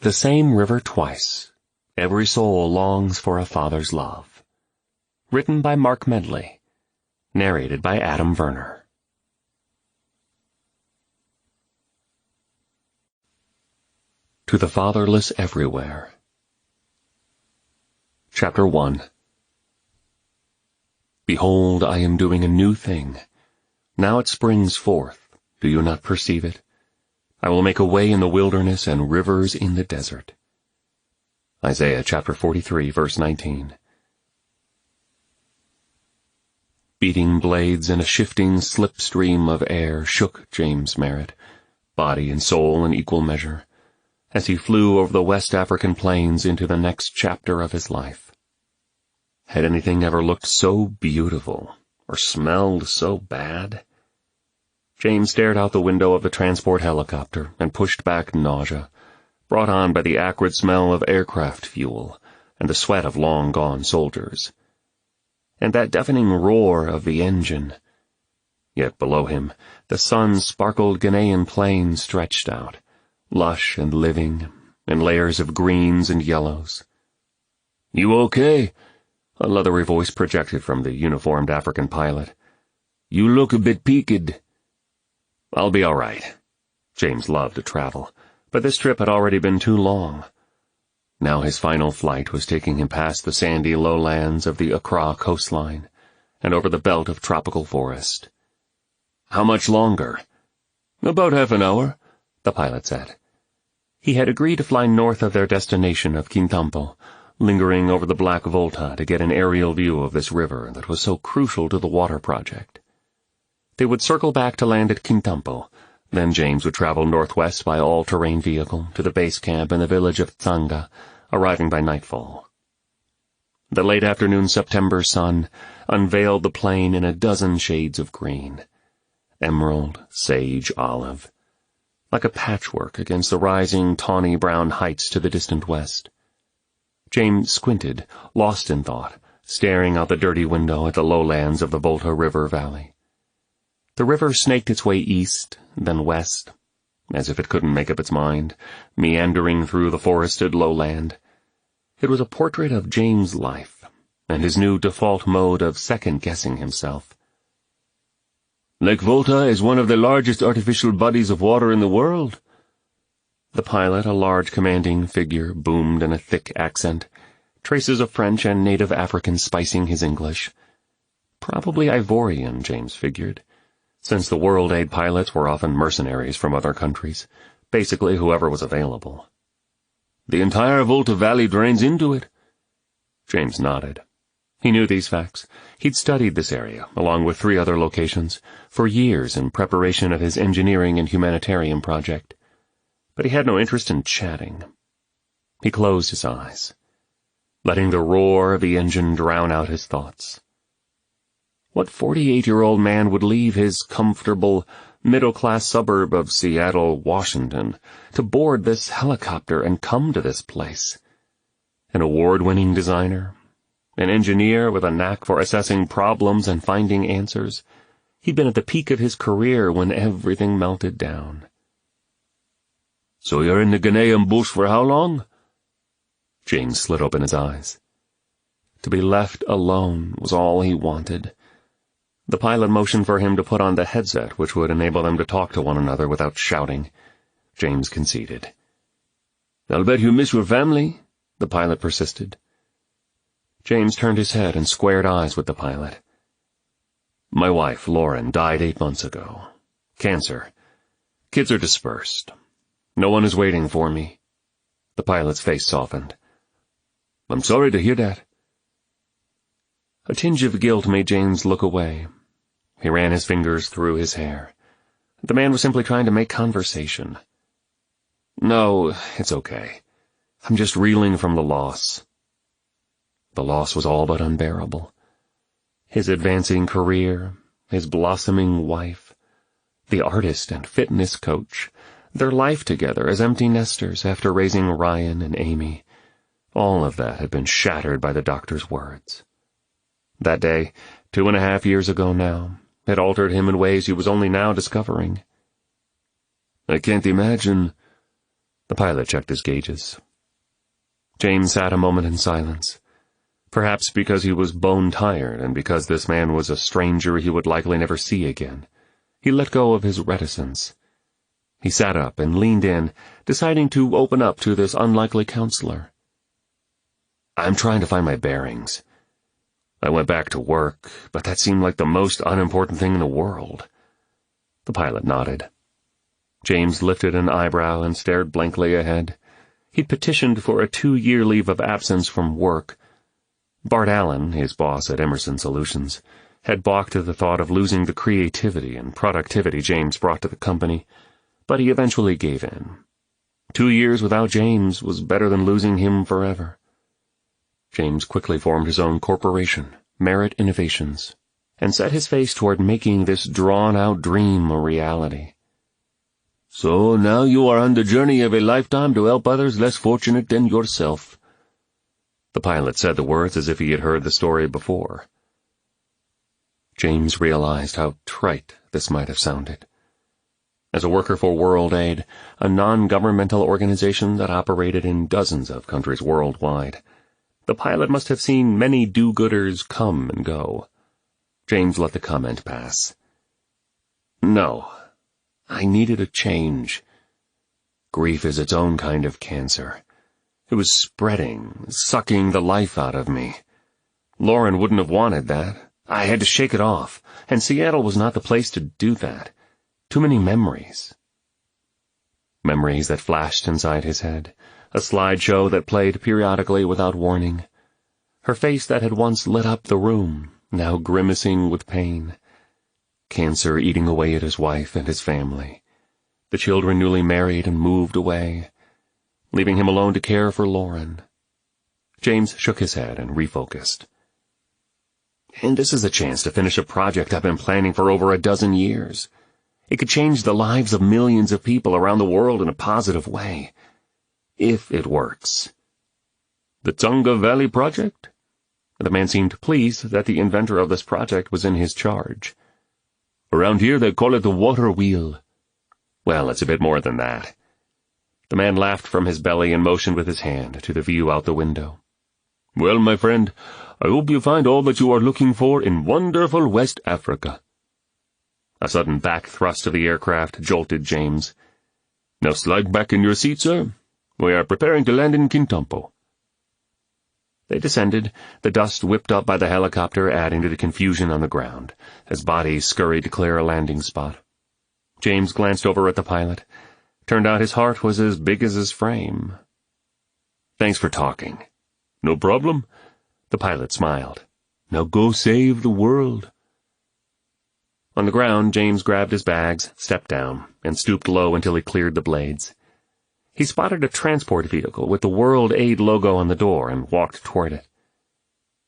The same river twice. Every soul longs for a father's love. Written by Mark Medley. Narrated by Adam Verner. To the Fatherless Everywhere. Chapter 1. Behold, I am doing a new thing. Now it springs forth. Do you not perceive it? I will make a way in the wilderness and rivers in the desert. Isaiah chapter 43, verse 19. Beating blades in a shifting slipstream of air shook James Merritt, body and soul in equal measure, as he flew over the West African plains into the next chapter of his life. Had anything ever looked so beautiful, or smelled so bad? James stared out the window of the transport helicopter and pushed back nausea, brought on by the acrid smell of aircraft fuel and the sweat of long-gone soldiers, and that deafening roar of the engine. Yet below him, the sun-sparkled Ghanaian plain stretched out, lush and living, in layers of greens and yellows. "You okay?" a leathery voice projected from the uniformed African pilot. "You look a bit peaked." "I'll be all right." James loved to travel, but this trip had already been too long. Now his final flight was taking him past the sandy lowlands of the Accra coastline and over the belt of tropical forest. "How much longer?" "About half an hour," the pilot said. He had agreed to fly north of their destination of Kintampo, lingering over the Black Volta to get an aerial view of this river that was so crucial to the water project. They would circle back to land at Kintampo. Then James would travel northwest by all-terrain vehicle to the base camp in the village of Tsanga, arriving by nightfall. The late afternoon September sun unveiled the plain in a dozen shades of green. Emerald, sage, olive. Like a patchwork against the rising tawny brown heights to the distant west. James squinted, lost in thought, staring out the dirty window at the lowlands of the Volta River valley. The river snaked its way east, then west, as if it couldn't make up its mind, meandering through the forested lowland. It was a portrait of James' life, and his new default mode of second-guessing himself. "Lake Volta is one of the largest artificial bodies of water in the world." The pilot, a large commanding figure, boomed in a thick accent, traces of French and native African spicing his English. Probably Ivorian, James figured, since the World Aid pilots were often mercenaries from other countries, basically whoever was available. "The entire Volta Valley drains into it." James nodded. He knew these facts. He'd studied this area, along with 3 other locations, for years in preparation of his engineering and humanitarian project. But he had no interest in chatting. He closed his eyes, letting the roar of the engine drown out his thoughts. What 48-year-old man would leave his comfortable, middle-class suburb of Seattle, Washington, to board this helicopter and come to this place? An award-winning designer? An engineer with a knack for assessing problems and finding answers? He'd been at the peak of his career when everything melted down. "So you're in the Ghanaian bush for how long?" James slid open his eyes. To be left alone was all he wanted. The pilot motioned for him to put on the headset, which would enable them to talk to one another without shouting. James conceded. "I'll bet you miss your family," the pilot persisted. James turned his head and squared eyes with the pilot. "My wife, Lauren, died 8 months ago. Cancer. Kids are dispersed. No one is waiting for me." The pilot's face softened. "I'm sorry to hear that." A tinge of guilt made James look away. He ran his fingers through his hair. The man was simply trying to make conversation. "No, it's okay. I'm just reeling from the loss." The loss was all but unbearable. His advancing career, his blossoming wife, the artist and fitness coach, their life together as empty nesters after raising Ryan and Amy. All of that had been shattered by the doctor's words. That day, 2.5 years ago now, had altered him in ways he was only now discovering. "I can't imagine." The pilot checked his gauges. James sat a moment in silence. Perhaps because he was bone-tired and because this man was a stranger he would likely never see again. He let go of his reticence. He sat up and leaned in, deciding to open up to this unlikely counselor. "I'm trying to find my bearings. I went back to work, but that seemed like the most unimportant thing in the world." The pilot nodded. James lifted an eyebrow and stared blankly ahead. He'd petitioned for a 2-year leave of absence from work. Bart Allen, his boss at Emerson Solutions, had balked at the thought of losing the creativity and productivity James brought to the company, but he eventually gave in. 2 years without James was better than losing him forever. James quickly formed his own corporation, Merritt Innovations, and set his face toward making this drawn-out dream a reality. "So now you are on the journey of a lifetime to help others less fortunate than yourself." The pilot said the words as if he had heard the story before. James realized how trite this might have sounded. As a worker for World Aid, a non-governmental organization that operated in dozens of countries worldwide, the pilot must have seen many do-gooders come and go. James let the comment pass. "No. I needed a change. Grief is its own kind of cancer. It was spreading, sucking the life out of me. Lauren wouldn't have wanted that. I had to shake it off, and Seattle was not the place to do that. Too many memories." Memories that flashed inside his head, a slideshow that played periodically without warning. Her face that had once lit up the room, now grimacing with pain. Cancer eating away at his wife and his family. The children newly married and moved away, leaving him alone to care for Lauren. James shook his head and refocused. "And this is a chance to finish a project I've been planning for over a dozen years. It could change the lives of millions of people around the world in a positive way. If it works." "The Tsanga Valley project?" The man seemed pleased that the inventor of this project was in his charge. "Around here they call it the water wheel." "Well, it's a bit more than that." The man laughed from his belly and motioned with his hand to the view out the window. "Well, my friend, I hope you find all that you are looking for in wonderful West Africa." A sudden back thrust of the aircraft jolted James. "Now slide back in your seat, sir. We are preparing to land in Kintampo." They descended, the dust whipped up by the helicopter adding to the confusion on the ground, as bodies scurried to clear a landing spot. James glanced over at the pilot. Turned out his heart was as big as his frame. "Thanks for talking." "No problem." The pilot smiled. "Now go save the world." On the ground, James grabbed his bags, stepped down, and stooped low until he cleared the blades. He spotted a transport vehicle with the World Aid logo on the door and walked toward it.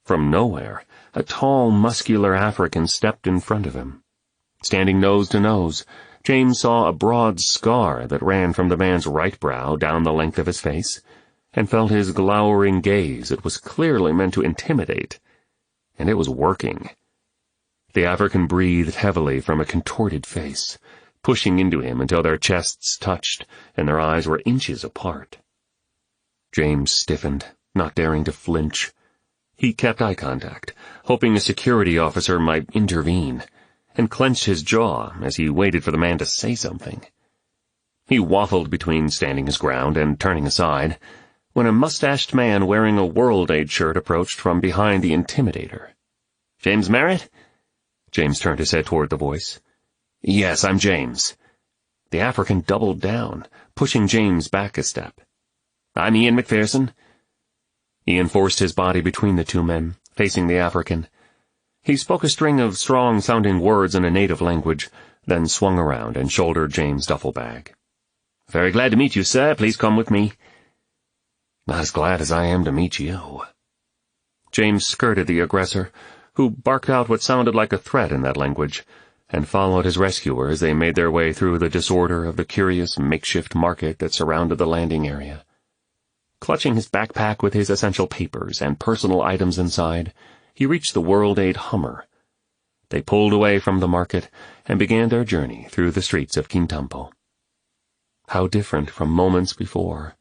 From nowhere, a tall, muscular African stepped in front of him. Standing nose to nose, James saw a broad scar that ran from the man's right brow down the length of his face, and felt his glowering gaze. It was clearly meant to intimidate, and it was working. The African breathed heavily from a contorted face, pushing into him until their chests touched and their eyes were inches apart. James stiffened, not daring to flinch. He kept eye contact, hoping a security officer might intervene, and clenched his jaw as he waited for the man to say something. He waffled between standing his ground and turning aside, when a mustached man wearing a World Aid shirt approached from behind the intimidator. "James Merritt?" James turned his head toward the voice. "Yes, I'm James." The African doubled down, pushing James back a step. "I'm Ian McPherson." Ian forced his body between the two men, facing the African. He spoke a string of strong-sounding words in a native language, then swung around and shouldered James' duffel bag. "Very glad to meet you, sir. Please come with me." "Not as glad as I am to meet you." James skirted the aggressor, who barked out what sounded like a threat in that language, and followed his rescuer as they made their way through the disorder of the curious makeshift market that surrounded the landing area. Clutching his backpack with his essential papers and personal items inside, he reached the World Aid Hummer. They pulled away from the market and began their journey through the streets of Kintampo. How different from moments before.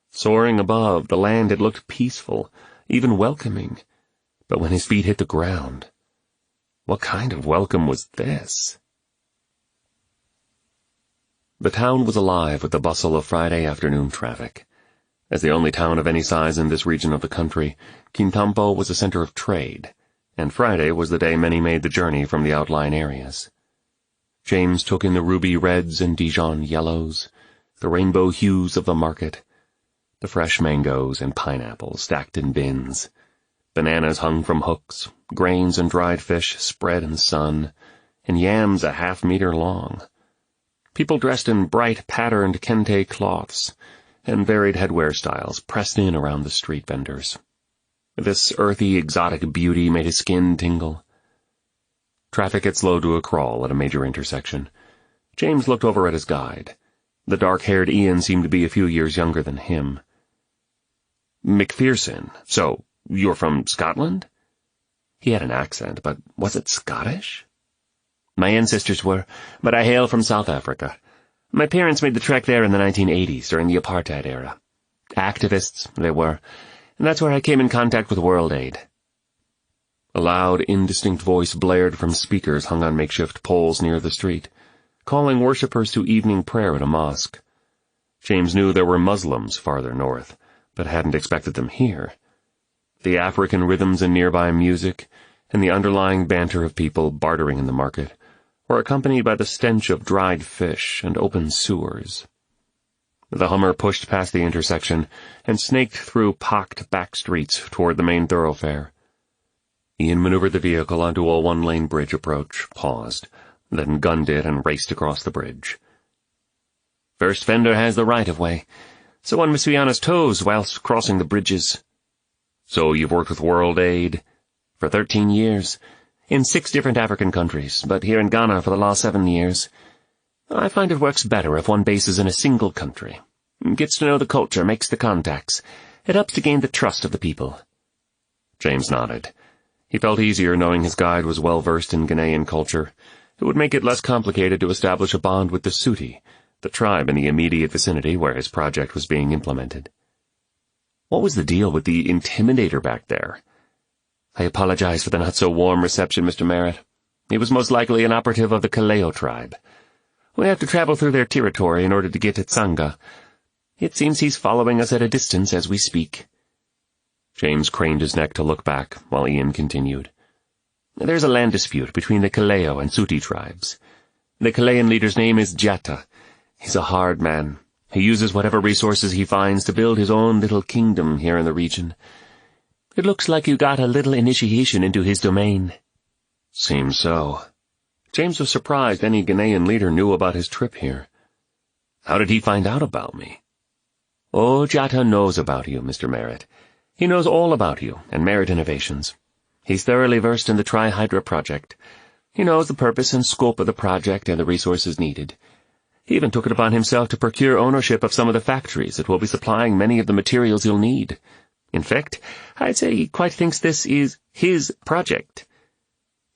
Soaring above, the land had looked peaceful, even welcoming. But when his feet hit the ground, what kind of welcome was this? The town was alive with the bustle of Friday afternoon traffic. As the only town of any size in this region of the country, Kintampo was a center of trade, and Friday was the day many made the journey from the outlying areas. James took in the ruby reds and Dijon yellows, the rainbow hues of the market, the fresh mangoes and pineapples stacked in bins, bananas hung from hooks, grains and dried fish spread in the sun, and yams a half-meter long. People dressed in bright patterned kente cloths, and varied headwear styles pressed in around the street vendors. This earthy, exotic beauty made his skin tingle. Traffic had slowed to a crawl at a major intersection. James looked over at his guide. The dark-haired Ian seemed to be a few years younger than him. "McPherson, so you're from Scotland?" He had an accent, but was it Scottish? "My ancestors were, but I hail from South Africa. My parents made the trek there in the 1980s, during the apartheid era. Activists, they were, and that's where I came in contact with World Aid." A loud, indistinct voice blared from speakers hung on makeshift poles near the street, calling worshippers to evening prayer at a mosque. James knew there were Muslims farther north, but hadn't expected them here. The African rhythms and nearby music, and the underlying banter of people bartering in the market, were accompanied by the stench of dried fish and open sewers. The Hummer pushed past the intersection and snaked through pocked back streets toward the main thoroughfare. Ian maneuvered the vehicle onto a one-lane bridge approach, paused, then gunned it and raced across the bridge. "First fender has the right-of-way, so one must be on his toes whilst crossing the bridges." "So you've worked with World Aid?" "For 13 years. In 6 different African countries, but here in Ghana for the last 7 years. I find it works better if one bases in a single country. Gets to know the culture, makes the contacts. It helps to gain the trust of the people." James nodded. He felt easier knowing his guide was well-versed in Ghanaian culture. It would make it less complicated to establish a bond with the Suti, the tribe in the immediate vicinity where his project was being implemented. What was the deal with the intimidator back there? "I apologize for the not-so-warm reception, Mr. Merritt. He was most likely an operative of the Kaleo tribe. We have to travel through their territory in order to get to Tsanga. It seems he's following us at a distance as we speak." James craned his neck to look back, while Ian continued. "There's a land dispute between the Kaleo and Suti tribes. The Kalean leader's name is Jatta. He's a hard man. He uses whatever resources he finds to build his own little kingdom here in the region. It looks like you got a little initiation into his domain." "Seems so." James was surprised any Ghanaian leader knew about his trip here. "How did he find out about me?" "Oh, Jatta knows about you, Mr. Merritt. He knows all about you and Merritt Innovations. He's thoroughly versed in the Tri-Hydra project. He knows the purpose and scope of the project and the resources needed. He even took it upon himself to procure ownership of some of the factories that will be supplying many of the materials you'll need. In fact, I'd say he quite thinks this is his project."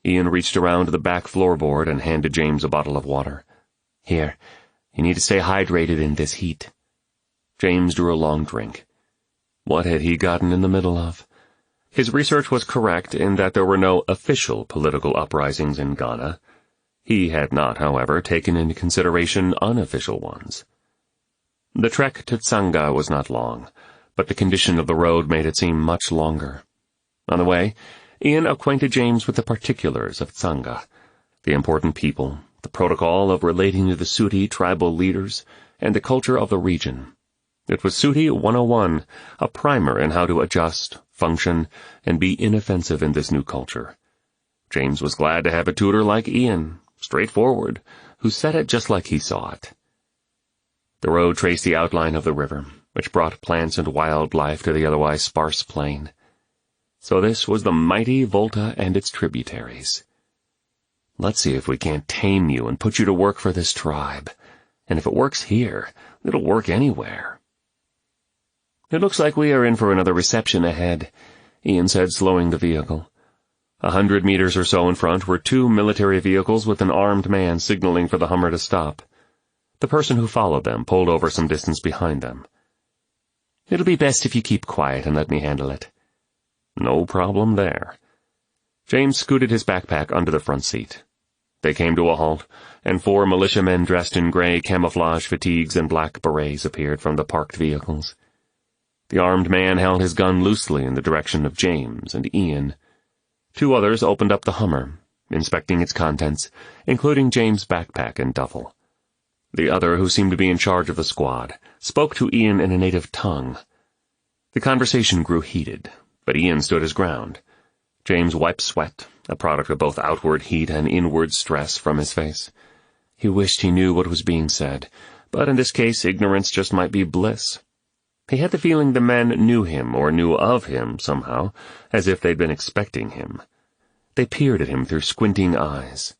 Ian reached around to the back floorboard and handed James a bottle of water. "Here, you need to stay hydrated in this heat." James drew a long drink. What had he gotten in the middle of? His research was correct in that there were no official political uprisings in Ghana. He had not, however, taken into consideration unofficial ones. The trek to Tsanga was not long, but the condition of the road made it seem much longer. On the way, Ian acquainted James with the particulars of Tsanga, the important people, the protocol of relating to the Suti tribal leaders, and the culture of the region. It was Suti 101, a primer in how to adjust, function, and be inoffensive in this new culture. James was glad to have a tutor like Ian, straightforward, who said it just like he saw it. The road traced the outline of the river, which brought plants and wildlife to the otherwise sparse plain. So this was the mighty Volta and its tributaries. "Let's see if we can't tame you and put you to work for this tribe. And if it works here, it'll work anywhere." "It looks like we are in for another reception ahead," Ian said, slowing the vehicle. 100 meters or so in front were 2 military vehicles with an armed man signaling for the Hummer to stop. The person who followed them pulled over some distance behind them. "It'll be best if you keep quiet and let me handle it." No problem there. James scooted his backpack under the front seat. They came to a halt, and 4 militiamen dressed in gray camouflage fatigues and black berets appeared from the parked vehicles. The armed man held his gun loosely in the direction of James and Ian. 2 others opened up the Hummer, inspecting its contents, including James' backpack and duffel. The other, who seemed to be in charge of the squad, spoke to Ian in a native tongue. The conversation grew heated, but Ian stood his ground. James wiped sweat, a product of both outward heat and inward stress, from his face. He wished he knew what was being said, but in this case ignorance just might be bliss. He had the feeling the men knew him or knew of him somehow, as if they'd been expecting him. They peered at him through squinting eyes.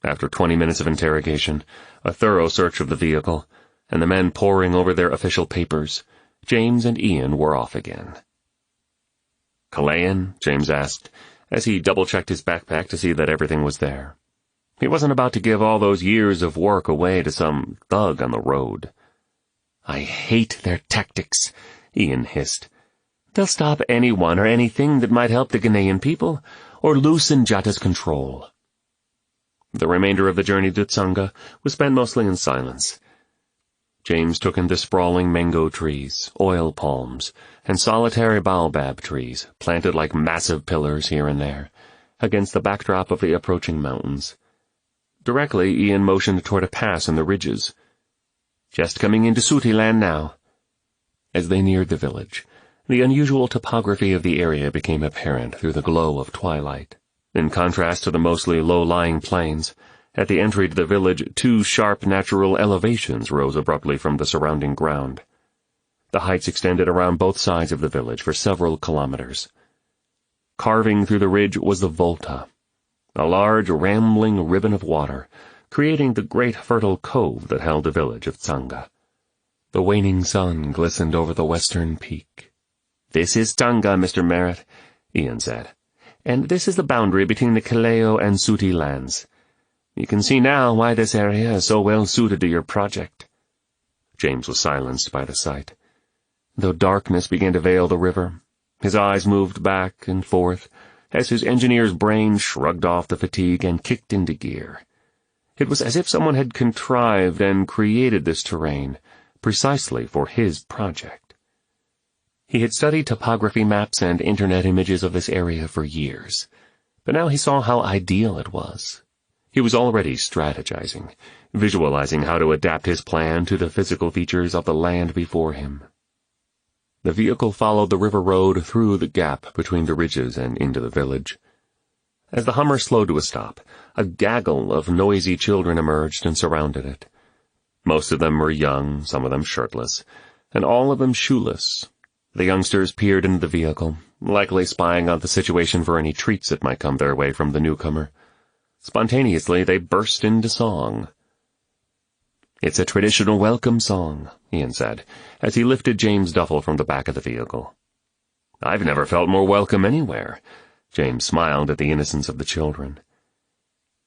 After 20 minutes of interrogation, a thorough search of the vehicle, and the men poring over their official papers, James and Ian were off again. "Chilean?" James asked, as he double-checked his backpack to see that everything was there. He wasn't about to give all those years of work away to some thug on the road. "I hate their tactics," Ian hissed. "They'll stop anyone or anything that might help the Ghanaian people, or loosen Jatta's control." The remainder of the journey to Tsanga was spent mostly in silence. James took in the sprawling mango trees, oil palms, and solitary baobab trees, planted like massive pillars here and there, against the backdrop of the approaching mountains. Directly, Ian motioned toward a pass in the ridges. "Just coming into Suti land now." As they neared the village, the unusual topography of the area became apparent through the glow of twilight. In contrast to the mostly low-lying plains, at the entry to the village 2 sharp natural elevations rose abruptly from the surrounding ground. The heights extended around both sides of the village for several kilometers. Carving through the ridge was the Volta, a large, rambling ribbon of water, creating the great fertile cove that held the village of Tsanga. The waning sun glistened over the western peak. "This is Tsanga, Mr. Merritt," Ian said, "and this is the boundary between the Kaleo and Suti lands. You can see now why this area is so well suited to your project." James was silenced by the sight. Though darkness began to veil the river, his eyes moved back and forth as his engineer's brain shrugged off the fatigue and kicked into gear. It was as if someone had contrived and created this terrain precisely for his project. He had studied topography maps and internet images of this area for years, but now he saw how ideal it was. He was already strategizing, visualizing how to adapt his plan to the physical features of the land before him. The vehicle followed the river road through the gap between the ridges and into the village. As the Hummer slowed to a stop, a gaggle of noisy children emerged and surrounded it. Most of them were young, some of them shirtless, and all of them shoeless. The youngsters peered into the vehicle, likely spying out the situation for any treats that might come their way from the newcomer. Spontaneously, they burst into song. "It's a traditional welcome song," Ian said, as he lifted James' duffel from the back of the vehicle. "I've never felt more welcome anywhere." James smiled at the innocence of the children.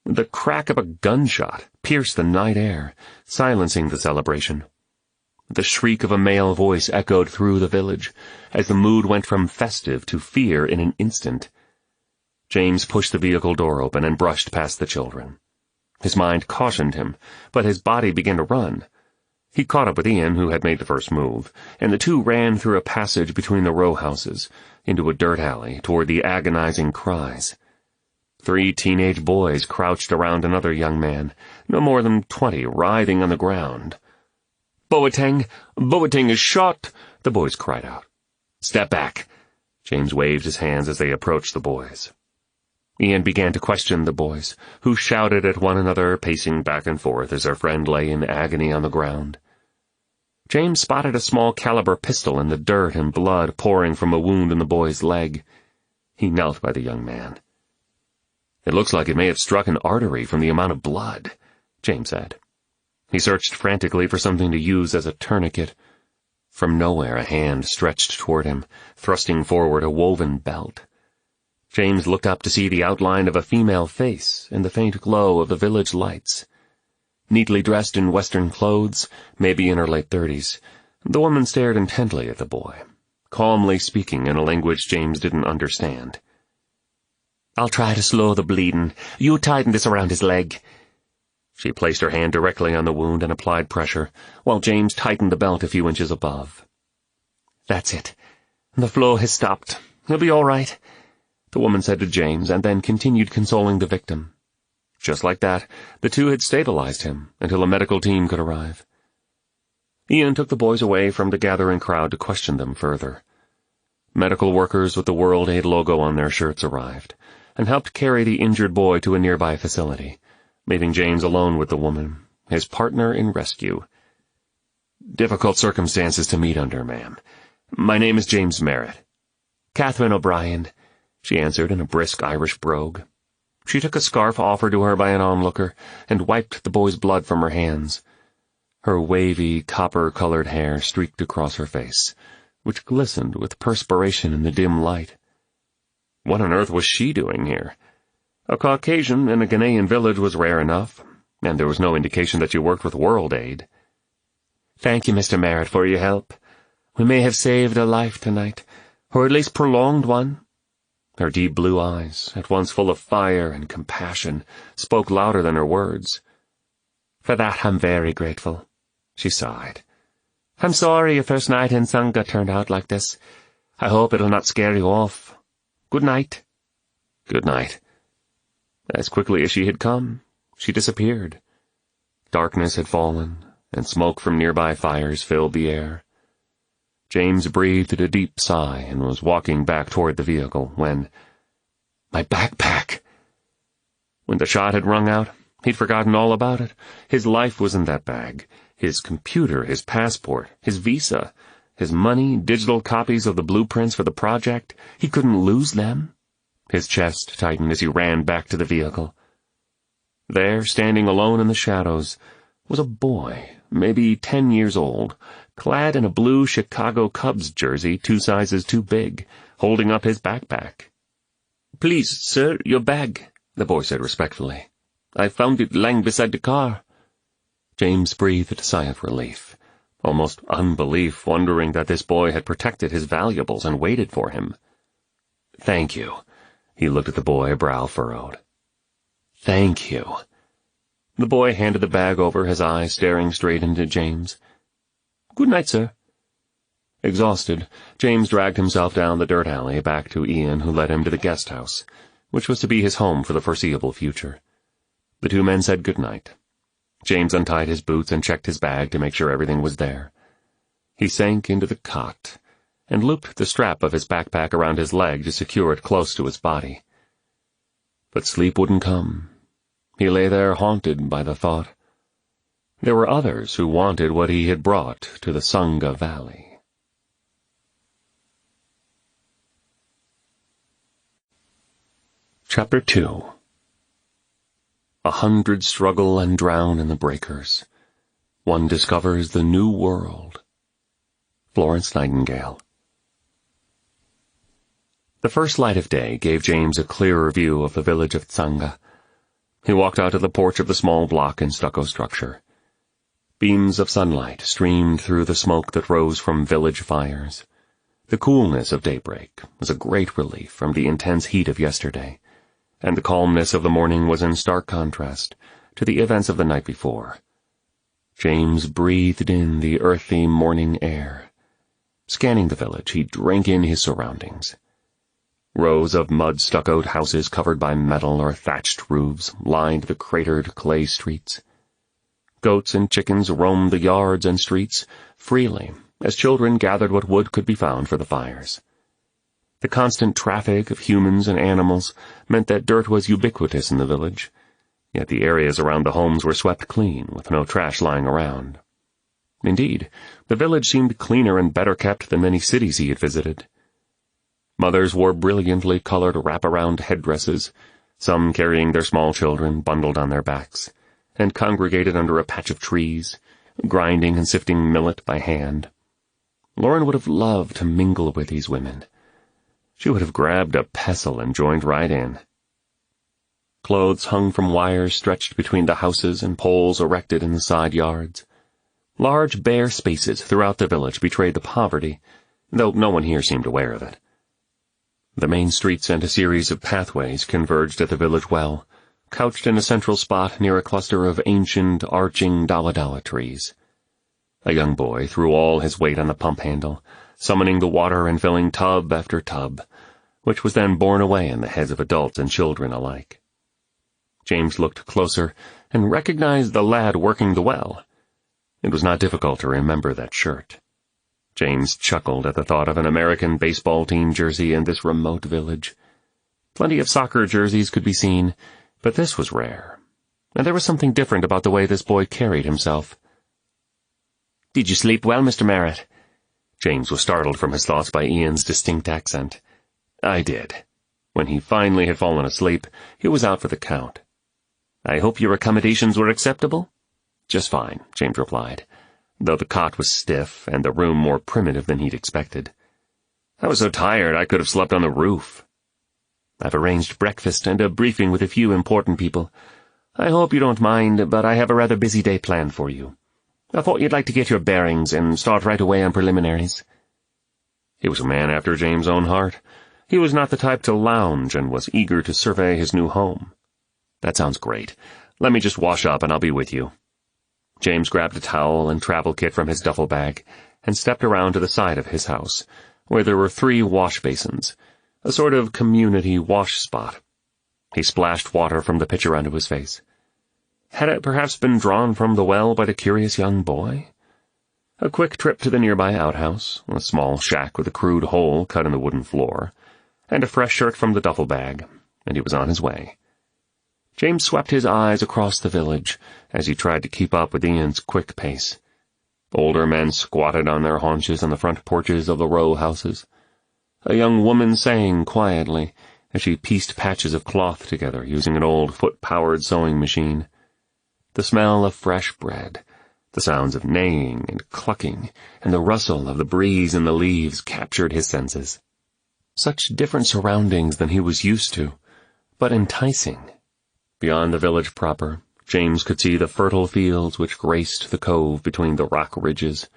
The crack of a gunshot pierced the night air, silencing the celebration. The shriek of a male voice echoed through the village, as the mood went from festive to fear in an instant. James pushed the vehicle door open and brushed past the children. His mind cautioned him, but his body began to run. He caught up with Ian, who had made the first move, and the two ran through a passage between the row houses, into a dirt alley, toward the agonizing cries. 3 teenage boys crouched around another young man, no more than 20, writhing on the ground. "Boateng! Boateng is shot!" the boys cried out. "Step back!" James waved his hands as they approached the boys. Ian began to question the boys, who shouted at one another, pacing back and forth as their friend lay in agony on the ground. James spotted a small-caliber pistol in the dirt and blood pouring from a wound in the boy's leg. He knelt by the young man. "It looks like it may have struck an artery from the amount of blood," James said. He searched frantically for something to use as a tourniquet. From nowhere a hand stretched toward him, thrusting forward a woven belt. James looked up to see the outline of a female face in the faint glow of the village lights. neatly dressed in Western clothes, maybe in her late 30s. The woman stared intently at the boy, calmly speaking in a language James didn't understand. "I'll try to slow the bleeding. You tighten this around his leg." She placed her hand directly on the wound and applied pressure, while James tightened the belt a few inches above. "That's it. The flow has stopped. He'll be all right," the woman said to James, and then continued consoling the victim. Just like that, the two had stabilized him until a medical team could arrive. Ian took the boys away from the gathering crowd to question them further. Medical workers with the World Aid logo on their shirts arrived and helped carry the injured boy to a nearby facility, leaving James alone with the woman, his partner in rescue. "Difficult circumstances to meet under, ma'am. My name is James Merritt." "Catherine O'Brien," she answered in a brisk Irish brogue. She took a scarf offered to her by an onlooker and wiped the boy's blood from her hands. Her wavy, copper-colored hair streaked across her face, which glistened with perspiration in the dim light. What on earth was she doing here? A Caucasian in a Ghanaian village was rare enough, and there was no indication that she worked with World Aid. "Thank you, Mr. Merritt, for your help. We may have saved a life tonight, or at least prolonged one." Her deep blue eyes, at once full of fire and compassion, spoke louder than her words. "For that I'm very grateful," she sighed. "I'm sorry your first night in Tsanga turned out like this. I hope it'll not scare you off. Good night." Good night. As quickly as she had come, she disappeared. Darkness had fallen, and smoke from nearby fires filled the air. James breathed a deep sigh and was walking back toward the vehicle when— My backpack! When the shot had rung out, he'd forgotten all about it. His life was in that bag. His computer, his passport, his visa, his money, digital copies of the blueprints for the project. He couldn't lose them. His chest tightened as he ran back to the vehicle. There, standing alone in the shadows, was a boy, maybe 10 years old, clad in a blue Chicago Cubs jersey 2 sizes too big, holding up his backpack. "Please, sir, your bag," the boy said respectfully. "I found it lying beside the car." James breathed a sigh of relief, almost unbelief, wondering that this boy had protected his valuables and waited for him. "Thank you." He looked at the boy, brow furrowed. "Thank you." The boy handed the bag over, his eyes staring straight into James. "Good night, sir." Exhausted, James dragged himself down the dirt alley back to Ian, who led him to the guest house, which was to be his home for the foreseeable future. The 2 men said good night. James untied his boots and checked his bag to make sure everything was there. He sank into the cot and looped the strap of his backpack around his leg to secure it close to his body. But sleep wouldn't come. He lay there haunted by the thought. There were others who wanted what he had brought to the Tsanga Valley. Chapter 2. 100 struggle and drown in the breakers. One discovers the new world. Florence Nightingale. The first light of day gave James a clearer view of the village of Tsanga. He walked out to the porch of the small block and stucco structure. Beams of sunlight streamed through the smoke that rose from village fires. The coolness of daybreak was a great relief from the intense heat of yesterday, and the calmness of the morning was in stark contrast to the events of the night before. James breathed in the earthy morning air. Scanning the village, he drank in his surroundings. Rows of mud-stuccoed houses covered by metal or thatched roofs lined the cratered clay streets. Goats and chickens roamed the yards and streets freely as children gathered what wood could be found for the fires. The constant traffic of humans and animals meant that dirt was ubiquitous in the village, yet the areas around the homes were swept clean, with no trash lying around. Indeed, the village seemed cleaner and better kept than many cities he had visited. Mothers wore brilliantly colored wraparound headdresses, some carrying their small children bundled on their backs, and congregated under a patch of trees, grinding and sifting millet by hand. Lauren would have loved to mingle with these women. She would have grabbed a pestle and joined right in. Clothes hung from wires stretched between the houses and poles erected in the side yards. Large bare spaces throughout the village betrayed the poverty, though no one here seemed aware of it. The main streets and a series of pathways converged at the village well, couched in a central spot near a cluster of ancient, arching dawa trees. A young boy threw all his weight on the pump handle, summoning the water and filling tub after tub, which was then borne away in the heads of adults and children alike. James looked closer and recognized the lad working the well. It was not difficult to remember that shirt. James chuckled at the thought of an American baseball team jersey in this remote village. Plenty of soccer jerseys could be seen, but this was rare, and there was something different about the way this boy carried himself. "Did you sleep well, Mr. Merritt?" James was startled from his thoughts by Ian's distinct accent. "I did." When he finally had fallen asleep, he was out for the count. "I hope your accommodations were acceptable?" "Just fine," James replied, though the cot was stiff and the room more primitive than he'd expected. "I was so tired I could have slept on the roof." "I've arranged breakfast and a briefing with a few important people. I hope you don't mind, but I have a rather busy day planned for you. I thought you'd like to get your bearings and start right away on preliminaries." He was a man after James' own heart. He was not the type to lounge and was eager to survey his new home. "That sounds great. Let me just wash up and I'll be with you." James grabbed a towel and travel kit from his duffel bag and stepped around to the side of his house, where there were 3 wash basins, a sort of community wash spot. He splashed water from the pitcher onto his face. Had it perhaps been drawn from the well by the curious young boy? A quick trip to the nearby outhouse, a small shack with a crude hole cut in the wooden floor, and a fresh shirt from the duffel bag, and he was on his way. James swept his eyes across the village as he tried to keep up with Ian's quick pace. Older men squatted on their haunches on the front porches of the row houses. A young woman sang quietly as she pieced patches of cloth together using an old foot-powered sewing machine. The smell of fresh bread, the sounds of neighing and clucking, and the rustle of the breeze in the leaves captured his senses. Such different surroundings than he was used to, but enticing. Beyond the village proper, James could see the fertile fields which graced the cove between the rock ridges.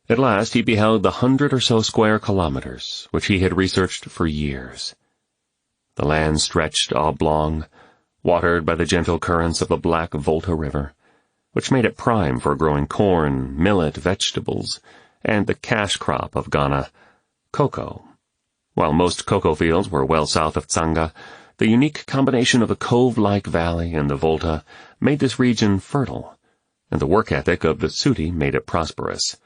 At last he beheld the 100 or so square kilometers, which he had researched for years. The land stretched oblong, watered by the gentle currents of the black Volta River, which made it prime for growing corn, millet, vegetables, and the cash crop of Ghana, cocoa. While most cocoa fields were well south of Tsanga, the unique combination of the cove-like valley and the Volta made this region fertile, and the work ethic of the Suti made it prosperous.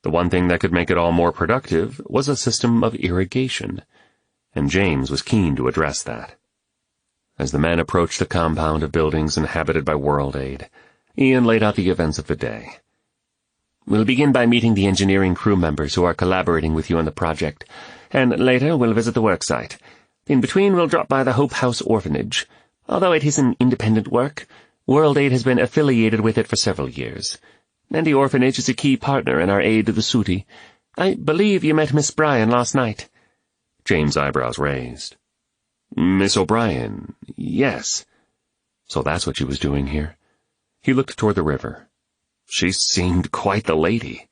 The one thing that could make it all more productive was a system of irrigation, and James was keen to address that. As the men approached the compound of buildings inhabited by World Aid, Ian laid out the events of the day. "We'll begin by meeting the engineering crew members who are collaborating with you on the project, and later we'll visit the worksite. In between, we'll drop by the Hope House orphanage. Although it is an independent work, World Aid has been affiliated with it for several years, and the orphanage is a key partner in our aid to the Suti. I believe you met Miss Bryan last night." James' eyebrows raised. "Miss O'Brien, yes." So that's what she was doing here. He looked toward the river. She seemed quite the lady.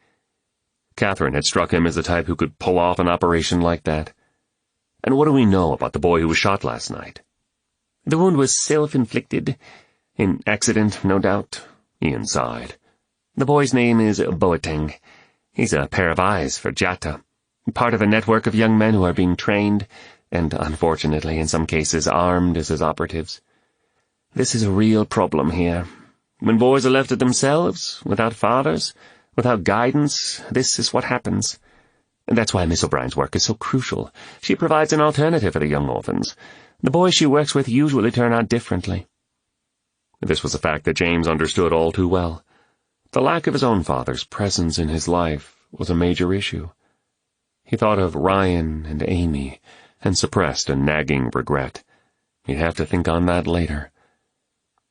Catherine had struck him as the type who could pull off an operation like that. "And what do we know about the boy who was shot last night?" "The wound was self-inflicted. An accident, no doubt." Ian sighed. "The boy's name is Boateng. He's a pair of eyes for Jatta, part of a network of young men who are being trained, and unfortunately in some cases armed as his operatives. This is a real problem here. When boys are left to themselves, without fathers, without guidance, this is what happens. And that's why Miss O'Brien's work is so crucial. She provides an alternative for the young orphans. The boys she works with usually turn out differently." This was a fact that James understood all too well. The lack of his own father's presence in his life was a major issue. He thought of Ryan and Amy, and suppressed a nagging regret. He'd have to think on that later.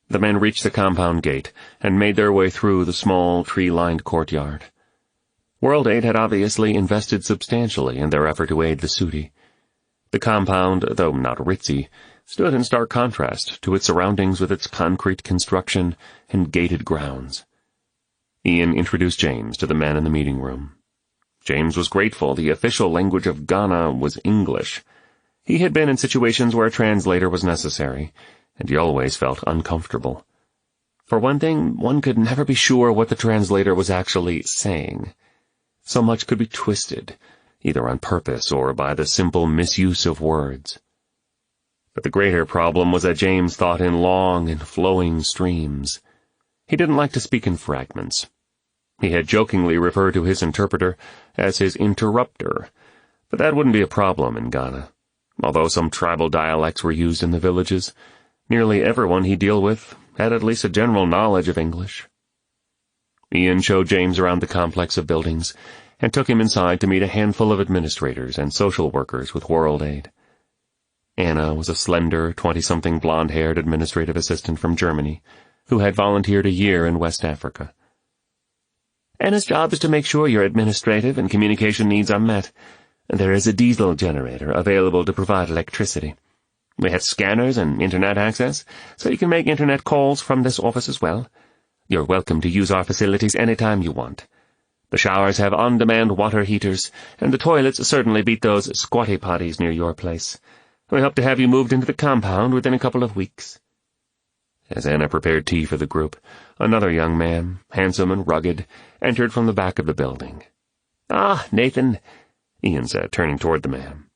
The men reached the compound gate and made their way through the small, tree-lined courtyard. World Aid had obviously invested substantially in their effort to aid the Suti. The compound, though not ritzy, stood in stark contrast to its surroundings with its concrete construction and gated grounds. Ian introduced James to the men in the meeting room. James was grateful the official language of Ghana was English. He had been in situations where a translator was necessary, and he always felt uncomfortable. For one thing, one could never be sure what the translator was actually saying. So much could be twisted, either on purpose or by the simple misuse of words. But the greater problem was that James thought in long and flowing streams. He didn't like to speak in fragments. He had jokingly referred to his interpreter as his interrupter, but that wouldn't be a problem in Ghana. Although some tribal dialects were used in the villages, nearly everyone he'd deal with had at least a general knowledge of English. Ian showed James around the complex of buildings and took him inside to meet a handful of administrators and social workers with World Aid. Anna was a slender, 20-something blonde-haired administrative assistant from Germany who had volunteered a year in West Africa. Anna's job is to make sure your administrative and communication needs are met. There is a diesel generator available to provide electricity. We have scanners and internet access, so you can make internet calls from this office as well. You're welcome to use our facilities anytime you want. The showers have on-demand water heaters, and the toilets certainly beat those squatty potties near your place. We hope to have you moved into the compound within a couple of weeks. As Anna prepared tea for the group, another young man, handsome and rugged, entered from the back of the building. "Ah, Nathan," Ian said, turning toward the man.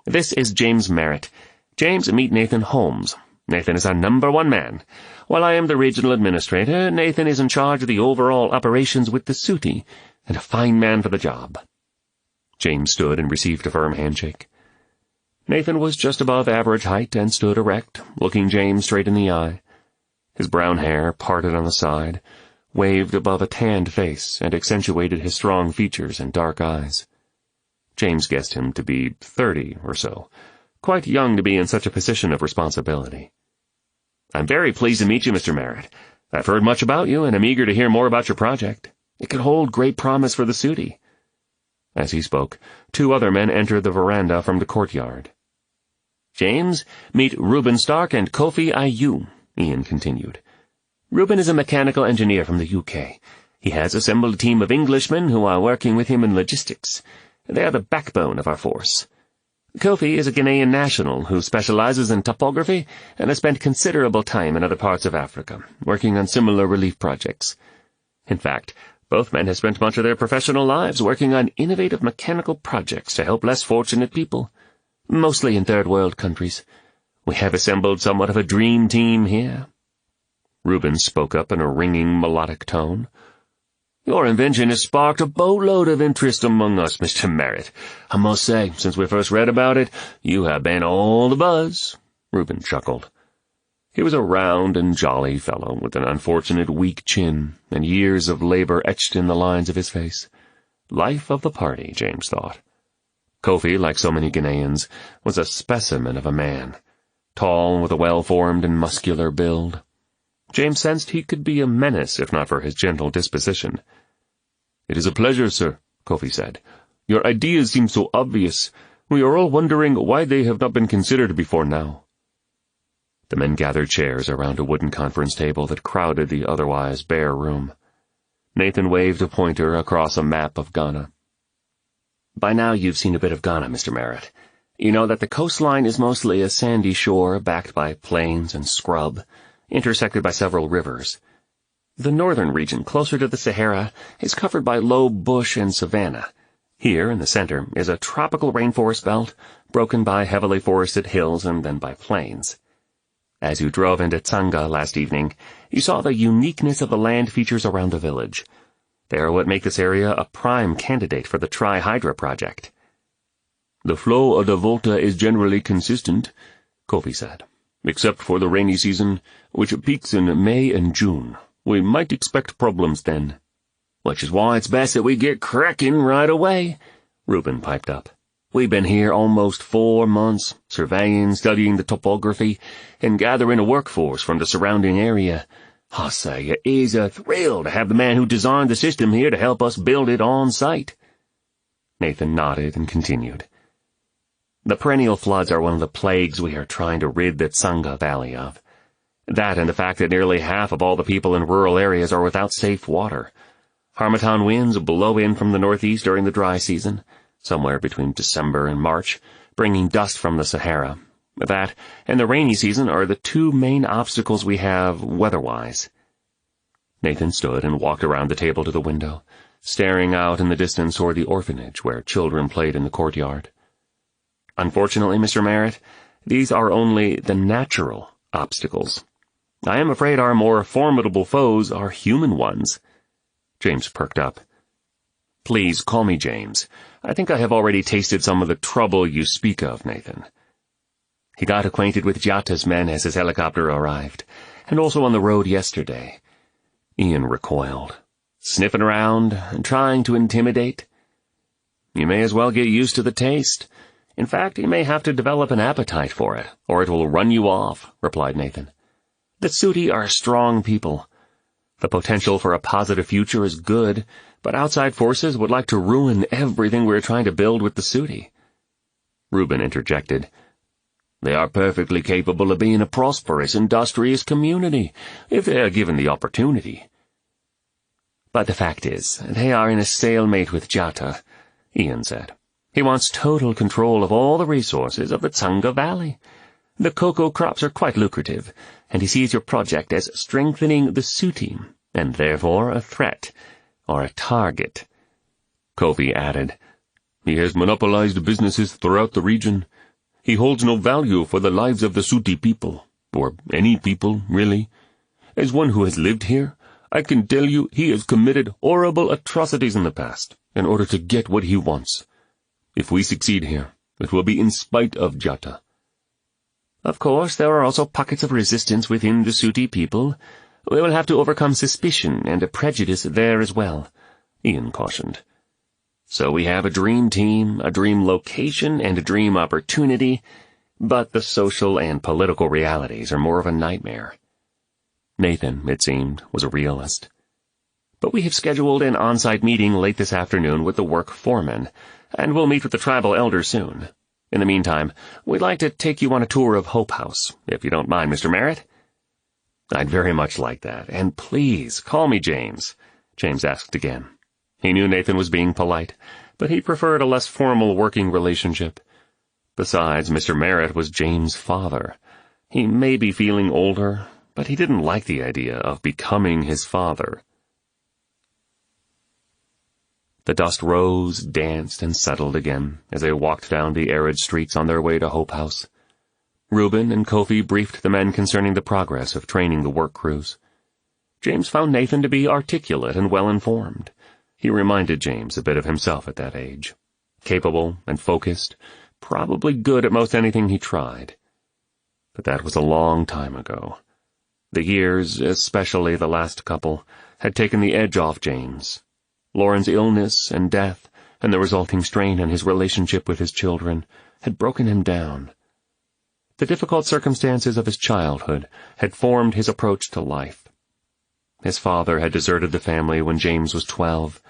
"This is James Merritt. James, meet Nathan Holmes. Nathan is our #1 man. While I am the regional administrator, Nathan is in charge of the overall operations with the Suti, and a fine man for the job." James stood and received a firm handshake. Nathan was just above average height and stood erect, looking James straight in the eye. His brown hair, parted on the side, waved above a tanned face and accentuated his strong features and dark eyes. James guessed him to be 30 or so, quite young to be in such a position of responsibility. "I'm very pleased to meet you, Mr. Merritt. I've heard much about you, and am eager to hear more about your project. It could hold great promise for the Suti." As he spoke, 2 other men entered the veranda from the courtyard. "James, meet Reuben Stark and Kofi Ayu," Ian continued. "Reuben is a mechanical engineer from the UK. He has assembled a team of Englishmen who are working with him in logistics. They are the backbone of our force. Kofi is a Ghanaian national who specializes in topography and has spent considerable time in other parts of Africa, working on similar relief projects. In fact, both men have spent much of their professional lives working on innovative mechanical projects to help less fortunate people, mostly in third-world countries. We have assembled somewhat of a dream team here." Reuben spoke up in a ringing, melodic tone. "Your invention has sparked a boatload of interest among us, Mr. Merritt. I must say, since we first read about it, you have been all the buzz." Reuben chuckled. He was a round and jolly fellow with an unfortunate weak chin and years of labor etched in the lines of his face. Life of the party, James thought. Kofi, like so many Ghanaians, was a specimen of a man, tall with a well-formed and muscular build. James sensed he could be a menace if not for his gentle disposition. "It is a pleasure, sir," Kofi said. "Your ideas seem so obvious. We are all wondering why they have not been considered before now." The men gathered chairs around a wooden conference table that crowded the otherwise bare room. Nathan waved a pointer across a map of Ghana. "By now you've seen a bit of Ghana, Mr. Merritt. You know that the coastline is mostly a sandy shore backed by plains and scrub, intersected by several rivers. The northern region, closer to the Sahara, is covered by low bush and savanna. Here, in the center, is a tropical rainforest belt, broken by heavily forested hills and then by plains. As you drove into Tsanga last evening, you saw the uniqueness of the land features around the village. They are what make this area a prime candidate for the Tri-Hydra project." "The flow of the Volta is generally consistent," Kofi said, "except for the rainy season, which peaks in May and June. We might expect problems then." "Which is why it's best that we get cracking right away," Reuben piped up. "We've been here almost 4 months, surveying, studying the topography, and gathering a workforce from the surrounding area. I say, it is a thrill to have the man who designed the system here to help us build it on site." Nathan nodded and continued. The perennial floods are one of the plagues we are trying to rid the Tsanga Valley of. That and the fact that nearly half of all the people in rural areas are without safe water. Harmattan winds blow in from the northeast during the dry season, somewhere between December and March, bringing dust from the Sahara. That and the rainy season are the two main obstacles we have weather-wise. Nathan stood and walked around the table to the window, staring out in the distance toward the orphanage where children played in the courtyard. Unfortunately, Mr. Merritt, these are only the natural obstacles. I am afraid our more formidable foes are human ones. James perked up. Please call me James. I think I have already tasted some of the trouble you speak of, Nathan. He got acquainted with Jatta's men as his helicopter arrived, and also on the road yesterday. Ian recoiled. Sniffing around and trying to intimidate? You may as well get used to the taste. In fact, you may have to develop an appetite for it, or it will run you off, replied Nathan. The Suti are strong people. The potential for a positive future is good, but outside forces would like to ruin everything we're trying to build with the Suti. Reuben interjected. They are perfectly capable of being a prosperous, industrious community, if they are given the opportunity. But the fact is, they are in a stalemate with Jatta, Ian said. He wants total control of all the resources of the Tsanga Valley. The cocoa crops are quite lucrative, and he sees your project as strengthening the Suti, and therefore a threat, or a target. Kofi added, He has monopolized businesses throughout the region. He holds no value for the lives of the Suti people, or any people, really. As one who has lived here, I can tell you he has committed horrible atrocities in the past, in order to get what he wants. If we succeed here, it will be in spite of Jatta. Of course, there are also pockets of resistance within the Suti people. We will have to overcome suspicion and a prejudice there as well, Ian cautioned. So we have a dream team, a dream location, and a dream opportunity, but the social and political realities are more of a nightmare. Nathan, it seemed, was a realist. But we have scheduled an on-site meeting late this afternoon with the work foreman, and we'll meet with the tribal elders soon. In the meantime, we'd like to take you on a tour of Hope House, if you don't mind, Mr. Merritt. I'd very much like that, and please call me James, James asked again. He knew Nathan was being polite, but he preferred a less formal working relationship. Besides, Mr. Merritt was James' father. He may be feeling older, but he didn't like the idea of becoming his father. The dust rose, danced, and settled again as they walked down the arid streets on their way to Hope House. Reuben and Kofi briefed the men concerning the progress of training the work crews. James found Nathan to be articulate and well-informed. He reminded James a bit of himself at that age. Capable and focused, probably good at most anything he tried. But that was a long time ago. The years, especially the last couple, had taken the edge off James. Lauren's illness and death, and the resulting strain on his relationship with his children, had broken him down. The difficult circumstances of his childhood had formed his approach to life. His father had deserted the family when James was 12,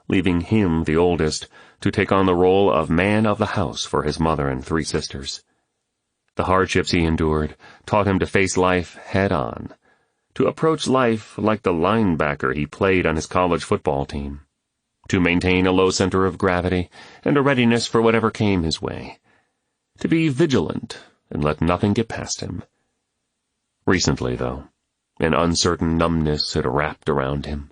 leaving him, the oldest, to take on the role of man of the house for his mother and 3 sisters. The hardships he endured taught him to face life head-on, to approach life like the linebacker he played on his college football team, to maintain a low center of gravity and a readiness for whatever came his way, to be vigilant and let nothing get past him. Recently, though, an uncertain numbness had wrapped around him.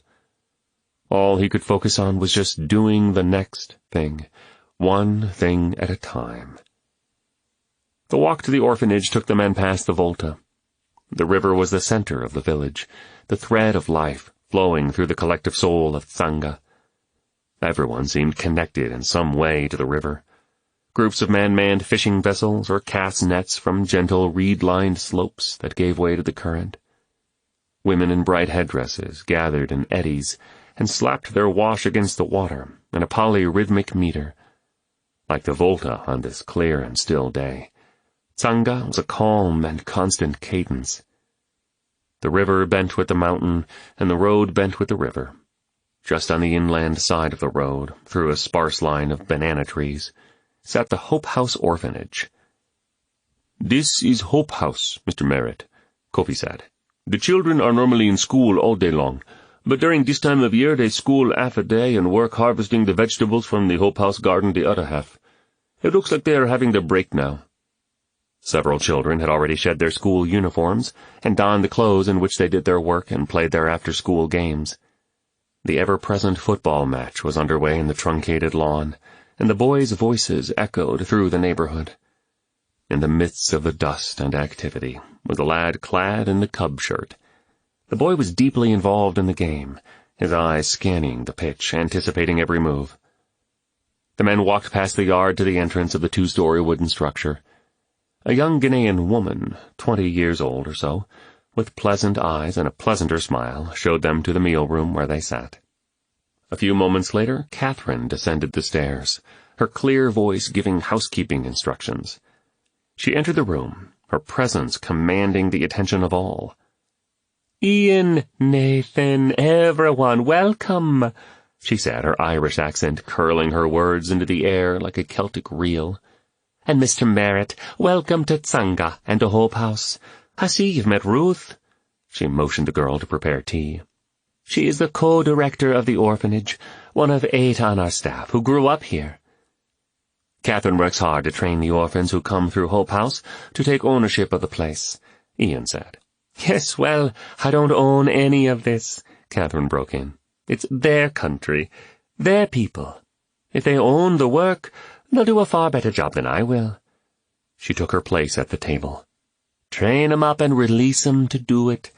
All he could focus on was just doing the next thing, one thing at a time. The walk to the orphanage took the men past the Volta. The river was the center of the village, the thread of life flowing through the collective soul of Tsanga. Everyone seemed connected in some way to the river. Groups of men manned fishing vessels or cast nets from gentle reed-lined slopes that gave way to the current. Women in bright headdresses gathered in eddies and slapped their wash against the water in a polyrhythmic meter. Like the Volta on this clear and still day, Tsanga was a calm and constant cadence. The river bent with the mountain, and the road bent with the river. Just on the inland side of the road, through a sparse line of banana trees, sat the Hope House orphanage. "This is Hope House, Mr. Merritt," Kofi said. "The children are normally in school all day long, but during this time of year they school half a day and work harvesting the vegetables from the Hope House garden the other half. It looks like they are having their break now." Several children had already shed their school uniforms and donned the clothes in which they did their work and played their after-school games. The ever-present football match was underway in the truncated lawn, and the boys' voices echoed through the neighborhood. In the midst of the dust and activity was a lad clad in the Cub shirt. The boy was deeply involved in the game, his eyes scanning the pitch, anticipating every move. The men walked past the yard to the entrance of the 2-story wooden structure. A young Ghanaian woman, 20 years old or so, with pleasant eyes and a pleasanter smile, showed them to the meal-room where they sat. A few moments later, Catherine descended the stairs, her clear voice giving housekeeping instructions. She entered the room, her presence commanding the attention of all. "Ian, Nathan, everyone, welcome," she said, her Irish accent curling her words into the air like a Celtic reel. "And Mr. Merritt, welcome to Tsanga and to Hope House. I see you've met Ruth." She motioned the girl to prepare tea. "She is the co-director of the orphanage, one of 8 on our staff who grew up here. Catherine works hard to train the orphans who come through Hope House to take ownership of the place," Ian said. "Yes, well, I don't own any of this," Catherine broke in. "It's their country, their people. If they own the work, they'll do a far better job than I will." She took her place at the table. "Train 'em up and release 'em to do it.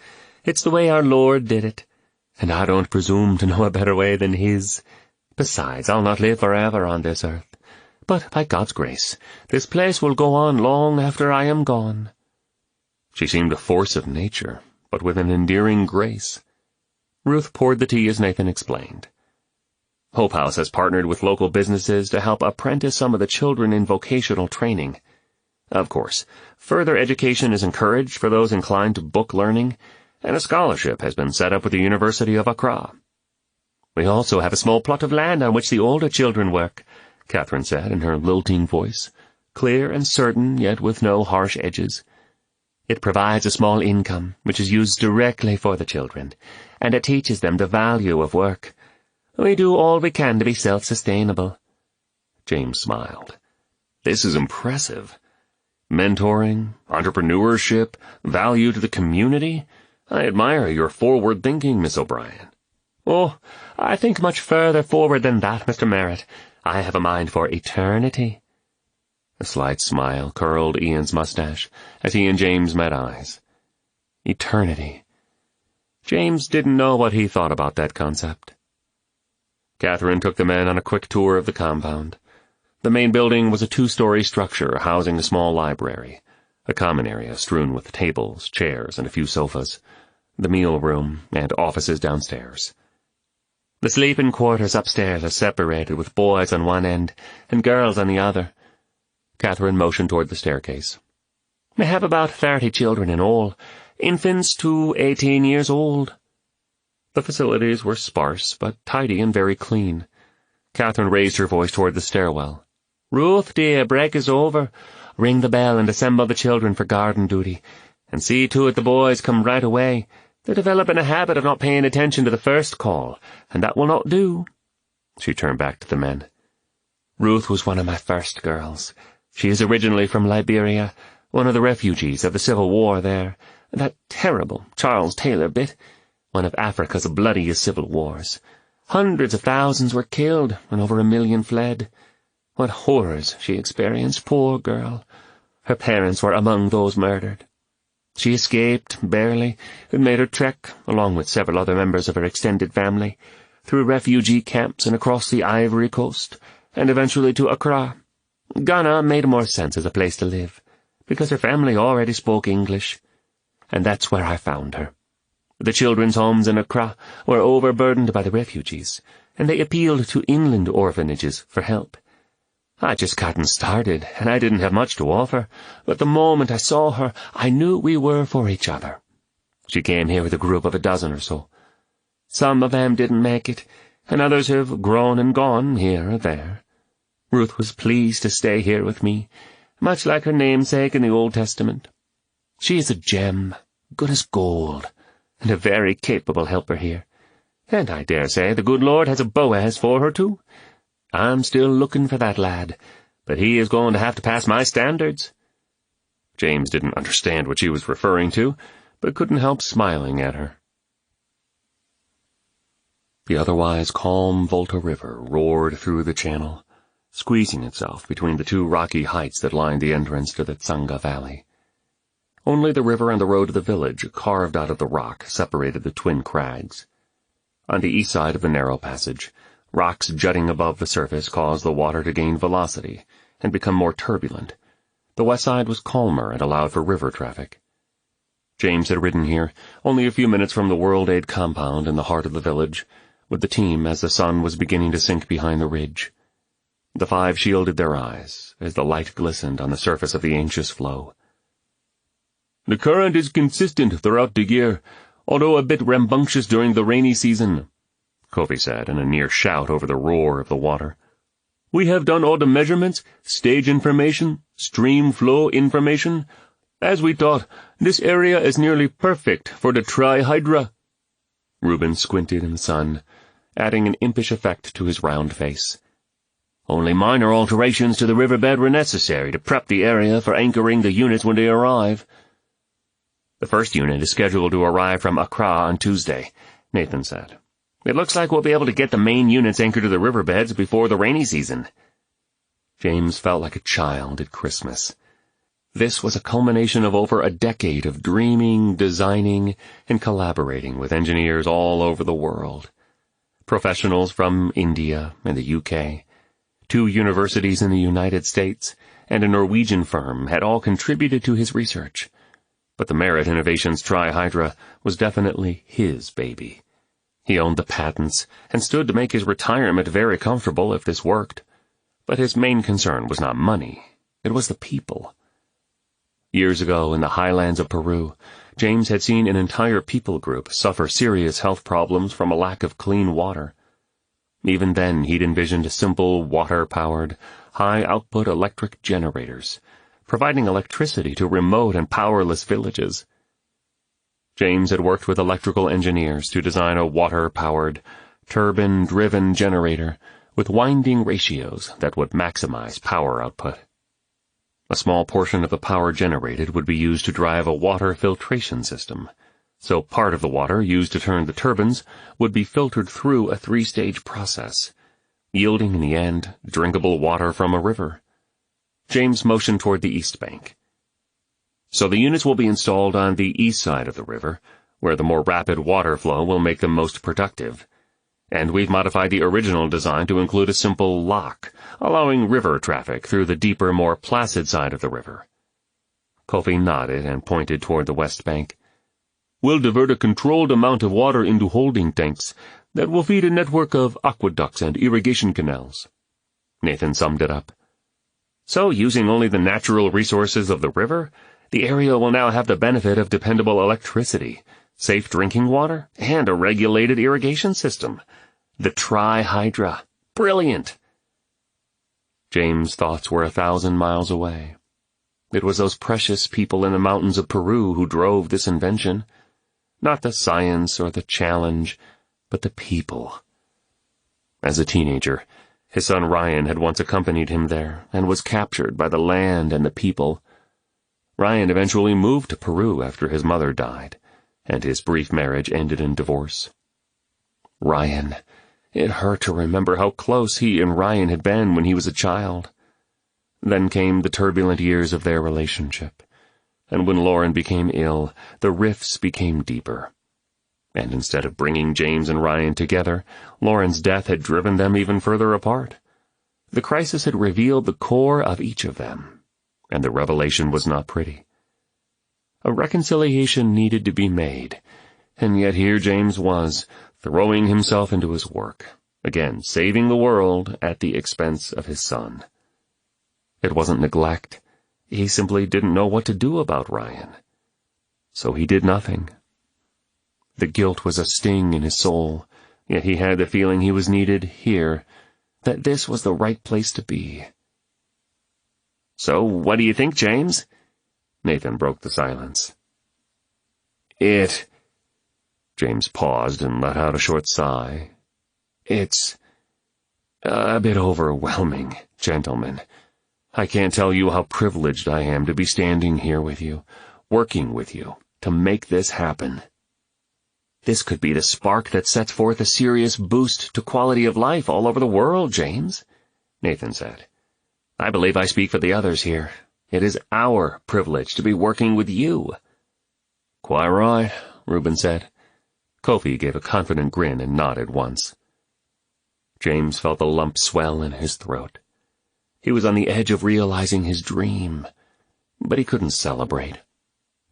It's the way our Lord did it, and I don't presume to know a better way than His. Besides, I'll not live forever on this earth. But by God's grace, this place will go on long after I am gone." She seemed a force of nature, but with an endearing grace. Ruth poured the tea as Nathan explained. Hope House has partnered with local businesses to help apprentice some of the children in vocational training. Of course, further education is encouraged for those inclined to book learning, and a scholarship has been set up with the University of Accra. "We also have a small plot of land on which the older children work," Catherine said in her lilting voice, clear and certain, yet with no harsh edges. "It provides a small income, which is used directly for the children, and it teaches them the value of work. We do all we can to be self-sustainable." James smiled. "This is impressive. Mentoring, entrepreneurship, value to the community. I admire your forward thinking, Miss O'Brien." "Oh, I think much further forward than that, Mr. Merritt. I have a mind for eternity." A slight smile curled Ian's mustache as he and James met eyes. Eternity. James didn't know what he thought about that concept. Catherine took the men on a quick tour of the compound. The main building was a 2-story structure housing a small library, a common area strewn with tables, chairs, and a few sofas, the meal room, and offices downstairs. The sleeping quarters upstairs are separated with boys on one end and girls on the other. Catherine motioned toward the staircase. "We have about 30 children in all, infants to 18 years old." The facilities were sparse, but tidy and very clean. Catherine raised her voice toward the stairwell. "Ruth, dear, break is over. Ring the bell and assemble the children for garden duty, and see to it the boys come right away. They're developing a habit of not paying attention to the first call, and that will not do." She turned back to the men. "Ruth was one of my first girls. She is originally from Liberia, one of the refugees of the Civil War there, that terrible Charles Taylor bit, one of Africa's bloodiest civil wars. Hundreds of thousands were killed, and over 1 million fled. What horrors she experienced, poor girl. Her parents were among those murdered. She escaped, barely, and made her trek, along with several other members of her extended family, through refugee camps and across the Ivory Coast, and eventually to Accra. Ghana made more sense as a place to live, because her family already spoke English, and that's where I found her. The children's homes in Accra were overburdened by the refugees, and they appealed to inland orphanages for help. I just gotten started, and I didn't have much to offer, but the moment I saw her, I knew we were for each other. She came here with a group of 12 or so. Some of them didn't make it, and others have grown and gone here or there. Ruth was pleased to stay here with me, much like her namesake in the Old Testament. She is a gem, good as gold, and a very capable helper here. And I dare say the good Lord has a Boaz for her, too. I'm still looking for that lad, but he is going to have to pass my standards." James didn't understand what she was referring to, but couldn't help smiling at her. The otherwise calm Volta River roared through the channel, squeezing itself between the two rocky heights that lined the entrance to the Tsanga Valley. Only the river and the road to the village, carved out of the rock, separated the twin crags. On the east side of the narrow passage, rocks jutting above the surface caused the water to gain velocity and become more turbulent. The west side was calmer and allowed for river traffic. James had ridden here, only a few minutes from the World Aid compound in the heart of the village, with the team as the sun was beginning to sink behind the ridge. The five shielded their eyes as the light glistened on the surface of the anxious flow. "The current is consistent throughout the year, although a bit rambunctious during the rainy season," Kofi said in a near shout over the roar of the water. "We have done all the measurements, stage information, stream flow information. As we thought, this area is nearly perfect for the trihydra." Reuben squinted in the sun, adding an impish effect to his round face. "Only minor alterations to the riverbed were necessary to prep the area for anchoring the units when they arrive." "The first unit is scheduled to arrive from Accra on Tuesday," Nathan said. "It looks like we'll be able to get the main units anchored to the riverbeds before the rainy season." James felt like a child at Christmas. This was a culmination of over a decade of dreaming, designing, and collaborating with engineers all over the world. Professionals from India and the UK, 2 universities in the United States, and a Norwegian firm had all contributed to his research. But the Merritt Innovations Trihydra was definitely his baby. He owned the patents and stood to make his retirement very comfortable if this worked. But his main concern was not money. It was the people. Years ago, in the highlands of Peru, James had seen an entire people group suffer serious health problems from a lack of clean water. Even then, he'd envisioned simple, water-powered, high-output electric generators, providing electricity to remote and powerless villages. James had worked with electrical engineers to design a water-powered, turbine-driven generator with winding ratios that would maximize power output. A small portion of the power generated would be used to drive a water filtration system, so part of the water used to turn the turbines would be filtered through a 3-stage process, yielding in the end drinkable water from a river. James motioned toward the east bank. "So the units will be installed on the east side of the river, where the more rapid water flow will make them most productive. And we've modified the original design to include a simple lock, allowing river traffic through the deeper, more placid side of the river." Kofi nodded and pointed toward the west bank. "We'll divert a controlled amount of water into holding tanks that will feed a network of aqueducts and irrigation canals." Nathan summed it up. "So, using only the natural resources of the river, the area will now have the benefit of dependable electricity, safe drinking water, and a regulated irrigation system. The Trihydra. Brilliant!" James' thoughts were 1,000 miles away. It was those precious people in the mountains of Peru who drove this invention. Not the science or the challenge, but the people. As a teenager, his son Ryan had once accompanied him there and was captured by the land and the people. Ryan eventually moved to Peru after his mother died, and his brief marriage ended in divorce. Ryan. It hurt to remember how close he and Ryan had been when he was a child. Then came the turbulent years of their relationship, and when Lauren became ill, the rifts became deeper. And instead of bringing James and Ryan together, Lauren's death had driven them even further apart. The crisis had revealed the core of each of them, and the revelation was not pretty. A reconciliation needed to be made, and yet here James was, throwing himself into his work, again saving the world at the expense of his son. It wasn't neglect. He simply didn't know what to do about Ryan. So he did nothing. The guilt was a sting in his soul, yet he had the feeling he was needed here, that this was the right place to be. "So, what do you think, James?" Nathan broke the silence. James paused and let out a short sigh. "It's a bit overwhelming, gentlemen. I can't tell you how privileged I am to be standing here with you, working with you, to make this happen. This could be the spark that sets forth a serious boost to quality of life all over the world, James," Nathan said. "I believe I speak for the others here. It is our privilege to be working with you." "Quite right," Reuben said. Kofi gave a confident grin and nodded once. James felt a lump swell in his throat. He was on the edge of realizing his dream, but he couldn't celebrate.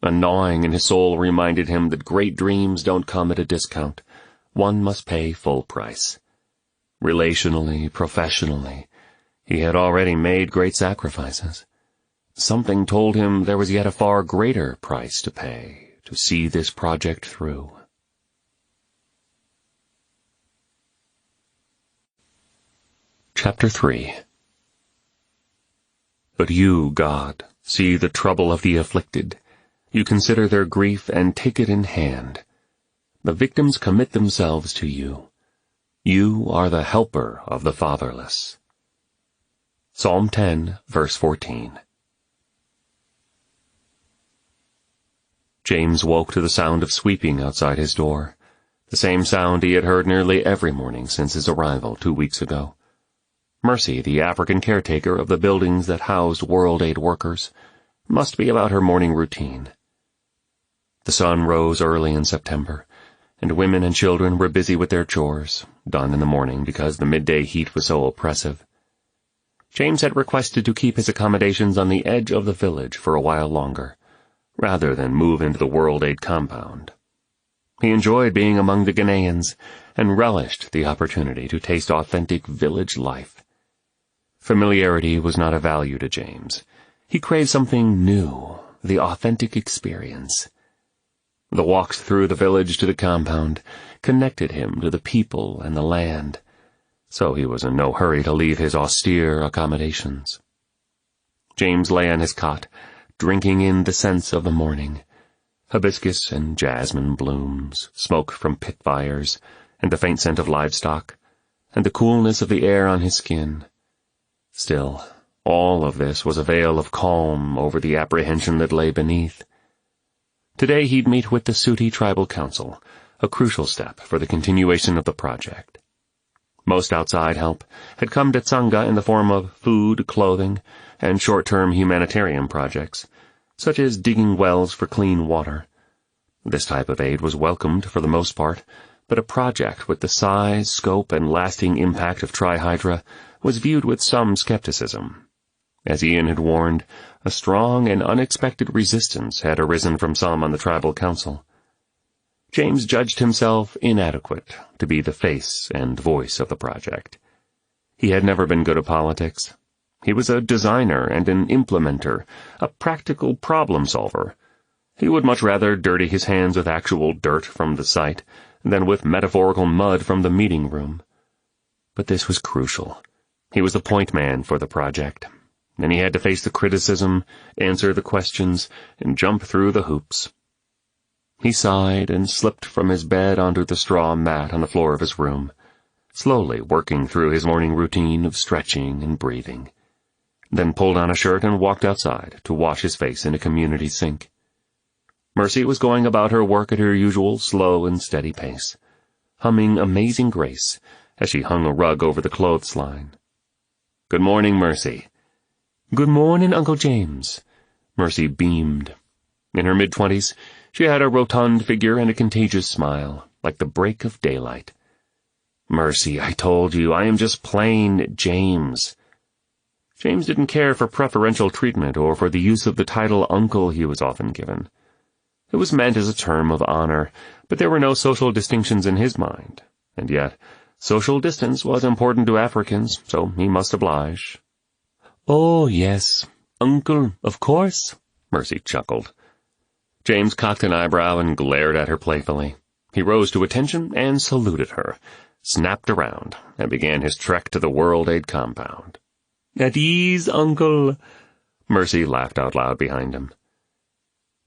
A gnawing in his soul reminded him that great dreams don't come at a discount. One must pay full price. Relationally, professionally, he had already made great sacrifices. Something told him there was yet a far greater price to pay to see this project through. Chapter 3. But you, God, see the trouble of the afflicted. You consider their grief and take it in hand. The victims commit themselves to you. You are the helper of the fatherless. Psalm 10, verse 14. James woke to the sound of sweeping outside his door, the same sound he had heard nearly every morning since his arrival 2 weeks ago. Mercy, the African caretaker of the buildings that housed World Aid workers, must be about her morning routine. The sun rose early in September, and women and children were busy with their chores, done in the morning because the midday heat was so oppressive. James had requested to keep his accommodations on the edge of the village for a while longer, rather than move into the World Aid compound. He enjoyed being among the Ghanaians and relished the opportunity to taste authentic village life. Familiarity was not a value to James. He craved something new, the authentic experience. The walks through the village to the compound connected him to the people and the land, so he was in no hurry to leave his austere accommodations. James lay on his cot, drinking in the scents of the morning, hibiscus and jasmine blooms, smoke from pit fires, and the faint scent of livestock, and the coolness of the air on his skin. Still, all of this was a veil of calm over the apprehension that lay beneath. Today he'd meet with the Suti Tribal Council, a crucial step for the continuation of the project. Most outside help had come to Tsanga in the form of food, clothing, and short-term humanitarian projects, such as digging wells for clean water. This type of aid was welcomed for the most part, but a project with the size, scope, and lasting impact of Trihydra was viewed with some skepticism. As Ian had warned, a strong and unexpected resistance had arisen from some on the tribal council. James judged himself inadequate to be the face and voice of the project. He had never been good at politics. He was a designer and an implementer, a practical problem solver. He would much rather dirty his hands with actual dirt from the site than with metaphorical mud from the meeting room. But this was crucial. He was the point man for the project, and he had to face the criticism, answer the questions, and jump through the hoops. He sighed and slipped from his bed onto the straw mat on the floor of his room, slowly working through his morning routine of stretching and breathing, then pulled on a shirt and walked outside to wash his face in a community sink. Mercy was going about her work at her usual slow and steady pace, humming Amazing Grace as she hung a rug over the clothesline. "Good morning, Mercy." "Good morning, Uncle James." Mercy beamed. In her mid-20s, she had a rotund figure and a contagious smile, like the break of daylight. "Mercy, I told you, I am just plain James." James didn't care for preferential treatment or for the use of the title uncle he was often given. It was meant as a term of honor, but there were no social distinctions in his mind, and yet social distance was important to Africans, so he must oblige. "Oh, yes, uncle, of course," Mercy chuckled. James cocked an eyebrow and glared at her playfully. He rose to attention and saluted her. snapped around and began his trek to the World Aid compound. "At ease, Uncle," Mercy laughed out loud behind him.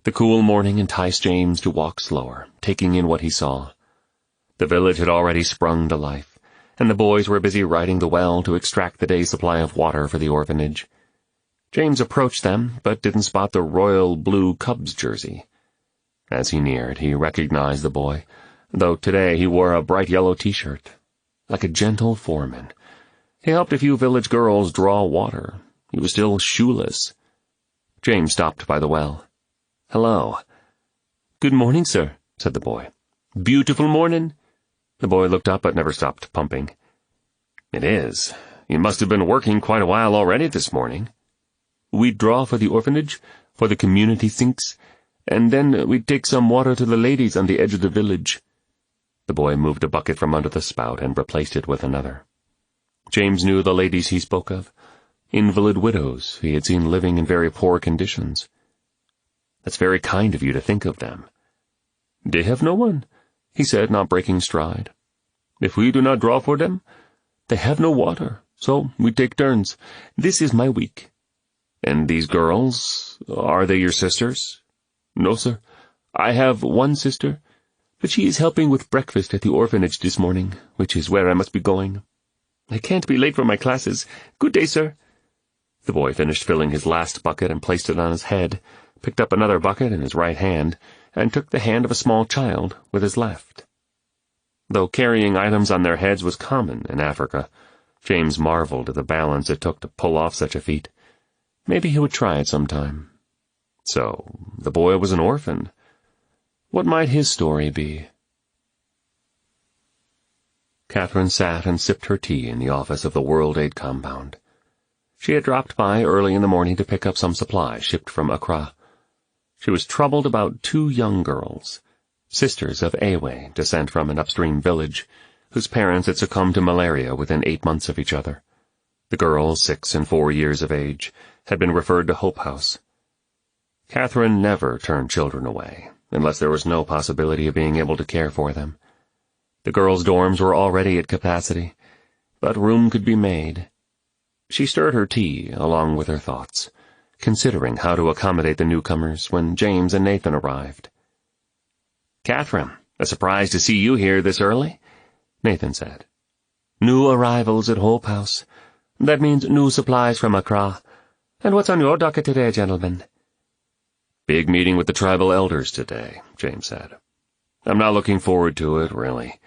The cool morning enticed James to walk slower, taking in what he saw. The village had already sprung to life, and the boys were busy riding the well to extract the day's supply of water for the orphanage. James approached them, but didn't spot the royal blue Cubs jersey. As he neared, he recognized the boy, though today he wore a bright yellow t-shirt. Like a gentle foreman, he helped a few village girls draw water. He was still shoeless. James stopped by the well. "Hello." "Good morning, sir," said the boy. "Beautiful morning." The boy looked up but never stopped pumping. "It is. You must have been working quite a while already this morning." "We'd draw for the orphanage, for the community sinks, and then we'd take some water to the ladies on the edge of the village." The boy moved a bucket from under the spout and replaced it with another. James knew the ladies he spoke of. Invalid widows he had seen living in very poor conditions. "That's very kind of you to think of them." "They have no one," he said, not breaking stride. "If we do not draw for them, they have no water, so we take turns. This is my week." "And these girls, are they your sisters?" "No, sir. I have one sister, but she is helping with breakfast at the orphanage this morning, which is where I must be going. I can't be late for my classes. Good day, sir." The boy finished filling his last bucket and placed it on his head, picked up another bucket in his right hand, and took the hand of a small child with his left. Though carrying items on their heads was common in Africa, James marveled at the balance it took to pull off such a feat. Maybe he would try it sometime. So, the boy was an orphan. What might his story be? Catherine sat and sipped her tea in the office of the World Aid compound. She had dropped by early in the morning to pick up some supplies shipped from Accra. She was troubled about two young girls, sisters of Ewe, descent from an upstream village, whose parents had succumbed to malaria within 8 months of each other. The girls, 6 and 4 years of age, had been referred to Hope House. Catherine never turned children away, unless there was no possibility of being able to care for them. The girls' dorms were already at capacity, but room could be made. She stirred her tea along with her thoughts, considering how to accommodate the newcomers when James and Nathan arrived. "Catherine, a surprise to see you here this early," Nathan said. "New arrivals at Hope House. That means new supplies from Accra. And what's on your docket today, gentlemen?" "Big meeting with the tribal elders today," James said. "I'm not looking forward to it, really.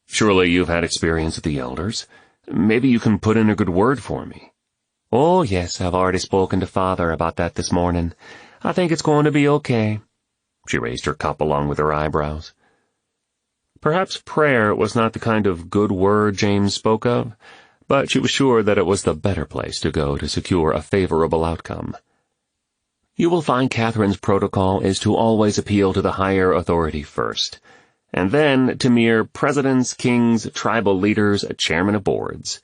Surely you've had experience with the elders. Maybe you can put in a good word for me." "Oh, yes, I've already spoken to Father about that this morning. I think it's going to be okay." She raised her cup along with her eyebrows. Perhaps prayer was not the kind of good word James spoke of, but she was sure that it was the better place to go to secure a favorable outcome. You will find Catherine's protocol is to always appeal to the higher authority first, and then to mere presidents, kings, tribal leaders, chairmen of boards.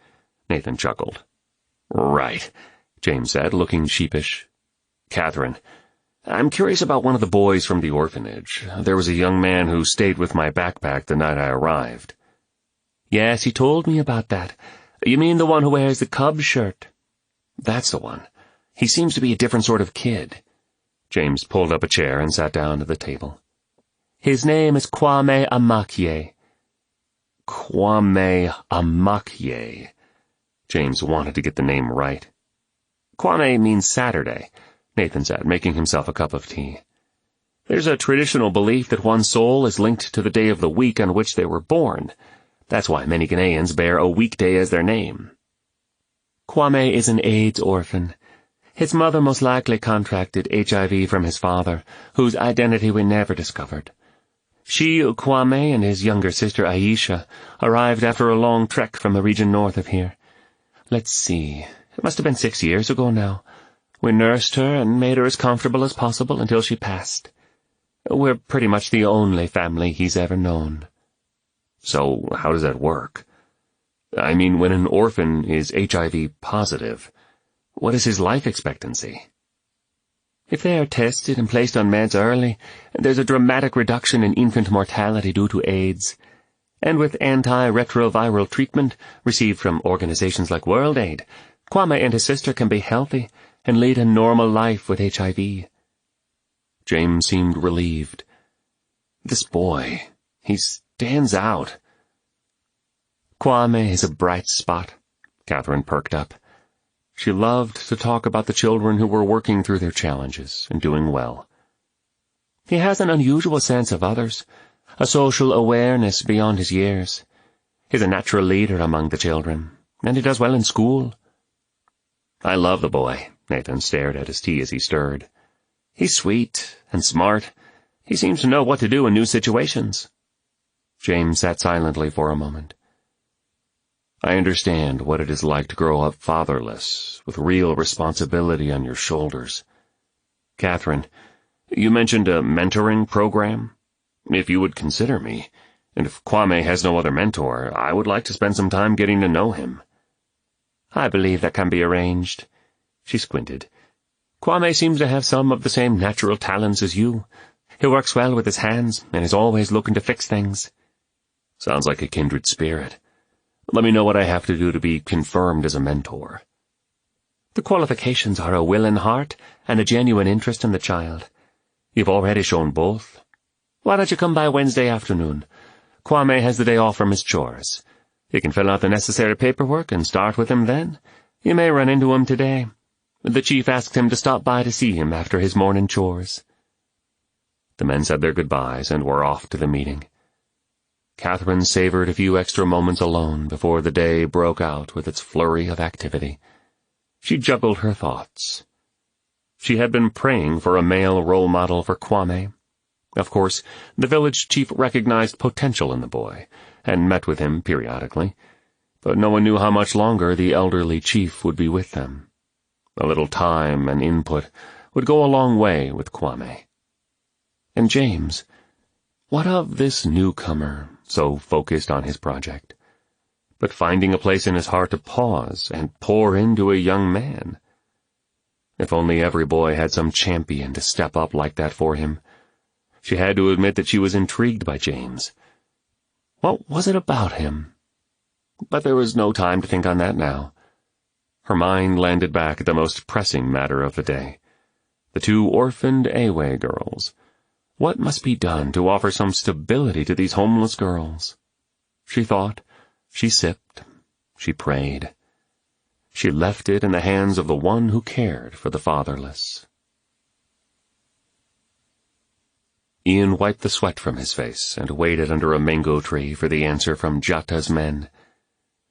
Nathan chuckled. "Right," James said, looking sheepish. "Catherine, I'm curious about one of the boys from the orphanage. There was a young man who stayed with my backpack the night I arrived." "Yes, he told me about that. You mean the one who wears the Cubs shirt?" "That's the one. He seems to be a different sort of kid." James pulled up a chair and sat down at the table. "His name is Kwame Amakye." Kwame Amakye. James wanted to get the name right. "Kwame means Saturday," Nathan said, making himself a cup of tea. "There's a traditional belief that one's soul is linked to the day of the week on which they were born. That's why many Ghanaians bear a weekday as their name." "Kwame is an AIDS orphan. His mother most likely contracted HIV from his father, whose identity we never discovered. She, Kwame, and his younger sister Aisha arrived after a long trek from the region north of here. Let's see, it must have been 6 years ago now. We nursed her and made her as comfortable as possible until she passed. We're pretty much the only family he's ever known." "So how does that work? I mean, when an orphan is HIV positive, what is his life expectancy?" "If they are tested and placed on meds early, there's a dramatic reduction in infant mortality due to AIDS. And with anti-retroviral treatment received from organizations like World Aid, Kwame and his sister can be healthy and lead a normal life with HIV. James seemed relieved. This boy, he stands out. Kwame is a bright spot. Catherine perked up. She loved to talk about the children who were working through their challenges and doing well. He has an unusual sense of others, a social awareness beyond his years. He's a natural leader among the children, and he does well in school. I love the boy. Nathan stared at his tea as he stirred. He's sweet and smart. He seems to know what to do in new situations. James sat silently for a moment. I understand what it is like to grow up fatherless, with real responsibility on your shoulders. Catherine, you mentioned a mentoring program. If you would consider me, and if Kwame has no other mentor, I would like to spend some time getting to know him. I believe that can be arranged. She squinted. Kwame seems to have some of the same natural talents as you. He works well with his hands and is always looking to fix things. Sounds like a kindred spirit. Let me know what I have to do to be confirmed as a mentor. The qualifications are a willing heart and a genuine interest in the child. You've already shown both. Why don't you come by Wednesday afternoon? Kwame has the day off from his chores. You can fill out the necessary paperwork and start with him then. You may run into him today. The chief asked him to stop by to see him after his morning chores. The men said their goodbyes and were off to the meeting. Catherine savored a few extra moments alone before the day broke out with its flurry of activity. She juggled her thoughts. She had been praying for a male role model for Kwame. Of course, the village chief recognized potential in the boy, and met with him periodically, but no one knew how much longer the elderly chief would be with them. A little time and input would go a long way with Kwame. And James, what of this newcomer, so focused on his project, but finding a place in his heart to pause and pour into a young man? If only every boy had some champion to step up like that for him. She had to admit that she was intrigued by James. What was it about him? But there was no time to think on that now. Her mind landed back at the most pressing matter of the day. The two orphaned Awe girls. What must be done to offer some stability to these homeless girls? She thought, she sipped, she prayed. She left it in the hands of the one who cared for the fatherless. Ian wiped the sweat from his face and waited under a mango tree for the answer from Jata's men.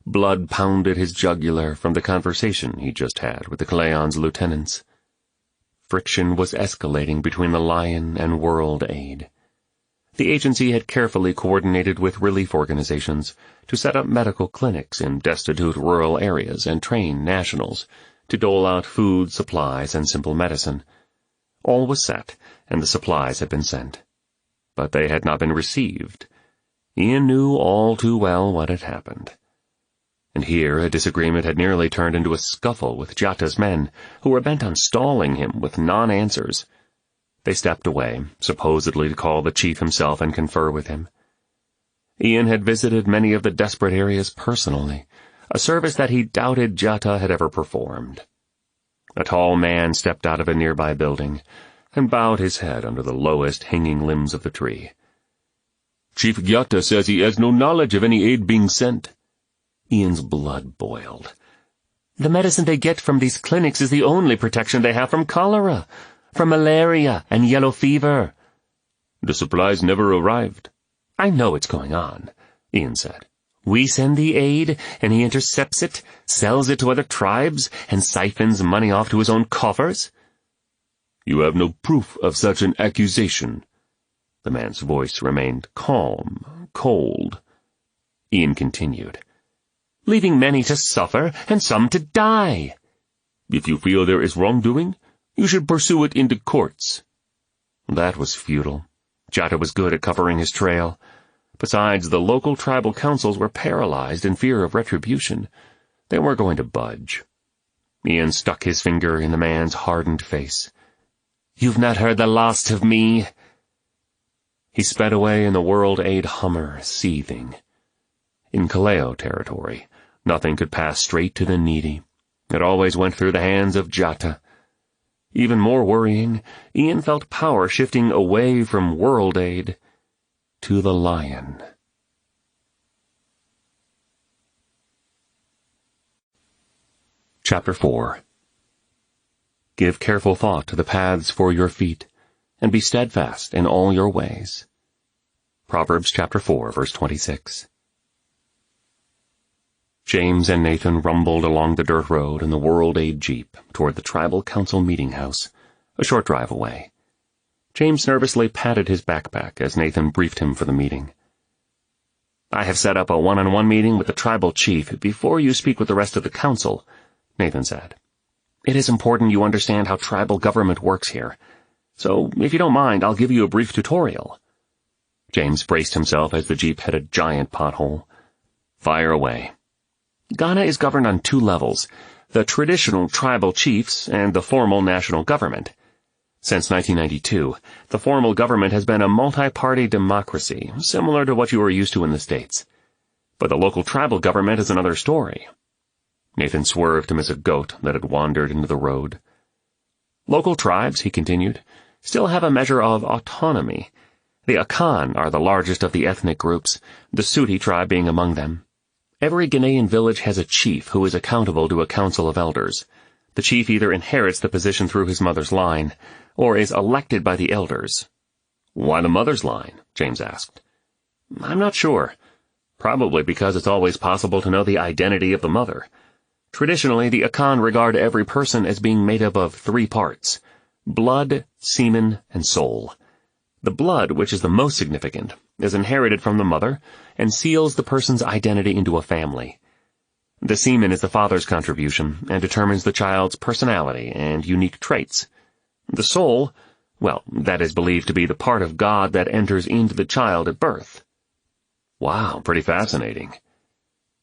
Blood pounded his jugular from the conversation he just had with the Clayon's lieutenants. Friction was escalating between the Lion and World Aid. The agency had carefully coordinated with relief organizations to set up medical clinics in destitute rural areas and train nationals to dole out food, supplies, and simple medicine. All was set, and the supplies had been sent. But they had not been received. Ian knew all too well what had happened. And here a disagreement had nearly turned into a scuffle with Jata's men, who were bent on stalling him with non-answers. They stepped away, supposedly to call the chief himself and confer with him. Ian had visited many of the desperate areas personally, a service that he doubted Jata had ever performed. A tall man stepped out of a nearby building and bowed his head under the lowest hanging limbs of the tree. Chief Jata says he has no knowledge of any aid being sent. Ian's blood boiled. The medicine they get from these clinics is the only protection they have from cholera, from malaria and yellow fever. The supplies never arrived. I know what's going on, Ian said. We send the aid, and he intercepts it, sells it to other tribes, and siphons money off to his own coffers. You have no proof of such an accusation. The man's voice remained calm, cold. Ian continued. Leaving many to suffer and some to die. If you feel there is wrongdoing, you should pursue it into courts. That was futile. Jata was good at covering his trail. Besides, the local tribal councils were paralyzed in fear of retribution. They weren't going to budge. Ian stuck his finger in the man's hardened face. You've not heard the last of me. He sped away in the World Aid Hummer, seething. In Kaleo territory, nothing could pass straight to the needy. It always went through the hands of Jata. Even more worrying, Ian felt power shifting away from world aid to the lion. Chapter 4. Give careful thought to the paths for your feet, and be steadfast in all your ways. Proverbs chapter 4, verse 26. James and Nathan rumbled along the dirt road in the World Aid Jeep toward the Tribal Council meeting house, a short drive away. James nervously patted his backpack as Nathan briefed him for the meeting. "I have set up a one-on-one meeting with the tribal chief before you speak with the rest of the council," Nathan said. "It is important you understand how tribal government works here. So, if you don't mind, I'll give you a brief tutorial." James braced himself as the Jeep hit a giant pothole. "Fire away." Ghana is governed on two levels, the traditional tribal chiefs and the formal national government. Since 1992, the formal government has been a multi-party democracy, similar to what you are used to in the States. But the local tribal government is another story. Nathan swerved to miss a goat that had wandered into the road. Local tribes, he continued, still have a measure of autonomy. The Akan are the largest of the ethnic groups, the Suti tribe being among them. Every Ghanaian village has a chief who is accountable to a council of elders. The chief either inherits the position through his mother's line, or is elected by the elders. "Why the mother's line?" James asked. "I'm not sure. Probably because it's always possible to know the identity of the mother. Traditionally, the Akan regard every person as being made up of three parts: blood, semen, and soul. The blood, which is the most significant, is inherited from the mother and seals the person's identity into a family. The semen is the father's contribution and determines the child's personality and unique traits. The soul, well, that is believed to be the part of God that enters into the child at birth." "Wow, pretty fascinating."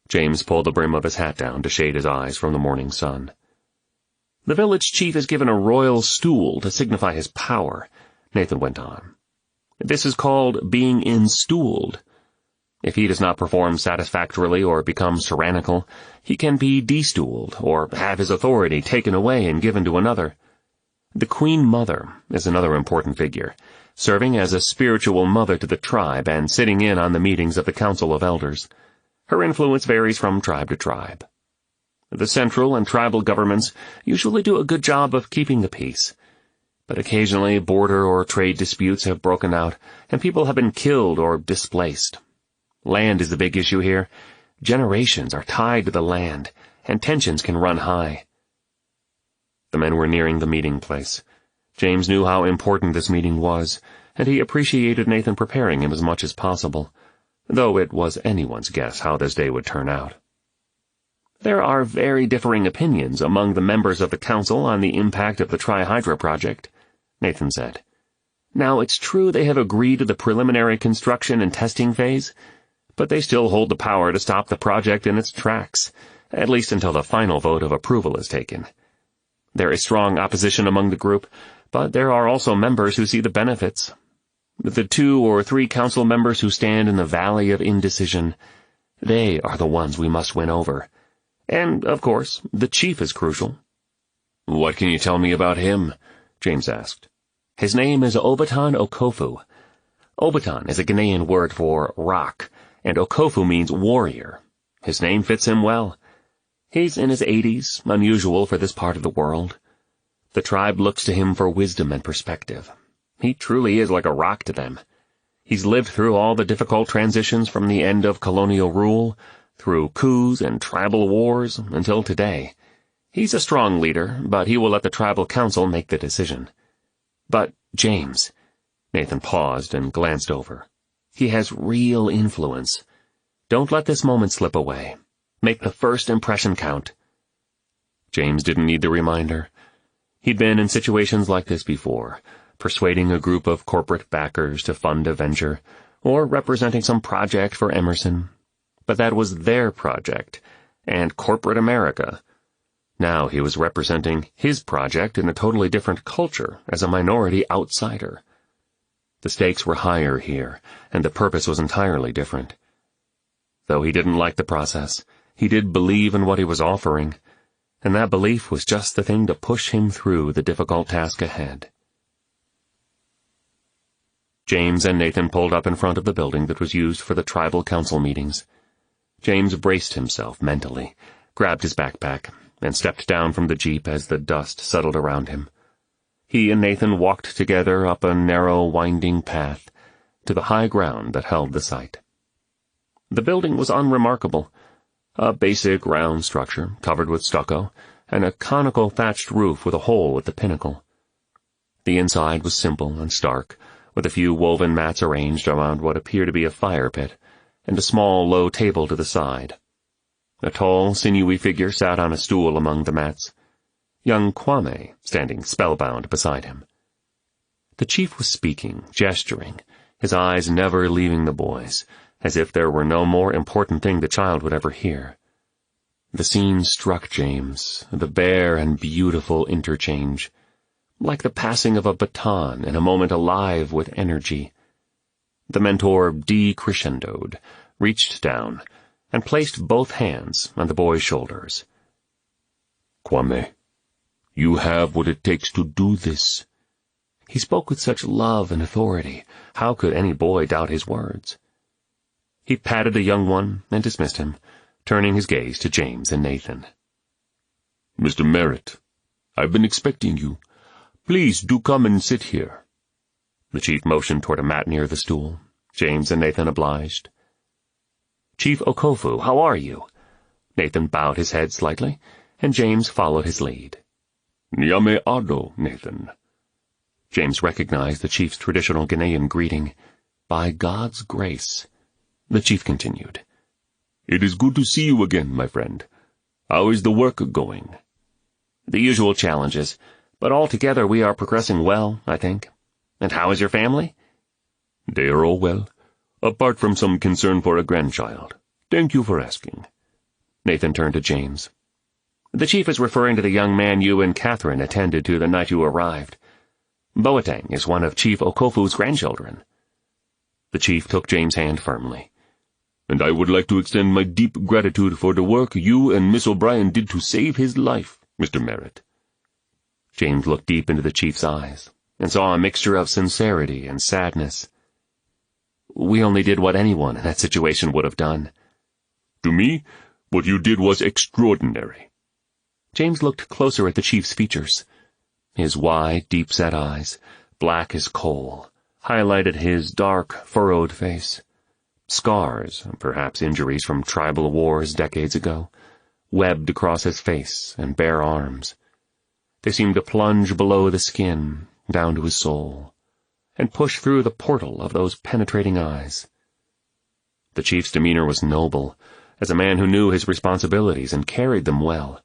James pulled the brim of his hat down to shade his eyes from the morning sun. "The village chief is given a royal stool to signify his power," Nathan went on. "This is called being installed. If he does not perform satisfactorily or becomes tyrannical, he can be destooled or have his authority taken away and given to another. The Queen Mother is another important figure, serving as a spiritual mother to the tribe and sitting in on the meetings of the Council of Elders. Her influence varies from tribe to tribe. The central and tribal governments usually do a good job of keeping the peace, but occasionally border or trade disputes have broken out and people have been killed or displaced. Land is the big issue here. Generations are tied to the land, and tensions can run high." The men were nearing the meeting place. James knew how important this meeting was, and he appreciated Nathan preparing him as much as possible, though it was anyone's guess how this day would turn out. "There are very differing opinions among the members of the council on the impact of the Tri-Hydra project," Nathan said. "Now, it's true they have agreed to the preliminary construction and testing phase, but they still hold the power to stop the project in its tracks, at least until the final vote of approval is taken. There is strong opposition among the group, but there are also members who see the benefits. The 2 or 3 council members who stand in the valley of indecision, they are the ones we must win over. And, of course, the chief is crucial." "What can you tell me about him?" James asked. "His name is Obaton Okofu. Obaton is a Ghanaian word for rock, and Okofu means warrior. His name fits him well. He's in his 80s, unusual for this part of the world. The tribe looks to him for wisdom and perspective. He truly is like a rock to them. He's lived through all the difficult transitions from the end of colonial rule, through coups and tribal wars, until today. He's a strong leader, but he will let the tribal council make the decision. But, James," Nathan paused and glanced over, "he has real influence. Don't let this moment slip away. Make the first impression count." James didn't need the reminder. He'd been in situations like this before, persuading a group of corporate backers to fund a venture, or representing some project for Emerson. But that was their project, and corporate America. Now he was representing his project in a totally different culture as a minority outsider. The stakes were higher here, and the purpose was entirely different. Though he didn't like the process, he did believe in what he was offering, and that belief was just the thing to push him through the difficult task ahead. James and Nathan pulled up in front of the building that was used for the tribal council meetings. James braced himself mentally, grabbed his backpack, and stepped down from the jeep as the dust settled around him. He and Nathan walked together up a narrow, winding path to the high ground that held the site. The building was unremarkable, a basic round structure covered with stucco and a conical thatched roof with a hole at the pinnacle. The inside was simple and stark, with a few woven mats arranged around what appeared to be a fire pit, and a small, low table to the side. A tall, sinewy figure sat on a stool among the mats, young Kwame standing spellbound beside him. The chief was speaking, gesturing, his eyes never leaving the boys, as if there were no more important thing the child would ever hear. The scene struck James, the bare and beautiful interchange, like the passing of a baton in a moment alive with energy. The mentor decrescendoed, reached down, and placed both hands on the boy's shoulders. Kwame, you have what it takes to do this. He spoke with such love and authority. How could any boy doubt his words? He patted the young one and dismissed him, turning his gaze to James and Nathan. Mr. Merritt, I've been expecting you. Please do come and sit here. The chief motioned toward a mat near the stool. James and Nathan obliged. Chief Okofu, how are you? Nathan bowed his head slightly, and James followed his lead. Nyame Ado, Nathan. James recognized the chief's traditional Ghanaian greeting. By God's grace. The chief continued. It is good to see you again, my friend. How is the work going? The usual challenges, but altogether we are progressing well, I think. And how is your family? They are all well, apart from some concern for a grandchild. Thank you for asking. Nathan turned to James. The chief is referring to the young man you and Catherine attended to the night you arrived. Boateng is one of Chief Okofu's grandchildren. The chief took James' hand firmly. And I would like to extend my deep gratitude for the work you and Miss O'Brien did to save his life, Mr. Merritt. James looked deep into the chief's eyes and saw a mixture of sincerity and sadness. We only did what anyone in that situation would have done. To me, what you did was extraordinary. James looked closer at the chief's features. His wide, deep-set eyes, black as coal, highlighted his dark, furrowed face. Scars, perhaps injuries from tribal wars decades ago, webbed across his face and bare arms. They seemed to plunge below the skin, down to his soul, and push through the portal of those penetrating eyes. The chief's demeanor was noble, as a man who knew his responsibilities and carried them well.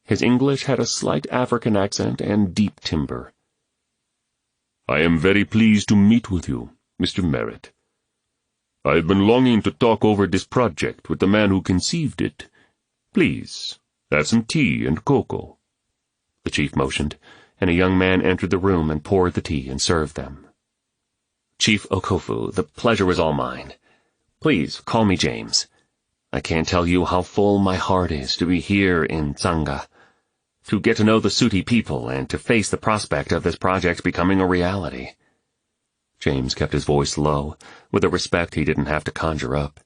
His English had a slight African accent and deep timbre. I am very pleased to meet with you, Mr. Merritt. I have been longing to talk over this project with the man who conceived it. Please, have some tea and cocoa. The chief motioned, and a young man entered the room and poured the tea and served them. Chief Okofu, the pleasure is all mine. Please, call me James. I can't tell you how full my heart is to be here in Tsanga, to get to know the Suti people and to face the prospect of this project becoming a reality. James kept his voice low, with a respect he didn't have to conjure up.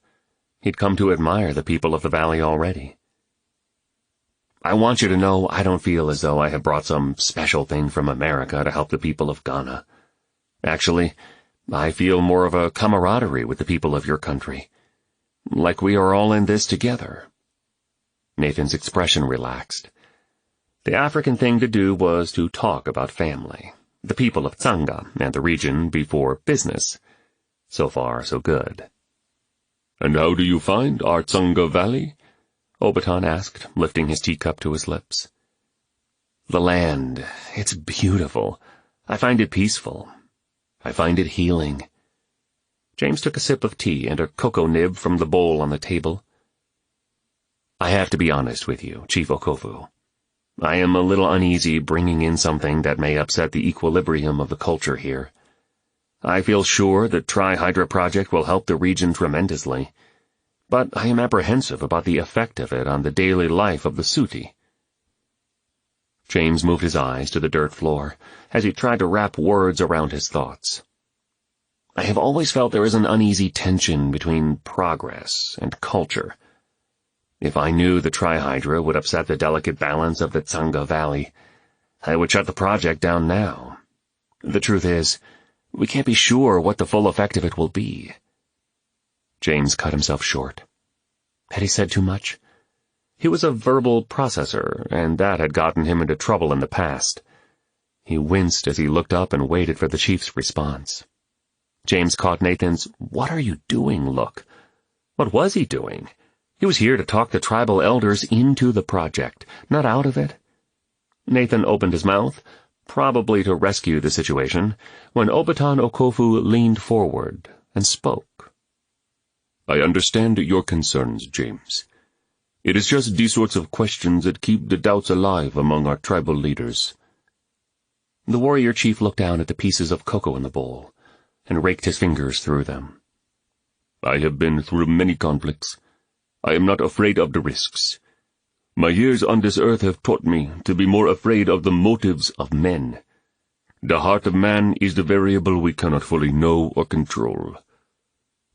He'd come to admire the people of the valley already. I want you to know I don't feel as though I have brought some special thing from America to help the people of Ghana. Actually, I feel more of a camaraderie with the people of your country. Like we are all in this together. Nathan's expression relaxed. The African thing to do was to talk about family, the people of Tsanga and the region before business. So far, so good. And how do you find our Tsanga Valley? Obaton asked, lifting his teacup to his lips. The land, it's beautiful. I find it peaceful. I find it healing. James took a sip of tea and a cocoa nib from the bowl on the table. I have to be honest with you, Chief Okofu. I am a little uneasy bringing in something that may upset the equilibrium of the culture here. I feel sure the Tri-Hydra project will help the region tremendously. but I am apprehensive about the effect of it on the daily life of the Suti." James moved his eyes to the dirt floor as he tried to wrap words around his thoughts. "I have always felt there is an uneasy tension between progress and culture. If I knew the trihydra would upset the delicate balance of the Tsanga Valley, I would shut the project down now. The truth is, we can't be sure what the full effect of it will be." James cut himself short. Had he said too much? He was a verbal processor, and that had gotten him into trouble in the past. He winced as he looked up and waited for the chief's response. James caught Nathan's "What are you doing?" look. What was he doing? He was here to talk the tribal elders into the project, not out of it. Nathan opened his mouth, probably to rescue the situation, when Obaton Okofu leaned forward and spoke. "I understand your concerns, James. It is just these sorts of questions that keep the doubts alive among our tribal leaders." The warrior chief looked down at the pieces of cocoa in the bowl and raked his fingers through them. "I have been through many conflicts. I am not afraid of the risks. My years on this earth have taught me to be more afraid of the motives of men. The heart of man is the variable we cannot fully know or control.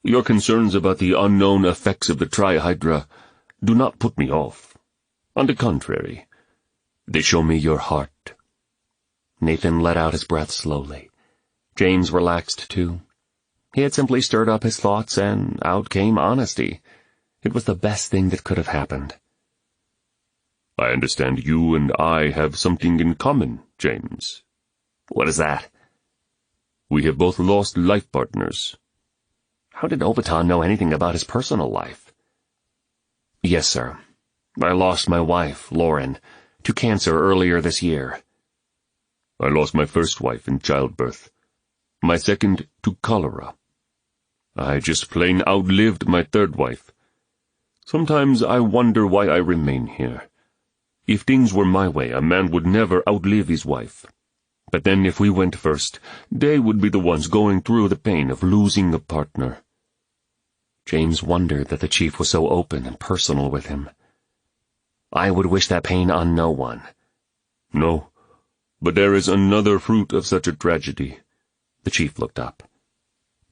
Your concerns about the unknown effects of the trihydra do not put me off. On the contrary, they show me your heart." Nathan let out his breath slowly. James relaxed too. He had simply stirred up his thoughts, and out came honesty. It was the best thing that could have happened. "I understand you and I have something in common, James." "What is that?" "We have both lost life partners." How did Obaton know anything about his personal life? "Yes, sir. I lost my wife, Lauren, to cancer earlier this year." "I lost my first wife in childbirth. My second to cholera. I just plain outlived my third wife. Sometimes I wonder why I remain here. If things were my way, a man would never outlive his wife. But then if we went first, they would be the ones going through the pain of losing a partner." James wondered that the chief was so open and personal with him. "I would wish that pain on no one." "No, but there is another fruit of such a tragedy." The chief looked up.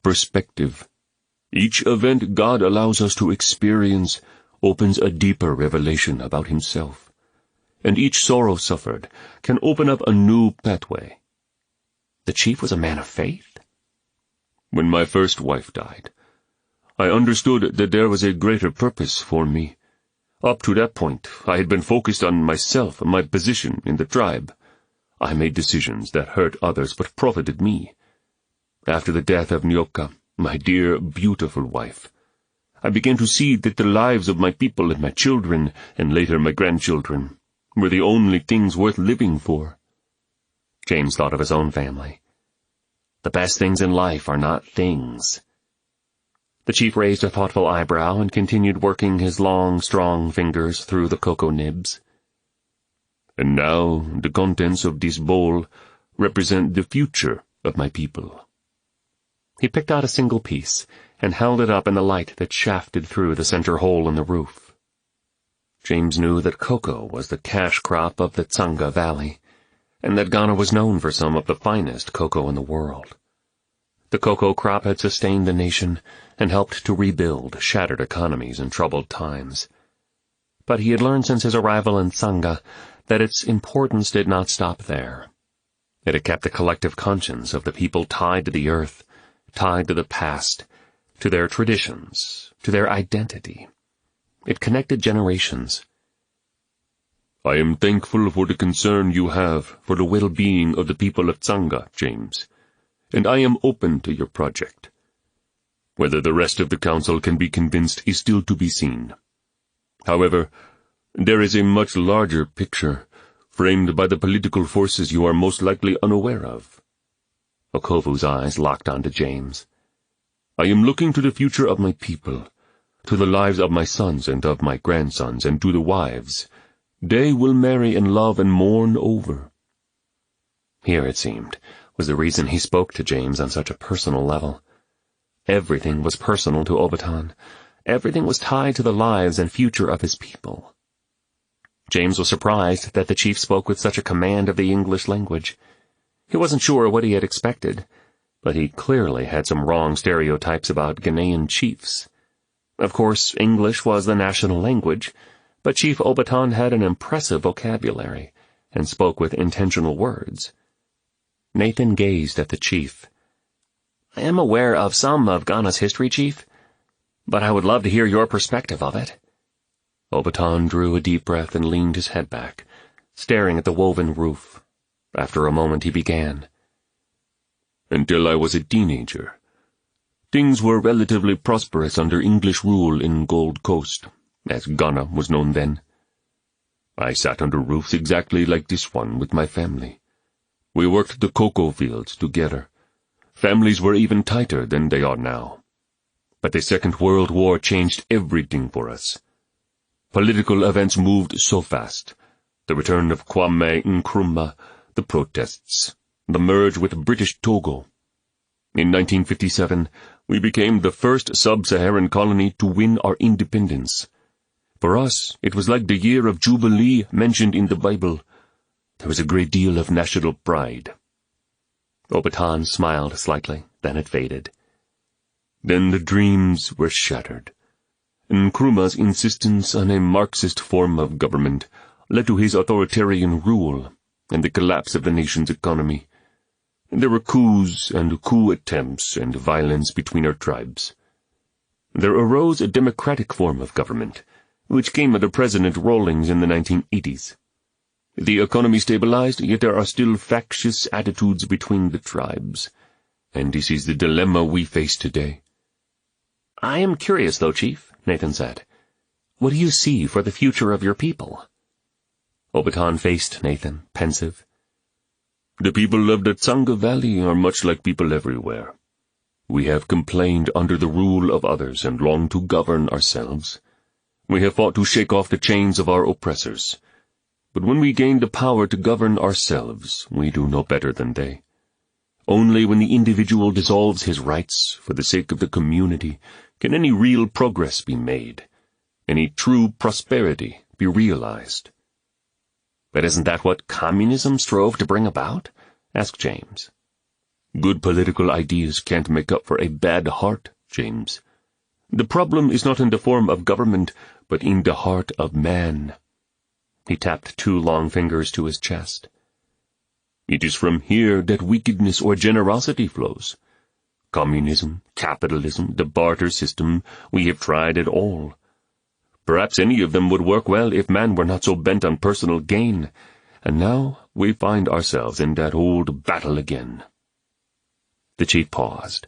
"Perspective. Each event God allows us to experience opens a deeper revelation about himself, and each sorrow suffered can open up a new pathway." The chief was a man of faith? "When my first wife died, I understood that there was a greater purpose for me. Up to that point, I had been focused on myself and my position in the tribe. I made decisions that hurt others but profited me. After the death of Nyoka, my dear, beautiful wife, I began to see that the lives of my people and my children, and later my grandchildren, were the only things worth living for." James thought of his own family. The best things in life are not things. The chief raised a thoughtful eyebrow and continued working his long, strong fingers through the cocoa nibs. "And now the contents of this bowl represent the future of my people." He picked out a single piece and held it up in the light that shafted through the center hole in the roof. James knew that cocoa was the cash crop of the Tsanga Valley, and that Ghana was known for some of the finest cocoa in the world. The cocoa crop had sustained the nation and helped to rebuild shattered economies in troubled times. But he had learned since his arrival in Tsanga that its importance did not stop there. It had kept the collective conscience of the people tied to the earth, tied to the past, to their traditions, to their identity. It connected generations. "I am thankful for the concern you have for the well-being of the people of Tsanga, James, and I am open to your project. Whether the rest of the council can be convinced is still to be seen. However, there is a much larger picture, framed by the political forces you are most likely unaware of." Okovu's eyes locked onto James. "I am looking to the future of my people, to the lives of my sons and of my grandsons, and to the wives they will marry and love and mourn over." Here, it seemed, was the reason he spoke to James on such a personal level. Everything was personal to Obaton. everything was tied to the lives and future of his people. James was surprised that the chief spoke with such a command of the English language. He wasn't sure what he had expected, but he clearly had some wrong stereotypes about Ghanaian chiefs. Of course, English was the national language, but Chief Obaton had an impressive vocabulary and spoke with intentional words. Nathan gazed at the chief. "I am aware of some of Ghana's history, Chief, but I would love to hear your perspective of it." Obaton drew a deep breath and leaned his head back, staring at the woven roof. After a moment he began. "Until I was a teenager, things were relatively prosperous under English rule in Gold Coast, as Ghana was known then. I sat under roofs exactly like this one with my family. We worked the cocoa fields together. Families were even tighter than they are now. But the Second World War changed everything for us. Political events moved so fast. The return of Kwame Nkrumah, the protests, the merge with British Togo. In 1957, we became the first sub-Saharan colony to win our independence. For us, it was like the year of Jubilee mentioned in the Bible. There was a great deal of national pride." Obaton smiled slightly, then it faded. Then the dreams were shattered. Nkrumah's insistence on a Marxist form of government led to his authoritarian rule and the collapse of the nation's economy. There were coups and coup attempts and violence between our tribes. There arose a democratic form of government, which came under President Rawlings in the 1980s. The economy stabilized, yet there are still factious attitudes between the tribes, and this is the dilemma we face today. "I am curious, though, Chief," Nathan said. "What do you see for the future of your people?" Obaton faced Nathan, pensive. "The people of the Tsanga Valley are much like people everywhere. We have complained under the rule of others and long to govern ourselves. We have fought to shake off the chains of our oppressors. But when we gain the power to govern ourselves, we do no better than they. Only when the individual dissolves his rights for the sake of the community can any real progress be made, any true prosperity be realized." "But isn't that what communism strove to bring about?" asked James. "Good political ideas can't make up for a bad heart, James. The problem is not in the form of government, but in the heart of man." He tapped 2 long fingers to his chest. "It is from here that wickedness or generosity flows. Communism, capitalism, the barter system, we have tried it all. Perhaps any of them would work well if man were not so bent on personal gain, and now we find ourselves in that old battle again." The chief paused,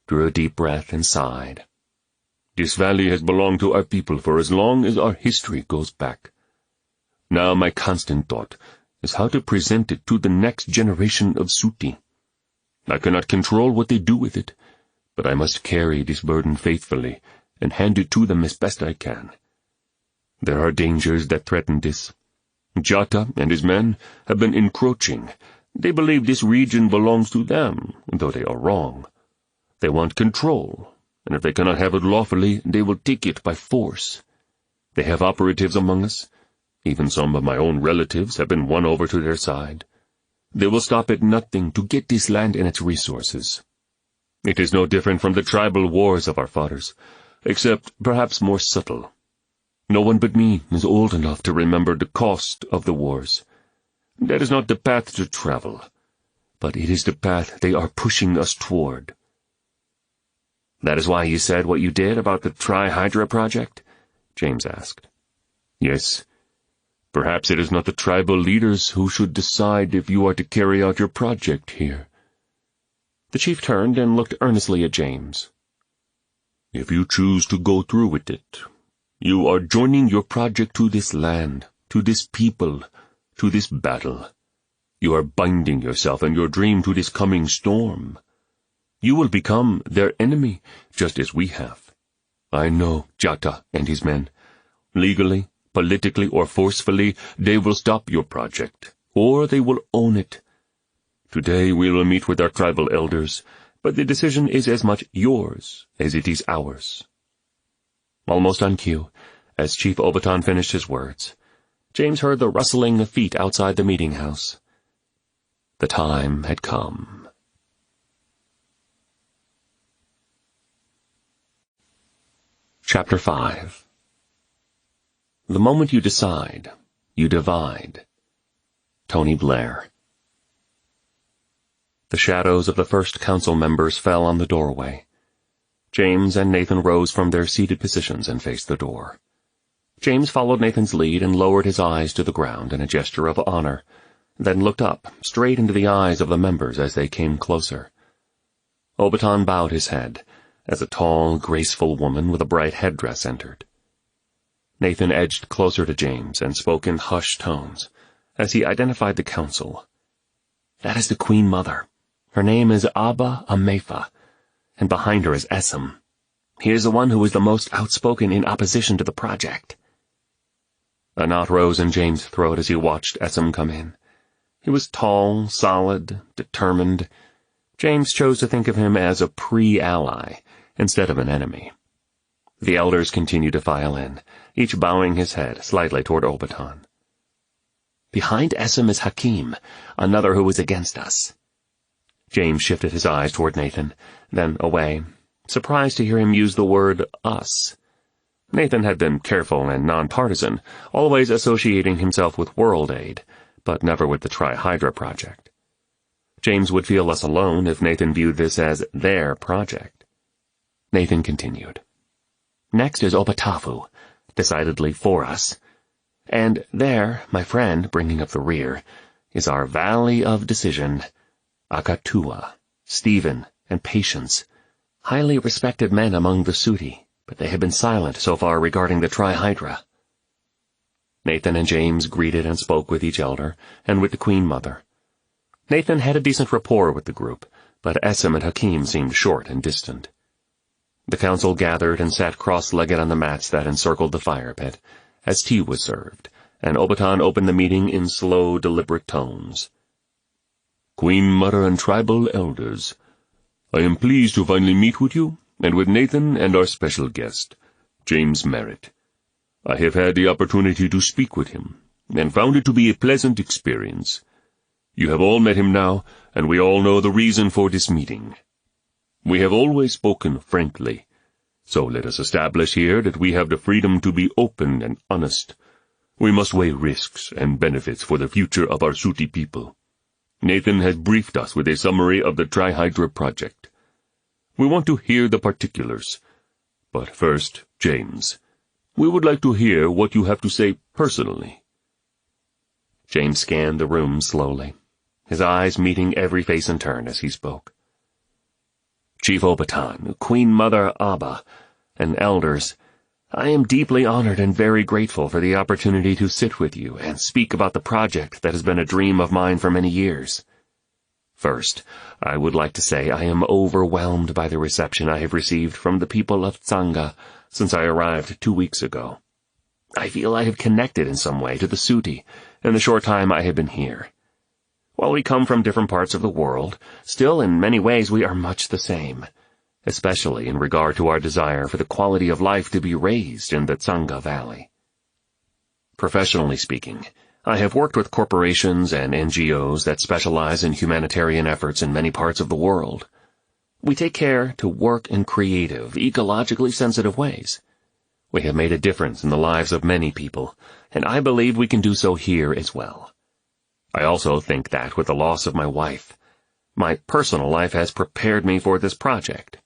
drew a deep breath, and sighed. "This valley has belonged to our people for as long as our history goes back. Now my constant thought is how to present it to the next generation of Suti. I cannot control what they do with it, but I must carry this burden faithfully and hand it to them as best I can. There are dangers that threaten this. Jatta and his men have been encroaching. They believe this region belongs to them, though they are wrong. They want control, and if they cannot have it lawfully, they will take it by force. They have operatives among us. Even some of my own relatives have been won over to their side. They will stop at nothing to get this land and its resources. It is no different from the tribal wars of our fathers, except perhaps more subtle. No one but me is old enough to remember the cost of the wars. That is not the path to travel, but it is the path they are pushing us toward." "That is why you said what you did about the Tri-Hydra project?" James asked. "Yes. Perhaps it is not the tribal leaders who should decide if you are to carry out your project here." The chief turned and looked earnestly at James. "If you choose to go through with it, you are joining your project to this land, to this people, to this battle. You are binding yourself and your dream to this coming storm. You will become their enemy, just as we have. I know Jatta and his men. Legally, politically, or forcefully, they will stop your project, or they will own it. Today we will meet with our tribal elders, but the decision is as much yours as it is ours." Almost on cue, as Chief Obaton finished his words, James heard the rustling of feet outside the meeting house. The time had come. Chapter 5. The moment you decide, you divide. Tony Blair. The shadows of the first council members fell on the doorway. James and Nathan rose from their seated positions and faced the door. James followed Nathan's lead and lowered his eyes to the ground in a gesture of honor, then looked up, straight into the eyes of the members as they came closer. Obaton bowed his head as a tall, graceful woman with a bright headdress entered. Nathan edged closer to James and spoke in hushed tones as he identified the council. "That is the Queen Mother. Her name is Abba Amefa, and behind her is Essam. He is the one who is the most outspoken in opposition to the project." A knot rose in James' throat as he watched Essam come in. He was tall, solid, determined. James chose to think of him as a pre-ally instead of an enemy. The elders continued to file in, each bowing his head slightly toward Obaton. "Behind Essam is Hakim, another who is against us." James shifted his eyes toward Nathan, then away, surprised to hear him use the word us. Nathan had been careful and nonpartisan, always associating himself with World Aid, but never with the Tri-Hydra project. James would feel less alone if Nathan viewed this as their project. Nathan continued. "Next is Opatafu, decidedly for us. And there, my friend, bringing up the rear, is our Valley of Decision, Akatua, Stephen, and Patience, highly respected men among the Suti, but they have been silent so far regarding the Tri-Hydra." Nathan and James greeted and spoke with each elder, and with the Queen Mother. Nathan had a decent rapport with the group, but Essam and Hakim seemed short and distant. The council gathered and sat cross-legged on the mats that encircled the fire pit, as tea was served, and Obaton opened the meeting in slow, deliberate tones. "Queen Mother and tribal elders, I am pleased to finally meet with you, and with Nathan and our special guest, James Merritt. I have had the opportunity to speak with him, and found it to be a pleasant experience. You have all met him now, and we all know the reason for this meeting. We have always spoken frankly, so let us establish here that we have the freedom to be open and honest. We must weigh risks and benefits for the future of our Suti people. Nathan has briefed us with a summary of the Tri-Hydra project. We want to hear the particulars. But first, James, we would like to hear what you have to say personally." James scanned the room slowly, his eyes meeting every face in turn as he spoke. "Chief Obaton, Queen Mother Abba, and elders, I am deeply honored and very grateful for the opportunity to sit with you and speak about the project that has been a dream of mine for many years. First, I would like to say I am overwhelmed by the reception I have received from the people of Tsanga since I arrived 2 weeks ago. I feel I have connected in some way to the Suti in the short time I have been here. While we come from different parts of the world, still in many ways we are much the same, especially in regard to our desire for the quality of life to be raised in the Tsanga Valley. Professionally speaking, I have worked with corporations and NGOs that specialize in humanitarian efforts in many parts of the world. We take care to work in creative, ecologically sensitive ways. We have made a difference in the lives of many people, and I believe we can do so here as well. I also think that with the loss of my wife, my personal life has prepared me for this project."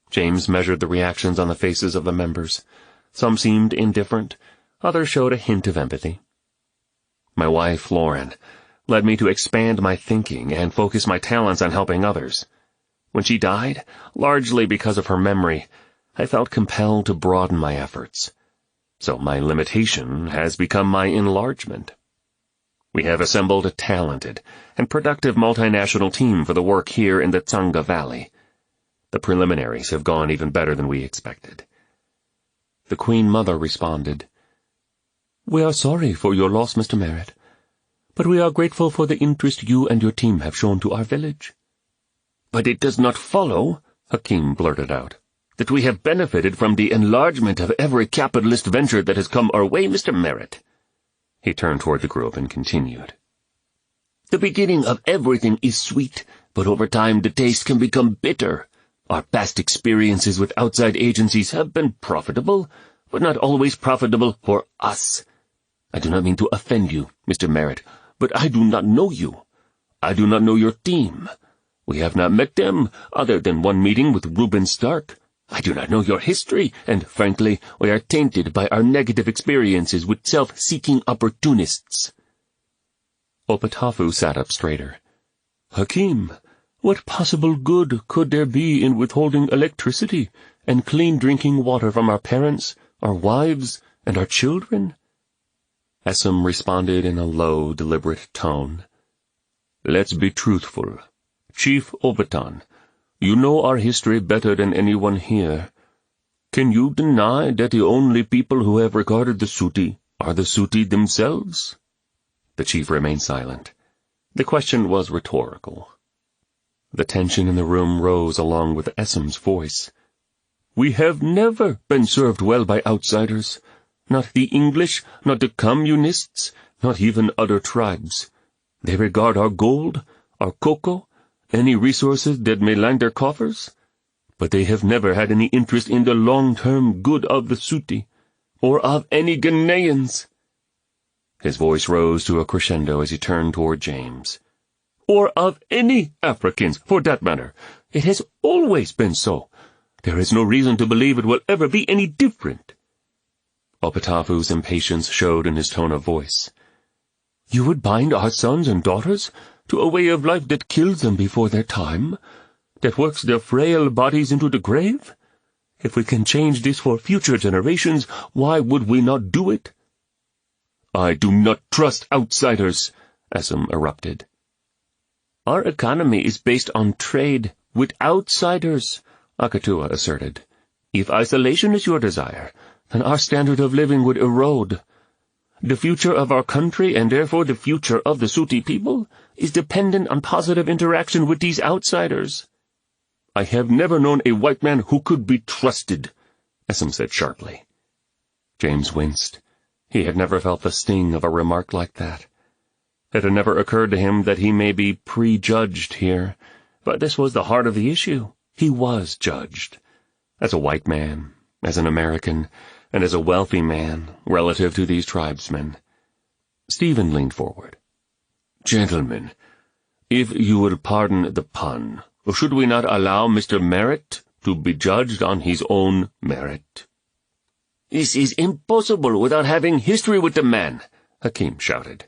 James measured the reactions on the faces of the members. Some seemed indifferent, others showed a hint of empathy. "My wife, Lauren, led me to expand my thinking and focus my talents on helping others. When she died, largely because of her memory, I felt compelled to broaden my efforts. So my limitation has become my enlargement. We have assembled a talented and productive multinational team for the work here in the Tsanga Valley. The preliminaries have gone even better than we expected." The Queen Mother responded, "We are sorry for your loss, Mr. Merritt, but we are grateful for the interest you and your team have shown to our village." "But it does not follow," Hakim blurted out, that we have benefited from the enlargement of every capitalist venture that has come our way, Mr. Merritt." He turned toward the group and continued. "The beginning of everything is sweet, but over time the taste can become bitter. Our past experiences with outside agencies have been profitable, but not always profitable for us. I do not mean to offend you, Mr. Merritt, but I do not know you. I do not know your team. We have not met them, other than one meeting with Reuben Stark. I do not know your history, and frankly, we are tainted by our negative experiences with self-seeking opportunists." Opatafu sat up straighter. "Hakim, what possible good could there be in withholding electricity and clean drinking water from our parents, our wives, and our children?" Essam responded in a low, deliberate tone. "Let's be truthful. Chief Obatan, you know our history better than anyone here. Can you deny that the only people who have regarded the Suti are the Suti themselves?" The chief remained silent. The question was rhetorical. The tension in the room rose along with Essam's voice. "We have never been served well by outsiders. Not the English, not the communists, not even other tribes. They regard our gold, our cocoa, any resources that may line their coffers, but they have never had any interest in the long-term good of the Suti, or of any Ghanaians." His voice rose to a crescendo as he turned toward James. "Or of any Africans, for that matter. It has always been so. There is no reason to believe it will ever be any different." Opatafu's impatience showed in his tone of voice. "You would bind our sons and daughters to a way of life that kills them before their time, that works their frail bodies into the grave? If we can change this for future generations, why would we not do it?" "I do not trust outsiders," Essam erupted. "Our economy is based on trade with outsiders," Akatua asserted. "If isolation is your desire, then our standard of living would erode. The future of our country, and therefore the future of the Suti people, is dependent on positive interaction with these outsiders." "I have never known a white man who could be trusted," Essam said sharply. James winced. He had never felt the sting of a remark like that. It had never occurred to him that he may be prejudged here, but this was the heart of the issue. He was judged. As a white man, as an American, and as a wealthy man, relative to these tribesmen. Stephen leaned forward. "Gentlemen, if you will pardon the pun, should we not allow Mr. Merritt to be judged on his own merit?" "This is impossible without having history with the man," Hakim shouted.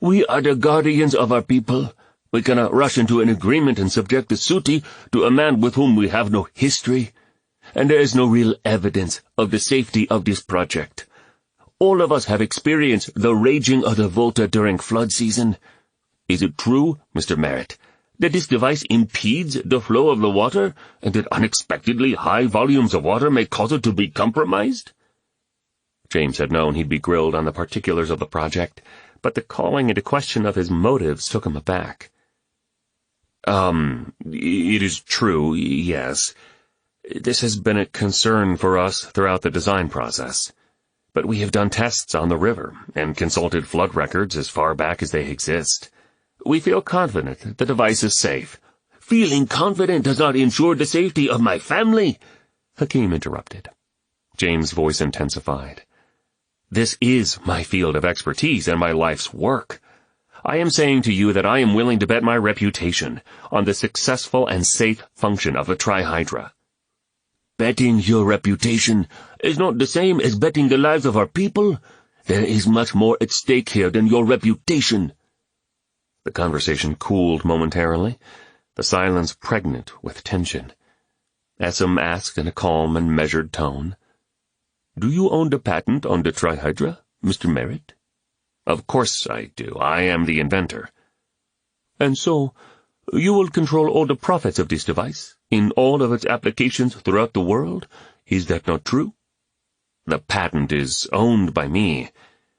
"We are the guardians of our people. We cannot rush into an agreement and subject the Suti to a man with whom we have no history. And there is no real evidence of the safety of this project. All of us have experienced the raging of the Volta during flood season. Is it true, Mr. Merritt, that this device impedes the flow of the water, and that unexpectedly high volumes of water may cause it to be compromised?" James had known he'd be grilled on the particulars of the project, but the calling into question of his motives took him aback. It is true, yes. This has been a concern for us throughout the design process. But we have done tests on the river, and consulted flood records as far back as they exist. We feel confident the device is safe." "Feeling confident does not ensure the safety of my family," Hakim interrupted. James' voice intensified. "This is my field of expertise and my life's work. I am saying to you that I am willing to bet my reputation on the successful and safe function of a trihydra." "Betting your reputation is not the same as betting the lives of our people. There is much more at stake here than your reputation." The conversation cooled momentarily, the silence pregnant with tension. Essam asked in a calm and measured tone, "Do you own the patent on the trihydra, Mr. Merritt?" "Of course I do. I am the inventor." "And so, you will control all the profits of this device, in all of its applications throughout the world? Is that not true?" "The patent is owned by me,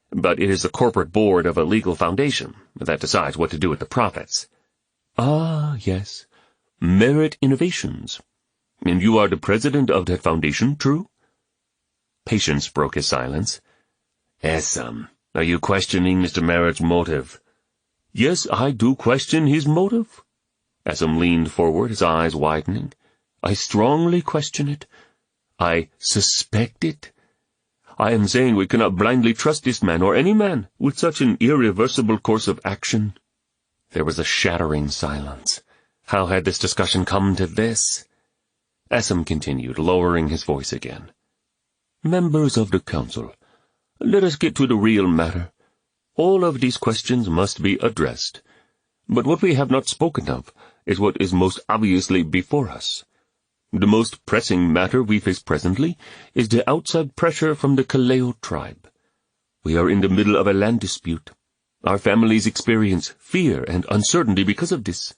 but it is the corporate board of a legal foundation that decides what to do with the profits." "Ah, yes. Merritt Innovations. And you are the president of that foundation, true? Patience broke his silence. Esam, are you questioning Mr. Merritt's motive? Yes, I do question his motive. Esam leaned forward, his eyes widening. I strongly question it. I suspect it. I am saying we cannot blindly trust this man or any man with such an irreversible course of action. There was a shattering silence. How had this discussion come to this? Esam continued, lowering his voice again. Members of the council, let us get to the real matter. All of these questions must be addressed. But what we have not spoken of is what is most obviously before us. The most pressing matter we face presently is the outside pressure from the Kaleo tribe. We are in the middle of a land dispute. Our families experience fear and uncertainty because of this.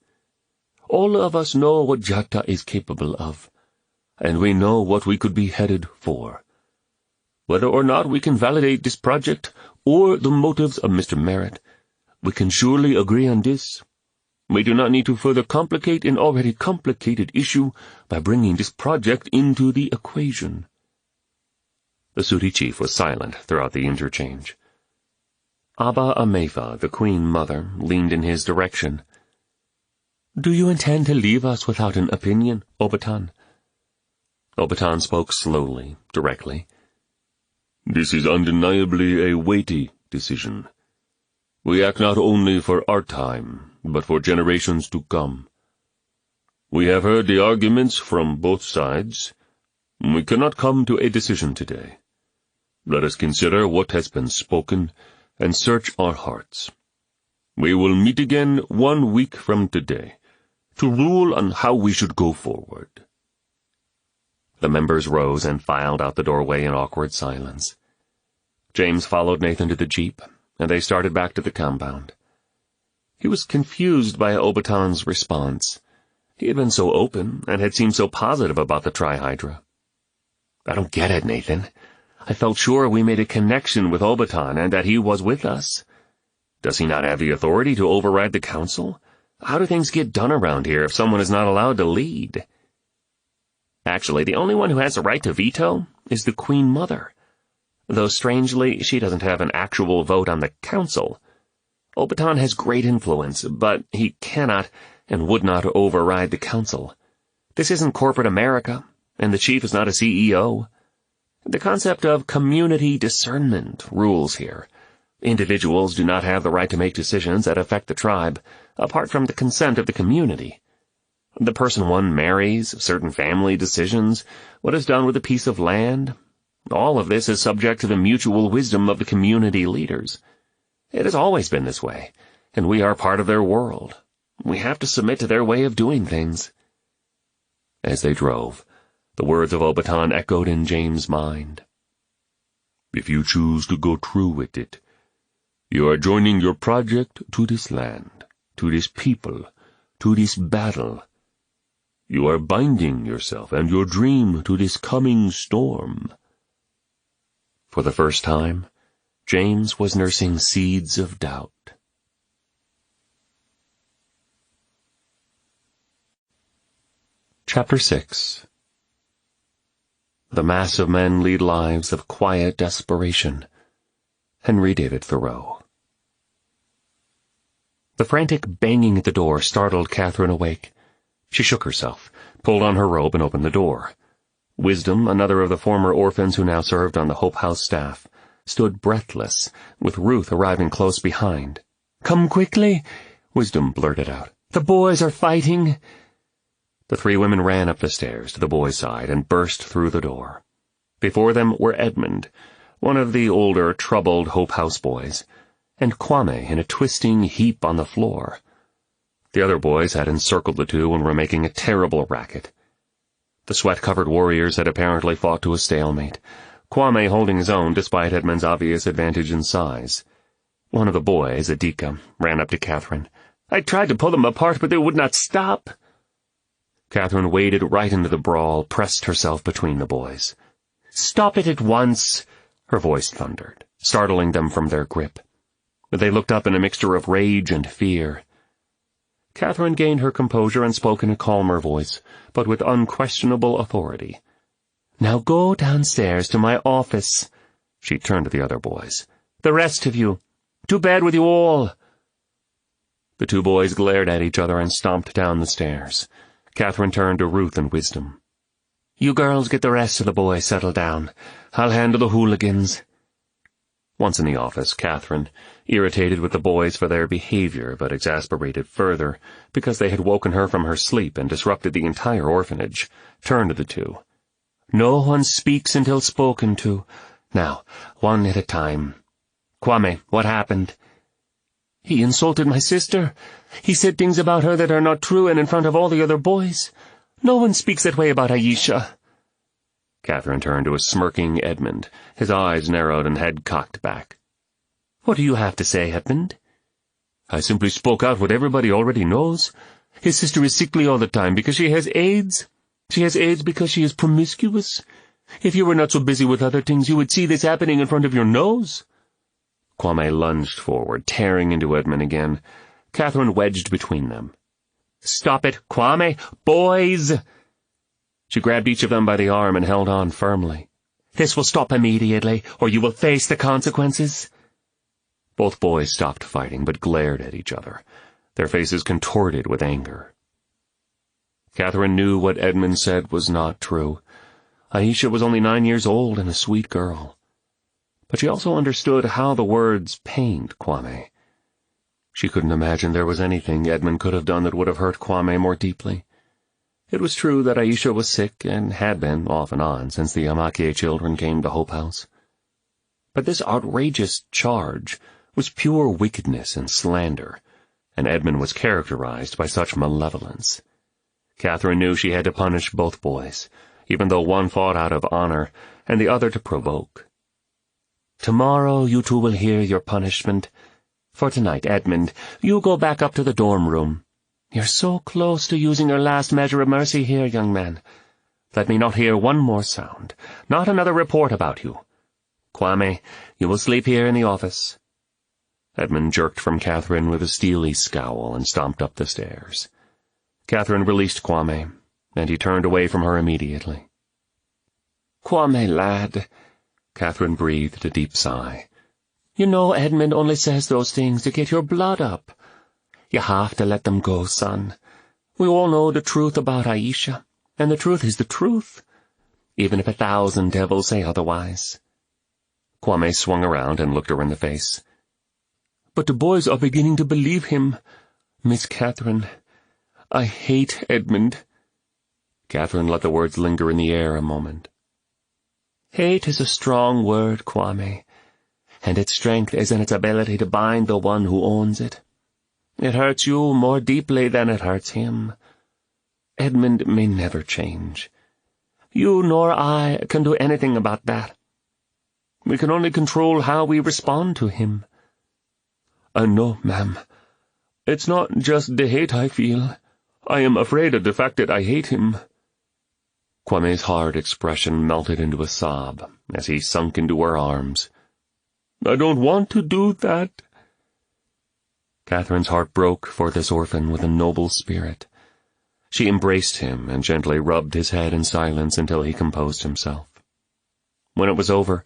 All of us know what Jata is capable of, and we know what we could be headed for. Whether or not we can validate this project or the motives of Mr. Merritt, we can surely agree on this. We do not need to further complicate an already complicated issue by bringing this project into the equation. The Suti chief was silent throughout the interchange. Abba Amefa, the Queen Mother, leaned in his direction. Do you intend to leave us without an opinion, Obatan? Obatan spoke slowly, directly. This is undeniably a weighty decision. We act not only for our time, but for generations to come. We have heard the arguments from both sides. We cannot come to a decision today. Let us consider what has been spoken and search our hearts. We will meet again 1 week from today to rule on how we should go forward. The members rose and filed out the doorway in awkward silence. James followed Nathan to the jeep, and they started back to the compound. He was confused by Obatan's response. He had been so open and had seemed so positive about the trihydra. I don't get it, Nathan. I felt sure we made a connection with Obatan and that he was with us. Does he not have the authority to override the council? How do things get done around here if someone is not allowed to lead? Actually, the only one who has the right to veto is the Queen Mother. Though strangely, she doesn't have an actual vote on the council. Obatan has great influence, but he cannot and would not override the council. This isn't corporate America, and the chief is not a CEO. The concept of community discernment rules here. Individuals do not have the right to make decisions that affect the tribe, apart from the consent of the community. The person one marries, certain family decisions, what is done with a piece of land, all of this is subject to the mutual wisdom of the community leaders. It has always been this way, and we are part of their world. We have to submit to their way of doing things. As they drove, the words of Obatan echoed in James' mind. If you choose to go through with it, you are joining your project to this land, to this people, to this battle. You are binding yourself and your dream to this coming storm. For the first time, James was nursing seeds of doubt. Chapter 6. The mass of men lead lives of quiet desperation. Henry David Thoreau. The frantic banging at the door startled Catherine awake. She shook herself, pulled on her robe, and opened the door. Wisdom, another of the former orphans who now served on the Hope House staff, stood breathless, with Ruth arriving close behind. "Come quickly," Wisdom blurted out. "The boys are fighting." The three women ran up the stairs to the boys' side and burst through the door. Before them were Edmund, one of the older, troubled Hope House boys, and Kwame in a twisting heap on the floor. The other boys had encircled the two and were making a terrible racket. The sweat-covered warriors had apparently fought to a stalemate, Kwame holding his own despite Edmund's obvious advantage in size. One of the boys, Adika, ran up to Catherine. "I tried to pull them apart, but they would not stop." Catherine waded right into the brawl, pressed herself between the boys. "Stop it at once," her voice thundered, startling them from their grip. They looked up in a mixture of rage and fear. Catherine gained her composure and spoke in a calmer voice, but with unquestionable authority. "Now go downstairs to my office." She turned to the other boys. "The rest of you. To bed with you all." The two boys glared at each other and stomped down the stairs. Catherine turned to Ruth and Wisdom. "You girls get the rest of the boys settled down. I'll handle the hooligans." Once in the office, Catherine, irritated with the boys for their behavior but exasperated further because they had woken her from her sleep and disrupted the entire orphanage, turned to the two. "No one speaks until spoken to. Now, one at a time. Kwame, what happened?" "He insulted my sister. He said things about her that are not true and in front of all the other boys. No one speaks that way about Aisha." Catherine turned to a smirking Edmund, his eyes narrowed and head cocked back. "What do you have to say, Edmund?" "I simply spoke out what everybody already knows. His sister is sickly all the time because she has AIDS. She has AIDS because she is promiscuous. If you were not so busy with other things, you would see this happening in front of your nose." Kwame lunged forward, tearing into Edmund again. Catherine wedged between them. "Stop it, Kwame! Boys!" She grabbed each of them by the arm and held on firmly. "This will stop immediately, or you will face the consequences." Both boys stopped fighting, but glared at each other, their faces contorted with anger. Catherine knew what Edmund said was not true. Aisha was only 9 years old and a sweet girl. But she also understood how the words pained Kwame. She couldn't imagine there was anything Edmund could have done that would have hurt Kwame more deeply. It was true that Aisha was sick and had been off and on since the Amakie children came to Hope House. But this outrageous charge was pure wickedness and slander, and Edmund was characterized by such malevolence. Catherine knew she had to punish both boys, even though one fought out of honor and the other to provoke. "Tomorrow you two will hear your punishment. For tonight, Edmund, you go back up to the dorm room. You're so close to using your last measure of mercy here, young man. Let me not hear one more sound, not another report about you. Kwame, you will sleep here in the office." Edmund jerked from Catherine with a steely scowl and stomped up the stairs. Catherine released Kwame, and he turned away from her immediately. "Kwame, lad," Catherine breathed a deep sigh. "You know Edmund only says those things to get your blood up. You have to let them go, son. We all know the truth about Aisha, and the truth is the truth, even if 1,000 devils say otherwise." Kwame swung around and looked her in the face. "But the boys are beginning to believe him. Miss Catherine, I hate Edmund." Catherine let the words linger in the air a moment. "Hate is a strong word, Kwame, and its strength is in its ability to bind the one who owns it. It hurts you more deeply than it hurts him. Edmund may never change. You nor I can do anything about that. We can only control how we respond to him." "I know, ma'am. It's not just the hate I feel. I am afraid of the fact that I hate him." Kwame's hard expression melted into a sob as he sunk into her arms. "I don't want to do that." Catherine's heart broke for this orphan with a noble spirit. She embraced him and gently rubbed his head in silence until he composed himself. When it was over,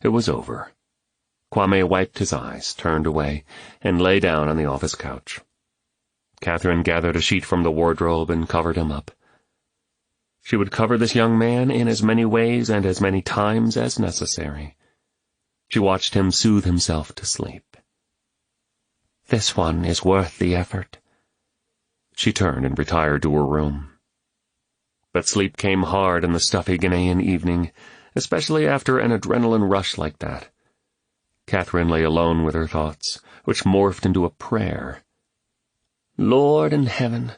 it was over. Kwame wiped his eyes, turned away, and lay down on the office couch. Catherine gathered a sheet from the wardrobe and covered him up. She would cover this young man in as many ways and as many times as necessary. She watched him soothe himself to sleep. This one is worth the effort. She turned and retired to her room. But sleep came hard in the stuffy Ghanaian evening, especially after an adrenaline rush like that. Catherine lay alone with her thoughts, which morphed into a prayer. "Lord in heaven,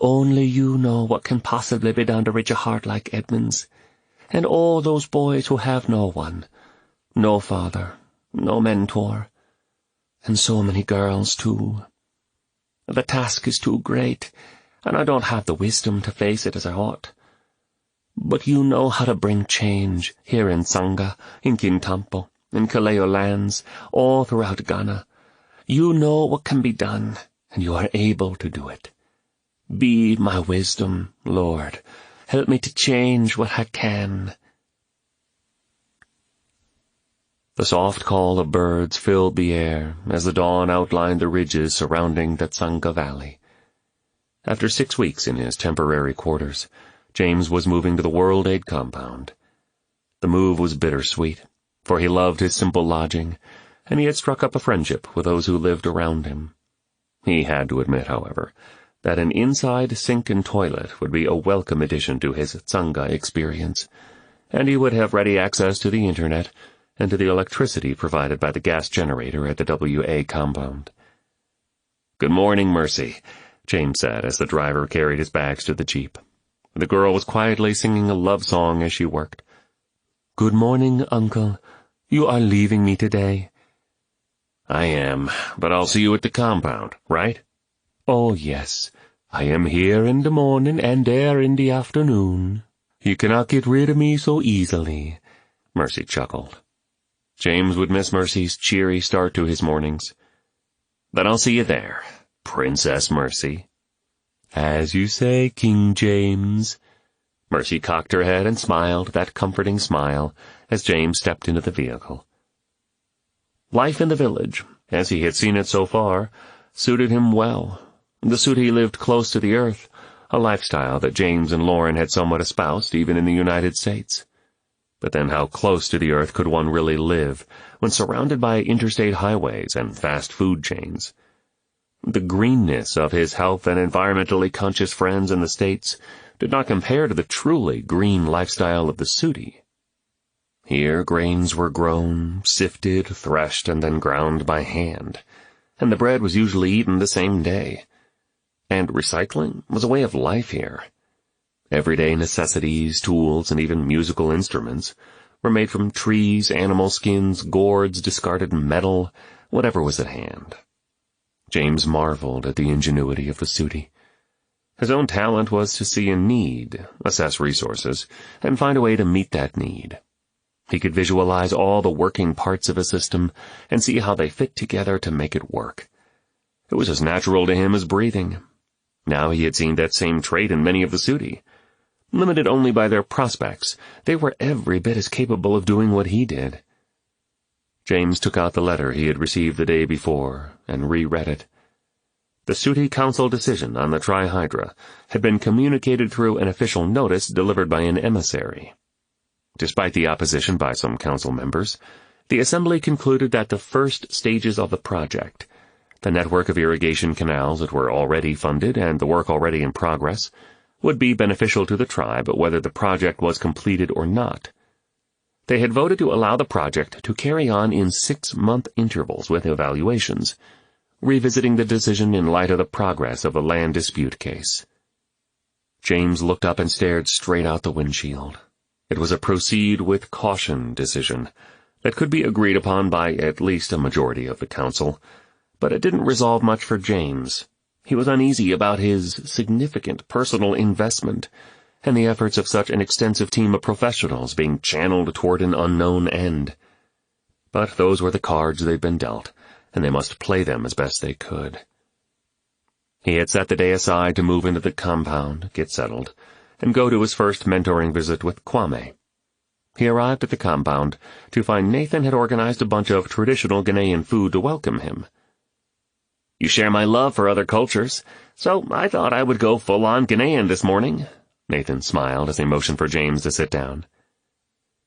only you know what can possibly be done to reach a heart like Edmund's, and all those boys who have no one, no father, no mentor, and so many girls, too. The task is too great, and I don't have the wisdom to face it as I ought. But you know how to bring change here in Tsanga, in Kintampo, in Kaleo lands, all throughout Ghana. You know what can be done. and you are able to do it. Be my wisdom, Lord. Help me to change what I can. The soft call of birds filled the air as the dawn outlined the ridges surrounding the Tsanga Valley. After 6 weeks in his temporary quarters, James was moving to the World Aid compound. The move was bittersweet, for he loved his simple lodging, and he had struck up a friendship with those who lived around him. He had to admit, however, that an inside sink and toilet would be a welcome addition to his Tsanga experience, and he would have ready access to the internet and to the electricity provided by the gas generator at the WA compound. "Good morning, Mercy," James said as the driver carried his bags to the jeep. The girl was quietly singing a love song as she worked. "Good morning, Uncle. You are leaving me today?" "I am, but I'll see you at the compound, right?" "Oh, yes. I am here in the morning and there in the afternoon. You cannot get rid of me so easily," Mercy chuckled. James would miss Mercy's cheery start to his mornings. "Then I'll see you there, Princess Mercy." "As you say, King James." Mercy cocked her head and smiled that comforting smile as James stepped into the vehicle. Life in the village, as he had seen it so far, suited him well. The Suti lived close to the earth, a lifestyle that James and Lauren had somewhat espoused even in the United States. But then how close to the earth could one really live when surrounded by interstate highways and fast food chains? The greenness of his health and environmentally conscious friends in the States did not compare to the truly green lifestyle of the Suti. Here grains were grown, sifted, threshed, and then ground by hand, and the bread was usually eaten the same day. And recycling was a way of life here. Everyday necessities, tools, and even musical instruments were made from trees, animal skins, gourds, discarded metal, whatever was at hand. James marveled at the ingenuity of the Suti. His own talent was to see a need, assess resources, and find a way to meet that need. He could visualize all the working parts of a system and see how they fit together to make it work. It was as natural to him as breathing. Now he had seen that same trait in many of the Suti. Limited only by their prospects, they were every bit as capable of doing what he did. James took out the letter he had received the day before and reread it. The Suti Council decision on the Trihydra had been communicated through an official notice delivered by an emissary. Despite the opposition by some council members, the Assembly concluded that the first stages of the project, the network of irrigation canals that were already funded and the work already in progress, would be beneficial to the tribe whether the project was completed or not. They had voted to allow the project to carry on in 6-month intervals with evaluations, revisiting the decision in light of the progress of the land dispute case. James looked up and stared straight out the windshield. It was a proceed with caution decision that could be agreed upon by at least a majority of the council, but it didn't resolve much for James. He was uneasy about his significant personal investment and the efforts of such an extensive team of professionals being channeled toward an unknown end. But those were the cards they'd been dealt, and they must play them as best they could. He had set the day aside to move into the compound, get settled, and go to his first mentoring visit with Kwame. He arrived at the compound to find Nathan had organized a bunch of traditional Ghanaian food to welcome him. "You share my love for other cultures, so I thought I would go full-on Ghanaian this morning," Nathan smiled as he motioned for James to sit down.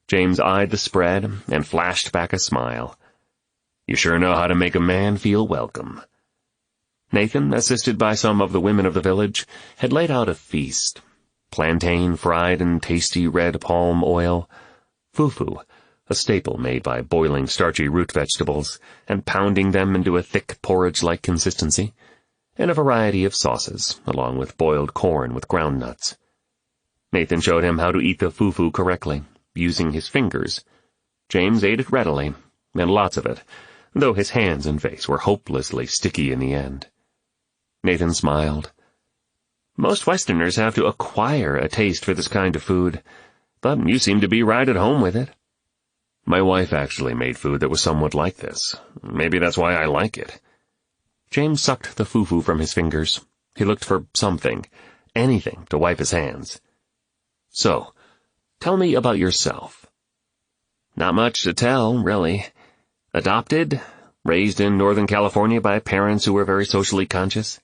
James eyed the spread and flashed back a smile. "You sure know how to make a man feel welcome." Nathan, assisted by some of the women of the village, had laid out a feast. Plantain fried in tasty red palm oil, fufu, a staple made by boiling starchy root vegetables and pounding them into a thick porridge-like consistency, and a variety of sauces, along with boiled corn with ground nuts. Nathan showed him how to eat the fufu correctly, using his fingers. James ate it readily, and lots of it, though his hands and face were hopelessly sticky in the end. Nathan smiled. "Most Westerners have to acquire a taste for this kind of food, but you seem to be right at home with it." "My wife actually made food that was somewhat like this. Maybe that's why I like it." James sucked the foo-foo from his fingers. He looked for something, anything, to wipe his hands. So, tell me about yourself. Not much to tell, really. Adopted, raised in Northern California by parents who were very socially conscious.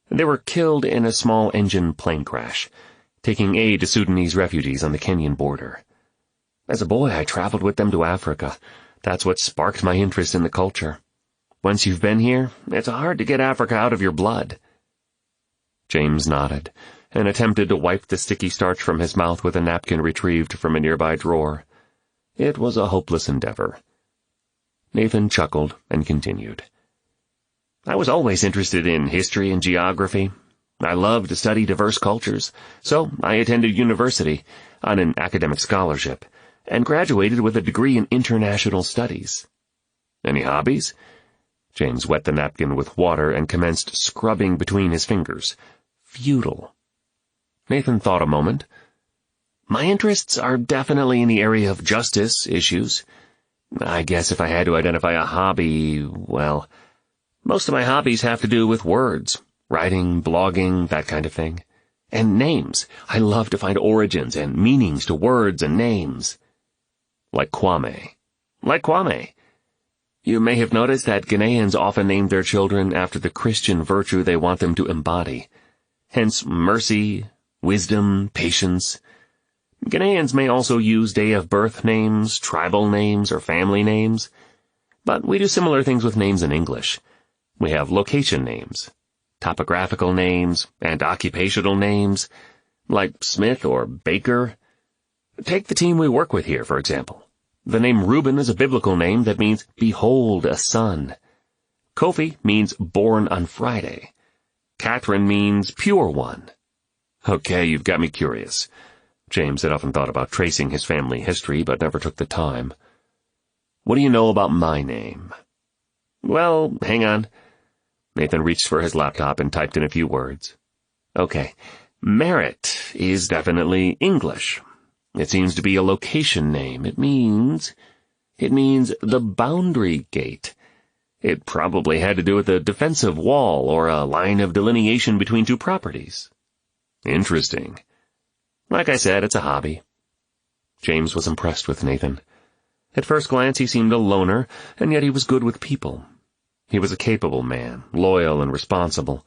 They were killed in a small engine plane crash, taking aid to Sudanese refugees on the Kenyan border. As a boy, I traveled with them to Africa. That's what sparked my interest in the culture. Once you've been here, it's hard to get Africa out of your blood. James nodded, and attempted to wipe the sticky starch from his mouth with a napkin retrieved from a nearby drawer. It was a hopeless endeavor. Nathan chuckled and continued. I was always interested in history and geography. I loved to study diverse cultures, so I attended university on an academic scholarship and graduated with a degree in international studies. Any hobbies? James wet the napkin with water and commenced scrubbing between his fingers. Futile. Nathan thought a moment. My interests are definitely in the area of justice issues. I guess if I had to identify a hobby, well, most of my hobbies have to do with words. Writing, blogging, that kind of thing. And names. I love to find origins and meanings to words and names. Like Kwame. Like Kwame. You may have noticed that Ghanaians often name their children after the Christian virtue they want them to embody. Hence mercy, wisdom, patience. Ghanaians may also use day of birth names, tribal names, or family names. But we do similar things with names in English. We have location names, topographical names, and occupational names, like Smith or Baker. Take the team we work with here, for example. The name Reuben is a biblical name that means, behold a son. Kofi means born on Friday. Catherine means pure one. Okay, you've got me curious. James had often thought about tracing his family history, but never took the time. What do you know about my name? Well, hang on. Nathan reached for his laptop and typed in a few words. Okay, Merritt is definitely English. It seems to be a location name. It means the boundary gate. It probably had to do with a defensive wall or a line of delineation between two properties. Interesting. Like I said, it's a hobby. James was impressed with Nathan. At first glance, he seemed a loner, and yet he was good with people. He was a capable man, loyal and responsible.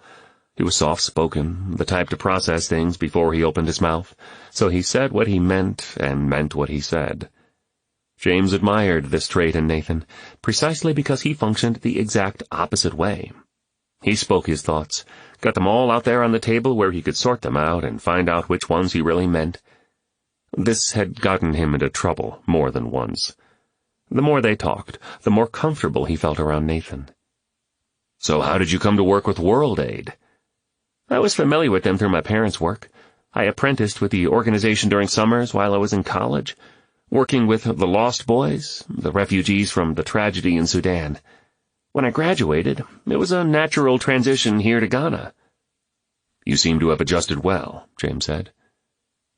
He was soft-spoken, the type to process things before he opened his mouth, so he said what he meant and meant what he said. James admired this trait in Nathan, precisely because he functioned the exact opposite way. He spoke his thoughts, got them all out there on the table where he could sort them out and find out which ones he really meant. This had gotten him into trouble more than once. The more they talked, the more comfortable he felt around Nathan. So how did you come to work with World Aid? I was familiar with them through my parents' work. I apprenticed with the organization during summers while I was in college, working with the Lost Boys, the refugees from the tragedy in Sudan. When I graduated, it was a natural transition here to Ghana. You seem to have adjusted well, James said.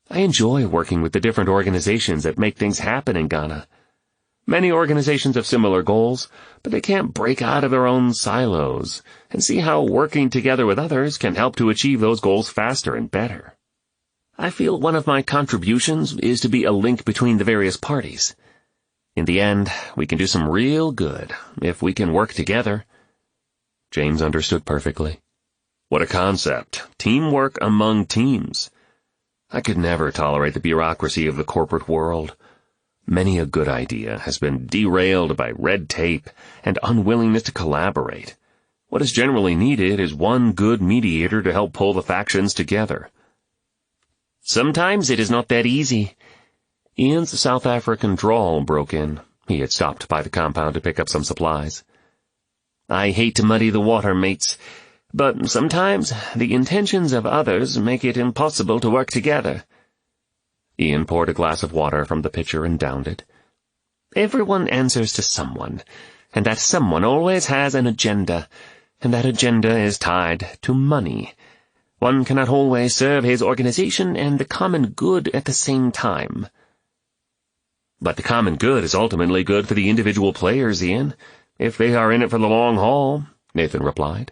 I enjoy working with the different organizations that make things happen in Ghana. Many organizations have similar goals, but they can't break out of their own silos and see how working together with others can help to achieve those goals faster and better. I feel one of my contributions is to be a link between the various parties. In the end, we can do some real good if we can work together. James understood perfectly. What a concept. Teamwork among teams. I could never tolerate the bureaucracy of the corporate world. Many a good idea has been derailed by red tape and unwillingness to collaborate. What is generally needed is one good mediator to help pull the factions together. Sometimes it is not that easy. Ian's South African drawl broke in. He had stopped by the compound to pick up some supplies. I hate to muddy the water, mates, but sometimes the intentions of others make it impossible to work together. Ian poured a glass of water from the pitcher and downed it. Everyone answers to someone, and that someone always has an agenda, and that agenda is tied to money. One cannot always serve his organization and the common good at the same time. But the common good is ultimately good for the individual players, Ian, if they are in it for the long haul, Nathan replied.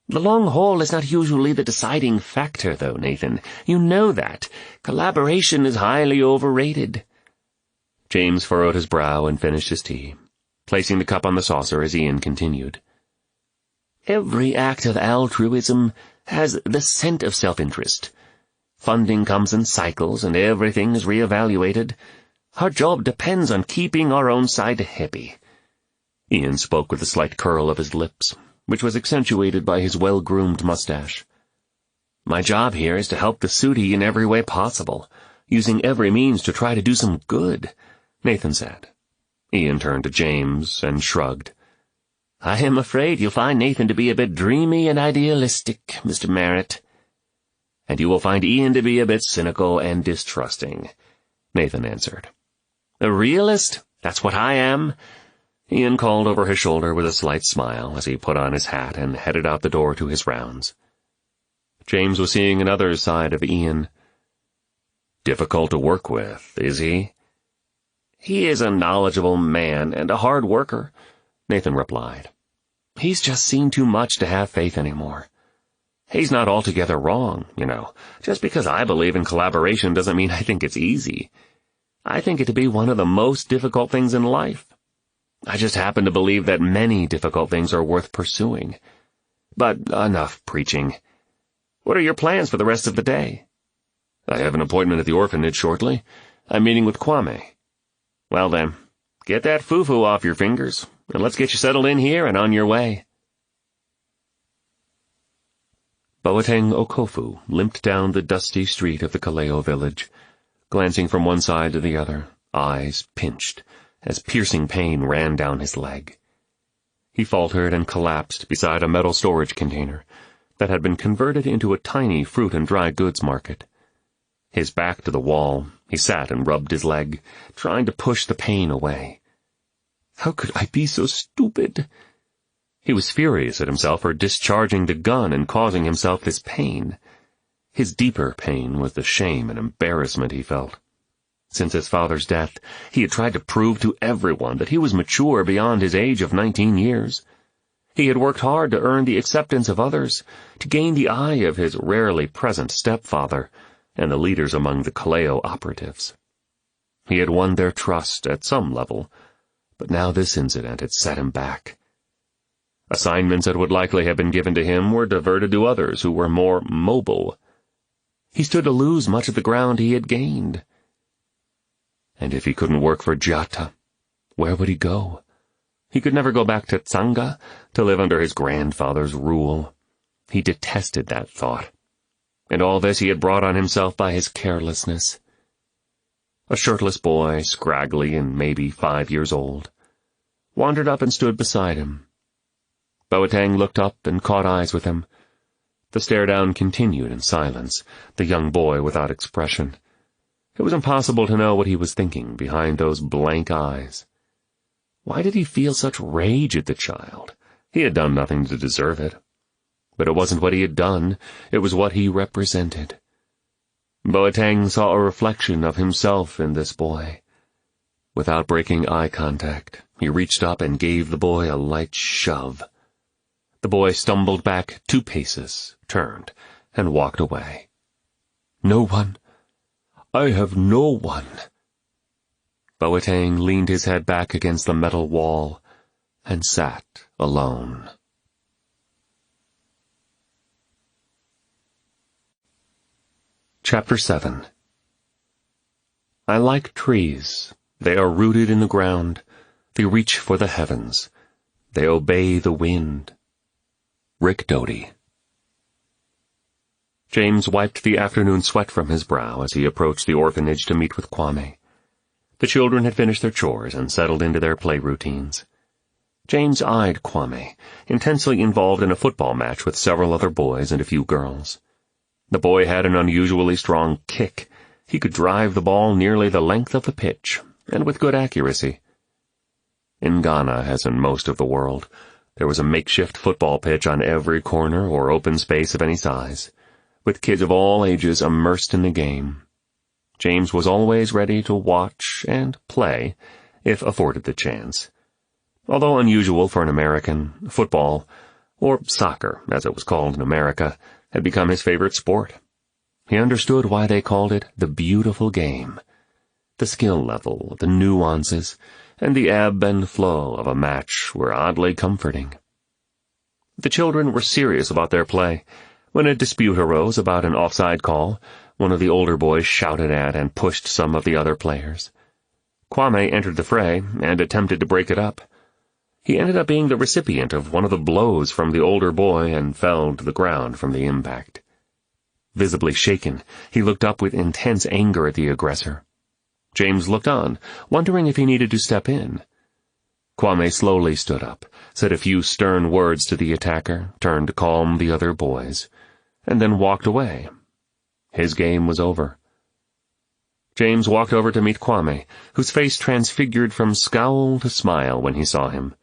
"The long haul is not usually the deciding factor, though, Nathan. You know that. Collaboration is highly overrated." James furrowed his brow and finished his tea, placing the cup on the saucer as Ian continued. "Every act of altruism has the scent of self-interest. Funding comes in cycles, and everything is reevaluated. Our job depends on keeping our own side happy." Ian spoke with a slight curl of his lips, which was accentuated by his well-groomed mustache. "My job here is to help the Suti in every way possible, using every means to try to do some good," Nathan said. Ian turned to James and shrugged. "I am afraid you'll find Nathan to be a bit dreamy and idealistic, Mr. Merritt." "And you will find Ian to be a bit cynical and distrusting," Nathan answered. "A realist? That's what I am," Ian called over his shoulder with a slight smile as he put on his hat and headed out the door to his rounds. James was seeing another side of Ian. "Difficult to work with, is he?" "He is a knowledgeable man and a hard worker," Nathan replied. "He's just seen too much to have faith anymore. He's not altogether wrong, you know. Just because I believe in collaboration doesn't mean I think it's easy. I think it to be one of the most difficult things in life. I just happen to believe that many difficult things are worth pursuing. But enough preaching. What are your plans for the rest of the day?" "I have an appointment at the orphanage shortly. I'm meeting with Kwame." "Well then, get that foo-foo off your fingers, and let's get you settled in here and on your way." Boateng Okofu limped down the dusty street of the Kaleo village, glancing from one side to the other, eyes pinched, as piercing pain ran down his leg. He faltered and collapsed beside a metal storage container that had been converted into a tiny fruit and dry goods market. His back to the wall, he sat and rubbed his leg, trying to push the pain away. How could I be so stupid? He was furious at himself for discharging the gun and causing himself this pain. His deeper pain was the shame and embarrassment he felt. Since his father's death, he had tried to prove to everyone that he was mature beyond his age of 19 years. He had worked hard to earn the acceptance of others, to gain the eye of his rarely present stepfather and the leaders among the Kaleo operatives. He had won their trust at some level, but now this incident had set him back. Assignments that would likely have been given to him were diverted to others who were more mobile. He stood to lose much of the ground he had gained. And if he couldn't work for Jata, where would he go? He could never go back to Tsanga to live under his grandfather's rule. He detested that thought. And all this he had brought on himself by his carelessness. A shirtless boy, scraggly and maybe 5 years old, wandered up and stood beside him. Boateng looked up and caught eyes with him. The stare-down continued in silence, the young boy without expression. It was impossible to know what he was thinking behind those blank eyes. Why did he feel such rage at the child? He had done nothing to deserve it. But it wasn't what he had done, it was what he represented. Boateng saw a reflection of himself in this boy. Without breaking eye contact, he reached up and gave the boy a light shove. The boy stumbled back 2 paces, turned, and walked away. "No one. I have no one." Boateng leaned his head back against the metal wall and sat alone. Chapter 7. I like trees. They are rooted in the ground. They reach for the heavens. They obey the wind. Rick Doty. James wiped the afternoon sweat from his brow as he approached the orphanage to meet with Kwame. The children had finished their chores and settled into their play routines. James eyed Kwame, intensely involved in a football match with several other boys and a few girls. The boy had an unusually strong kick. He could drive the ball nearly the length of the pitch, and with good accuracy. In Ghana, as in most of the world, there was a makeshift football pitch on every corner or open space of any size, with kids of all ages immersed in the game. James was always ready to watch and play, if afforded the chance. Although unusual for an American, football, or soccer, as it was called in America, had become his favorite sport. He understood why they called it the beautiful game. The skill level, the nuances, and the ebb and flow of a match were oddly comforting. The children were serious about their play. When a dispute arose about an offside call, one of the older boys shouted at and pushed some of the other players. Kwame entered the fray and attempted to break it up. He ended up being the recipient of one of the blows from the older boy and fell to the ground from the impact. Visibly shaken, he looked up with intense anger at the aggressor. James looked on, wondering if he needed to step in. Kwame slowly stood up, said a few stern words to the attacker, turned to calm the other boys, and then walked away. His game was over. James walked over to meet Kwame, whose face transfigured from scowl to smile when he saw him.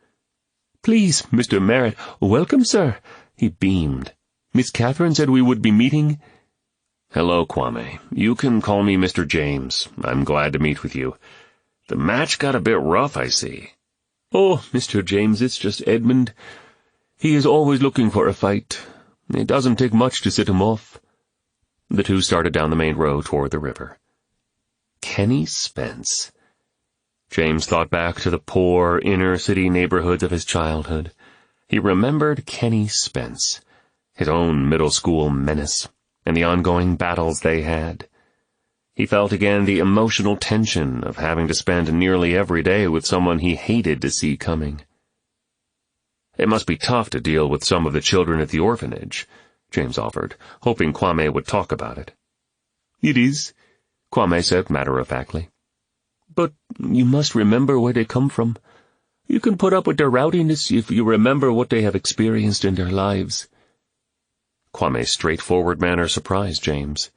"Please, Mr. Merritt, welcome, sir." He beamed. "Miss Catherine said we would be meeting." "Hello, Kwame. You can call me Mr. James. I'm glad to meet with you. The match got a bit rough, I see." "Oh, Mr. James, it's just Edmund. He is always looking for a fight. It doesn't take much to set him off." The two started down the main road toward the river. Kenny Spence. James thought back to the poor, inner-city neighborhoods of his childhood. He remembered Kenny Spence, his own middle-school menace, and the ongoing battles they had. He felt again the emotional tension of having to spend nearly every day with someone he hated to see coming. "It must be tough to deal with some of the children at the orphanage," James offered, hoping Kwame would talk about it. "It is," Kwame said matter-of-factly. "But you must remember where they come from. You can put up with their rowdiness if you remember what they have experienced in their lives." Kwame's straightforward manner surprised James.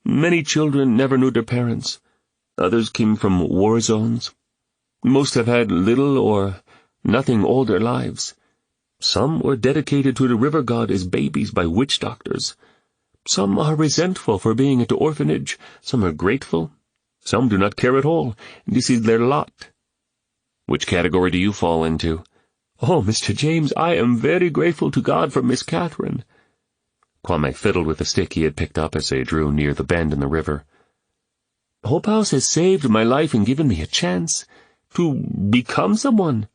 "Many children never knew their parents. Others came from war zones. Most have had little or nothing all their lives. Some were dedicated to the river god as babies by witch doctors. Some are resentful for being at the orphanage. Some are grateful. Some do not care at all. This is their lot." "Which category do you fall into?" "Oh, Mr. James, I am very grateful to God for Miss Catherine." Kwame fiddled with the stick he had picked up as they drew near the bend in the river. "Hope House has saved my life and given me a chance to become someone."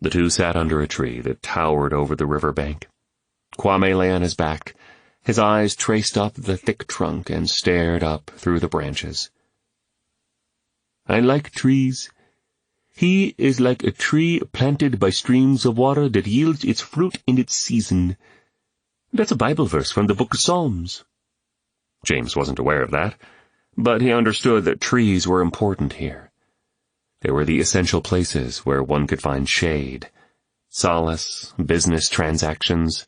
The two sat under a tree that towered over the river bank. Kwame lay on his back. His eyes traced up the thick trunk and stared up through the branches. "I like trees. He is like a tree planted by streams of water that yields its fruit in its season." That's a Bible verse from the book of Psalms. James wasn't aware of that, but he understood that trees were important here. They were the essential places where one could find shade, solace, business transactions,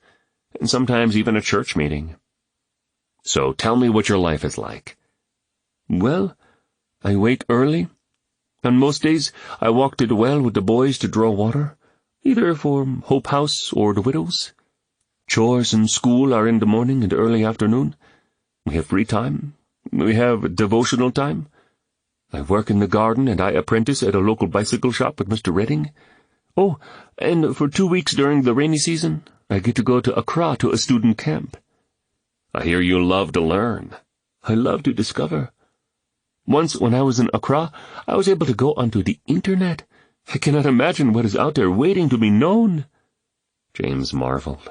and sometimes even a church meeting. "So tell me what your life is like." "Well, I wake early. On most days, I walk to the well with the boys to draw water, either for Hope House or the widows. Chores and school are in the morning and early afternoon. We have free time. We have devotional time. I work in the garden and I apprentice at a local bicycle shop with Mr. Redding. Oh, and for 2 weeks during the rainy season, I get to go to Accra to a student camp." "I hear you love to learn." "I love to discover. Once when I was in Accra, I was able to go onto the internet. I cannot imagine what is out there waiting to be known." James marveled.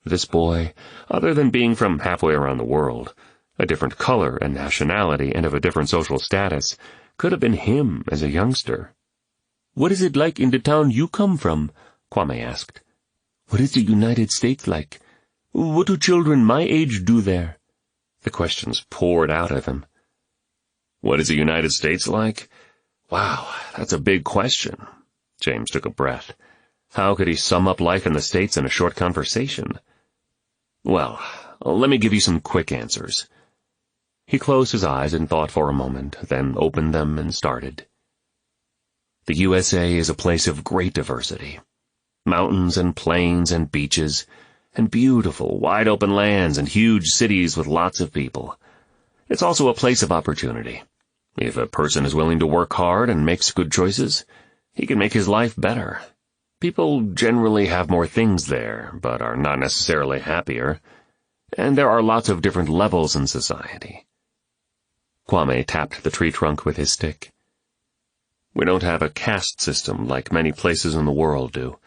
This boy, other than being from halfway around the world, a different color and nationality and of a different social status, could have been him as a youngster. "What is it like in the town you come from?" Kwame asked. "What is the United States like? What do children my age do there?" The questions poured out of him. "What is the United States like? Wow, that's a big question." James took a breath. How could he sum up life in the States in a short conversation? "Well, let me give you some quick answers." He closed his eyes and thought for a moment, then opened them and started. "The USA is a place of great diversity. Mountains and plains and beaches, and beautiful, wide-open lands and huge cities with lots of people. It's also a place of opportunity. If a person is willing to work hard and makes good choices, he can make his life better. People generally have more things there, but are not necessarily happier. And there are lots of different levels in society. Kwame tapped the tree trunk with his stick. We don't have a caste system like many places in the world do,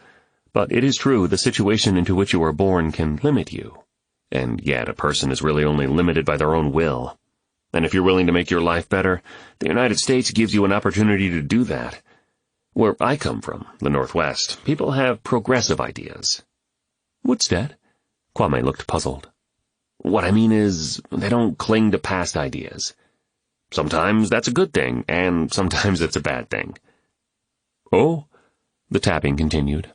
but it is true the situation into which you are born can limit you, and yet a person is really only limited by their own will. And if you're willing to make your life better, the United States gives you an opportunity to do that. Where I come from, the Northwest, people have progressive ideas. What's that? Kwame looked puzzled. What I mean is, they don't cling to past ideas. Sometimes that's a good thing, and sometimes it's a bad thing. Oh? The tapping continued.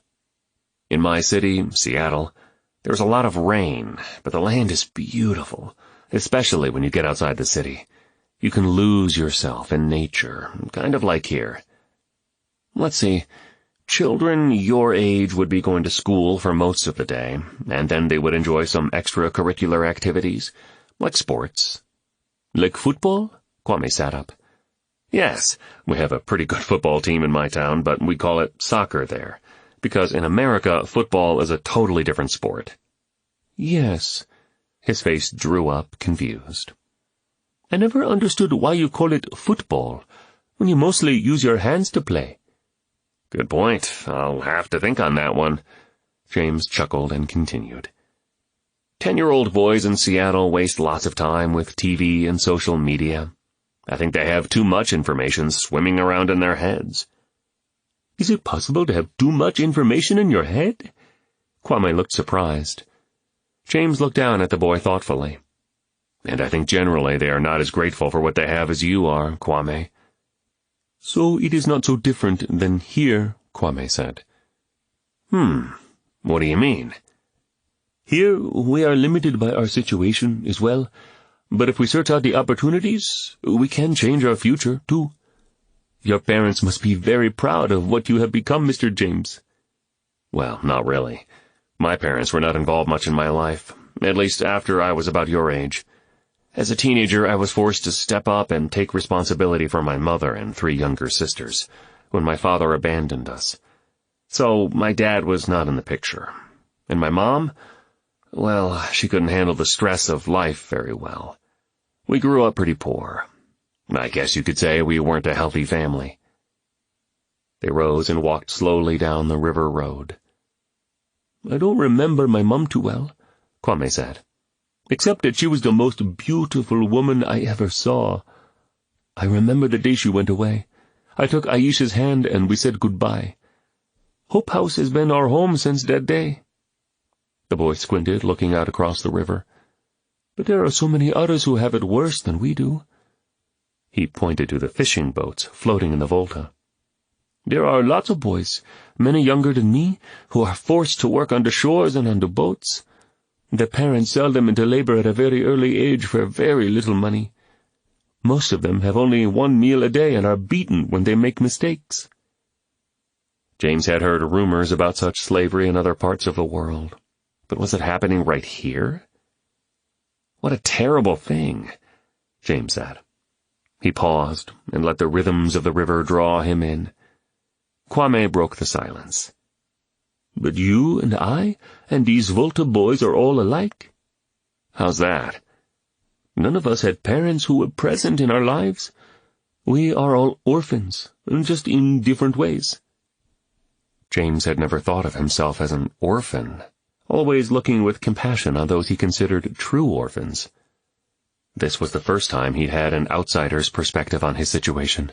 In my city, Seattle, there's a lot of rain, but the land is beautiful, especially when you get outside the city. You can lose yourself in nature, kind of like here. Let's see. Children your age would be going to school for most of the day, and then they would enjoy some extracurricular activities, like sports. Like football? Kwame sat up. Yes, we have a pretty good football team in my town, but we call it soccer there, because in America, football is a totally different sport. Yes. His face drew up, confused. I never understood why you call it football, when you mostly use your hands to play. Good point. I'll have to think on that one. James chuckled and continued. 10-year-old boys in Seattle waste lots of time with TV and social media. I think they have too much information swimming around in their heads. Is it possible to have too much information in your head? Kwame looked surprised. James looked down at the boy thoughtfully. And I think generally they are not as grateful for what they have as you are, Kwame. So it is not so different than here, Kwame said. What do you mean? Here we are limited by our situation as well, but if we search out the opportunities, we can change our future, too. Your parents must be very proud of what you have become, Mr. James. Well, not really. My parents were not involved much in my life, at least after I was about your age. As a teenager, I was forced to step up and take responsibility for my mother and 3 younger sisters, when my father abandoned us. So my dad was not in the picture. And my mom? Well, she couldn't handle the stress of life very well. We grew up pretty poor. I guess you could say we weren't a healthy family. They rose and walked slowly down the river road. I don't remember my mom too well, Kwame said, except that she was the most beautiful woman I ever saw. I remember the day she went away. I took Aisha's hand and we said goodbye. Hope House has been our home since that day. The boy squinted, looking out across the river. But there are so many others who have it worse than we do. He pointed to the fishing boats floating in the Volta. There are lots of boys, many younger than me, who are forced to work on the shores and on the boats. Their parents sell them into labor at a very early age for very little money. Most of them have only 1 meal a day and are beaten when they make mistakes. James had heard rumors about such slavery in other parts of the world. But was it happening right here? What a terrible thing, James said. He paused and let the rhythms of the river draw him in. Kwame broke the silence. But you and I and these Volta boys are all alike. How's that? None of us had parents who were present in our lives. We are all orphans, just in different ways. James had never thought of himself as an orphan, always looking with compassion on those he considered true orphans. This was the first time he'd had an outsider's perspective on his situation,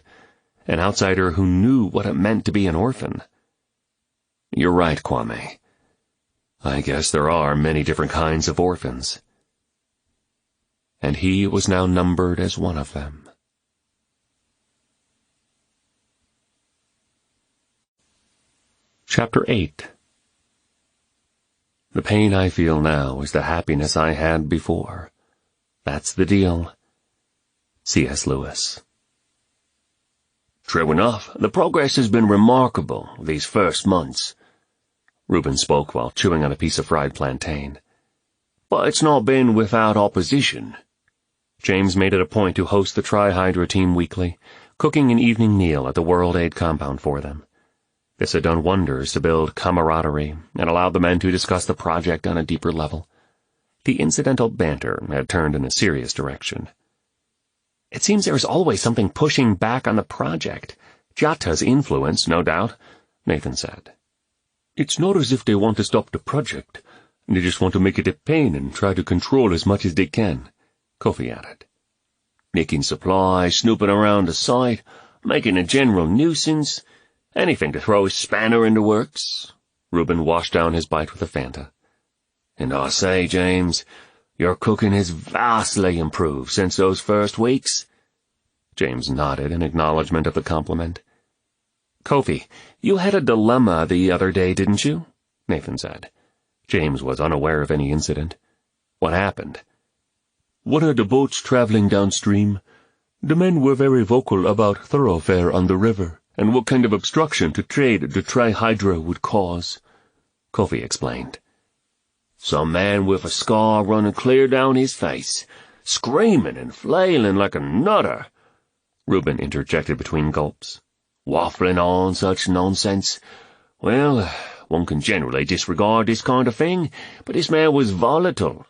an outsider who knew what it meant to be an orphan. You're right, Kwame. I guess there are many different kinds of orphans. And he was now numbered as one of them. Chapter 8. The pain I feel now is the happiness I had before. That's the deal. C.S. Lewis. True enough, the progress has been remarkable these first months. Reuben spoke while chewing on a piece of fried plantain. But it's not been without opposition. James made it a point to host the Tri-Hydra team weekly, cooking an evening meal at the World Aid compound for them. This had done wonders to build camaraderie and allowed the men to discuss the project on a deeper level. The incidental banter had turned in a serious direction. "It seems there is always something pushing back on the project. Jata's influence, no doubt," Nathan said. "It's not as if they want to stop the project. They just want to make it a pain and try to control as much as they can," Kofi added. "Making supplies, snooping around the site, making a general nuisance. Anything to throw a spanner in the works." Reuben washed down his bite with a Fanta. "And I say, James, your cooking has vastly improved since those first weeks." James nodded in acknowledgement of the compliment. "Kofi, you had a dilemma the other day, didn't you?" Nathan said. James was unaware of any incident. "What happened?" "One of the boats traveling downstream. The men were very vocal about thoroughfare on the river and what kind of obstruction to trade the trihydra would cause," Kofi explained. "Some man with a scar running clear down his face, screaming and flailing like a nutter," Reuben interjected between gulps. "Waffling on such nonsense. Well, one can generally disregard this kind of thing, but this man was volatile."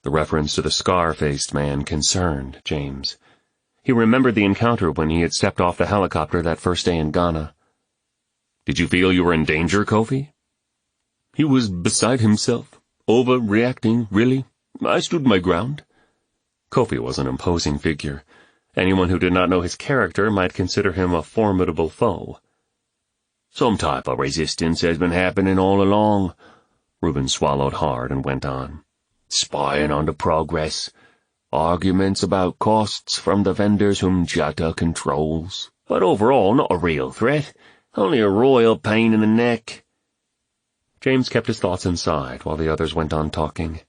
The reference to the scar-faced man concerned James. He remembered the encounter when he had stepped off the helicopter that first day in Ghana. "Did you feel you were in danger, Kofi?" "He was beside himself, overreacting, really. I stood my ground." Kofi was an imposing figure. Anyone who did not know his character might consider him a formidable foe. "Some type of resistance has been happening all along." Reuben swallowed hard and went on. "Spying on the progress. Arguments about costs from the vendors whom Jata controls. But overall, not a real threat. Only a royal pain in the neck." James kept his thoughts inside while the others went on talking.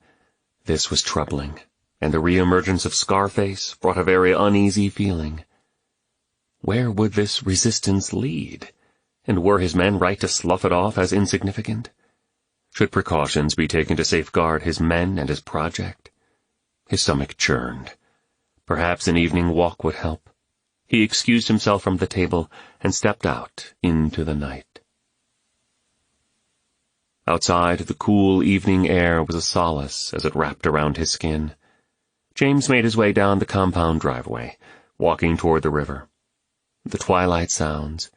This was troubling, and the re-emergence of Scarface brought a very uneasy feeling. Where would this resistance lead? And were his men right to slough it off as insignificant? Should precautions be taken to safeguard his men and his project? His stomach churned. Perhaps an evening walk would help. He excused himself from the table and stepped out into the night. Outside, the cool evening air was a solace as it wrapped around his skin. James made his way down the compound driveway, walking toward the river. The twilight sounds,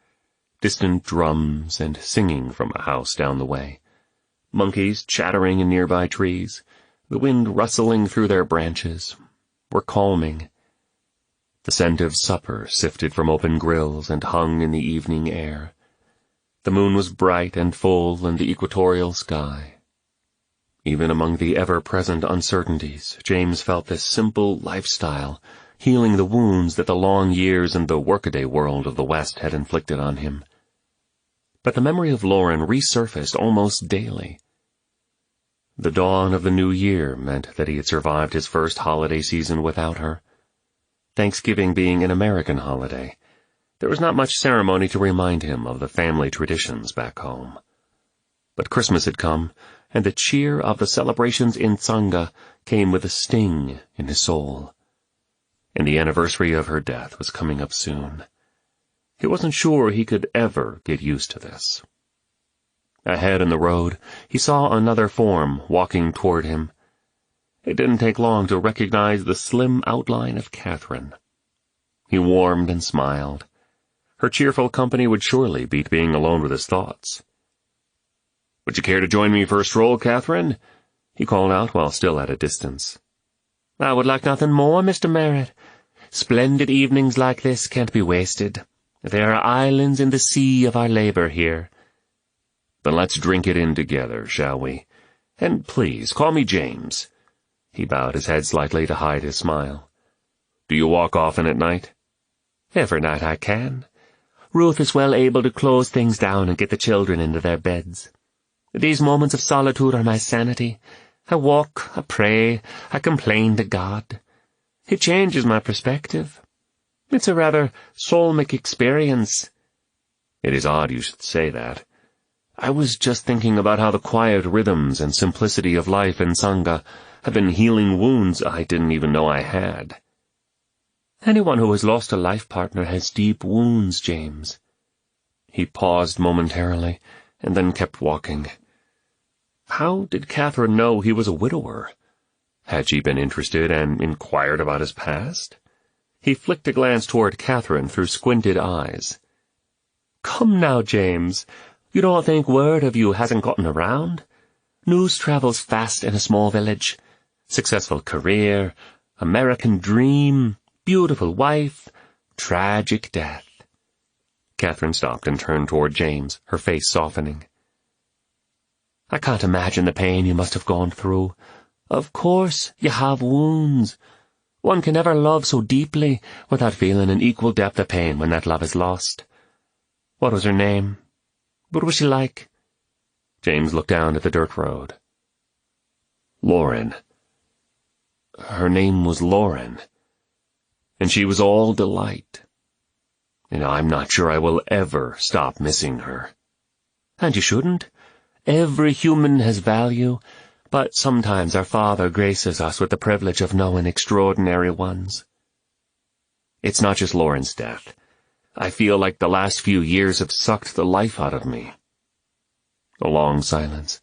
distant drums and singing from a house down the way, monkeys chattering in nearby trees, the wind rustling through their branches, were calming. The scent of supper sifted from open grills and hung in the evening air. The moon was bright and full in the equatorial sky. Even among the ever-present uncertainties, James felt this simple lifestyle, healing the wounds that the long years in the workaday world of the West had inflicted on him. But the memory of Lauren resurfaced almost daily. The dawn of the new year meant that he had survived his first holiday season without her. Thanksgiving being an American holiday, there was not much ceremony to remind him of the family traditions back home. But Christmas had come, and the cheer of the celebrations in Tsanga came with a sting in his soul. And the anniversary of her death was coming up soon. He wasn't sure he could ever get used to this. Ahead in the road, he saw another form walking toward him. It didn't take long to recognize the slim outline of Catherine. He warmed and smiled. Her cheerful company would surely beat being alone with his thoughts. "Would you care to join me for a stroll, Catherine?" he called out while still at a distance. "I would like nothing more, Mr. Merritt. Splendid evenings like this can't be wasted. There are islands in the sea of our labor here." "Then let's drink it in together, shall we? And please, call me James." He bowed his head slightly to hide his smile. "Do you walk often at night?" "Every night I can. Ruth is well able to close things down and get the children into their beds. These moments of solitude are my sanity. I walk, I pray, I complain to God. It changes my perspective. It's a rather soulmic experience." "It is odd you should say that. I was just thinking about how the quiet rhythms and simplicity of life in Tsanga have been healing wounds I didn't even know I had." "Anyone who has lost a life partner has deep wounds, James." He paused momentarily, and then kept walking. How did Catherine know he was a widower? Had she been interested and inquired about his past? He flicked a glance toward Catherine through squinted eyes. "Come now, James. You don't think word of you hasn't gotten around? News travels fast in a small village. Successful career, American dream, beautiful wife, tragic death." Catherine stopped and turned toward James, her face softening. "I can't imagine the pain you must have gone through. Of course, you have wounds. One can never love so deeply without feeling an equal depth of pain when that love is lost. What was her name? What was she like?" James looked down at the dirt road. "Lauren. Her name was Lauren. And she was all delight. And I'm not sure I will ever stop missing her." "And you shouldn't. Every human has value, but sometimes our Father graces us with the privilege of knowing extraordinary ones." "It's not just Lauren's death. I feel like the last few years have sucked the life out of me." A long silence.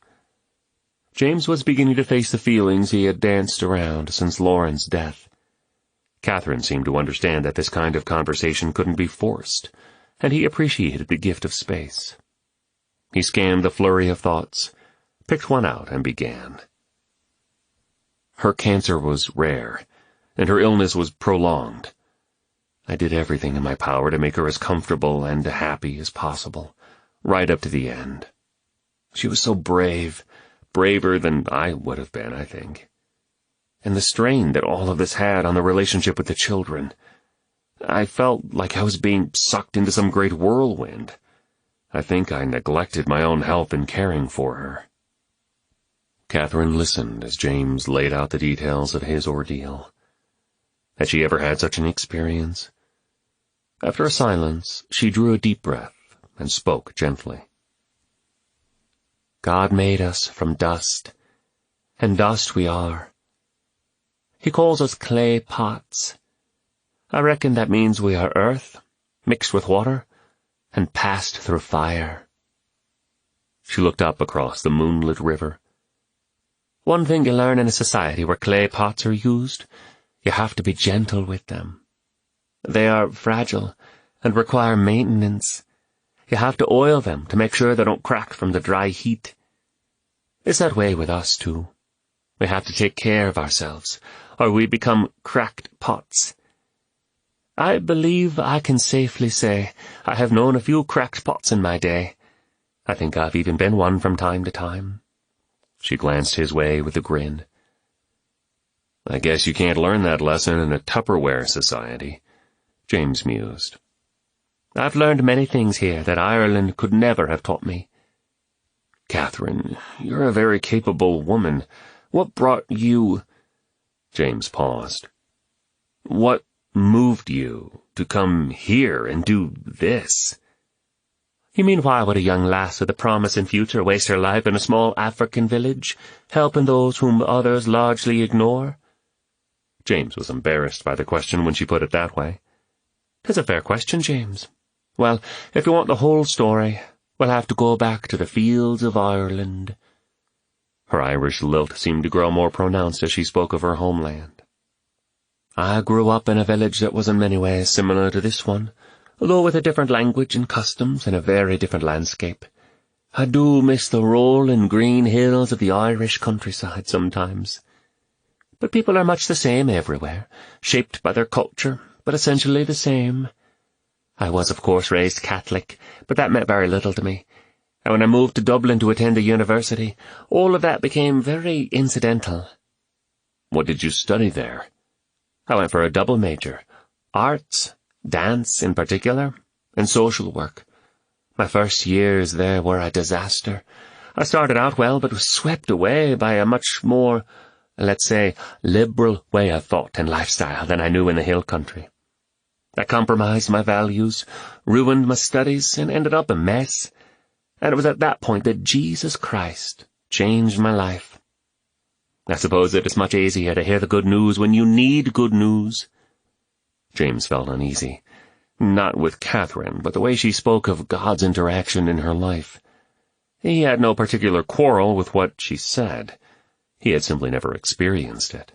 James was beginning to face the feelings he had danced around since Lauren's death. Catherine seemed to understand that this kind of conversation couldn't be forced, and he appreciated the gift of space. He scanned the flurry of thoughts, picked one out, and began. "Her cancer was rare, and her illness was prolonged. I did everything in my power to make her as comfortable and happy as possible, right up to the end. She was so brave, braver than I would have been, I think. And the strain that all of this had on the relationship with the children. I felt like I was being sucked into some great whirlwind. I think I neglected my own health in caring for her." Catherine listened as James laid out the details of his ordeal. Had she ever had such an experience? After a silence, she drew a deep breath and spoke gently. "God made us from dust, and dust we are. He calls us clay pots. I reckon that means we are earth, mixed with water, and passed through fire." She looked up across the moonlit river. "One thing you learn in a society where clay pots are used, you have to be gentle with them. They are fragile and require maintenance. You have to oil them to make sure they don't crack from the dry heat. It's that way with us, too. We have to take care of ourselves, or we become cracked pots. I believe I can safely say I have known a few cracked pots in my day. I think I've even been one from time to time." She glanced his way with a grin. "I guess you can't learn that lesson in a Tupperware society," James mused. "I've learned many things here that Ireland could never have taught me." "Catherine, you're a very capable woman. What brought you—" James paused. "What moved you to come here and do this?" "You mean why would a young lass with a promising future waste her life in a small African village, helping those whom others largely ignore?" James was embarrassed by the question when she put it that way. "'Tis a fair question, James. Well, if you want the whole story, we'll have to go back to the fields of Ireland." Her Irish lilt seemed to grow more pronounced as she spoke of her homeland. "I grew up in a village that was in many ways similar to this one, although with a different language and customs and a very different landscape. I do miss the rolling green hills of the Irish countryside sometimes. But people are much the same everywhere, shaped by their culture, but essentially the same. I was, of course, raised Catholic, but that meant very little to me. And when I moved to Dublin to attend a university, all of that became very incidental." "What did you study there?" "I went for a double major. Arts, dance in particular, and social work. My first years there were a disaster. I started out well, but was swept away by a much more, let's say, liberal way of thought and lifestyle than I knew in the hill country. I compromised my values, ruined my studies, and ended up a mess. And it was at that point that Jesus Christ changed my life. I suppose it is much easier to hear the good news when you need good news." James felt uneasy. Not with Catherine, but the way she spoke of God's interaction in her life. He had no particular quarrel with what she said. He had simply never experienced it.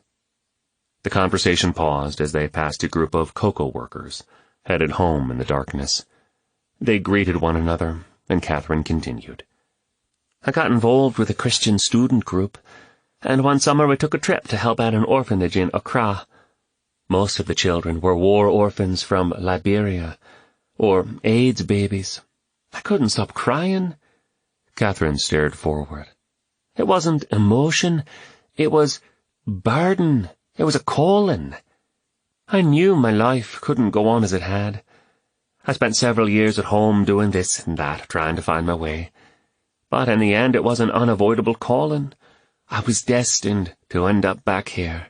The conversation paused as they passed a group of cocoa workers, headed home in the darkness. They greeted one another, and Catherine continued. I got involved with a Christian student group, and one summer we took a trip to help out an orphanage in Accra. Most of the children were war orphans from Liberia, or AIDS babies. I couldn't stop crying. Catherine stared forward. It wasn't emotion, it was burden. It was a calling. I knew my life couldn't go on as it had. I spent several years at home doing this and that, trying to find my way. But in the end it was an unavoidable calling. I was destined to end up back here.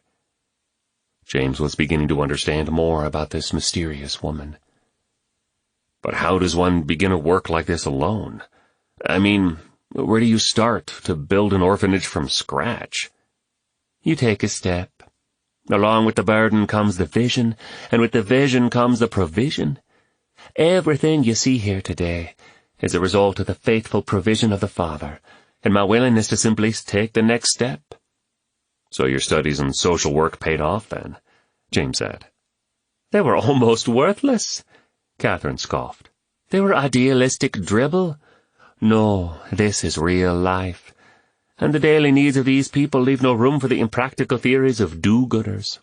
James was beginning to understand more about this mysterious woman. But how does one begin a work like this alone? I mean, where do you start to build an orphanage from scratch? You take a step. Along with the burden comes the vision, and with the vision comes the provision. Everything you see here today is a result of the faithful provision of the Father, and my willingness to simply take the next step. So your studies in social work paid off then, James said. They were almost worthless, Catherine scoffed. They were idealistic dribble. No, this is real life. And the daily needs of these people leave no room for the impractical theories of do-gooders.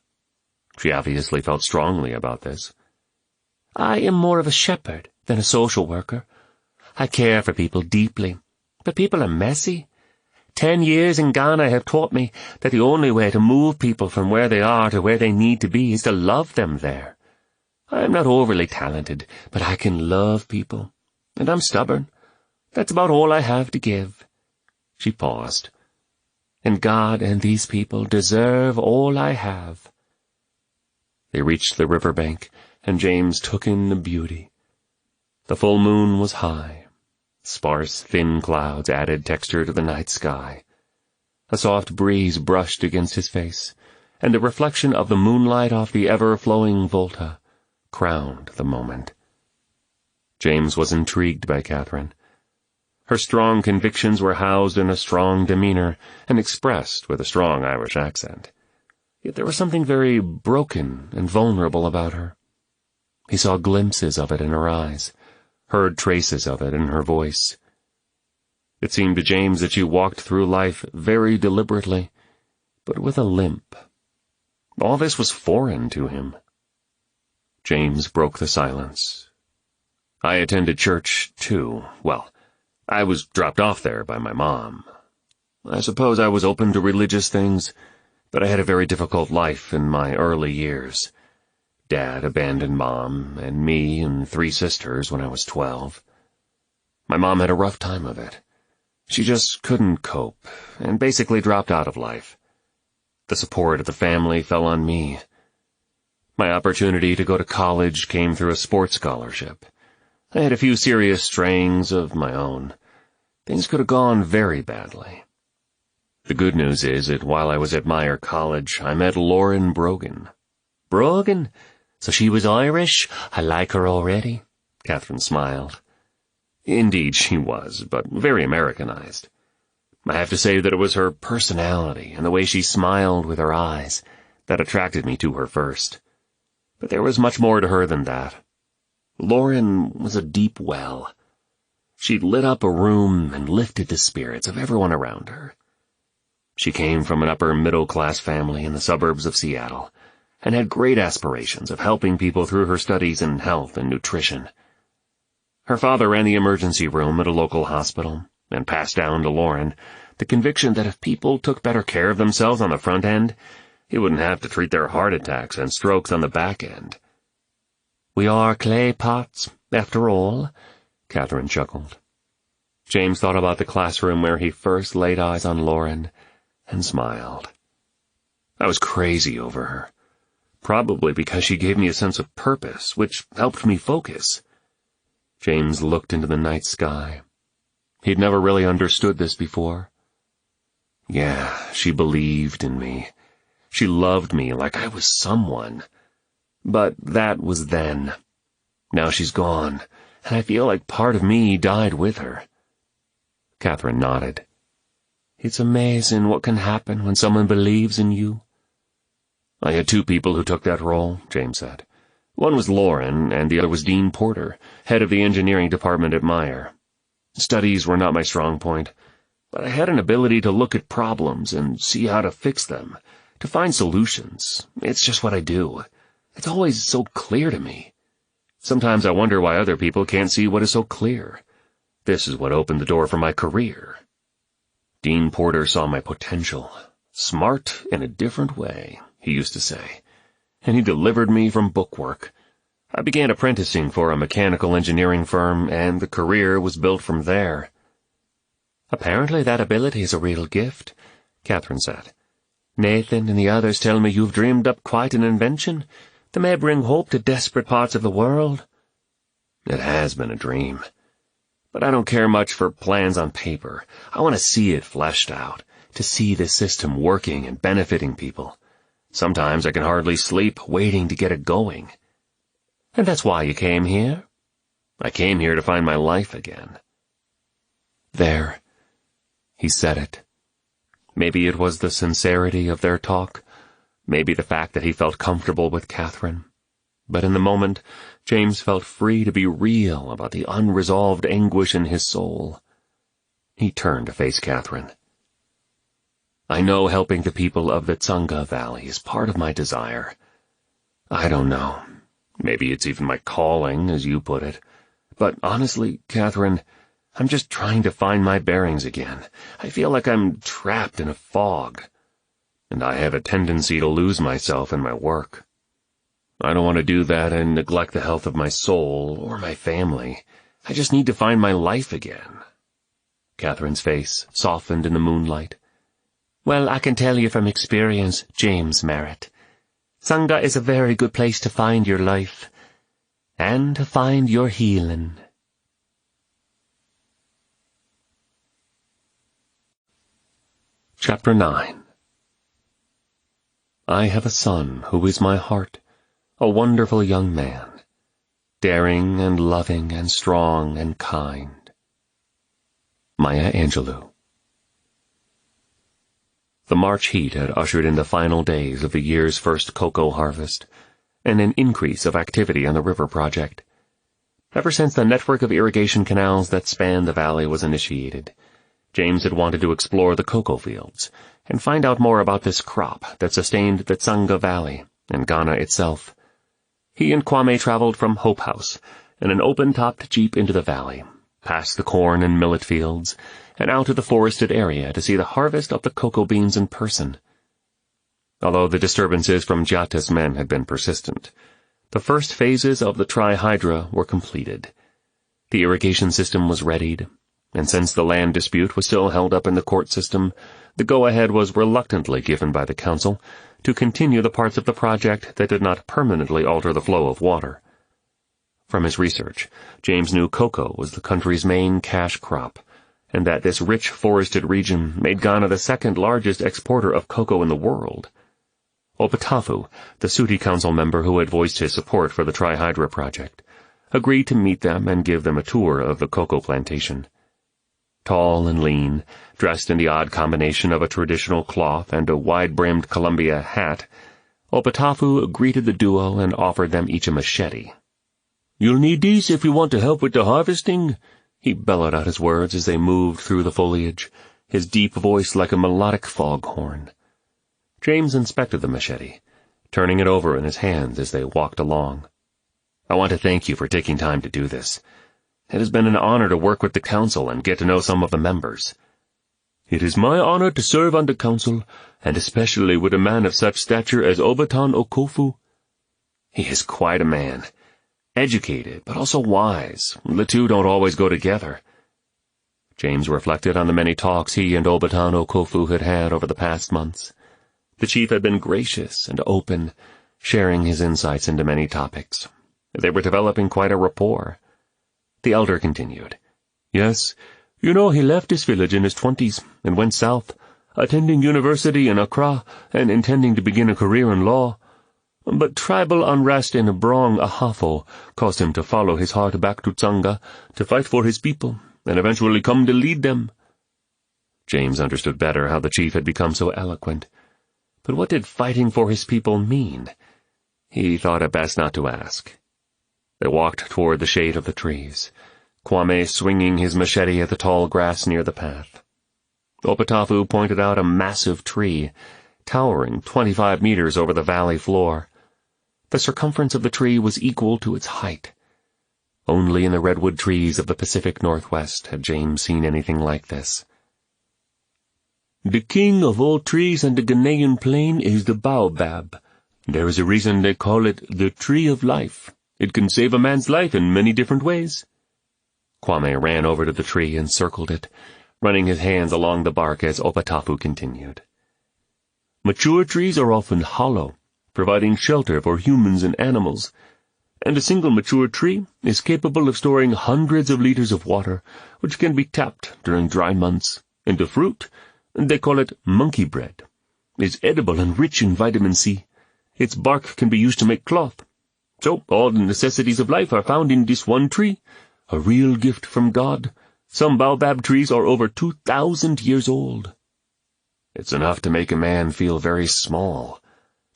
She obviously felt strongly about this. I am more of a shepherd than a social worker. I care for people deeply, but people are messy. 10 years in Ghana have taught me that the only way to move people from where they are to where they need to be is to love them there. I am not overly talented, but I can love people, and I'm stubborn. That's about all I have to give. She paused. And God and these people deserve all I have. They reached the riverbank, and James took in the beauty. The full moon was high. Sparse, thin clouds added texture to the night sky. A soft breeze brushed against his face, and the reflection of the moonlight off the ever-flowing Volta crowned the moment. James was intrigued by Catherine. Her strong convictions were housed in a strong demeanor and expressed with a strong Irish accent. Yet there was something very broken and vulnerable about her. He saw glimpses of it in her eyes, heard traces of it in her voice. It seemed to James that she walked through life very deliberately, but with a limp. All this was foreign to him. James broke the silence. I attended church, too. Well, I was dropped off there by my mom. I suppose I was open to religious things, but I had a very difficult life in my early years. Dad abandoned Mom and me and 3 sisters when I was 12. My mom had a rough time of it. She just couldn't cope, and basically dropped out of life. The support of the family fell on me. My opportunity to go to college came through a sports scholarship. I had a few serious strayings of my own. Things could have gone very badly. The good news is that while I was at Meyer College, I met Lauren Brogan. Brogan? So she was Irish? I like her already. Catherine smiled. Indeed she was, but very Americanized. I have to say that it was her personality and the way she smiled with her eyes that attracted me to her first. But there was much more to her than that. Lauren was a deep well. She lit up a room and lifted the spirits of everyone around her. She came from an upper-middle-class family in the suburbs of Seattle and had great aspirations of helping people through her studies in health and nutrition. Her father ran the emergency room at a local hospital and passed down to Lauren the conviction that if people took better care of themselves on the front end, he wouldn't have to treat their heart attacks and strokes on the back end. We are clay pots, after all, Catherine chuckled. James thought about the classroom where he first laid eyes on Lauren and smiled. I was crazy over her, probably because she gave me a sense of purpose, which helped me focus. James looked into the night sky. He'd never really understood this before. Yeah, she believed in me. She loved me like I was someone. But that was then. Now she's gone, and I feel like part of me died with her." Catherine nodded. "It's amazing what can happen when someone believes in you." "I had two people who took that role," James said. "One was Lauren, and the other was Dean Porter, head of the engineering department at Meyer. Studies were not my strong point, but I had an ability to look at problems and see how to fix them, to find solutions. It's just what I do. It's always so clear to me. Sometimes I wonder why other people can't see what is so clear. This is what opened the door for my career. Dean Porter saw my potential. Smart in a different way, he used to say, and he delivered me from bookwork. I began apprenticing for a mechanical engineering firm, and the career was built from there." "Apparently that ability is a real gift," Catherine said. "Nathan and the others tell me you've dreamed up quite an invention that may bring hope to desperate parts of the world." "It has been a dream. But I don't care much for plans on paper. I want to see it fleshed out, to see this system working and benefiting people. Sometimes I can hardly sleep, waiting to get it going." "And that's why you came here?" "I came here to find my life again." There. He said it. Maybe it was the sincerity of their talk, maybe the fact that he felt comfortable with Catherine. But in the moment, James felt free to be real about the unresolved anguish in his soul. He turned to face Catherine. "I know helping the people of the Tsanga Valley is part of my desire. I don't know. Maybe it's even my calling, as you put it. But honestly, Catherine, I'm just trying to find my bearings again. I feel like I'm trapped in a fog, and I have a tendency to lose myself in my work. I don't want to do that and neglect the health of my soul or my family. I just need to find my life again." Catherine's face softened in the moonlight. "Well, I can tell you from experience, James Merritt. Tsanga is a very good place to find your life, and to find your healing." Chapter 9. I have a son who is my heart, a wonderful young man, daring and loving and strong and kind. Maya Angelou. The March heat had ushered in the final days of the year's first cocoa harvest, and an increase of activity on the river project. Ever since the network of irrigation canals that spanned the valley was initiated, James had wanted to explore the cocoa fields and find out more about this crop that sustained the Tsanga Valley and Ghana itself. He and Kwame traveled from Hope House in an open-topped jeep into the valley, past the corn and millet fields, and out to the forested area to see the harvest of the cocoa beans in person. Although the disturbances from Jata's men had been persistent, the first phases of the trihydra were completed. The irrigation system was readied, and since the land dispute was still held up in the court system, the go-ahead was reluctantly given by the council to continue the parts of the project that did not permanently alter the flow of water. From his research, James knew cocoa was the country's main cash crop, and that this rich forested region made Ghana the second largest exporter of cocoa in the world. Opatafu, the Suti council member who had voiced his support for the Trihydra project, agreed to meet them and give them a tour of the cocoa plantation. Tall and lean, dressed in the odd combination of a traditional cloth and a wide-brimmed Columbia hat, Opatafu greeted the duo and offered them each a machete. "You'll need these if you want to help with the harvesting," he bellowed out his words as they moved through the foliage, his deep voice like a melodic foghorn. James inspected the machete, turning it over in his hands as they walked along. "I want to thank you for taking time to do this. It has been an honor to work with the council and get to know some of the members." "It is my honor to serve on the council, and especially with a man of such stature as Obaton Okofu." "He is quite a man. Educated, but also wise. The two don't always go together." James reflected on the many talks he and Obaton Okofu had had over the past months. The chief had been gracious and open, sharing his insights into many topics. They were developing quite a rapport. The elder continued. "Yes, you know he left his village in his 20s and went south, attending university in Accra and intending to begin a career in law. but tribal unrest in Brong Ahafo caused him to follow his heart back to Tsanga to fight for his people, and eventually come to lead them. James understood better how the chief had become so eloquent. But what did fighting for his people mean? He thought it best not to ask. They walked toward the shade of the trees, Kwame swinging his machete at the tall grass near the path. Opatafu pointed out a massive tree, towering 25 meters over the valley floor. The circumference of the tree was equal to its height. Only in the redwood trees of the Pacific Northwest had James seen anything like this. "The king of all trees on the Ghanaian plain is the baobab. There is a reason they call it the tree of life. It can save a man's life in many different ways." Kwame ran over to the tree and circled it, running his hands along the bark as Opatafu continued. "Mature trees are often hollow, providing shelter for humans and animals, and a single mature tree is capable of storing hundreds of liters of water, which can be tapped during dry months, into fruit. They call it monkey bread. It's edible and rich in vitamin C. Its bark can be used to make cloth. So all the necessities of life are found in this one tree, a real gift from God. Some baobab trees are over 2,000 years old." "It's enough to make a man feel very small,"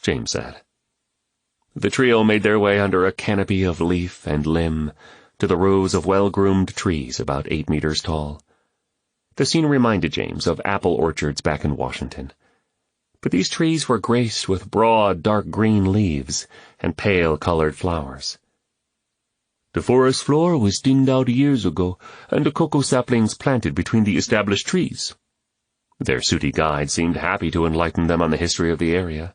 James said. The trio made their way under a canopy of leaf and limb to the rows of well-groomed trees about 8 meters tall. The scene reminded James of apple orchards back in Washington. But these trees were graced with broad, dark green leaves and pale-colored flowers. "The forest floor was thinned out years ago, and the cocoa saplings planted between the established trees." Their Suti guide seemed happy to enlighten them on the history of the area.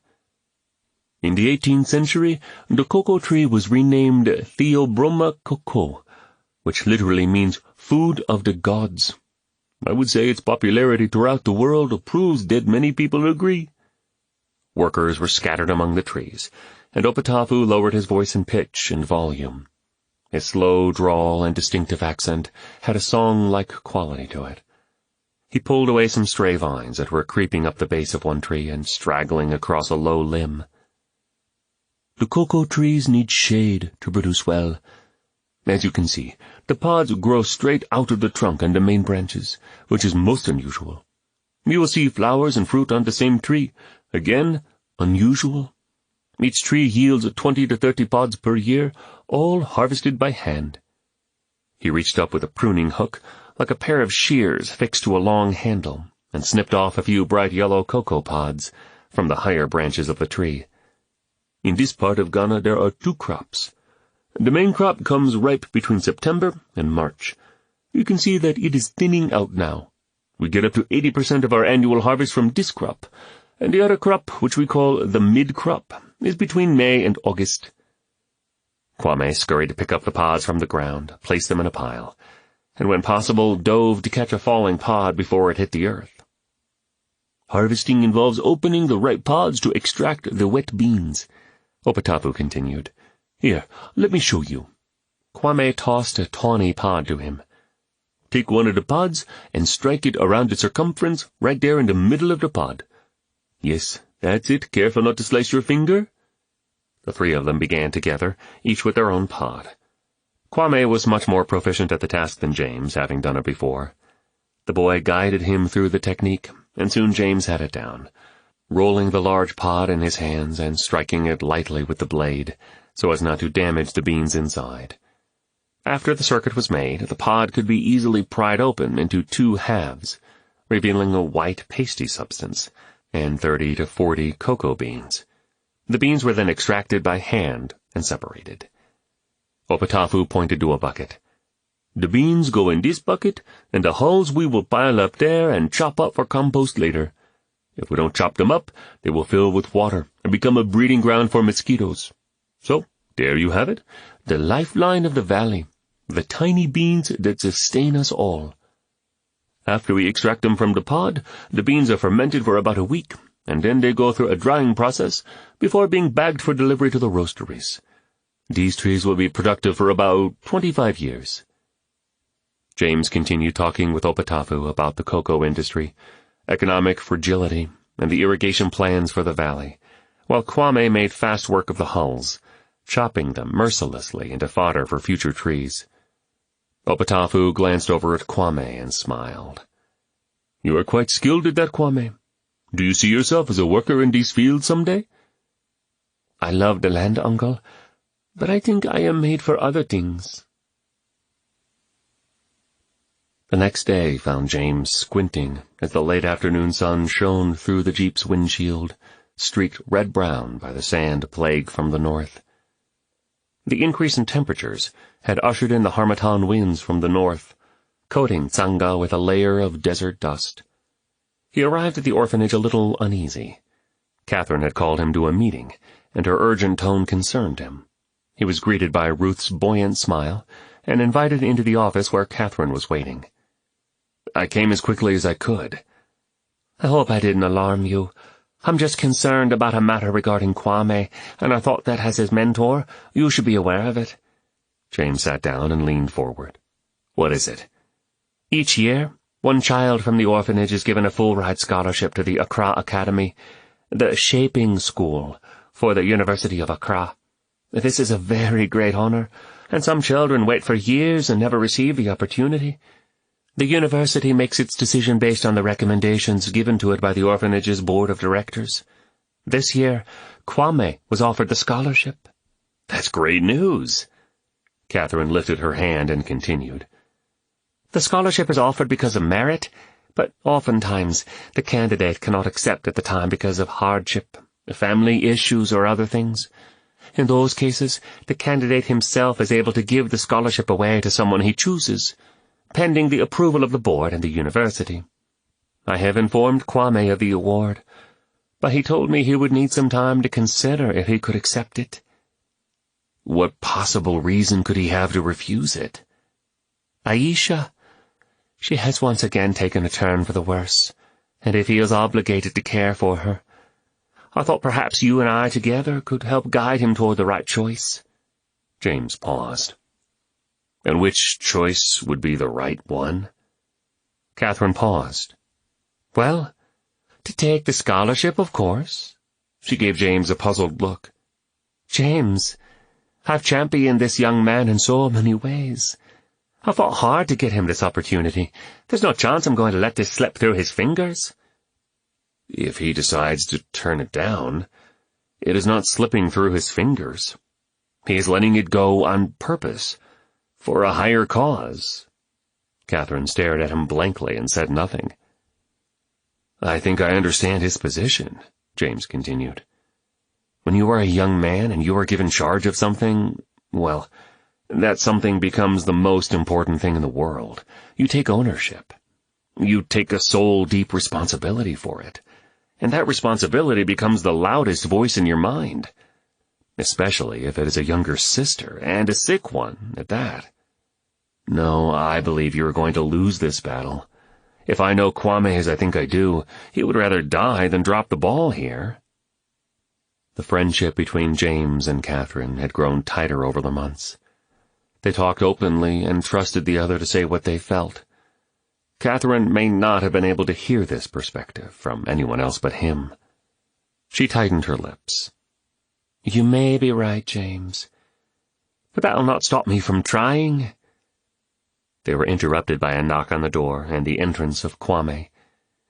"In the 18th century, the cocoa tree was renamed Theobroma cocoa, which literally means food of the gods. I would say its popularity throughout the world proves that many people agree." Workers were scattered among the trees, and Opatafu lowered his voice in pitch and volume. His slow drawl and distinctive accent had a song-like quality to it. He pulled away some stray vines that were creeping up the base of one tree and straggling across a low limb. "The cocoa trees need shade to produce well. As you can see, the pods grow straight out of the trunk and the main branches, which is most unusual. You will see flowers and fruit on the same tree. Again, unusual. Each tree yields 20 to 30 pods per year, all harvested by hand." He reached up with a pruning hook, like a pair of shears fixed to a long handle, and snipped off a few bright yellow cocoa pods from the higher branches of the tree. "In this part of Ghana there are 2 crops. The main crop comes ripe between September and March. You can see that it is thinning out now. We get up to 80% of our annual harvest from this crop, and the other crop, which we call the mid-crop, is between May and August." Kwame scurried to pick up the pods from the ground, place them in a pile, and when possible dove to catch a falling pod before it hit the earth. "Harvesting involves opening the ripe pods to extract the wet beans," Opatafu continued. "Here, let me show you." Kwame tossed a tawny pod to him. "Take one of the pods and strike it around the circumference right there in the middle of the pod. Yes, that's it. Careful not to slice your finger." The 3 of them began together, each with their own pod. Kwame was much more proficient at the task than James, having done it before. The boy guided him through the technique, and soon James had it down, rolling the large pod in his hands and striking it lightly with the blade, so as not to damage the beans inside. After the circuit was made, the pod could be easily pried open into 2 halves, revealing a white pasty substance, and 30 to 40 cocoa beans. The beans were then extracted by hand and separated. Opatafu pointed to a bucket. "The beans go in this bucket, and the hulls we will pile up there and chop up for compost later. If we don't chop them up, they will fill with water and become a breeding ground for mosquitoes. So, there you have it, the lifeline of the valley, the tiny beans that sustain us all. After we extract them from the pod, the beans are fermented for about a week, and then they go through a drying process before being bagged for delivery to the roasteries. These trees will be productive for about 25 years. James continued talking with Opatafu about the cocoa industry, economic fragility, and the irrigation plans for the valley, while Kwame made fast work of the hulls, chopping them mercilessly into fodder for future trees. Opatafu glanced over at Kwame and smiled. "You are quite skilled at that, Kwame. Do you see yourself as a worker in these fields some day?" "I love the land, uncle, but I think I am made for other things." The next day found James squinting as the late afternoon sun shone through the Jeep's windshield, streaked red-brown by the sand plague from the north. The increase in temperatures had ushered in the harmattan winds from the north, coating Tsanga with a layer of desert dust. He arrived at the orphanage a little uneasy. Catherine had called him to a meeting, and her urgent tone concerned him. He was greeted by Ruth's buoyant smile, and invited into the office where Catherine was waiting. "I came as quickly as I could." "I hope I didn't alarm you. I'm just concerned about a matter regarding Kwame, and I thought that as his mentor, you should be aware of it." James sat down and leaned forward. "What is it?" "Each year, one child from the orphanage is given a full-ride scholarship to the Accra Academy, the shaping school for the University of Accra. This is a very great honor, and some children wait for years and never receive the opportunity. The university makes its decision based on the recommendations given to it by the orphanage's board of directors. This year, Kwame was offered the scholarship." "That's great news." Catherine lifted her hand and continued. "The scholarship is offered because of merit, but oftentimes the candidate cannot accept at the time because of hardship, family issues, or other things. In those cases, the candidate himself is able to give the scholarship away to someone he chooses, pending the approval of the board and the university. I have informed Kwame of the award, but he told me he would need some time to consider if he could accept it." "What possible reason could he have to refuse it?" "Aisha. She has once again taken a turn for the worse, and he feels obligated to care for her. I thought perhaps you and I together could help guide him toward the right choice." James paused. "And which choice would be the right one?" Catherine paused. "Well, to take the scholarship, of course." She gave James a puzzled look. "James, I've championed this young man in so many ways. I fought hard to get him this opportunity. There's no chance I'm going to let this slip through his fingers." "If he decides to turn it down, it is not slipping through his fingers. He is letting it go on purpose, for a higher cause." Catherine stared at him blankly and said nothing. "I think I understand his position," James continued. "When you are a young man and you are given charge of something, well, that something becomes the most important thing in the world. You take ownership. You take a soul-deep responsibility for it, and that responsibility becomes the loudest voice in your mind, especially if it is a younger sister, and a sick one at that. No, I believe you are going to lose this battle. If I know Kwame as I think I do, he would rather die than drop the ball here." The friendship between James and Catherine had grown tighter over the months. They talked openly and trusted the other to say what they felt. Catherine may not have been able to hear this perspective from anyone else but him. She tightened her lips. "You may be right, James, but that'll not stop me from trying." They were interrupted by a knock on the door and the entrance of Kwame.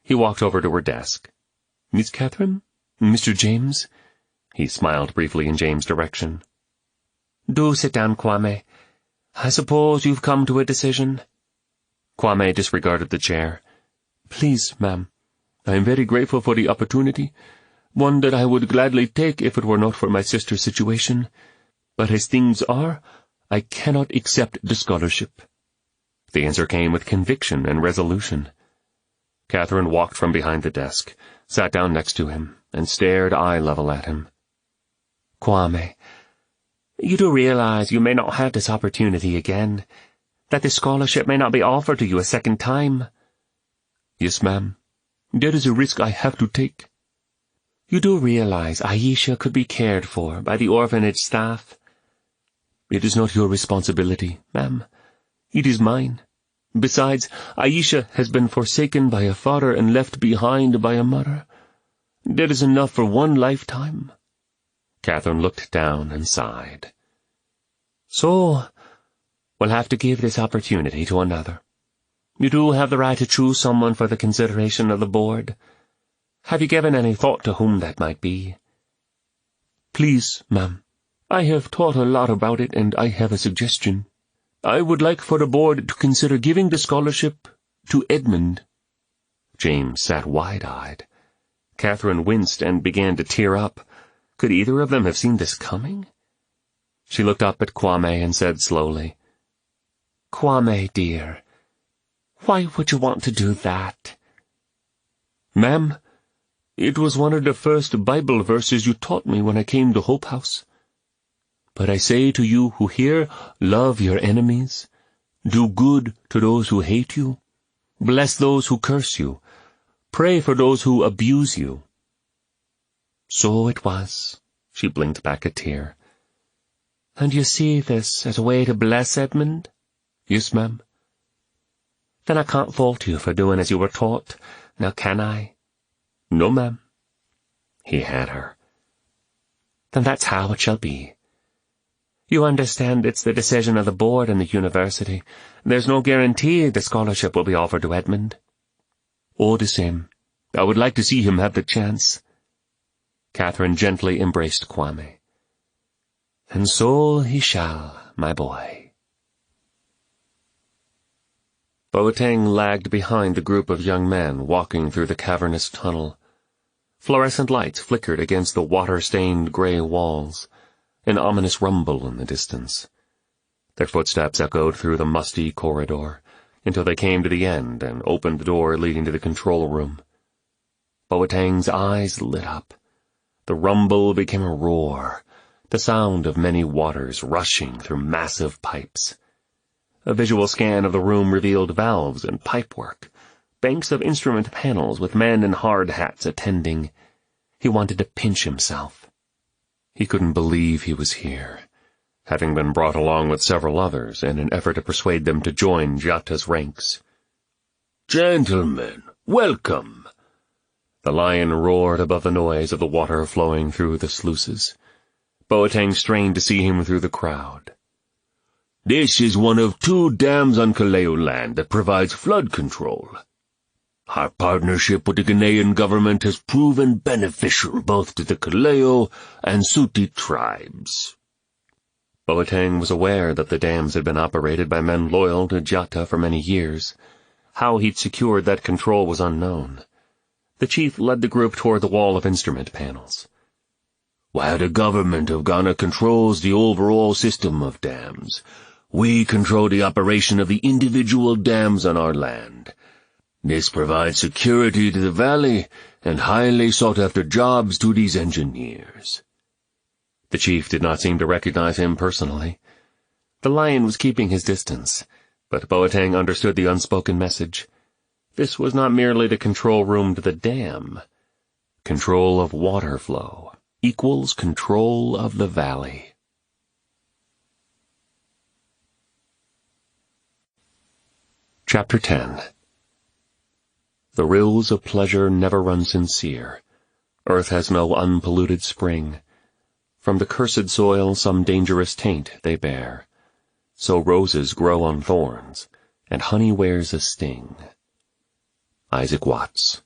He walked over to her desk. "Miss Catherine? Mr. James?" He smiled briefly in James' direction. "Do sit down, Kwame. I suppose you've come to a decision?" Kwame disregarded the chair. "Please, ma'am, I am very grateful for the opportunity, one that I would gladly take if it were not for my sister's situation. But as things are, I cannot accept the scholarship." The answer came with conviction and resolution. Catherine walked from behind the desk, sat down next to him, and stared eye-level at him. "Kwame, you do realize you may not have this opportunity again, that the scholarship may not be offered to you a second time?" "Yes, ma'am. That is a risk I have to take." "You do realize Aisha could be cared for by the orphanage staff?" "It is not your responsibility, ma'am. It is mine. Besides, Aisha has been forsaken by a father and left behind by a mother. That is enough for one lifetime. Catherine looked down and sighed. So, we'll have to give this opportunity to another. You do have the right to choose someone for the consideration of the board. Have you given any thought to whom that might be? Please, ma'am. I have thought a lot about it, and I have a suggestion. I would like for the board to consider giving the scholarship to Edmund. James sat wide-eyed. Catherine winced and began to tear up. Could either of them have seen this coming? She looked up at Kwame and said slowly, Kwame, dear, why would you want to do that? Ma'am, it was one of the first Bible verses you taught me when I came to Hope House. But I say to you who hear, love your enemies, do good to those who hate you, bless those who curse you, pray for those who abuse you. So it was. She blinked back a tear. And you see this as a way to bless Edmund? Yes, ma'am. Then I can't fault you for doing as you were taught, now can I? No, ma'am. He had her. Then that's how it shall be. You understand it's the decision of the board and the university. There's no guarantee the scholarship will be offered to Edmund. All the same, I would like to see him have the chance. Catherine gently embraced Kwame. And so he shall, my boy. Boateng lagged behind the group of young men walking through the cavernous tunnel. Fluorescent lights flickered against the water-stained gray walls, an ominous rumble in the distance. Their footsteps echoed through the musty corridor, until they came to the end and opened the door leading to the control room. Boateng's eyes lit up. The rumble became a roar, the sound of many waters rushing through massive pipes. A visual scan of the room revealed valves and pipework, banks of instrument panels with men in hard hats attending. He wanted to pinch himself. He couldn't believe he was here, having been brought along with several others in an effort to persuade them to join Jatta's ranks. Gentlemen, welcome! The lion roared above the noise of the water flowing through the sluices. Boateng strained to see him through the crowd. This is one of 2 dams on Kaleo land that provides flood control. Our partnership with the Ghanaian government has proven beneficial both to the Kaleo and Suti tribes. Boateng was aware that the dams had been operated by men loyal to Jatta for many years. How he'd secured that control was unknown. The chief led the group toward the wall of instrument panels. While the government of Ghana controls the overall system of dams, we control the operation of the individual dams on our land. This provides security to the valley and highly sought-after jobs to these engineers. The chief did not seem to recognize him personally. The lion was keeping his distance, but Boateng understood the unspoken message. This was not merely the control room to the dam. Control of water flow equals control of the valley. Chapter 10. The rills of pleasure never run sincere. Earth has no unpolluted spring. From the cursed soil some dangerous taint they bear. So roses grow on thorns, and honey wears a sting. Isaac Watts.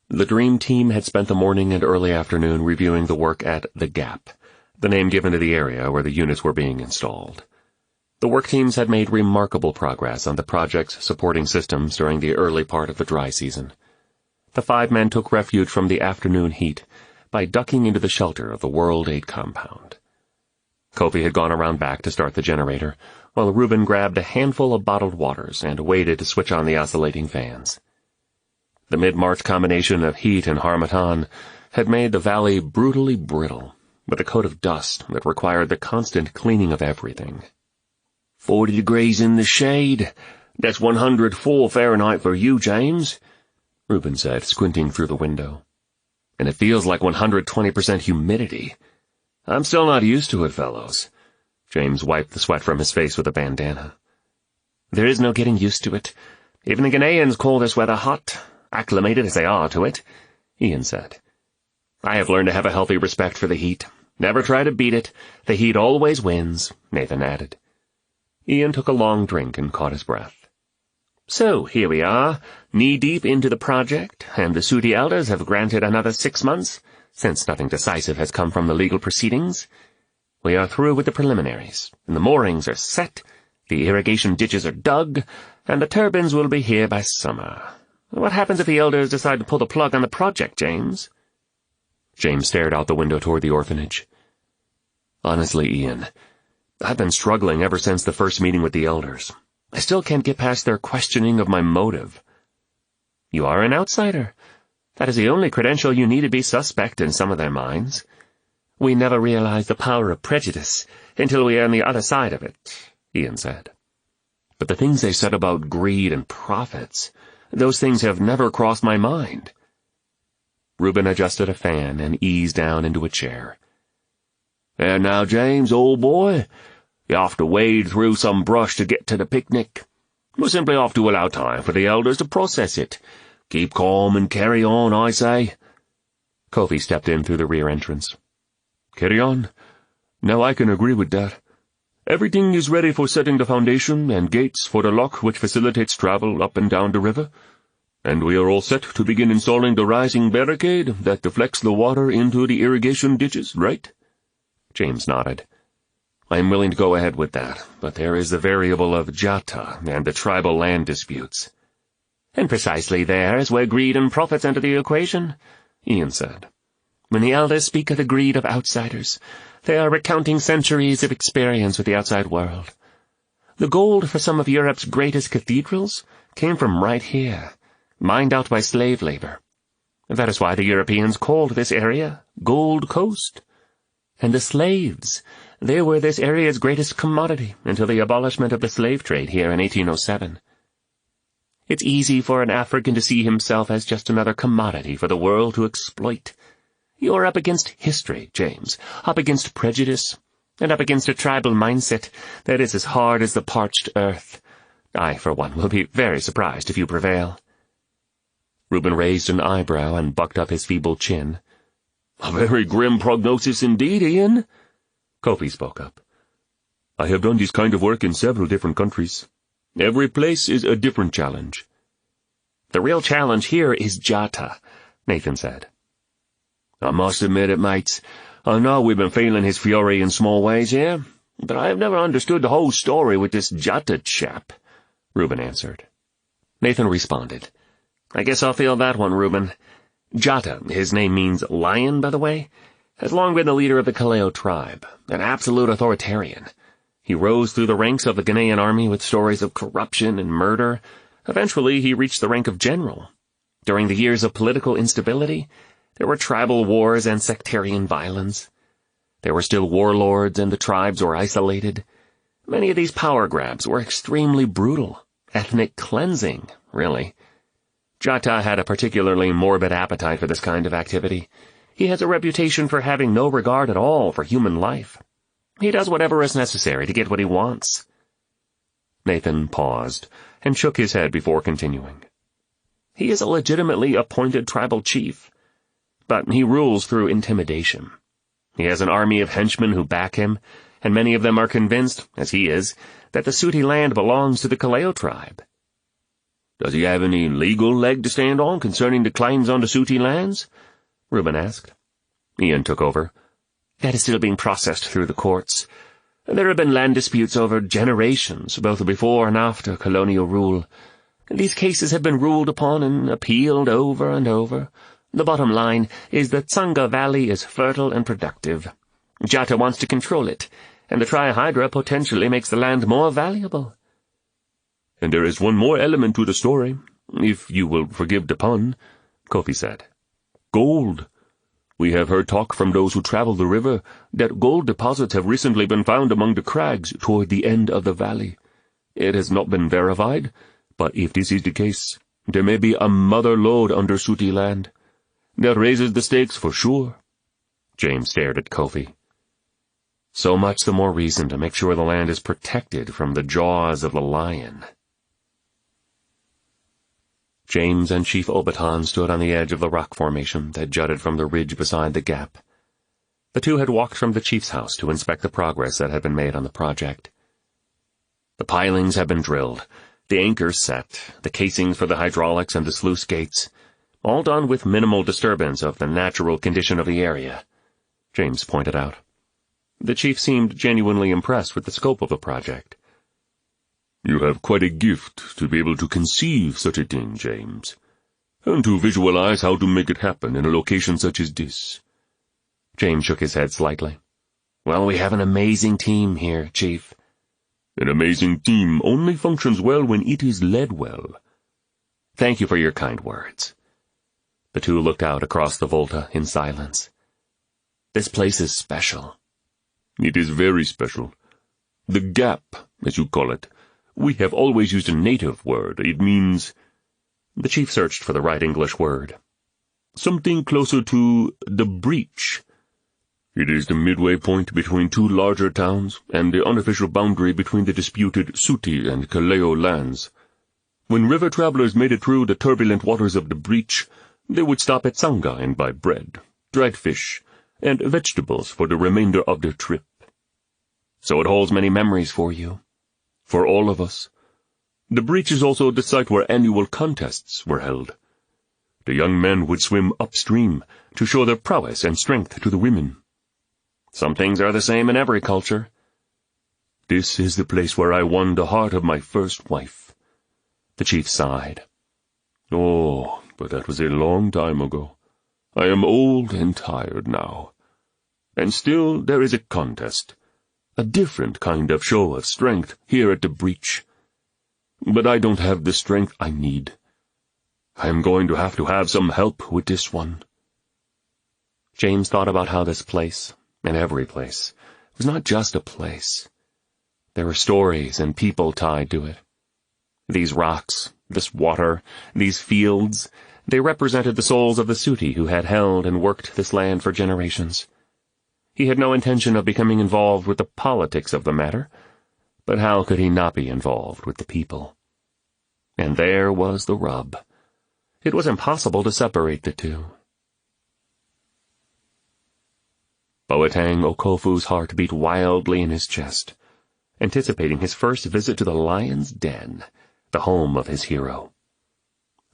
The Dream Team had spent the morning and early afternoon reviewing the work at The Gap, the name given to the area where the units were being installed. The work teams had made remarkable progress on the project's supporting systems during the early part of the dry season. The 5 men took refuge from the afternoon heat by ducking into the shelter of the World Aid compound. Kofi had gone around back to start the generator, while Reuben grabbed a handful of bottled waters and waited to switch on the oscillating fans. The mid-March combination of heat and harmattan had made the valley brutally brittle, with a coat of dust that required the constant cleaning of everything. 40 degrees in the shade. That's 104 Fahrenheit for you, James, Reuben said, squinting through the window. And it feels like 120% humidity. I'm still not used to it, fellows. James wiped the sweat from his face with a bandana. There is no getting used to it. Even the Ghanaians call this weather hot, acclimated as they are to it, Ian said. I have learned to have a healthy respect for the heat. Never try to beat it. The heat always wins, Nathan added. Ian took a long drink and caught his breath. So, here we are, knee-deep into the project, and the Suti elders have granted another 6 months, since nothing decisive has come from the legal proceedings. We are through with the preliminaries, and the moorings are set, the irrigation ditches are dug, and the turbines will be here by summer. What happens if the elders decide to pull the plug on the project, James? James stared out the window toward the orphanage. Honestly, Ian, I've been struggling ever since the first meeting with the elders. I still can't get past their questioning of my motive. You are an outsider. That is the only credential you need to be suspect in some of their minds. We never realize the power of prejudice until we are on the other side of it, Ian said. But the things they said about greed and profits, those things have never crossed my mind. Reuben adjusted a fan and eased down into a chair. And now, James, old boy, you have to wade through some brush to get to the picnic. We'll simply have to allow time for the elders to process it. Keep calm and carry on, I say. Kofi stepped in through the rear entrance. Carry on? Now I can agree with that. Everything is ready for setting the foundation and gates for the lock which facilitates travel up and down the river. And we are all set to begin installing the rising barricade that deflects the water into the irrigation ditches, right? James nodded. I am willing to go ahead with that, but there is the variable of Jata and the tribal land disputes. And precisely there is where greed and profits enter the equation, Ian said. When the elders speak of the greed of outsiders, they are recounting centuries of experience with the outside world. The gold for some of Europe's greatest cathedrals came from right here, mined out by slave labor. That is why the Europeans called this area Gold Coast. And the slaves, they were this area's greatest commodity until the abolishment of the slave trade here in 1807. It's easy for an African to see himself as just another commodity for the world to exploit. You're up against history, James, up against prejudice, and up against a tribal mindset that is as hard as the parched earth. I, for one, will be very surprised if you prevail. Reuben raised an eyebrow and bucked up his feeble chin. A very grim prognosis indeed, Ian. Kofi spoke up. I have done this kind of work in several different countries. Every place is a different challenge. The real challenge here is Jata, Nathan said. I must admit it, mates. I know we've been feeling his fury in small ways here, but I have never understood the whole story with this Jata chap, Reuben answered. Nathan responded. I guess I'll feel that one, Reuben. Jata, his name means lion, by the way, has long been the leader of the Kaleo tribe, an absolute authoritarian. He rose through the ranks of the Ghanaian army with stories of corruption and murder. Eventually, he reached the rank of general. During the years of political instability, there were tribal wars and sectarian violence. There were still warlords, and the tribes were isolated. Many of these power grabs were extremely brutal, ethnic cleansing, really. Jata had a particularly morbid appetite for this kind of activity. He has a reputation for having no regard at all for human life. He does whatever is necessary to get what he wants. Nathan paused and shook his head before continuing. He is a legitimately appointed tribal chief, but he rules through intimidation. He has an army of henchmen who back him, and many of them are convinced, as he is, that the Suti land belongs to the Kaleo tribe. Does he have any legal leg to stand on concerning the claims on the Suti lands? Reuben asked. Ian took over. That is still being processed through the courts. There have been land disputes over generations, both before and after colonial rule. These cases have been ruled upon and appealed over and over. The bottom line is that Tsanga Valley is fertile and productive. Jata wants to control it, and the Trihydra potentially makes the land more valuable. And there is one more element to the story, if you will forgive the pun, Kofi said. Gold. We have heard talk from those who travel the river that gold deposits have recently been found among the crags toward the end of the valley. It has not been verified, but if this is the case, there may be a mother lode under Suti land. That raises the stakes for sure. James stared at Kofi. So much the more reason to make sure the land is protected from the jaws of the lion. James and Chief Obaton stood on the edge of the rock formation that jutted from the ridge beside the gap. The two had walked from the chief's house to inspect the progress that had been made on the project. The pilings had been drilled, the anchors set, the casings for the hydraulics and the sluice gates, all done with minimal disturbance of the natural condition of the area, James pointed out. The chief seemed genuinely impressed with the scope of the project. You have quite a gift to be able to conceive such a thing, James, and to visualize how to make it happen in a location such as this. James shook his head slightly. Well, we have an amazing team here, Chief. An amazing team only functions well when it is led well. Thank you for your kind words. The two looked out across the Volta in silence. This place is special. It is very special. The gap, as you call it. We have always used a native word. It means— The chief searched for the right English word. Something closer to the breach. It is the midway point between two larger towns and the unofficial boundary between the disputed Suti and Kaleo lands. When river travelers made it through the turbulent waters of the breach, they would stop at Tsanga and buy bread, dried fish, and vegetables for the remainder of their trip. So it holds many memories for you. For all of us. The breach is also the site where annual contests were held. The young men would swim upstream to show their prowess and strength to the women. Some things are the same in every culture. This is the place where I won the heart of my first wife. The chief sighed. Oh, but that was a long time ago. I am old and tired now. And still there is a contest. A different kind of show of strength here at the breach. But I don't have the strength I need. I am going to have some help with this one. James thought about how this place, and every place, was not just a place. There were stories and people tied to it. These rocks, this water, these fields, they represented the souls of the Suti who had held and worked this land for generations. He had no intention of becoming involved with the politics of the matter, but how could he not be involved with the people? And there was the rub. It was impossible to separate the two. Boateng Okofu's heart beat wildly in his chest, anticipating his first visit to the lion's den, the home of his hero.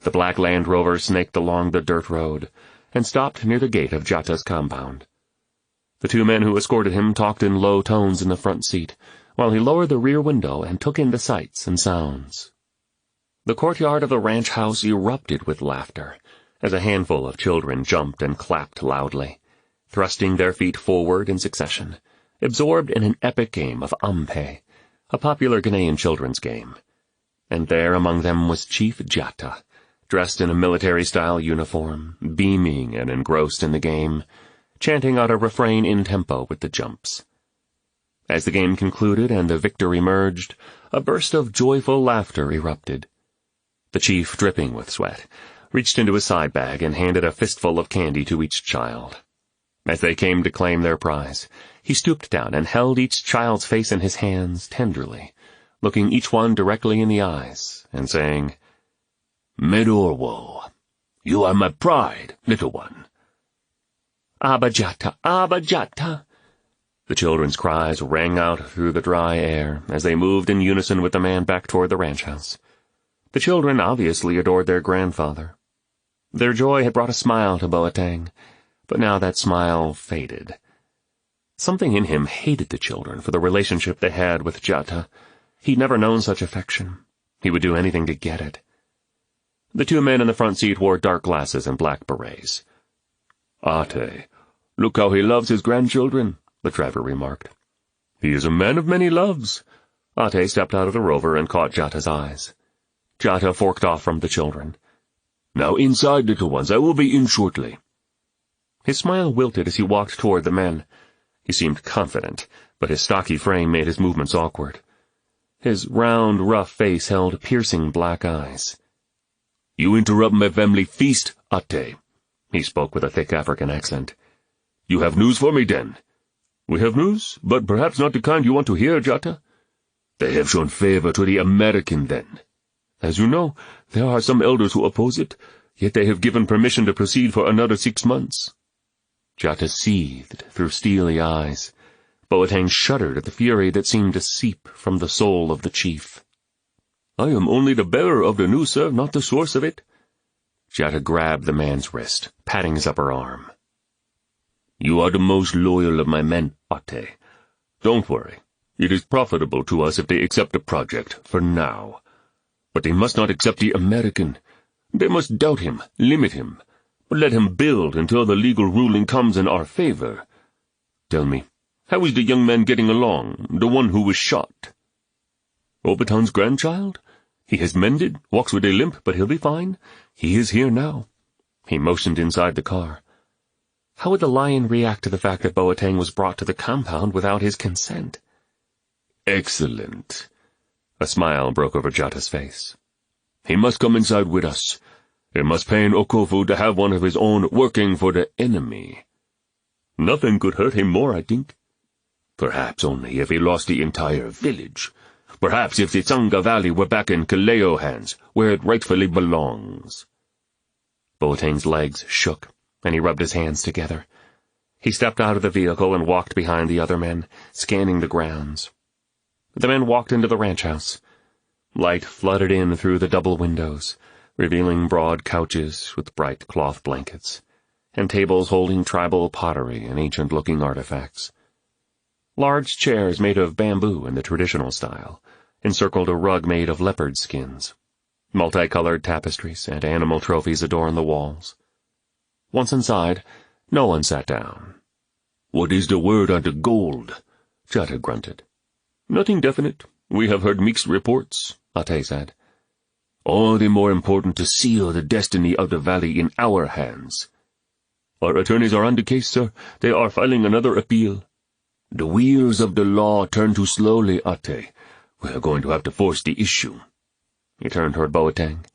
The black Land Rover snaked along the dirt road and stopped near the gate of Jatta's compound. The two men who escorted him talked in low tones in the front seat, while he lowered the rear window and took in the sights and sounds. The courtyard of the ranch house erupted with laughter, as a handful of children jumped and clapped loudly, thrusting their feet forward in succession, absorbed in an epic game of ampe, a popular Ghanaian children's game. And there among them was Chief Jatta, dressed in a military-style uniform, beaming and engrossed in the game, chanting out a refrain in tempo with the jumps. As the game concluded and the victor emerged, a burst of joyful laughter erupted. The chief, dripping with sweat, reached into his side bag and handed a fistful of candy to each child. As they came to claim their prize, he stooped down and held each child's face in his hands tenderly, looking each one directly in the eyes, and saying, "Medorwo, you are my pride, little one." "Abba Jatta, Abba Jatta!" The children's cries rang out through the dry air as they moved in unison with the man back toward the ranch house. The children obviously adored their grandfather. Their joy had brought a smile to Boateng, but now that smile faded. Something in him hated the children for the relationship they had with Jatta. He'd never known such affection. He would do anything to get it. The two men in the front seat wore dark glasses and black berets. "Ate, look how he loves his grandchildren," the driver remarked. "He is a man of many loves." Ate stepped out of the Rover and caught Jatta's eyes. Jatta forked off from the children. "Now inside, little ones. I will be in shortly." His smile wilted as he walked toward the men. He seemed confident, but his stocky frame made his movements awkward. His round, rough face held piercing black eyes. "You interrupt my family feast, Ate." He spoke with a thick African accent. "You have news for me, then?" "We have news, but perhaps not the kind you want to hear, Jatta." "They have shown favor to the American, then." As you know, there are some elders who oppose it, yet they have given permission to proceed for another 6 months. Jata seethed through steely eyes. Boateng shuddered at the fury that seemed to seep from the soul of the chief. I am only the bearer of the news, sir, not the source of it. Jata grabbed the man's wrist, patting his upper arm. You are the most loyal of my men, Ate. Don't worry. It is profitable to us if they accept the project, for now. But they must not accept the American. They must doubt him, limit him, but let him build until the legal ruling comes in our favor. Tell me, how is the young man getting along, the one who was shot? Obaton's grandchild? He has mended, walks with a limp, but he'll be fine. He is here now. He motioned inside the car. How would the lion react to the fact that Boateng was brought to the compound without his consent? Excellent. A smile broke over Jata's face. He must come inside with us. It must pain Okofu to have one of his own working for the enemy. Nothing could hurt him more, I think. Perhaps only if he lost the entire village. Perhaps if the Tsanga Valley were back in Kaleo hands, where it rightfully belongs. Boateng's legs shook, and he rubbed his hands together. He stepped out of the vehicle and walked behind the other men, scanning the grounds. The men walked into the ranch house. Light flooded in through the double windows, revealing broad couches with bright cloth blankets, and tables holding tribal pottery and ancient-looking artifacts. Large chairs made of bamboo in the traditional style encircled a rug made of leopard skins. Multicolored tapestries and animal trophies adorned the walls. Once inside, no one sat down. "What is the word on the gold?" Jata grunted. "Nothing definite. We have heard mixed reports," Ate said. "All the more important to seal the destiny of the valley in our hands. Our attorneys are on the case, sir. They are filing another appeal. The wheels of the law turn too slowly, Ate. We are going to have to force the issue." He turned toward Boateng.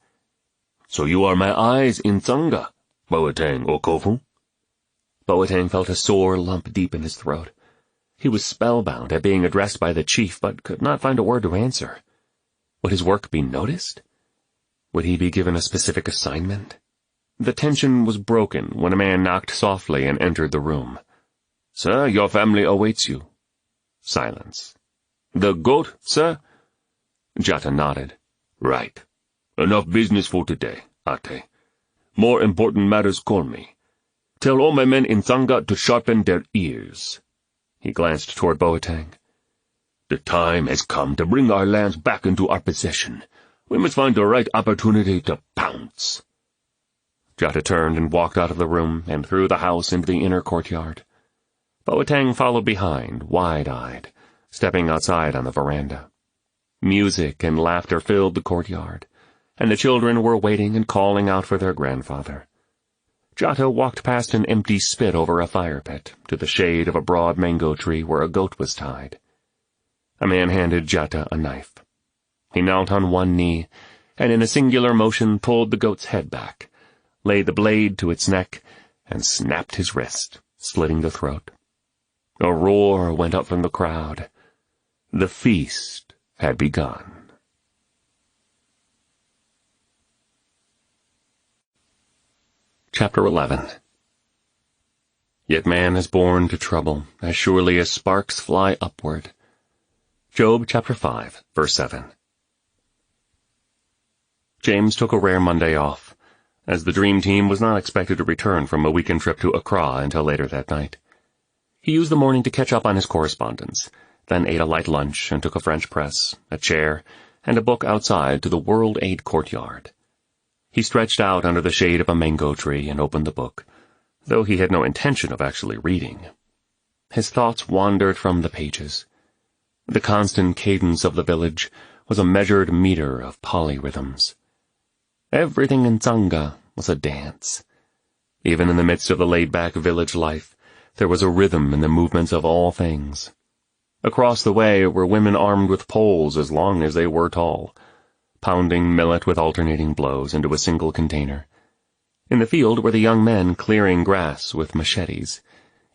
"So you are my eyes in Tsanga, Boateng Okofu?" Boateng felt a sore lump deep in his throat. He was spellbound at being addressed by the chief, but could not find a word to answer. Would his work be noticed? Would he be given a specific assignment? The tension was broken when a man knocked softly and entered the room. "Sir, your family awaits you." Silence. "The goat, sir?" Jata nodded. "Right. Enough business for today, Ate. More important matters call me. Tell all my men in Tsanga to sharpen their ears." He glanced toward Boateng. "The time has come to bring our lands back into our possession. We must find the right opportunity to pounce." Jata turned and walked out of the room and through the house into the inner courtyard. Boateng followed behind, wide-eyed, stepping outside on the veranda. Music and laughter filled the courtyard, and the children were waiting and calling out for their grandfather. Jata walked past an empty spit over a fire pit to the shade of a broad mango tree where a goat was tied. A man handed Jata a knife. He knelt on one knee, and in a singular motion pulled the goat's head back, laid the blade to its neck, and snapped his wrist, slitting the throat. A roar went up from the crowd. The feast had begun. Chapter 11. Yet man is born to trouble, as surely as sparks fly upward. Job chapter 5, verse 7. James took a rare Monday off, as the dream team was not expected to return from a weekend trip to Accra until later that night. He used the morning to catch up on his correspondence, then ate a light lunch and took a French press, a chair, and a book outside to the World Aid courtyard. He stretched out under the shade of a mango tree and opened the book, though he had no intention of actually reading. His thoughts wandered from the pages. The constant cadence of the village was a measured meter of polyrhythms. Everything in Tsanga was a dance. Even in the midst of the laid-back village life, there was a rhythm in the movements of all things. Across the way were women armed with poles as long as they were tall, pounding millet with alternating blows into a single container. In the field were the young men clearing grass with machetes,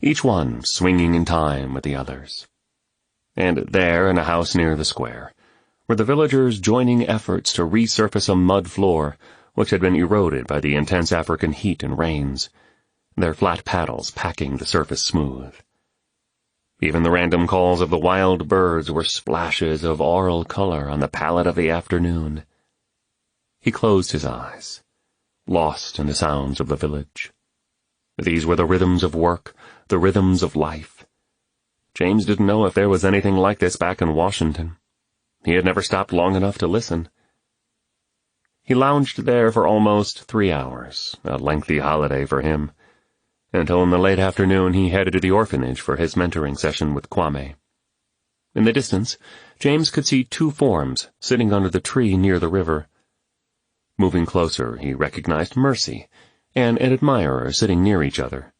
each one swinging in time with the others. And there, in a house near the square, were the villagers joining efforts to resurface a mud floor which had been eroded by the intense African heat and rains, their flat paddles packing the surface smooth. Even the random calls of the wild birds were splashes of aural color on the palette of the afternoon. He closed his eyes, lost in the sounds of the village. These were the rhythms of work, the rhythms of life. James didn't know if there was anything like this back in Washington. He had never stopped long enough to listen. He lounged there for almost 3 hours, a lengthy holiday for him, until in the late afternoon he headed to the orphanage for his mentoring session with Kwame. In the distance, James could see 2 forms sitting under the tree near the river. Moving closer, he recognized Mercy and an admirer sitting near each other.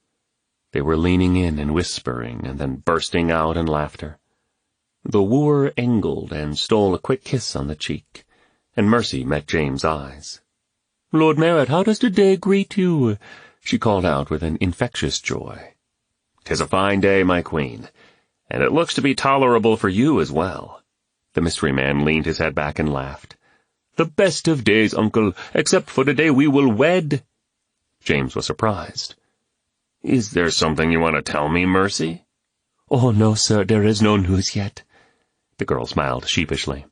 They were leaning in and whispering, and then bursting out in laughter. The wooer angled and stole a quick kiss on the cheek, and Mercy met James' eyes. "Lord Merritt, how does the day greet you?" she called out with an infectious joy. "'Tis a fine day, my queen, and it looks to be tolerable for you as well." The mystery man leaned his head back and laughed. "The best of days, uncle, except for the day we will wed." James was surprised. "Is there something you want to tell me, Mercy?" "Oh, no, sir, there is no news yet." The girl smiled sheepishly.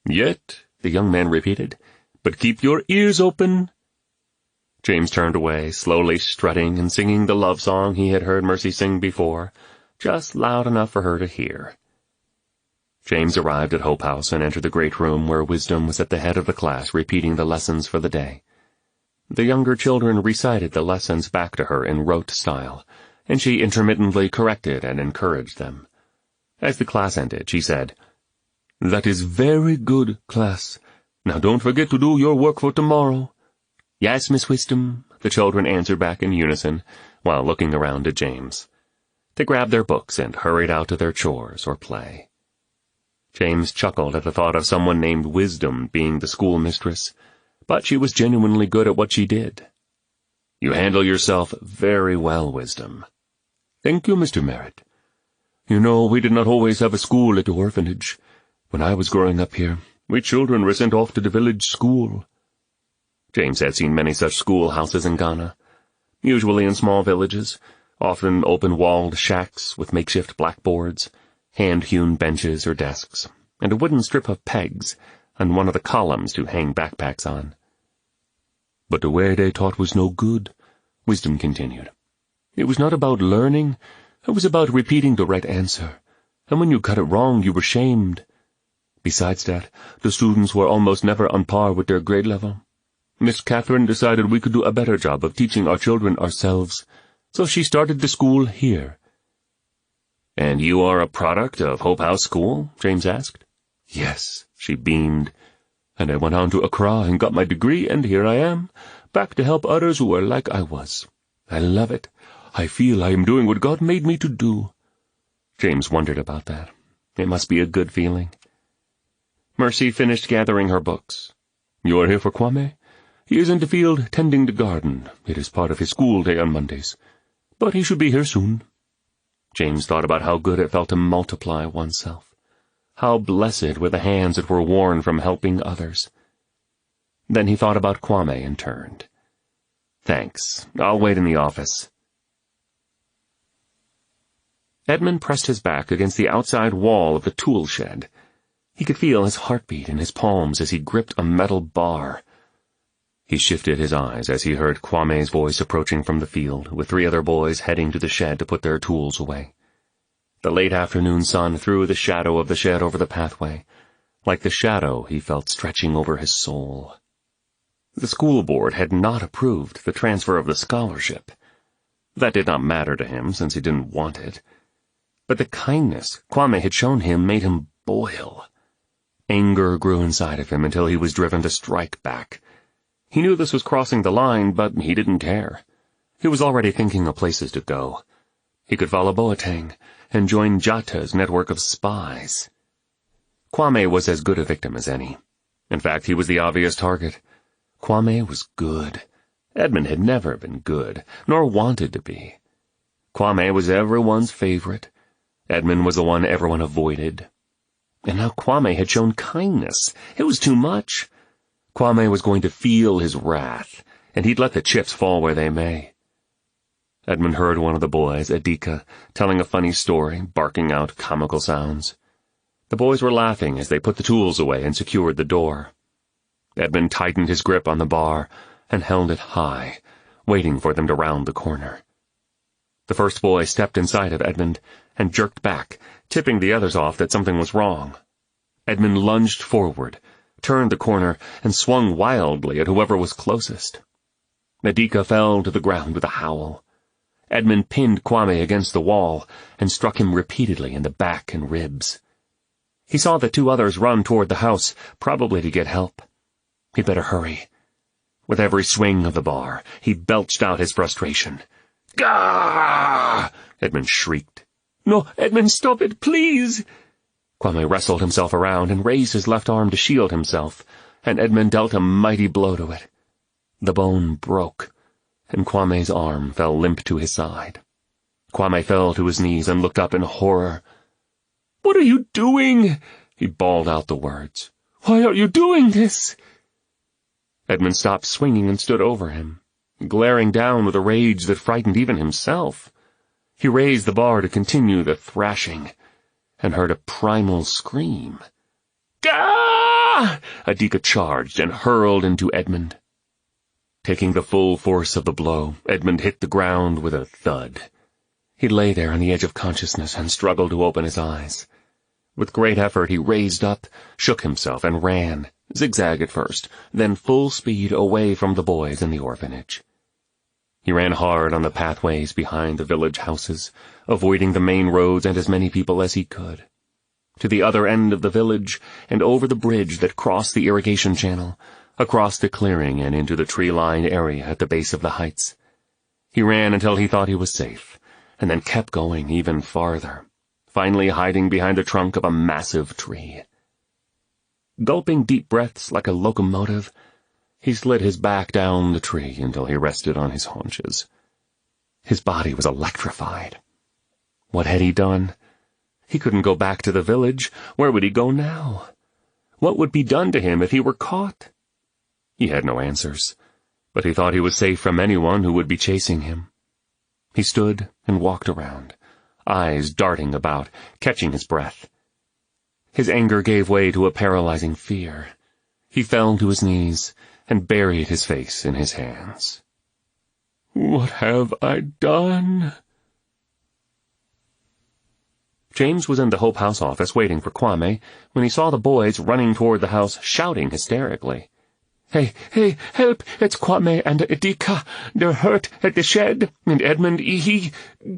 "Yet," the young man repeated, "but keep your ears open." James turned away, slowly strutting and singing the love song he had heard Mercy sing before, just loud enough for her to hear. James arrived at Hope House and entered the great room where Wisdom was at the head of the class repeating the lessons for the day. The younger children recited the lessons back to her in rote style, and she intermittently corrected and encouraged them. As the class ended, she said, "That is very good, class. Now don't forget to do your work for tomorrow." "Yes, Miss Wisdom," the children answered back in unison, while looking around at James. They grabbed their books and hurried out to their chores or play. James chuckled at the thought of someone named Wisdom being the schoolmistress, but she was genuinely good at what she did. "You handle yourself very well, Wisdom." "Thank you, Mr. Merritt. You know, we did not always have a school at the orphanage. When I was growing up here, we children were sent off to the village school." James had seen many such schoolhouses in Ghana, usually in small villages, often open-walled shacks with makeshift blackboards, hand-hewn benches or desks, and a wooden strip of pegs on one of the columns to hang backpacks on. "But the way they taught was no good," Wisdom continued. "It was not about learning, it was about repeating the right answer, and when you got it wrong you were shamed. Besides that, the students were almost never on par with their grade level. Miss Catherine decided we could do a better job of teaching our children ourselves, so she started the school here." "And you are a product of Hope House School?" James asked. "Yes," she beamed, "and I went on to Accra and got my degree, and here I am, back to help others who are like I was. I love it. I feel I am doing what God made me to do." James wondered about that. It must be a good feeling. Mercy finished gathering her books. "You are here for Kwame? He is in the field tending the garden. It is part of his school day on Mondays. But he should be here soon." James thought about how good it felt to multiply oneself. How blessed were the hands that were worn from helping others. Then he thought about Kwame and turned. "Thanks. I'll wait in the office." Edmund pressed his back against the outside wall of the tool shed. He could feel his heartbeat in his palms as he gripped a metal bar. He shifted his eyes as he heard Kwame's voice approaching from the field, with 3 other boys heading to the shed to put their tools away. The late afternoon sun threw the shadow of the shed over the pathway, like the shadow he felt stretching over his soul. The school board had not approved the transfer of the scholarship. That did not matter to him, since he didn't want it. But the kindness Kwame had shown him made him boil. Anger grew inside of him until he was driven to strike back. He knew this was crossing the line, but he didn't care. He was already thinking of places to go. He could follow Boateng and join Jata's network of spies. Kwame was as good a victim as any. In fact, he was the obvious target. Kwame was good. Edmund had never been good, nor wanted to be. Kwame was everyone's favorite. Edmund was the one everyone avoided. And now Kwame had shown kindness. It was too much. Kwame was going to feel his wrath, and he'd let the chips fall where they may. Edmund heard one of the boys, Adika, telling a funny story, barking out comical sounds. The boys were laughing as they put the tools away and secured the door. Edmund tightened his grip on the bar and held it high, waiting for them to round the corner. The first boy stepped inside of Edmund and jerked back, tipping the others off that something was wrong. Edmund lunged forward, turned the corner, and swung wildly at whoever was closest. Adika fell to the ground with a howl. Edmund pinned Kwame against the wall and struck him repeatedly in the back and ribs. He saw the two others run toward the house, probably to get help. He'd better hurry. With every swing of the bar, he belched out his frustration. "Gah!" Edmund shrieked. "No, Edmund, stop it, please!" Kwame wrestled himself around and raised his left arm to shield himself, and Edmund dealt a mighty blow to it. The bone broke, and Kwame's arm fell limp to his side. Kwame fell to his knees and looked up in horror. "What are you doing?" He bawled out the words. "Why are you doing this?" Edmund stopped swinging and stood over him, glaring down with a rage that frightened even himself. He raised the bar to continue the thrashing, and heard a primal scream. "Gah!" Adika charged and hurled into Edmund. Taking the full force of the blow, Edmund hit the ground with a thud. He lay there on the edge of consciousness and struggled to open his eyes. With great effort he raised up, shook himself, and ran, zigzag at first, then full speed away from the boys in the orphanage. He ran hard on the pathways behind the village houses, avoiding the main roads and as many people as he could. To the other end of the village, and over the bridge that crossed the irrigation channel, across the clearing and into the tree-lined area at the base of the heights. He ran until he thought he was safe, and then kept going even farther, finally hiding behind the trunk of a massive tree. Gulping deep breaths like a locomotive, he slid his back down the tree until he rested on his haunches. His body was electrified. What had he done? He couldn't go back to the village. Where would he go now? What would be done to him if he were caught? He had no answers, but he thought he was safe from anyone who would be chasing him. He stood and walked around, eyes darting about, catching his breath. His anger gave way to a paralyzing fear. He fell to his knees and buried his face in his hands. "What have I done?" James was in the Hope House office waiting for Kwame when he saw the boys running toward the house, shouting hysterically. Hey, help! It's Kwame and Adika. They're hurt at the shed, and Edmund,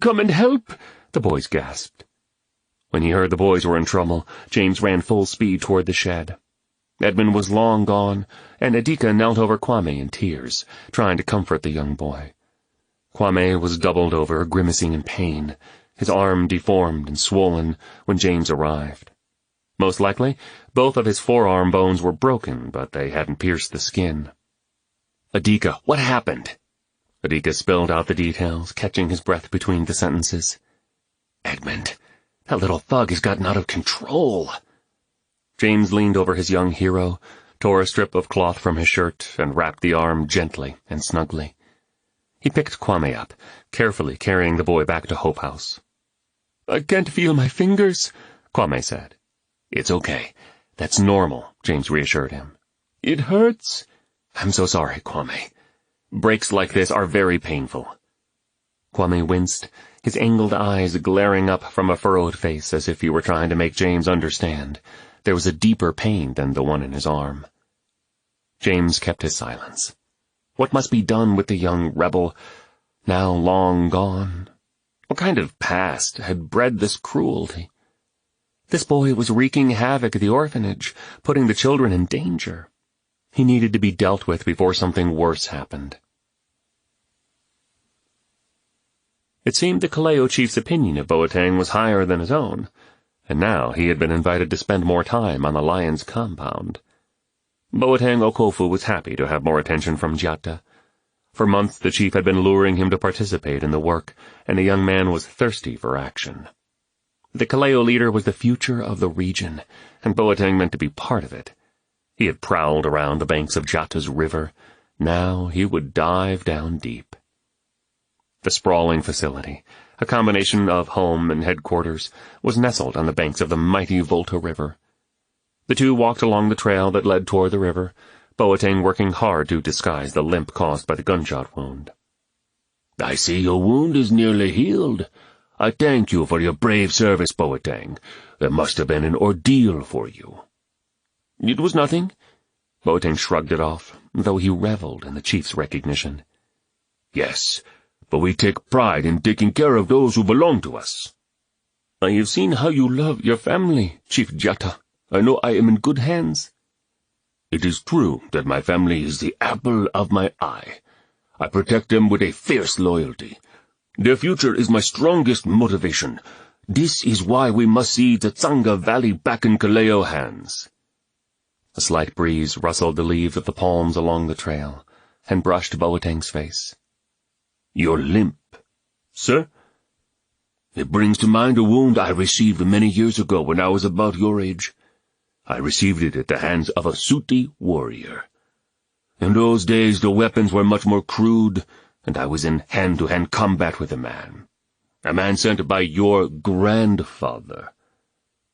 come and help!" the boys gasped. When he heard the boys were in trouble, James ran full speed toward the shed. Edmund was long gone, and Adika knelt over Kwame in tears, trying to comfort the young boy. Kwame was doubled over, grimacing in pain, his arm deformed and swollen when James arrived. Most likely, both of his forearm bones were broken, but they hadn't pierced the skin. "Adika, what happened?" Adika spilled out the details, catching his breath between the sentences. "Edmund, that little thug has gotten out of control." James leaned over his young hero, tore a strip of cloth from his shirt, and wrapped the arm gently and snugly. He picked Kwame up, carefully carrying the boy back to Hope House. "I can't feel my fingers," Kwame said. "It's okay. That's normal," James reassured him. "It hurts." "I'm so sorry, Kwame. Breaks like this are very painful." Kwame winced, his angled eyes glaring up from a furrowed face as if he were trying to make James understand there was a deeper pain than the one in his arm. James kept his silence. What must be done with the young rebel, now long gone? What kind of past had bred this cruelty? This boy was wreaking havoc at the orphanage, putting the children in danger. He needed to be dealt with before something worse happened. It seemed the Kaleo chief's opinion of Boateng was higher than his own, and now he had been invited to spend more time on the lion's compound. Boateng Okofu was happy to have more attention from Jatta. For months the chief had been luring him to participate in the work, and the young man was thirsty for action. The Kaleo leader was the future of the region, and Boateng meant to be part of it. He had prowled around the banks of Jatta's river. Now he would dive down deep. The sprawling facility, a combination of home and headquarters, was nestled on the banks of the mighty Volta River. The two walked along the trail that led toward the river, Boateng working hard to disguise the limp caused by the gunshot wound. "I see your wound is nearly healed. I thank you for your brave service, Boateng. It must have been an ordeal for you." "It was nothing." Boateng shrugged it off, though he reveled in the chief's recognition. "Yes, but we take pride in taking care of those who belong to us." "I have seen how you love your family, Chief Jatta. I know I am in good hands." "It is true that my family is the apple of my eye. I protect them with a fierce loyalty. Their future is my strongest motivation. This is why we must see the Tsanga Valley back in Kaleo hands." A slight breeze rustled the leaves of the palms along the trail and brushed Boateng's face. "You're limp." "Sir?" "It brings to mind a wound I received many years ago when I was about your age. I received it at the hands of a Suti warrior. In those days the weapons were much more crude, and I was in hand-to-hand combat with a man sent by your grandfather.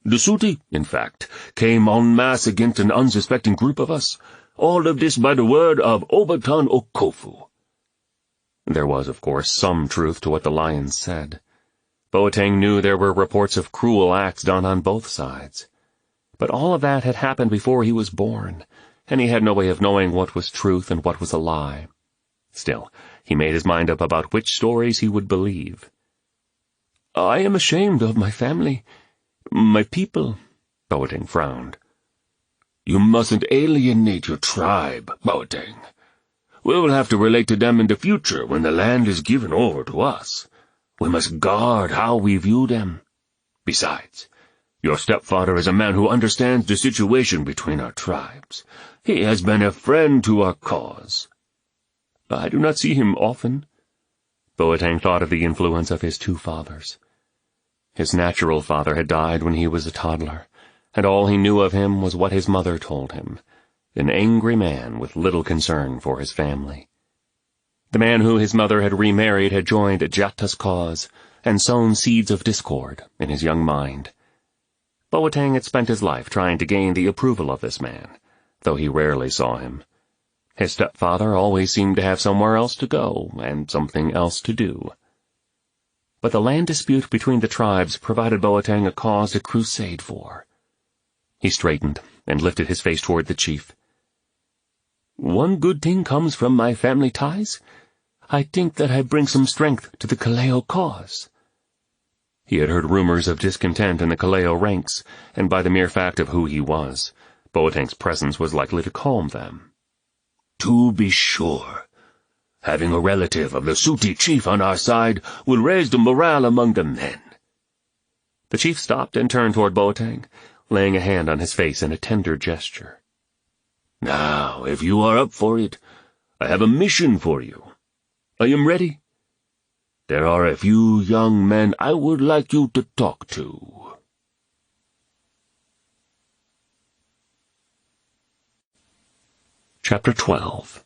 The Suti, in fact, came en masse against an unsuspecting group of us. All of this by the word of Obatan Okofu." There was, of course, some truth to what the lions said. Boateng knew there were reports of cruel acts done on both sides. But all of that had happened before he was born, and he had no way of knowing what was truth and what was a lie. Still, he made his mind up about which stories he would believe. "I am ashamed of my family, my people," Boateng frowned. "You mustn't alienate your tribe, Boateng. We will have to relate to them in the future when the land is given over to us. We must guard how we view them. Besides, your stepfather is a man who understands the situation between our tribes. He has been a friend to our cause." "I do not see him often." Boateng thought of the influence of his two fathers. His natural father had died when he was a toddler, and all he knew of him was what his mother told him, an angry man with little concern for his family. The man who his mother had remarried had joined Jatta's cause and sown seeds of discord in his young mind. Boateng had spent his life trying to gain the approval of this man, though he rarely saw him. His stepfather always seemed to have somewhere else to go and something else to do. But the land dispute between the tribes provided Boateng a cause to crusade for. He straightened and lifted his face toward the chief. "One good thing comes from my family ties. I think that I bring some strength to the Kaleo cause." He had heard rumors of discontent in the Kaleo ranks, and by the mere fact of who he was, Boateng's presence was likely to calm them. "To be sure. Having a relative of the Suti chief on our side will raise the morale among the men." The chief stopped and turned toward Boateng, laying a hand on his face in a tender gesture. "Now, if you are up for it, I have a mission for you." "I am ready." "There are a few young men I would like you to talk to." Chapter 12.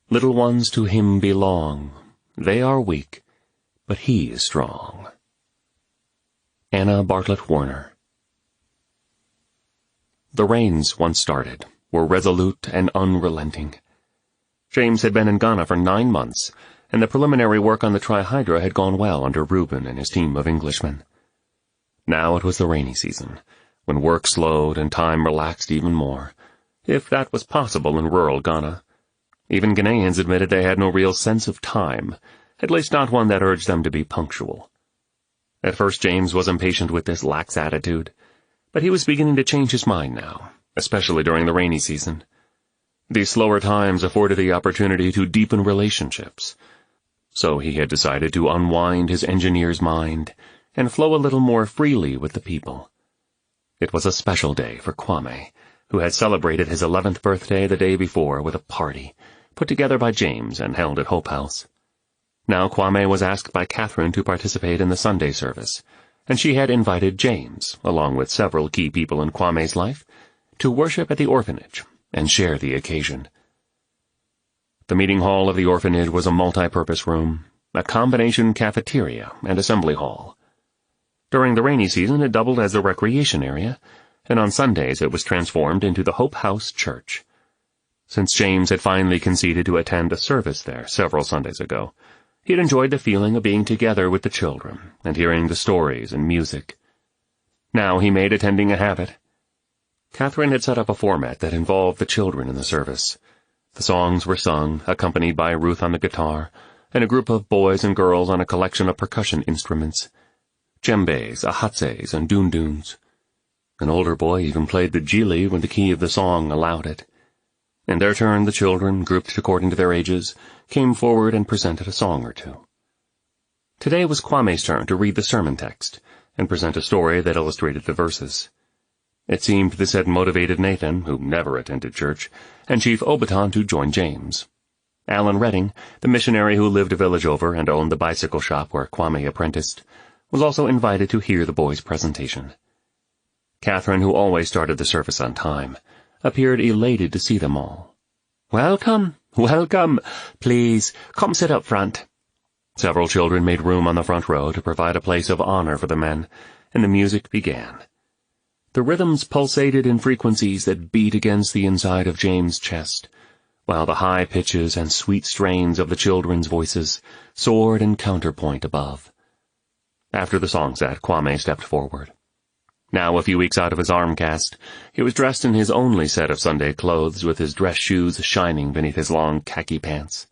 Little ones to him belong. They are weak, but he is strong. Anna Bartlett Warner. The rains, once started, were resolute and unrelenting. James had been in Ghana for 9 months, and the preliminary work on the Trihydra had gone well under Reuben and his team of Englishmen. Now it was the rainy season, when work slowed and time relaxed even more, if that was possible in rural Ghana. Even Ghanaians admitted they had no real sense of time, at least not one that urged them to be punctual. At first James was impatient with this lax attitude, but he was beginning to change his mind now, especially during the rainy season. These slower times afforded the opportunity to deepen relationships, so he had decided to unwind his engineer's mind and flow a little more freely with the people. It was a special day for Kwame, who had celebrated his 11th birthday the day before with a party, put together by James and held at Hope House. Now Kwame was asked by Catherine to participate in the Sunday service, and she had invited James, along with several key people in Kwame's life, to worship at the orphanage and share the occasion. The meeting hall of the orphanage was a multi-purpose room, a combination cafeteria and assembly hall. During the rainy season it doubled as a recreation area, and on Sundays it was transformed into the Hope House Church. Since James had finally conceded to attend a service there several Sundays ago, he had enjoyed the feeling of being together with the children and hearing the stories and music. Now he made attending a habit. Catherine had set up a format that involved the children in the service. The songs were sung, accompanied by Ruth on the guitar, and a group of boys and girls on a collection of percussion instruments, djembes, ahatses, and dunduns. An older boy even played the jili when the key of the song allowed it. In their turn, the children, grouped according to their ages, came forward and presented a song or two. Today was Kwame's turn to read the sermon text and present a story that illustrated the verses. It seemed this had motivated Nathan, who never attended church, and Chief Obaton to join James. Alan Redding, the missionary who lived a village over and owned the bicycle shop where Kwame apprenticed, was also invited to hear the boys' presentation. Catherine, who always started the service on time, appeared elated to see them all. "Welcome, welcome. Please, come sit up front." Several children made room on the front row to provide a place of honor for the men, and the music began. The rhythms pulsated in frequencies that beat against the inside of James' chest, while the high pitches and sweet strains of the children's voices soared in counterpoint above. After the song set, Kwame stepped forward. Now a few weeks out of his arm cast, he was dressed in his only set of Sunday clothes, with his dress shoes shining beneath his long khaki pants.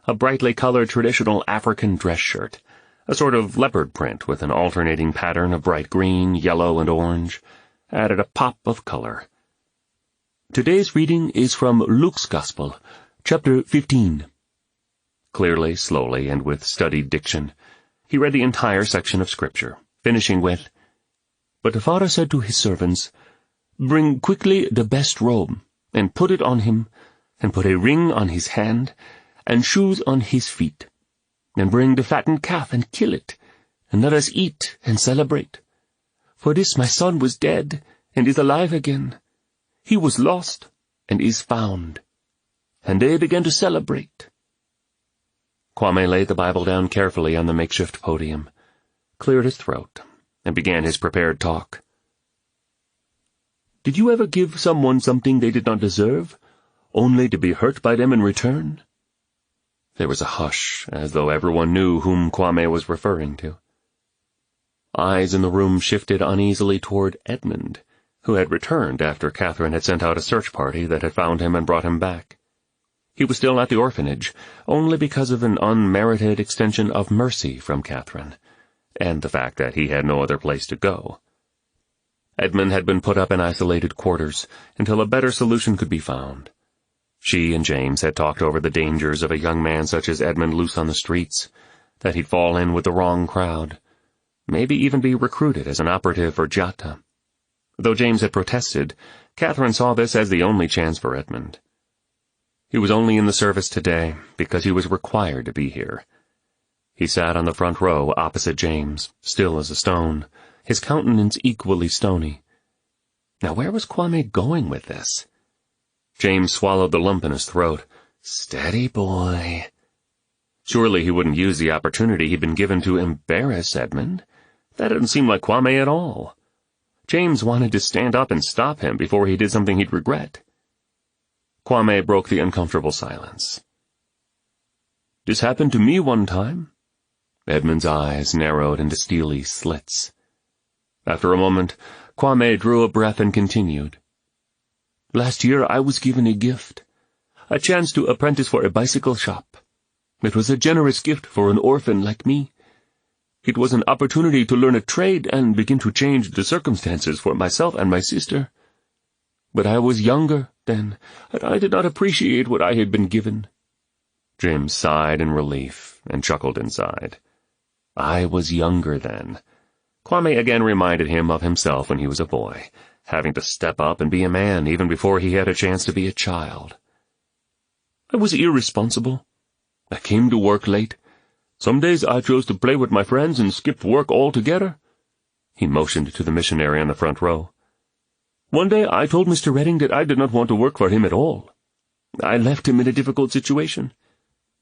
A brightly colored traditional African dress shirt, a sort of leopard print with an alternating pattern of bright green, yellow, and orange, added a pop of color. "Today's reading is from Luke's Gospel, chapter 15. Clearly, slowly, and with studied diction, he read the entire section of Scripture, finishing with, "But the father said to his servants, 'Bring quickly the best robe, and put it on him, and put a ring on his hand, and shoes on his feet. And bring the fattened calf and kill it, and let us eat and celebrate. For this my son was dead, and is alive again. He was lost, and is found.' And they began to celebrate." Kwame laid the Bible down carefully on the makeshift podium, cleared his throat, and began his prepared talk. "Did you ever give someone something they did not deserve, only to be hurt by them in return?" There was a hush, as though everyone knew whom Kwame was referring to. Eyes in the room shifted uneasily toward Edmund, who had returned after Catherine had sent out a search party that had found him and brought him back. He was still at the orphanage, only because of an unmerited extension of mercy from Catherine, and the fact that he had no other place to go. Edmund had been put up in isolated quarters until a better solution could be found. She and James had talked over the dangers of a young man such as Edmund loose on the streets, that he'd fall in with the wrong crowd, maybe even be recruited as an operative for Jatta. Though James had protested, Catherine saw this as the only chance for Edmund. He was only in the service today because he was required to be here. He sat on the front row opposite James, still as a stone, his countenance equally stony. Now where was Kwame going with this? James swallowed the lump in his throat. Steady, boy. Surely he wouldn't use the opportunity he'd been given to embarrass Edmund. That didn't seem like Kwame at all. James wanted to stand up and stop him before he did something he'd regret. Kwame broke the uncomfortable silence. "This happened to me one time." Edmund's eyes narrowed into steely slits. After a moment, Kwame drew a breath and continued. "Last year I was given a gift, a chance to apprentice for a bicycle shop. It was a generous gift for an orphan like me. It was an opportunity to learn a trade and begin to change the circumstances for myself and my sister. But I was younger then, and I did not appreciate what I had been given." James sighed in relief and chuckled inside. I was younger then. Kwame again reminded him of himself when he was a boy, having to step up and be a man even before he had a chance to be a child. "I was irresponsible. I came to work late. Some days I chose to play with my friends and skipped work altogether. He motioned to the missionary on the front row. "One day I told Mr. Redding that I did not want to work for him at all. I left him in a difficult situation.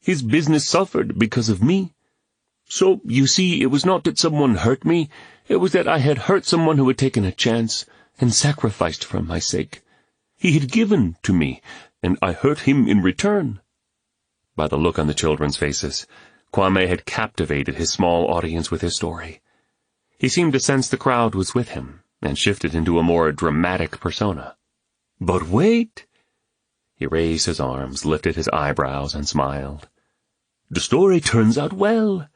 His business suffered because of me. So, you see, it was not that someone hurt me, it was that I had hurt someone who had taken a chance and sacrificed for my sake. He had given to me, and I hurt him in return." By the look on the children's faces, Kwame had captivated his small audience with his story. He seemed to sense the crowd was with him, and shifted into a more dramatic persona. "But wait!" He raised his arms, lifted his eyebrows, and smiled. "The story turns out well.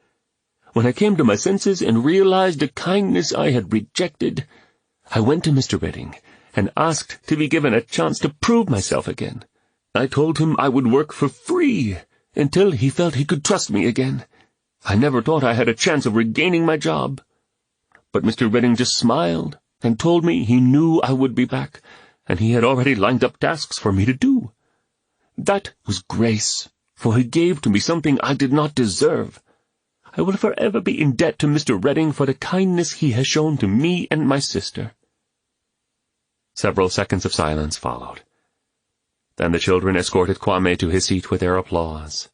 When I came to my senses and realized the kindness I had rejected, I went to Mr. Redding and asked to be given a chance to prove myself again. I told him I would work for free until he felt he could trust me again. I never thought I had a chance of regaining my job. But Mr. Redding just smiled and told me he knew I would be back, and he had already lined up tasks for me to do. That was grace, for he gave to me something I did not deserve. I will forever be in debt to Mr. Redding for the kindness he has shown to me and my sister." Several seconds of silence followed. Then the children escorted Kwame to his seat with their applause.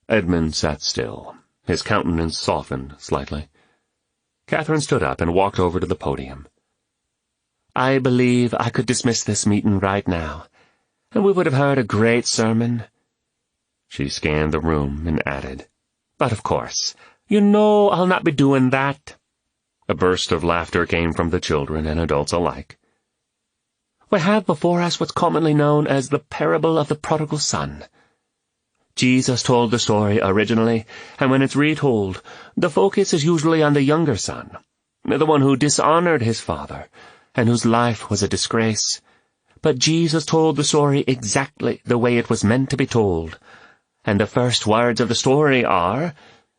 Edmund sat still, his countenance softened slightly. Catherine stood up and walked over to the podium. "I believe I could dismiss this meeting right now, and we would have heard a great sermon." She scanned the room and added, "But of course, you know I'll not be doing that." A burst of laughter came from the children and adults alike. "We have before us what's commonly known as the parable of the prodigal son. Jesus told the story originally, and when it's retold, the focus is usually on the younger son, the one who dishonored his father, and whose life was a disgrace. But Jesus told the story exactly the way it was meant to be told, and the first words of the story are,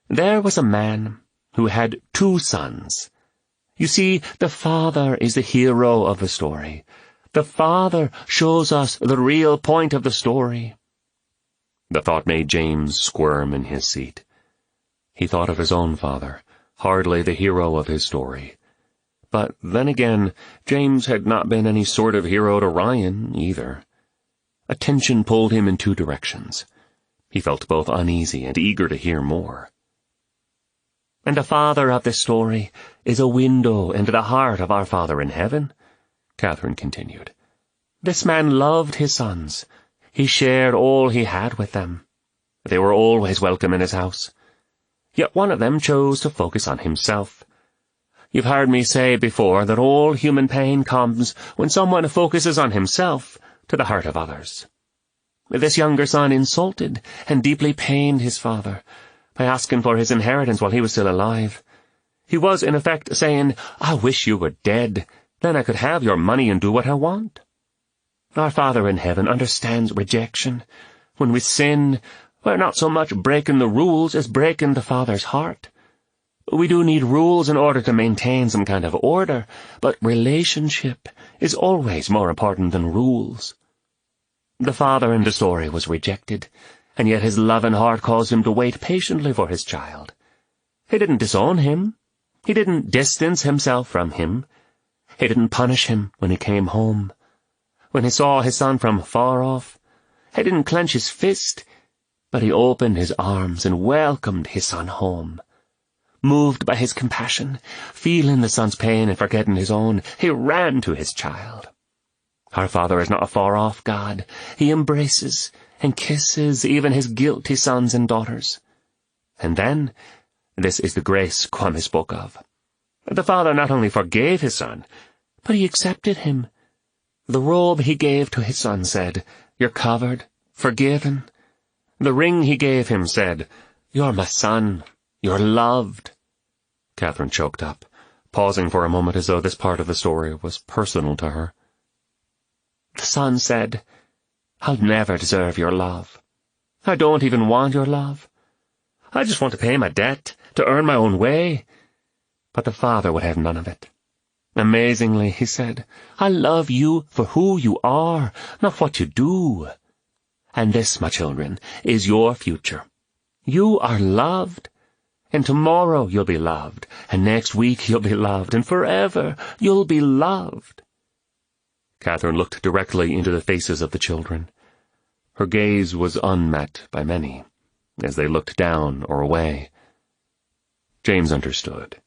'There was a man who had 2 sons.' You see, the father is the hero of the story. The father shows us the real point of the story." The thought made James squirm in his seat. He thought of his own father, hardly the hero of his story. But then again, James had not been any sort of hero to Ryan, either. A tension pulled him in 2 directions. He felt both uneasy and eager to hear more. "And the father of this story is a window into the heart of our Father in heaven," Catherine continued. "This man loved his sons. He shared all he had with them. They were always welcome in his house. Yet one of them chose to focus on himself. You've heard me say before that all human pain comes when someone focuses on himself to the hurt of others. This younger son insulted and deeply pained his father by asking for his inheritance while he was still alive. He was, in effect, saying, 'I wish you were dead, then I could have your money and do what I want.' Our Father in heaven understands rejection. When we sin, we're not so much breaking the rules as breaking the Father's heart. We do need rules in order to maintain some kind of order, but relationship is always more important than rules. The father in the story was rejected, and yet his loving heart caused him to wait patiently for his child. He didn't disown him. He didn't distance himself from him. He didn't punish him when he came home. When he saw his son from far off, he didn't clench his fist, but he opened his arms and welcomed his son home. Moved by his compassion, feeling the son's pain and forgetting his own, he ran to his child. Our Father is not a far-off God. He embraces and kisses even his guilty sons and daughters. And then, this is the grace Kwame spoke of. The Father not only forgave his son, but he accepted him. The robe he gave to his son said, 'You're covered, forgiven.' The ring he gave him said, 'You're my son, you're loved.'" Catherine choked up, pausing for a moment as though this part of the story was personal to her. "The son said, 'I'll never deserve your love. I don't even want your love. I just want to pay my debt, to earn my own way.' But the father would have none of it. Amazingly, he said, 'I love you for who you are, not what you do.' And this, my children, is your future. You are loved. And tomorrow you'll be loved, and next week you'll be loved, and forever you'll be loved. Catherine looked directly into the faces of the children. Her gaze was unmet by many, as they looked down or away. James understood.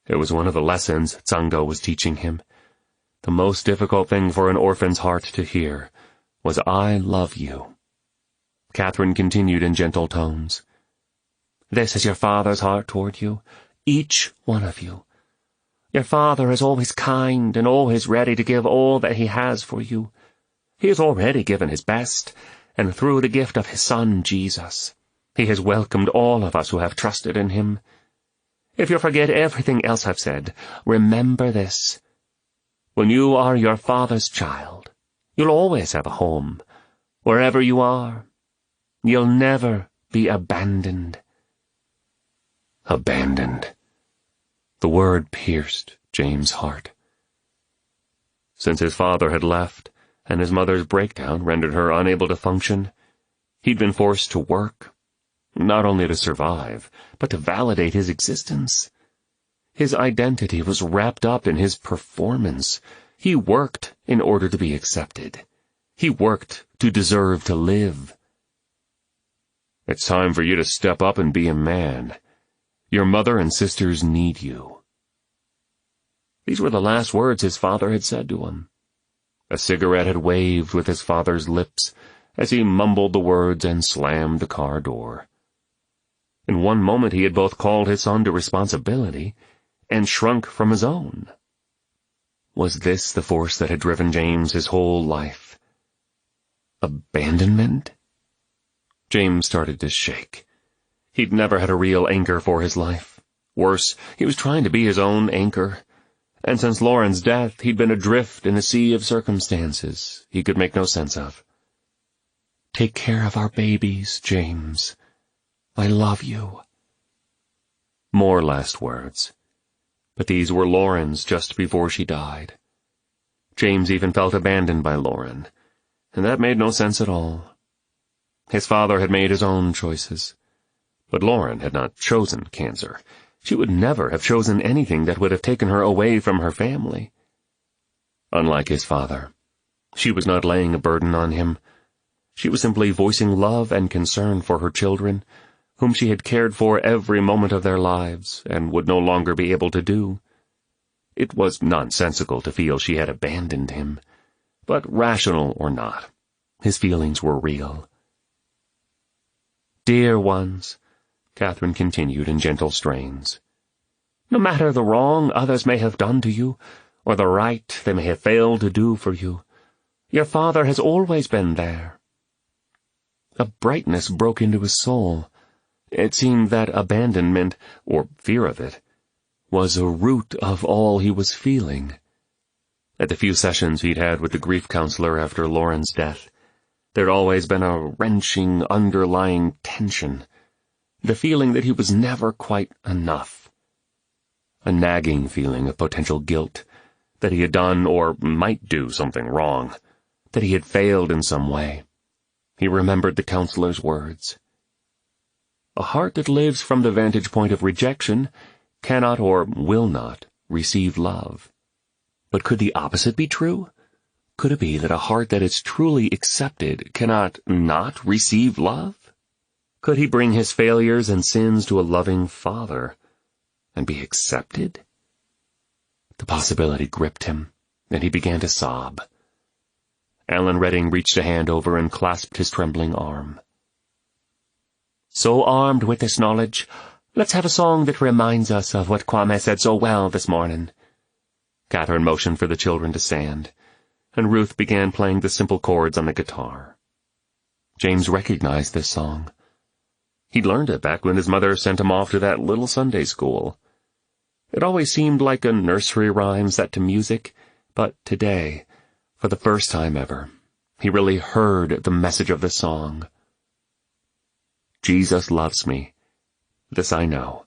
It was one of the lessons Tsanga was teaching him. The most difficult thing for an orphan's heart to hear was, "I love you." Catherine continued in gentle tones. This is your father's heart toward you, each one of you. Your father is always kind and always ready to give all that he has for you. He has already given his best, and through the gift of his Son, Jesus, he has welcomed all of us who have trusted in him. If you forget everything else I've said, remember this. When you are your father's child, you'll always have a home, wherever you are. You'll never be abandoned. Abandoned. The word pierced James' heart. Since his father had left, and his mother's breakdown rendered her unable to function, he'd been forced to work, not only to survive, but to validate his existence. His identity was wrapped up in his performance. He worked in order to be accepted. He worked to deserve to live. It's time for you to step up and be a man. Your mother and sisters need you. These were the last words his father had said to him. A cigarette had waved with his father's lips as he mumbled the words and slammed the car door. In one moment he had both called his son to responsibility and shrunk from his own. Was this the force that had driven James his whole life? Abandonment? James started to shake. He'd never had a real anchor for his life. Worse, he was trying to be his own anchor. And since Lauren's death, he'd been adrift in a sea of circumstances he could make no sense of. Take care of our babies, James. I love you. More last words. But these were Lauren's just before she died. James even felt abandoned by Lauren, and that made no sense at all. His father had made his own choices, but Lauren had not chosen cancer. She would never have chosen anything that would have taken her away from her family. Unlike his father, she was not laying a burden on him. She was simply voicing love and concern for her children, whom she had cared for every moment of their lives and would no longer be able to do. It was nonsensical to feel she had abandoned him, but rational or not, his feelings were real. Dear ones, Catherine continued in gentle strains, no matter the wrong others may have done to you, or the right they may have failed to do for you, your father has always been there. A brightness broke into his soul. It seemed that abandonment, or fear of it, was a root of all he was feeling. At the few sessions he'd had with the grief counselor after Lauren's death, there'd always been a wrenching, underlying tension, the feeling that he was never quite enough. A nagging feeling of potential guilt, that he had done or might do something wrong, that he had failed in some way. He remembered the counselor's words. A heart that lives from the vantage point of rejection cannot or will not receive love. But could the opposite be true? Could it be that a heart that is truly accepted cannot not receive love? Could he bring his failures and sins to a loving Father and be accepted? The possibility gripped him, and he began to sob. Alan Redding reached a hand over and clasped his trembling arm. So armed with this knowledge, let's have a song that reminds us of what Kwame said so well this morning. Catherine motioned for the children to stand, and Ruth began playing the simple chords on the guitar. James recognized this song. He'd learned it back when his mother sent him off to that little Sunday school. It always seemed like a nursery rhyme set to music, but today, for the first time ever, he really heard the message of the song. Jesus loves me, this I know,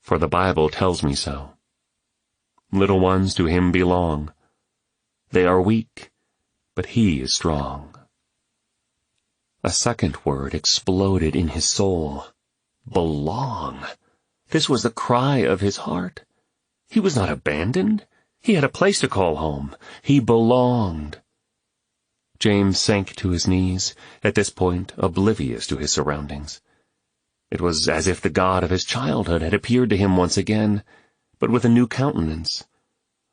for the Bible tells me so. Little ones to him belong. They are weak, but he is strong. A second word exploded in his soul. Belong. This was the cry of his heart. He was not abandoned. He had a place to call home. He belonged. James sank to his knees, at this point oblivious to his surroundings. It was as if the God of his childhood had appeared to him once again, but with a new countenance.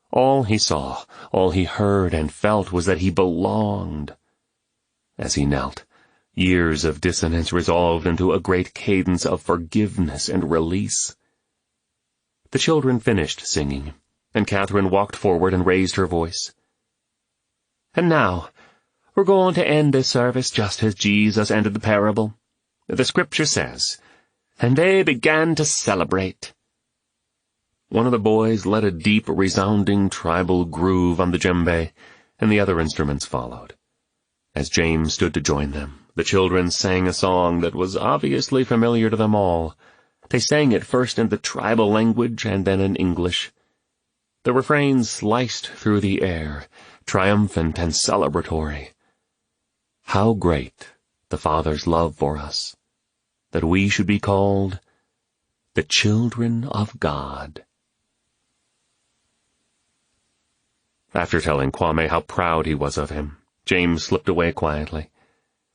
All he saw, all he heard and felt was that he belonged. As he knelt, years of dissonance resolved into a great cadence of forgiveness and release. The children finished singing, and Catherine walked forward and raised her voice. "And now, we're going to end this service just as Jesus ended the parable. The scripture says, 'And they began to celebrate.'" One of the boys led a deep, resounding tribal groove on the djembe, and the other instruments followed. As James stood to join them, the children sang a song that was obviously familiar to them all. They sang it first in the tribal language and then in English. The refrain sliced through the air, triumphant and celebratory. How great the Father's love for us, that we should be called the children of God. After telling Kwame how proud he was of him, James slipped away quietly.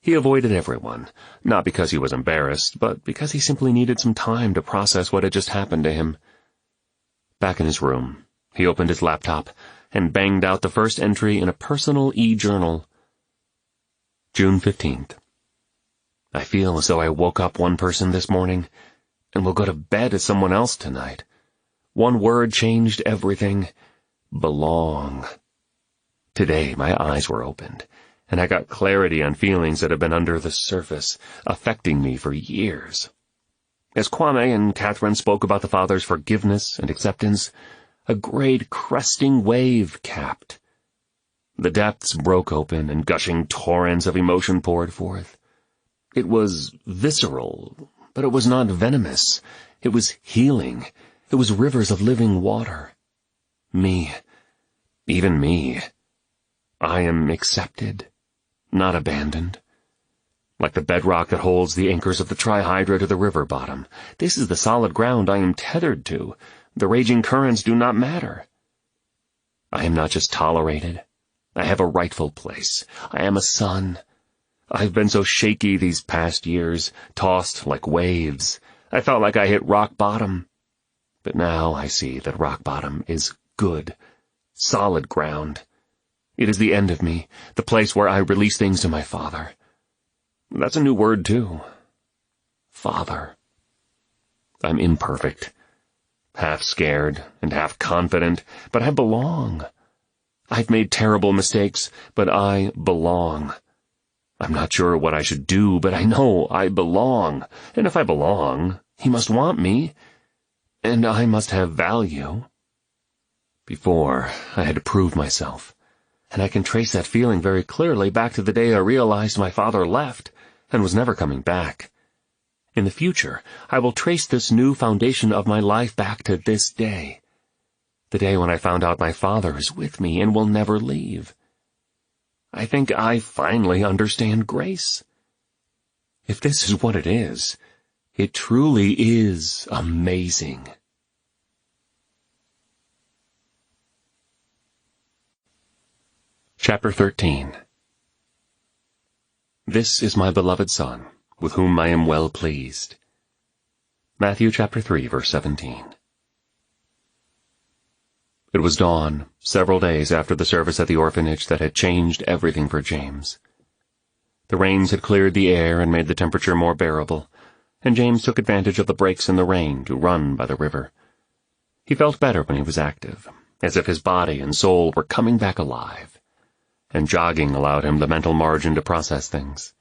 He avoided everyone, not because he was embarrassed, but because he simply needed some time to process what had just happened to him. Back in his room, he opened his laptop and banged out the first entry in a personal e-journal. June 15th. I feel as though I woke up one person this morning and will go to bed as someone else tonight. One word changed everything. Belong. Today my eyes were opened, and I got clarity on feelings that have been under the surface, affecting me for years. As Kwame and Catherine spoke about the Father's forgiveness and acceptance, a great cresting wave capped. The depths broke open, and gushing torrents of emotion poured forth. It was visceral, but it was not venomous. It was healing. It was rivers of living water. Me. Even me. I am accepted, not abandoned. Like the bedrock that holds the anchors of the trihydra to the river bottom, this is the solid ground I am tethered to. The raging currents do not matter. I am not just tolerated. I have a rightful place. I am a son. I've been so shaky these past years, tossed like waves. I felt like I hit rock bottom. But now I see that rock bottom is good, solid ground. It is the end of me, the place where I release things to my Father. That's a new word, too. Father. I'm imperfect, half scared and half confident, but I belong. I've made terrible mistakes, but I belong. I'm not sure what I should do, but I know I belong. And if I belong, He must want me, and I must have value. Before, I had to prove myself, and I can trace that feeling very clearly back to the day I realized my father left and was never coming back. In the future, I will trace this new foundation of my life back to this day, the day when I found out my father is with me and will never leave. I think I finally understand grace. If this is what it is, it truly is amazing. Chapter 13. This is my beloved Son, with whom I am well pleased. Matthew chapter 3, verse 17. It was dawn, several days after the service at the orphanage, that had changed everything for James. The rains had cleared the air and made the temperature more bearable, and James took advantage of the breaks in the rain to run by the river. He felt better when he was active, as if his body and soul were coming back alive, and jogging allowed him the mental margin to process things.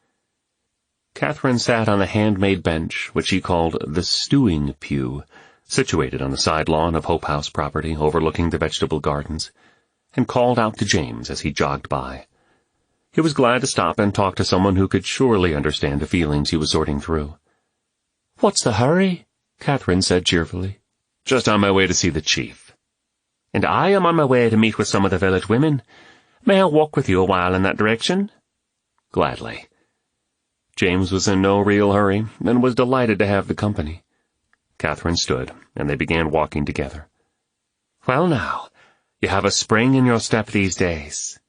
Catherine sat on a handmade bench, which she called the stewing pew, situated on the side lawn of Hope House property overlooking the vegetable gardens, and called out to James as he jogged by. He was glad to stop and talk to someone who could surely understand the feelings he was sorting through. "What's the hurry?" Catherine said cheerfully. "Just on my way to see the chief." "And I am on my way to meet with some of the village women. May I walk with you a while in that direction?" "Gladly." James was in no real hurry, and was delighted to have the company. Catherine stood, and they began walking together. "Well now, you have a spring in your step these days.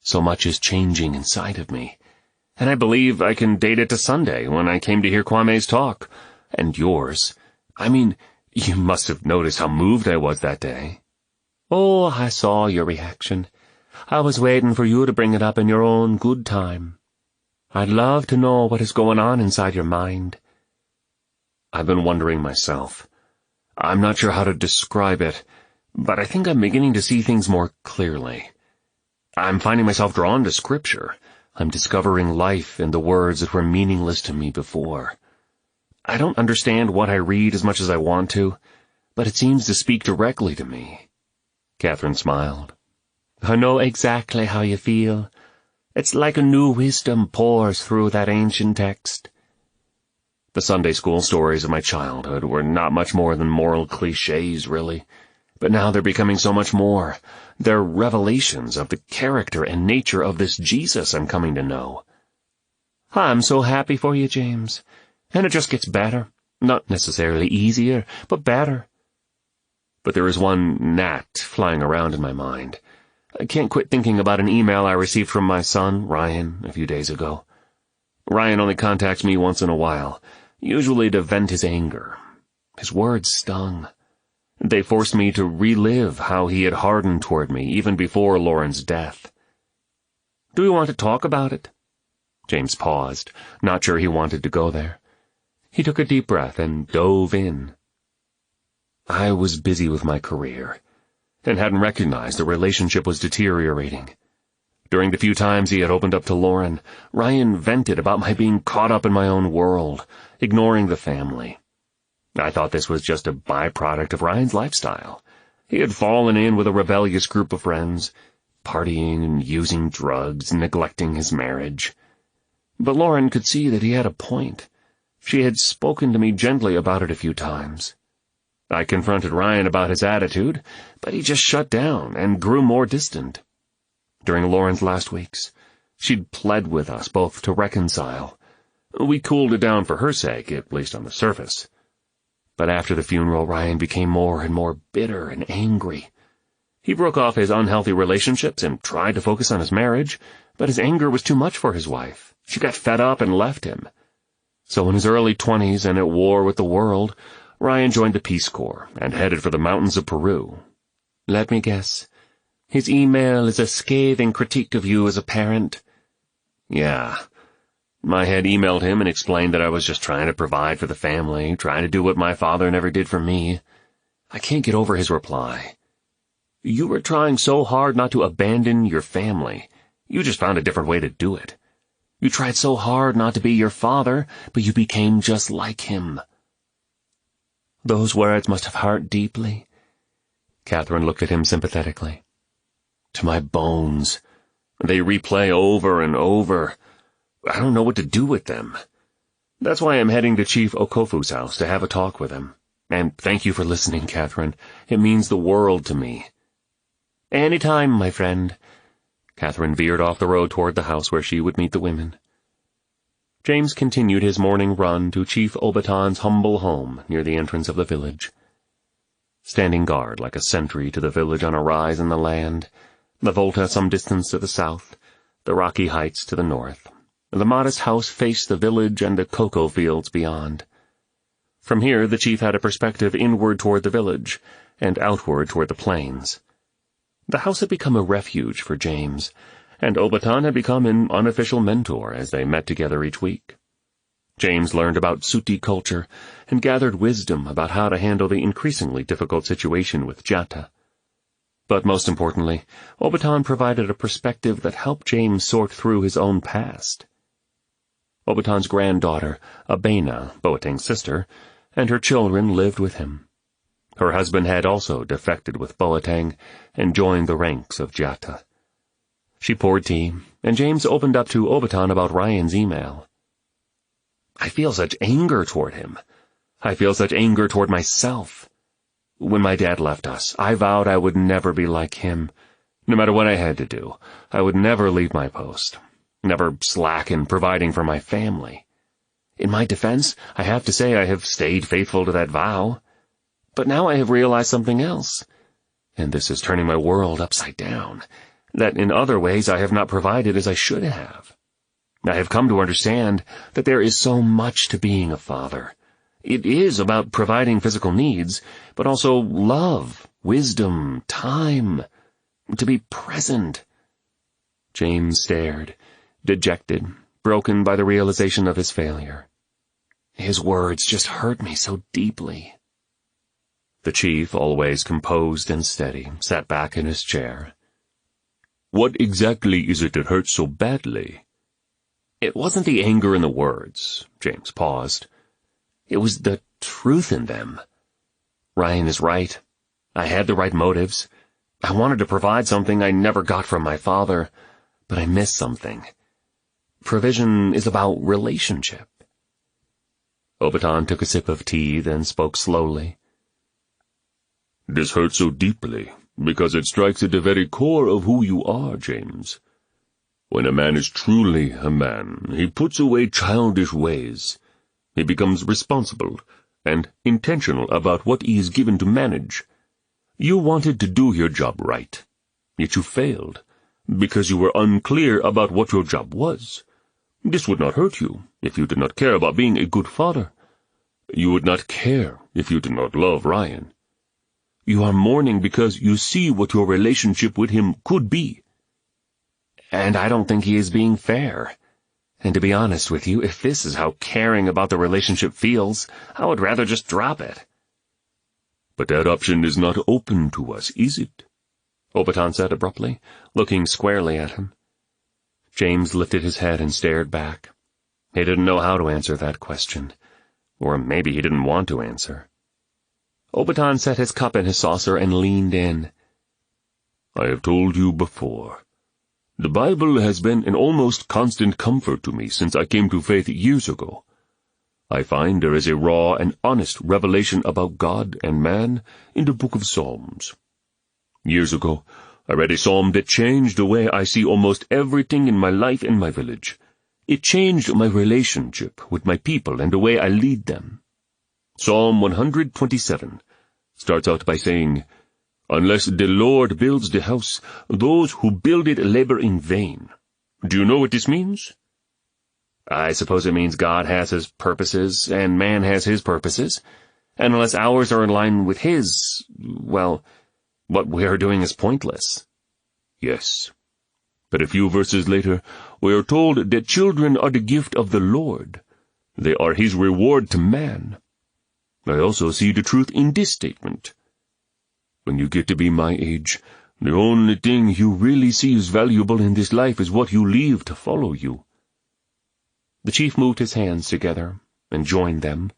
So much is changing inside of me, and I believe I can date it to Sunday when I came to hear Kwame's talk, and yours. I mean, you must have noticed how moved I was that day." "Oh, I saw your reaction. I was waiting for you to bring it up in your own good time. I'd love to know what is going on inside your mind." "I've been wondering myself. I'm not sure how to describe it, but I think I'm beginning to see things more clearly. I'm finding myself drawn to Scripture. I'm discovering life in the words that were meaningless to me before. I don't understand what I read as much as I want to, but it seems to speak directly to me." Catherine smiled. "I know exactly how you feel. It's like a new wisdom pours through that ancient text." The Sunday school stories of my childhood were not much more than moral cliches, really. But now they're becoming so much more. They're revelations of the character and nature of this Jesus I'm coming to know. "I'm so happy for you, James. And it just gets better. Not necessarily easier, but better." But there is one gnat flying around in my mind. I can't quit thinking about an email I received from my son, Ryan, a few days ago. Ryan only contacts me once in a while, usually to vent his anger. His words stung. They forced me to relive how he had hardened toward me even before Lauren's death. "Do we want to talk about it?" James paused, not sure he wanted to go there. He took a deep breath and dove in. I was busy with my career, and hadn't recognized the relationship was deteriorating. During the few times he had opened up to Lauren, Ryan vented about my being caught up in my own world, ignoring the family. I thought this was just a byproduct of Ryan's lifestyle. He had fallen in with a rebellious group of friends, partying and using drugs, neglecting his marriage. But Lauren could see that he had a point. She had spoken to me gently about it a few times. I confronted Ryan about his attitude, but he just shut down and grew more distant. During Lauren's last weeks, she'd pled with us both to reconcile. We cooled it down for her sake, at least on the surface. But after the funeral, Ryan became more and more bitter and angry. He broke off his unhealthy relationships and tried to focus on his marriage, but his anger was too much for his wife. She got fed up and left him. So in his early 20s and at war with the world, Ryan joined the Peace Corps and headed for the mountains of Peru. Let me guess. His email is a scathing critique of you as a parent. Yeah. I had emailed him and explained that I was just trying to provide for the family, trying to do what my father never did for me. I can't get over his reply. You were trying so hard not to abandon your family. You just found a different way to do it. You tried so hard not to be your father, but you became just like him. Those words must have hurt deeply. Catherine looked at him sympathetically. To my bones. They replay over and over. I don't know what to do with them. That's why I'm heading to Chief Okofu's house to have a talk with him. And thank you for listening, Catherine. It means the world to me. Any time, my friend. Catherine veered off the road toward the house where she would meet the women. James continued his morning run to Chief Obatan's humble home near the entrance of the village. Standing guard like a sentry to the village on a rise in the land, the Volta some distance to the south, the rocky heights to the north. The modest house faced the village and the cocoa fields beyond. From here the chief had a perspective inward toward the village and outward toward the plains. The house had become a refuge for James, and Obatan had become an unofficial mentor as they met together each week. James learned about Suti culture and gathered wisdom about how to handle the increasingly difficult situation with Jatta. But most importantly, Obatan provided a perspective that helped James sort through his own past. Obatan's granddaughter, Abena, Boateng's sister, and her children lived with him. Her husband had also defected with Boateng and joined the ranks of Jatta. She poured tea, and James opened up to Obatan about Ryan's email. I feel such anger toward him. I feel such anger toward myself. When my dad left us, I vowed I would never be like him. No matter what I had to do, I would never leave my post, never slack in providing for my family. In my defense, I have to say I have stayed faithful to that vow. But now I have realized something else, and this is turning my world upside down, that in other ways I have not provided as I should have. I have come to understand that there is so much to being a father. It is about providing physical needs, but also love, wisdom, time, to be present. James stared, dejected, broken by the realization of his failure. His words just hurt me so deeply. The chief, always composed and steady, sat back in his chair. What exactly is it that hurts so badly? It wasn't the anger in the words. James paused. It was the truth in them. Ryan is right. I had the right motives. I wanted to provide something I never got from my father, but I missed something. Provision is about relationship. Obaton took a sip of tea, then spoke slowly. This hurts so deeply, because it strikes at the very core of who you are, James. When a man is truly a man, he puts away childish ways. He becomes responsible and intentional about what he is given to manage. You wanted to do your job right, yet you failed, because you were unclear about what your job was. This would not hurt you if you did not care about being a good father. You would not care if you did not love Ryan. You are mourning because you see what your relationship with him could be. And I don't think he is being fair. And to be honest with you, if this is how caring about the relationship feels, I would rather just drop it. But that option is not open to us, is it? Obaton said abruptly, looking squarely at him. James lifted his head and stared back. He didn't know how to answer that question. Or maybe he didn't want to answer. Obaton set his cup in his saucer and leaned in. I have told you before. The Bible has been an almost constant comfort to me since I came to faith years ago. I find there is a raw and honest revelation about God and man in the book of Psalms. Years ago, I read a psalm that changed the way I see almost everything in my life and my village. It changed my relationship with my people and the way I lead them. Psalm 127 starts out by saying, Unless the Lord builds the house, those who build it labor in vain. Do you know what this means? I suppose it means God has his purposes, and man has his purposes. And unless ours are in line with his, well, what we are doing is pointless. Yes. But a few verses later, we are told that children are the gift of the Lord. They are his reward to man. I also see the truth in this statement. When you get to be my age, the only thing you really see as valuable in this life is what you leave to follow you. The chief moved his hands together and joined them.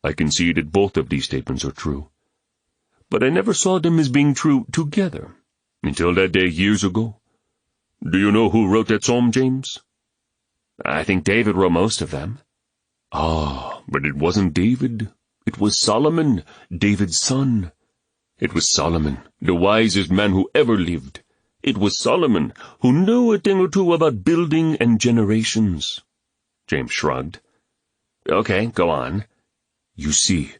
I can see that both of these statements are true. But I never saw them as being true together, until that day years ago. Do you know who wrote that psalm, James? I think David wrote most of them. Ah, but it wasn't David. It was Solomon, David's son. It was Solomon, the wisest man who ever lived. It was Solomon who knew a thing or two about building and generations. James shrugged. Okay, go on. You see,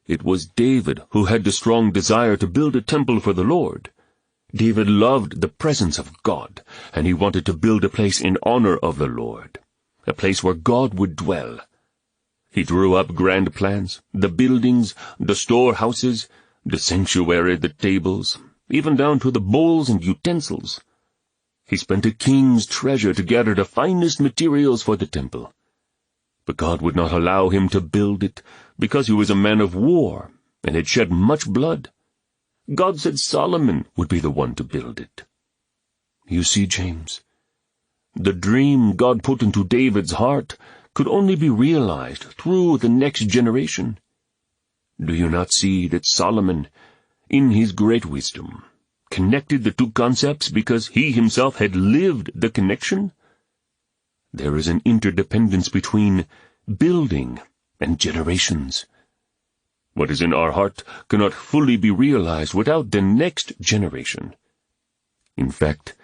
it was David who had the strong desire to build a temple for the Lord. David loved the presence of God, and he wanted to build a place in honor of the Lord, a place where God would dwell. He drew up grand plans, the buildings, the storehouses, the sanctuary, the tables, even down to the bowls and utensils. He spent a king's treasure to gather the finest materials for the temple. But God would not allow him to build it, because he was a man of war, and had shed much blood. God said Solomon would be the one to build it. You see, James, the dream God put into David's heart could only be realized through the next generation. Do you not see that Solomon, in his great wisdom, connected the two concepts because he himself had lived the connection? There is an interdependence between building and generations. What is in our heart cannot fully be realized without the next generation. In fact,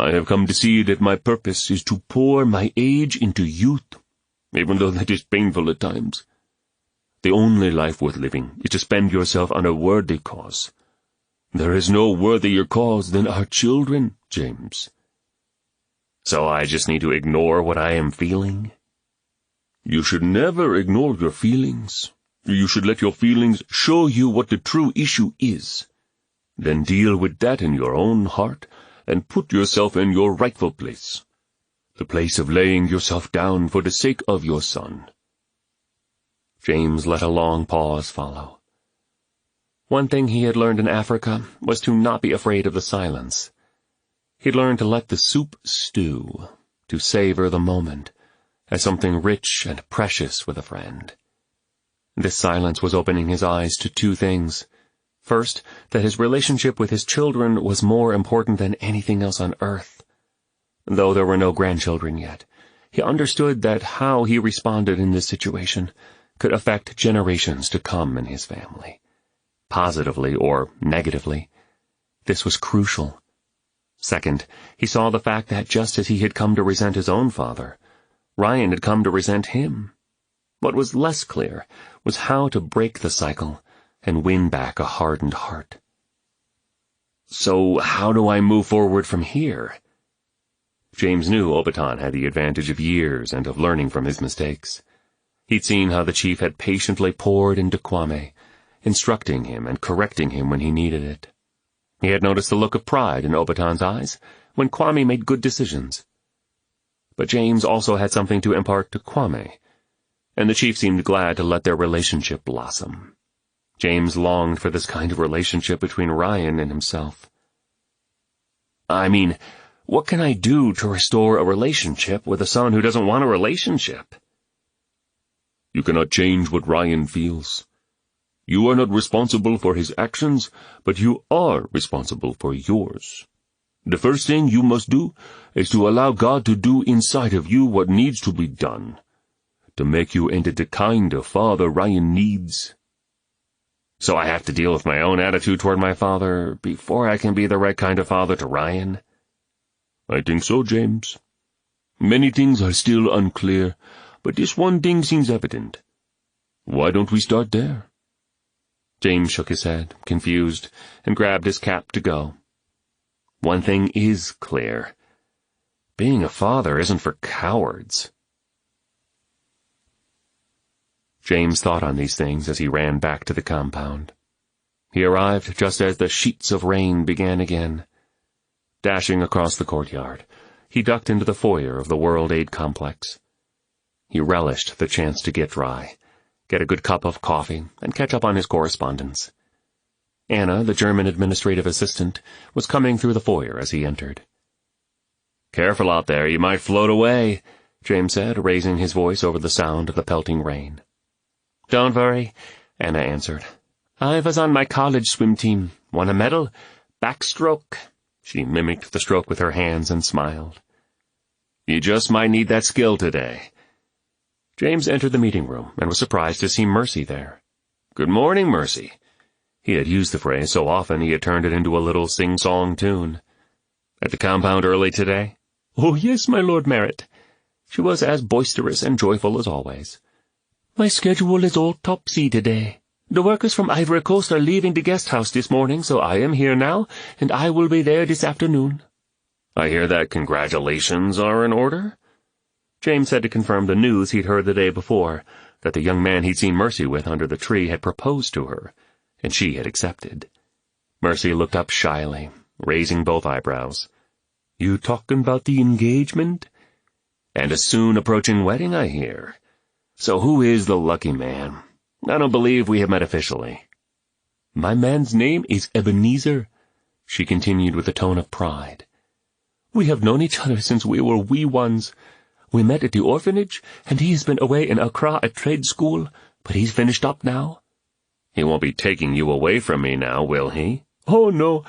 I have come to see that my purpose is to pour my age into youth, even though that is painful at times. The only life worth living is to spend yourself on a worthy cause. There is no worthier cause than our children, James. So I just need to ignore what I am feeling? You should never ignore your feelings. You should let your feelings show you what the true issue is. Then deal with that in your own heart and put yourself in your rightful place. The place of laying yourself down for the sake of your son. James let a long pause follow. One thing he had learned in Africa was to not be afraid of the silence. He'd learned to let the soup stew, to savor the moment, as something rich and precious with a friend. This silence was opening his eyes to two things. First, that his relationship with his children was more important than anything else on earth. Though there were no grandchildren yet, he understood that how he responded in this situation could affect generations to come in his family. Positively or negatively. This was crucial. Second, he saw the fact that just as he had come to resent his own father, Ryan had come to resent him. What was less clear was how to break the cycle and win back a hardened heart. So how do I move forward from here? James knew Obaton had the advantage of years and of learning from his mistakes. He'd seen how the chief had patiently poured into Kwame, instructing him and correcting him when he needed it. He had noticed the look of pride in Obaton's eyes when Kwame made good decisions. But James also had something to impart to Kwame, and the chief seemed glad to let their relationship blossom. James longed for this kind of relationship between Ryan and himself. I mean, what can I do to restore a relationship with a son who doesn't want a relationship? You cannot change what Ryan feels. You are not responsible for his actions, but you are responsible for yours. The first thing you must do is to allow God to do inside of you what needs to be done, to make you into the kind of father Ryan needs. So I have to deal with my own attitude toward my father before I can be the right kind of father to Ryan? I think so, James. Many things are still unclear, but this one thing seems evident. Why don't we start there? James shook his head, confused, and grabbed his cap to go. One thing is clear. Being a father isn't for cowards. James thought on these things as he ran back to the compound. He arrived just as the sheets of rain began again. Dashing across the courtyard, he ducked into the foyer of the World Aid Complex. He relished the chance to get dry, get a good cup of coffee, and catch up on his correspondence. Anna, the German administrative assistant, was coming through the foyer as he entered. "Careful out there, you might float away," James said, raising his voice over the sound of the pelting rain. "Don't worry," Anna answered. "I was on my college swim team. Want a medal? Backstroke." She mimicked the stroke with her hands and smiled. "You just might need that skill today." James entered the meeting room and was surprised to see Mercy there. "Good morning, Mercy." He had used the phrase so often he had turned it into a little sing-song tune. "At the compound early today?" "Oh, yes, my Lord Merritt." She was as boisterous and joyful as always. "My schedule is all topsy today. The workers from Ivory Coast are leaving the guest house this morning, so I am here now, and I will be there this afternoon." "I hear that congratulations are in order?" James had to confirm the news he'd heard the day before, that the young man he'd seen Mercy with under the tree had proposed to her, and she had accepted. Mercy looked up shyly, raising both eyebrows. "You talking about the engagement?" "And a soon approaching wedding, I hear. So who is the lucky man? I don't believe we have met officially." "My man's name is Ebenezer," she continued with a tone of pride. "We have known each other since we were wee ones. We met at the orphanage, and he has been away in Accra at trade school, but he's finished up now." "He won't be taking you away from me now, will he?" "Oh, no.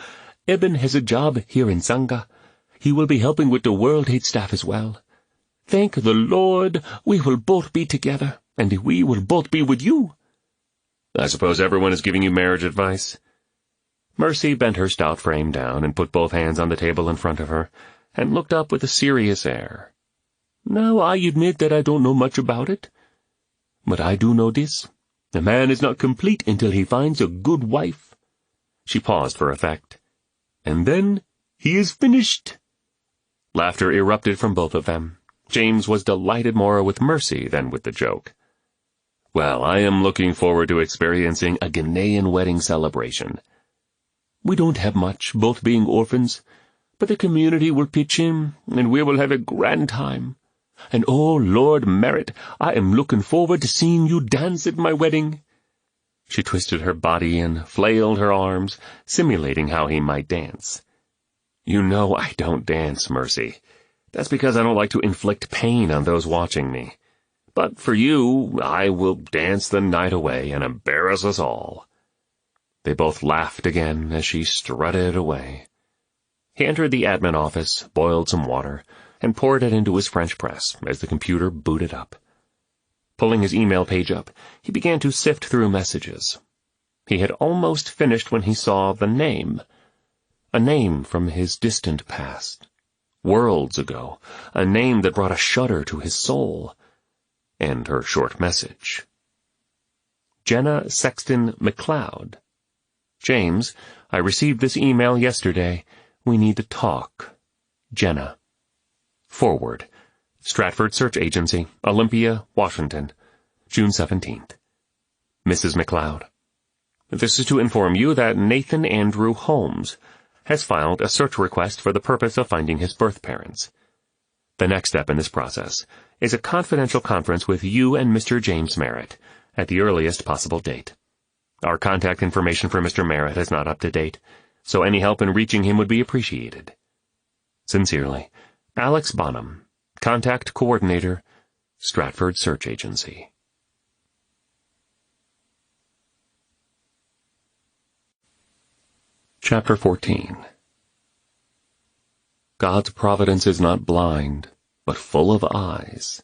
Eben has a job here in Tsanga. He will be helping with the World Aid staff as well. Thank the Lord, we will both be together, and we will both be with you." "I suppose everyone is giving you marriage advice?" Mercy bent her stout frame down and put both hands on the table in front of her, and looked up with a serious air. Now, I admit that I don't know much about it. But I do know this. A man is not complete until he finds a good wife." She paused for effect. "And then he is finished." Laughter erupted from both of them. James was delighted more with Mercy than with the joke. "Well, I am looking forward to experiencing a Ghanaian wedding celebration. We don't have much, both being orphans, but the community will pitch in, and we will have a grand time. And oh, Lord Merritt, I am looking forward to seeing you dance at my wedding." She twisted her body and flailed her arms, simulating how he might dance. "You know I don't dance, Mercy. That's because I don't like to inflict pain on those watching me. But for you, I will dance the night away and embarrass us all." They both laughed again as she strutted away. He entered the admin office, boiled some water, and poured it into his French press as the computer booted up. Pulling his email page up, he began to sift through messages. He had almost finished when he saw the name. A name from his distant past. Worlds ago, a name that brought a shudder to his soul. And her short message. Jenna Sexton McLeod. "James, I received this email yesterday. We need to talk. Jenna." Forward. Stratford Search Agency, Olympia, Washington, June 17th. Mrs. McLeod. This is to inform you that Nathan Andrew Holmes has filed a search request for the purpose of finding his birth parents. The next step in this process is a confidential conference with you and Mr. James Merritt at the earliest possible date. Our contact information for Mr. Merritt is not up to date, so any help in reaching him would be appreciated. Sincerely, Alex Bonham, Contact Coordinator, Stratford Search Agency. Chapter 14. God's providence is not blind, but full of eyes.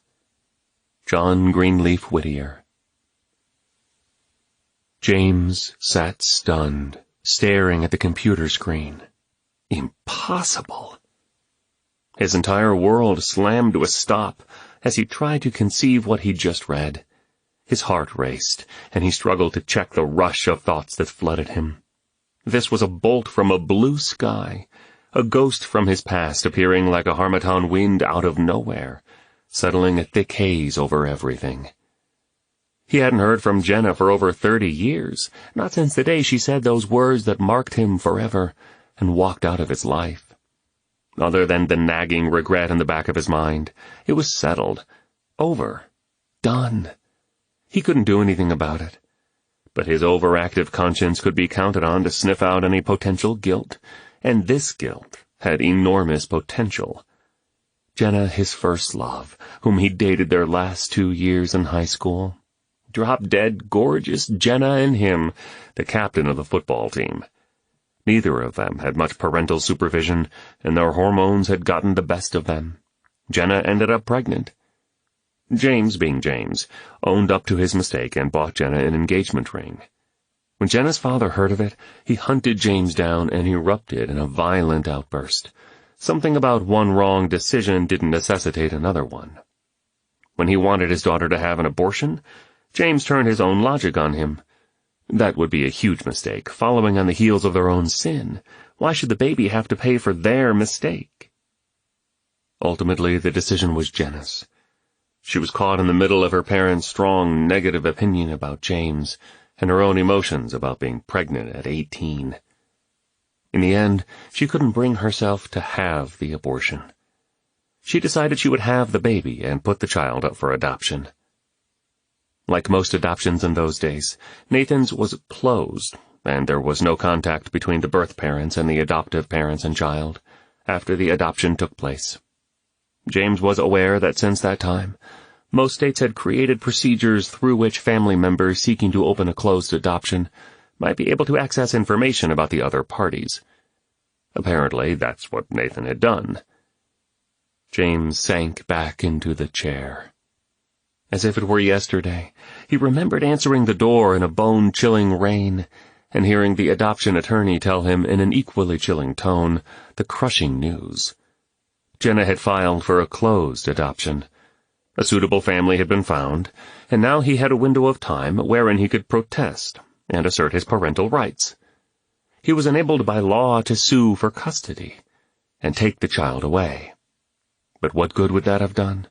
John Greenleaf Whittier. James sat stunned, staring at the computer screen. Impossible. His entire world slammed to a stop as he tried to conceive what he'd just read. His heart raced, and he struggled to check the rush of thoughts that flooded him. This was a bolt from a blue sky, a ghost from his past appearing like a harmattan wind out of nowhere, settling a thick haze over everything. He hadn't heard from Jenna for over 30 years, not since the day she said those words that marked him forever and walked out of his life. Other than the nagging regret in the back of his mind, it was settled. Over. Done. He couldn't do anything about it. But his overactive conscience could be counted on to sniff out any potential guilt, and this guilt had enormous potential. Jenna, his first love, whom he'd dated their last 2 years in high school. Drop-dead, gorgeous Jenna and him, the captain of the football team. Neither of them had much parental supervision, and their hormones had gotten the best of them. Jenna ended up pregnant. James, being James, owned up to his mistake and bought Jenna an engagement ring. When Jenna's father heard of it, he hunted James down and erupted in a violent outburst. Something about one wrong decision didn't necessitate another one. When he wanted his daughter to have an abortion, James turned his own logic on him. That would be a huge mistake, following on the heels of their own sin. Why should the baby have to pay for their mistake? Ultimately, the decision was Jenna's. She was caught in the middle of her parents' strong negative opinion about James and her own emotions about being pregnant at 18. In the end, she couldn't bring herself to have the abortion. She decided she would have the baby and put the child up for adoption. Like most adoptions in those days, Nathan's was closed, and there was no contact between the birth parents and the adoptive parents and child after the adoption took place. James was aware that since that time, most states had created procedures through which family members seeking to open a closed adoption might be able to access information about the other parties. Apparently, that's what Nathan had done. James sank back into the chair. As if it were yesterday, he remembered answering the door in a bone-chilling rain and hearing the adoption attorney tell him in an equally chilling tone the crushing news. Jenna had filed for a closed adoption, A suitable family had been found, and now he had a window of time wherein he could protest and assert his parental rights. He was enabled by law to sue for custody and take the child away. But what good would that have done?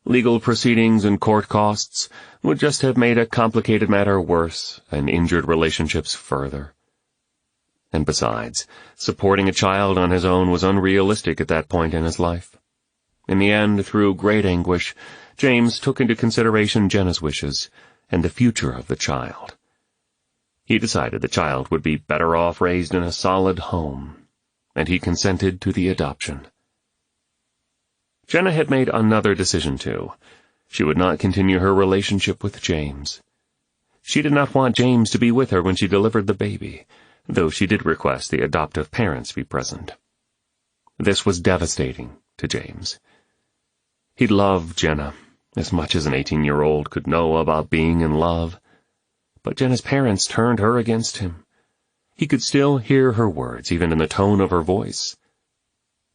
Legal proceedings and court costs would just have made a complicated matter worse and injured relationships further. And besides, supporting a child on his own was unrealistic at that point in his life. In the end, through great anguish, James took into consideration Jenna's wishes and the future of the child. He decided the child would be better off raised in a solid home, and he consented to the adoption. Jenna had made another decision, too. She would not continue her relationship with James. She did not want James to be with her when she delivered the baby, though she did request the adoptive parents be present. This was devastating to James. He loved Jenna, as much as an 18-year-old could know about being in love. But Jenna's parents turned her against him. He could still hear her words, even in the tone of her voice.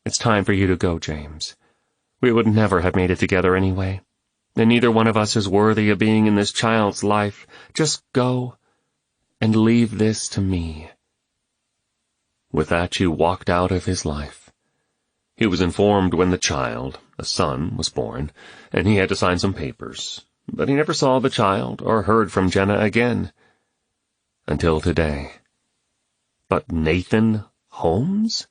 "It's time for you to go, James. We would never have made it together anyway, and neither one of us is worthy of being in this child's life. Just go, and leave this to me." With that, she walked out of his life. He was informed when the child, a son, was born, and he had to sign some papers, but he never saw the child or heard from Jenna again. Until today. But Nathan Holmes?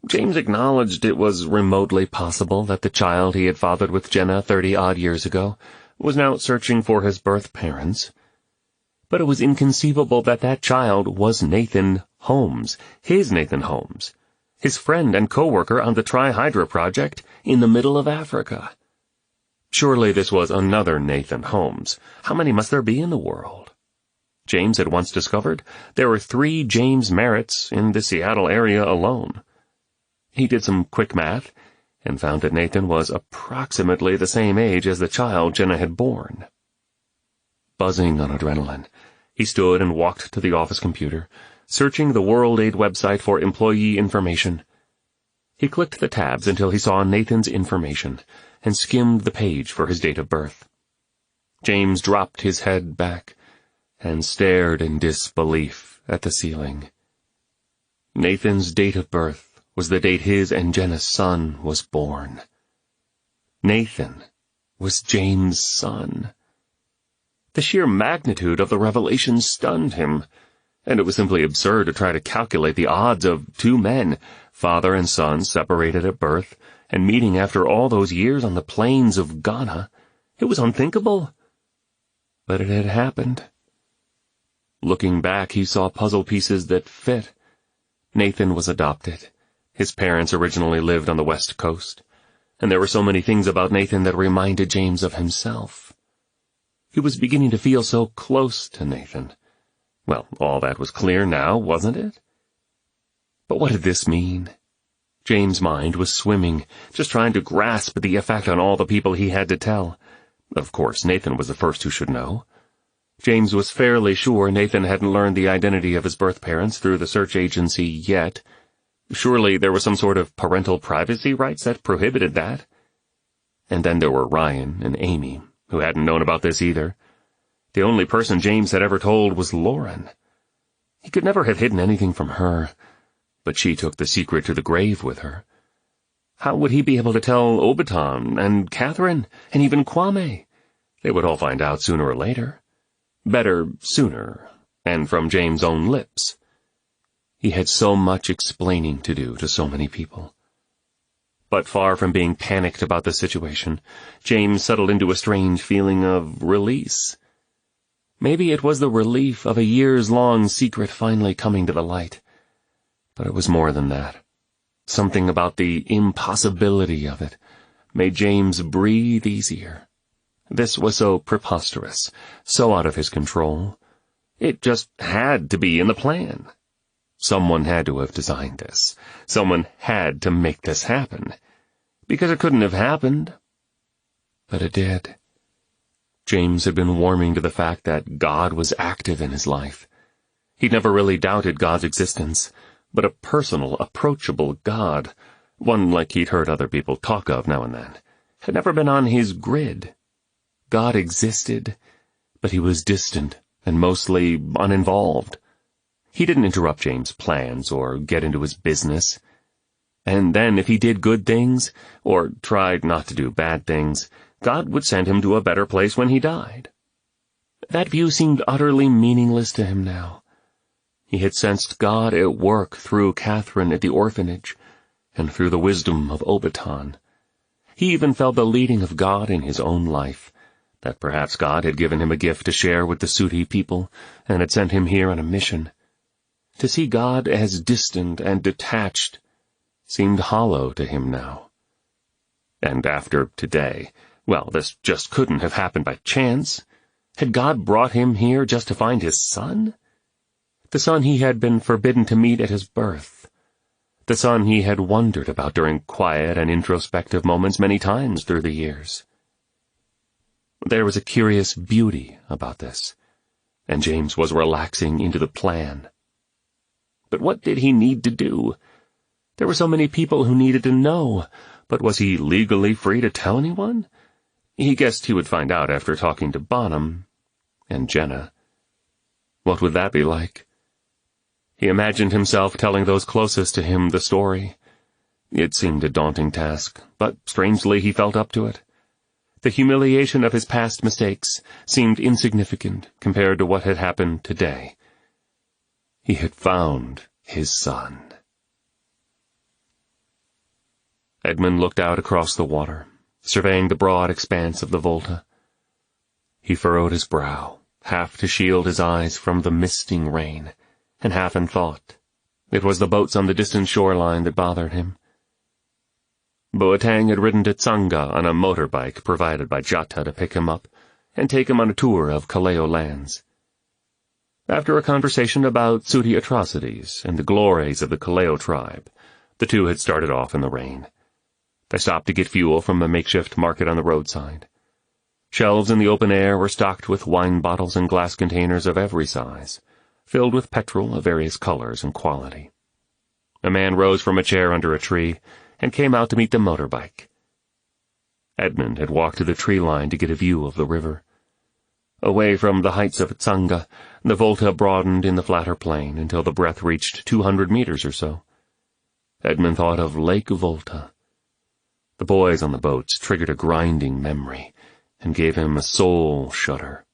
James acknowledged it was remotely possible that the child he had fathered with Jenna 30-odd years ago was now searching for his birth parents. But it was inconceivable that that child was Nathan Holmes, his Nathan Holmes, his friend and co-worker on the Tri-Hydra project in the middle of Africa. Surely this was another Nathan Holmes. How many must there be in the world? James had once discovered there were 3 James Merritts in the Seattle area alone. He did some quick math and found that Nathan was approximately the same age as the child Jenna had born. Buzzing on adrenaline, he stood and walked to the office computer, searching the World Aid website for employee information. He clicked the tabs until he saw Nathan's information and skimmed the page for his date of birth. James dropped his head back and stared in disbelief at the ceiling. Nathan's date of birth was the date his and Jenna's son was born. Nathan was James' son. The sheer magnitude of the revelation stunned him, and it was simply absurd to try to calculate the odds of 2 men, father and son, separated at birth, and meeting after all those years on the plains of Ghana. It was unthinkable. But it had happened. Looking back, he saw puzzle pieces that fit. Nathan was adopted. His parents originally lived on the West Coast, and there were so many things about Nathan that reminded James of himself. He was beginning to feel so close to Nathan. Well, all that was clear now, wasn't it? But what did this mean? James' mind was swimming, just trying to grasp the effect on all the people he had to tell. Of course, Nathan was the first who should know. James was fairly sure Nathan hadn't learned the identity of his birth parents through the search agency yet. Surely there were some sort of parental privacy rights that prohibited that. And then there were Ryan and Amy, who hadn't known about this either. The only person James had ever told was Lauren. He could never have hidden anything from her, but she took the secret to the grave with her. How would he be able to tell Obaton and Catherine and even Kwame? They would all find out sooner or later. Better sooner, and from James' own lips. He had so much explaining to do to so many people. But far from being panicked about the situation, James settled into a strange feeling of release. Maybe it was the relief of a years-long secret finally coming to the light. But it was more than that. Something about the impossibility of it made James breathe easier. This was so preposterous, so out of his control. It just had to be in the plan. Someone had to have designed this. Someone had to make this happen. Because it couldn't have happened. But it did. James had been warming to the fact that God was active in his life. He'd never really doubted God's existence, but a personal, approachable God, one like he'd heard other people talk of now and then, had never been on his grid. God existed, but he was distant and mostly uninvolved. He didn't interrupt James' plans or get into his business. And then if he did good things, or tried not to do bad things, God would send him to a better place when he died. That view seemed utterly meaningless to him now. He had sensed God at work through Catherine at the orphanage, and through the wisdom of Obaton. He even felt the leading of God in his own life, that perhaps God had given him a gift to share with the Suti people, and had sent him here on a mission. To see God as distant and detached seemed hollow to him now. And after today, well, this just couldn't have happened by chance. Had God brought him here just to find his son? The son he had been forbidden to meet at his birth. The son he had wondered about during quiet and introspective moments many times through the years. There was a curious beauty about this, and James was relaxing into the plan. But what did he need to do? There were so many people who needed to know, but was he legally free to tell anyone? He guessed he would find out after talking to Bonham and Jenna. What would that be like? He imagined himself telling those closest to him the story. It seemed a daunting task, but strangely he felt up to it. The humiliation of his past mistakes seemed insignificant compared to what had happened today. He had found his son. Edmund looked out across the water, surveying the broad expanse of the Volta. He furrowed his brow, half to shield his eyes from the misting rain, and half in thought. It was the boats on the distant shoreline that bothered him. Boateng had ridden to Tsanga on a motorbike provided by Jata to pick him up and take him on a tour of Kaleo lands. After a conversation about Suti atrocities and the glories of the Kaleo tribe, the two had started off in the rain. They stopped to get fuel from a makeshift market on the roadside. Shelves in the open air were stocked with wine bottles and glass containers of every size, filled with petrol of various colors and quality. A man rose from a chair under a tree and came out to meet the motorbike. Edmund had walked to the tree line to get a view of the river. Away from the heights of Tsanga, the Volta broadened in the flatter plain until the breadth reached 200 meters or so. Edmund thought of Lake Volta. The boys on the boats triggered a grinding memory and gave him a soul shudder.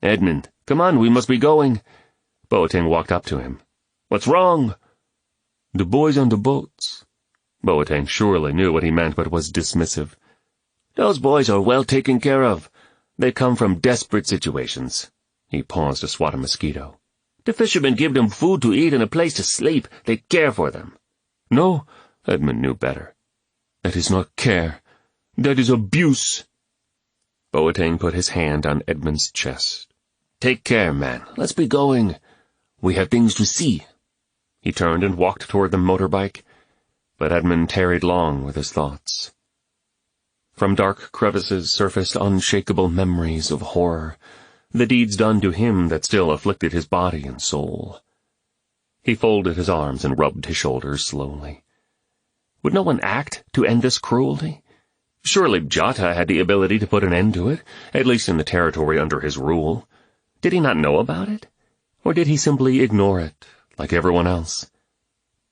"Edmund, come on, we must be going." Boateng walked up to him. "What's wrong?" "The boys on the boats." Boateng surely knew what he meant, but was dismissive. "Those boys are well taken care of. They come from desperate situations." He paused to swat a mosquito. "The fishermen give them food to eat and a place to sleep. They care for them." "No," Edmund knew better. "That is not care. That is abuse." Boateng put his hand on Edmund's chest. "Take care, man. Let's be going. We have things to see." He turned and walked toward the motorbike, but Edmund tarried long with his thoughts. From dark crevices surfaced unshakable memories of horror, the deeds done to him that still afflicted his body and soul. He folded his arms and rubbed his shoulders slowly. Would no one act to end this cruelty? Surely Jata had the ability to put an end to it, at least in the territory under his rule. Did he not know about it? Or did he simply ignore it, like everyone else?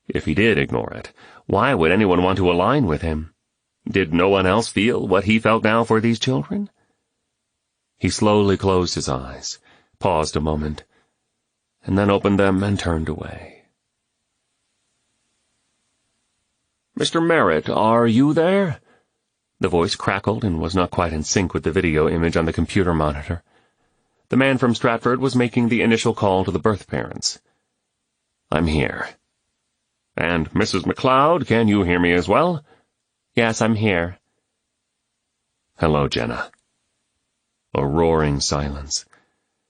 If he did ignore it, why would anyone want to align with him? Did no one else feel what he felt now for these children? He slowly closed his eyes, paused a moment, and then opened them and turned away. "Mr. Merritt, are you there?" The voice crackled and was not quite in sync with the video image on the computer monitor. The man from Stratford was making the initial call to the birth parents. "I'm here." "And Mrs. McLeod, can you hear me as well?" "Yes, I'm here." "Hello, Jenna." A roaring silence.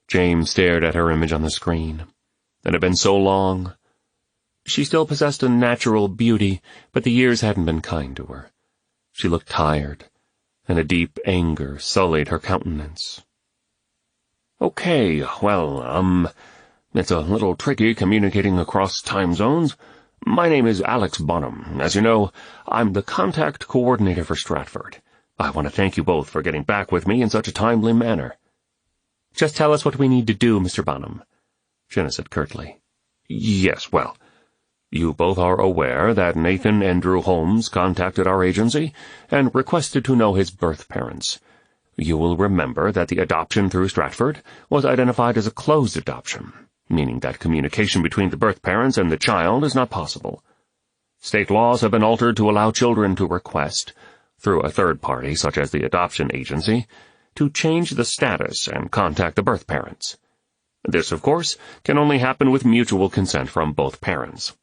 James stared at her image on the screen. It had been so long. She still possessed a natural beauty, but the years hadn't been kind to her. She looked tired, and a deep anger sullied her countenance. "Okay, well, it's a little tricky communicating across time zones. My name is Alex Bonham. As you know, I'm the contact coordinator for Stratford. I want to thank you both for getting back with me in such a timely manner." "Just tell us what we need to do, Mr. Bonham," Jenna said curtly. "Yes, well, you both are aware that Nathan Andrew Holmes contacted our agency and requested to know his birth parents. You will remember that the adoption through Stratford was identified as a closed adoption, meaning that communication between the birth parents and the child is not possible. State laws have been altered to allow children to request, through a third party such as the adoption agency, to change the status and contact the birth parents. This, of course, can only happen with mutual consent from both parents.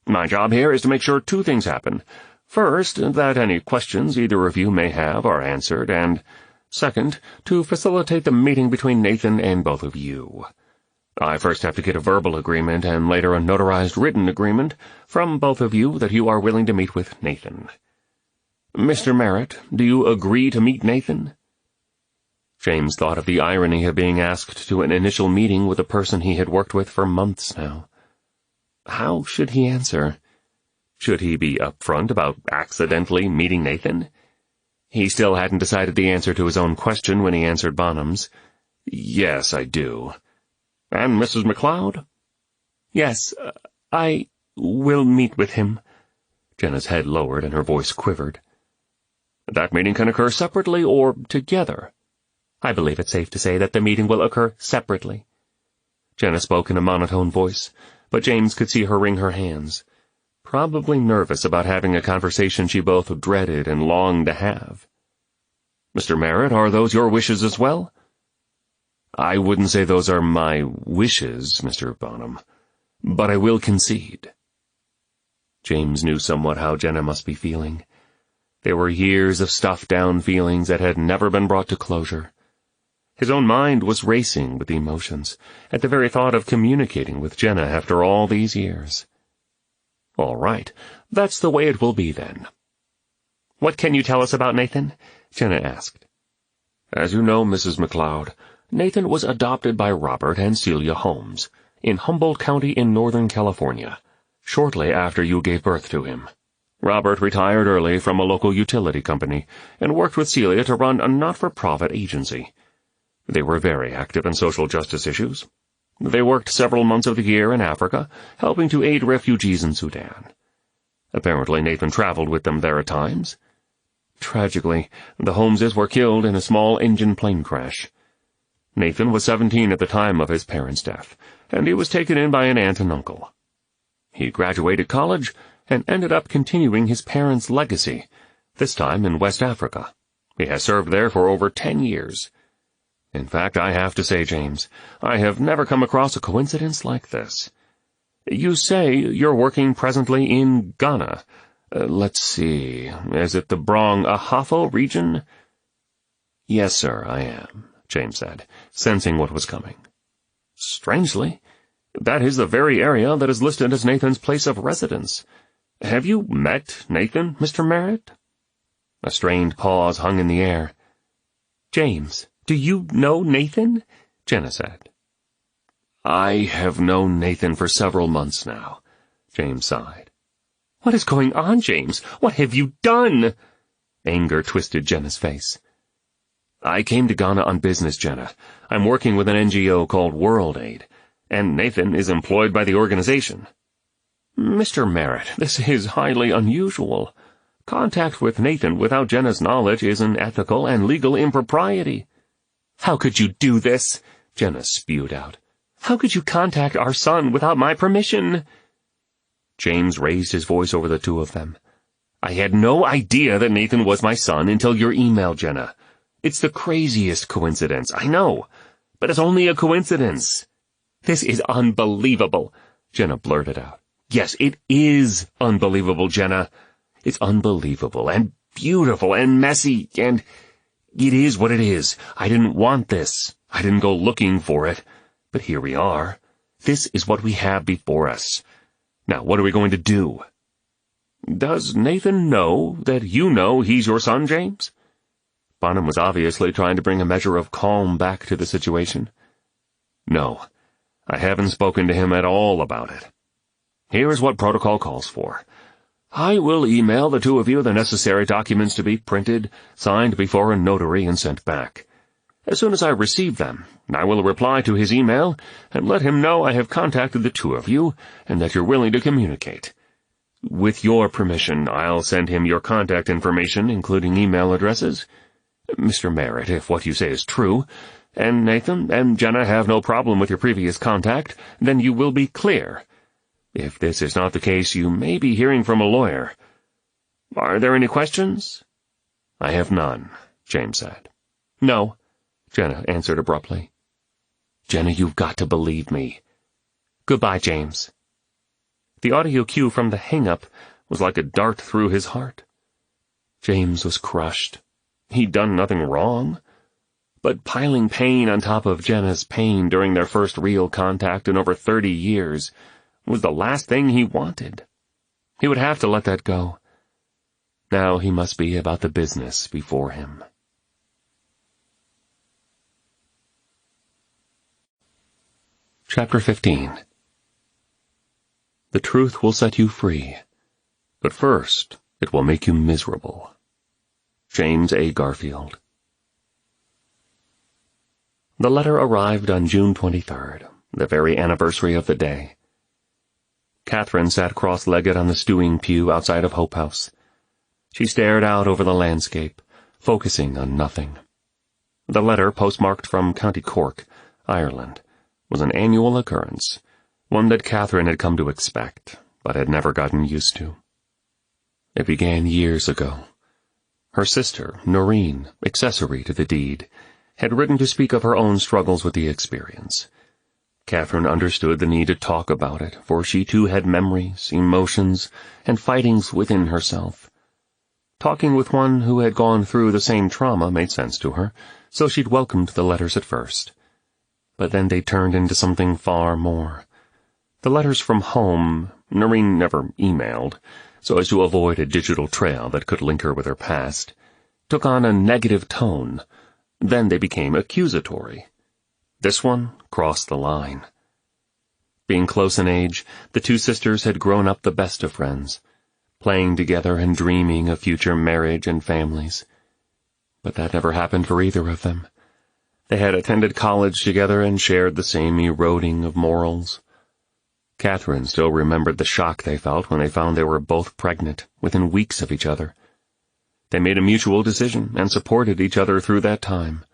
My job here is to make sure two things happen. First, that any questions either of you may have are answered, and, second, to facilitate the meeting between Nathan and both of you. I first have to get a verbal agreement and later a notarized written agreement from both of you that you are willing to meet with Nathan. Mr. Merritt, do you agree to meet Nathan?" James thought of the irony of being asked to an initial meeting with a person he had worked with for months now. How should he answer? Should he be upfront about accidentally meeting Nathan? He still hadn't decided the answer to his own question when he answered Bonham's. "Yes, I do." "And Mrs. McLeod?" "Yes, I will meet with him." Jenna's head lowered and her voice quivered. "That meeting can occur separately or together?" "I believe it's safe to say that the meeting will occur separately." Jenna spoke in a monotone voice, but James could see her wring her hands, probably nervous about having a conversation she both dreaded and longed to have. "Mr. Merritt, are those your wishes as well?" "I wouldn't say those are my wishes, Mr. Bonham, but I will concede." James knew somewhat how Jenna must be feeling. There were years of stuffed-down feelings that had never been brought to closure. His own mind was racing with emotions at the very thought of communicating with Jenna after all these years. "All right, that's the way it will be then." "What can you tell us about Nathan?" Jenna asked. "As you know, Mrs. McLeod, Nathan was adopted by Robert and Celia Holmes in Humboldt County in Northern California, shortly after you gave birth to him. Robert retired early from a local utility company and worked with Celia to run a not-for-profit agency. They were very active in social justice issues. They worked several months of the year in Africa, helping to aid refugees in Sudan. Apparently Nathan traveled with them there at times. Tragically, the Holmeses were killed in a small engine plane crash. Nathan was 17 at the time of his parents' death, and he was taken in by an aunt and uncle. He graduated college and ended up continuing his parents' legacy, this time in West Africa. He has served there for over 10 years. In fact, I have to say, James, I have never come across a coincidence like this. You say you're working presently in Ghana. Let's see, is it the Brong-Ahafo region?" "Yes, sir, I am," James said, sensing what was coming. "Strangely, that is the very area that is listed as Nathan's place of residence. Have you met Nathan, Mr. Merritt?" A strained pause hung in the air. "James, do you know Nathan?" Jenna said. "I have known Nathan for several months now," James sighed. "What is going on, James? What have you done?" Anger twisted Jenna's face. "I came to Ghana on business, Jenna. I'm working with an NGO called World Aid, and Nathan is employed by the organization." "Mr. Merritt, this is highly unusual. Contact with Nathan without Jenna's knowledge is an ethical and legal impropriety." "How could you do this?" Jenna spewed out. "How could you contact our son without my permission?" James raised his voice over the two of them. "I had no idea that Nathan was my son until your email, Jenna. It's the craziest coincidence, I know, but it's only a coincidence." "This is unbelievable," Jenna blurted out. "Yes, it is unbelievable, Jenna. It's unbelievable and beautiful and messy, and it is what it is. I didn't want this. I didn't go looking for it. But here we are. This is what we have before us. Now, what are we going to do?" "Does Nathan know that you know he's your son, James?" Bonham was obviously trying to bring a measure of calm back to the situation. "No, I haven't spoken to him at all about it." Here is what protocol calls for. I will email the two of you the necessary documents to be printed, signed before a notary, and sent back. As soon as I receive them, I will reply to his email and let him know I have contacted the two of you and that you're willing to communicate. With your permission, I'll send him your contact information, including email addresses. Mr. Merritt, if what you say is true, and Nathan and Jenna have no problem with your previous contact, then you will be clear. If this is not the case, you may be hearing from a lawyer. Are there any questions? I have none, James said. No, Jenna answered abruptly. Jenna, you've got to believe me. Goodbye, James. The audio cue from the hang-up was like a dart through his heart. James was crushed. He'd done nothing wrong. But piling pain on top of Jenna's pain during their first real contact in over 30 years was the last thing he wanted. He would have to let that go. Now he must be about the business before him. Chapter 15. The truth will set you free, but first it will make you miserable. James A. Garfield. The letter arrived on June 23rd, the very anniversary of the day. Catherine sat cross-legged on the stewing pew outside of Hope House. She stared out over the landscape, focusing on nothing. The letter, postmarked from County Cork, Ireland, was an annual occurrence, one that Catherine had come to expect, but had never gotten used to. It began years ago. Her sister, Noreen, accessory to the deed, had written to speak of her own struggles with the experience. Catherine understood the need to talk about it, for she too had memories, emotions, and fightings within herself. Talking with one who had gone through the same trauma made sense to her, so she'd welcomed the letters at first. But then they turned into something far more. The letters from home, Noreen never emailed, so as to avoid a digital trail that could link her with her past, took on a negative tone. Then they became accusatory. This one crossed the line. Being close in age, the two sisters had grown up the best of friends, playing together and dreaming of future marriage and families. But that never happened for either of them. They had attended college together and shared the same eroding of morals. Catherine still remembered the shock they felt when they found they were both pregnant, within weeks of each other. They made a mutual decision and supported each other through that time.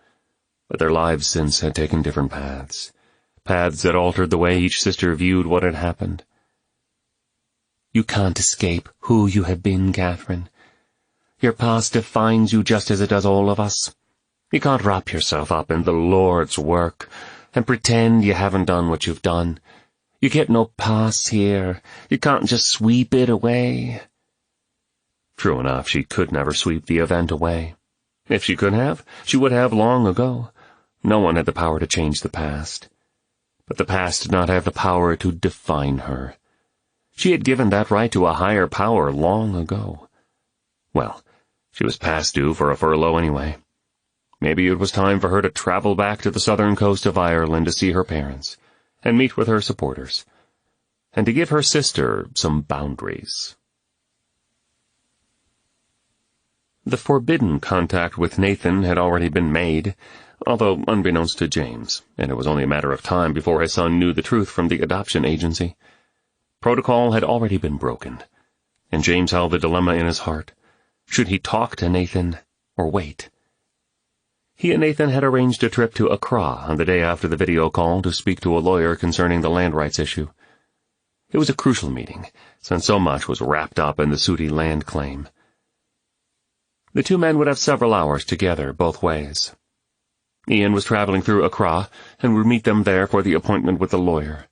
But their lives since had taken different paths that altered the way each sister viewed what had happened. You can't escape who you have been, Catherine. Your past defines you just as it does all of us. You can't wrap yourself up in the Lord's work and pretend you haven't done what you've done. You get no pass here. You can't just sweep it away. True enough, she could never sweep the event away. If she could have, she would have long ago. No one had the power to change the past. But the past did not have the power to define her. She had given that right to a higher power long ago. Well, she was past due for a furlough anyway. Maybe it was time for her to travel back to the southern coast of Ireland to see her parents, and meet with her supporters, and to give her sister some boundaries. The forbidden contact with Nathan had already been made, although unbeknownst to James, and it was only a matter of time before his son knew the truth from the adoption agency. Protocol had already been broken, and James held the dilemma in his heart. Should he talk to Nathan, or wait? He and Nathan had arranged a trip to Accra on the day after the video call to speak to a lawyer concerning the land rights issue. It was a crucial meeting, since so much was wrapped up in the Suti land claim. The two men would have several hours together both ways. Ian was traveling through Accra and would meet them there for the appointment with the lawyer.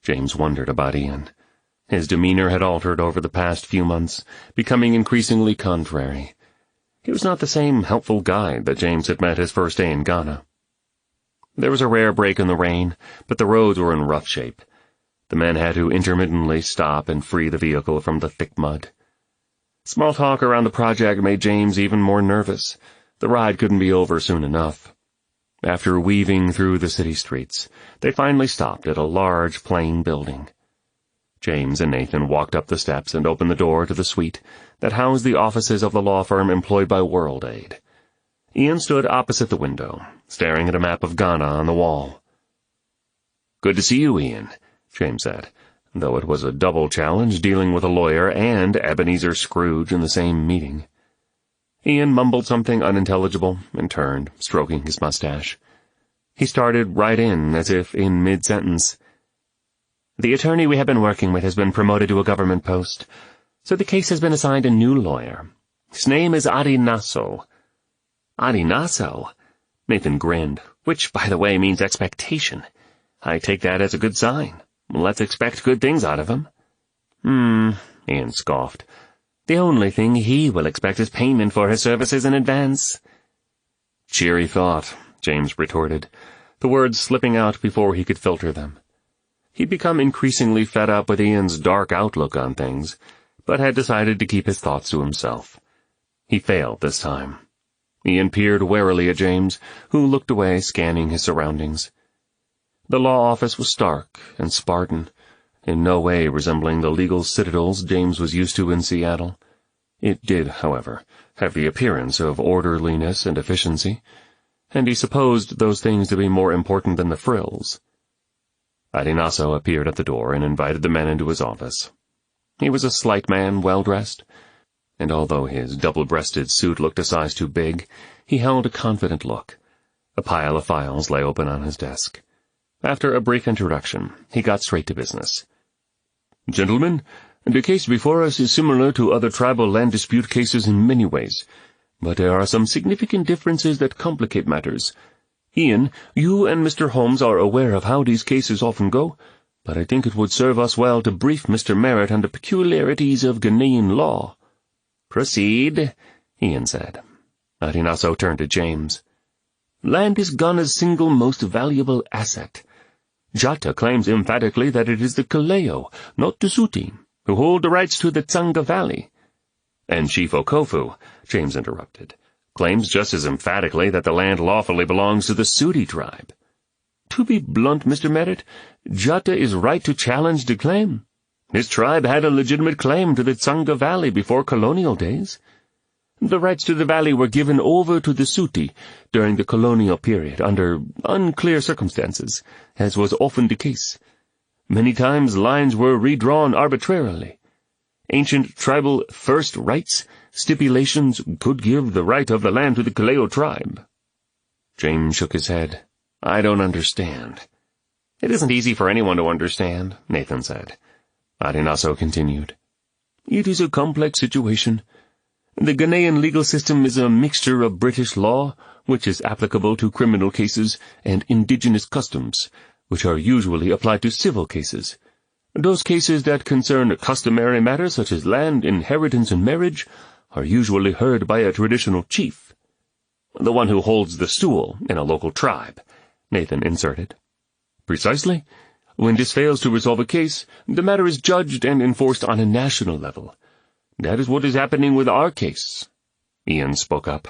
James wondered about Ian. His demeanor had altered over the past few months, becoming increasingly contrary. He was not the same helpful guide that James had met his first day in Ghana. There was a rare break in the rain, but the roads were in rough shape. The men had to intermittently stop and free the vehicle from the thick mud. Small talk around the project made James even more nervous. The ride couldn't be over soon enough. After weaving through the city streets, they finally stopped at a large, plain building. James and Nathan walked up the steps and opened the door to the suite that housed the offices of the law firm employed by World Aid. Ian stood opposite the window, staring at a map of Ghana on the wall. "Good to see you, Ian," James said, though it was a double challenge dealing with a lawyer and Ebenezer Scrooge in the same meeting. Ian mumbled something unintelligible and turned, stroking his mustache. He started right in, as if in mid-sentence. "The attorney we have been working with has been promoted to a government post, so the case has been assigned a new lawyer. His name is Adi Nasso." "Adi Nasso?" Nathan grinned, which, by the way, means expectation. "I take that as a good sign. Let's expect good things out of him." Ian scoffed. "The only thing he will expect is payment for his services in advance." "Cheery thought," James retorted, the words slipping out before he could filter them. He'd become increasingly fed up with Ian's dark outlook on things, but had decided to keep his thoughts to himself. He failed this time. Ian peered warily at James, who looked away, scanning his surroundings. The law office was stark and Spartan, in no way resembling the legal citadels James was used to in Seattle. It did, however, have the appearance of orderliness and efficiency, and he supposed those things to be more important than the frills. Adi Nasso appeared at the door and invited the men into his office. He was a slight man, well-dressed, and although his double-breasted suit looked a size too big, he held a confident look. A pile of files lay open on his desk. After a brief introduction, he got straight to business. "Gentlemen, the case before us is similar to other tribal land dispute cases in many ways, but there are some significant differences that complicate matters. Ian, you and Mr. Holmes are aware of how these cases often go, but I think it would serve us well to brief Mr. Merritt on the peculiarities of Ghanaian law." "Proceed," Ian said. Adi Nasso turned to James. "Land is Ghana's single most valuable asset. Jatta claims emphatically that it is the Kaleo, not the Suti, who hold the rights to the Tsanga Valley." "And Chief Okofu," James interrupted, "claims just as emphatically that the land lawfully belongs to the Suti tribe." "To be blunt, Mr. Merritt, Jatta is right to challenge the claim. His tribe had a legitimate claim to the Tsanga Valley before colonial days. The rights to the valley were given over to the Suti during the colonial period under unclear circumstances, as was often the case. Many times lines were redrawn arbitrarily. Ancient tribal first rights stipulations could give the right of the land to the Kaleo tribe." James shook his head. "I don't understand." "It isn't easy for anyone to understand," Nathan said. Adi Nasso continued. "It is a complex situation. The Ghanaian legal system is a mixture of British law, which is applicable to criminal cases, and indigenous customs, which are usually applied to civil cases. Those cases that concern customary matters such as land, inheritance, and marriage are usually heard by a traditional chief. The one who holds the stool in a local tribe," Nathan inserted. "Precisely. When this fails to resolve a case, the matter is judged and enforced on a national level. That is what is happening with our case." Ian spoke up.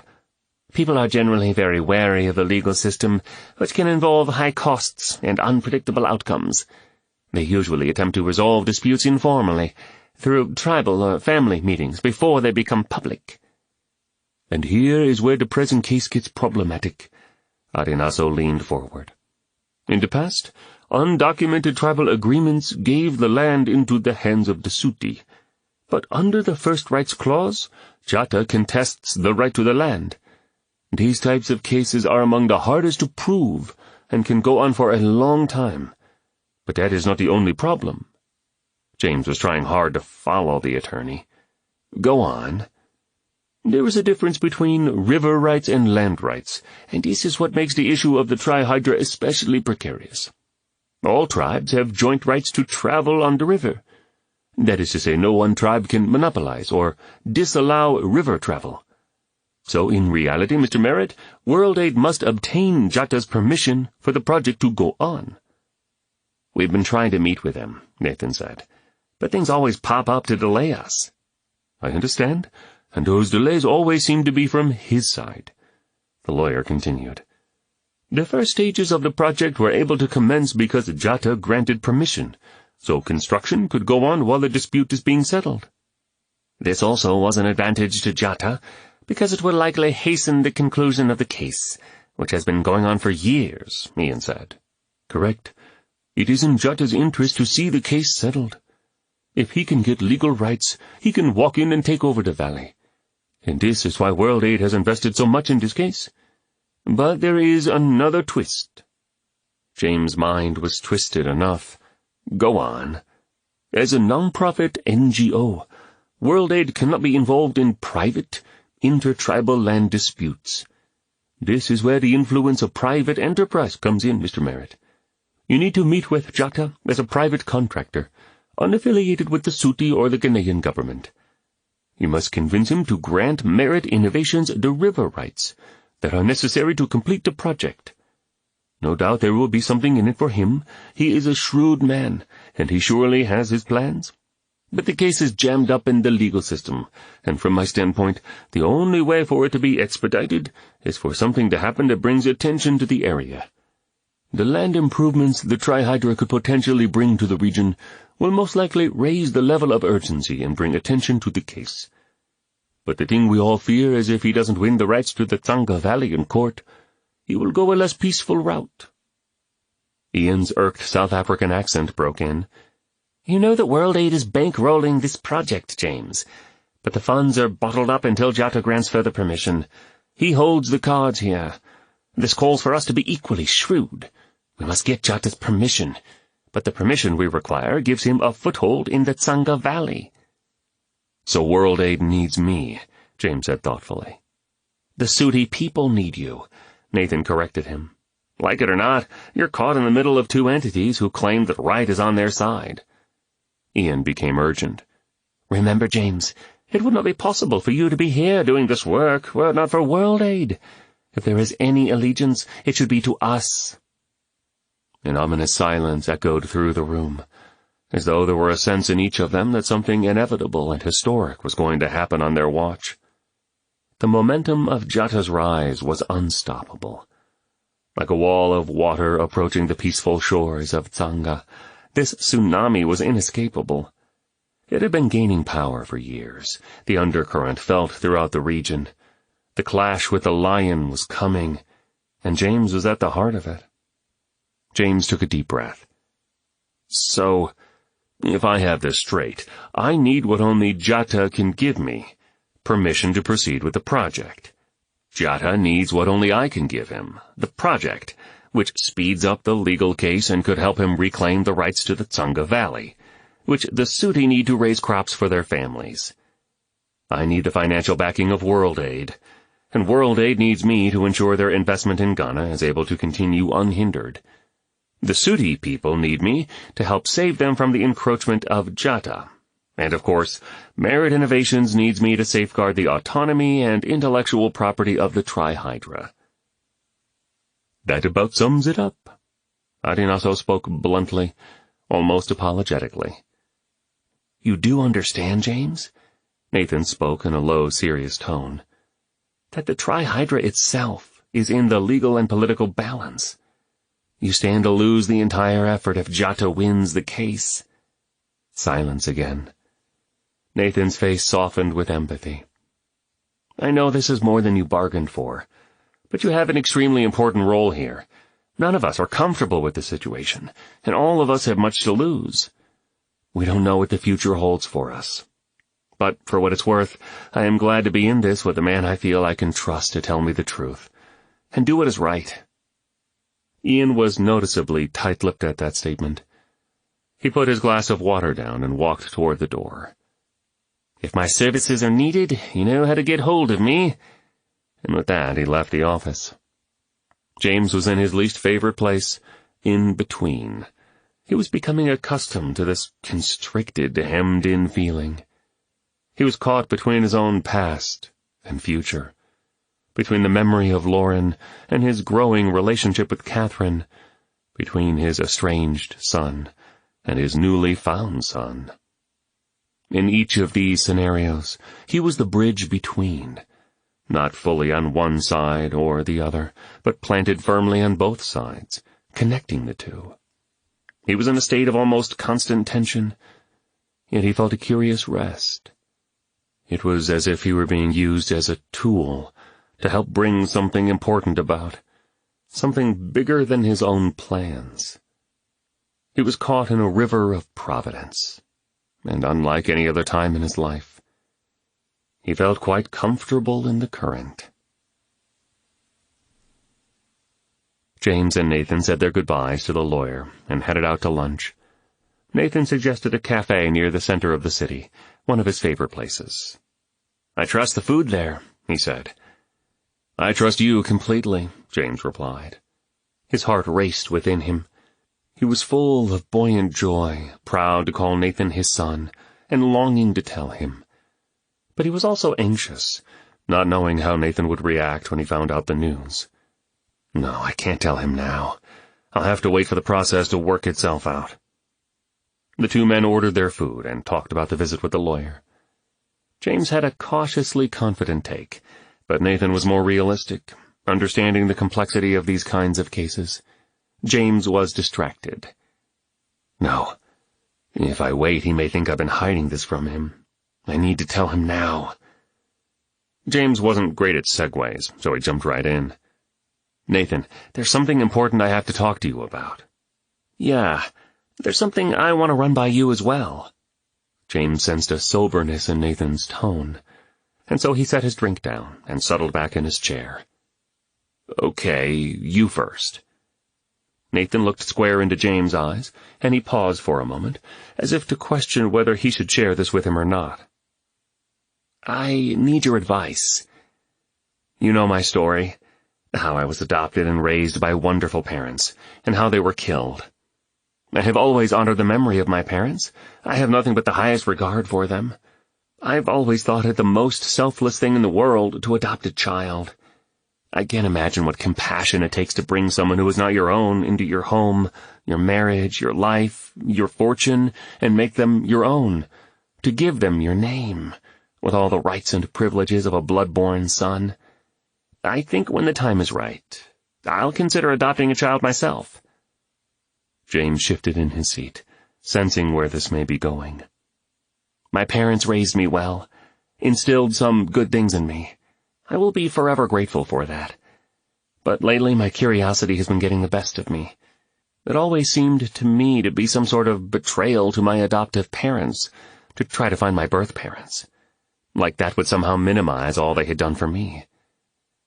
"People are generally very wary of the legal system, which can involve high costs and unpredictable outcomes. They usually attempt to resolve disputes informally, through tribal or family meetings, before they become public." "And here is where the present case gets problematic." Adi Nasso leaned forward. "In the past, undocumented tribal agreements gave the land into the hands of the Suti. But under the First Rights Clause, Jatta contests the right to the land. These types of cases are among the hardest to prove and can go on for a long time. But that is not the only problem." James was trying hard to follow the attorney. "Go on." "There is a difference between river rights and land rights, and this is what makes the issue of the trihydra especially precarious. All tribes have joint rights to travel on the river. That is to say, no one tribe can monopolize or disallow river travel. So in reality, Mr. Merritt, World Aid must obtain Jatta's permission for the project to go on." "We've been trying to meet with him," Nathan said, "but things always pop up to delay us." "I understand, and those delays always seem to be from his side." The lawyer continued. "The first stages of the project were able to commence because Jatta granted permission, so construction could go on while the dispute is being settled. This also was an advantage to Jatta, because it will likely hasten the conclusion of the case, which has been going on for years, Ian said. Correct. It is in Jatta's interest to see the case settled. If he can get legal rights, he can walk in and take over the valley. And this is why World Aid has invested so much in this case. But there is another twist. James' mind was twisted enough. Go on. As a non-profit NGO, World Aid cannot be involved in private, intertribal land disputes. This is where the influence of private enterprise comes in, Mr. Merritt. You need to meet with Jatta as a private contractor, unaffiliated with the Suti or the Ghanaian government. You must convince him to grant Merritt Innovations the river rights that are necessary to complete the project. No doubt there will be something in it for him. He is a shrewd man, and he surely has his plans. But the case is jammed up in the legal system, and from my standpoint, the only way for it to be expedited is for something to happen that brings attention to the area. The land improvements the Trihydra could potentially bring to the region will most likely raise the level of urgency and bring attention to the case. But the thing we all fear is if he doesn't win the rights to the Tsanga Valley in court, he will go a less peaceful route. Ian's irked South African accent broke in. You know that World Aid is bankrolling this project, James, but the funds are bottled up until Jatta grants further permission. He holds the cards here. This calls for us to be equally shrewd. We must get Jatta's permission, but the permission we require gives him a foothold in the Tsanga Valley. So World Aid needs me, James said thoughtfully. The Suti people need you, Nathan corrected him. Like it or not, you're caught in the middle of two entities who claim that right is on their side. Ian became urgent. Remember, James, it would not be possible for you to be here doing this work were it not for World Aid. If there is any allegiance, it should be to us. An ominous silence echoed through the room, as though there were a sense in each of them that something inevitable and historic was going to happen on their watch. The momentum of Jatta's rise was unstoppable. Like a wall of water approaching the peaceful shores of Tsanga, this tsunami was inescapable. It had been gaining power for years, the undercurrent felt throughout the region. The clash with the lion was coming, and James was at the heart of it. James took a deep breath. So, if I have this straight, I need what only Jatta can give me, permission to proceed with the project. Jatta needs what only I can give him, the project, which speeds up the legal case and could help him reclaim the rights to the Tsanga Valley, which the Suti need to raise crops for their families. I need the financial backing of World Aid, and World Aid needs me to ensure their investment in Ghana is able to continue unhindered. The Suti people need me to help save them from the encroachment of Jatta. And, of course, Merritt Innovations needs me to safeguard the autonomy and intellectual property of the Trihydra. That about sums it up. Adinaso spoke bluntly, almost apologetically. You do understand, James? Nathan spoke in a low, serious tone. That the Trihydra itself is in the legal and political balance. You stand to lose the entire effort if Jatta wins the case. Silence again. Nathan's face softened with empathy. I know this is more than you bargained for, but you have an extremely important role here. None of us are comfortable with the situation, and all of us have much to lose. We don't know what the future holds for us. But, for what it's worth, I am glad to be in this with a man I feel I can trust to tell me the truth, and do what is right. Ian was noticeably tight-lipped at that statement. He put his glass of water down and walked toward the door. If my services are needed, you know how to get hold of me. And with that, he left the office. James was in his least favorite place, in between. He was becoming accustomed to this constricted, hemmed-in feeling. He was caught between his own past and future, between the memory of Lauren and his growing relationship with Catherine, between his estranged son and his newly found son. In each of these scenarios, he was the bridge between, not fully on one side or the other, but planted firmly on both sides, connecting the two. He was in a state of almost constant tension, yet he felt a curious rest. It was as if he were being used as a tool to help bring something important about, something bigger than his own plans. He was caught in a river of providence, and unlike any other time in his life, he felt quite comfortable in the current. James and Nathan said their goodbyes to the lawyer and headed out to lunch. Nathan suggested a cafe near the center of the city, one of his favorite places. "I trust the food there," he said. "I trust you completely," James replied. His heart raced within him. He was full of buoyant joy, proud to call Nathan his son, and longing to tell him. But he was also anxious, not knowing how Nathan would react when he found out the news. "No, I can't tell him now. I'll have to wait for the process to work itself out." The two men ordered their food and talked about the visit with the lawyer. James had a cautiously confident take, but Nathan was more realistic, understanding the complexity of these kinds of cases. James was distracted. "No. If I wait, he may think I've been hiding this from him. I need to tell him now." James wasn't great at segues, so he jumped right in. "Nathan, there's something important I have to talk to you about." "Yeah, there's something I want to run by you as well." James sensed a soberness in Nathan's tone, and so he set his drink down and settled back in his chair. "Okay, you first." Nathan looked square into James' eyes, and he paused for a moment, as if to question whether he should share this with him or not. "I need your advice. You know my story, how I was adopted and raised by wonderful parents, and how they were killed. I have always honored the memory of my parents. I have nothing but the highest regard for them. I've always thought it the most selfless thing in the world to adopt a child. I can't imagine what compassion it takes to bring someone who is not your own into your home, your marriage, your life, your fortune, and make them your own, to give them your name, with all the rights and privileges of a blood-born son. I think when the time is right, I'll consider adopting a child myself." James shifted in his seat, sensing where this may be going. "My parents raised me well, instilled some good things in me. I will be forever grateful for that. But lately my curiosity has been getting the best of me. It always seemed to me to be some sort of betrayal to my adoptive parents, to try to find my birth parents. Like that would somehow minimize all they had done for me.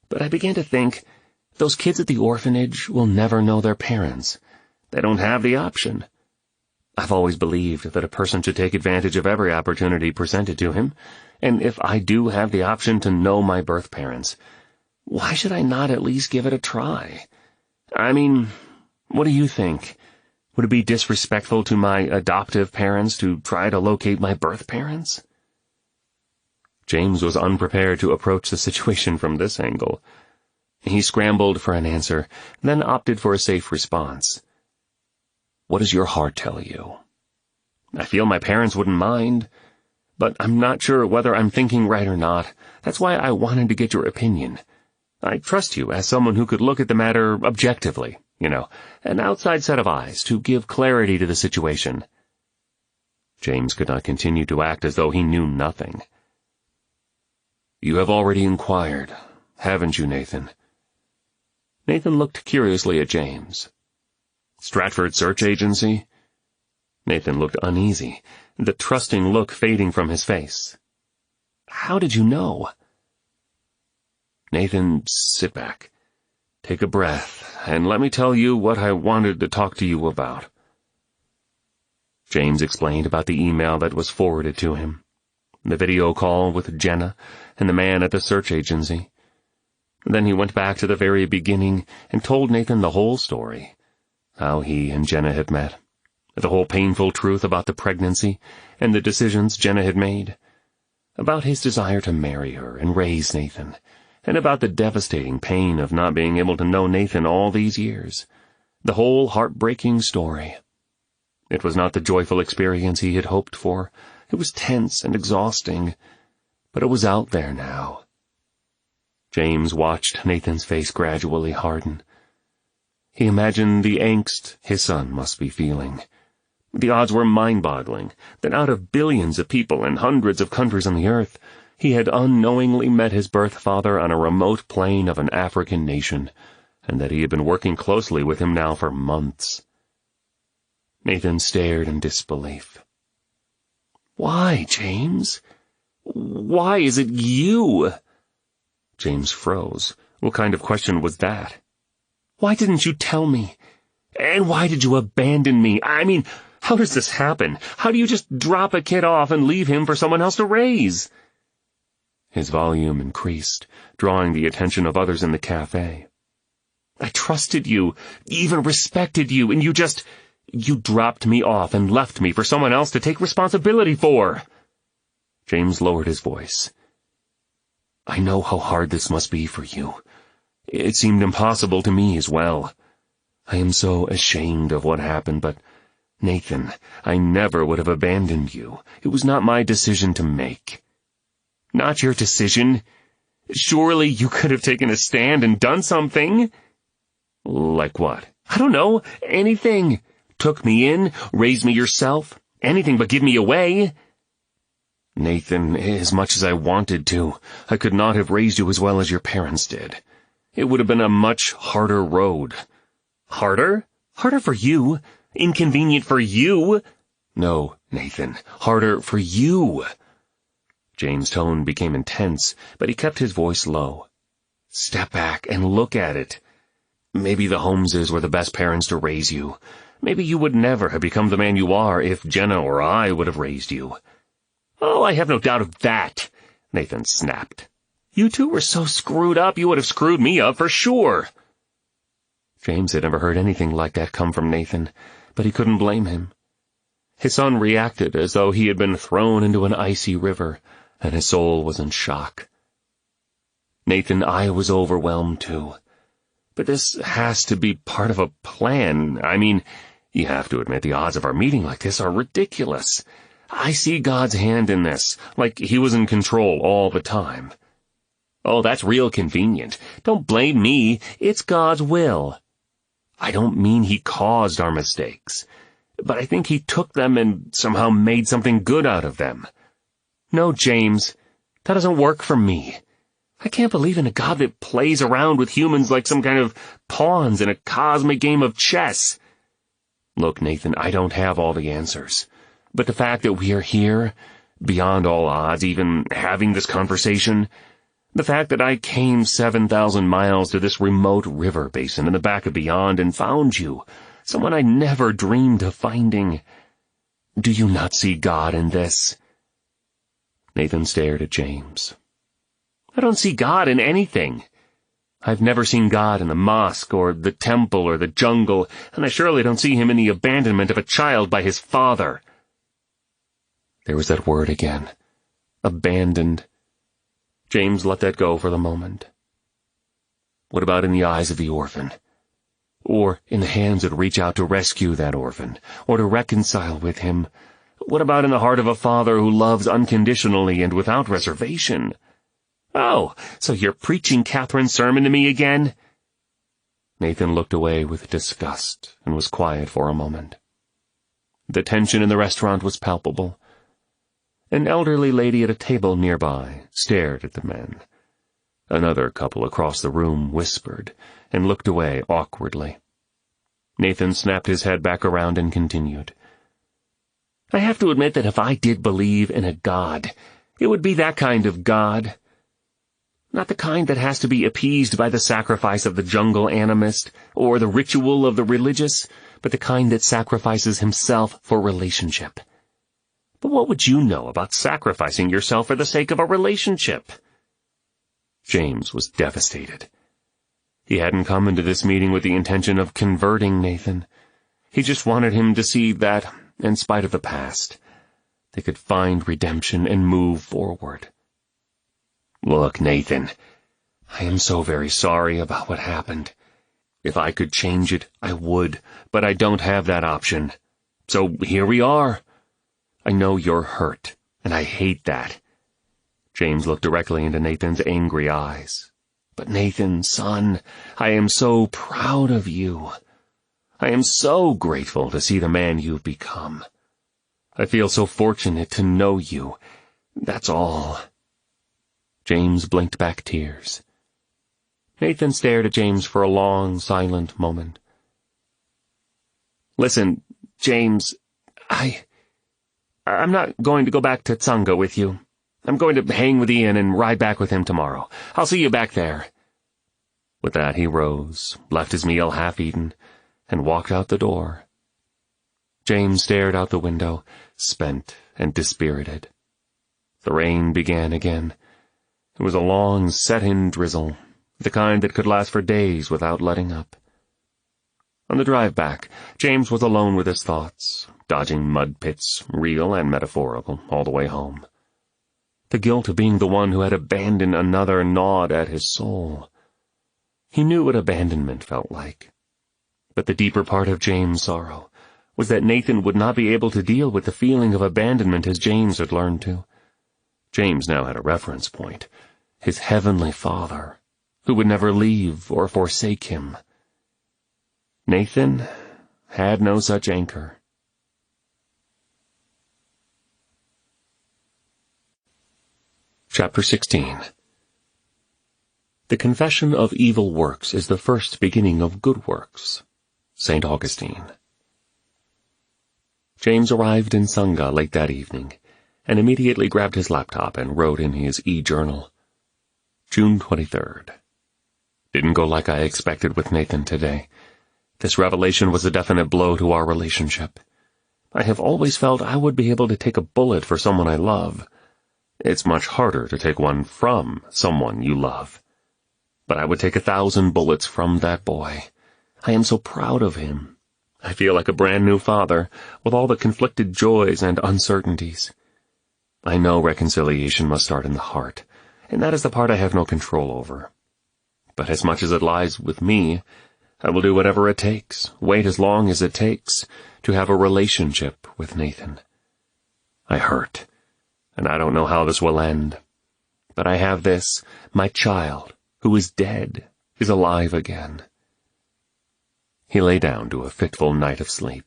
But I began to think, those kids at the orphanage will never know their parents. They don't have the option. I've always believed that a person should take advantage of every opportunity presented to him, and if I do have the option to know my birth parents, why should I not at least give it a try? I mean, what do you think? Would it be disrespectful to my adoptive parents to try to locate my birth parents?" James was unprepared to approach the situation from this angle. He scrambled for an answer, then opted for a safe response. "What does your heart tell you?" "I feel my parents wouldn't mind, but I'm not sure whether I'm thinking right or not. That's why I wanted to get your opinion. I trust you as someone who could look at the matter objectively, an outside set of eyes to give clarity to the situation." James could not continue to act as though he knew nothing. "You have already inquired, haven't you, Nathan?" Nathan looked curiously at James. "Stratford Search Agency?" Nathan looked uneasy, the trusting look fading from his face. "How did you know?" "Nathan, sit back. Take a breath, and let me tell you what I wanted to talk to you about." James explained about the email that was forwarded to him, the video call with Jenna and the man at the search agency. Then he went back to the very beginning and told Nathan the whole story, how he and Jenna had met, the whole painful truth about the pregnancy and the decisions Jenna had made, about his desire to marry her and raise Nathan, and about the devastating pain of not being able to know Nathan all these years, the whole heartbreaking story. It was not the joyful experience he had hoped for. It was tense and exhausting, but it was out there now. James watched Nathan's face gradually harden. He imagined the angst his son must be feeling. The odds were mind-boggling that out of billions of people in hundreds of countries on the earth, he had unknowingly met his birth father on a remote plain of an African nation, and that he had been working closely with him now for months. Nathan stared in disbelief. "Why, James? Why is it you?" James froze. What kind of question was that? "Why didn't you tell me? And why did you abandon me? I mean, how does this happen? How do you just drop a kid off and leave him for someone else to raise?" His volume increased, drawing the attention of others in the cafe. "I trusted you, even respected you, and you dropped me off and left me for someone else to take responsibility for." James lowered his voice. "I know how hard this must be for you. It seemed impossible to me as well. I am so ashamed of what happened, but, Nathan, I never would have abandoned you. It was not my decision to make." "Not your decision? Surely you could have taken a stand and done something." "Like what?" "I don't know. Anything. Took me in, raised me yourself. Anything but give me away." "Nathan, as much as I wanted to, I could not have raised you as well as your parents did. It would have been a much harder road." "Harder? Harder for you? Inconvenient for you?" "No, Nathan, harder for you." James' tone became intense, but he kept his voice low. "Step back and look at it. Maybe the Holmeses were the best parents to raise you. Maybe you would never have become the man you are if Jenna or I would have raised you." "Oh, I have no doubt of that," Nathan snapped. "You two were so screwed up you would have screwed me up for sure." James had never heard anything like that come from Nathan, but he couldn't blame him. His son reacted as though he had been thrown into an icy river, and his soul was in shock. "Nathan, I was overwhelmed too. But this has to be part of a plan. I mean, you have to admit the odds of our meeting like this are ridiculous. I see God's hand in this, like he was in control all the time." "Oh, that's real convenient. Don't blame me. It's God's will." "I don't mean he caused our mistakes, but I think he took them and somehow made something good out of them." "No, James, that doesn't work for me. I can't believe in a God that plays around with humans like some kind of pawns in a cosmic game of chess." "Look, Nathan, I don't have all the answers. But the fact that we are here, beyond all odds, even having this conversation, the fact that I came 7,000 miles to this remote river basin in the back of beyond and found you, someone I never dreamed of finding. Do you not see God in this?" Nathan stared at James. "I don't see God in anything. I've never seen God in the mosque or the temple or the jungle, and I surely don't see him in the abandonment of a child by his father." There was that word again. Abandoned. James let that go for the moment. What about in the eyes of the orphan? Or in the hands that reach out to rescue that orphan, or to reconcile with him? What about in the heart of a father who loves unconditionally and without reservation? "Oh, so you're preaching Catherine's sermon to me again?" Nathan looked away with disgust and was quiet for a moment. The tension in the restaurant was palpable. An elderly lady at a table nearby stared at the men. Another couple across the room whispered and looked away awkwardly. Nathan snapped his head back around and continued. "I have to admit that if I did believe in a God, it would be that kind of God. Not the kind that has to be appeased by the sacrifice of the jungle animist or the ritual of the religious, but the kind that sacrifices himself for relationship. But what would you know about sacrificing yourself for the sake of a relationship?" James was devastated. He hadn't come into this meeting with the intention of converting Nathan. He just wanted him to see that, in spite of the past, they could find redemption and move forward. "Look, Nathan, I am so very sorry about what happened. If I could change it, I would, but I don't have that option. So here we are. I know you're hurt, and I hate that." James looked directly into Nathan's angry eyes. "But Nathan, son, I am so proud of you. I am so grateful to see the man you've become. I feel so fortunate to know you. That's all." James blinked back tears. Nathan stared at James for a long, silent moment. "Listen, James, I'm not going to go back to Tsanga with you. I'm going to hang with Ian and ride back with him tomorrow. I'll see you back there." With that he rose, left his meal half-eaten, and walked out the door. James stared out the window, spent and dispirited. The rain began again. It was a long, set-in drizzle, the kind that could last for days without letting up. On the drive back, James was alone with his thoughts, dodging mud pits, real and metaphorical, all the way home. The guilt of being the one who had abandoned another gnawed at his soul. He knew what abandonment felt like. But the deeper part of James' sorrow was that Nathan would not be able to deal with the feeling of abandonment as James had learned to. James now had a reference point, his heavenly Father, who would never leave or forsake him. Nathan had no such anchor. Chapter 16. The confession of evil works is the first beginning of good works. St. Augustine. James arrived in Tsanga late that evening, and immediately grabbed his laptop and wrote in his e-journal. June 23rd. Didn't go like I expected with Nathan today. This revelation was a definite blow to our relationship. I have always felt I would be able to take a bullet for someone I love. It's much harder to take one from someone you love. But I would take 1,000 bullets from that boy. I am so proud of him. I feel like a brand new father, with all the conflicted joys and uncertainties. I know reconciliation must start in the heart, and that is the part I have no control over. But as much as it lies with me, I will do whatever it takes, wait as long as it takes, to have a relationship with Nathan. I hurt, and I don't know how this will end. But I have this, my child, who is dead, is alive again. He lay down to a fitful night of sleep.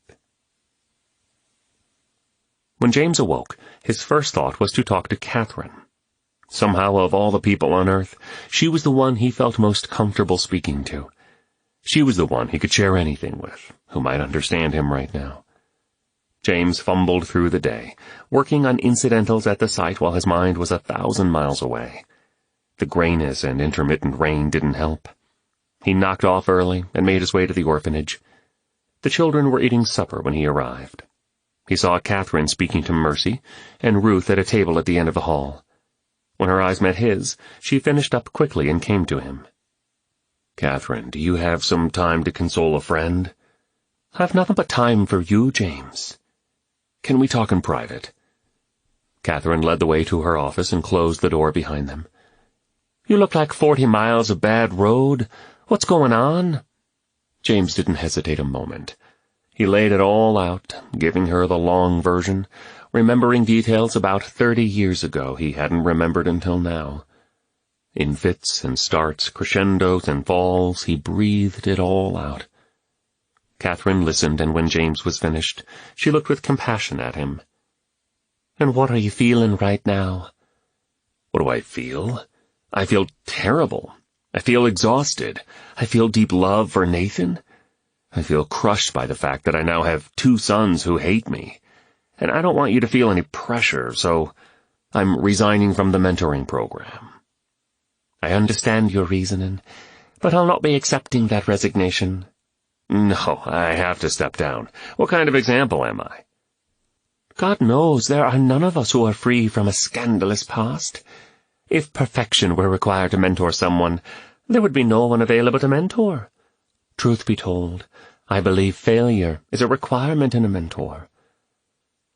When James awoke, his first thought was to talk to Catherine. Somehow, of all the people on earth, she was the one he felt most comfortable speaking to. She was the one he could share anything with, who might understand him right now. James fumbled through the day, working on incidentals at the site while his mind was 1,000 miles away. The grayness and intermittent rain didn't help. He knocked off early and made his way to the orphanage. The children were eating supper when he arrived. He saw Catherine speaking to Mercy and Ruth at a table at the end of the hall. When her eyes met his, she finished up quickly and came to him. "Catherine, do you have some time to console a friend?" "I've nothing but time for you, James." "Can we talk in private?" Catherine led the way to her office and closed the door behind them. "You look like 40 miles of bad road. What's going on?" James didn't hesitate a moment. He laid it all out, giving her the long version, remembering details about 30 years ago he hadn't remembered until now. In fits and starts, crescendos and falls, he breathed it all out. Catherine listened, and when James was finished, she looked with compassion at him. "And what are you feeling right now?" "What do I feel? I feel terrible. I feel exhausted. I feel deep love for Nathan. I feel crushed by the fact that I now have 2 sons who hate me. And I don't want you to feel any pressure, so I'm resigning from the mentoring program." "I understand your reasoning, but I'll not be accepting that resignation." "No, I have to step down. What kind of example am I?" "God knows there are none of us who are free from a scandalous past. If perfection were required to mentor someone, there would be no one available to mentor. Truth be told, I believe failure is a requirement in a mentor.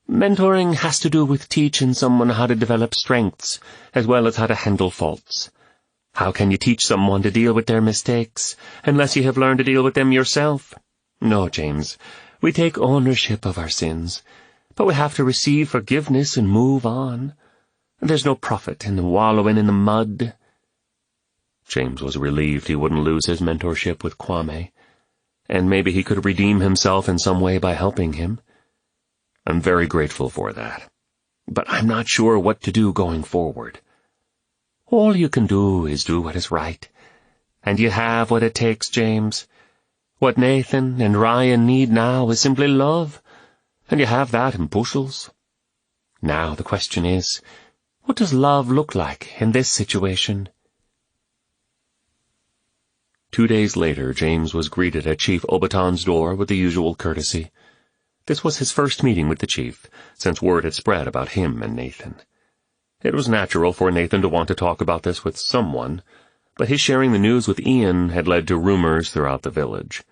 Mentoring has to do with teaching someone how to develop strengths, as well as how to handle faults. How can you teach someone to deal with their mistakes, unless you have learned to deal with them yourself? No, James, we take ownership of our sins, but we have to receive forgiveness and move on. There's no profit in wallowing in the mud." James was relieved he wouldn't lose his mentorship with Kwame. and maybe he could redeem himself in some way by helping him. I'm very grateful for that, but I'm not sure what to do going forward. All you can do is do what is right, and you have what it takes, James. What Nathan and Ryan need now is simply love, and you have that in bushels. Now the question is, what does love look like in this situation? 2 days later, James was greeted at Chief Obaton's door with the usual courtesy. This was his first meeting with the chief, since word had spread about him and Nathan. It was natural for Nathan to want to talk about this with someone, but his sharing the news with Ian had led to rumors throughout the village.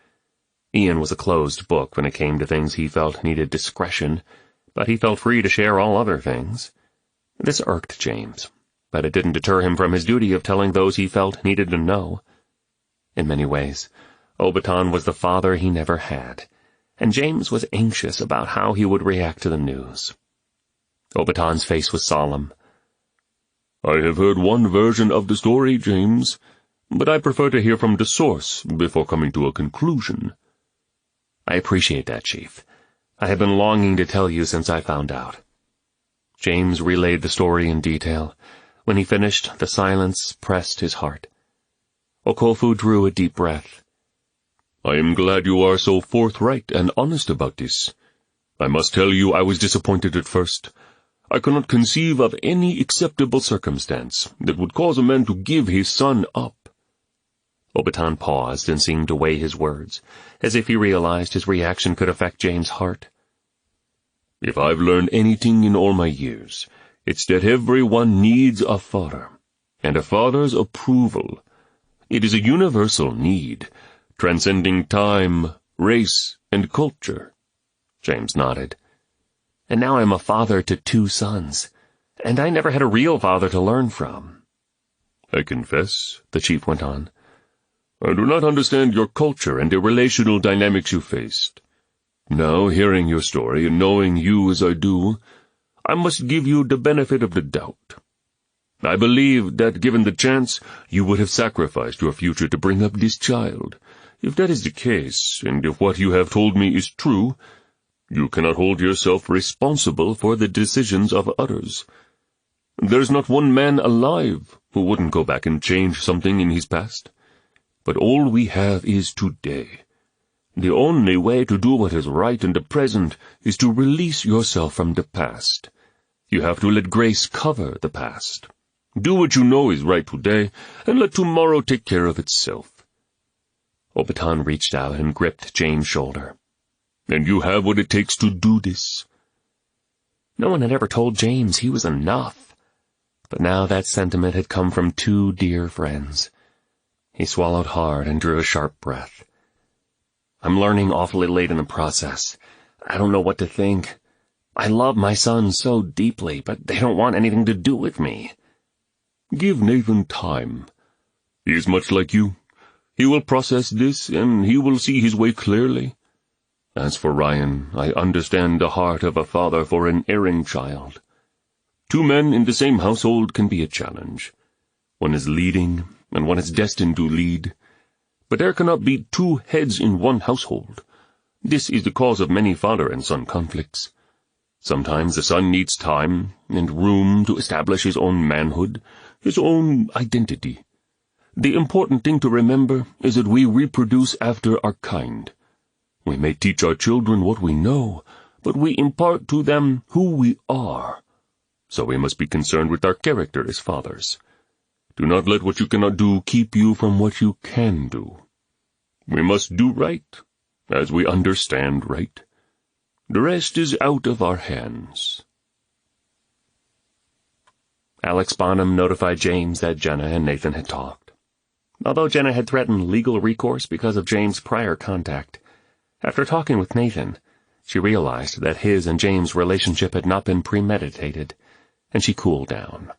Ian was a closed book when it came to things he felt needed discretion, but he felt free to share all other things. This irked James, but it didn't deter him from his duty of telling those he felt needed to know. In many ways, Obaton was the father he never had, and James was anxious about how he would react to the news. Obaton's face was solemn. I have heard one version of the story, James, but I prefer to hear from the source before coming to a conclusion. I appreciate that, Chief. I have been longing to tell you since I found out. James relayed the story in detail. When he finished, the silence pressed his heart. Okofu drew a deep breath. I am glad you are so forthright and honest about this. I must tell you I was disappointed at first. I cannot conceive of any acceptable circumstance that would cause a man to give his son up. Obaton paused and seemed to weigh his words, as if he realized his reaction could affect James' heart. If I've learned anything in all my years, it's that everyone needs a father, and a father's approval. It is a universal need, transcending time, race, and culture. James nodded. And now I'm a father to 2 sons, and I never had a real father to learn from. I confess, the chief went on, I do not understand your culture and the relational dynamics you faced. Now, hearing your story and knowing you as I do, I must give you the benefit of the doubt. I believe that, given the chance, you would have sacrificed your future to bring up this child. If that is the case, and if what you have told me is true, you cannot hold yourself responsible for the decisions of others. There's not one man alive who wouldn't go back and change something in his past. But all we have is today. The only way to do what is right in the present is to release yourself from the past. You have to let grace cover the past. Do what you know is right today, and let tomorrow take care of itself. Obaton reached out and gripped James' shoulder. And you have what it takes to do this. No one had ever told James he was enough, but now that sentiment had come from 2 dear friends. He swallowed hard and drew a sharp breath. I'm learning awfully late in the process. I don't know what to think. I love my sons so deeply, but they don't want anything to do with me. Give Nathan time. He is much like you. He will process this, and he will see his way clearly. As for Ryan, I understand the heart of a father for an erring child. 2 men in the same household can be a challenge. One is leading, and one is destined to lead. But there cannot be 2 heads in one household. This is the cause of many father and son conflicts. Sometimes the son needs time and room to establish his own manhood, his own identity. The important thing to remember is that we reproduce after our kind. We may teach our children what we know, but we impart to them who we are. So we must be concerned with our character as fathers. Do not let what you cannot do keep you from what you can do. We must do right, as we understand right. The rest is out of our hands. Alex Bonham notified James that Jenna and Nathan had talked. Although Jenna had threatened legal recourse because of James' prior contact, after talking with Nathan, she realized that his and James' relationship had not been premeditated, and she cooled down.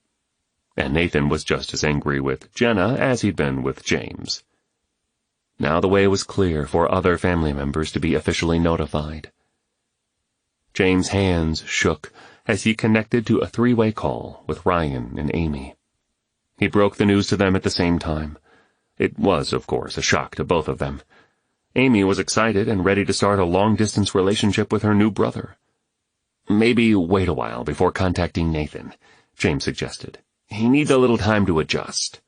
And Nathan was just as angry with Jenna as he'd been with James. Now the way was clear for other family members to be officially notified. James' hands shook as he connected to a 3-way call with Ryan and Amy. He broke the news to them at the same time. It was, of course, a shock to both of them. Amy was excited and ready to start a long-distance relationship with her new brother. "Maybe wait a while before contacting Nathan," James suggested. "He needs a little time to adjust."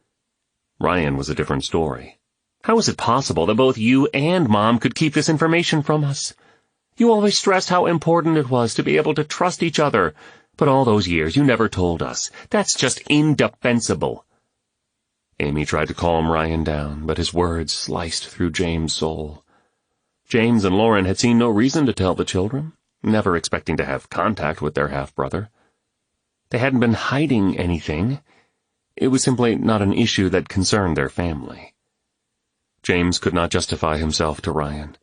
Ryan was a different story. "How is it possible that both you and Mom could keep this information from us? You always stressed how important it was to be able to trust each other, but all those years you never told us. That's just indefensible." Amy tried to calm Ryan down, but his words sliced through James' soul. James and Lauren had seen no reason to tell the children, never expecting to have contact with their half-brother. They hadn't been hiding anything. It was simply not an issue that concerned their family. James could not justify himself to Ryan.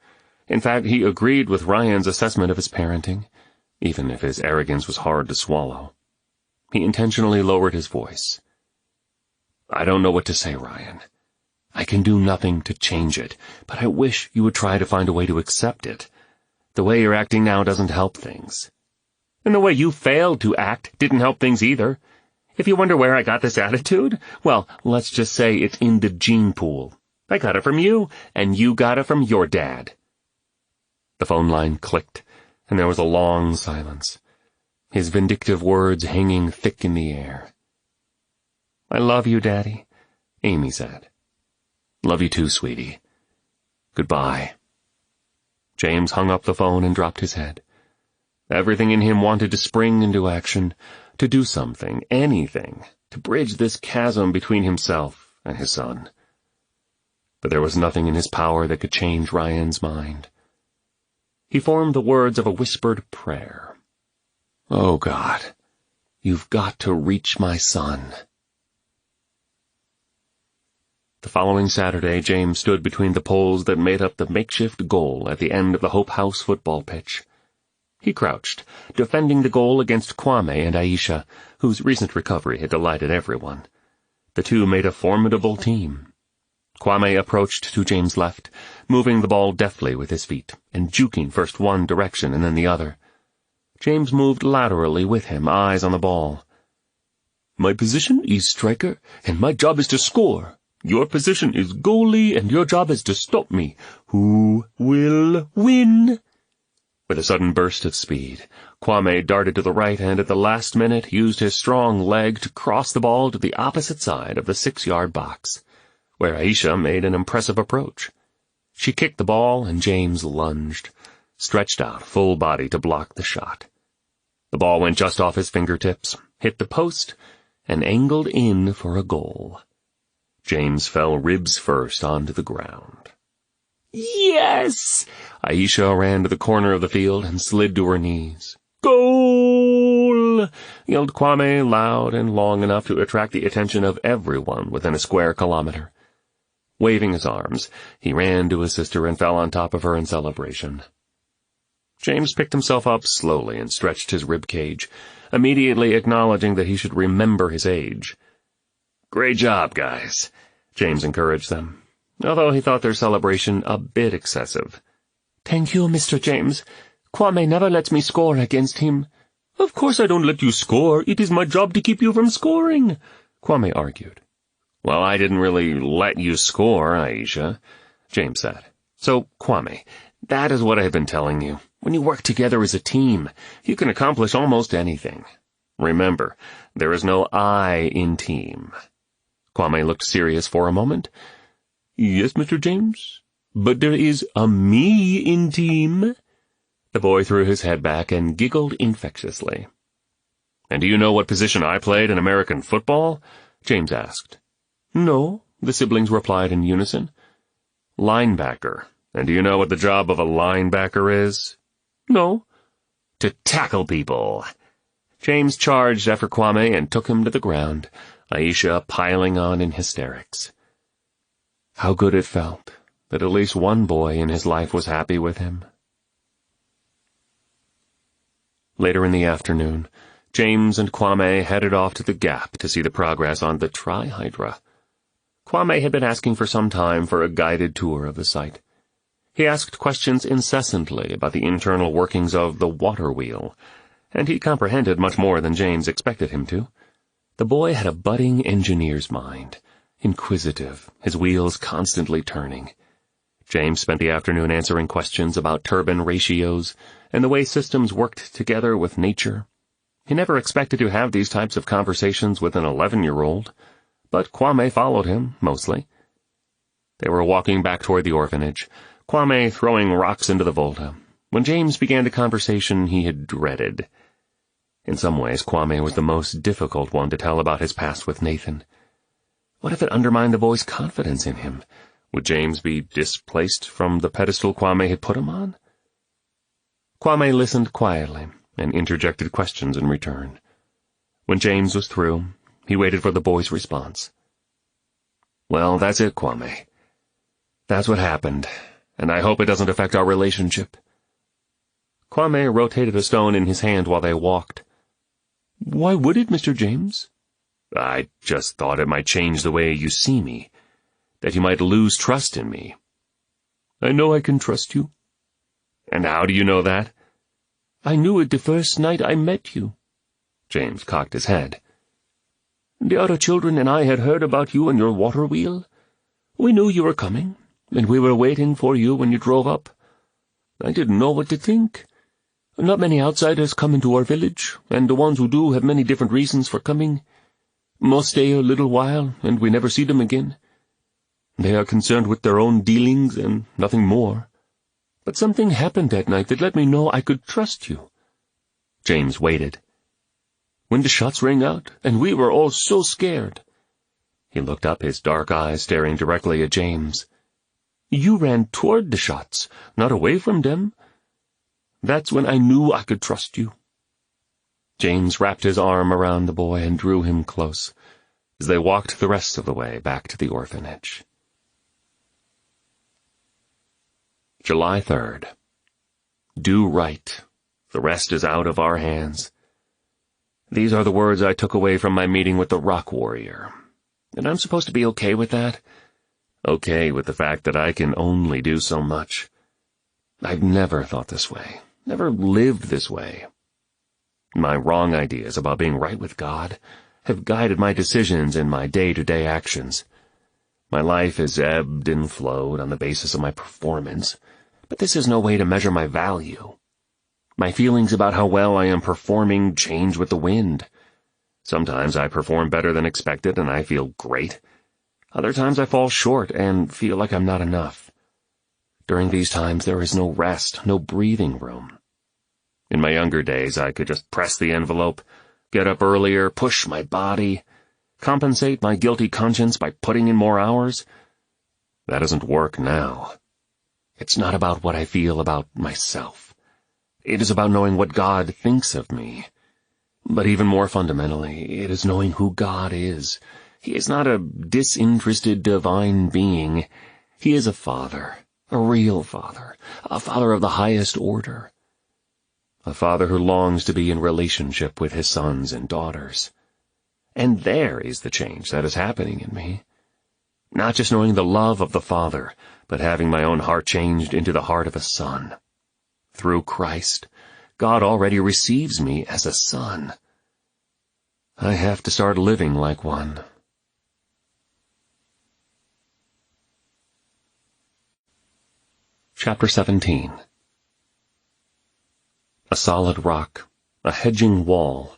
In fact, he agreed with Ryan's assessment of his parenting, even if his arrogance was hard to swallow. He intentionally lowered his voice. "I don't know what to say, Ryan. I can do nothing to change it, but I wish you would try to find a way to accept it. The way you're acting now doesn't help things. And the way you failed to act didn't help things either. If you wonder where I got this attitude, well, let's just say it's in the gene pool. I got it from you, and you got it from your dad." The phone line clicked, and there was a long silence, his vindictive words hanging thick in the air. "I love you, Daddy," Amy said. "Love you too, sweetie. Goodbye." James hung up the phone and dropped his head. Everything in him wanted to spring into action, to do something, anything, to bridge this chasm between himself and his son. But there was nothing in his power that could change Ryan's mind. He formed the words of a whispered prayer. "Oh, God, you've got to reach my son." The following Saturday, James stood between the poles that made up the makeshift goal at the end of the Hope House football pitch. He crouched, defending the goal against Kwame and Aisha, whose recent recovery had delighted everyone. The two made a formidable team. Kwame approached to James' left, moving the ball deftly with his feet, and juking first one direction and then the other. James moved laterally with him, eyes on the ball. "My position is striker, and my job is to score. Your position is goalie, and your job is to stop me. Who will win?" With a sudden burst of speed, Kwame darted to the right and at the last minute used his strong leg to cross the ball to the opposite side of the 6-yard box, where Aisha made an impressive approach. She kicked the ball, and James lunged, stretched out full body to block the shot. The ball went just off his fingertips, hit the post, and angled in for a goal. James fell ribs first onto the ground. "Yes!" Aisha ran to the corner of the field and slid to her knees. "Goal!" yelled Kwame, loud and long enough to attract the attention of everyone within a square kilometer. Waving his arms, he ran to his sister and fell on top of her in celebration. James picked himself up slowly and stretched his rib cage, immediately acknowledging that he should remember his age. "Great job, guys," James encouraged them, although he thought their celebration a bit excessive. "Thank you, Mr. James. Kwame never lets me score against him." "Of course I don't let you score. It is my job to keep you from scoring," Kwame argued. "Well, I didn't really let you score, Aisha," James said. "So, Kwame, that is what I have been telling you. When you work together as a team, you can accomplish almost anything. Remember, there is no I in team." Kwame looked serious for a moment. "Yes, Mr. James, but there is a me in team." The boy threw his head back and giggled infectiously. "And do you know what position I played in American football?" James asked. "No," the siblings replied in unison. "Linebacker. And do you know what the job of a linebacker is?" "No." "To tackle people." James charged after Kwame and took him to the ground, Aisha piling on in hysterics. How good it felt that at least one boy in his life was happy with him. Later in the afternoon, James and Kwame headed off to the Gap to see the progress on the Tri-Hydra. Kwame had been asking for some time for a guided tour of the site. He asked questions incessantly about the internal workings of the water wheel, and he comprehended much more than James expected him to. The boy had a budding engineer's mind, inquisitive, his wheels constantly turning. James spent the afternoon answering questions about turbine ratios and the way systems worked together with nature. He never expected to have these types of conversations with an 11-year-old, but Kwame followed him, mostly. They were walking back toward the orphanage, Kwame throwing rocks into the Volta, when James began the conversation he had dreaded. In some ways, Kwame was the most difficult one to tell about his past with Nathan. What if it undermined the boy's confidence in him? Would James be displaced from the pedestal Kwame had put him on? Kwame listened quietly and interjected questions in return. When James was through, he waited for the boy's response. "Well, that's it, Kwame. That's what happened, and I hope it doesn't affect our relationship." Kwame rotated a stone in his hand while they walked. "Why would it, Mr. James?" "I just thought it might change the way you see me, that you might lose trust in me." "I know I can trust you." "And how do you know that?" "I knew it the first night I met you." James cocked his head. "The other children and I had heard about you and your water wheel. We knew you were coming, and we were waiting for you when you drove up. I didn't know what to think. Not many outsiders come into our village, and the ones who do have many different reasons for coming. Most stay a little while, and we never see them again. They are concerned with their own dealings and nothing more. But something happened that night that let me know I could trust you." James waited. "When the shots rang out, and we were all so scared." He looked up, his dark eyes staring directly at James. "You ran toward the shots, not away from them. That's when I knew I could trust you." James wrapped his arm around the boy and drew him close, as they walked the rest of the way back to the orphanage. July 3rd. Do right. The rest is out of our hands. These are the words I took away from my meeting with the rock warrior. And I'm supposed to be okay with that? Okay with the fact that I can only do so much. I've never thought this way, never lived this way. My wrong ideas about being right with God have guided my decisions and my day-to-day actions. My life has ebbed and flowed on the basis of my performance, but this is no way to measure my value. My feelings about how well I am performing change with the wind. Sometimes I perform better than expected and I feel great. Other times I fall short and feel like I'm not enough. During these times there is no rest, no breathing room. In my younger days I could just press the envelope, get up earlier, push my body, compensate my guilty conscience by putting in more hours. That doesn't work now. It's not about what I feel about myself. It is about knowing what God thinks of me. But even more fundamentally, it is knowing who God is. He is not a disinterested divine being. He is a father, a real father, a father of the highest order. A father who longs to be in relationship with his sons and daughters. And there is the change that is happening in me. Not just knowing the love of the Father, but having my own heart changed into the heart of a son. Through Christ, God already receives me as a son. I have to start living like one. Chapter 17. A solid rock, a hedging wall,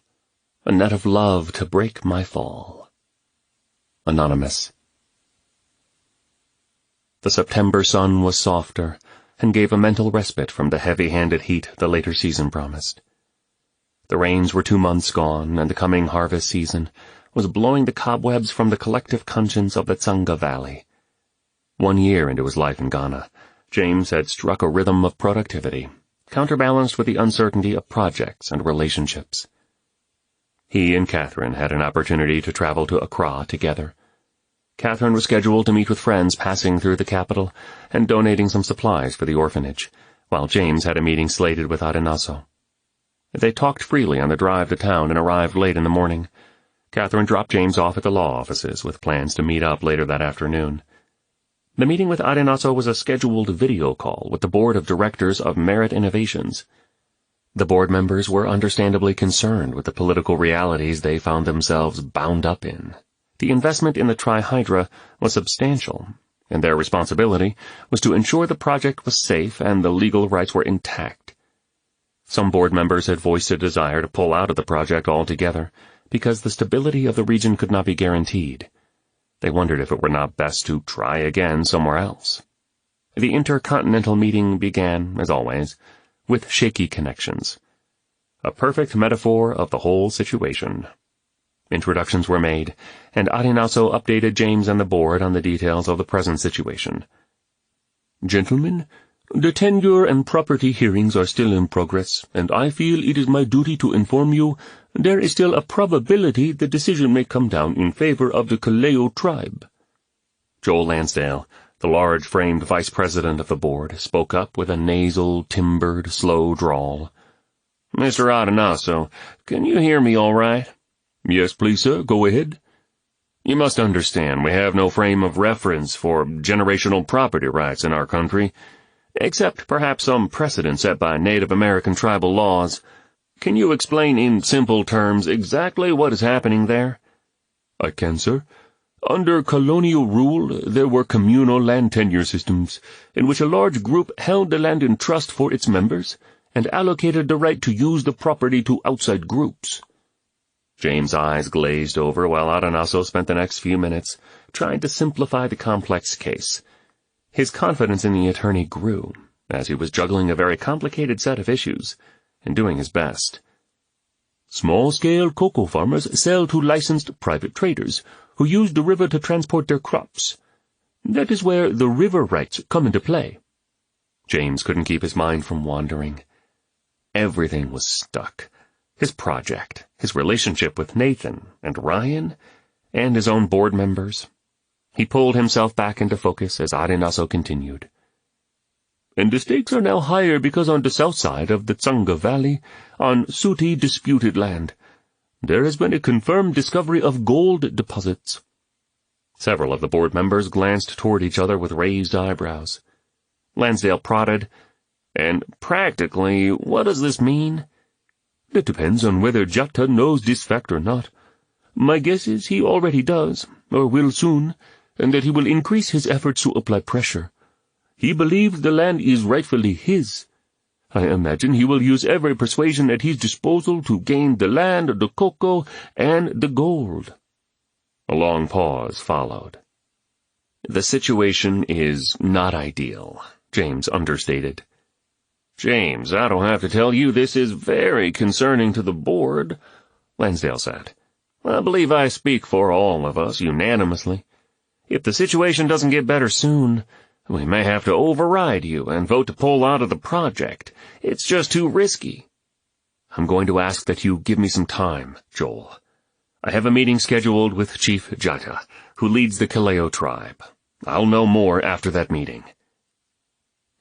a net of love to break my fall. Anonymous. The September sun was softer, and gave a mental respite from the heavy-handed heat the later season promised. The rains were 2 months gone, and the coming harvest season was blowing the cobwebs from the collective conscience of the Tsanga Valley. 1 year into his life in Ghana, James had struck a rhythm of productivity, counterbalanced with the uncertainty of projects and relationships. He and Catherine had an opportunity to travel to Accra together. Catherine was scheduled to meet with friends passing through the capital and donating some supplies for the orphanage, while James had a meeting slated with Adinaso. They talked freely on the drive to town and arrived late in the morning. Catherine dropped James off at the law offices with plans to meet up later that afternoon. The meeting with Adinaso was a scheduled video call with the board of directors of Merritt Innovations. The board members were understandably concerned with the political realities they found themselves bound up in. The investment in the trihydra was substantial, and their responsibility was to ensure the project was safe and the legal rights were intact. Some board members had voiced a desire to pull out of the project altogether, because the stability of the region could not be guaranteed. They wondered if it were not best to try again somewhere else. The intercontinental meeting began, as always, with shaky connections. A perfect metaphor of the whole situation. Introductions were made, and Adinaso updated James and the board on the details of the present situation. Gentlemen, the tenure and property hearings are still in progress, and I feel it is my duty to inform you there is still a probability the decision may come down in favor of the Kaleo tribe. Joel Lansdale, the large-framed vice president of the board, spoke up with a nasal, timbered, slow drawl. Mr. Adinaso, can you hear me all right? Yes, please, sir. Go ahead. You must understand we have no frame of reference for generational property rights in our country, except perhaps some precedent set by Native American tribal laws. Can you explain in simple terms exactly what is happening there? I can, sir. Under colonial rule, there were communal land tenure systems, in which a large group held the land in trust for its members, and allocated the right to use the property to outside groups. James' eyes glazed over while Adinaso spent the next few minutes trying to simplify the complex case. His confidence in the attorney grew, as he was juggling a very complicated set of issues, and doing his best. Small-scale cocoa farmers sell to licensed private traders, who use the river to transport their crops. That is where the river rights come into play. James couldn't keep his mind from wandering. Everything was stuck. His project, his relationship with Nathan and Ryan, and his own board members. He pulled himself back into focus as Adinaso continued. And the stakes are now higher because on the south side of the Tsanga Valley, on Suti disputed land, there has been a confirmed discovery of gold deposits. Several of the board members glanced toward each other with raised eyebrows. Lansdale prodded, And practically, what does this mean? It depends on whether Jatta knows this fact or not. My guess is he already does, or will soon, and that he will increase his efforts to apply pressure. He believes the land is rightfully his. I imagine he will use every persuasion at his disposal to gain the land, the cocoa, and the gold. A long pause followed. The situation is not ideal, James understated. James, I don't have to tell you this is very concerning to the board, Lansdale said. I believe I speak for all of us unanimously. If the situation doesn't get better soon, we may have to override you and vote to pull out of the project. It's just too risky. I'm going to ask that you give me some time, Joel. I have a meeting scheduled with Chief Jatta, who leads the Kaleo tribe. I'll know more after that meeting.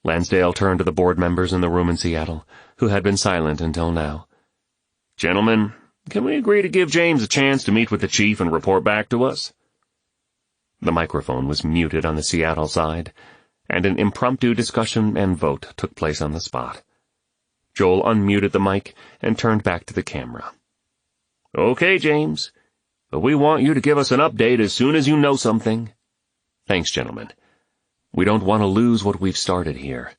Lansdale turned to the board members in the room in Seattle, who had been silent until now. Gentlemen, can we agree to give James a chance to meet with the chief and report back to us? The microphone was muted on the Seattle side, and an impromptu discussion and vote took place on the spot. Joel unmuted the mic and turned back to the camera. Okay, James, but we want you to give us an update as soon as you know something. Thanks, gentlemen. We don't want to lose what we've started here.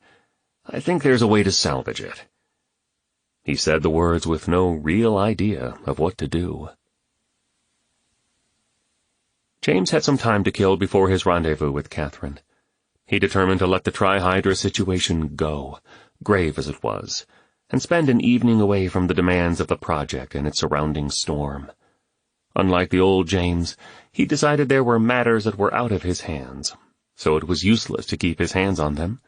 I think there's a way to salvage it. He said the words with no real idea of what to do. James had some time to kill before his rendezvous with Catherine. He determined to let the Tri-Hydra situation go, grave as it was, and spend an evening away from the demands of the project and its surrounding storm. Unlike the old James, he decided there were matters that were out of his hands, so it was useless to keep his hands on them.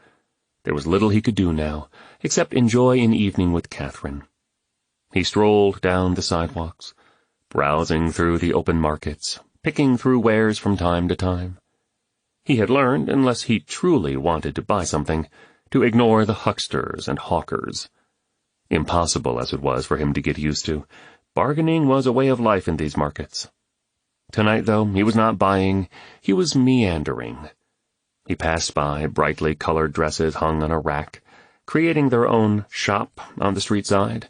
There was little he could do now, except enjoy an evening with Catherine. He strolled down the sidewalks, browsing through the open markets, picking through wares from time to time. He had learned, unless he truly wanted to buy something, to ignore the hucksters and hawkers. Impossible as it was for him to get used to, bargaining was a way of life in these markets. Tonight, though, he was not buying, he was meandering. He passed by brightly colored dresses hung on a rack, creating their own shop on the street side.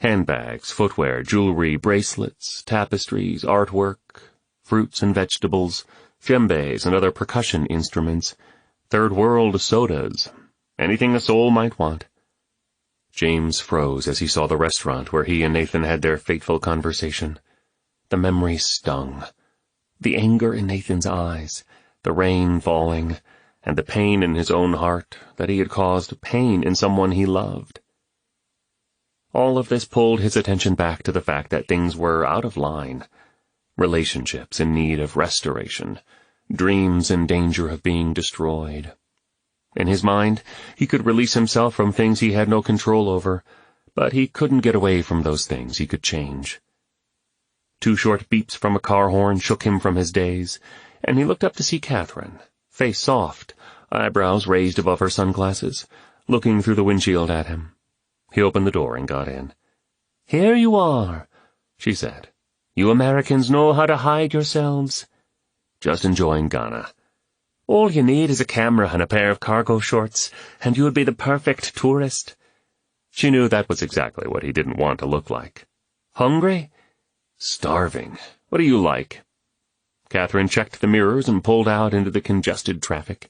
Handbags, footwear, jewelry, bracelets, tapestries, artwork, fruits and vegetables, djembes and other percussion instruments, third-world sodas, anything a soul might want. James froze as he saw the restaurant where he and Nathan had their fateful conversation. The memory stung. The anger in Nathan's eyes, the rain falling, and the pain in his own heart that he had caused pain in someone he loved. All of this pulled his attention back to the fact that things were out of line. Relationships in need of restoration, dreams in danger of being destroyed. In his mind, he could release himself from things he had no control over, but he couldn't get away from those things he could change. 2 short beeps from a car horn shook him from his daze, and he looked up to see Catherine, face soft, eyebrows raised above her sunglasses, looking through the windshield at him. He opened the door and got in. "Here you are," she said. "You Americans know how to hide yourselves." "Just enjoying Ghana." "All you need is a camera and a pair of cargo shorts, and you would be the perfect tourist." She knew that was exactly what he didn't want to look like. "Hungry?" "Starving. What do you like?" Catherine checked the mirrors and pulled out into the congested traffic.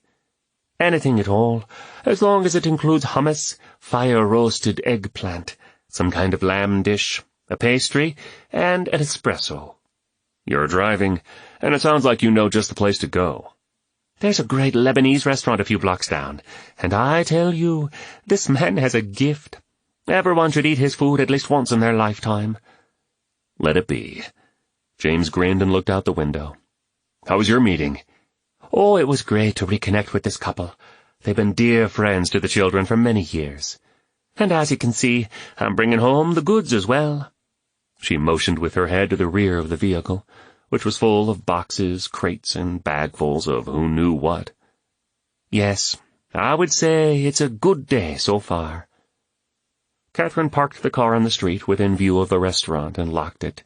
"Anything at all, as long as it includes hummus, fire-roasted eggplant, some kind of lamb dish, a pastry, and an espresso." "You're driving, and it sounds like you know just the place to go." "There's a great Lebanese restaurant a few blocks down, and I tell you, this man has a gift. Everyone should eat his food at least once in their lifetime." "Let it be." James grinned and looked out the window. "How was your meeting?" "Oh, it was great to reconnect with this couple. They've been dear friends to the children for many years. And as you can see, I'm bringing home the goods as well." She motioned with her head to the rear of the vehicle, which was full of boxes, crates, and bagfuls of who knew what. "Yes, I would say it's a good day so far." Catherine parked the car on the street within view of the restaurant and locked it.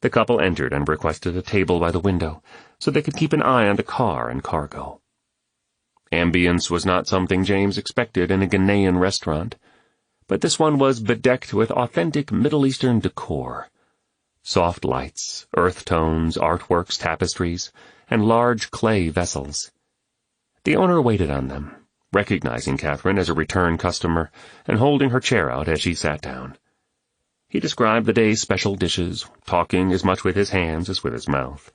The couple entered and requested a table by the window, so they could keep an eye on the car and cargo. Ambience was not something James expected in a Ghanaian restaurant, but this one was bedecked with authentic Middle Eastern decor. Soft lights, earth tones, artworks, tapestries, and large clay vessels. The owner waited on them, recognizing Catherine as a return customer and holding her chair out as she sat down. He described the day's special dishes, talking as much with his hands as with his mouth.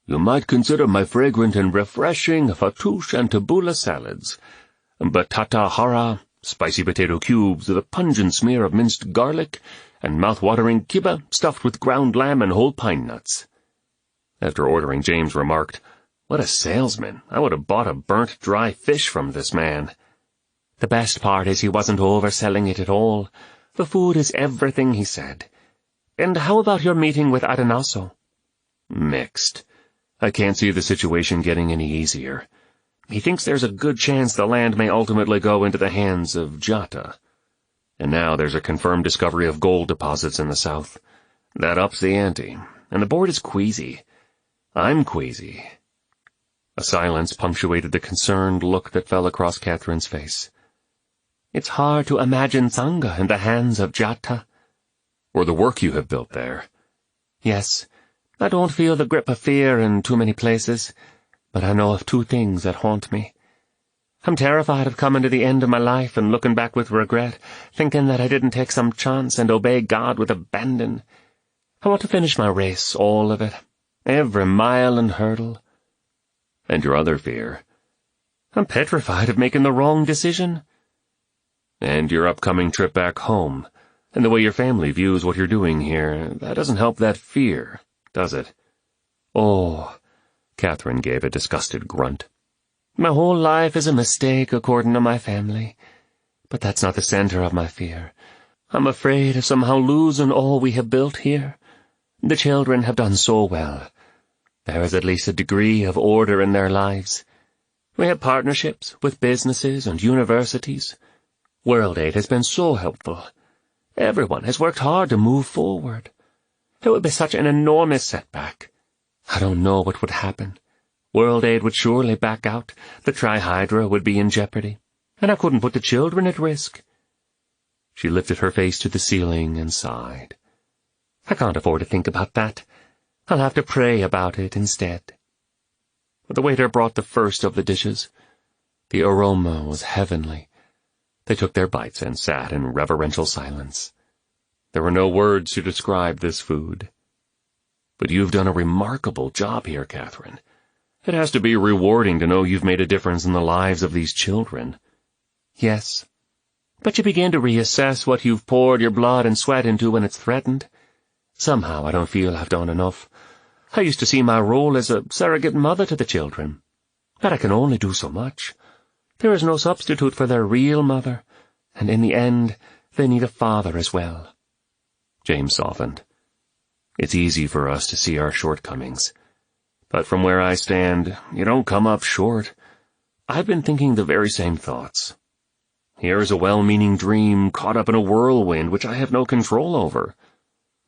"You might consider my fragrant and refreshing fattoush and tabbouleh salads, batata hara, spicy potato cubes with a pungent smear of minced garlic, and mouth-watering kibbeh stuffed with ground lamb and whole pine nuts." After ordering, James remarked, "What a salesman! I would have bought a burnt dry fish from this man." "The best part is he wasn't overselling it at all. The food is everything," he said. "And how about your meeting with Adanaso?" "Mixed. I can't see the situation getting any easier. He thinks there's a good chance the land may ultimately go into the hands of Jatta. And now there's a confirmed discovery of gold deposits in the south. That ups the ante, and the board is queasy. I'm queasy." A silence punctuated the concerned look that fell across Catherine's face. "It's hard to imagine Tsanga in the hands of Jatta." "Or the work you have built there." "Yes, I don't feel the grip of fear in too many places, but I know of 2 things that haunt me. I'm terrified of coming to the end of my life and looking back with regret, thinking that I didn't take some chance and obey God with abandon. I want to finish my race, all of it, every mile and hurdle." "And your other fear?" "I'm petrified of making the wrong decision." "And your upcoming trip back home, and the way your family views what you're doing here, that doesn't help that fear, does it?" "Oh," Catherine gave a disgusted grunt. "My whole life is a mistake according to my family. But that's not the center of my fear. I'm afraid of somehow losing all we have built here. The children have done so well. There is at least a degree of order in their lives. We have partnerships with businesses and universities. World Aid has been so helpful. Everyone has worked hard to move forward. It would be such an enormous setback. I don't know what would happen. World Aid would surely back out, the Trihydra would be in jeopardy, and I couldn't put the children at risk." She lifted her face to the ceiling and sighed. "I can't afford to think about that. I'll have to pray about it instead." The waiter brought the first of the dishes. The aroma was heavenly. They took their bites and sat in reverential silence. There were no words to describe this food. "But you've done a remarkable job here, Catherine. It has to be rewarding to know you've made a difference in the lives of these children." "Yes. But you begin to reassess what you've poured your blood and sweat into when it's threatened. Somehow I don't feel I've done enough. I used to see my role as a surrogate mother to the children. But I can only do so much. There is no substitute for their real mother, and in the end, they need a father as well." James softened. "It's easy for us to see our shortcomings. But from where I stand, you don't come up short. I've been thinking the very same thoughts. Here is a well-meaning dream caught up in a whirlwind which I have no control over.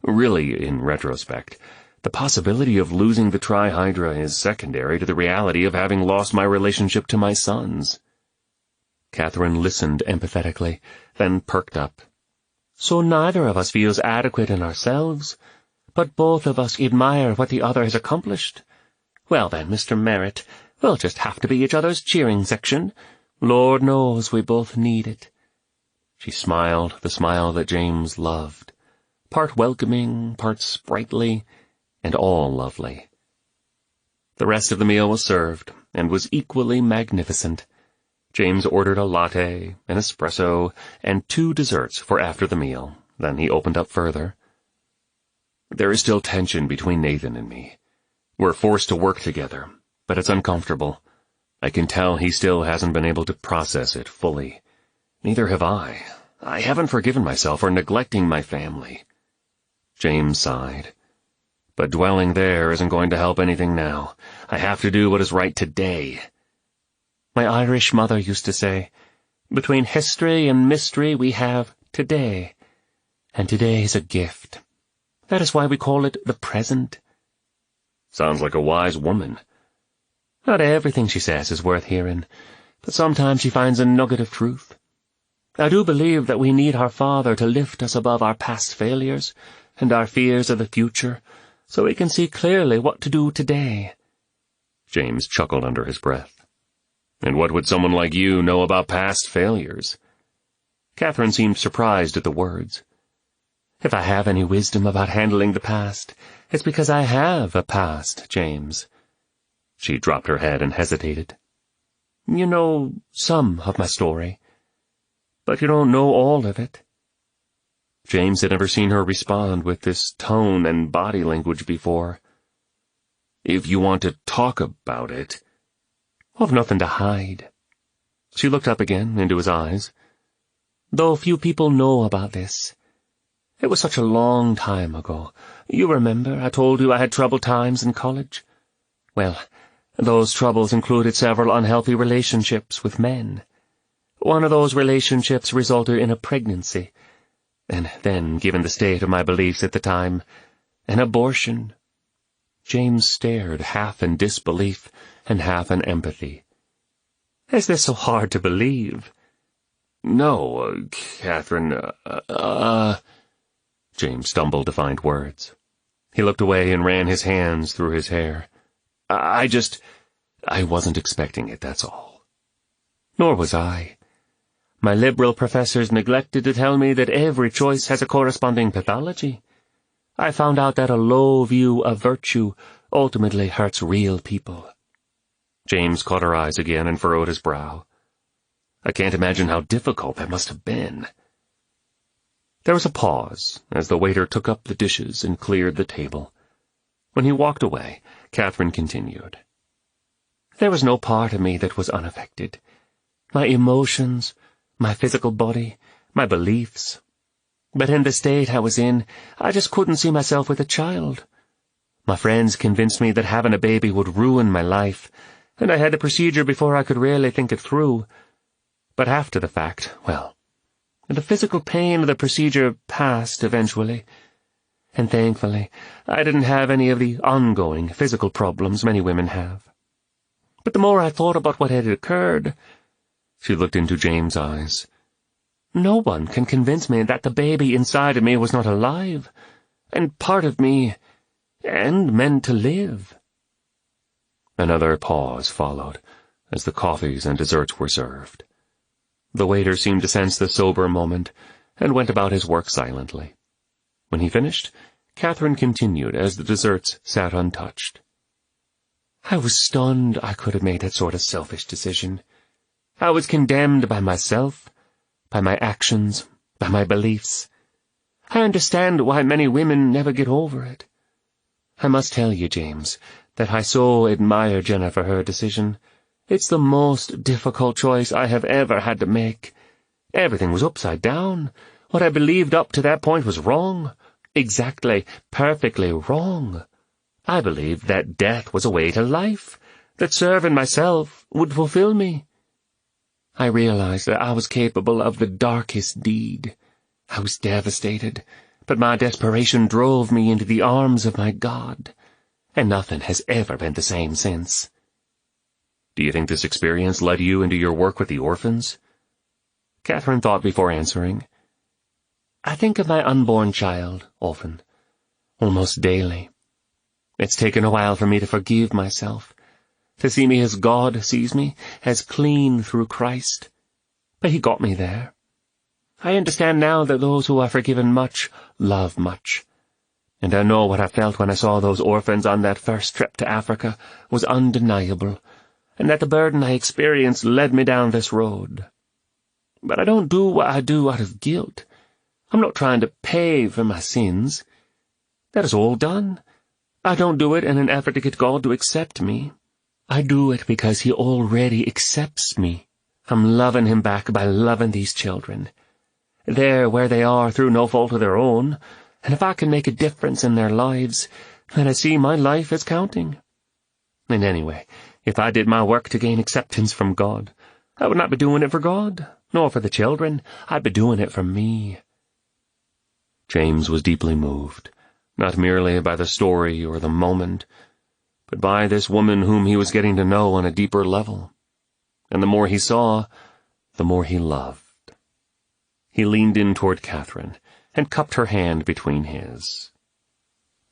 Really, in retrospect, the possibility of losing the trihydra is secondary to the reality of having lost my relationship to my sons." Catherine listened empathetically, then perked up. "So neither of us feels adequate in ourselves, but both of us admire what the other has accomplished. Well then, Mr. Merritt, we'll just have to be each other's cheering section. Lord knows we both need it." She smiled, the smile that James loved, part welcoming, part sprightly, and all lovely. The rest of the meal was served, and was equally magnificent. James ordered a latte, an espresso, and 2 desserts for after the meal. Then he opened up further. "There is still tension between Nathan and me. We're forced to work together, but it's uncomfortable. I can tell he still hasn't been able to process it fully. Neither have I. I haven't forgiven myself for neglecting my family." James sighed. "But dwelling there isn't going to help anything now. I have to do what is right today." My Irish mother used to say, "Between history and mystery we have today, and today is a gift. That is why we call it the present." Sounds like a wise woman. Not everything she says is worth hearing, but sometimes she finds a nugget of truth. I do believe that we need our Father to lift us above our past failures and our fears of the future, so we can see clearly what to do today. James chuckled under his breath. "And what would someone like you know about past failures?" Catherine seemed surprised at the words. "If I have any wisdom about handling the past, it's because I have a past, James." She dropped her head and hesitated. "You know some of my story, but you don't know all of it." James had never seen her respond with this tone and body language before. "If you want to talk about it—" "I've nothing to hide." She looked up again into his eyes. "Though few people know about this. It was such a long time ago. You remember I told you I had troubled times in college? Well, those troubles included several unhealthy relationships with men. One of those relationships resulted in a pregnancy, and then, given the state of my beliefs at the time, an abortion." James stared, half in disbelief and half in empathy. "Is this so hard to believe?" "No, Catherine, James stumbled to find words. He looked away and ran his hands through his hair. I wasn't expecting it, that's all." "Nor was I. My liberal professors neglected to tell me that every choice has a corresponding pathology. I found out that a low view of virtue ultimately hurts real people." James caught her eyes again and furrowed his brow. "I can't imagine how difficult that must have been." There was a pause as the waiter took up the dishes and cleared the table. When he walked away, Catherine continued. "There was no part of me that was unaffected. My emotions, my physical body, my beliefs. But in the state I was in, I just couldn't see myself with a child. My friends convinced me that having a baby would ruin my life, and I had the procedure before I could really think it through. But after the fact, well, the physical pain of the procedure passed eventually, and thankfully I didn't have any of the ongoing physical problems many women have. But the more I thought about what had occurred—" She looked into James' eyes. "No one can convince me that the baby inside of me was not alive, and part of me, and meant to live." Another pause followed, as the coffees and desserts were served. The waiter seemed to sense the sober moment, and went about his work silently. When he finished, Catherine continued as the desserts sat untouched. "I was stunned I could have made that sort of selfish decision. I was condemned by myself, by my actions, by my beliefs. I understand why many women never get over it. I must tell you, James, that I so admire Jenna for her decision. It's the most difficult choice I have ever had to make. Everything was upside down. What I believed up to that point was wrong. Exactly, perfectly wrong. I believed that death was a way to life, that serving myself would fulfill me. I realized that I was capable of the darkest deed. I was devastated, but my desperation drove me into the arms of my God, and nothing has ever been the same since." "Do you think this experience led you into your work with the orphans?" Catherine thought before answering. "I think of my unborn child, often, almost daily. It's taken a while for me to forgive myself, to see me as God sees me, as clean through Christ. But he got me there. I understand now that those who are forgiven much love much. And I know what I felt when I saw those orphans on that first trip to Africa was undeniable, and that the burden I experienced led me down this road. But I don't do what I do out of guilt. I'm not trying to pay for my sins. That is all done. I don't do it in an effort to get God to accept me. I do it because he already accepts me. I'm loving him back by loving these children. They're where they are through no fault of their own, and if I can make a difference in their lives, then I see my life as counting. And anyway, if I did my work to gain acceptance from God, I would not be doing it for God, nor for the children. I'd be doing it for me." James was deeply moved, not merely by the story or the moment, but by this woman whom he was getting to know on a deeper level. And the more he saw, the more he loved. He leaned in toward Catherine and cupped her hand between his.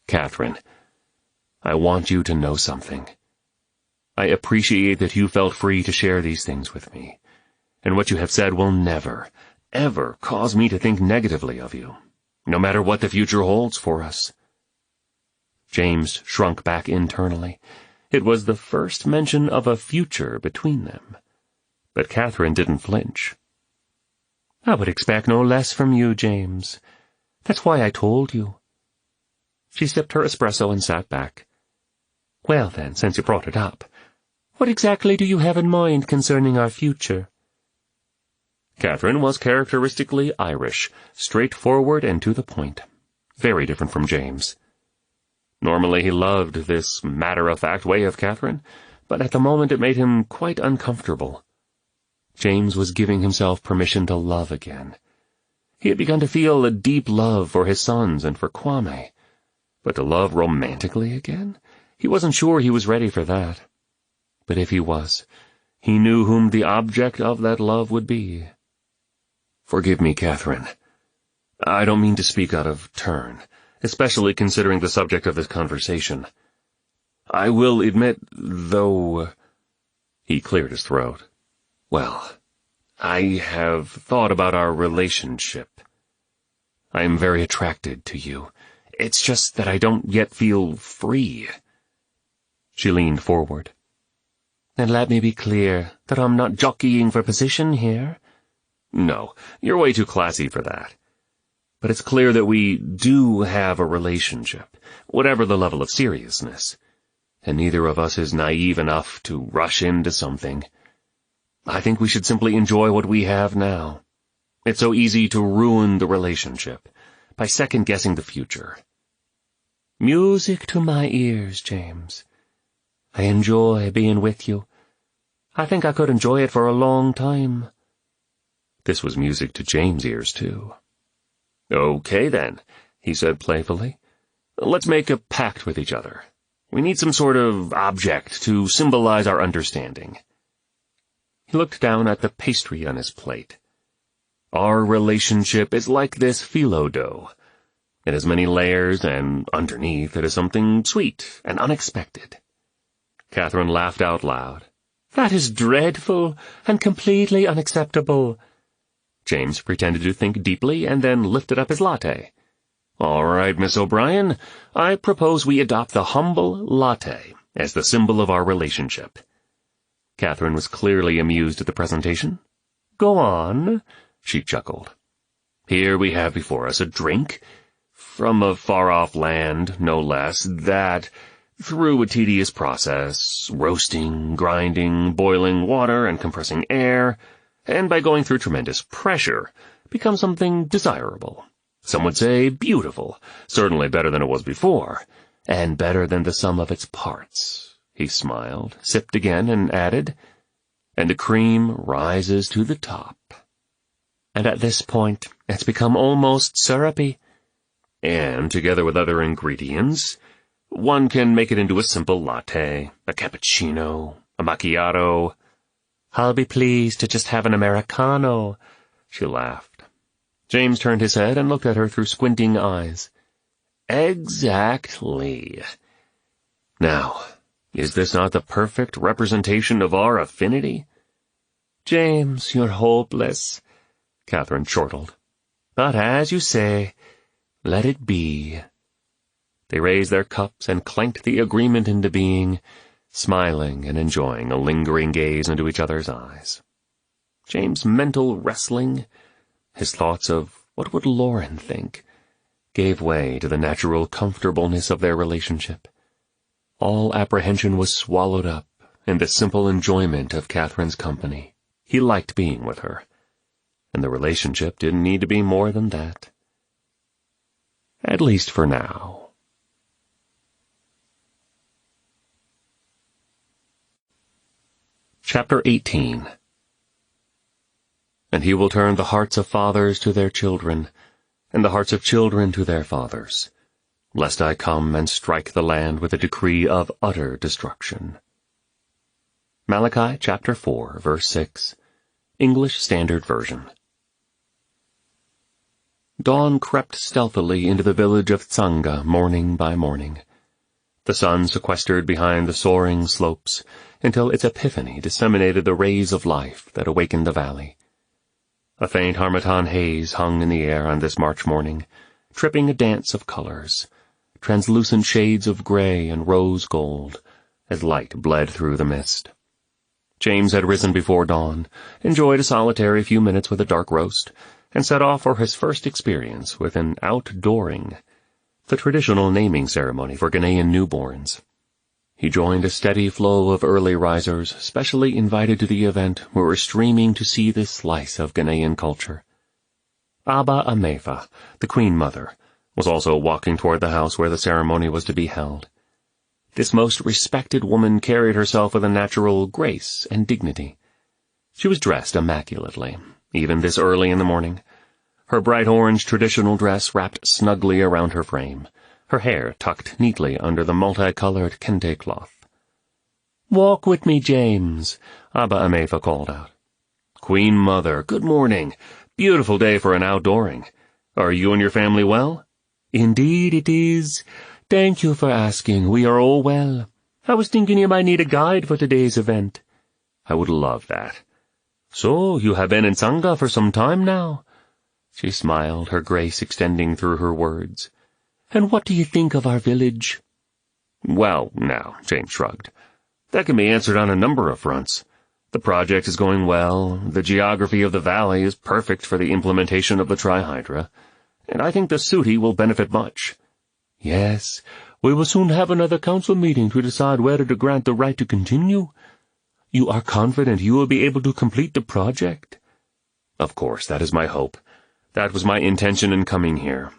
"Catherine, I want you to know something. I appreciate that you felt free to share these things with me, and what you have said will never, ever cause me to think negatively of you, no matter what the future holds for us." James shrunk back internally. It was the first mention of a future between them. But Catherine didn't flinch. "I would expect no less from you, James. That's why I told you." She sipped her espresso and sat back. "Well then, since you brought it up, what exactly do you have in mind concerning our future?" Catherine was characteristically Irish, straightforward and to the point. Very different from James. Normally he loved this matter-of-fact way of Catherine, but at the moment it made him quite uncomfortable. James was giving himself permission to love again. He had begun to feel a deep love for his sons and for Kwame. But to love romantically again? He wasn't sure he was ready for that. But if he was, he knew whom the object of that love would be. "Forgive me, Catherine. I don't mean to speak out of turn, especially considering the subject of this conversation. I will admit, though—" He cleared his throat. "Well, I have thought about our relationship. I am very attracted to you. It's just that I don't yet feel free." She leaned forward. "And let me be clear that I'm not jockeying for position here." "No, you're way too classy for that. But it's clear that we do have a relationship, whatever the level of seriousness, and neither of us is naive enough to rush into something. I think we should simply enjoy what we have now. It's so easy to ruin the relationship by second-guessing the future." "Music to my ears, James. I enjoy being with you. I think I could enjoy it for a long time." This was music to James' ears, too. "Okay, then," he said playfully. "Let's make a pact with each other. We need some sort of object to symbolize our understanding." He looked down at the pastry on his plate. "Our relationship is like this phyllo dough. It has many layers, and underneath it is something sweet and unexpected. Catherine laughed out loud. That is dreadful and completely unacceptable. James pretended to think deeply and then lifted up his latte. All right, Miss O'Brien, I propose we adopt the humble latte as the symbol of our relationship. Catherine was clearly amused at the presentation. Go on, she chuckled. Here we have before us a drink, from a far-off land, no less, that, through a tedious process, roasting, grinding, boiling water, and compressing air, and by going through tremendous pressure, becomes something desirable. Some would say beautiful, certainly better than it was before, and better than the sum of its parts. He smiled, sipped again, and added, and the cream rises to the top. And at this point, it's become almost syrupy. And, together with other ingredients, one can make it into a simple latte, a cappuccino, a macchiato. I'll be pleased to just have an Americano, she laughed. James turned his head and looked at her through squinting eyes. Exactly. Now, is this not the perfect representation of our affinity? James, you're hopeless, Catherine chortled. But as you say, let it be. They raised their cups and clanked the agreement into being, smiling and enjoying a lingering gaze into each other's eyes. James' mental wrestling, his thoughts of what would Lauren think, gave way to the natural comfortableness of their relationship. All apprehension was swallowed up in the simple enjoyment of Catherine's company. He liked being with her, and the relationship didn't need to be more than that. At least for now. Chapter 18. And he will turn the hearts of fathers to their children, and the hearts of children to their fathers, lest I come and strike the land with a decree of utter destruction. Malachi chapter 4, verse 6, English Standard Version. Dawn crept stealthily into the village of Tsanga morning by morning. The sun sequestered behind the soaring slopes until its epiphany disseminated the rays of life that awakened the valley. A faint harmattan haze hung in the air on this March morning, tripping a dance of colors, translucent shades of gray and rose gold, as light bled through the mist. James had risen before dawn, enjoyed a solitary few minutes with a dark roast, and set off for his first experience with an outdooring, the traditional naming ceremony for Ghanaian newborns. He joined a steady flow of early risers, specially invited to the event, who were streaming to see this slice of Ghanaian culture. Abba Amefa, the Queen Mother, was also walking toward the house where the ceremony was to be held. This most respected woman carried herself with a natural grace and dignity. She was dressed immaculately, even this early in the morning, her bright orange traditional dress wrapped snugly around her frame, her hair tucked neatly under the multicolored kente cloth. "Walk with me, James," Abba Amefa called out. "Queen Mother, good morning. Beautiful day for an outdooring. Are you and your family well?" "Indeed it is. Thank you for asking. We are all well. I was thinking you might need a guide for today's event." "I would love that." "So, you have been in Tsanga for some time now?" She smiled, her grace extending through her words. "And what do you think of our village?" "Well, now," James shrugged, "that can be answered on a number of fronts. The project is going well, the geography of the valley is perfect for the implementation of the trihydra, and I think the Suti will benefit much." "Yes, we will soon have another council meeting to decide whether to grant the right to continue. You are confident you will be able to complete the project?" "Of course, that is my hope. That was my intention in coming here.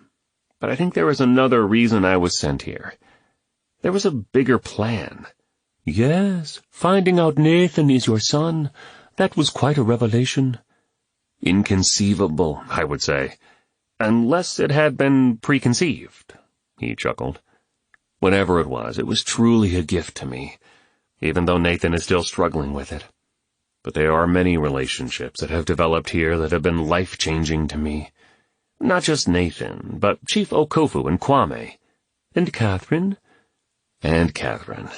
But I think there is another reason I was sent here. There was a bigger plan." "Yes, finding out Nathan is your son. That was quite a revelation." "Inconceivable, I would say, unless it had been preconceived," he chuckled. "Whatever it was truly a gift to me, even though Nathan is still struggling with it. But there are many relationships that have developed here that have been life-changing to me. Not just Nathan, but Chief Okofu and Kwame. And Catherine? And Catherine.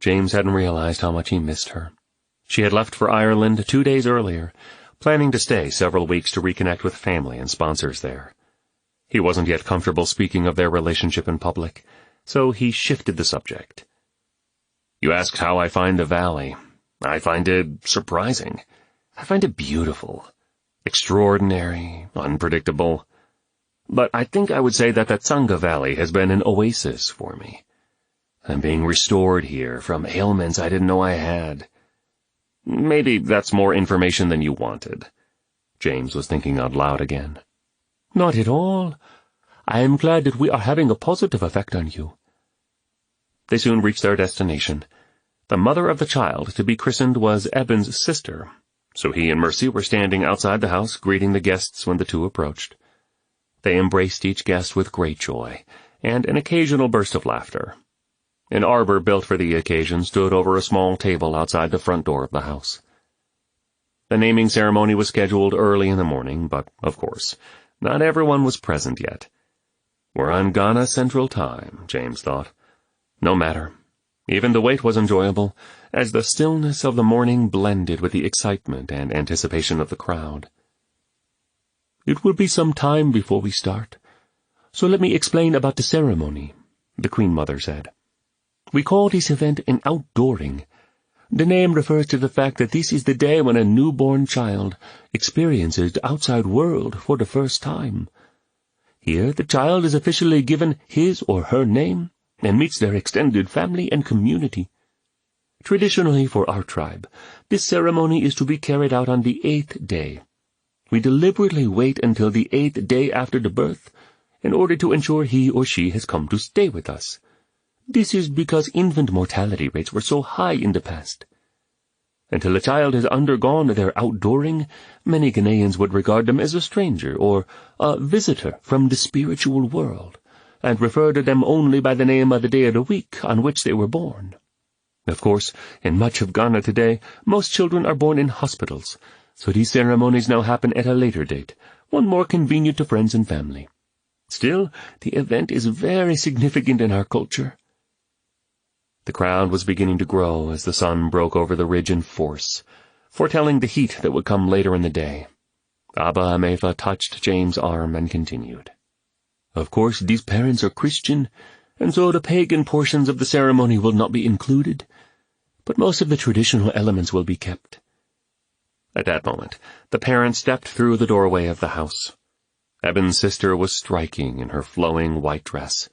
James hadn't realized how much he missed her. She had left for Ireland 2 days earlier, planning to stay several weeks to reconnect with family and sponsors there. He wasn't yet comfortable speaking of their relationship in public, so he shifted the subject. You asked how I find the valley. I find it surprising. I find it beautiful, extraordinary, unpredictable. But I think I would say that the Tsanga Valley has been an oasis for me. I'm being restored here from ailments I didn't know I had. Maybe that's more information than you wanted. James was thinking out loud again. Not at all. I am glad that we are having a positive effect on you. They soon reached their destination. The mother of the child to be christened was Eben's sister, so he and Mercy were standing outside the house greeting the guests when the two approached. They embraced each guest with great joy, and an occasional burst of laughter. An arbor built for the occasion stood over a small table outside the front door of the house. The naming ceremony was scheduled early in the morning, but, of course, not everyone was present yet. We're on Ghana Central Time, James thought. No matter. Even the wait was enjoyable, as the stillness of the morning blended with the excitement and anticipation of the crowd. It will be some time before we start, so let me explain about the ceremony, the Queen Mother said. We call this event an outdooring. The name refers to the fact that this is the day when a newborn child experiences the outside world for the first time. Here, the child is officially given his or her name and meets their extended family and community. Traditionally for our tribe, this ceremony is to be carried out on the 8th day. We deliberately wait until the 8th day after the birth in order to ensure he or she has come to stay with us. This is because infant mortality rates were so high in the past. Until a child has undergone their outdooring, many Ghanaians would regard them as a stranger or a visitor from the spiritual world, and refer to them only by the name of the day of the week on which they were born. Of course, in much of Ghana today, most children are born in hospitals, so these ceremonies now happen at a later date, one more convenient to friends and family. Still, the event is very significant in our culture. The crowd was beginning to grow as the sun broke over the ridge in force, foretelling the heat that would come later in the day. Abba Amefa touched James' arm and continued. Of course, these parents are Christian, and so the pagan portions of the ceremony will not be included, but most of the traditional elements will be kept. At that moment, the parents stepped through the doorway of the house. Eben's sister was striking in her flowing white dress.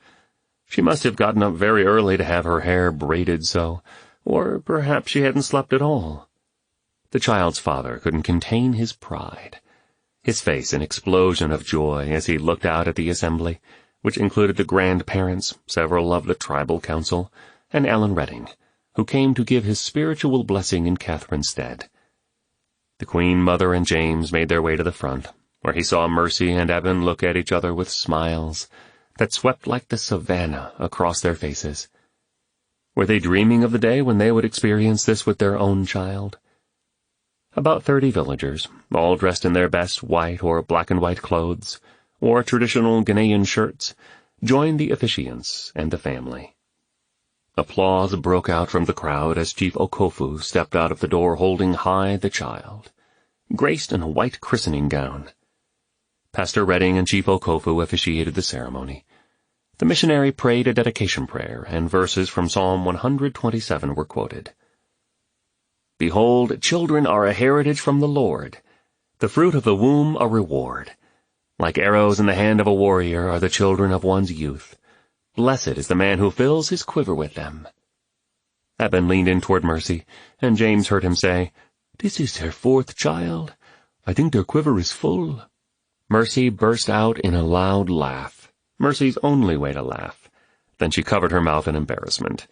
She must have gotten up very early to have her hair braided so, or perhaps she hadn't slept at all. The child's father couldn't contain his pride, his face an explosion of joy as he looked out at the assembly, which included the grandparents, several of the tribal council, and Alan Redding, who came to give his spiritual blessing in Catherine's stead. The Queen Mother and James made their way to the front, where he saw Mercy and Eben look at each other with smiles that swept like the savannah across their faces. Were they dreaming of the day when they would experience this with their own child? About 30 villagers, all dressed in their best white or black and white clothes, or traditional Ghanaian shirts, joined the officiants and the family. Applause broke out from the crowd as Chief Okofu stepped out of the door holding high the child, graced in a white christening gown. Pastor Redding and Chief Okofu officiated the ceremony. The missionary prayed a dedication prayer, and verses from Psalm 127 were quoted. Behold, children are a heritage from the Lord, the fruit of the womb a reward. Like arrows in the hand of a warrior are the children of one's youth. Blessed is the man who fills his quiver with them. Eben leaned in toward Mercy, and James heard him say, This is their 4th child. I think their quiver is full. Mercy burst out in a loud laugh, Mercy's only way to laugh. Then she covered her mouth in embarrassment,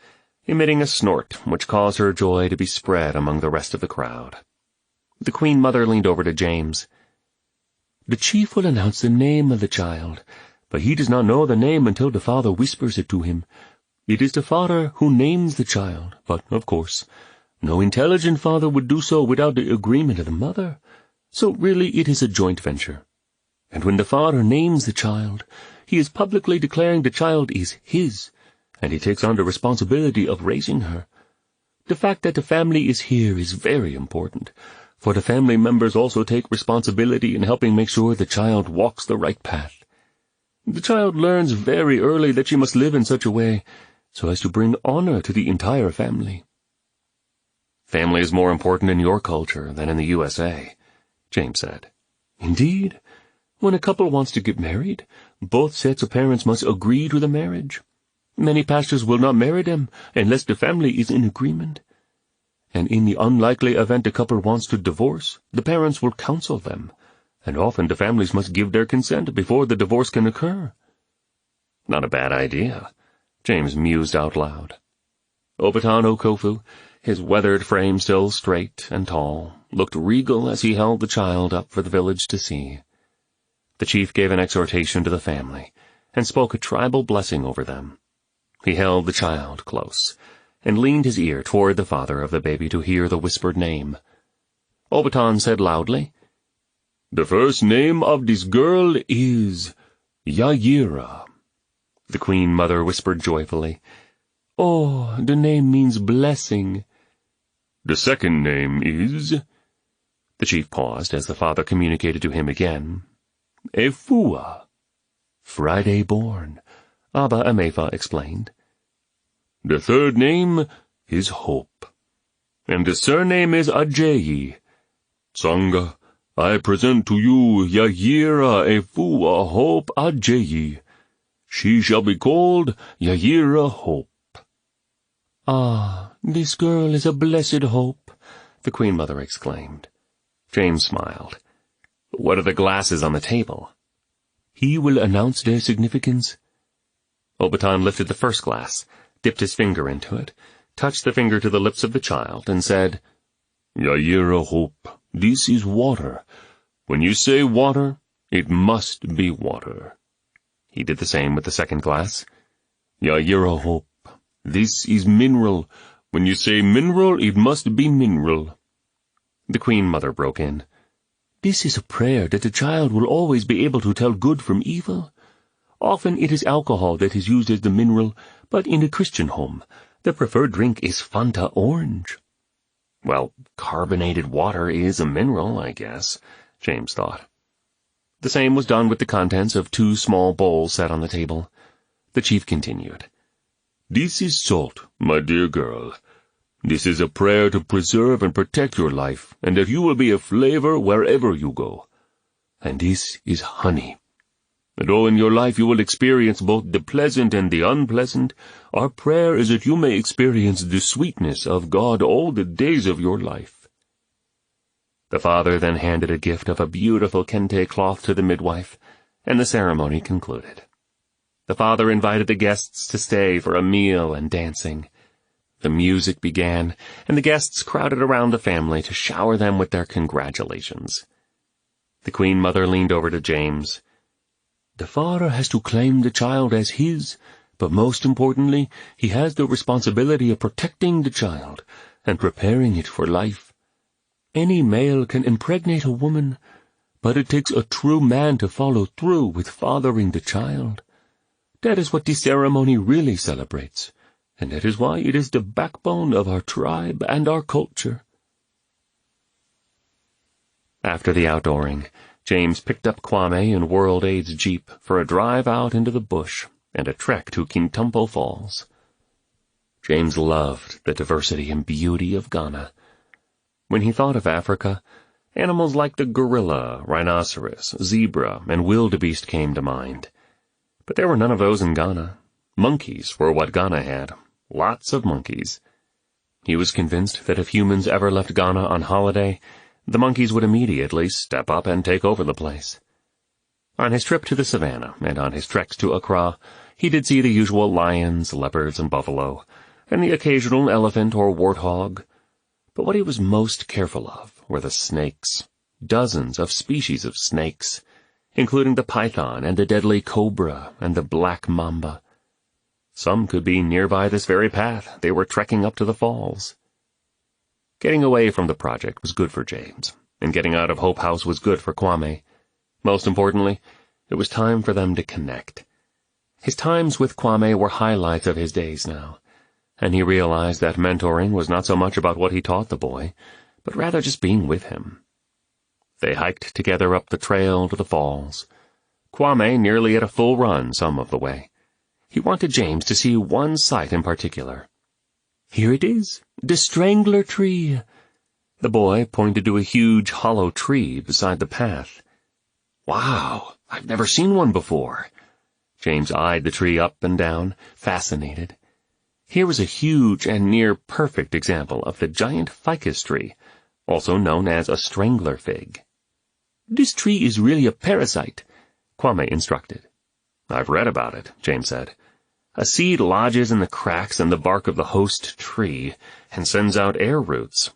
emitting a snort which caused her joy to be spread among the rest of the crowd. The Queen Mother leaned over to James. The chief will announce the name of the child, but he does not know the name until the father whispers it to him. It is the father who names the child, but, of course, no intelligent father would do so without the agreement of the mother, so really it is a joint venture. And when the father names the child, he is publicly declaring the child is his, and he takes on the responsibility of raising her. The fact that the family is here is very important, for the family members also take responsibility in helping make sure the child walks the right path. The child learns very early that she must live in such a way so as to bring honor to the entire family. Family is more important in your culture than in the USA, James said. Indeed, when a couple wants to get married, both sets of parents must agree to the marriage. Many pastors will not marry them unless the family is in agreement. And in the unlikely event the couple wants to divorce, the parents will counsel them, and often the families must give their consent before the divorce can occur. Not a bad idea, James mused out loud. Obaton Okofu, his weathered frame still straight and tall, looked regal as he held the child up for the village to see. The chief gave an exhortation to the family, and spoke a tribal blessing over them. He held the child close, and leaned his ear toward the father of the baby to hear the whispered name. Obaton said loudly, "The first name of this girl is Yayira." The queen mother whispered joyfully, "Oh, the name means blessing." "The second name is—" The chief paused as the father communicated to him again. "Efua." "Friday born," Abba Amefa explained. "The third name is Hope, and the surname is Ajayi. Tsanga, I present to you Yayira Efua Hope Ajayi. She shall be called Yayira Hope." "Ah, this girl is a blessed hope," the queen mother exclaimed. James smiled. "What are the glasses on the table?" "He will announce their significance." Obaton lifted the first glass, dipped his finger into it, touched the finger to the lips of the child, and said, "Yayira Hope, this is water. When you say water, it must be water." He did the same with the second glass. "Yayira Hope, this is mineral. When you say mineral, it must be mineral." The queen mother broke in. "This is a prayer that the child will always be able to tell good from evil. Often it is alcohol that is used as the mineral, but in a Christian home, the preferred drink is Fanta Orange." Well, carbonated water is a mineral, I guess, James thought. The same was done with the contents of 2 small bowls set on the table. The chief continued. "This is salt, my dear girl. This is a prayer to preserve and protect your life, and that you will be a flavor wherever you go. And this is honey. Though in your life you will experience both the pleasant and the unpleasant, our prayer is that you may experience the sweetness of God all the days of your life." The father then handed a gift of a beautiful kente cloth to the midwife, and the ceremony concluded. The father invited the guests to stay for a meal and dancing. The music began, and the guests crowded around the family to shower them with their congratulations. The queen mother leaned over to James. "The father has to claim the child as his, but most importantly, he has the responsibility of protecting the child and preparing it for life. Any male can impregnate a woman, but it takes a true man to follow through with fathering the child. That is what this ceremony really celebrates, and that is why it is the backbone of our tribe and our culture." After the outdooring, James picked up Kwame and World Aid's jeep for a drive out into the bush and a trek to Kintumpo Falls. James loved the diversity and beauty of Ghana. When he thought of Africa, animals like the gorilla, rhinoceros, zebra, and wildebeest came to mind. But there were none of those in Ghana. Monkeys were what Ghana had. Lots of monkeys. He was convinced that if humans ever left Ghana on holiday, the monkeys would immediately step up and take over the place. On his trip to the savannah and on his treks to Accra, he did see the usual lions, leopards, and buffalo, and the occasional elephant or warthog. But what he was most careful of were the snakes. Dozens of species of snakes, including the python and the deadly cobra and the black mamba. Some could be nearby this very path they were trekking up to the falls. Getting away from the project was good for James, and getting out of Hope House was good for Kwame. Most importantly, it was time for them to connect. His times with Kwame were highlights of his days now, and he realized that mentoring was not so much about what he taught the boy, but rather just being with him. They hiked together up the trail to the falls. Kwame nearly at a full run some of the way. He wanted James to see one sight in particular. "Here it is, the strangler tree." The boy pointed to a huge hollow tree beside the path. "Wow, I've never seen one before." James eyed the tree up and down, fascinated. Here was a huge and near-perfect example of the giant ficus tree, also known as a strangler fig. "This tree is really a parasite," Kwame instructed. "I've read about it," James said. "A seed lodges in the cracks in the bark of the host tree and sends out air roots.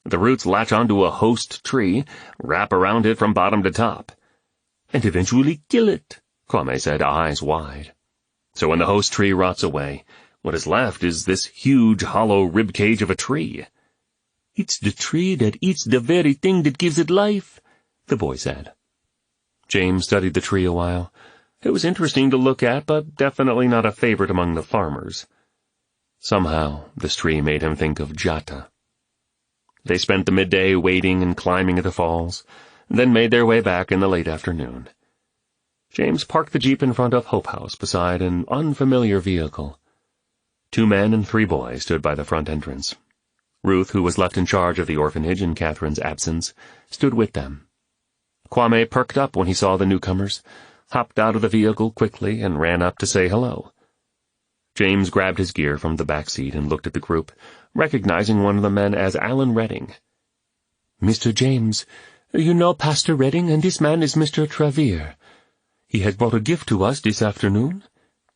The roots latch onto a host tree, wrap around it from bottom to top, and eventually kill it," Kwame said, eyes wide. "So when the host tree rots away, what is left is this huge hollow ribcage of a tree." "It's the tree that eats the very thing that gives it life," the boy said. James studied the tree a while. It was interesting to look at, but definitely not a favorite among the farmers. Somehow, this tree made him think of Jata. They spent the midday wading and climbing at the falls, then made their way back in the late afternoon. James parked the jeep in front of Hope House beside an unfamiliar vehicle. 2 men and 3 boys stood by the front entrance. Ruth, who was left in charge of the orphanage in Catherine's absence, stood with them. Kwame perked up when he saw the newcomers, hopped out of the vehicle quickly, and ran up to say hello. James grabbed his gear from the back seat and looked at the group, recognizing one of the men as Alan Redding. "Mr. James, you know Pastor Redding, and this man is Mr. Trevere. He has brought a gift to us this afternoon,"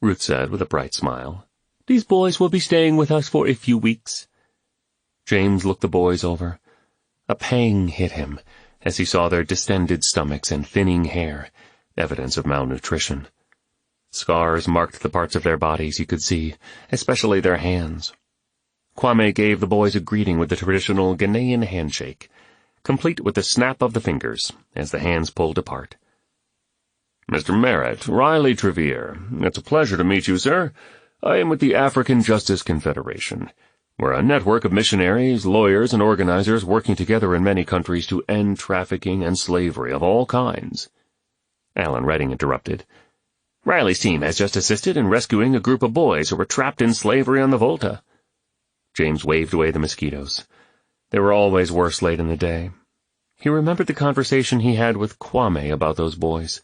Ruth said with a bright smile. "These boys will be staying with us for a few weeks." James looked the boys over. A pang hit him as he saw their distended stomachs and thinning hair, evidence of malnutrition. Scars marked the parts of their bodies he could see, especially their hands. Kwame gave the boys a greeting with the traditional Ghanaian handshake, complete with the snap of the fingers as the hands pulled apart. "Mr. Merritt, Riley Trevere, it's a pleasure to meet you, sir. I am with the African Justice Confederation. We're a network of missionaries, lawyers, and organizers working together in many countries to end trafficking and slavery of all kinds." Alan Redding interrupted. "Riley's team has just assisted in rescuing a group of boys who were trapped in slavery on the Volta." James waved away the mosquitoes. They were always worse late in the day. He remembered the conversation he had with Kwame about those boys,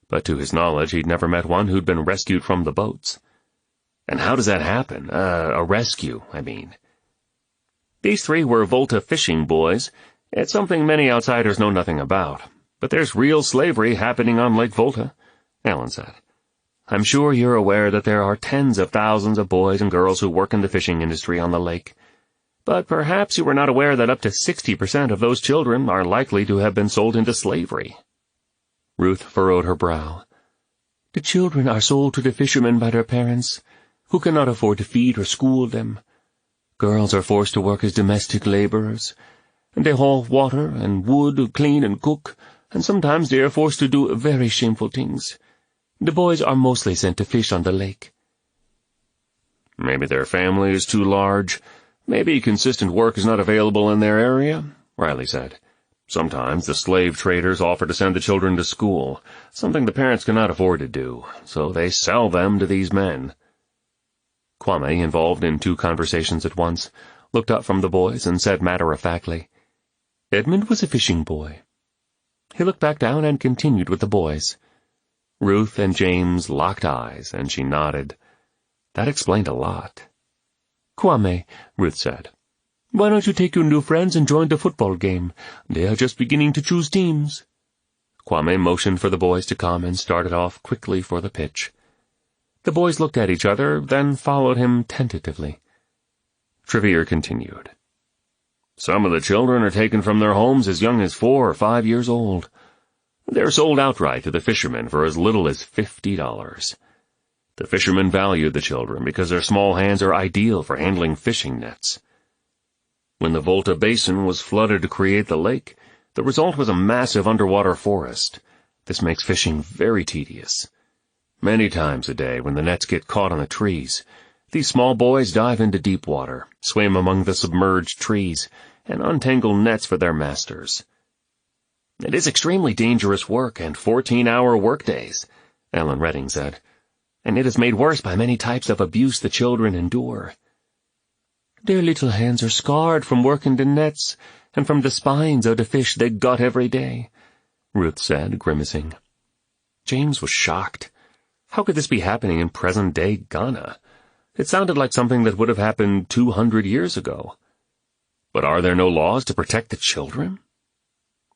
but to his knowledge he'd never met one who'd been rescued from the boats. And how does that happen? A rescue, I mean. These 3 were Volta fishing boys. It's something many outsiders know nothing about. But there's real slavery happening on Lake Volta, Alan said. "I'm sure you're aware that there are tens of thousands of boys and girls who work in the fishing industry on the lake. But perhaps you were not aware that up to 60% of those children are likely to have been sold into slavery." Ruth furrowed her brow. "The children are sold to the fishermen by their parents, who cannot afford to feed or school them. Girls are forced to work as domestic laborers, and they haul water and wood, clean and cook, and sometimes they are forced to do very shameful things. The boys are mostly sent to fish on the lake." "Maybe their family is too large. Maybe consistent work is not available in their area," Riley said. "Sometimes the slave traders offer to send the children to school, something the parents cannot afford to do, so they sell them to these men." Kwame, involved in 2 conversations at once, looked up from the boys and said matter-of-factly, "Edmund was a fishing boy." He looked back down and continued with the boys. Ruth and James locked eyes, and she nodded. That explained a lot. "Kwame," Ruth said, "why don't you take your new friends and join the football game? They are just beginning to choose teams." Kwame motioned for the boys to come and started off quickly for the pitch. The boys looked at each other, then followed him tentatively. Trevere continued. "Some of the children are taken from their homes as young as 4 or 5 years old. They're sold outright to the fishermen for as little as $50. The fishermen value the children because their small hands are ideal for handling fishing nets. When the Volta Basin was flooded to create the lake, the result was a massive underwater forest, This makes fishing very tedious. Many times a day, when the nets get caught on the trees, these small boys dive into deep water, swim among the submerged trees, and untangle nets for their masters. It is extremely dangerous work and 14-hour workdays, Ellen Redding said, and it is made worse by many types of abuse the children endure. Their little hands are scarred from working the nets and from the spines of the fish they gut every day, Ruth said, grimacing. James was shocked. How could this be happening in present-day Ghana? It sounded like something that would have happened 200 years ago. But are there no laws to protect the children?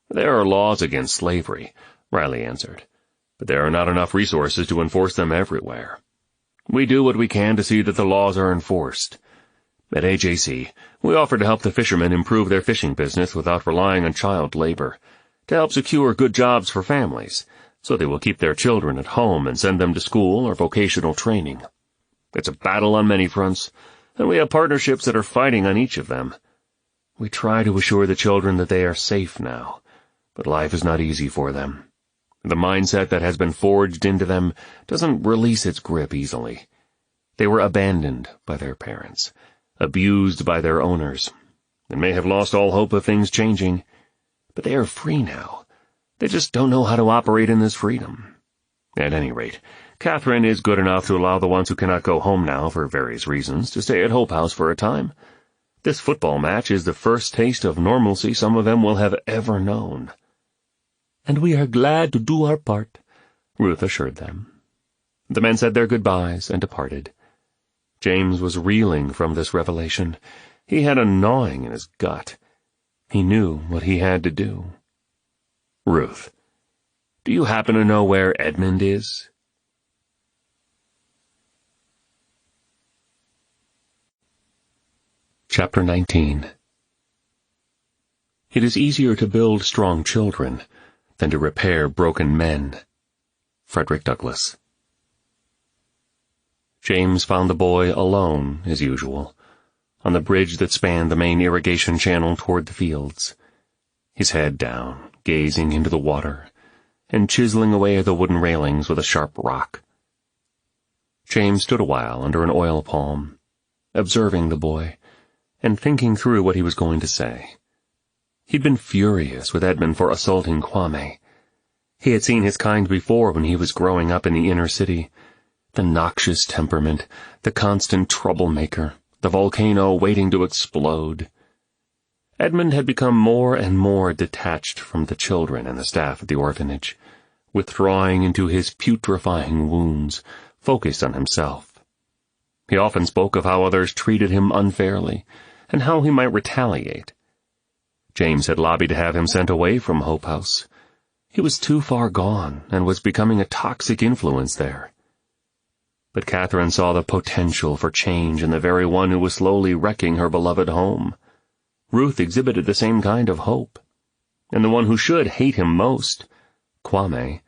There are laws against slavery, Riley answered, but there are not enough resources to enforce them everywhere. We do what we can to see that the laws are enforced. At AJC, we offer to help the fishermen improve their fishing business without relying on child labor, to help secure good jobs for families, so they will keep their children at home and send them to school or vocational training. It's a battle on many fronts, and we have partnerships that are fighting on each of them. We try to assure the children that they are safe now, but life is not easy for them. The mindset that has been forged into them doesn't release its grip easily. They were abandoned by their parents, abused by their owners, and may have lost all hope of things changing, but they are free now. They just don't know how to operate in this freedom. At any rate, Catherine is good enough to allow the ones who cannot go home now for various reasons to stay at Hope House for a time. This football match is the first taste of normalcy some of them will have ever known. And we are glad to do our part, Ruth assured them. The men said their goodbyes and departed. James was reeling from this revelation. He had a gnawing in his gut. He knew what he had to do. Ruth, do you happen to know where Edmund is? Chapter 19. It is easier to build strong children than to repair broken men. Frederick Douglass. James found the boy alone, as usual, on the bridge that spanned the main irrigation channel toward the fields, his head down, gazing into the water, and chiseling away at the wooden railings with a sharp rock. James stood a while under an oil palm, observing the boy, and thinking through what he was going to say. He'd been furious with Edmund for assaulting Kwame. He had seen his kind before when he was growing up in the inner city. The noxious temperament, the constant troublemaker, the volcano waiting to explode. Edmund had become more and more detached from the children and the staff at the orphanage, withdrawing into his putrefying wounds, focused on himself. He often spoke of how others treated him unfairly, and how he might retaliate. James had lobbied to have him sent away from Hope House. He was too far gone and was becoming a toxic influence there. But Catherine saw the potential for change in the very one who was slowly wrecking her beloved home. Ruth exhibited the same kind of hope. And the one who should hate him most, Kwame,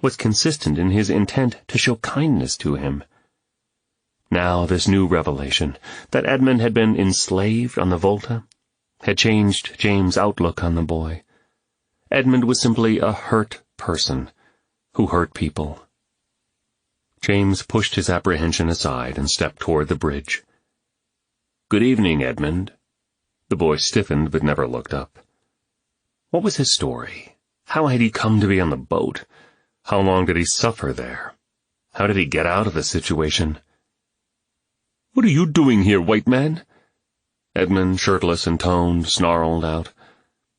was consistent in his intent to show kindness to him. Now this new revelation, that Edmund had been enslaved on the Volta, had changed James' outlook on the boy. Edmund was simply a hurt person who hurt people. James pushed his apprehension aside and stepped toward the bridge. "Good evening, Edmund." The boy stiffened but never looked up. What was his story? How had he come to be on the boat? How long did he suffer there? How did he get out of the situation? "What are you doing here, white man?" Edmund, shirtless and toned, snarled out.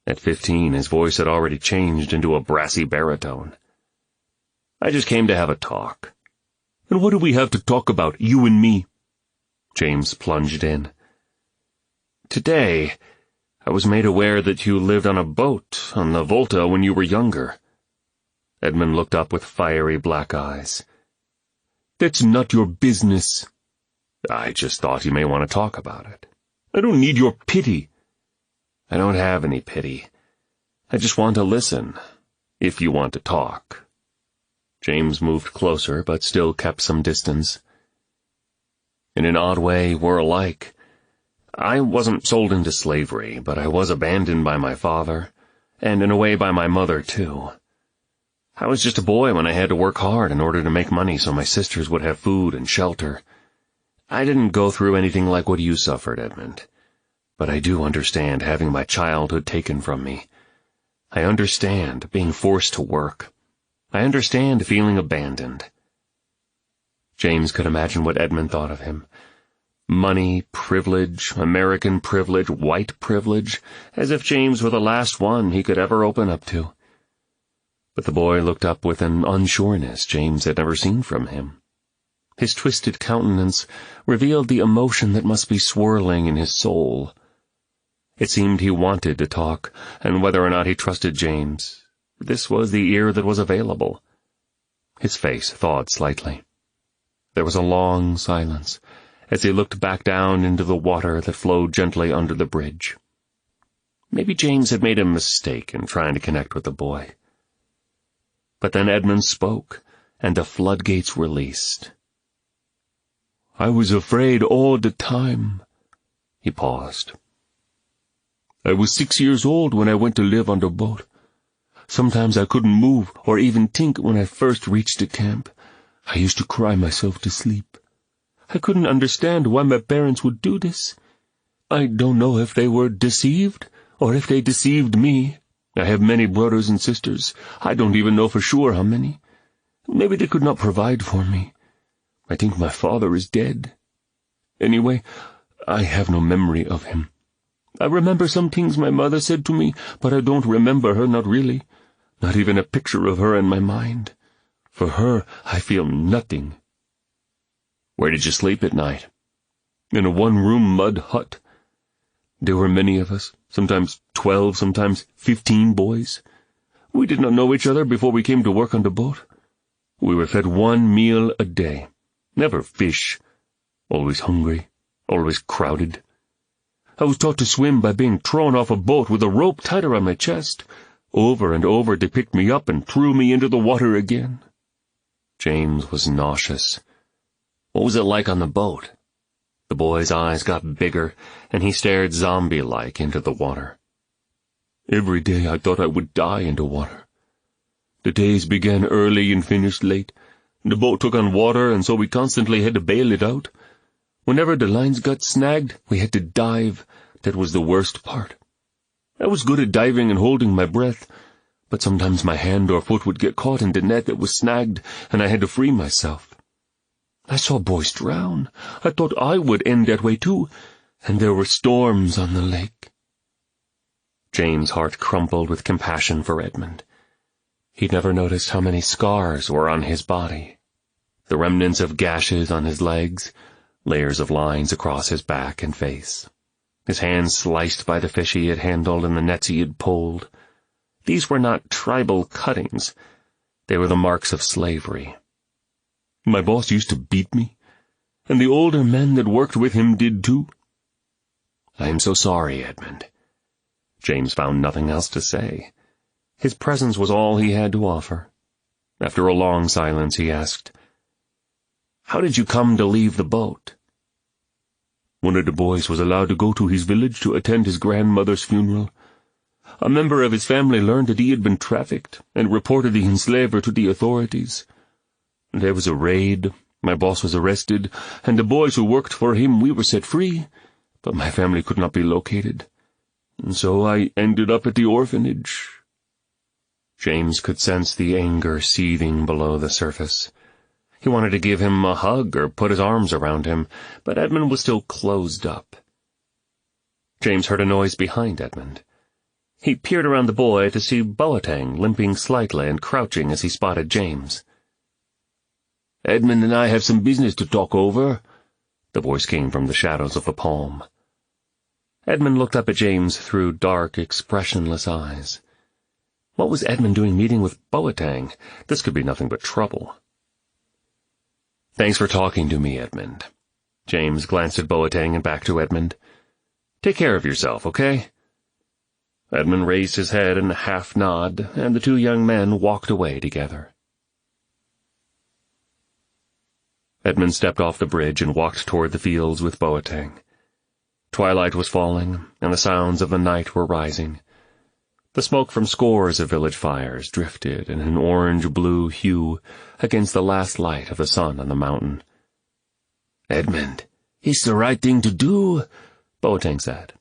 At 15, his voice had already changed into a brassy baritone. "I just came to have a talk." "And what do we have to talk about, you and me?" James plunged in. "Today, I was made aware that you lived on a boat on the Volta when you were younger." Edmund looked up with fiery black eyes. "That's not your business." "I just thought you may want to talk about it." "I don't need your pity." "I don't have any pity. I just want to listen, if you want to talk." James moved closer, but still kept some distance. "In an odd way, we're alike. I wasn't sold into slavery, but I was abandoned by my father, and in a way by my mother, too. I was just a boy when I had to work hard in order to make money so my sisters would have food and shelter. I didn't go through anything like what you suffered, Edmund. But I do understand having my childhood taken from me. I understand being forced to work. I understand feeling abandoned. James could imagine what Edmund thought of him. Money, privilege, American privilege, white privilege, as if James were the last one he could ever open up to. But the boy looked up with an unsureness James had never seen from him. His twisted countenance revealed the emotion that must be swirling in his soul. It seemed he wanted to talk, and whether or not he trusted James, this was the ear that was available. His face thawed slightly. There was a long silence as he looked back down into the water that flowed gently under the bridge. Maybe James had made a mistake in trying to connect with the boy. But then Edmund spoke, and the floodgates released. "I was afraid all the time." He paused. "I was 6 years old when I went to live on the boat. Sometimes I couldn't move or even think when I first reached the camp. I used to cry myself to sleep. I couldn't understand why my parents would do this. I don't know if they were deceived or if they deceived me. I have many brothers and sisters. I don't even know for sure how many. Maybe they could not provide for me. I think my father is dead. Anyway, I have no memory of him. I remember some things my mother said to me, but I don't remember her, not really. Not even a picture of her in my mind. For her, I feel nothing." "Where did you sleep at night?" "In a one-room mud hut. There were many of us, sometimes 12, sometimes 15 boys. We did not know each other before we came to work on the boat. We were fed one meal a day, never fish, always hungry, always crowded. I was taught to swim by being thrown off a boat with a rope tied around my chest. Over and over they picked me up and threw me into the water again." James was nauseous. "What was it like on the boat?" The boy's eyes got bigger, and he stared zombie-like into the water. "Every day I thought I would die in the water. The days began early and finished late. The boat took on water, and so we constantly had to bail it out. Whenever the lines got snagged, we had to dive. That was the worst part. I was good at diving and holding my breath, but sometimes my hand or foot would get caught in the net that was snagged, and I had to free myself. I saw boys drown. I thought I would end that way too, and there were storms on the lake." James' heart crumpled with compassion for Edmund. He'd never noticed how many scars were on his body. The remnants of gashes on his legs, layers of lines across his back and face. His hands sliced by the fish he had handled and the nets he had pulled. These were not tribal cuttings. They were the marks of slavery. "My boss used to beat me, and the older men that worked with him did too." "I am so sorry, Edmund." James found nothing else to say. His presence was all he had to offer. After a long silence, he asked, "How did you come to leave the boat?" "One of the boys was allowed to go to his village to attend his grandmother's funeral. A member of his family learned that he had been trafficked and reported the enslaver to the authorities. There was a raid, my boss was arrested, and the boys who worked for him, we were set free, but my family could not be located. And so I ended up at the orphanage." James could sense the anger seething below the surface. He wanted to give him a hug or put his arms around him, but Edmund was still closed up. James heard a noise behind Edmund. He peered around the boy to see Boateng limping slightly and crouching as he spotted James. "Edmund and I have some business to talk over." The voice came from the shadows of the palm. Edmund looked up at James through dark, expressionless eyes. What was Edmund doing meeting with Boateng? This could be nothing but trouble. "Thanks for talking to me, Edmund." James glanced at Boateng and back to Edmund. "Take care of yourself, okay?" Edmund raised his head in a half-nod, and the two young men walked away together. Edmund stepped off the bridge and walked toward the fields with Boateng. Twilight was falling, and the sounds of the night were rising. The smoke from scores of village fires drifted in an orange-blue hue against the last light of the sun on the mountain. "Edmund, it's the right thing to do," Boateng said.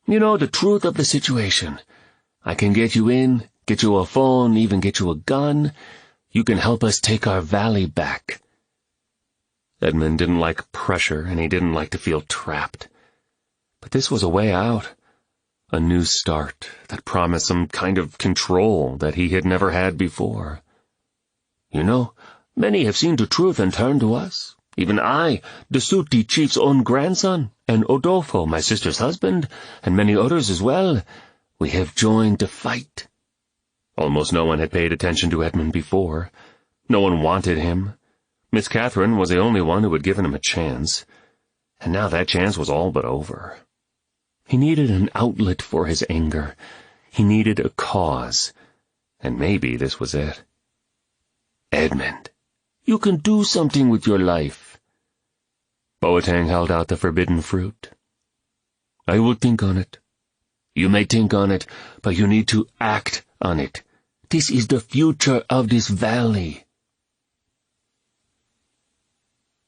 "You know the truth of the situation. I can get you in, get you a phone, even get you a gun. You can help us take our valley back." Edmund didn't like pressure, and he didn't like to feel trapped. But this was a way out, a new start that promised some kind of control that he had never had before. "You know, many have seen the truth and turned to us. Even I, the Suti chief's own grandson, and Odolfo, my sister's husband, and many others as well. We have joined the fight." Almost no one had paid attention to Edmund before. No one wanted him. Miss Catherine was the only one who had given him a chance, and now that chance was all but over. He needed an outlet for his anger. He needed a cause, and maybe this was it. "Edmund, you can do something with your life." Boateng held out the forbidden fruit. "I will think on it." "You may think on it, but you need to act on it. This is the future of this valley."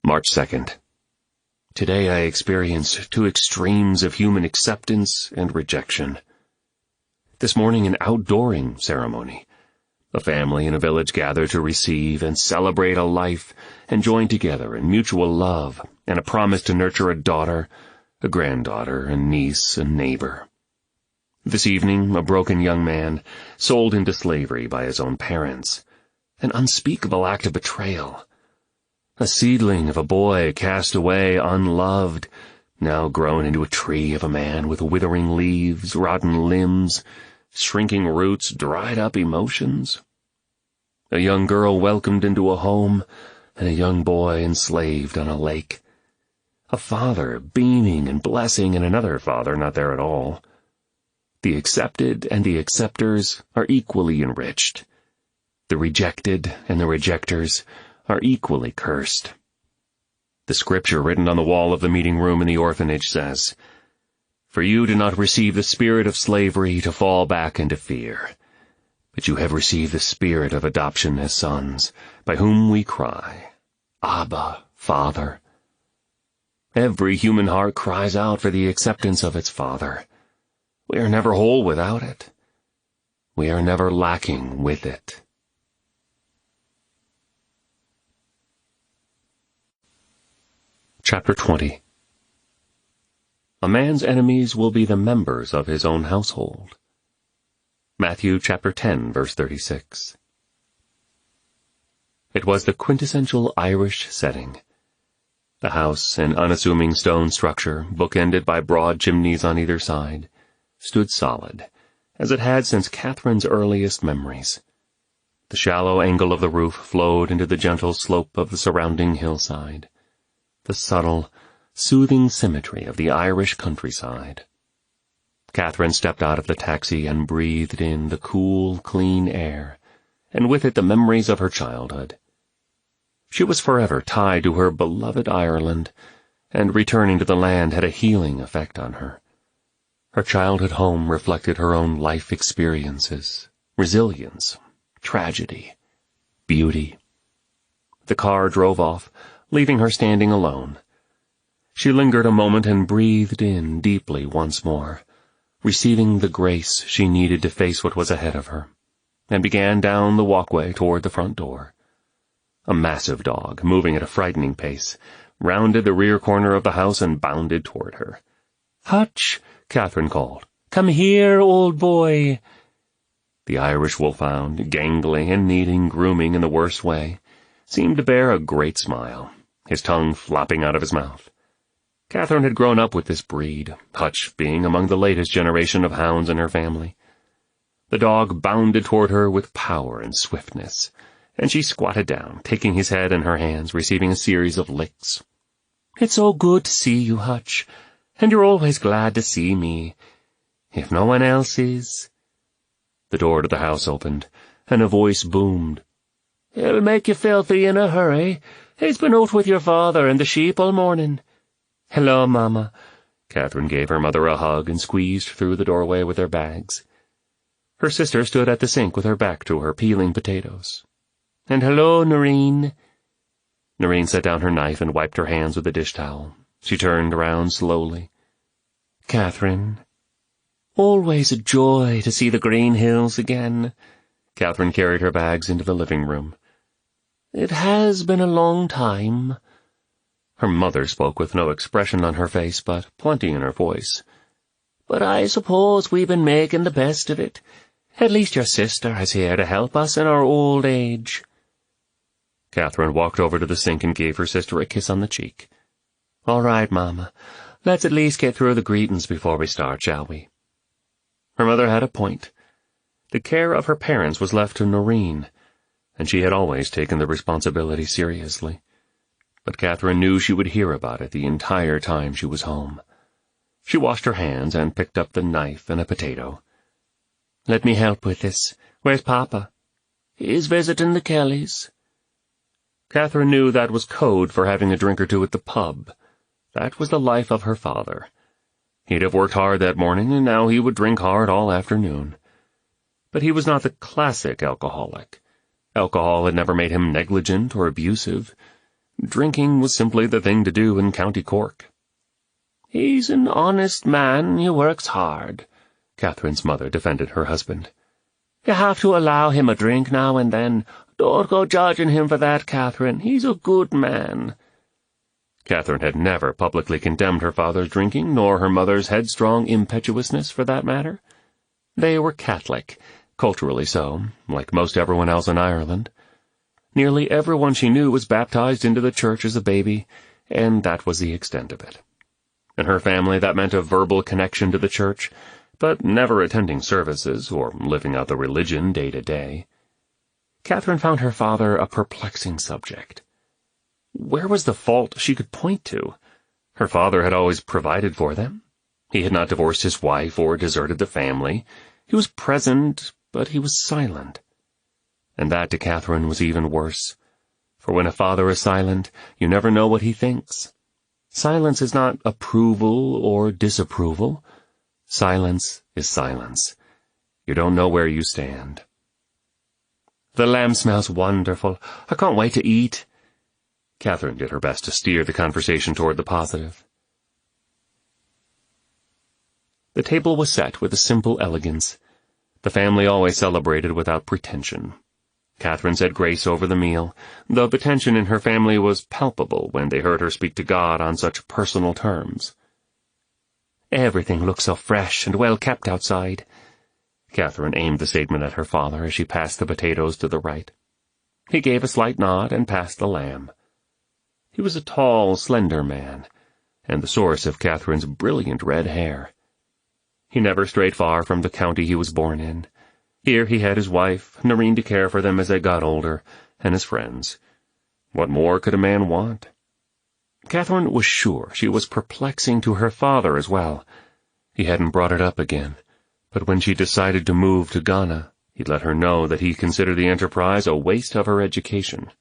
March 2nd. Today I experienced two extremes of human acceptance and rejection. This morning an outdooring ceremony. A family in a village gathered to receive and celebrate a life and join together in mutual love and a promise to nurture a daughter, a granddaughter, a niece, a neighbor. This evening a broken young man, sold into slavery by his own parents. An unspeakable act of betrayal. A seedling of a boy cast away unloved, now grown into a tree of a man with withering leaves, rotten limbs, shrinking roots, dried-up emotions. A young girl welcomed into a home, and a young boy enslaved on a lake. A father beaming and blessing, and another father not there at all. The accepted and the acceptors are equally enriched. The rejected and the rejectors are equally cursed. The scripture written on the wall of the meeting room in the orphanage says, "For you did not receive the spirit of slavery to fall back into fear, but you have received the spirit of adoption as sons, by whom we cry, Abba, Father." Every human heart cries out for the acceptance of its Father. We are never whole without it. We are never lacking with it. Chapter 20. A man's enemies will be the members of his own household. Matthew chapter 10, verse 36. It was the quintessential Irish setting. The house, an unassuming stone structure, bookended by broad chimneys on either side, stood solid, as it had since Catherine's earliest memories. The shallow angle of the roof flowed into the gentle slope of the surrounding hillside. The subtle, soothing symmetry of the Irish countryside. Catherine stepped out of the taxi and breathed in the cool, clean air, and with it the memories of her childhood. She was forever tied to her beloved Ireland, and returning to the land had a healing effect on her. Her childhood home reflected her own life experiences, resilience, tragedy, beauty. The car drove off, leaving her standing alone. She lingered a moment and breathed in deeply once more, receiving the grace she needed to face what was ahead of her, and began down the walkway toward the front door. A massive dog, moving at a frightening pace, rounded the rear corner of the house and bounded toward her. "Hutch!" Catherine called. "Come here, old boy!" The Irish wolfhound, gangly and needing grooming in the worst way, seemed to bear a great smile, his tongue flopping out of his mouth. Catherine had grown up with this breed, Hutch being among the latest generation of hounds in her family. The dog bounded toward her with power and swiftness, and she squatted down, taking his head in her hands, receiving a series of licks. "It's so good to see you, Hutch, and you're always glad to see me, if no one else is." The door to the house opened, and a voice boomed. "It'll make you filthy in a hurry. He's been out with your father and the sheep all morning." "Hello, Mama." Catherine gave her mother a hug and squeezed through the doorway with their bags. Her sister stood at the sink with her back to her, peeling potatoes. "And hello, Noreen." Noreen set down her knife and wiped her hands with a dish towel. She turned around slowly. "Catherine." "Always a joy to see the green hills again." Catherine carried her bags into the living room. "It has been a long time." Her mother spoke with no expression on her face, but plenty in her voice. "But I suppose we've been making the best of it. At least your sister is here to help us in our old age." Catherine walked over to the sink and gave her sister a kiss on the cheek. "All right, Mama. Let's at least get through the greetings before we start, shall we?" Her mother had a point. The care of her parents was left to Noreen, and she had always taken the responsibility seriously. But Catherine knew she would hear about it the entire time she was home. She washed her hands and picked up the knife and a potato. "Let me help with this. Where's Papa?" "He's visiting the Kellys." Catherine knew that was code for having a drink or two at the pub. That was the life of her father. He'd have worked hard that morning, and now he would drink hard all afternoon. But he was not the classic alcoholic. Alcohol had never made him negligent or abusive. Drinking was simply the thing to do in County Cork. "He's an honest man, he works hard," Catherine's mother defended her husband. "You have to allow him a drink now and then. Don't go judging him for that, Catherine. He's a good man." Catherine had never publicly condemned her father's drinking, nor her mother's headstrong impetuousness, for that matter. They were Catholic, culturally so, like most everyone else in Ireland. Nearly everyone she knew was baptized into the church as a baby, and that was the extent of it. In her family, that meant a verbal connection to the church, but never attending services or living out the religion day to day. Catherine found her father a perplexing subject. Where was the fault she could point to? Her father had always provided for them. He had not divorced his wife or deserted the family. He was present, but he was silent. And that to Catherine was even worse. For when a father is silent, you never know what he thinks. Silence is not approval or disapproval. Silence is silence. You don't know where you stand. "The lamb smells wonderful. I can't wait to eat." Catherine did her best to steer the conversation toward the positive. The table was set with a simple elegance. The family always celebrated without pretension. Catherine said grace over the meal, though the tension in her family was palpable when they heard her speak to God on such personal terms. "Everything looks so fresh and well kept outside." Catherine aimed the statement at her father as she passed the potatoes to the right. He gave a slight nod and passed the lamb. He was a tall, slender man, and the source of Catherine's brilliant red hair. He never strayed far from the county he was born in. Here he had his wife, Noreen, to care for them as they got older, and his friends. What more could a man want? Catherine was sure she was perplexing to her father as well. He hadn't brought it up again, but when she decided to move to Ghana, he'd let her know that he considered the enterprise a waste of her education.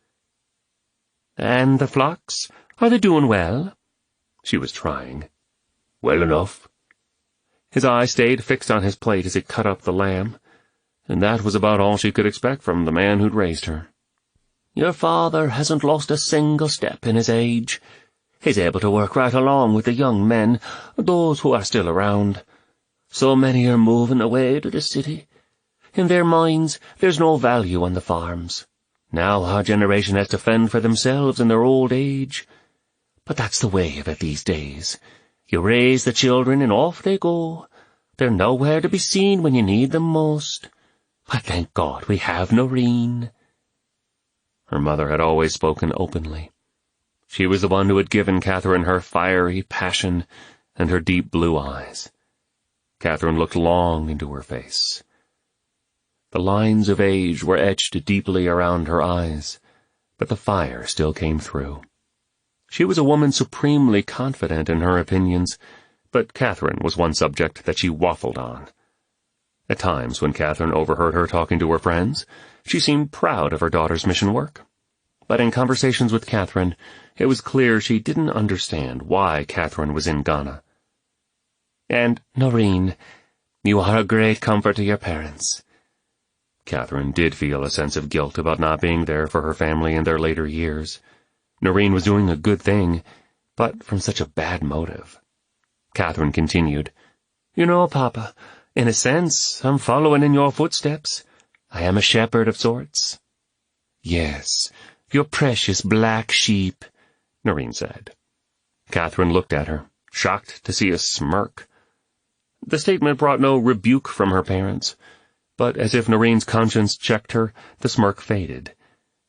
"And the flocks? Are they doing well?" She was trying. "Well enough." His eye stayed fixed on his plate as he cut up the lamb, and that was about all she could expect from the man who'd raised her. "Your father hasn't lost a single step in his age. He's able to work right along with the young men, those who are still around. So many are moving away to the city. In their minds, there's no value on the farms. Now our generation has to fend for themselves in their old age. But that's the way of it these days. You raise the children and off they go. They're nowhere to be seen when you need them most. But thank God we have Noreen." Her mother had always spoken openly. She was the one who had given Catherine her fiery passion and her deep blue eyes. Catherine looked long into her face. The lines of age were etched deeply around her eyes, but the fire still came through. She was a woman supremely confident in her opinions, but Catherine was one subject that she waffled on. At times, when Catherine overheard her talking to her friends, she seemed proud of her daughter's mission work. But in conversations with Catherine, it was clear she didn't understand why Catherine was in Ghana. "And, Noreen, you are a great comfort to your parents. Catherine did feel a sense of guilt about not being there for her family in their later years. Noreen was doing a good thing, but from such a bad motive. Catherine continued, "You know, Papa, in a sense, I'm following in your footsteps. I am a shepherd of sorts." "Yes, your precious black sheep," Noreen said. Catherine looked at her, shocked to see a smirk. The statement brought no rebuke from her parents, but as if Noreen's conscience checked her, the smirk faded,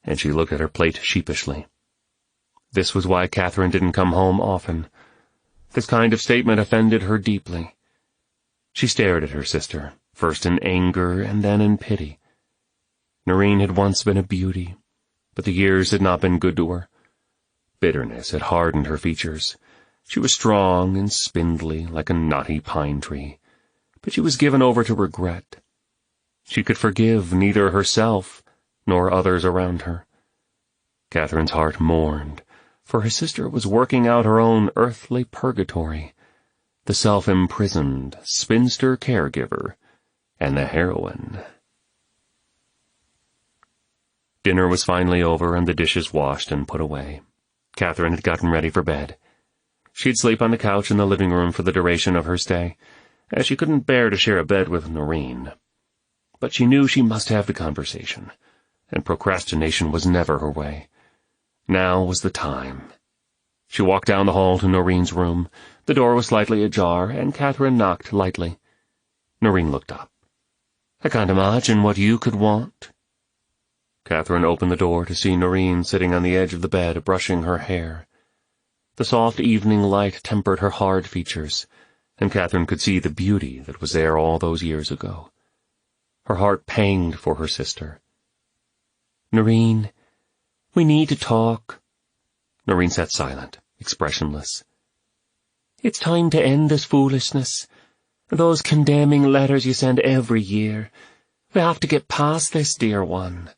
and she looked at her plate sheepishly. This was why Catherine didn't come home often. This kind of statement offended her deeply. She stared at her sister, first in anger and then in pity. Noreen had once been a beauty, but the years had not been good to her. Bitterness had hardened her features. She was strong and spindly like a knotty pine tree, but she was given over to regret. She could forgive neither herself nor others around her. Catherine's heart mourned, for her sister was working out her own earthly purgatory, the self-imprisoned spinster caregiver and the heroine. Dinner was finally over and the dishes washed and put away. Catherine had gotten ready for bed. She'd sleep on the couch in the living room for the duration of her stay, as she couldn't bear to share a bed with Noreen. But she knew she must have the conversation, and procrastination was never her way. Now was the time. She walked down the hall to Noreen's room. The door was slightly ajar, and Catherine knocked lightly. Noreen looked up. "I can't imagine what you could want." Catherine opened the door to see Noreen sitting on the edge of the bed, brushing her hair. The soft evening light tempered her hard features, and Catherine could see the beauty that was there all those years ago. Her heart panged for her sister. "Noreen, we need to talk." Noreen sat silent, expressionless. "It's time to end this foolishness. Those condemning letters you send every year. We have to get past this, dear one."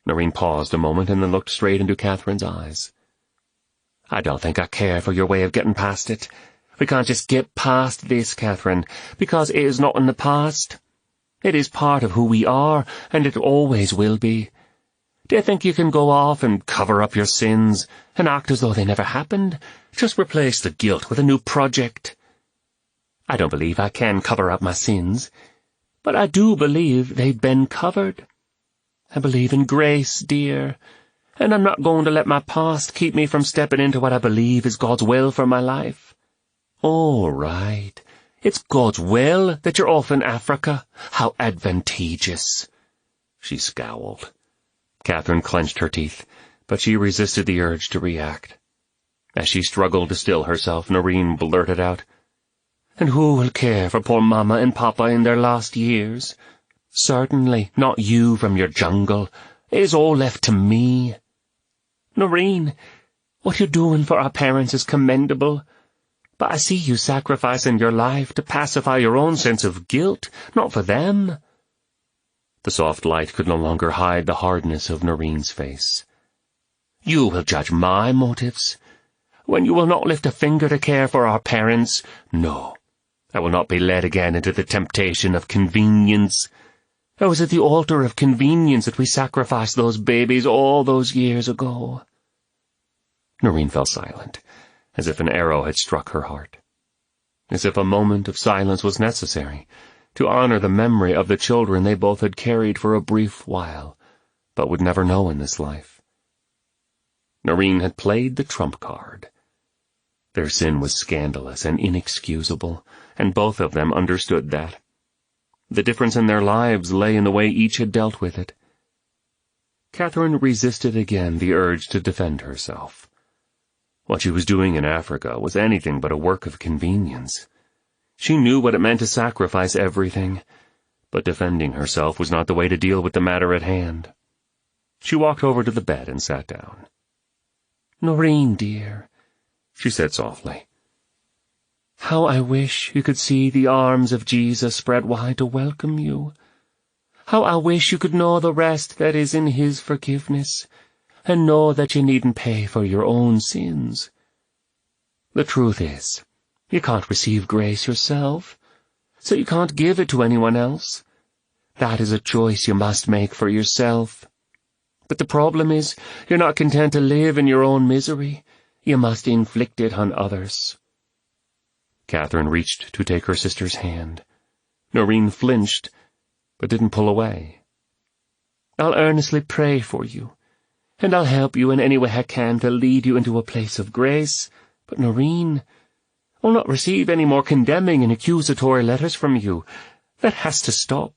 Noreen paused a moment and then looked straight into Catherine's eyes. "I don't think I care for your way of getting past it. We can't just get past this, Catherine, because it is not in the past. It is part of who we are, and it always will be. Do you think you can go off and cover up your sins and act as though they never happened? Just replace the guilt with a new project?" "I don't believe I can cover up my sins, but I do believe they've been covered. I believe in grace, dear, and I'm not going to let my past keep me from stepping into what I believe is God's will for my life." "All right. It's God's will that you're off in Africa. How advantageous." She scowled. Catherine clenched her teeth, but she resisted the urge to react. As she struggled to still herself, Noreen blurted out, "And who will care for poor Mama and Papa in their last years? Certainly not you from your jungle. It is all left to me." "Noreen, what you're doing for our parents is commendable, but I see you sacrificing your life to pacify your own sense of guilt, not for them." The soft light could no longer hide the hardness of Noreen's face. "You will judge my motives, when you will not lift a finger to care for our parents. No, I will not be led again into the temptation of convenience. It was at the altar of convenience that we sacrificed those babies all those years ago." Noreen fell silent, as if an arrow had struck her heart. As if a moment of silence was necessary to honor the memory of the children they both had carried for a brief while, but would never know in this life. Noreen had played the trump card. Their sin was scandalous and inexcusable, and both of them understood that. The difference in their lives lay in the way each had dealt with it. Catherine resisted again the urge to defend herself. What she was doing in Africa was anything but a work of convenience. She knew what it meant to sacrifice everything, but defending herself was not the way to deal with the matter at hand. She walked over to the bed and sat down. "Noreen, dear," she said softly, "how I wish you could see the arms of Jesus spread wide to welcome you. How I wish you could know the rest that is in his forgiveness, and know that you needn't pay for your own sins. The truth is, you can't receive grace yourself, so you can't give it to anyone else. That is a choice you must make for yourself. But the problem is, you're not content to live in your own misery. You must inflict it on others." Catherine reached to take her sister's hand. Noreen flinched, but didn't pull away. "I'll earnestly pray for you, and I'll help you in any way I can to lead you into a place of grace. But, Noreen, I'll not receive any more condemning and accusatory letters from you. That has to stop."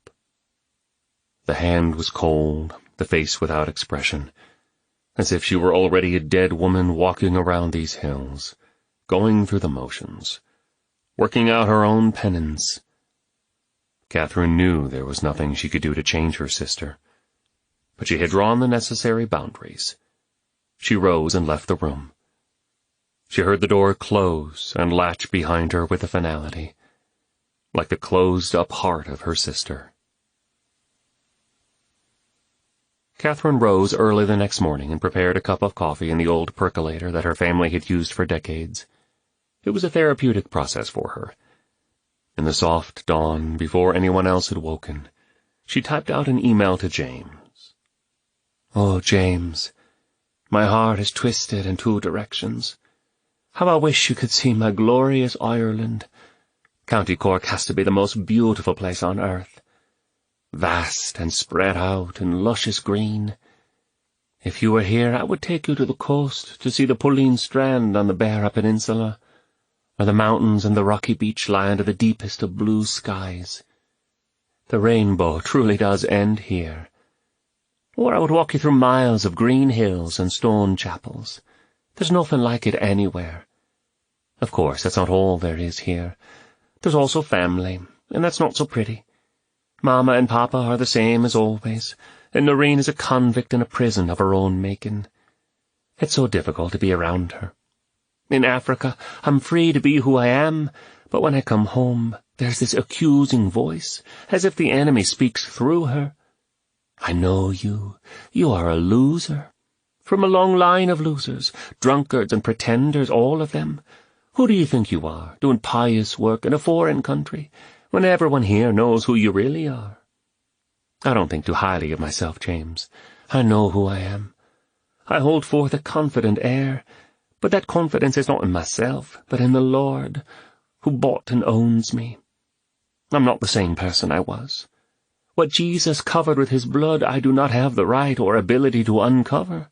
The hand was cold, the face without expression, as if she were already a dead woman walking around these hills, going through the motions, working out her own penance. Catherine knew there was nothing she could do to change her sister, but she had drawn the necessary boundaries. She rose and left the room. She heard the door close and latch behind her with a finality, like the closed-up heart of her sister. Catherine rose early the next morning and prepared a cup of coffee in the old percolator that her family had used for decades. It was a therapeutic process for her. In the soft dawn, before anyone else had woken, she typed out an email to James. "Oh, James, my heart is twisted in two directions. How I wish you could see my glorious Ireland. County Cork has to be the most beautiful place on earth. Vast and spread out in luscious green. If you were here, I would take you to the coast to see the Pulleen Strand on the Beara Peninsula, or the mountains and the rocky beach lie under the deepest of blue skies. The rainbow truly does end here. Or I would walk you through miles of green hills and stone chapels. There's nothing like it anywhere. Of course, that's not all there is here. There's also family, and that's not so pretty. Mama and Papa are the same as always, and Noreen is a convict in a prison of her own making. It's so difficult to be around her. In Africa, I'm free to be who I am, but when I come home, there's this accusing voice, as if the enemy speaks through her. I know you. You are a loser. From a long line of losers, drunkards and pretenders, all of them. Who do you think you are, doing pious work in a foreign country, when everyone here knows who you really are? I don't think too highly of myself, James. I know who I am. I hold forth a confident air, but that confidence is not in myself, but in the Lord, who bought and owns me. I'm not the same person I was. What Jesus covered with his blood I do not have the right or ability to uncover.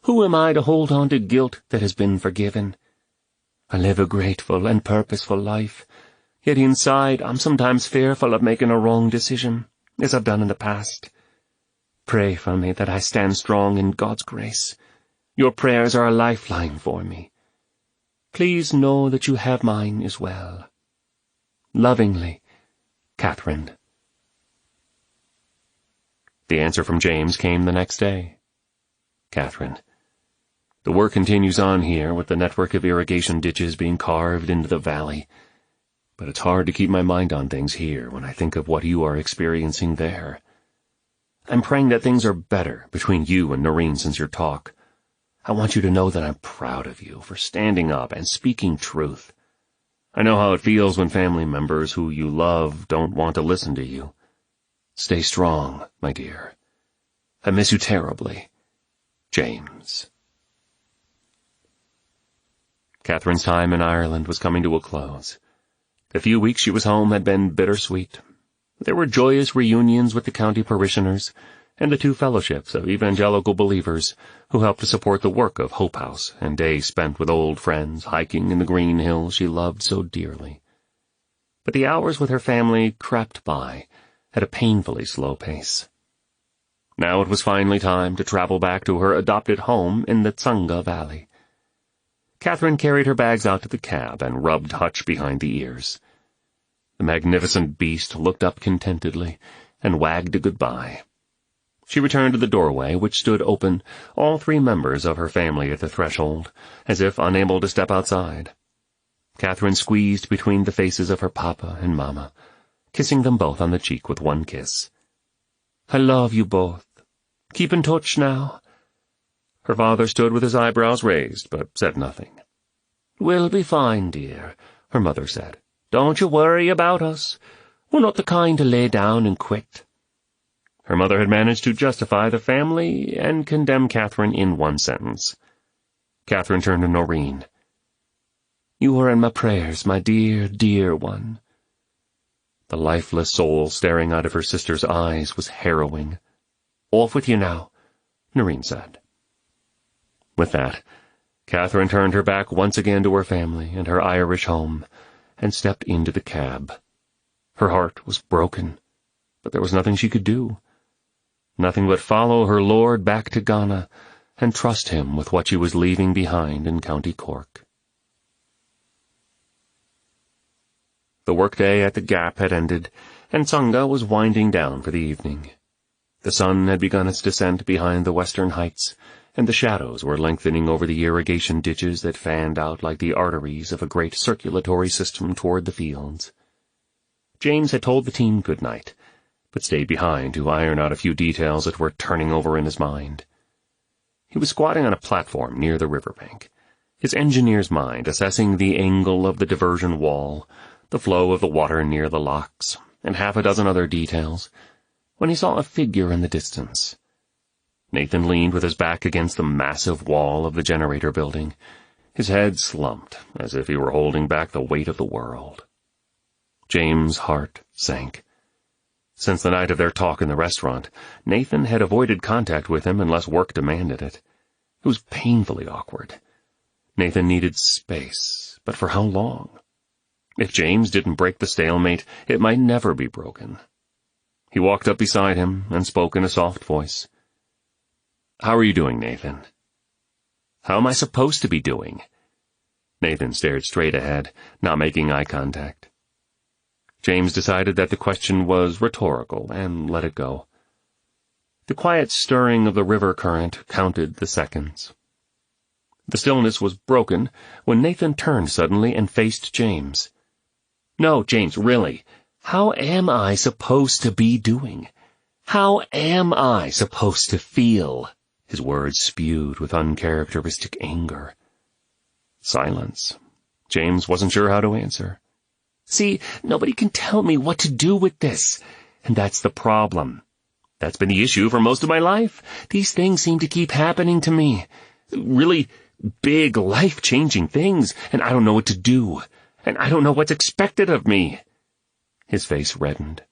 Who am I to hold on to guilt that has been forgiven? I live a grateful and purposeful life, yet inside I'm sometimes fearful of making a wrong decision, as I've done in the past. Pray for me that I stand strong in God's grace. Your prayers are a lifeline for me. Please know that you have mine as well. Lovingly, Catherine. The answer from James came the next day. Catherine. The work continues on here with the network of irrigation ditches being carved into the valley. But it's hard to keep my mind on things here when I think of what you are experiencing there. I'm praying that things are better between you and Noreen since your talk. I want you to know that I'm proud of you for standing up and speaking truth. I know how it feels when family members who you love don't want to listen to you. Stay strong, my dear. I miss you terribly. James. Catherine's time in Ireland was coming to a close. The few weeks she was home had been bittersweet. There were joyous reunions with the county parishioners and the two fellowships of evangelical believers who helped to support the work of Hope House, and days spent with old friends hiking in the green hills she loved so dearly. But the hours with her family crept by at a painfully slow pace. Now it was finally time to travel back to her adopted home in the Tsanga Valley. Catherine carried her bags out to the cab and rubbed Hutch behind the ears. The magnificent beast looked up contentedly and wagged a goodbye. She returned to the doorway, which stood open, all three members of her family at the threshold, as if unable to step outside. Catherine squeezed between the faces of her papa and mama, kissing them both on the cheek with one kiss. I love you both. Keep in touch now. Her father stood with his eyebrows raised, but said nothing. We'll be fine, dear, her mother said. Don't you worry about us. We're not the kind to lay down and quit. Her mother had managed to justify the family and condemn Catherine in one sentence. Catherine turned to Noreen. "You are in my prayers, my dear, dear one." The lifeless soul staring out of her sister's eyes was harrowing. "Off with you now," Noreen said. With that, Catherine turned her back once again to her family and her Irish home, and stepped into the cab. Her heart was broken, but there was nothing she could do. Nothing but follow her lord back to Ghana and trust him with what she was leaving behind in County Cork. The workday at the Gap had ended, and Tsanga was winding down for the evening. The sun had begun its descent behind the western heights, and the shadows were lengthening over the irrigation ditches that fanned out like the arteries of a great circulatory system toward the fields. James had told the team good night, but stayed behind to iron out a few details that were turning over in his mind. He was squatting on a platform near the riverbank, his engineer's mind assessing the angle of the diversion wall, the flow of the water near the locks, and half a dozen other details, when he saw a figure in the distance. Nathan leaned with his back against the massive wall of the generator building, his head slumped as if he were holding back the weight of the world. James' heart sank. Since the night of their talk in the restaurant, Nathan had avoided contact with him unless work demanded it. It was painfully awkward. Nathan needed space, but for how long? If James didn't break the stalemate, it might never be broken. He walked up beside him and spoke in a soft voice. "How are you doing, Nathan?" "How am I supposed to be doing?" Nathan stared straight ahead, not making eye contact. James decided that the question was rhetorical and let it go. The quiet stirring of the river current counted the seconds. The stillness was broken when Nathan turned suddenly and faced James. "No, James, really. How am I supposed to be doing? How am I supposed to feel?" His words spewed with uncharacteristic anger. Silence. James wasn't sure how to answer. "See, nobody can tell me what to do with this, and that's the problem. That's been the issue for most of my life. These things seem to keep happening to me. Really big, life-changing things, and I don't know what to do, and I don't know what's expected of me." His face reddened.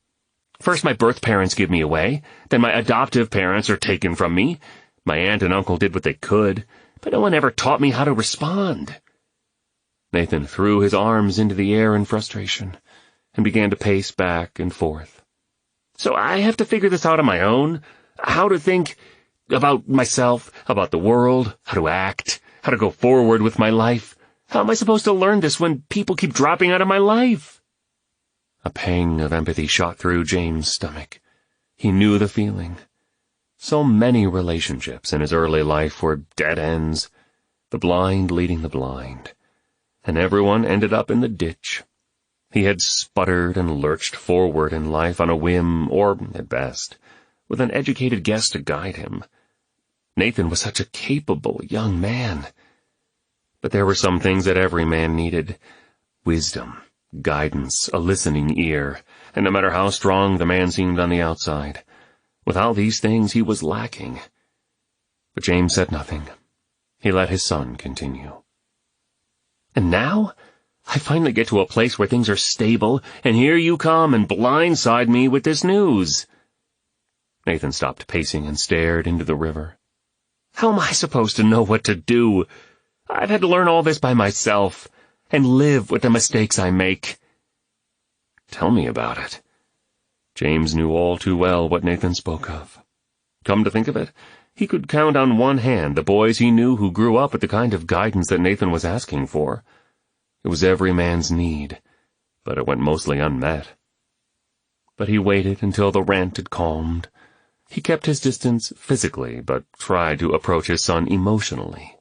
"First my birth parents give me away, then my adoptive parents are taken from me. My aunt and uncle did what they could, but no one ever taught me how to respond." Nathan threw his arms into the air in frustration and began to pace back and forth. "So I have to figure this out on my own? How to think about myself, about the world, how to act, how to go forward with my life. How am I supposed to learn this when people keep dropping out of my life?" A pang of empathy shot through James' stomach. He knew the feeling. So many relationships in his early life were dead ends, the blind leading the blind, and everyone ended up in the ditch. He had sputtered and lurched forward in life on a whim, or, at best, with an educated guess to guide him. Nathan was such a capable young man. But there were some things that every man needed. Wisdom, guidance, a listening ear, and no matter how strong the man seemed on the outside, without these things he was lacking. But James said nothing. He let his son continue. "And now I finally get to a place where things are stable, and here you come and blindside me with this news." Nathan stopped pacing and stared into the river. "How am I supposed to know what to do? I've had to learn all this by myself, and live with the mistakes I make." "Tell me about it." James knew all too well what Nathan spoke of. Come to think of it, he could count on one hand the boys he knew who grew up with the kind of guidance that Nathan was asking for. It was every man's need, but it went mostly unmet. But he waited until the rant had calmed. He kept his distance physically, but tried to approach his son emotionally.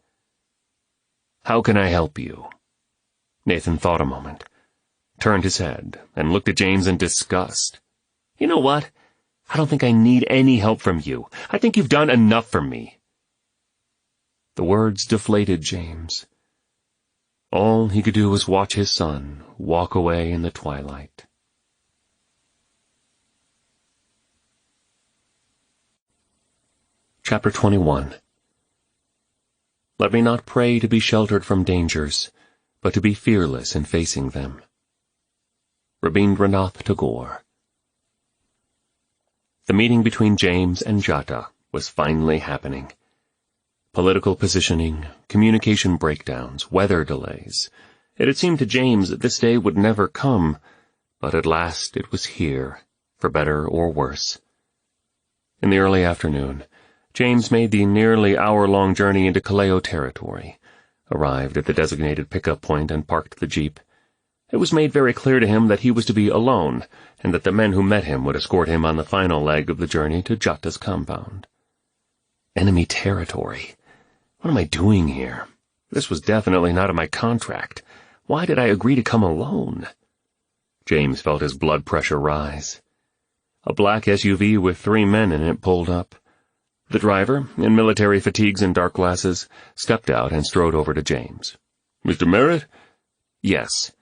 "How can I help you?" Nathan thought a moment, turned his head, and looked at James in disgust. "You know what? I don't think I need any help from you. I think you've done enough for me." The words deflated James. All he could do was watch his son walk away in the twilight. Chapter 21. Let me not pray to be sheltered from dangers, but to be fearless in facing them. Rabindranath Tagore. The meeting between James and Jatta was finally happening. Political positioning, communication breakdowns, weather delays. It had seemed to James that this day would never come, but at last it was here, for better or worse. In the early afternoon, James made the nearly hour-long journey into Kaleo territory, arrived at the designated pickup point and parked the jeep. It was made very clear to him that he was to be alone, and that the men who met him would escort him on the final leg of the journey to Jatta's compound. Enemy territory. What am I doing here? This was definitely not in my contract. Why did I agree to come alone? James felt his blood pressure rise. A black SUV with 3 men in it pulled up. The driver, in military fatigues and dark glasses, stepped out and strode over to James. "Mr. Merritt?" "Yes."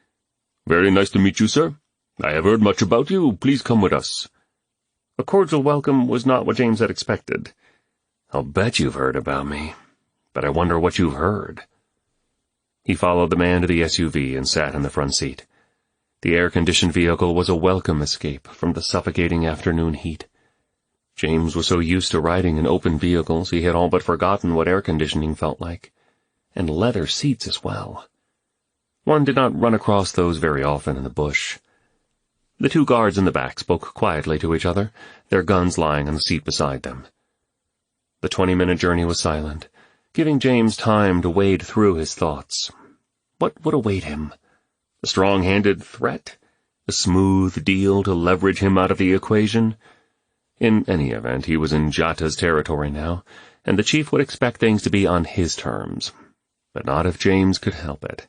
"Very nice to meet you, sir. I have heard much about you. Please come with us." A cordial welcome was not what James had expected. "I'll bet you've heard about me, but I wonder what you've heard." He followed the man to the SUV and sat in the front seat. The air-conditioned vehicle was a welcome escape from the suffocating afternoon heat. James was so used to riding in open vehicles he had all but forgotten what air conditioning felt like. And leather seats as well. One did not run across those very often in the bush. The 2 guards in the back spoke quietly to each other, their guns lying on the seat beside them. The 20-minute journey was silent, giving James time to wade through his thoughts. What would await him? A strong-handed threat? A smooth deal to leverage him out of the equation? In any event, he was in Jatta's territory now, and the chief would expect things to be on his terms. But not if James could help it.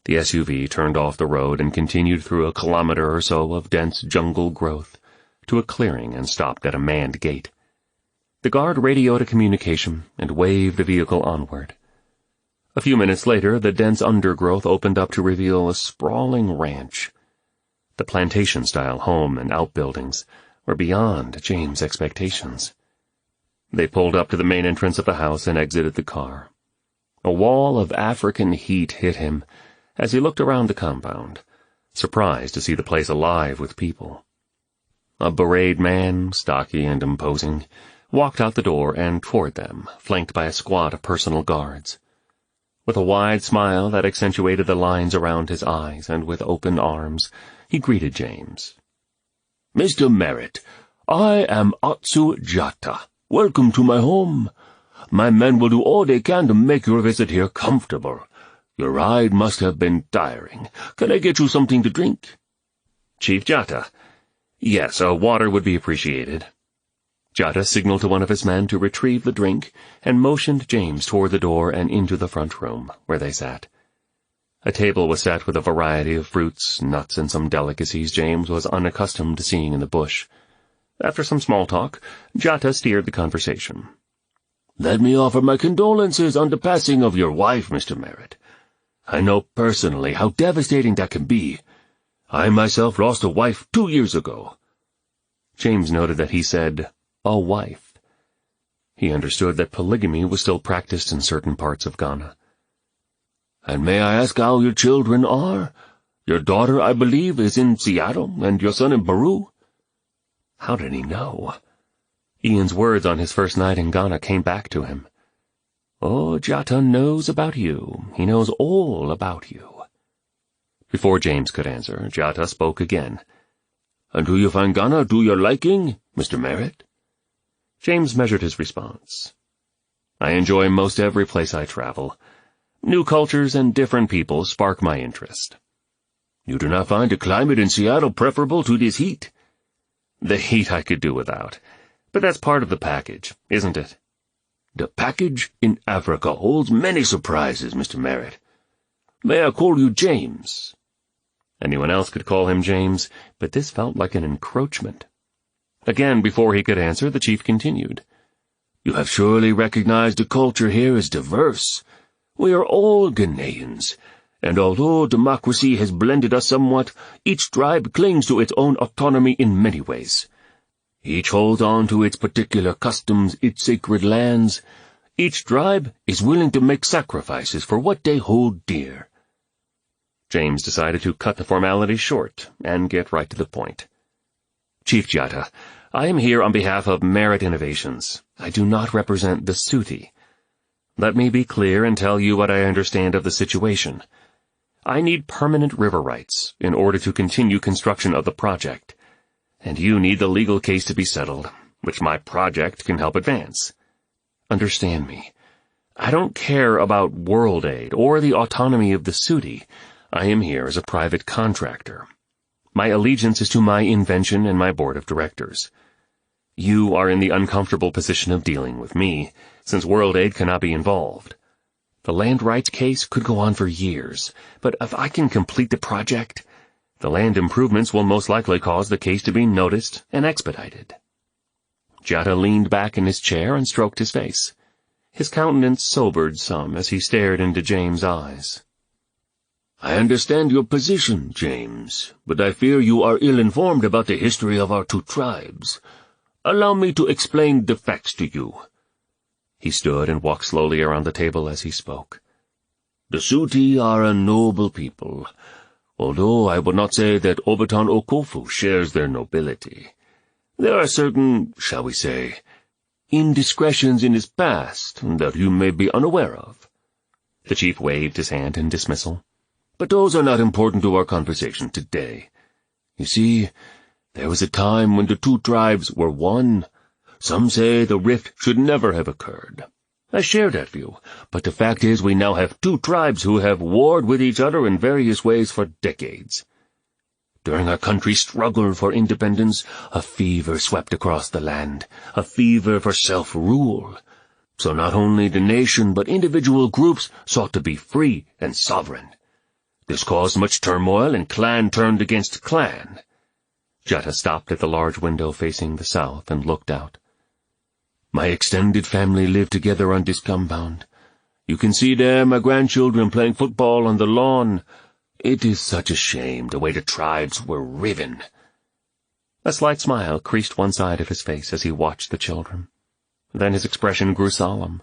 The SUV turned off the road and continued through a kilometer or so of dense jungle growth to a clearing and stopped at a manned gate. The guard radioed a communication and waved the vehicle onward. A few minutes later, the dense undergrowth opened up to reveal a sprawling ranch. The plantation-style home and outbuildings were beyond James' expectations. They pulled up to the main entrance of the house and exited the car. A wall of African heat hit him as he looked around the compound, surprised to see the place alive with people. A berets man, stocky and imposing, walked out the door and toward them, flanked by a squad of personal guards. With a wide smile that accentuated the lines around his eyes and with open arms, he greeted James. "Mr. Merritt, I am Atsu Jatta. Welcome to my home. My men will do all they can to make your visit here comfortable. Your ride must have been tiring. Can I get you something to drink?" "Chief Jatta. Yes, water would be appreciated." Jatta signaled to one of his men to retrieve the drink and motioned James toward the door and into the front room, where they sat. A table was set with a variety of fruits, nuts, and some delicacies James was unaccustomed to seeing in the bush. After some small talk, Jatta steered the conversation. "Let me offer my condolences on the passing of your wife, Mr. Merritt. I know personally how devastating that can be. I myself lost a wife 2 years ago." James noted that he said, "a wife." He understood that polygamy was still practiced in certain parts of Ghana. "And may I ask how your children are? Your daughter, I believe, is in Seattle, and your son in Peru?" How did he know? Ian's words on his first night in Ghana came back to him. "Oh, Jatta knows about you. He knows all about you." Before James could answer, Jatta spoke again. "And do you find Ghana to your liking, Mr. Merritt?" James measured his response. "I enjoy most every place I travel. New cultures and different people spark my interest." "You do not find the climate in Seattle preferable to this heat?" "The heat I could do without. But that's part of the package, isn't it?" "The package in Africa holds many surprises, Mr. Merritt. May I call you James?" Anyone else could call him James, but this felt like an encroachment. Again, before he could answer, the chief continued. "You have surely recognized the culture here is diverse. We are all Ghanaians, and although democracy has blended us somewhat, each tribe clings to its own autonomy in many ways. Each holds on to its particular customs, its sacred lands. Each tribe is willing to make sacrifices for what they hold dear." James decided to cut the formalities short and get right to the point. "Chief Jatta, I am here on behalf of Merritt Innovations. I do not represent the Suti. Let me be clear and tell you what I understand of the situation. I need permanent river rights in order to continue construction of the project, and you need the legal case to be settled, which my project can help advance. Understand me. I don't care about world aid or the autonomy of the Suti. I am here as a private contractor. My allegiance is to my invention and my board of directors. You are in the uncomfortable position of dealing with me, since world aid cannot be involved. The land rights case could go on for years, but if I can complete the project, the land improvements will most likely cause the case to be noticed and expedited." Jatta leaned back in his chair and stroked his face. His countenance sobered some as he stared into James' eyes. "I understand your position, James, but I fear you are ill-informed about the history of our two tribes. Allow me to explain the facts to you." He stood and walked slowly around the table as he spoke. "The Suti are a noble people, although I would not say that Obaton Okofu shares their nobility. There are certain, shall we say, indiscretions in his past that you may be unaware of." The chief waved his hand in dismissal. "But those are not important to our conversation today. You see, there was a time when the two tribes were one. Some say the rift should never have occurred. I share that view, but the fact is we now have two tribes who have warred with each other in various ways for decades. During our country's struggle for independence, a fever swept across the land, a fever for self-rule. So not only the nation but individual groups sought to be free and sovereign. This caused much turmoil, and clan turned against clan." Jatta stopped at the large window facing the south and looked out. "My extended family live together on this compound. You can see there my grandchildren playing football on the lawn. It is such a shame the way the tribes were riven." A slight smile creased one side of his face as he watched the children. Then his expression grew solemn.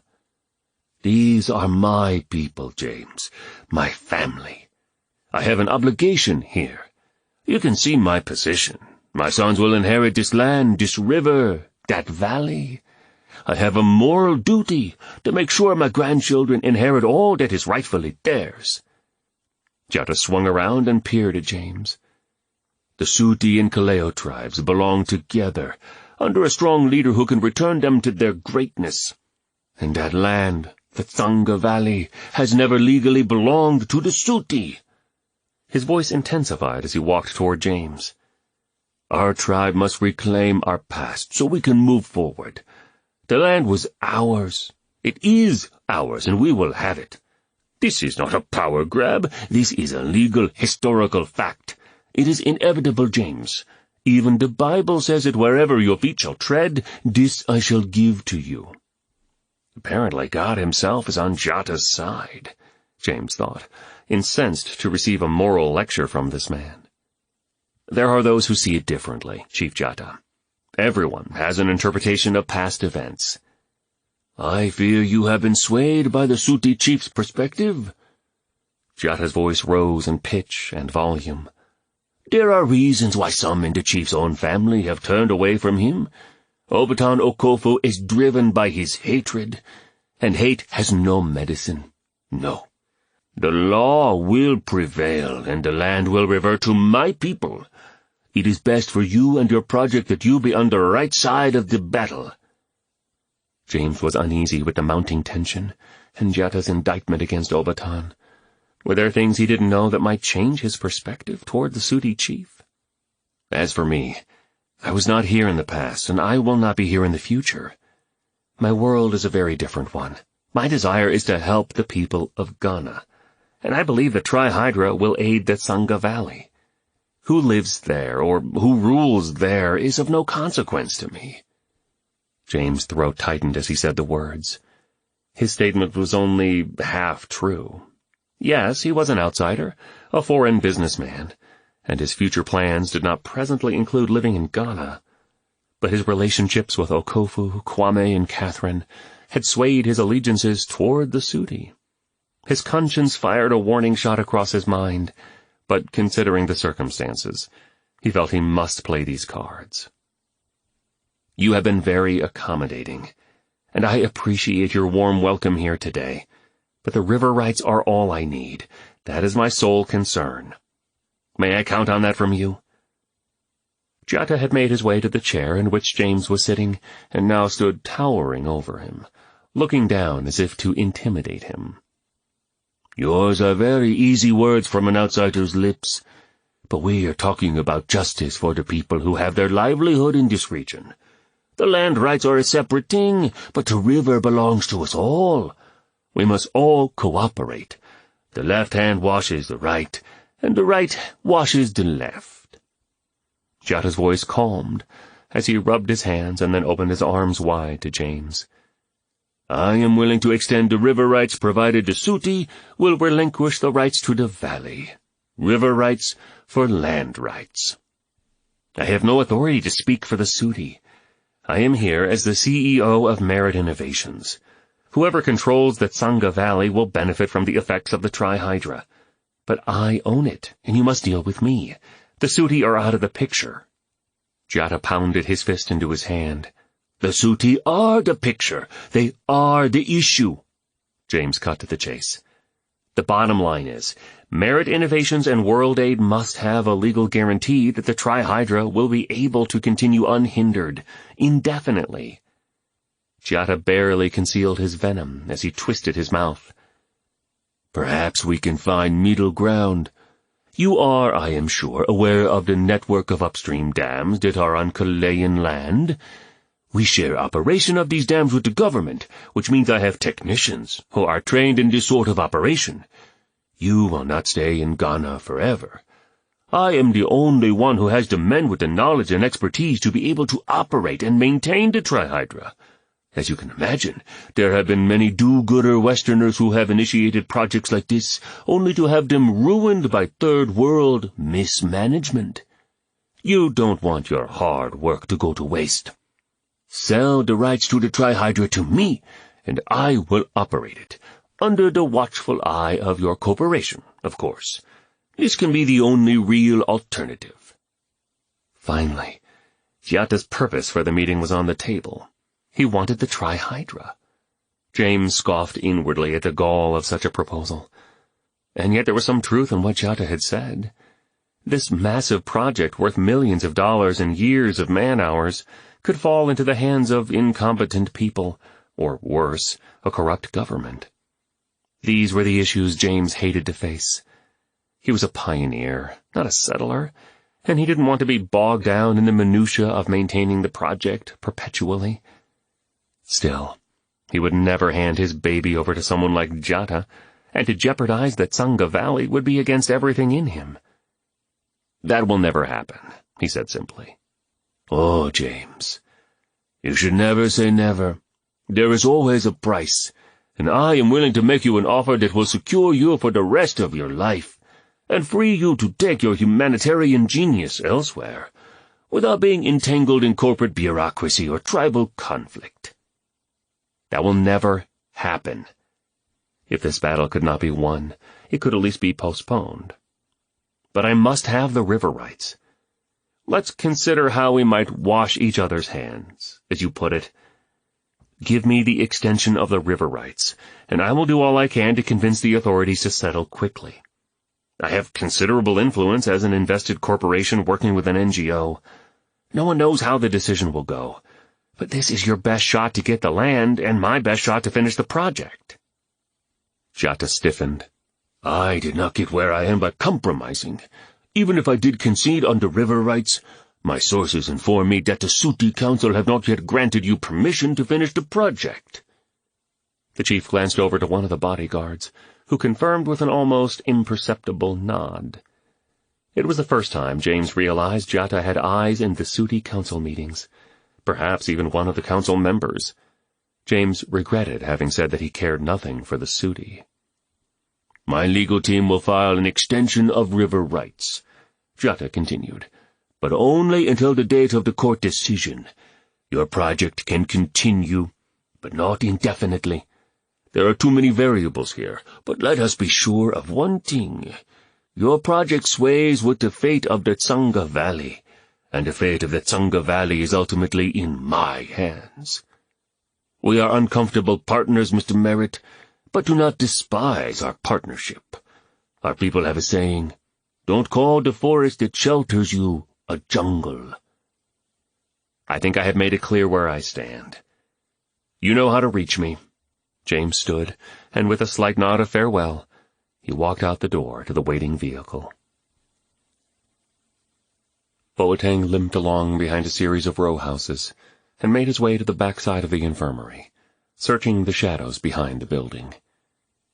"These are my people, James, my family. I have an obligation here. You can see my position. My sons will inherit this land, this river, that valley. I have a moral duty to make sure my grandchildren inherit all that is rightfully theirs." Jatta swung around and peered at James. "The Suti and Kaleo tribes belong together, under a strong leader who can return them to their greatness. And that land, the Tsanga Valley, has never legally belonged to the Suti." His voice intensified as he walked toward James. "Our tribe must reclaim our past so we can move forward. The land was ours. It is ours, and we will have it. This is not a power grab. This is a legal, historical fact. It is inevitable, James. Even the Bible says it, wherever your feet shall tread, this I shall give to you." Apparently God himself is on Jatta's side, James thought, incensed to receive a moral lecture from this man. "There are those who see it differently, Chief Jatta. Everyone has an interpretation of past events." "I fear you have been swayed by the Suti chief's perspective." Jatta's voice rose in pitch and volume. "There are reasons why some in the chief's own family have turned away from him. Obaton Okofu is driven by his hatred, and hate has no medicine. No. The law will prevail, and the land will revert to my people. It is best for you and your project that you be on the right side of the battle." James was uneasy with the mounting tension and Jatta's indictment against Obaton. Were there things he didn't know that might change his perspective toward the Suti chief? "As for me, I was not here in the past, and I will not be here in the future. My world is a very different one. My desire is to help the people of Ghana, and I believe that Tri-Hydra will aid the Tsanga Valley. Who lives there, or who rules there, is of no consequence to me." James' throat tightened as he said the words. His statement was only half true. Yes, he was an outsider, a foreign businessman, and his future plans did not presently include living in Ghana. but his relationships with Okofu, Kwame, and Catherine had swayed his allegiances toward the Suti. His conscience fired a warning shot across his mind, but considering the circumstances, he felt he must play these cards. You have been very accommodating, and I appreciate your warm welcome here today, but the river rights are all I need. That is my sole concern. May I count on that from you? Jatta had made his way to the chair in which James was sitting, and now stood towering over him, looking down as if to intimidate him. Yours are very easy words from an outsider's lips, but we are talking about justice for the people who have their livelihood in this region. The land rights are a separate thing, but the river belongs to us all. We must all cooperate. The left hand washes the right, and the right washes the left. Jatta's voice calmed as he rubbed his hands and then opened his arms wide to James. I am willing to extend the river rights provided the Suti will relinquish the rights to the valley. River rights for land rights. I have no authority to speak for the Suti. I am here as the CEO of Merritt Innovations. Whoever controls the Tsanga Valley will benefit from the effects of the trihydra. But I own it, and you must deal with me. The Suti are out of the picture. Jatta pounded his fist into his hand. The Suti are the picture. They are the issue. James cut to the chase. The bottom line is, Merritt Innovations and World Aid must have a legal guarantee that the trihydra will be able to continue unhindered, indefinitely. Jatta barely concealed his venom as he twisted his mouth. Perhaps we can find middle ground. You are, I am sure, aware of the network of upstream dams that are on Chilean land. We share operation of these dams with the government, which means I have technicians who are trained in this sort of operation. You will not stay in Ghana forever. I am the only one who has the men with the knowledge and expertise to be able to operate and maintain the trihydra. As you can imagine, there have been many do-gooder Westerners who have initiated projects like this, only to have them ruined by third-world mismanagement. You don't want your hard work to go to waste. Sell the rights to the trihydra to me, and I will operate it, under the watchful eye of your corporation, of course. This can be the only real alternative. Finally, Jatta's purpose for the meeting was on the table. He wanted the trihydra. James scoffed inwardly at the gall of such a proposal. And yet there was some truth in what Jatta had said. This massive project worth millions of dollars and years of man-hours could fall into the hands of incompetent people, or worse, a corrupt government. These were the issues James hated to face. He was a pioneer, not a settler, and he didn't want to be bogged down in the minutiae of maintaining the project perpetually. Still, he would never hand his baby over to someone like Jatta, and to jeopardize the Tsanga Valley would be against everything in him. That will never happen, he said simply. Oh, James, you should never say never. There is always a price, and I am willing to make you an offer that will secure you for the rest of your life, and free you to take your humanitarian genius elsewhere, without being entangled in corporate bureaucracy or tribal conflict. That will never happen. If this battle could not be won, it could at least be postponed. But I must have the river rights. Let's consider how we might wash each other's hands, as you put it. Give me the extension of the river rights, and I will do all I can to convince the authorities to settle quickly. I have considerable influence as an invested corporation working with an NGO. No one knows how the decision will go, but this is your best shot to get the land and my best shot to finish the project. Jatta stiffened. I did not get where I am by compromising. Even if I did concede on the river rights, my sources inform me that the Suti Council have not yet granted you permission to finish the project. The chief glanced over to one of the bodyguards, who confirmed with an almost imperceptible nod. It was the first time James realized Jatta had eyes in the Suti Council meetings, perhaps even one of the council members. James regretted having said that he cared nothing for the Suti. My legal team will file an extension of river rights, Jatta continued, but only until the date of the court decision. Your project can continue, but not indefinitely. There are too many variables here, but let us be sure of one thing. Your project sways with the fate of the Tsanga Valley, and the fate of the Tsanga Valley is ultimately in my hands. We are uncomfortable partners, Mr. Merritt, but do not despise our partnership. Our people have a saying, don't call the forest that shelters you a jungle. I think I have made it clear where I stand. You know how to reach me. James stood, and with a slight nod of farewell, he walked out the door to the waiting vehicle. Boateng limped along behind a series of row houses, and made his way to the backside of the infirmary, searching the shadows behind the building.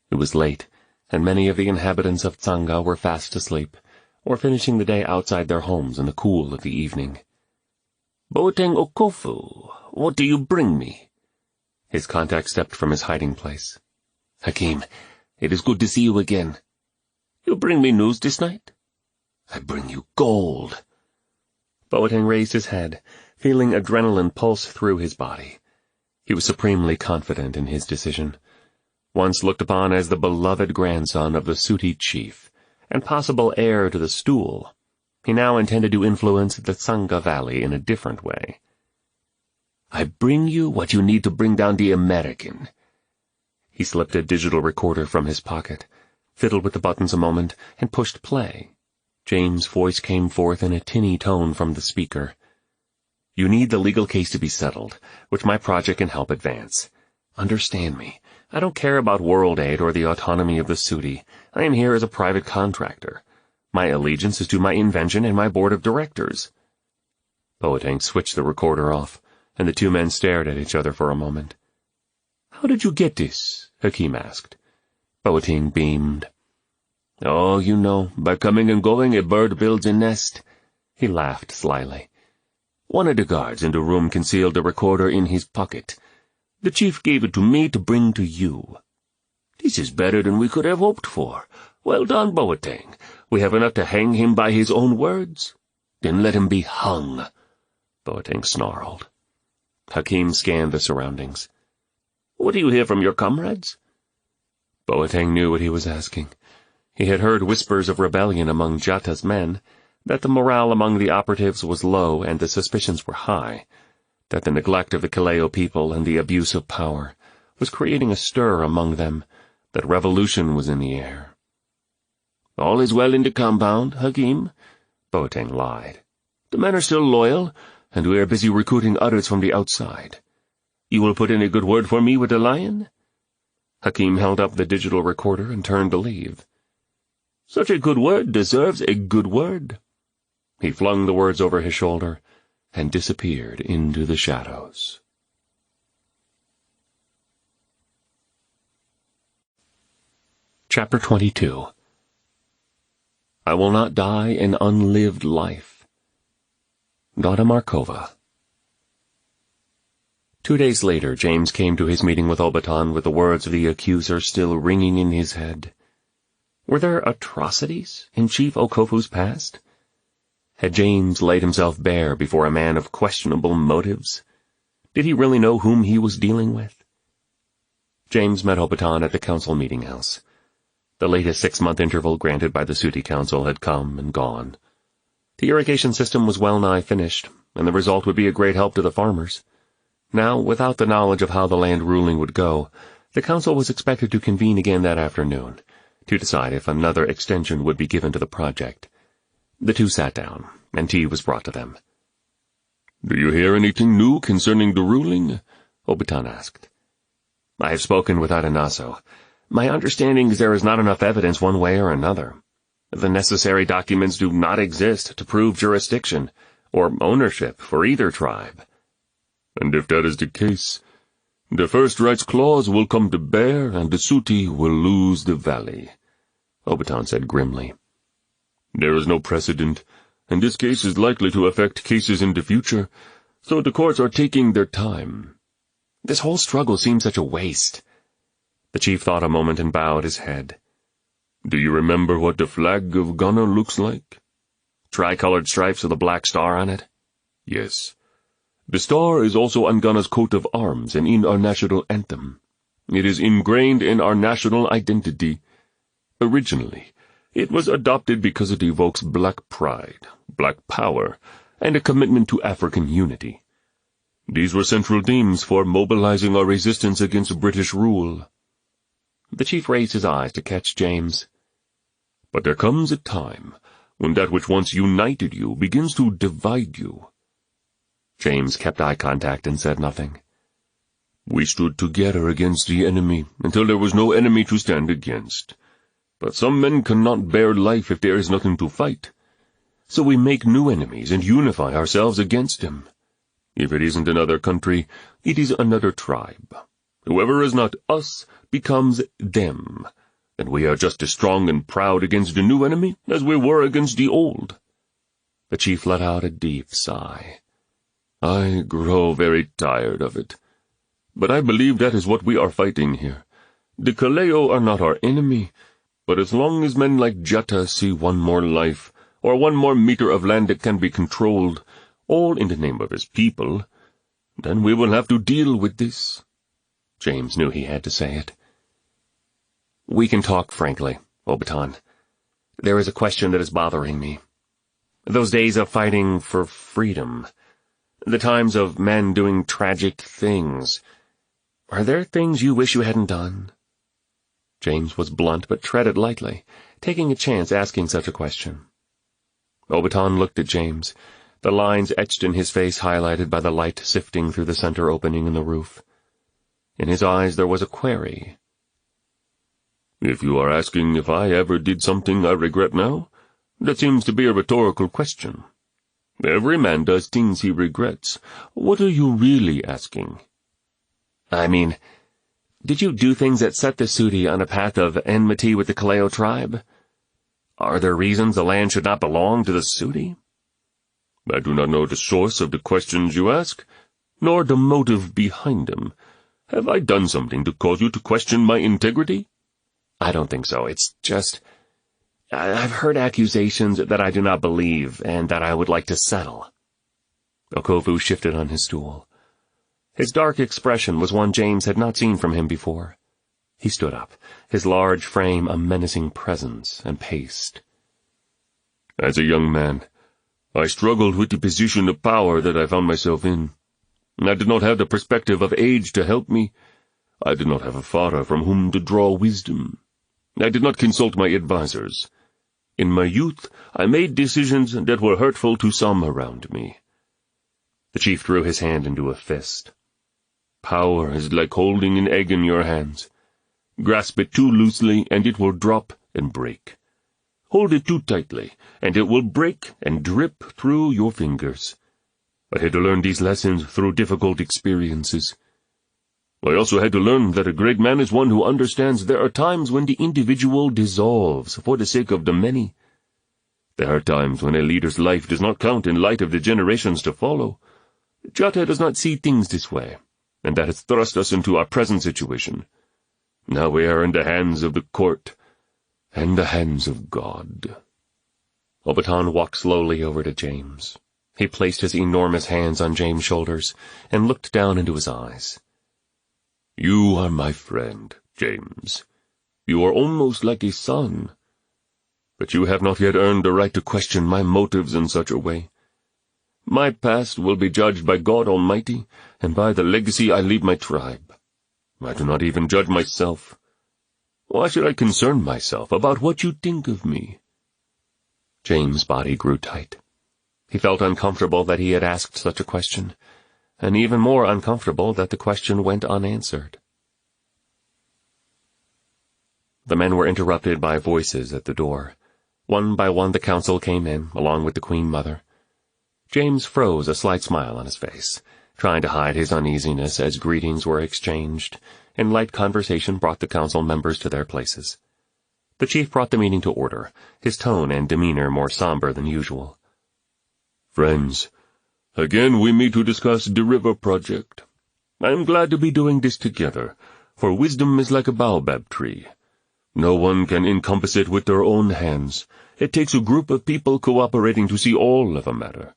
It was late, and many of the inhabitants of Tsanga were fast asleep, or finishing the day outside their homes in the cool of the evening. Boateng Okofu, what do you bring me? His contact stepped from his hiding place. Hakim, it is good to see you again. You bring me news this night? I bring you gold. Boateng raised his head, feeling adrenaline pulse through his body. He was supremely confident in his decision. Once looked upon as the beloved grandson of the Suti chief, and possible heir to the stool, he now intended to influence the Tsanga Valley in a different way. I bring you what you need to bring down the American. He slipped a digital recorder from his pocket, fiddled with the buttons a moment, and pushed play. James' voice came forth in a tinny tone from the speaker. You need the legal case to be settled, which my project can help advance. Understand me. I don't care about world aid or the autonomy of the Suti. I am here as a private contractor. My allegiance is to my invention and my board of directors. Boateng switched the recorder off, and the two men stared at each other for a moment. How did you get this? Hakim asked. Boateng beamed. Oh, you know, by coming and going a bird builds a nest. He laughed slyly. One of the guards in the room concealed the recorder in his pocket. The chief gave it to me to bring to you. This is better than we could have hoped for. Well done, Boateng. We have enough to hang him by his own words. Then let him be hung. Boateng snarled. Hakim scanned the surroundings. What do you hear from your comrades? Boateng knew what he was asking. He had heard whispers of rebellion among Jata's men, that the morale among the operatives was low and the suspicions were high, that the neglect of the Kaleo people and the abuse of power was creating a stir among them, that revolution was in the air. All is well in the compound, Hakim? Boateng lied. The men are still loyal, and we are busy recruiting others from the outside. You will put in a good word for me with the lion? Hakim held up the digital recorder and turned to leave. Such a good word deserves a good word. He flung the words over his shoulder and disappeared into the shadows. Chapter 22. I will not die an unlived life. Donna Markova. 2 days later, James came to his meeting with Obaton with the words of the accuser still ringing in his head. Were there atrocities in Chief Okofu's past? Had James laid himself bare before a man of questionable motives? Did he really know whom he was dealing with? James met Obaton at the council meeting house. The latest 6-month interval granted by the Suti Council had come and gone. The irrigation system was well-nigh finished, and the result would be a great help to the farmers. Now, without the knowledge of how the land ruling would go, the council was expected to convene again that afternoon, to decide if another extension would be given to the project. The two sat down, and tea was brought to them. "Do you hear anything new concerning the ruling?" Obaton asked. "I have spoken with Adanaso. My understanding is there is not enough evidence one way or another. The necessary documents do not exist to prove jurisdiction or ownership for either tribe." "And if that is the case, the first rights clause will come to bear and the Suti will lose the valley," Obaton said grimly. "There is no precedent, and this case is likely to affect cases in the future, so the courts are taking their time." "This whole struggle seems such a waste." The chief thought a moment and bowed his head. "Do you remember what the flag of Ghana looks like?" Tricolored stripes with a black star on it? Yes. The star is also Angana's coat of arms and in our national anthem. It is ingrained in our national identity. Originally, it was adopted because it evokes black pride, black power, and a commitment to African unity. These were central themes for mobilizing our resistance against British rule. The chief raised his eyes to catch James. But there comes a time when that which once united you begins to divide you. James kept eye contact and said nothing. We stood together against the enemy until there was no enemy to stand against. But some men cannot bear life if there is nothing to fight. So we make new enemies and unify ourselves against them. If it isn't another country, it is another tribe. Whoever is not us becomes them, and we are just as strong and proud against the new enemy as we were against the old. The chief let out a deep sigh. I grow very tired of it. But I believe that is what we are fighting here. The Kaleo are not our enemy, but as long as men like Jata see one more life, or one more meter of land that can be controlled, all in the name of his people, then we will have to deal with this. James knew he had to say it. We can talk frankly, Obaton. There is a question that is bothering me. Those days of fighting for freedom, the times of men doing tragic things, are there things you wish you hadn't done? James was blunt but treaded lightly, taking a chance asking such a question. Obaton looked at James, the lines etched in his face highlighted by the light sifting through the center opening in the roof. In his eyes there was a query. If you are asking if I ever did something I regret now, that seems to be a rhetorical question. Every man does things he regrets. What are you really asking? I mean, did you do things that set the Suti on a path of enmity with the Kaleo tribe? Are there reasons the land should not belong to the Suti? I do not know the source of the questions you ask, nor the motive behind them. Have I done something to cause you to question my integrity? I don't think so. It's just, I've heard accusations that I do not believe and that I would like to settle. Okovu shifted on his stool. His dark expression was one James had not seen from him before. He stood up, his large frame a menacing presence, and paced. As a young man, I struggled with the position of power that I found myself in. I did not have the perspective of age to help me. I did not have a father from whom to draw wisdom. I did not consult my advisers. In my youth, I made decisions that were hurtful to some around me. The chief drew his hand into a fist. Power is like holding an egg in your hands. Grasp it too loosely, and it will drop and break. Hold it too tightly, and it will break and drip through your fingers. I had to learn these lessons through difficult experiences. I also had to learn that a great man is one who understands there are times when the individual dissolves for the sake of the many. There are times when a leader's life does not count in light of the generations to follow. Jata does not see things this way, and that has thrust us into our present situation. Now we are in the hands of the court, and the hands of God. Obaton walked slowly over to James. He placed his enormous hands on James' shoulders and looked down into his eyes. You are my friend, James. You are almost like a son. But you have not yet earned the right to question my motives in such a way. My past will be judged by God Almighty, and by the legacy I leave my tribe. I do not even judge myself. Why should I concern myself about what you think of me? James' body grew tight. He felt uncomfortable that he had asked such a question, and even more uncomfortable that the question went unanswered. The men were interrupted by voices at the door. One by one the council came in, along with the Queen Mother. James froze, a slight smile on his face, trying to hide his uneasiness as greetings were exchanged, and light conversation brought the council members to their places. The chief brought the meeting to order, his tone and demeanor more somber than usual. Friends, again we meet to discuss the river project. I am glad to be doing this together, for wisdom is like a baobab tree. No one can encompass it with their own hands, It takes a group of people cooperating to see all of a matter.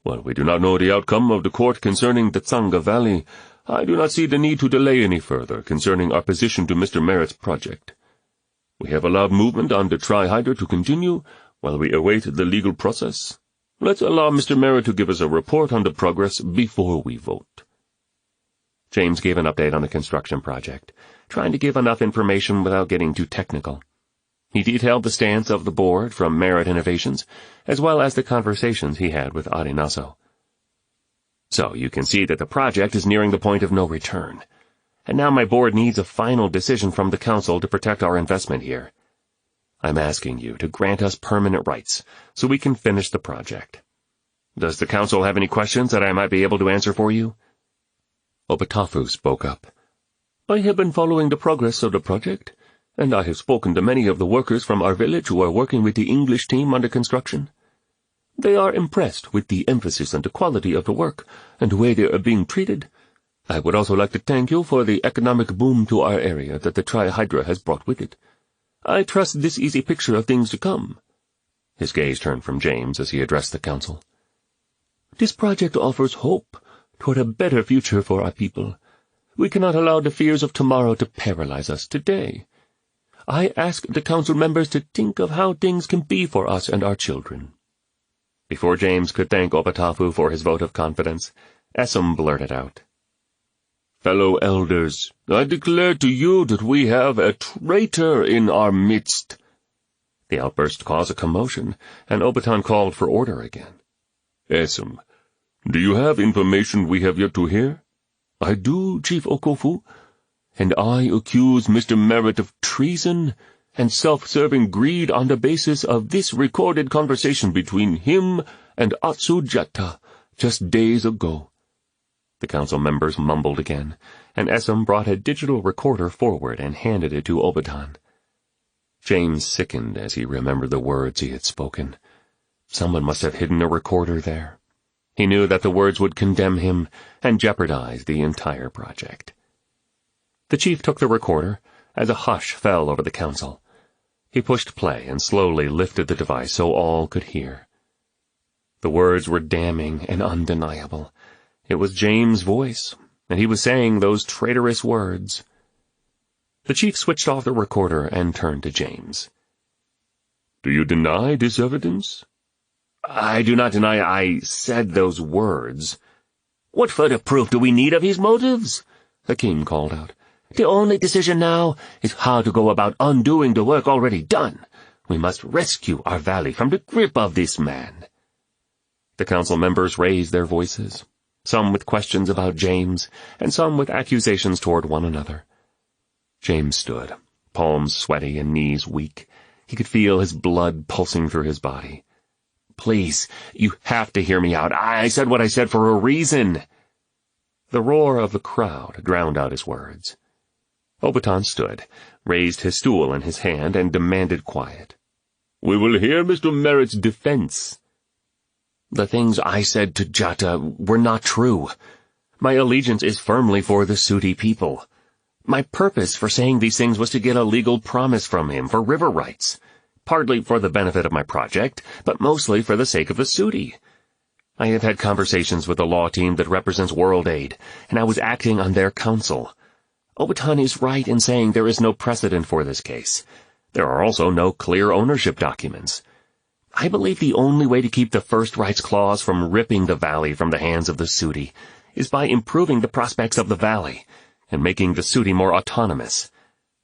While we do not know the outcome of the court concerning the Tsanga Valley, I do not see the need to delay any further concerning our position to Mr. Merritt's project. We have allowed movement on the Tri-Hydra to continue while we await the legal process. Let's allow Mr. Merritt to give us a report on the progress before we vote." James gave an update on the construction project, trying to give enough information without getting too technical. He detailed the stance of the board from Merritt Innovations, as well as the conversations he had with Adinaso. "So you can see that the project is nearing the point of no return, and now my board needs a final decision from the council to protect our investment here. I'm asking you to grant us permanent rights so we can finish the project. Does the council have any questions that I might be able to answer for you?" Obatafu spoke up. "I have been following the progress of the project, and I have spoken to many of the workers from our village who are working with the English team on the construction. They are impressed with the emphasis and the quality of the work and the way they are being treated. I would also like to thank you for the economic boom to our area that the Tri-Hydra has brought with it. I trust this is a picture of things to come." His gaze turned from James as he addressed the council. "This project offers hope toward a better future for our people. We cannot allow the fears of tomorrow to paralyze us today. I ask the council members to think of how things can be for us and our children." Before James could thank Obatafu for his vote of confidence, Essam blurted out, "Fellow elders, I declare to you that we have a traitor in our midst." The outburst caused a commotion, and Obatan called for order again. "Essam, do you have information we have yet to hear?" "I do, Chief Okofu, and I accuse Mr. Merritt of treason and self-serving greed on the basis of this recorded conversation between him and Atsujata just days ago." The council members mumbled again, and Essam brought a digital recorder forward and handed it to Obatan. James sickened as he remembered the words he had spoken. Someone must have hidden a recorder there. He knew that the words would condemn him and jeopardize the entire project. The chief took the recorder as a hush fell over the council. He pushed play and slowly lifted the device so all could hear. The words were damning and undeniable. It was James' voice, and he was saying those traitorous words. The chief switched off the recorder and turned to James. "Do you deny this evidence?" "I do not deny I said those words. What further proof do we need of his motives?" Hakim called out. "The only decision now is how to go about undoing the work already done. We must rescue our valley from the grip of this man." The council members raised their voices, some with questions about James, and some with accusations toward one another. James stood, palms sweaty and knees weak. He could feel his blood pulsing through his body. "Please, you have to hear me out. I said what I said for a reason." The roar of the crowd drowned out his words. Obatan stood, raised his stool in his hand, and demanded quiet. "We will hear Mr. Merritt's defense." "The things I said to Jata were not true. My allegiance is firmly for the Suti people. My purpose for saying these things was to get a legal promise from him for river rights, partly for the benefit of my project, but mostly for the sake of the Suti. I have had conversations with the law team that represents World Aid, and I was acting on their counsel. Obatan is right in saying there is no precedent for this case. There are also no clear ownership documents. I believe the only way to keep the first rights clause from ripping the valley from the hands of the Suti is by improving the prospects of the valley and making the Suti more autonomous.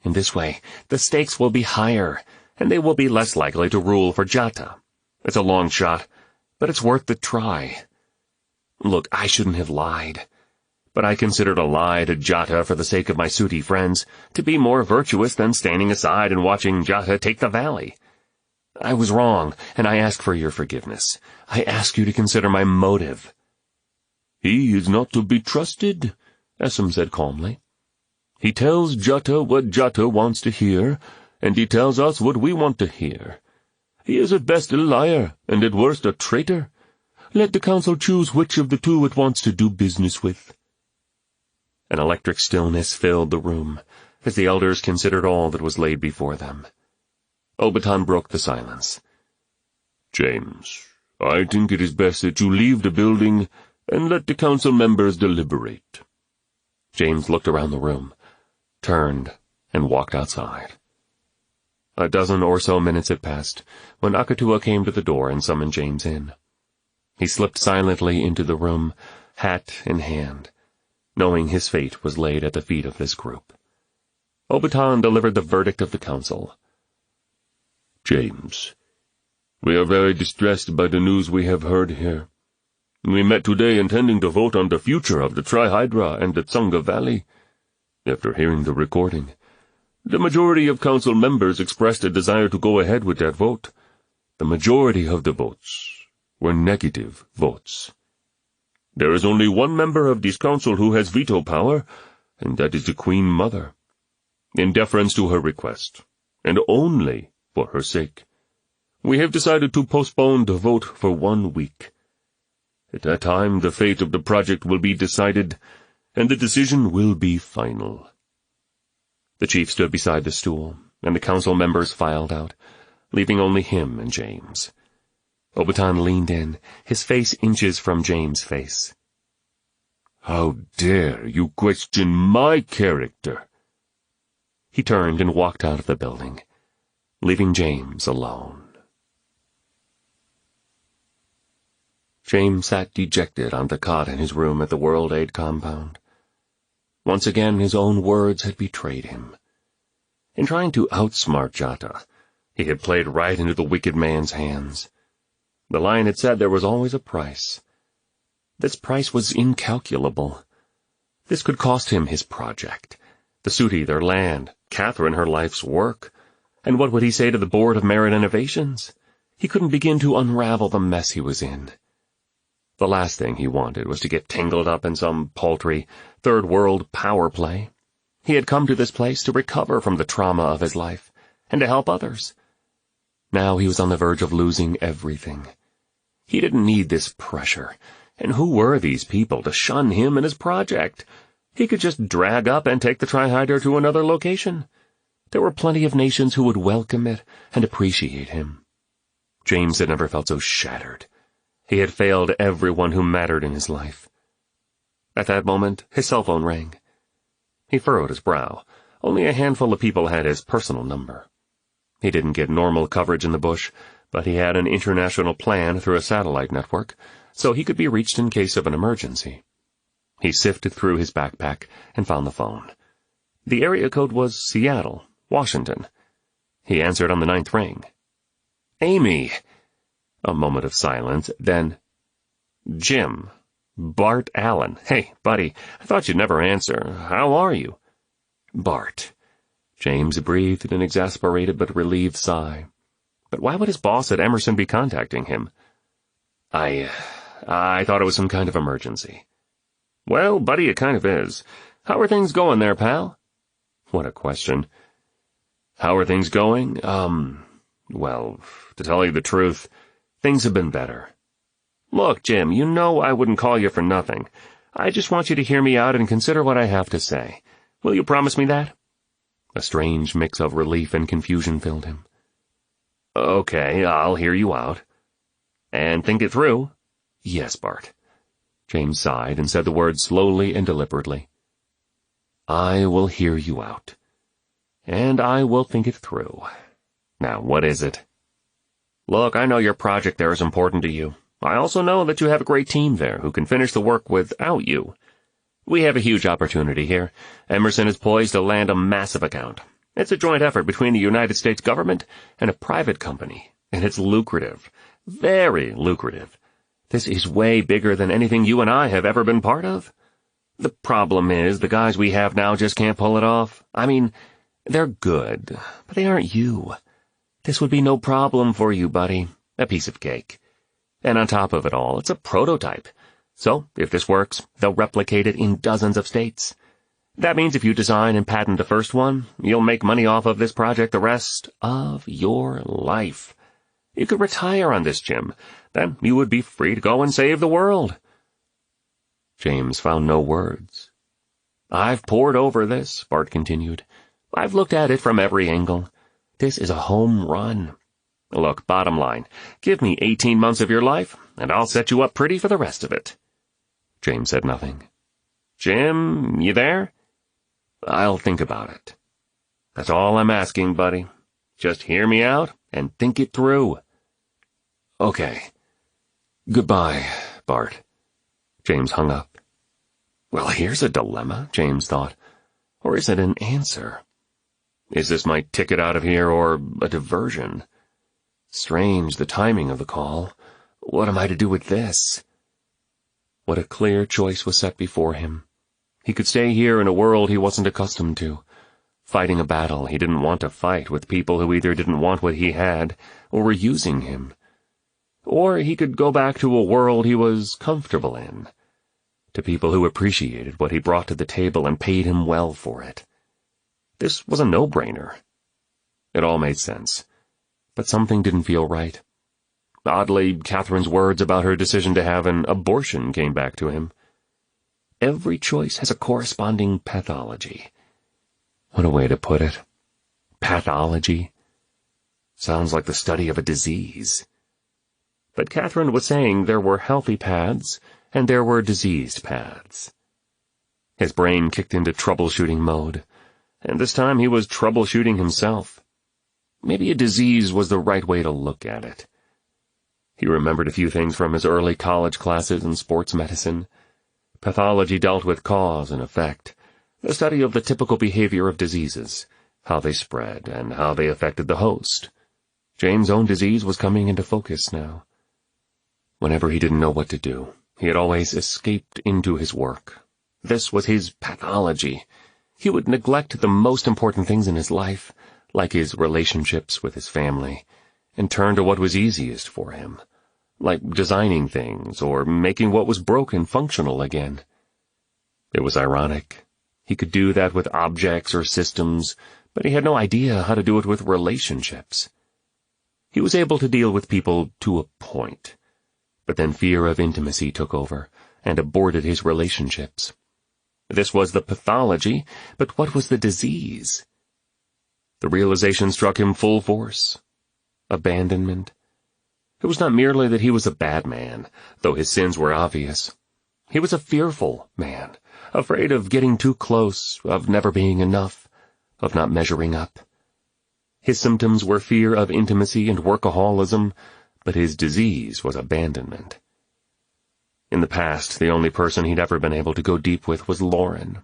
In this way, the stakes will be higher, and they will be less likely to rule for Jata. It's a long shot, but it's worth the try. Look, I shouldn't have lied, but I considered a lie to Jata for the sake of my Suti friends to be more virtuous than standing aside and watching Jata take the valley. I was wrong, and I ask for your forgiveness. I ask you to consider my motive." "He is not to be trusted," Essam said calmly. "He tells Jata what Jata wants to hear, and he tells us what we want to hear. He is at best a liar, and at worst a traitor. Let the council choose which of the two it wants to do business with." An electric stillness filled the room, as the elders considered all that was laid before them. Obaton broke the silence. James, I think it is best that you leave the building and let the council members deliberate. James looked around the room, turned, and walked outside. A dozen or so minutes had passed when Akatua came to the door and summoned James in. He slipped silently into the room, hat in hand, knowing his fate was laid at the feet of this group. Obaton delivered the verdict of the council. James, we are very distressed by the news we have heard here. We met today intending to vote on the future of the Trihydra and the Tsanga Valley. After hearing the recording, the majority of council members expressed a desire to go ahead with that vote. The majority of the votes were negative votes. There is only one member of this council who has veto power, and that is the Queen Mother. In deference to her request, and only for her sake, we have decided to postpone the vote for 1 week. At that time, the fate of the project will be decided, and the decision will be final. The chief stood beside the stool, and the council members filed out, leaving only him and James. Obaton leaned in, his face inches from James' face. How dare you question my character? He turned and walked out of the building, leaving James alone. James sat dejected on the cot in his room at the World Aid compound. Once again his own words had betrayed him. In trying to outsmart Jata, he had played right into the wicked man's hands. The lion had said there was always a price. This price was incalculable. This could cost him his project, the Suti their land, Catherine her life's work. And what would he say to the Board of Merit Innovations? He couldn't begin to unravel the mess he was in. The last thing he wanted was to get tangled up in some paltry, third-world power play. He had come to this place to recover from the trauma of his life, and to help others. Now he was on the verge of losing everything. He didn't need this pressure, and who were these people to shun him and his project? He could just drag up and take the Trihydra to another location. There were plenty of nations who would welcome it and appreciate him. James had never felt so shattered. He had failed everyone who mattered in his life. At that moment, his cell phone rang. He furrowed his brow. Only a handful of people had his personal number. He didn't get normal coverage in the bush, but he had an international plan through a satellite network, so he could be reached in case of an emergency. He sifted through his backpack and found the phone. The area code was Seattle, Washington. He answered on the 9th ring. Amy! A moment of silence, then, Jim. Bart Allen. Hey, buddy, I thought you'd never answer. How are you? Bart. James breathed an exasperated but relieved sigh. But why would his boss at Emerson be contacting him? I thought it was some kind of emergency. Well, buddy, it kind of is. How are things going there, pal? What a question. How are things going? Well, to tell you the truth, things have been better. Look, Jim, you know I wouldn't call you for nothing. I just want you to hear me out and consider what I have to say. Will you promise me that? A strange mix of relief and confusion filled him. Okay, I'll hear you out. And think it through? Yes, Bart. James sighed and said the words slowly and deliberately. I will hear you out. And I will think it through. Now, what is it? Look, I know your project there is important to you. I also know that you have a great team there who can finish the work without you. We have a huge opportunity here. Emerson is poised to land a massive account. It's a joint effort between the United States government and a private company, and it's lucrative. Very lucrative. This is way bigger than anything you and I have ever been part of. The problem is the guys we have now just can't pull it off. I mean, they're good, but they aren't you. This would be no problem for you, buddy. A piece of cake. And on top of it all, it's a prototype. So, if this works, they'll replicate it in dozens of states. That means if you design and patent the first one, you'll make money off of this project the rest of your life. You could retire on this, Jim. Then you would be free to go and save the world. James found no words. I've pored over this, Bart continued. I've looked at it from every angle. This is a home run. Look, bottom line, give me 18 months of your life, and I'll set you up pretty for the rest of it." James said nothing. "Jim, you there?" "I'll think about it." "That's all I'm asking, buddy. Just hear me out and think it through." "Okay. Goodbye, Bart." James hung up. Well, here's a dilemma, James thought. Or is it an answer? Is this my ticket out of here or a diversion? Strange, the timing of the call. What am I to do with this? What a clear choice was set before him. He could stay here in a world he wasn't accustomed to, fighting a battle he didn't want to fight with people who either didn't want what he had or were using him. Or he could go back to a world he was comfortable in, to people who appreciated what he brought to the table and paid him well for it. This was a no-brainer. It all made sense, but something didn't feel right. Oddly, Catherine's words about her decision to have an abortion came back to him. Every choice has a corresponding pathology. What a way to put it. Pathology. Sounds like the study of a disease. But Catherine was saying there were healthy paths, and there were diseased paths. His brain kicked into troubleshooting mode, and this time he was troubleshooting himself. Maybe a disease was the right way to look at it. He remembered a few things from his early college classes in sports medicine. Pathology dealt with cause and effect, the study of the typical behavior of diseases, how they spread, and how they affected the host. James' own disease was coming into focus now. Whenever he didn't know what to do, he had always escaped into his work. This was his pathology. He would neglect the most important things in his life, like his relationships with his family, and turn to what was easiest for him, like designing things or making what was broken functional again. It was ironic. He could do that with objects or systems, but he had no idea how to do it with relationships. He was able to deal with people to a point, but then fear of intimacy took over and aborted his relationships. This was the pathology, but what was the disease? The realization struck him full force. Abandonment. It was not merely that he was a bad man, though his sins were obvious. He was a fearful man, afraid of getting too close, of never being enough, of not measuring up. His symptoms were fear of intimacy and workaholism, but his disease was abandonment. In the past, the only person he'd ever been able to go deep with was Lauren.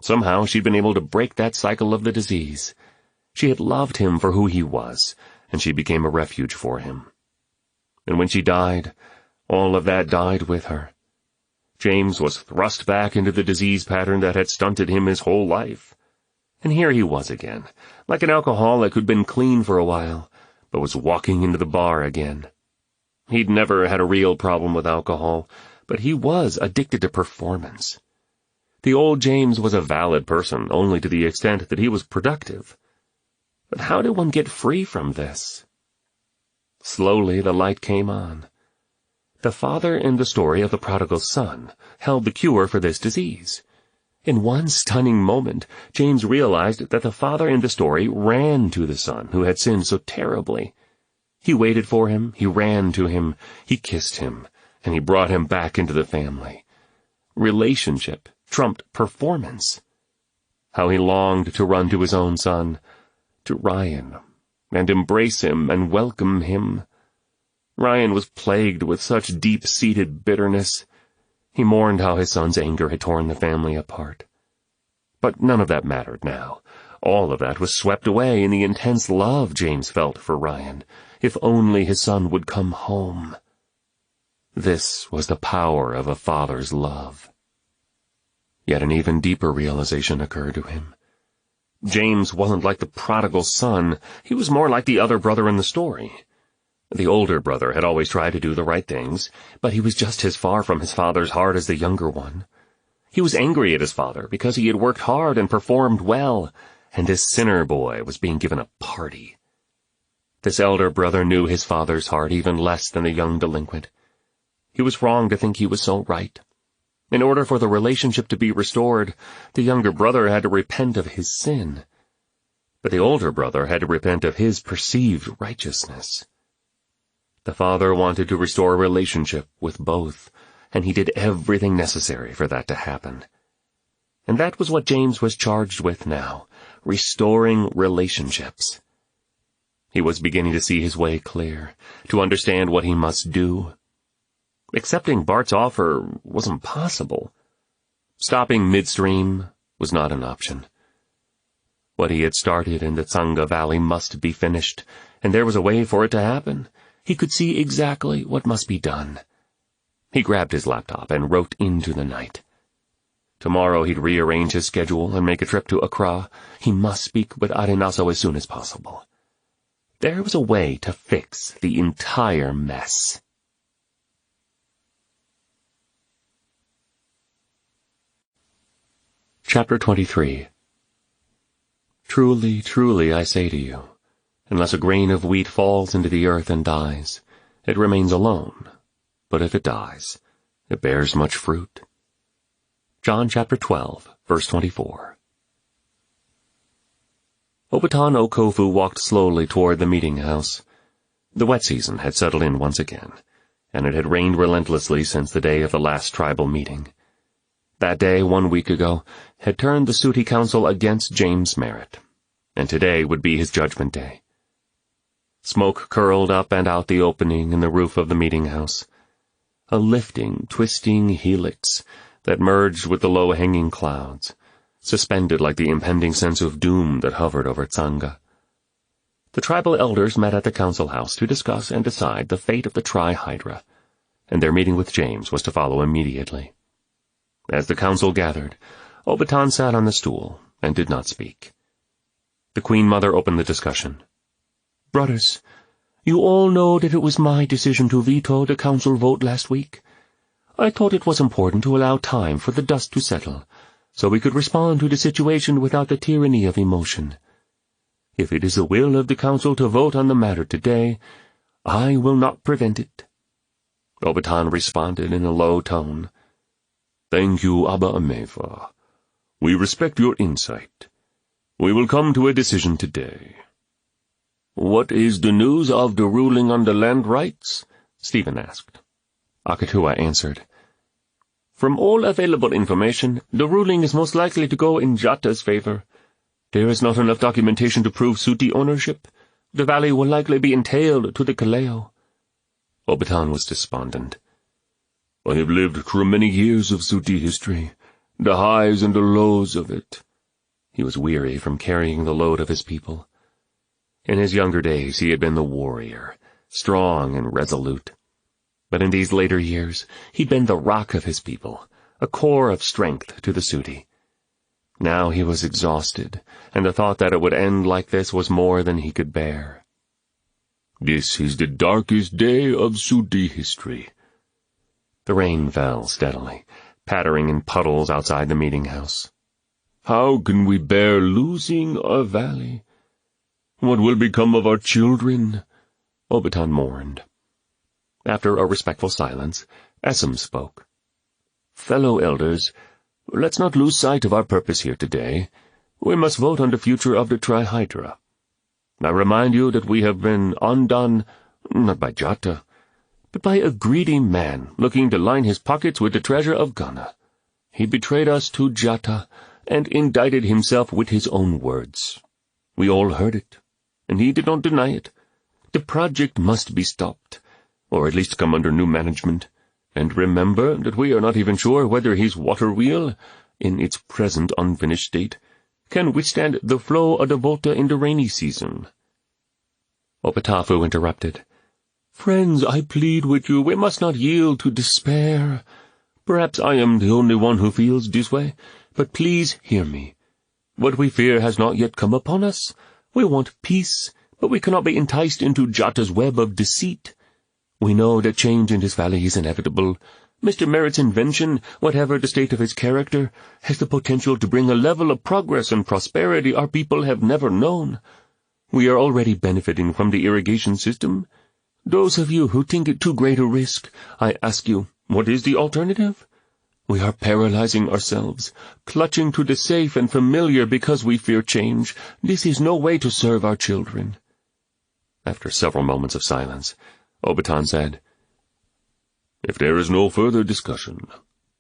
Somehow she'd been able to break that cycle of the disease. She had loved him for who he was, and she became a refuge for him. And when she died, all of that died with her. James was thrust back into the disease pattern that had stunted him his whole life. And here he was again, like an alcoholic who'd been clean for a while, but was walking into the bar again. He'd never had a real problem with alcohol, but he was addicted to performance. The old James was a valid person only to the extent that he was productive. But how did one get free from this? Slowly the light came on. The father in the story of the prodigal son held the cure for this disease. In one stunning moment, James realized that the father in the story ran to the son who had sinned so terribly. He waited for him, he ran to him, he kissed him, and he brought him back into the family. Relationship trumped performance. How he longed to run to his own son, to Ryan, and embrace him and welcome him. Ryan was plagued with such deep-seated bitterness. He mourned how his son's anger had torn the family apart. But none of that mattered now. All of that was swept away in the intense love James felt for Ryan. If only his son would come home. This was the power of a father's love. Yet an even deeper realization occurred to him. James wasn't like the prodigal son. He was more like the other brother in the story. The older brother had always tried to do the right things, but he was just as far from his father's heart as the younger one. He was angry at his father because he had worked hard and performed well, and this sinner boy was being given a party. This elder brother knew his father's heart even less than the young delinquent. He was wrong to think he was so right. In order for the relationship to be restored, the younger brother had to repent of his sin. But the older brother had to repent of his perceived righteousness. The father wanted to restore a relationship with both, and he did everything necessary for that to happen. And that was what James was charged with now, restoring relationships. He was beginning to see his way clear, to understand what he must do. Accepting Bart's offer was impossible. Stopping midstream was not an option. What he had started in the Tsanga Valley must be finished, and there was a way for it to happen. He could see exactly what must be done. He grabbed his laptop and wrote into the night. Tomorrow he'd rearrange his schedule and make a trip to Accra. He must speak with Arenaso as soon as possible. There was a way to fix the entire mess. Chapter 23. Truly, truly, I say to you, unless a grain of wheat falls into the earth and dies, it remains alone. But if it dies, it bears much fruit. John chapter 12, verse 24. Obaton Okofu walked slowly toward the meeting house. The wet season had settled in once again, and it had rained relentlessly since the day of the last tribal meeting. That day, 1 week ago, had turned the Suti Council against James Merritt, and today would be his judgment day. Smoke curled up and out the opening in the roof of the meeting house. A lifting, twisting helix that merged with the low-hanging clouds, suspended like the impending sense of doom that hovered over Tsanga. The tribal elders met at the council house to discuss and decide the fate of the Tri-Hydra, and their meeting with James was to follow immediately. As the council gathered, Obaton sat on the stool and did not speak. The Queen Mother opened the discussion. Brothers, you all know that it was my decision to veto the council vote last week. I thought it was important to allow time for the dust to settle, so we could respond to the situation without the tyranny of emotion. If it is the will of the council to vote on the matter today, I will not prevent it. Obaton responded in a low tone. Thank you, Abba Amefa. We respect your insight. We will come to a decision today. What is the news of the ruling on the land rights? Stephen asked. Akatua answered. From all available information, the ruling is most likely to go in Jata's favor. There is not enough documentation to prove Suti ownership. The valley will likely be entailed to the Kaleo. Obaton was despondent. I have lived through many years of Suti history, the highs and the lows of it. He was weary from carrying the load of his people. In his younger days he had been the warrior, strong and resolute. But in these later years he'd been the rock of his people, a core of strength to the Suti. Now he was exhausted, and the thought that it would end like this was more than he could bear. This is the darkest day of Suti history. The rain fell steadily, pattering in puddles outside the meeting house. How can we bear losing our valley? What will become of our children? Obaton mourned. After a respectful silence, Essam spoke. Fellow elders, let's not lose sight of our purpose here today. We must vote on the future of the Tri-Hydra. I remind you that we have been undone, not by Jata, but by a greedy man looking to line his pockets with the treasure of Ghana. He betrayed us to Jata and indicted himself with his own words. We all heard it, and he did not deny it. The project must be stopped, or at least come under new management. And remember that we are not even sure whether his water wheel, in its present unfinished state, can withstand the flow of the Volta in the rainy season. Opatafu interrupted. Friends, I plead with you, we must not yield to despair. Perhaps I am the only one who feels this way, but please hear me. What we fear has not yet come upon us. We want peace, but we cannot be enticed into Jata's web of deceit. We know that change in this valley is inevitable. Mr. Merritt's invention, whatever the state of his character, has the potential to bring a level of progress and prosperity our people have never known. We are already benefiting from the irrigation system. Those of you who think it too great a risk, I ask you, what is the alternative? We are paralyzing ourselves, clutching to the safe and familiar because we fear change. This is no way to serve our children." After several moments of silence, Obaton said, "If there is no further discussion,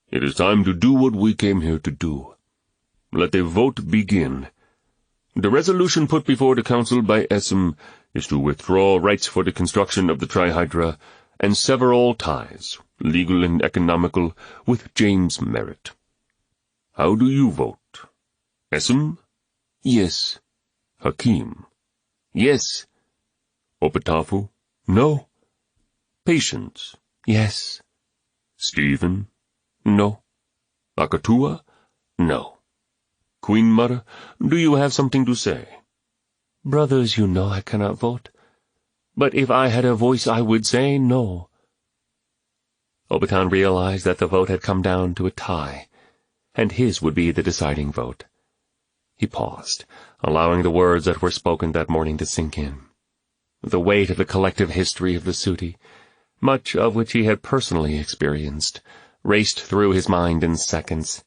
it is time to do what we came here to do. Let a vote begin. The resolution put before the Council by Essem is to withdraw rights for the construction of the Trihydra and sever all ties, legal and economical, with James Merritt. How do you vote? Essem?" "Yes." "Hakim?" "Yes." "Opatafu?" "No." "Patience?" "Yes." "Stephen?" "No." "Akatua?" "No." "Queen Mother, do you have something to say?" "Brothers, you know I cannot vote. But if I had a voice I would say no." Obaton realized that the vote had come down to a tie, and his would be the deciding vote. He paused, allowing the words that were spoken that morning to sink in. The weight of the collective history of the Suti, much of which he had personally experienced, raced through his mind in seconds.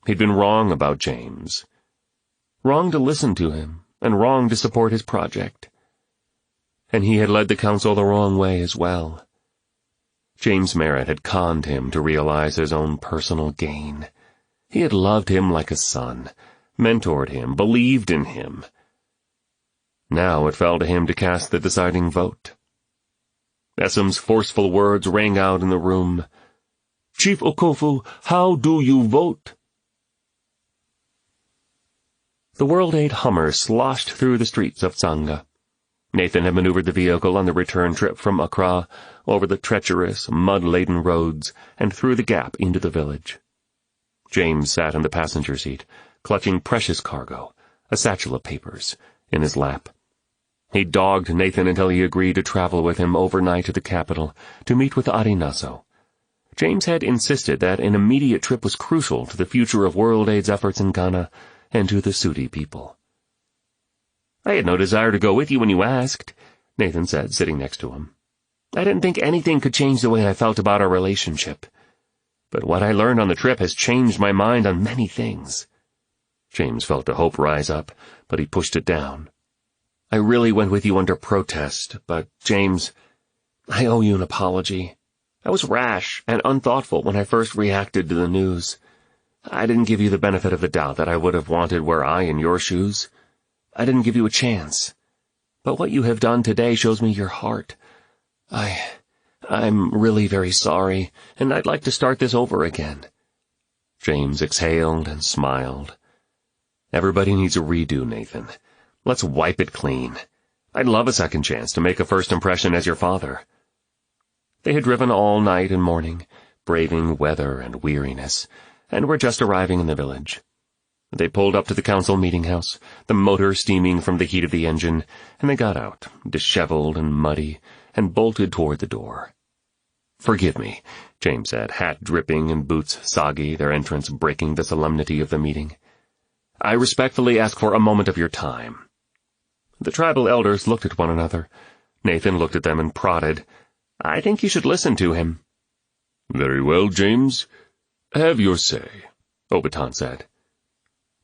He'd been wrong about James. Wrong to listen to him, and wrong to support his project. And he had led the council the wrong way as well. James Merritt had conned him to realize his own personal gain. He had loved him like a son, mentored him, believed in him. Now it fell to him to cast the deciding vote. Essem's forceful words rang out in the room. "Chief Okofu, how do you vote?" The World Aid Hummer sloshed through the streets of Tsanga. Nathan had maneuvered the vehicle on the return trip from Accra over the treacherous, mud-laden roads and through the gap into the village. James sat in the passenger seat, clutching precious cargo, a satchel of papers, in his lap. He dogged Nathan until he agreed to travel with him overnight to the capital to meet with Adi Nasso. James had insisted that an immediate trip was crucial to the future of World Aid's efforts in Ghana and to the Suti people. "I had no desire to go with you when you asked," Nathan said, sitting next to him. "I didn't think anything could change the way I felt about our relationship. But what I learned on the trip has changed my mind on many things." James felt the hope rise up, but he pushed it down. "I really went with you under protest, but, James, I owe you an apology. I was rash and unthoughtful when I first reacted to the news. I didn't give you the benefit of the doubt that I would have wanted were I in your shoes. I didn't give you a chance. But what you have done today shows me your heart. I'm really very sorry, and I'd like to start this over again." James exhaled and smiled. "Everybody needs a redo, Nathan. Let's wipe it clean. I'd love a second chance to make a first impression as your father." They had driven all night and morning, braving weather and weariness, and were just arriving in the village. They pulled up to the council meeting house, the motor steaming from the heat of the engine, and they got out, disheveled and muddy, and bolted toward the door. "Forgive me," James said, hat dripping and boots soggy, their entrance breaking the solemnity of the meeting. "I respectfully ask for a moment of your time." The tribal elders looked at one another. Nathan looked at them and prodded. "I think you should listen to him." "Very well, James. Have your say," Obaton said.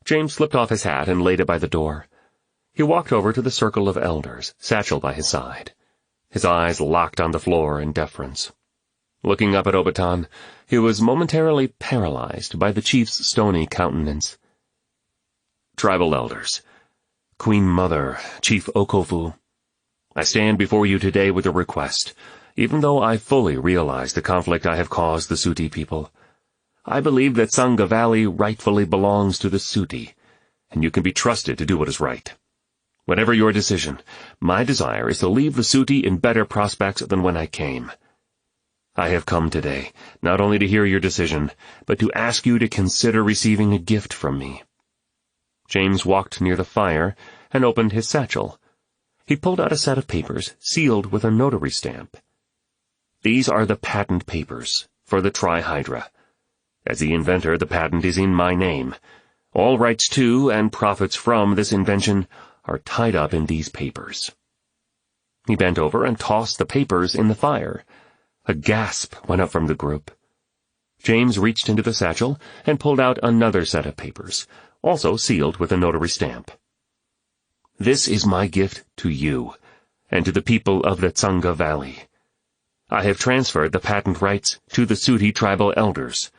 James slipped off his hat and laid it by the door. He walked over to the circle of elders, satchel by his side. His eyes locked on the floor in deference. Looking up at Obaton, he was momentarily paralyzed by the chief's stony countenance. "Tribal elders, Queen Mother, Chief Okofu, I stand before you today with a request, even though I fully realize the conflict I have caused the Suti people. I believe that Tsanga Valley rightfully belongs to the Suti, and you can be trusted to do what is right. Whatever your decision, my desire is to leave the Suti in better prospects than when I came. I have come today, not only to hear your decision, but to ask you to consider receiving a gift from me." James walked near the fire and opened his satchel. He pulled out a set of papers, sealed with a notary stamp. "These are the patent papers for the Trihydra. As the inventor, the patent is in my name. All rights to and profits from this invention are tied up in these papers." He bent over and tossed the papers in the fire. A gasp went up from the group. James reached into the satchel and pulled out another set of papers, also sealed with a notary stamp. "This is my gift to you, and to the people of the Tsanga Valley. I have transferred the patent rights to the Suti tribal elders.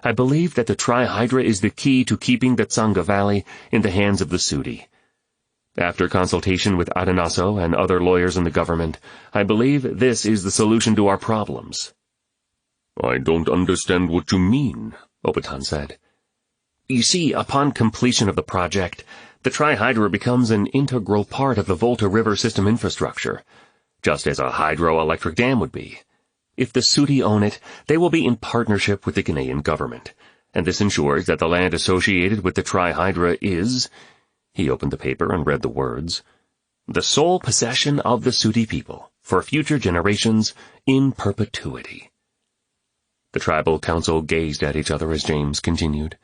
I believe that the Tri-Hydra is the key to keeping the Tsanga Valley in the hands of the Suti. After consultation with Adanaso and other lawyers in the government, I believe this is the solution to our problems." "I don't understand what you mean," Obaton said. "You see, upon completion of the project, the Tri-Hydra becomes an integral part of the Volta River system infrastructure, just as a hydroelectric dam would be. If the Suti own it, they will be in partnership with the Ghanaian government, and this ensures that the land associated with the Tri-Hydra is—" he opened the paper and read the words— "the sole possession of the Suti people, for future generations, in perpetuity." The tribal council gazed at each other as James continued.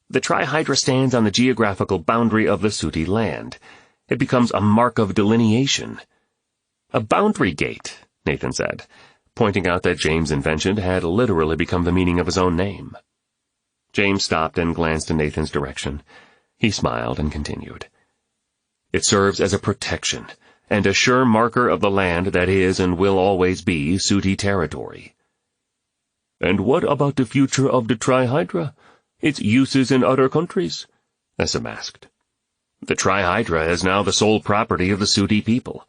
"The Tri-Hydra stands on the geographical boundary of the Suti land. It becomes a mark of delineation." "A boundary gate," Nathan said, pointing out that James' invention had literally become the meaning of his own name. James stopped and glanced in Nathan's direction. He smiled and continued. "It serves as a protection, and a sure marker of the land that is and will always be Suti territory." "And what about the future of the Tri-Hydra? Its uses in other countries?" Essam asked. "The Tri-Hydra is now the sole property of the Suti people.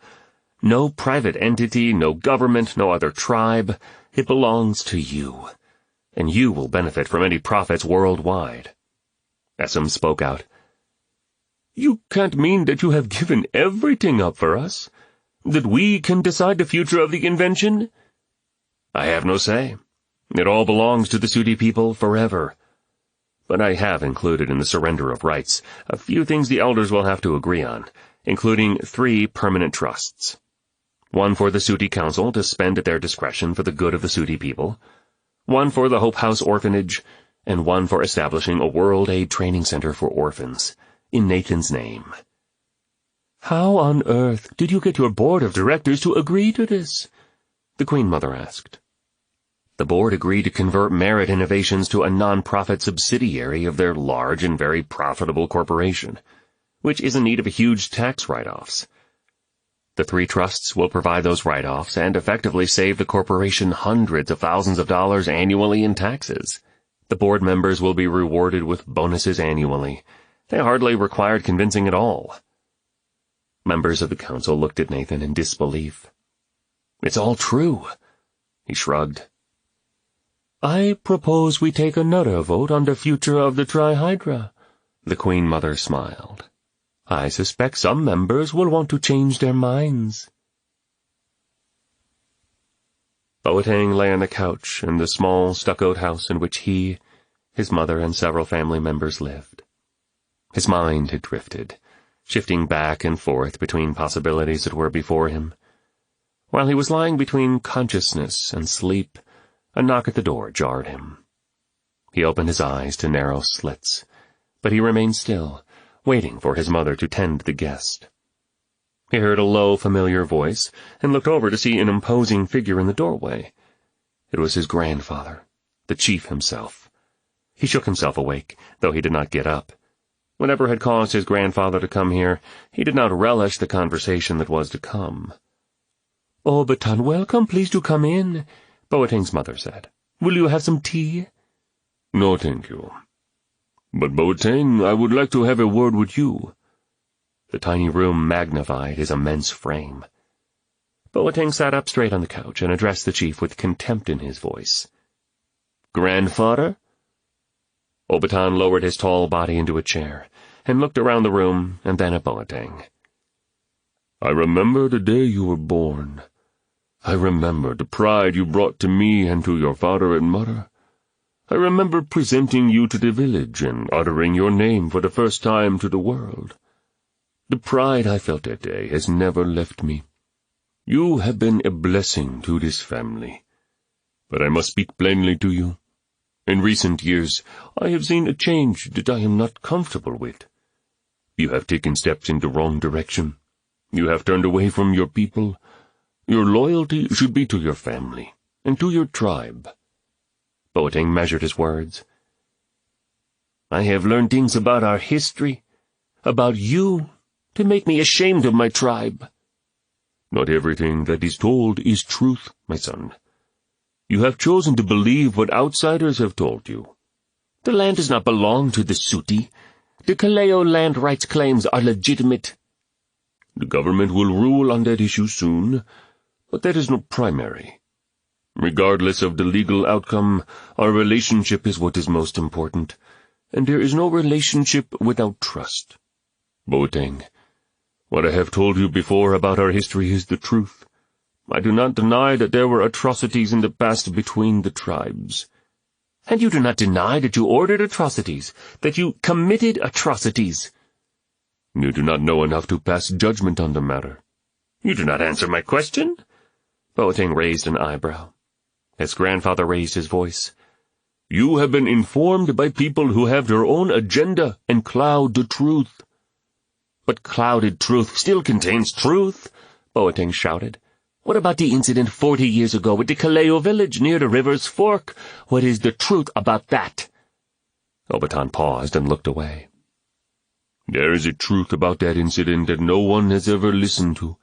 No private entity, no government, no other tribe. It belongs to you, and you will benefit from any profits worldwide." Essam spoke out. "You can't mean that you have given everything up for us? That we can decide the future of the invention?" "I have no say. It all belongs to the Suti people forever. But I have included in the surrender of rights a few things the elders will have to agree on, including 3 permanent trusts. One for the Suti Council to spend at their discretion for the good of the Suti people, one for the Hope House Orphanage, and one for establishing a World Aid Training Center for orphans, in Nathan's name." "How on earth did you get your board of directors to agree to this?" the Queen Mother asked. "The board agreed to convert Merritt Innovations to a non-profit subsidiary of their large and very profitable corporation, which is in need of a huge tax write-offs. The 3 trusts will provide those write-offs and effectively save the corporation hundreds of thousands of dollars annually in taxes. The board members will be rewarded with bonuses annually. They hardly required convincing at all." Members of the council looked at Nathan in disbelief. "It's all true." He shrugged. "I propose we take another vote on the future of the Tri-Hydra," the Queen Mother smiled. "I suspect some members will want to change their minds." Boateng lay on the couch in the small stuccoed house in which he, his mother, and several family members lived. His mind had drifted, shifting back and forth between possibilities that were before him. While he was lying between consciousness and sleep, a knock at the door jarred him. He opened his eyes to narrow slits, but he remained still, waiting for his mother to tend the guest. He heard a low, familiar voice, and looked over to see an imposing figure in the doorway. It was his grandfather, the chief himself. He shook himself awake, though he did not get up. Whatever had caused his grandfather to come here, he did not relish the conversation that was to come. "Obaton, welcome, please do come in," Boateng's mother said. "Will you have some tea?" "No, thank you. But Boateng, I would like to have a word with you." The tiny room magnified his immense frame. Boateng sat up straight on the couch and addressed the chief with contempt in his voice. "Grandfather?" Obaton lowered his tall body into a chair and looked around the room and then at Boateng. "I remember the day you were born. I remember the pride you brought to me and to your father and mother. I remember presenting you to the village and uttering your name for the first time to the world. The pride I felt that day has never left me. You have been a blessing to this family. But I must speak plainly to you. In recent years, I have seen a change that I am not comfortable with. You have taken steps in the wrong direction. You have turned away from your people. Your loyalty should be to your family and to your tribe. Boateng measured his words. I have learned things about our history, about you, to make me ashamed of my tribe. Not everything that is told is truth, my son. You have chosen to believe what outsiders have told you. The land does not belong to the Suti. The Kaleo land rights claims are legitimate. The government will rule on that issue soon, but that is not primary. Regardless of the legal outcome, our relationship is what is most important, and there is no relationship without trust. Boateng, what I have told you before about our history is the truth. I do not deny that there were atrocities in the past between the tribes. And you do not deny that you ordered atrocities, that you committed atrocities. You do not know enough to pass judgment on the matter. You do not answer my question? Boateng raised an eyebrow. His grandfather raised his voice. You have been informed by people who have their own agenda and cloud the truth. But clouded truth still contains truth, Boateng shouted. What about the incident 40 years ago with the Kaleo village near the river's fork? What is the truth about that? Obaton paused and looked away. There is a truth about that incident that no one has ever listened to.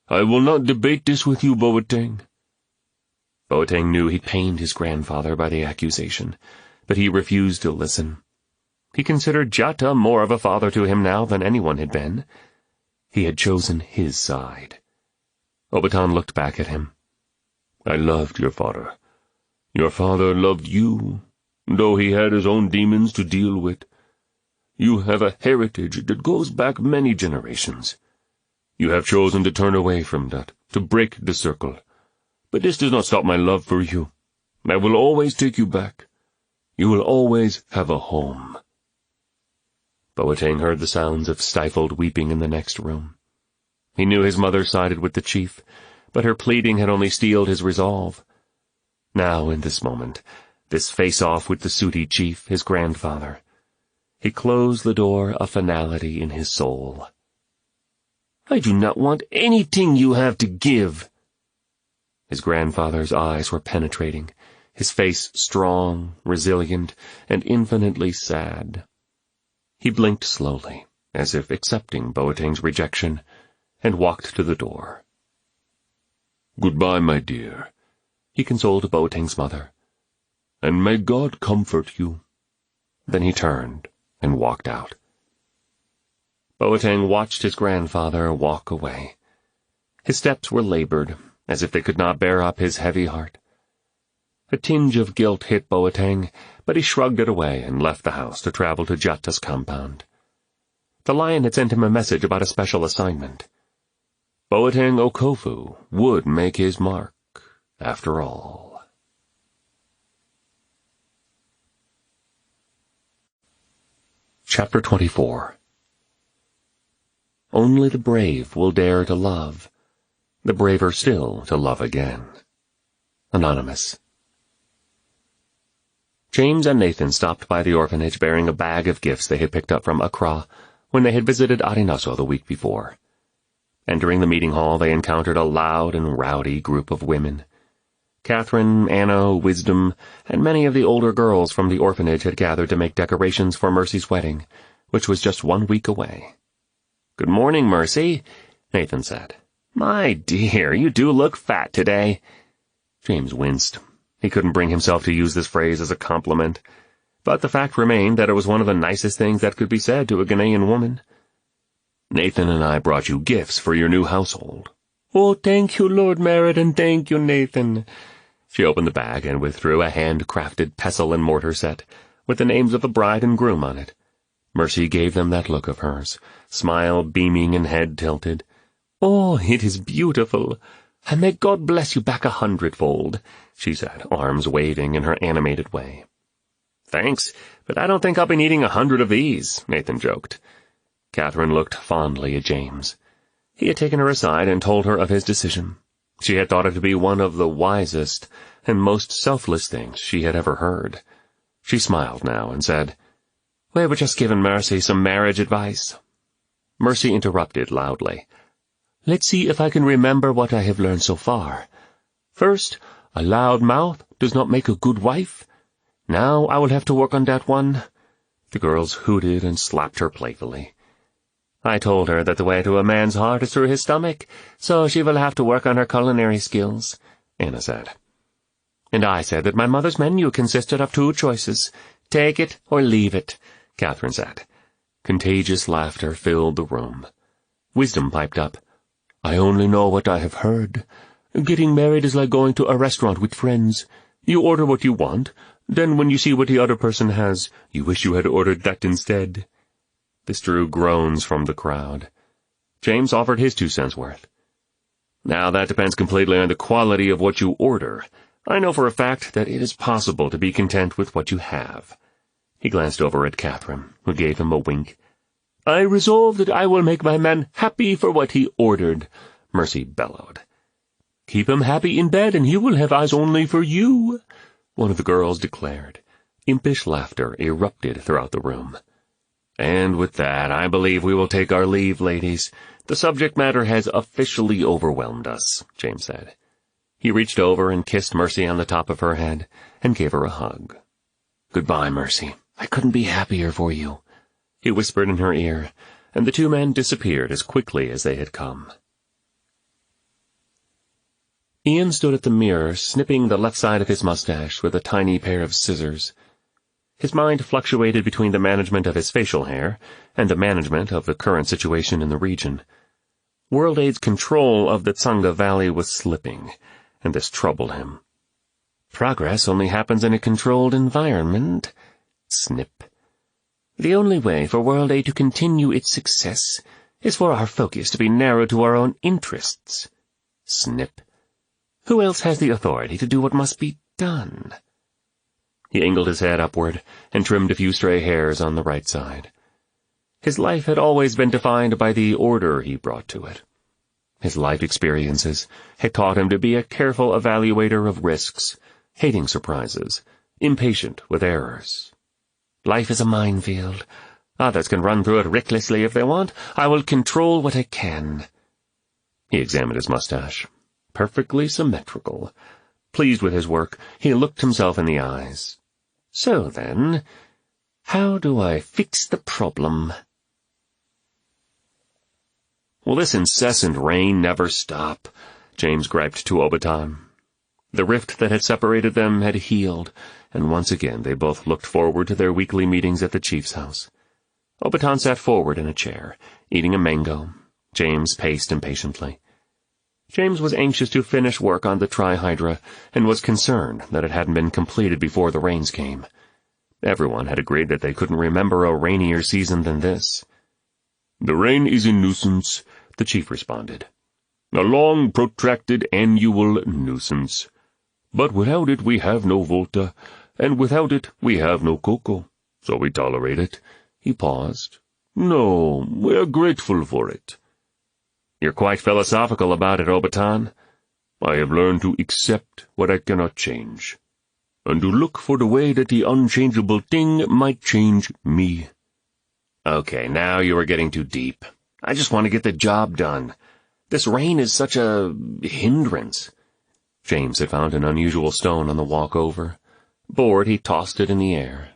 I will not debate this with you, Boateng. Boateng knew he'd pained his grandfather by the accusation, but he refused to listen. He considered Jatta more of a father to him now than anyone had been. He had chosen his side. Obaton looked back at him. I loved your father. Your father loved you, though he had his own demons to deal with. You have a heritage that goes back many generations. You have chosen to turn away from that, to break the circle. But this does not stop my love for you. I will always take you back. You will always have a home. Boateng heard the sounds of stifled weeping in the next room. He knew his mother sided with the chief, but her pleading had only steeled his resolve. Now, in this moment, this face-off with the Suti chief, his grandfather, he closed the door of finality in his soul. I do not want anything you have to give. His grandfather's eyes were penetrating, his face strong, resilient, and infinitely sad. He blinked slowly, as if accepting Boateng's rejection, and walked to the door. Goodbye, my dear, he consoled Boateng's mother. And may God comfort you. Then he turned and walked out. Boateng watched his grandfather walk away. His steps were labored, as if they could not bear up his heavy heart. A tinge of guilt hit Boateng, but he shrugged it away and left the house to travel to Jatta's compound. The lion had sent him a message about a special assignment. Boateng Okofu would make his mark, after all. Chapter 24. Only the brave will dare to love, the braver still to love again. Anonymous. James and Nathan stopped by the orphanage bearing a bag of gifts they had picked up from Accra when they had visited Arinaso the week before. Entering the meeting hall, they encountered a loud and rowdy group of women. Catherine, Anna, Wisdom, and many of the older girls from the orphanage had gathered to make decorations for Mercy's wedding, which was just 1 week away. "Good morning, Mercy," Nathan said. "My dear, you do look fat today." James winced. He couldn't bring himself to use this phrase as a compliment, but the fact remained that it was one of the nicest things that could be said to a Ghanaian woman. "Nathan and I brought you gifts for your new household." "Oh, thank you, Lord Merritt, and thank you, Nathan." She opened the bag and withdrew a hand-crafted pestle and mortar set, with the names of the bride and groom on it. Mercy gave them that look of hers, smile beaming and head tilted. "Oh, it is beautiful, and may God bless you back 100-fold, she said, arms waving in her animated way. "Thanks, but I don't think I'll be needing 100 of these," Nathan joked. Catherine looked fondly at James. He had taken her aside and told her of his decision. She had thought it to be one of the wisest and most selfless things she had ever heard. She smiled now and said, "We were just giving Mercy some marriage advice." Mercy interrupted loudly. "Let's see if I can remember what I have learned so far. First, A loud mouth does not make a good wife. Now I will have to work on that one." The girls hooted and slapped her playfully. "I told her that the way to a man's heart is through his stomach, so she will have to work on her culinary skills," Anna said. "And I said that my mother's menu consisted of 2 choices. Take it or leave it," Catherine said. Contagious laughter filled the room. Wisdom piped up. "I only know what I have heard. Getting married is like going to a restaurant with friends. You order what you want, then when you see what the other person has, you wish you had ordered that instead." This drew groans from the crowd. James offered his 2 cents worth. "Now that depends completely on the quality of what you order. I know for a fact that it is possible to be content with what you have." He glanced over at Catherine, who gave him a wink. "I resolve that I will make my man happy for what he ordered," Mercy bellowed. "Keep him happy in bed and he will have eyes only for you," one of the girls declared. Impish laughter erupted throughout the room. "And with that, I believe we will take our leave, ladies. The subject matter has officially overwhelmed us," James said. He reached over and kissed Mercy on the top of her head and gave her a hug. "Goodbye, Mercy. I couldn't be happier for you," he whispered in her ear, and the 2 men disappeared as quickly as they had come. Ian stood at the mirror, snipping the left side of his mustache with a tiny pair of scissors. His mind fluctuated between the management of his facial hair and the management of the current situation in the region. World Aid's control of the Tsanga Valley was slipping, and this troubled him. Progress only happens in a controlled environment. Snip. The only way for World Aid to continue its success is for our focus to be narrowed to our own interests. Snip. Who else has the authority to do what must be done? He angled his head upward and trimmed a few stray hairs on the right side. His life had always been defined by the order he brought to it. His life experiences had taught him to be a careful evaluator of risks, hating surprises, impatient with errors. Life is a minefield. Others can run through it recklessly if they want. I will control what I can. He examined his mustache. Perfectly symmetrical. Pleased with his work, he looked himself in the eyes. So then, how do I fix the problem? Will this incessant rain never stop? James griped to Obaton. The rift that had separated them had healed, and once again they both looked forward to their weekly meetings at the chief's house. Obaton sat forward in a chair, eating a mango. James paced impatiently. James was anxious to finish work on the trihydra, and was concerned that it hadn't been completed before the rains came. Everyone had agreed that they couldn't remember a rainier season than this. "The rain is a nuisance," the chief responded. "A long, protracted, annual nuisance. But without it we have no Volta, and without it we have no cocoa. So we tolerate it." He paused. "No, we are grateful for it." You're quite philosophical about it, Obaton. I have learned to accept what I cannot change, and to look for the way that the unchangeable thing might change me. Okay, now you are getting too deep. I just want to get the job done. This rain is such a hindrance. James had found an unusual stone on the walk over. Bored, he tossed it in the air.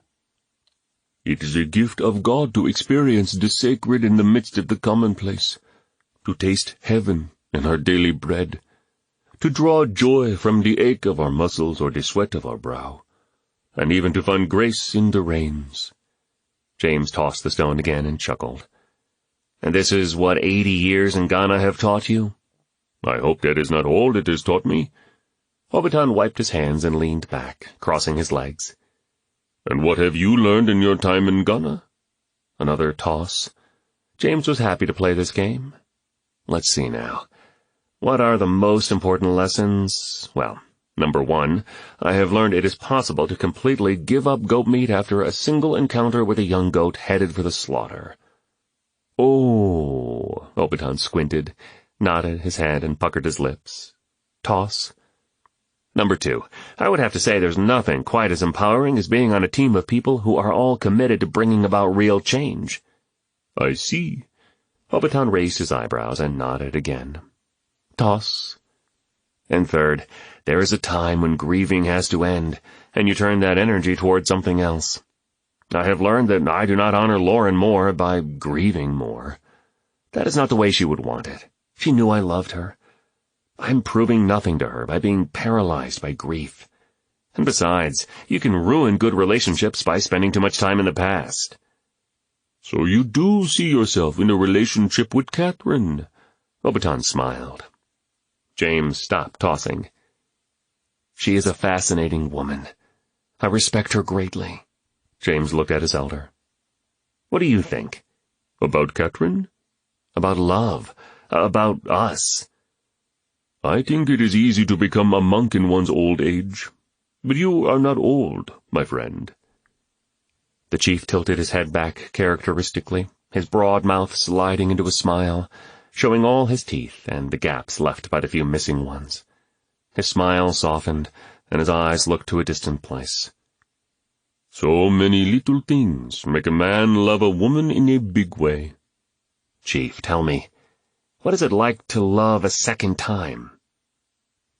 It is a gift of God to experience the sacred in the midst of the commonplace, to taste heaven in our daily bread, to draw joy from the ache of our muscles or the sweat of our brow, and even to find grace in the rains. James tossed the stone again and chuckled. And this is what 80 years in Ghana have taught you? I hope that is not all it has taught me. Obaton wiped his hands and leaned back, crossing his legs. And what have you learned in your time in Ghana? Another toss. James was happy to play this game. Let's see now. What are the most important lessons? Well, number 1, I have learned it is possible to completely give up goat meat after a single encounter with a young goat headed for the slaughter. Oh, Obaton squinted, nodded his head, and puckered his lips. Toss. Number 2, I would have to say there's nothing quite as empowering as being on a team of people who are all committed to bringing about real change. I see. Obaton raised his eyebrows and nodded again. Toss. And third, there is a time when grieving has to end, and you turn that energy toward something else. I have learned that I do not honor Lauren more by grieving more. That is not the way she would want it. She knew I loved her. I'm proving nothing to her by being paralyzed by grief. And besides, you can ruin good relationships by spending too much time in the past. So you do see yourself in a relationship with Catherine? Obaton smiled. James stopped tossing. She is a fascinating woman. I respect her greatly. James looked at his elder. What do you think? About Catherine? About love. About us. I think it is easy to become a monk in one's old age. But you are not old, my friend. The chief tilted his head back characteristically, his broad mouth sliding into a smile, showing all his teeth and the gaps left by the few missing ones. His smile softened, and his eyes looked to a distant place. So many little things make a man love a woman in a big way. Chief, tell me, what is it like to love a second time?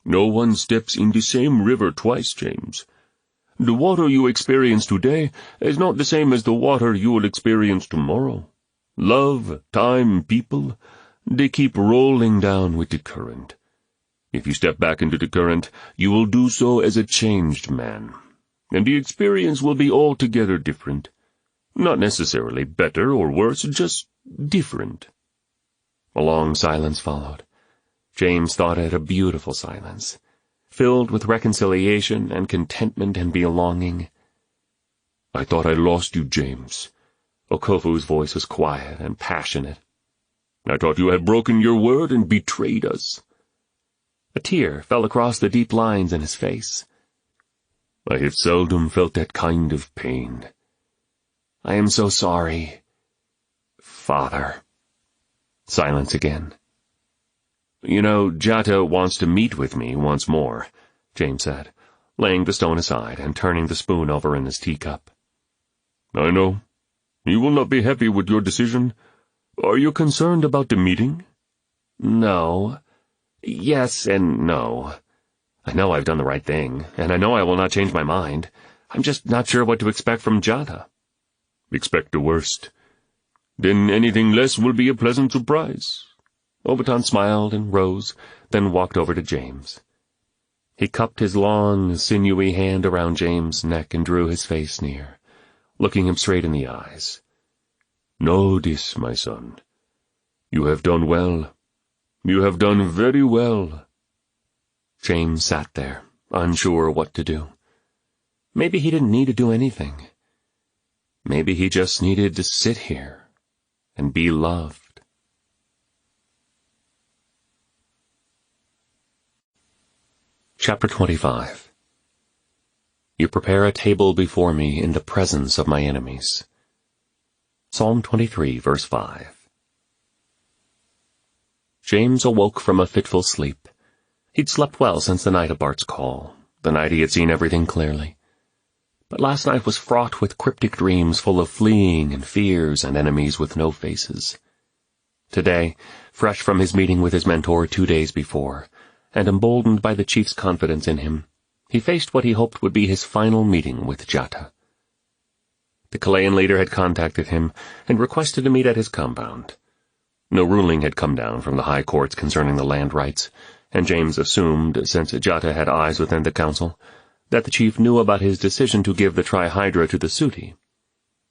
No one steps in the same river twice, James. The water you experience today is not the same as the water you will experience tomorrow. Love, time, people, they keep rolling down with the current. If you step back into the current, you will do so as a changed man, and the experience will be altogether different. Not necessarily better or worse, just different. A long silence followed. James thought it a beautiful silence, filled with reconciliation and contentment and belonging. I thought I lost you, James. Okofu's voice was quiet and passionate. I thought you had broken your word and betrayed us. A tear fell across the deep lines in his face. I have seldom felt that kind of pain. I am so sorry, Father. Silence again. You know, Jata wants to meet with me once more, James said, laying the stone aside and turning the spoon over in his teacup. I know. You will not be happy with your decision. Are you concerned about the meeting? No. Yes and no. I know I've done the right thing, and I know I will not change my mind. I'm just not sure what to expect from Jata. Expect the worst. Then anything less will be a pleasant surprise. Obaton smiled and rose, then walked over to James. He cupped his long, sinewy hand around James' neck and drew his face near, looking him straight in the eyes. Know this, my son. You have done well. You have done very well. James sat there, unsure what to do. Maybe he didn't need to do anything. Maybe he just needed to sit here and be loved. Chapter 25. You prepare a table before me in the presence of my enemies. Psalm 23, verse 5. James awoke from a fitful sleep. He'd slept well since the night of Bart's call, the night he had seen everything clearly. But last night was fraught with cryptic dreams full of fleeing and fears and enemies with no faces. Today, fresh from his meeting with his mentor 2 days before, and emboldened by the chief's confidence in him, he faced what he hoped would be his final meeting with Jata. The Chilean leader had contacted him and requested to meet at his compound. No ruling had come down from the high courts concerning the land rights, and James assumed, since Jata had eyes within the council, that the chief knew about his decision to give the trihydra to the Suti.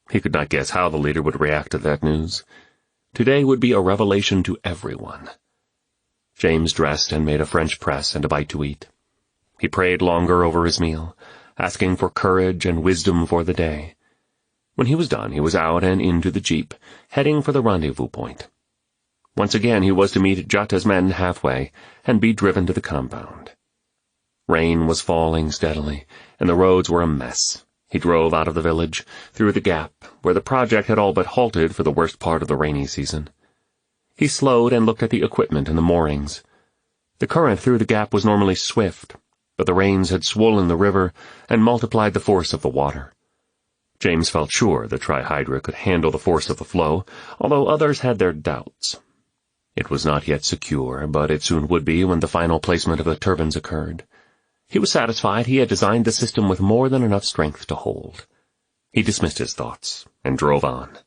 He could not guess how the leader would react to that news. Today would be a revelation to everyone. James dressed and made a French press and a bite to eat. He prayed longer over his meal, asking for courage and wisdom for the day. When he was done, he was out and into the jeep, heading for the rendezvous point. Once again he was to meet Jata's men halfway and be driven to the compound. Rain was falling steadily, and the roads were a mess. He drove out of the village, through the gap, where the project had all but halted for the worst part of the rainy season. He slowed and looked at the equipment and the moorings. The current through the gap was normally swift, but the rains had swollen the river and multiplied the force of the water. James felt sure the trihydra could handle the force of the flow, although others had their doubts. It was not yet secure, but it soon would be when the final placement of the turbines occurred. He was satisfied he had designed the system with more than enough strength to hold. He dismissed his thoughts and drove on.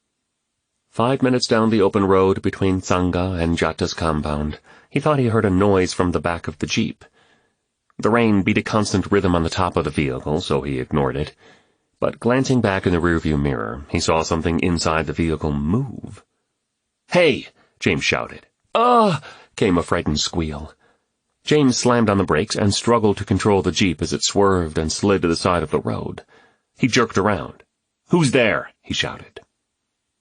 5 minutes down the open road between Tsanga and Jata's compound, he thought he heard a noise from the back of the jeep. The rain beat a constant rhythm on the top of the vehicle, so he ignored it. But glancing back in the rearview mirror, he saw something inside the vehicle move. "Hey!" James shouted. "Ah!" came a frightened squeal. James slammed on the brakes and struggled to control the jeep as it swerved and slid to the side of the road. He jerked around. "Who's there?" he shouted.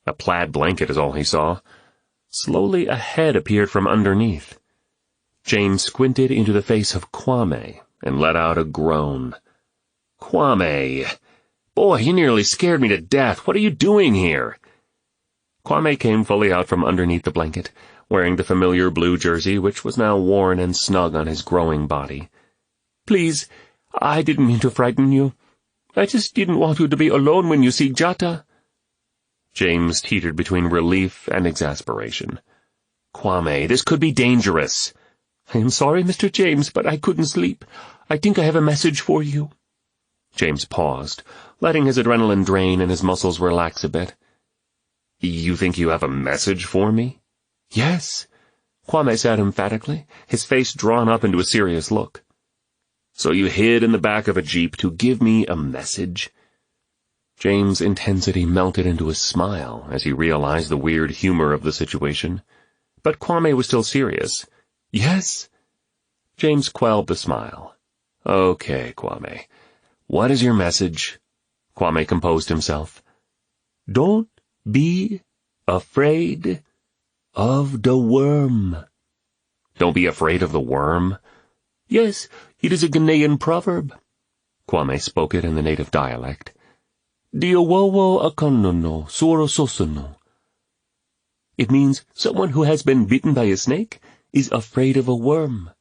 A plaid blanket is all he saw. Slowly a head appeared from underneath. James squinted into the face of Kwame and let out a groan. "Kwame! Boy, you nearly scared me to death. What are you doing here?" Kwame came fully out from underneath the blanket, wearing the familiar blue jersey, which was now worn and snug on his growing body. "Please, I didn't mean to frighten you. I just didn't want you to be alone when you see Jata." James teetered between relief and exasperation. "Kwame, this could be dangerous." "I am sorry, Mr. James, but I couldn't sleep. I think I have a message for you." James paused, letting his adrenaline drain and his muscles relax a bit. "You think you have a message for me?" "Yes," Kwame said emphatically, his face drawn up into a serious look. "So you hid in the back of a jeep to give me a message?" James' intensity melted into a smile as he realized the weird humor of the situation. But Kwame was still serious. "Yes?" James quelled the smile. "Okay, Kwame. What is your message?" Kwame composed himself. "Don't be afraid of the worm." "Don't be afraid of the worm?" "Yes, it is a Ghanaian proverb." Kwame spoke it in the native dialect. "Diowowo akonono sorososono." It means someone who has been bitten by a snake is afraid of a worm.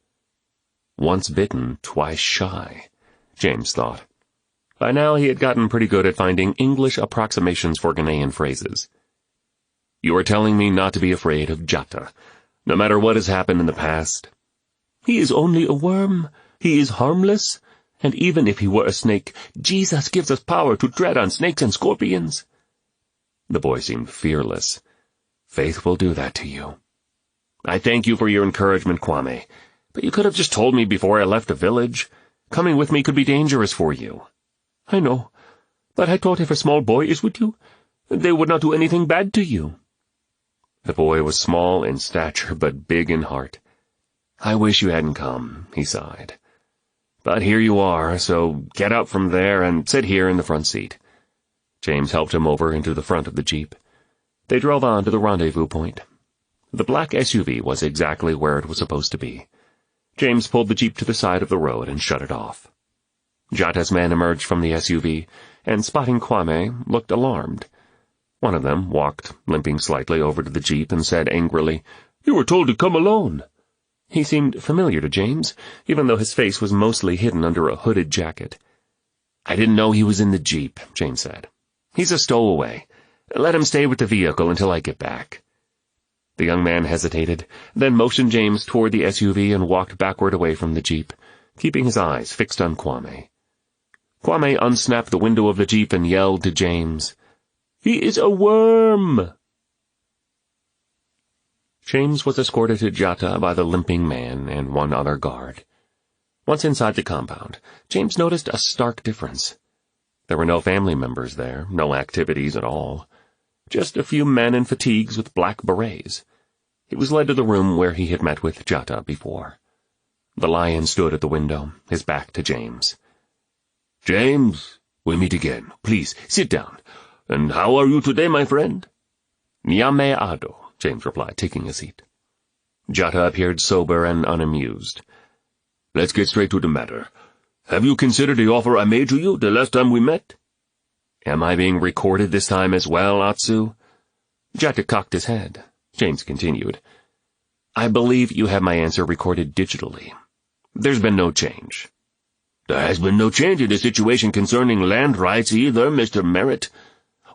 Once bitten, twice shy, James thought. By now he had gotten pretty good at finding English approximations for Ghanaian phrases. "You are telling me not to be afraid of Jata, no matter what has happened in the past." "He is only a worm. He is harmless. And even if he were a snake, Jesus gives us power to tread on snakes and scorpions." The boy seemed fearless. "Faith will do that to you." "I thank you for your encouragement, Kwame, but you could have just told me before I left the village. Coming with me could be dangerous for you." "I know, but I thought if a small boy is with you, they would not do anything bad to you." The boy was small in stature but big in heart. "I wish you hadn't come," he sighed. "But here you are, so get out from there and sit here in the front seat." James helped him over into the front of the jeep. They drove on to the rendezvous point. The black SUV was exactly where it was supposed to be. James pulled the jeep to the side of the road and shut it off. Jata's men emerged from the SUV, and spotting Kwame, looked alarmed. One of them walked, limping slightly, over to the jeep and said angrily, "You were told to come alone." He seemed familiar to James, even though his face was mostly hidden under a hooded jacket. "I didn't know he was in the jeep," James said. "He's a stowaway. Let him stay with the vehicle until I get back." The young man hesitated, then motioned James toward the SUV and walked backward away from the jeep, keeping his eyes fixed on Kwame. Kwame unsnapped the window of the jeep and yelled to James, "He is a worm!" James was escorted to Jata by the limping man and one other guard. Once inside the compound, James noticed a stark difference. There were no family members there, no activities at all. Just a few men in fatigues with black berets. He was led to the room where he had met with Jata before. The lion stood at the window, his back to James. "James, we meet again. Please, sit down. And how are you today, my friend?" "Nyame Ado," James replied, taking a seat. Jata appeared sober and unamused. "Let's get straight to the matter. Have you considered the offer I made to you the last time we met?" "Am I being recorded this time as well, Atsu?" Jata cocked his head. James continued. "I believe you have my answer recorded digitally. There's been no change." "There has been no change in the situation concerning land rights either, Mr. Merritt.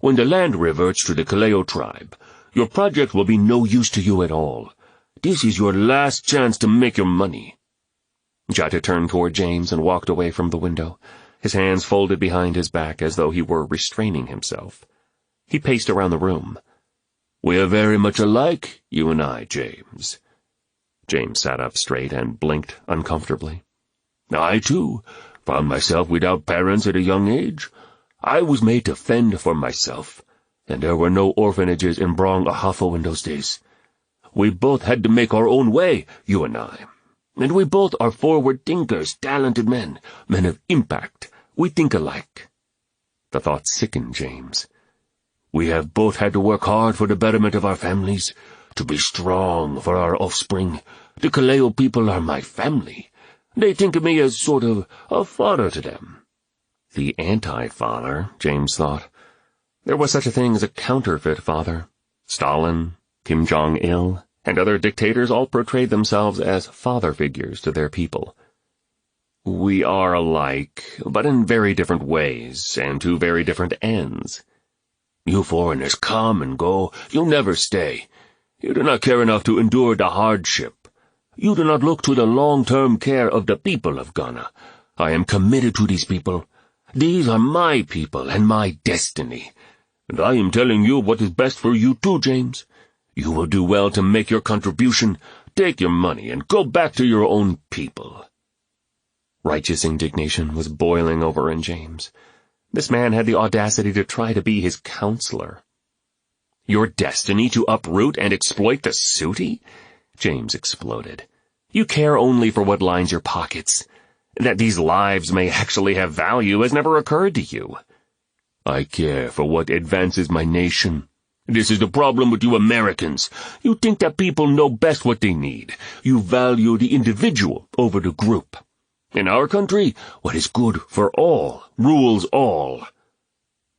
When the land reverts to the Kaleo tribe, your project will be no use to you at all. This is your last chance to make your money." Jata turned toward James and walked away from the window, his hands folded behind his back as though he were restraining himself. He paced around the room. "We are very much alike, you and I, James." James sat up straight and blinked uncomfortably. "I, too, found myself without parents at a young age. I was made to fend for myself, and there were no orphanages in Brong Ahafo in those days. We both had to make our own way, you and I. And we both are forward thinkers, talented men of impact. We think alike." The thought sickened James. "We have both had to work hard for the betterment of our families, to be strong for our offspring. The Kaleo people are my family. They think of me as sort of a father to them." The anti-father, James thought. There was such a thing as a counterfeit father. Stalin, Kim Jong-il, and other dictators all portrayed themselves as father figures to their people. "We are alike, but in very different ways, and to very different ends." "You foreigners come and go. You never stay. You do not care enough to endure the hardship. You do not look to the long-term care of the people of Ghana. I am committed to these people. These are my people and my destiny. And I am telling you what is best for you too, James. You will do well to make your contribution, take your money, and go back to your own people." Righteous indignation was boiling over in James. This man had the audacity to try to be his counselor. "Your destiny to uproot and exploit the Suti?" James exploded. "You care only for what lines your pockets. That these lives may actually have value has never occurred to you." "I care for what advances my nation. This is the problem with you Americans. You think that people know best what they need. You value the individual over the group. In our country, what is good for all rules all."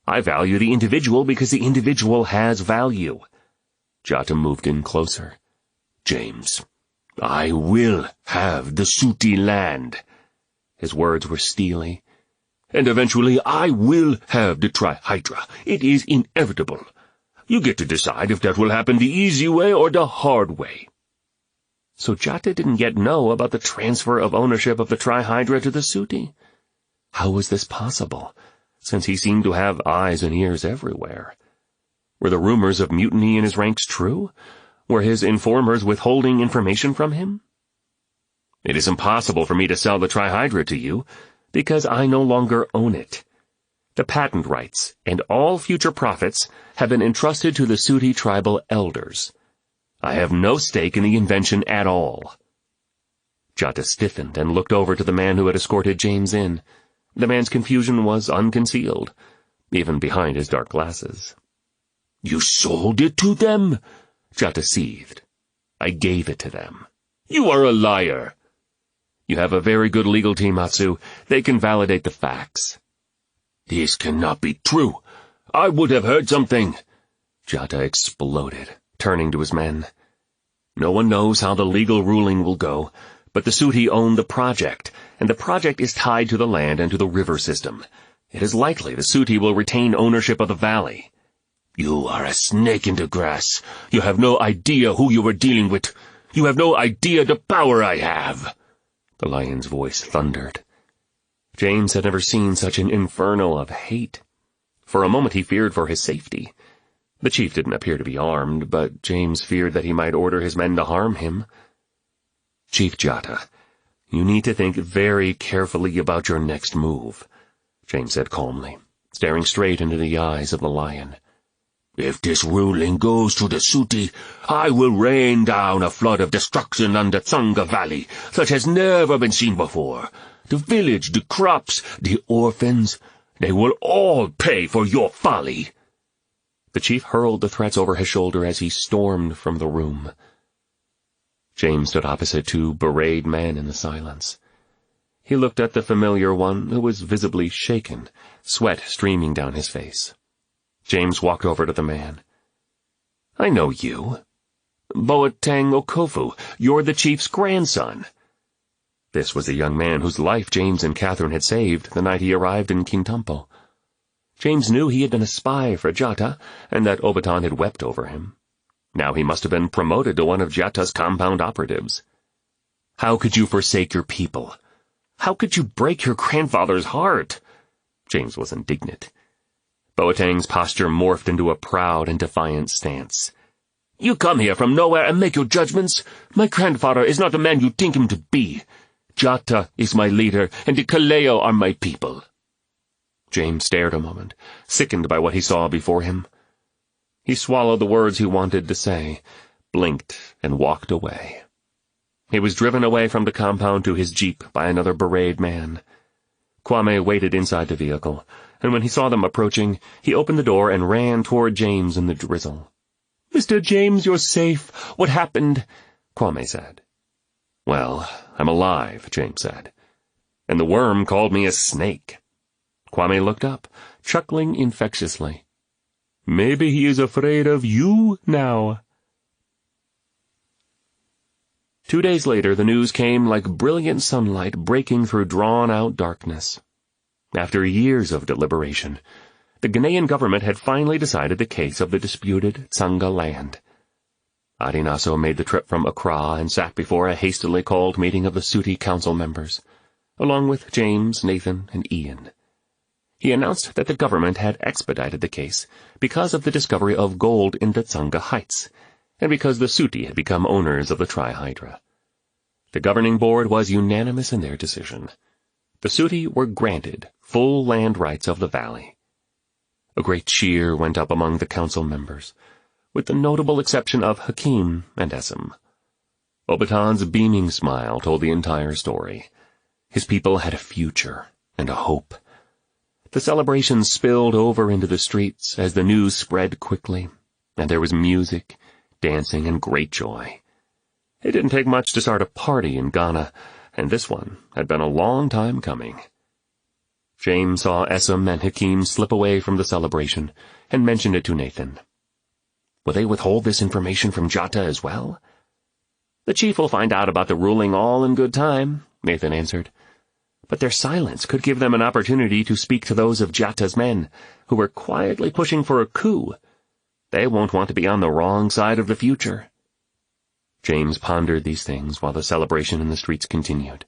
"I value the individual because the individual has value." Jata moved in closer. "James, I will have the Suti land." His words were steely. "And eventually I will have the Trihydra. It is inevitable. You get to decide if that will happen the easy way or the hard way." So Jata didn't yet know about the transfer of ownership of the Trihydra to the Suti. How was this possible, since he seemed to have eyes and ears everywhere? Were the rumors of mutiny in his ranks true? Were his informers withholding information from him? "It is impossible for me to sell the Trihydra to you, because I no longer own it. The patent rights and all future profits have been entrusted to the Suti tribal elders. I have no stake in the invention at all." Jata stiffened and looked over to the man who had escorted James in. The man's confusion was unconcealed, even behind his dark glasses. "You sold it to them?" Jata seethed. "I gave it to them." "You are a liar." "You have a very good legal team, Matsu. They can validate the facts." "This cannot be true. I would have heard something." Jata exploded, turning to his men. "No one knows how the legal ruling will go, but the Suti own the project, and the project is tied to the land and to the river system. It is likely the Suti will retain ownership of the valley." "You are a snake in the grass. You have no idea who you are dealing with. You have no idea the power I have." The lion's voice thundered. James had never seen such an inferno of hate. For a moment he feared for his safety. The chief didn't appear to be armed, but James feared that he might order his men to harm him. "Chief Jata, you need to think very carefully about your next move," James said calmly, staring straight into the eyes of the lion. "If this ruling goes to the Suti, I will rain down a flood of destruction on the Tsanga Valley, such has never been seen before. The village, the crops, the orphans, they will all pay for your folly." The chief hurled the threats over his shoulder as he stormed from the room. James stood opposite two bewrayed men in the silence. He looked at the familiar one, who was visibly shaken, sweat streaming down his face. James walked over to the man. "I know you. Boateng Okofu, you're the chief's grandson." This was the young man whose life James and Catherine had saved the night he arrived in Kintampo. James knew he had been a spy for Jata, and that Obaton had wept over him. Now he must have been promoted to one of Jata's compound operatives. How could you forsake your people? How could you break your grandfather's heart? James was indignant. Boateng's posture morphed into a proud and defiant stance. You come here from nowhere and make your judgments. My grandfather is not the man you think him to be. Jata is my leader, and the Kaleo are my people. James stared a moment, sickened by what he saw before him. He swallowed the words he wanted to say, blinked, and walked away. He was driven away from the compound to his jeep by another bereaved man. Kwame waited inside the vehicle, and when he saw them approaching, he opened the door and ran toward James in the drizzle. "Mr. James, you're safe. What happened?" Kwame said. "Well, I'm alive," James said. "And the worm called me a snake." Kwame looked up, chuckling infectiously. "Maybe he is afraid of you now." 2 days later, the news came like brilliant sunlight breaking through drawn-out darkness. After years of deliberation, the Ghanaian government had finally decided the case of the disputed Tsanga land. Adinaso made the trip from Accra and sat before a hastily called meeting of the Suti council members, along with James, Nathan, and Ian. He announced that the government had expedited the case because of the discovery of gold in the Tsanga Heights, and because the Suti had become owners of the Trihydra. The governing board was unanimous in their decision. The Suti were granted full land rights of the valley. A great cheer went up among the council members, with the notable exception of Hakim and Essam. Obatan's beaming smile told the entire story. His people had a future and a hope. The celebration spilled over into the streets as the news spread quickly, and there was music, dancing, and great joy. It didn't take much to start a party in Ghana, and this one had been a long time coming. James saw Essam and Hakim slip away from the celebration and mentioned it to Nathan. Will they withhold this information from Jata as well? The chief will find out about the ruling all in good time, Nathan answered. But their silence could give them an opportunity to speak to those of Jata's men, who were quietly pushing for a coup. They won't want to be on the wrong side of the future. James pondered these things while the celebration in the streets continued.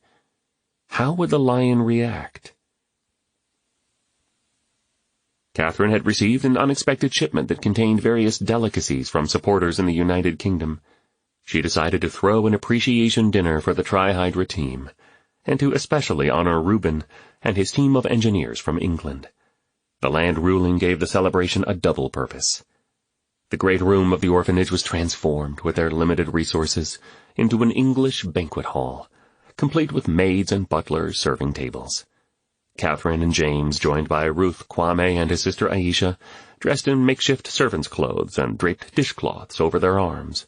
How would the lion react? Catherine had received an unexpected shipment that contained various delicacies from supporters in the United Kingdom. She decided to throw an appreciation dinner for the Trihydra team, and to especially honor Reuben and his team of engineers from England. The land ruling gave the celebration a double purpose. The great room of the orphanage was transformed, with their limited resources, into an English banquet hall, complete with maids and butlers serving tables. Catherine and James, joined by Ruth, Kwame, and his sister Aisha, dressed in makeshift servants' clothes and draped dishcloths over their arms.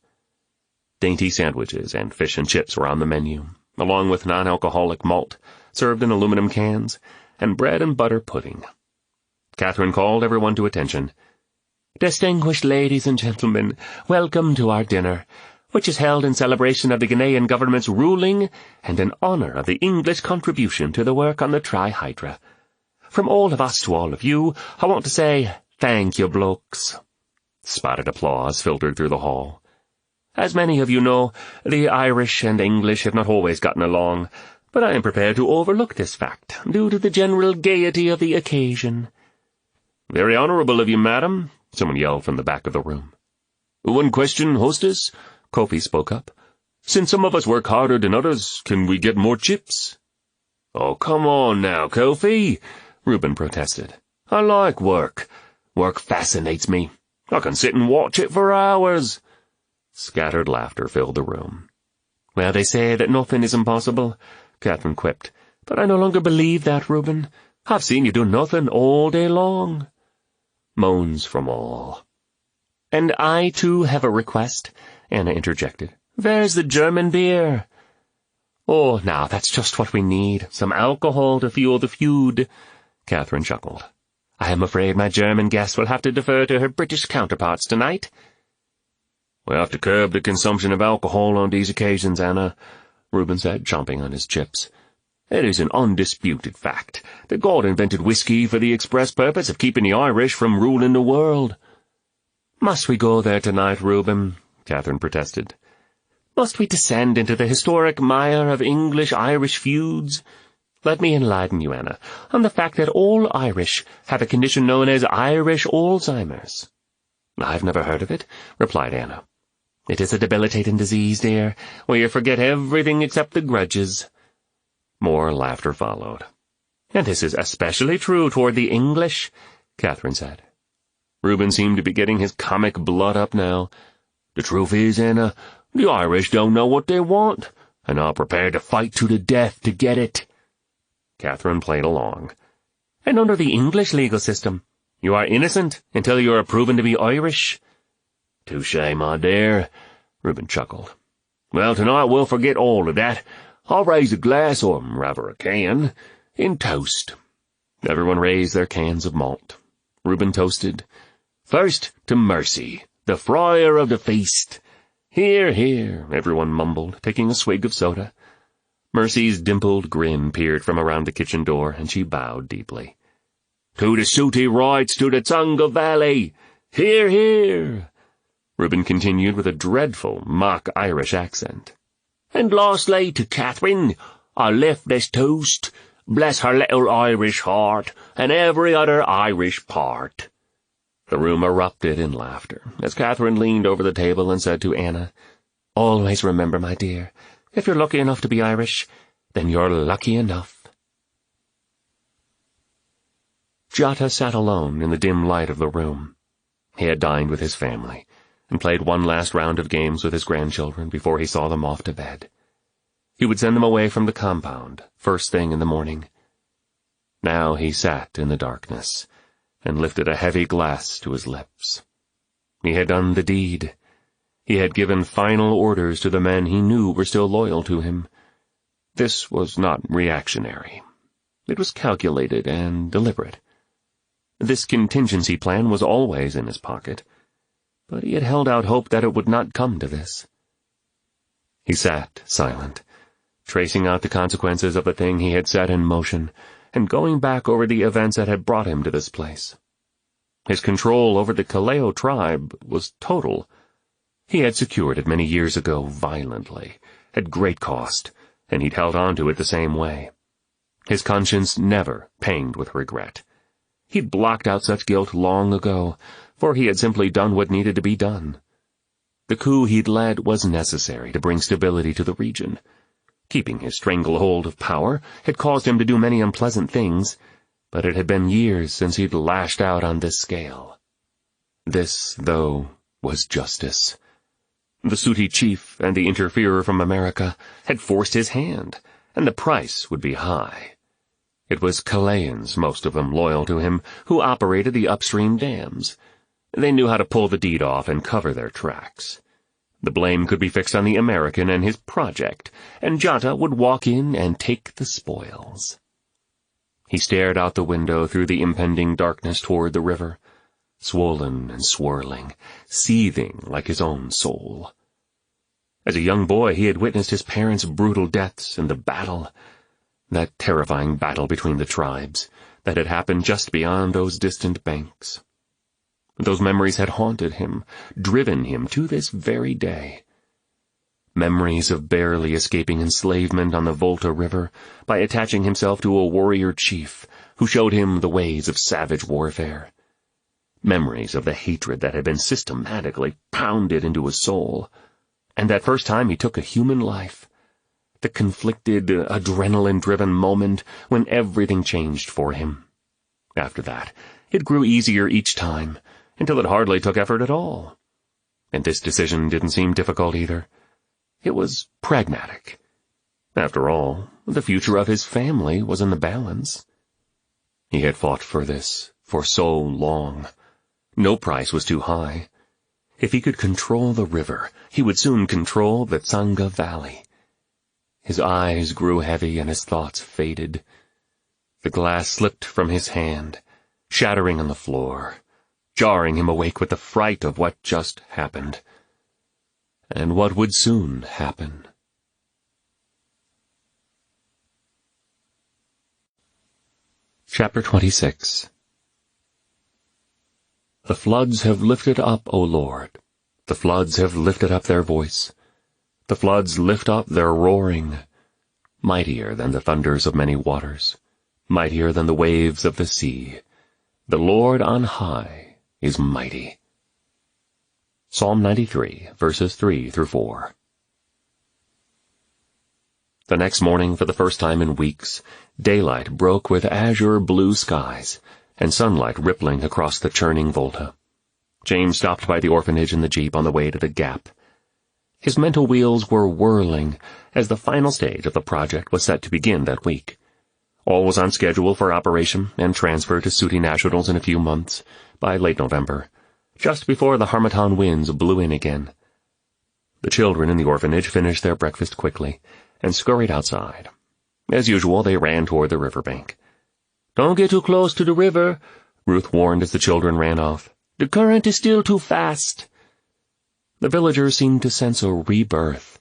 Dainty sandwiches and fish and chips were on the menu, along with non-alcoholic malt, served in aluminum cans, and bread and butter pudding. Catherine called everyone to attention. Distinguished ladies and gentlemen, welcome to our dinner, which is held in celebration of the Ghanaian government's ruling and in honor of the English contribution to the work on the Trihydra. From all of us to all of you, I want to say, thank you, blokes. Spotted applause filtered through the hall. As many of you know, the Irish and English have not always gotten along, but I am prepared to overlook this fact, due to the general gaiety of the occasion. Very honorable of you, madam, someone yelled from the back of the room. One question, hostess, Kofi spoke up. Since some of us work harder than others, can we get more chips? Oh, come on now, Kofi, Reuben protested. I like work. Work fascinates me. I can sit and watch it for hours. Scattered laughter filled the room. Well, they say that nothing is impossible, Catherine quipped, but I no longer believe that, Reuben. I've seen you do nothing all day long. Moans from all. And I, too, have a request, Anna interjected. Where's the German beer? Oh, now, that's just what we need, some alcohol to fuel the feud, Catherine chuckled. I am afraid my German guest will have to defer to her British counterparts tonight. We have to curb the consumption of alcohol on these occasions, Anna, Reuben said, chomping on his chips. It is an undisputed fact that God invented whiskey for the express purpose of keeping the Irish from ruling the world. Must we go there tonight, Reuben? Catherine protested. "Must we descend into the historic mire of English-Irish feuds? Let me enlighten you, Anna, on the fact that all Irish have a condition known as Irish Alzheimer's." "I've never heard of it," replied Anna. "It is a debilitating disease, dear, where you forget everything except the grudges." More laughter followed. "And this is especially true toward the English," Catherine said. Reuben seemed to be getting his comic blood up now. "The truth is, Anna, the Irish don't know what they want, and are prepared to fight to the death to get it." Catherine played along. "And under the English legal system, you are innocent until you are proven to be Irish." "Touché, my dear," Reuben chuckled. "Well, tonight we'll forget all of that. I'll raise a glass, or rather a can, in toast." Everyone raised their cans of malt. Reuben toasted, "First to Mercy, the friar of the feast." "Hear, hear," everyone mumbled, taking a swig of soda. Mercy's dimpled grin peered from around the kitchen door, and she bowed deeply. "To the Suti rights to the Tsanga Valley! Hear, hear!" Reuben continued with a dreadful mock-Irish accent. "And lastly, to Catherine, I lift this toast. Bless her little Irish heart, and every other Irish part." The room erupted in laughter, as Catherine leaned over the table and said to Anna, "Always remember, my dear, if you're lucky enough to be Irish, then you're lucky enough." Giotto sat alone in the dim light of the room. He had dined with his family, and played one last round of games with his grandchildren before he saw them off to bed. He would send them away from the compound, first thing in the morning. Now he sat in the darkness, and lifted a heavy glass to his lips. He had done the deed. He had given final orders to the men he knew were still loyal to him. This was not reactionary. It was calculated and deliberate. This contingency plan was always in his pocket, but he had held out hope that it would not come to this. He sat silent, tracing out the consequences of the thing he had set in motion, and going back over the events that had brought him to this place. His control over the Kaleo tribe was total. He had secured it many years ago violently, at great cost, and he'd held on to it the same way. His conscience never panged with regret. He'd blocked out such guilt long ago, for he had simply done what needed to be done. The coup he'd led was necessary to bring stability to the region. Keeping his stranglehold of power had caused him to do many unpleasant things, but it had been years since he'd lashed out on this scale. This, though, was justice. The Suti chief and the interferer from America had forced his hand, and the price would be high. It was Kalayans, most of them loyal to him, who operated the upstream dams. They knew how to pull the deed off and cover their tracks. The blame could be fixed on the American and his project, and Giotto would walk in and take the spoils. He stared out the window through the impending darkness toward the river, swollen and swirling, seething like his own soul. As a young boy, he had witnessed his parents' brutal deaths in the battle, that terrifying battle between the tribes that had happened just beyond those distant banks. Those memories had haunted him, driven him to this very day. Memories of barely escaping enslavement on the Volta River by attaching himself to a warrior chief who showed him the ways of savage warfare. Memories of the hatred that had been systematically pounded into his soul, and that first time he took a human life. The conflicted, adrenaline-driven moment when everything changed for him. After that, it grew easier each time, until it hardly took effort at all. And this decision didn't seem difficult either. It was pragmatic. After all, the future of his family was in the balance. He had fought for this for so long. No price was too high. If he could control the river, he would soon control the Tsanga Valley. His eyes grew heavy and his thoughts faded. The glass slipped from his hand, shattering on the floor, jarring him awake with the fright of what just happened, and what would soon happen. Chapter 26. The floods have lifted up, O Lord. The floods have lifted up their voice. The floods lift up their roaring, mightier than the thunders of many waters, mightier than the waves of the sea. The Lord on high is mighty. Psalm 93, verses 3 through 4. The next morning, for the first time in weeks, daylight broke with azure blue skies and sunlight rippling across the churning Volta. James stopped by the orphanage in the jeep on the way to the Gap. His mental wheels were whirling as the final stage of the project was set to begin that week. All was on schedule for operation and transfer to Suti nationals in a few months, by late November, just before the Harmattan winds blew in again. The children in the orphanage finished their breakfast quickly and scurried outside. As usual, they ran toward the riverbank. "Don't get too close to the river," Ruth warned as the children ran off. "The current is still too fast." The villagers seemed to sense a rebirth,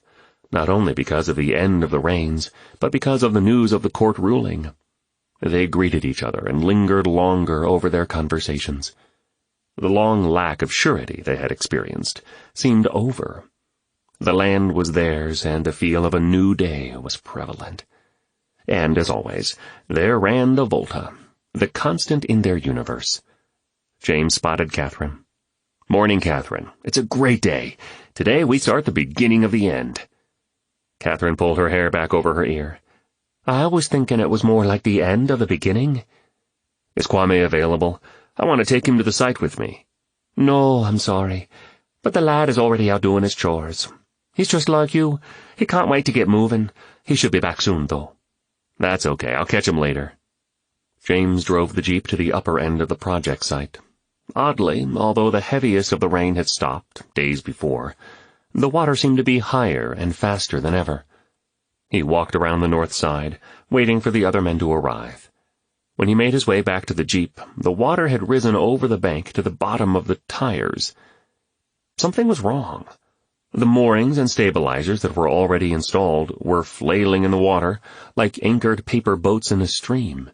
not only because of the end of the rains, but because of the news of the court ruling. They greeted each other and lingered longer over their conversations. The long lack of surety they had experienced seemed over. The land was theirs, and the feel of a new day was prevalent. And, as always, there ran the Volta, the constant in their universe. James spotted Catherine. "Morning, Catherine. It's a great day. Today we start the beginning of the end." Catherine pulled her hair back over her ear. "I was thinking it was more like the end of the beginning." "Is Kwame available? I want to take him to the site with me." "No, I'm sorry, but the lad is already out doing his chores. He's just like you. He can't wait to get moving. He should be back soon, though." "That's okay. I'll catch him later." James drove the jeep to the upper end of the project site. Oddly, although the heaviest of the rain had stopped days before, the water seemed to be higher and faster than ever. He walked around the north side, waiting for the other men to arrive. When he made his way back to the jeep, the water had risen over the bank to the bottom of the tires. Something was wrong. The moorings and stabilizers that were already installed were flailing in the water like anchored paper boats in a stream.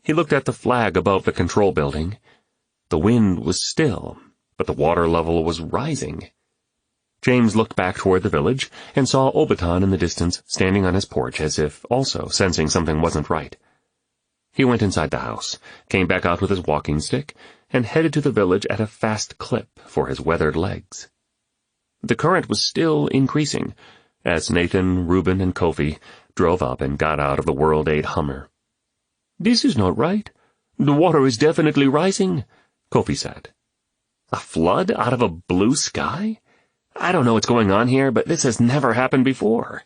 He looked at the flag above the control building. The wind was still, but the water level was rising. James looked back toward the village and saw Obaton in the distance standing on his porch as if also sensing something wasn't right. He went inside the house, came back out with his walking stick, and headed to the village at a fast clip for his weathered legs. The current was still increasing as Nathan, Reuben, and Kofi drove up and got out of the World Aid Hummer. "This is not right. The water is definitely rising," Kofi said. "A flood out of a blue sky? I don't know what's going on here, but this has never happened before,"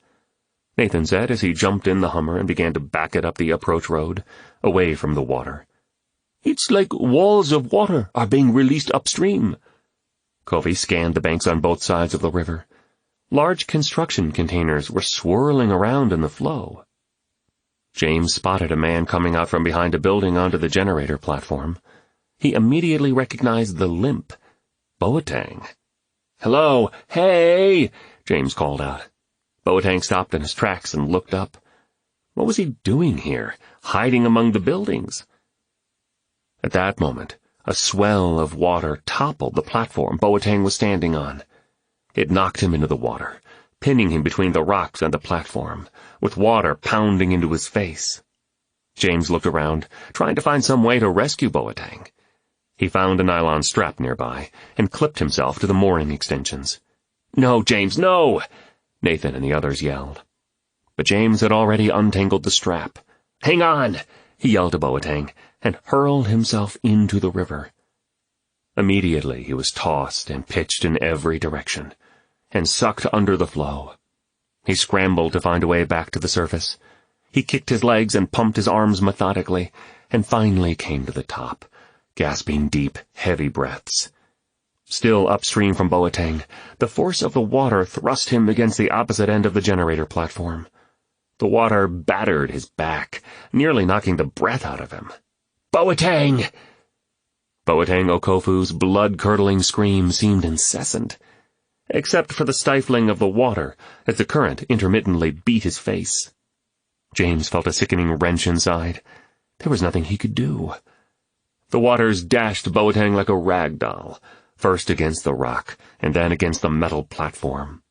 Nathan said as he jumped in the Hummer and began to back it up the approach road, away from the water. "It's like walls of water are being released upstream." Kofi scanned the banks on both sides of the river. Large construction containers were swirling around in the flow. James spotted a man coming out from behind a building onto the generator platform. He immediately recognized the limp. Boateng. "Hello! Hey!" James called out. Boateng stopped in his tracks and looked up. What was he doing here, hiding among the buildings? At that moment, a swell of water toppled the platform Boateng was standing on. It knocked him into the water, pinning him between the rocks and the platform, with water pounding into his face. James looked around, trying to find some way to rescue Boateng. He found a nylon strap nearby and clipped himself to the mooring extensions. "No, James, no!" Nathan and the others yelled. But James had already untangled the strap. "Hang on!" he yelled to Boateng, and hurled himself into the river. Immediately he was tossed and pitched in every direction, and sucked under the flow. He scrambled to find a way back to the surface. He kicked his legs and pumped his arms methodically, and finally came to the top, gasping deep, heavy breaths. Still upstream from Boateng, the force of the water thrust him against the opposite end of the generator platform. The water battered his back, nearly knocking the breath out of him. "Boateng!" Boateng Okofu's blood-curdling scream seemed incessant, except for the stifling of the water as the current intermittently beat his face. James felt a sickening wrench inside. There was nothing he could do. The waters dashed Boateng like a rag doll, first against the rock and then against the metal platform.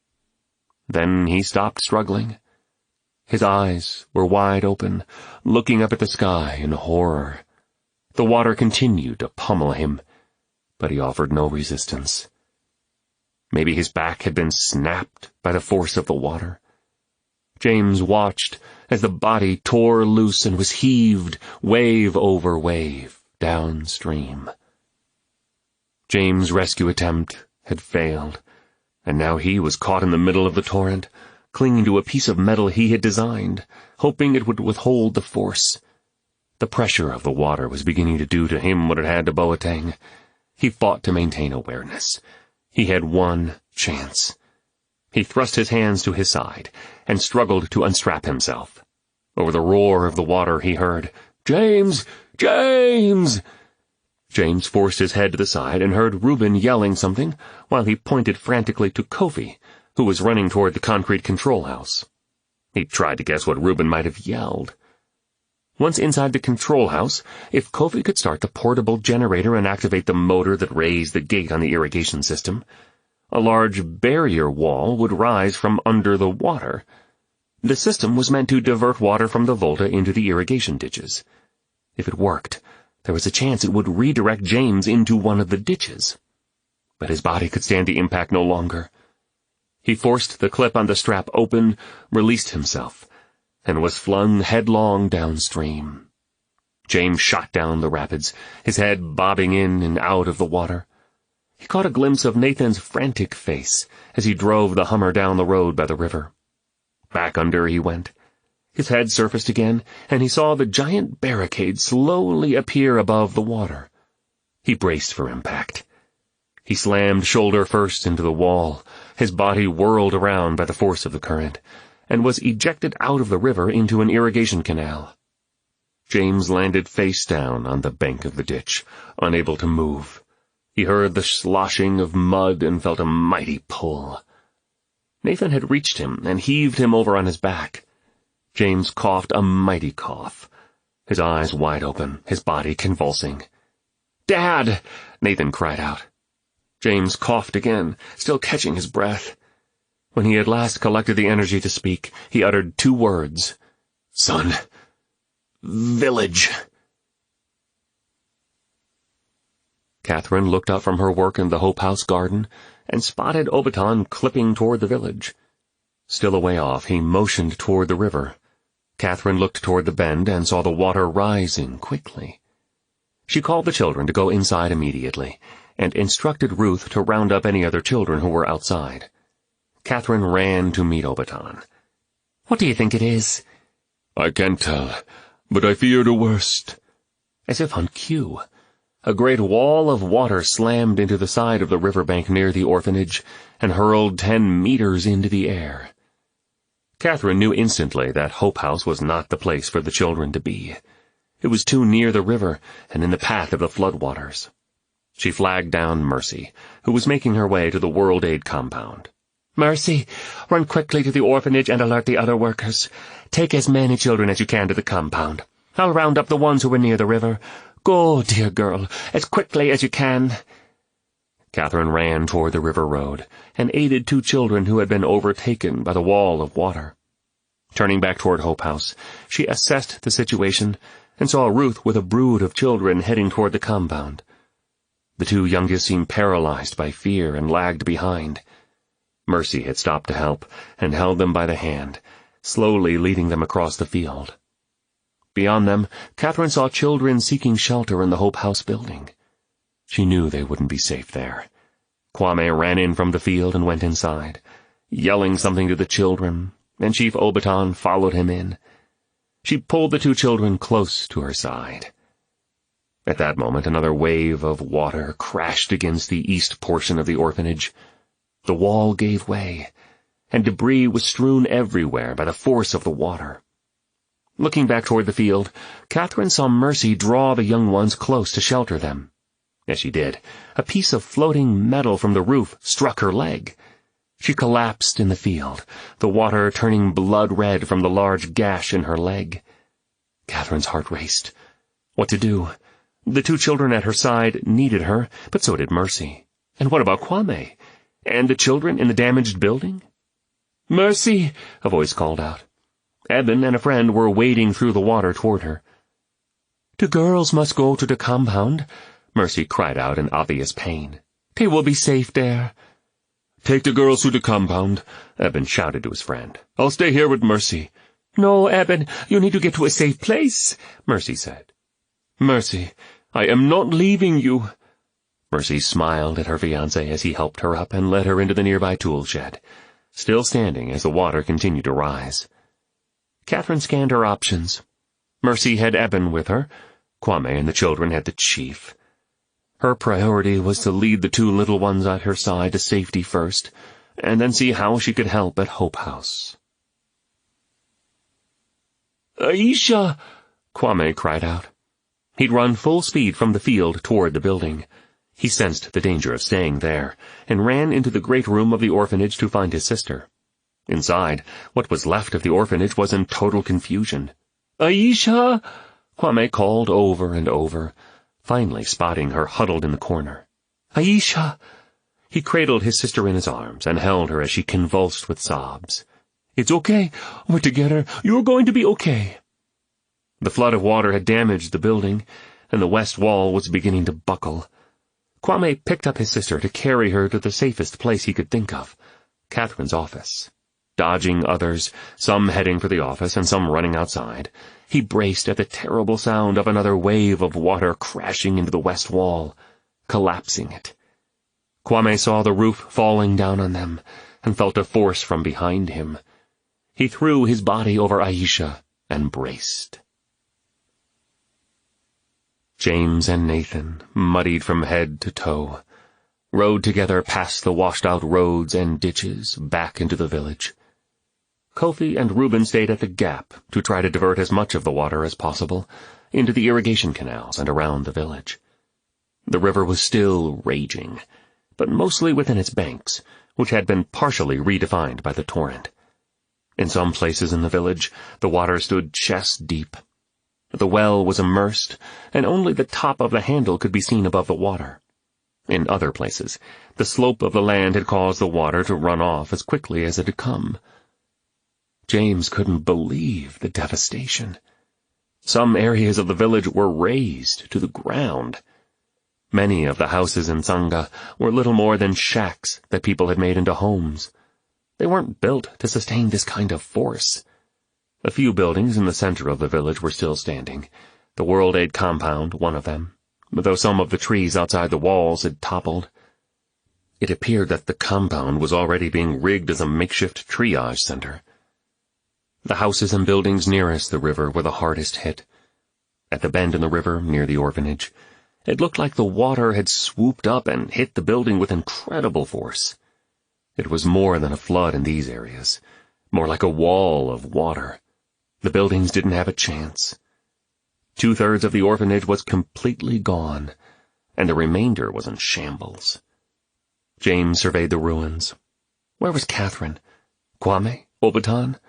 Then he stopped struggling. His eyes were wide open, looking up at the sky in horror. The water continued to pummel him, but he offered no resistance. Maybe his back had been snapped by the force of the water. James watched as the body tore loose and was heaved, wave over wave, downstream. James' rescue attempt had failed, and now he was caught in the middle of the torrent, clinging to a piece of metal he had designed, hoping it would withhold the force. The pressure of the water was beginning to do to him what it had to Boateng. He fought to maintain awareness. He had one chance. He thrust his hands to his side and struggled to unstrap himself. Over the roar of the water he heard, "James! James!" James forced his head to the side and heard Reuben yelling something while he pointed frantically to Kofi, who was running toward the concrete control house. He tried to guess what Reuben might have yelled. Once inside the control house, if Kofi could start the portable generator and activate the motor that raised the gate on the irrigation system, a large barrier wall would rise from under the water. The system was meant to divert water from the Volta into the irrigation ditches. If it worked, there was a chance it would redirect James into one of the ditches. But his body could stand the impact no longer. He forced the clip on the strap open, released himself, and was flung headlong downstream. James shot down the rapids, his head bobbing in and out of the water. He caught a glimpse of Nathan's frantic face as he drove the Hummer down the road by the river. Back under he went. His head surfaced again, and he saw the giant barricade slowly appear above the water. He braced for impact. He slammed shoulder first into the wall, his body whirled around by the force of the current, and was ejected out of the river into an irrigation canal. James landed face down on the bank of the ditch, unable to move. He heard the sloshing of mud and felt a mighty pull. Nathan had reached him and heaved him over on his back. James coughed a mighty cough, his eyes wide open, his body convulsing. "Dad!" Nathan cried out. James coughed again, still catching his breath. When he had last collected the energy to speak, he uttered 2 words. "Son. Village." Catherine looked up from her work in the Hope House garden and spotted Obaton clipping toward the village. Still a way off, he motioned toward the river. Catherine looked toward the bend and saw the water rising quickly. She called the children to go inside immediately, and instructed Ruth to round up any other children who were outside. Catherine ran to meet Obaton. "What do you think it is?" "I can't tell, but I fear the worst." As if on cue, a great wall of water slammed into the side of the riverbank near the orphanage and hurled 10 meters into the air. Catherine knew instantly that Hope House was not the place for the children to be. It was too near the river and in the path of the floodwaters. She flagged down Mercy, who was making her way to the World Aid compound. "Mercy, run quickly to the orphanage and alert the other workers. Take as many children as you can to the compound. I'll round up the ones who were near the river. Go, dear girl, as quickly as you can." Catherine ran toward the river road and aided 2 children who had been overtaken by the wall of water. Turning back toward Hope House, she assessed the situation and saw Ruth with a brood of children heading toward the compound. The 2 youngest seemed paralyzed by fear and lagged behind. Mercy had stopped to help and held them by the hand, slowly leading them across the field. Beyond them, Catherine saw children seeking shelter in the Hope House building. She knew they wouldn't be safe there. Kwame ran in from the field and went inside, yelling something to the children, and Chief Obaton followed him in. She pulled the 2 children close to her side. At that moment, another wave of water crashed against the east portion of the orphanage. The wall gave way, and debris was strewn everywhere by the force of the water. Looking back toward the field, Catherine saw Mercy draw the young ones close to shelter them. As she did, a piece of floating metal from the roof struck her leg. She collapsed in the field, the water turning blood-red from the large gash in her leg. Catherine's heart raced. What to do? The 2 children at her side needed her, but so did Mercy. And what about Kwame? And the children in the damaged building? "Mercy!" a voice called out. Eben and a friend were wading through the water toward her. "The girls must go to the compound," Mercy cried out in obvious pain. "They will be safe there." "Take the girls to the compound," Eben shouted to his friend. "I'll stay here with Mercy." "No, Eben, you need to get to a safe place," Mercy said. "Mercy, I am not leaving you." Mercy smiled at her fiancé as he helped her up and led her into the nearby tool shed, still standing as the water continued to rise. Catherine scanned her options. Mercy had Eben with her. Kwame and the children had the chief. Her priority was to lead the two little ones at her side to safety first, and then see how she could help at Hope House. "Aisha!" Kwame cried out. He'd run full speed from the field toward the building. He sensed the danger of staying there, and ran into the great room of the orphanage to find his sister. Inside, what was left of the orphanage was in total confusion. "Aisha!" Kwame called over and over, finally spotting her huddled in the corner. "Aisha!" He cradled his sister in his arms and held her as she convulsed with sobs. "It's okay. We're together. You're going to be okay." The flood of water had damaged the building, and the west wall was beginning to buckle. Kwame picked up his sister to carry her to the safest place he could think of, Catherine's office. Dodging others, some heading for the office and some running outside, he braced at the terrible sound of another wave of water crashing into the west wall, collapsing it. Kwame saw the roof falling down on them and felt a force from behind him. He threw his body over Aisha and braced. James and Nathan, muddied from head to toe, rode together past the washed-out roads and ditches back into the village. Kofi and Reuben stayed at the gap to try to divert as much of the water as possible into the irrigation canals and around the village. The river was still raging, but mostly within its banks, which had been partially redefined by the torrent. In some places in the village, the water stood chest-deep. The well was immersed, and only the top of the handle could be seen above the water. In other places, the slope of the land had caused the water to run off as quickly as it had come. James couldn't believe the devastation. Some areas of the village were razed to the ground. Many of the houses in Tsanga were little more than shacks that people had made into homes. They weren't built to sustain this kind of force. A few buildings in the center of the village were still standing, the World Aid compound one of them, though some of the trees outside the walls had toppled. It appeared that the compound was already being rigged as a makeshift triage center. The houses and buildings nearest the river were the hardest hit. At the bend in the river, near the orphanage, it looked like the water had swooped up and hit the building with incredible force. It was more than a flood in these areas, more like a wall of water. The buildings didn't have a chance. 2/3 of the orphanage was completely gone, and the remainder was in shambles. James surveyed the ruins. Where was Catherine? Kwame? Obaton?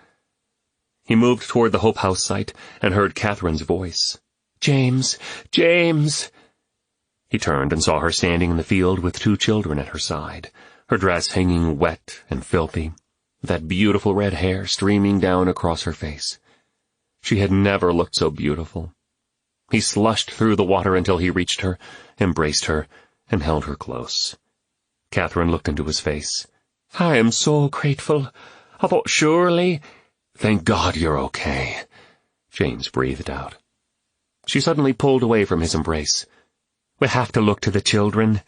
He moved toward the Hope House site and heard Catherine's voice. "James! James!" He turned and saw her standing in the field with 2 children at her side, her dress hanging wet and filthy, that beautiful red hair streaming down across her face. She had never looked so beautiful. He slushed through the water until he reached her, embraced her, and held her close. Catherine looked into his face. "I am so grateful. I thought surely—" "Thank God you're okay," James breathed out. She suddenly pulled away from his embrace. "We have to look to the children."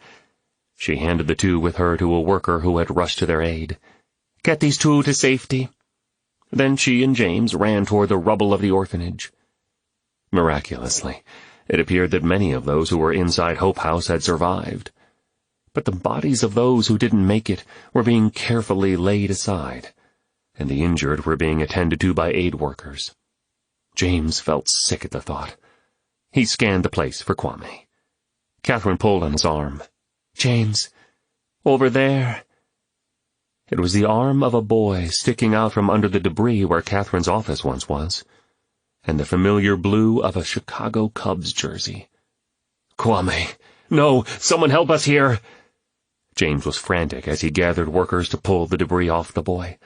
She handed the 2 with her to a worker who had rushed to their aid. "Get these 2 to safety." Then she and James ran toward the rubble of the orphanage. Miraculously, it appeared that many of those who were inside Hope House had survived. But the bodies of those who didn't make it were being carefully laid aside, and the injured were being attended to by aid workers. James felt sick at the thought. He scanned the place for Kwame. Catherine pulled on his arm. "James, over there." It was the arm of a boy sticking out from under the debris where Catherine's office once was, and the familiar blue of a Chicago Cubs jersey. "Kwame! No! Someone help us here!" James was frantic as he gathered workers to pull the debris off the boy.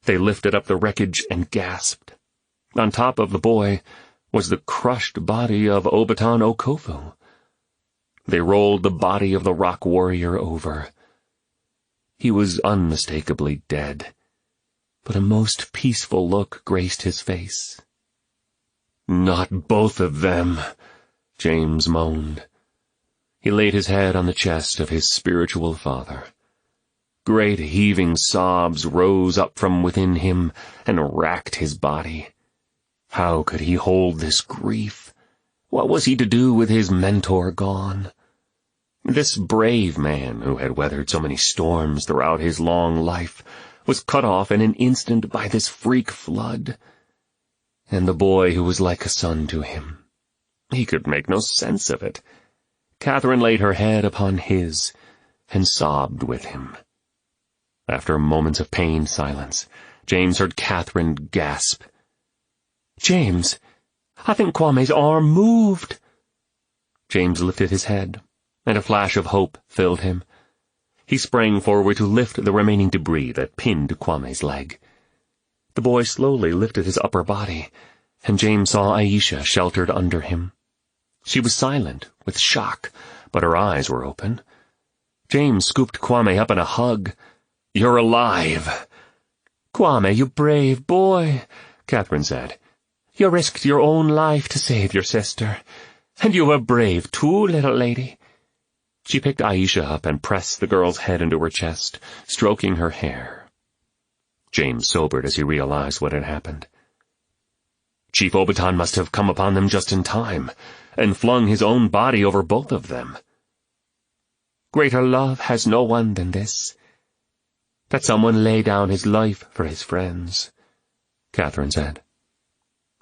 They lifted up the wreckage and gasped. On top of the boy was the crushed body of Obaton Okofu. They rolled the body of the rock warrior over. He was unmistakably dead, but a most peaceful look graced his face. "Not both of them," James moaned. He laid his head on the chest of his spiritual father. Great heaving sobs rose up from within him and racked his body. How could he hold this grief? What was he to do with his mentor gone? This brave man, who had weathered so many storms throughout his long life, was cut off in an instant by this freak flood. And the boy who was like a son to him. He could make no sense of it. Catherine laid her head upon his and sobbed with him. After moments of pained silence, James heard Catherine gasp. "James, I think Kwame's arm moved." James lifted his head, and a flash of hope filled him. He sprang forward to lift the remaining debris that pinned Kwame's leg. The boy slowly lifted his upper body, and James saw Aisha sheltered under him. She was silent with shock, but her eyes were open. James scooped Kwame up in a hug. "You're alive." "Kwame, you brave boy," Catherine said. "You risked your own life to save your sister. And you were brave too, little lady." She picked Aisha up and pressed the girl's head into her chest, stroking her hair. James sobered as he realized what had happened. Chief Obaton must have come upon them just in time, and flung his own body over both of them. "Greater love has no one than this, that someone lay down his life for his friends," Catherine said.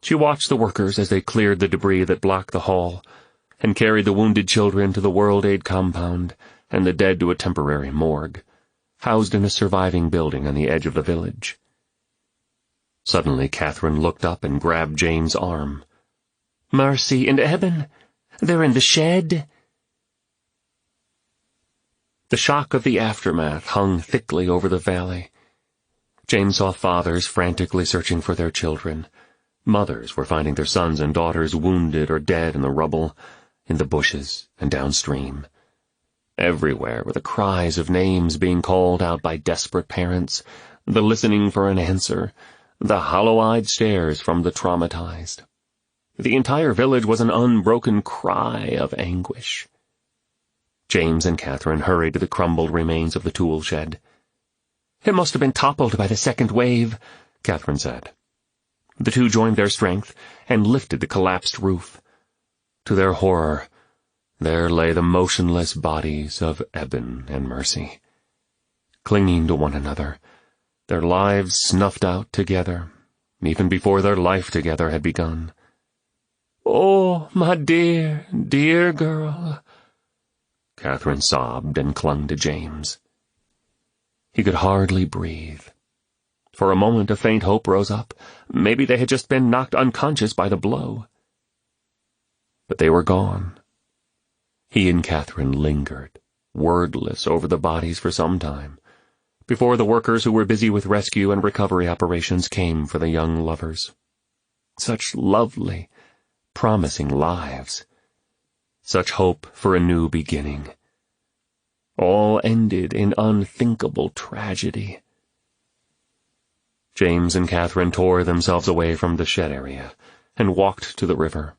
She watched the workers as they cleared the debris that blocked the hall, and carried the wounded children to the World Aid compound and the dead to a temporary morgue, housed in a surviving building on the edge of the village. Suddenly Catherine looked up and grabbed James' arm. "Mercy and Eben, they're in the shed." The shock of the aftermath hung thickly over the valley. James saw fathers frantically searching for their children. Mothers were finding their sons and daughters wounded or dead in the rubble, in the bushes, and downstream. Everywhere were the cries of names being called out by desperate parents, the listening for an answer, the hollow-eyed stares from the traumatized. The entire village was an unbroken cry of anguish. James and Catherine hurried to the crumbled remains of the tool shed. "It must have been toppled by the second wave," Catherine said. The two joined their strength and lifted the collapsed roof. To their horror, there lay the motionless bodies of Eben and Mercy, clinging to one another, their lives snuffed out together, even before their life together had begun. "Oh, my dear, dear girl," Catherine sobbed and clung to James. He could hardly breathe. For a moment a faint hope rose up. Maybe they had just been knocked unconscious by the blow. But they were gone. He and Catherine lingered, wordless, over the bodies for some time, before the workers who were busy with rescue and recovery operations came for the young lovers. Such lovely, promising lives. Such hope for a new beginning. All ended in unthinkable tragedy. James and Catherine tore themselves away from the shed area and walked to the river.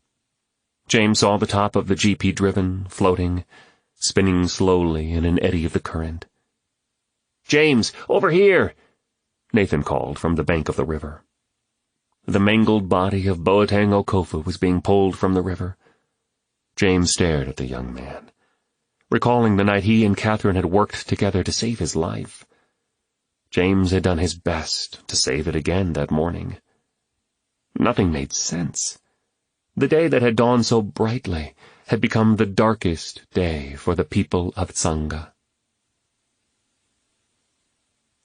James saw the top of the GP driven, floating, spinning slowly in an eddy of the current. "James, over here!" Nathan called from the bank of the river. The mangled body of Boateng Okofu was being pulled from the river. James stared at the young man, recalling the night he and Catherine had worked together to save his life. James had done his best to save it again that morning. Nothing made sense. The day that had dawned so brightly had become the darkest day for the people of Tsanga.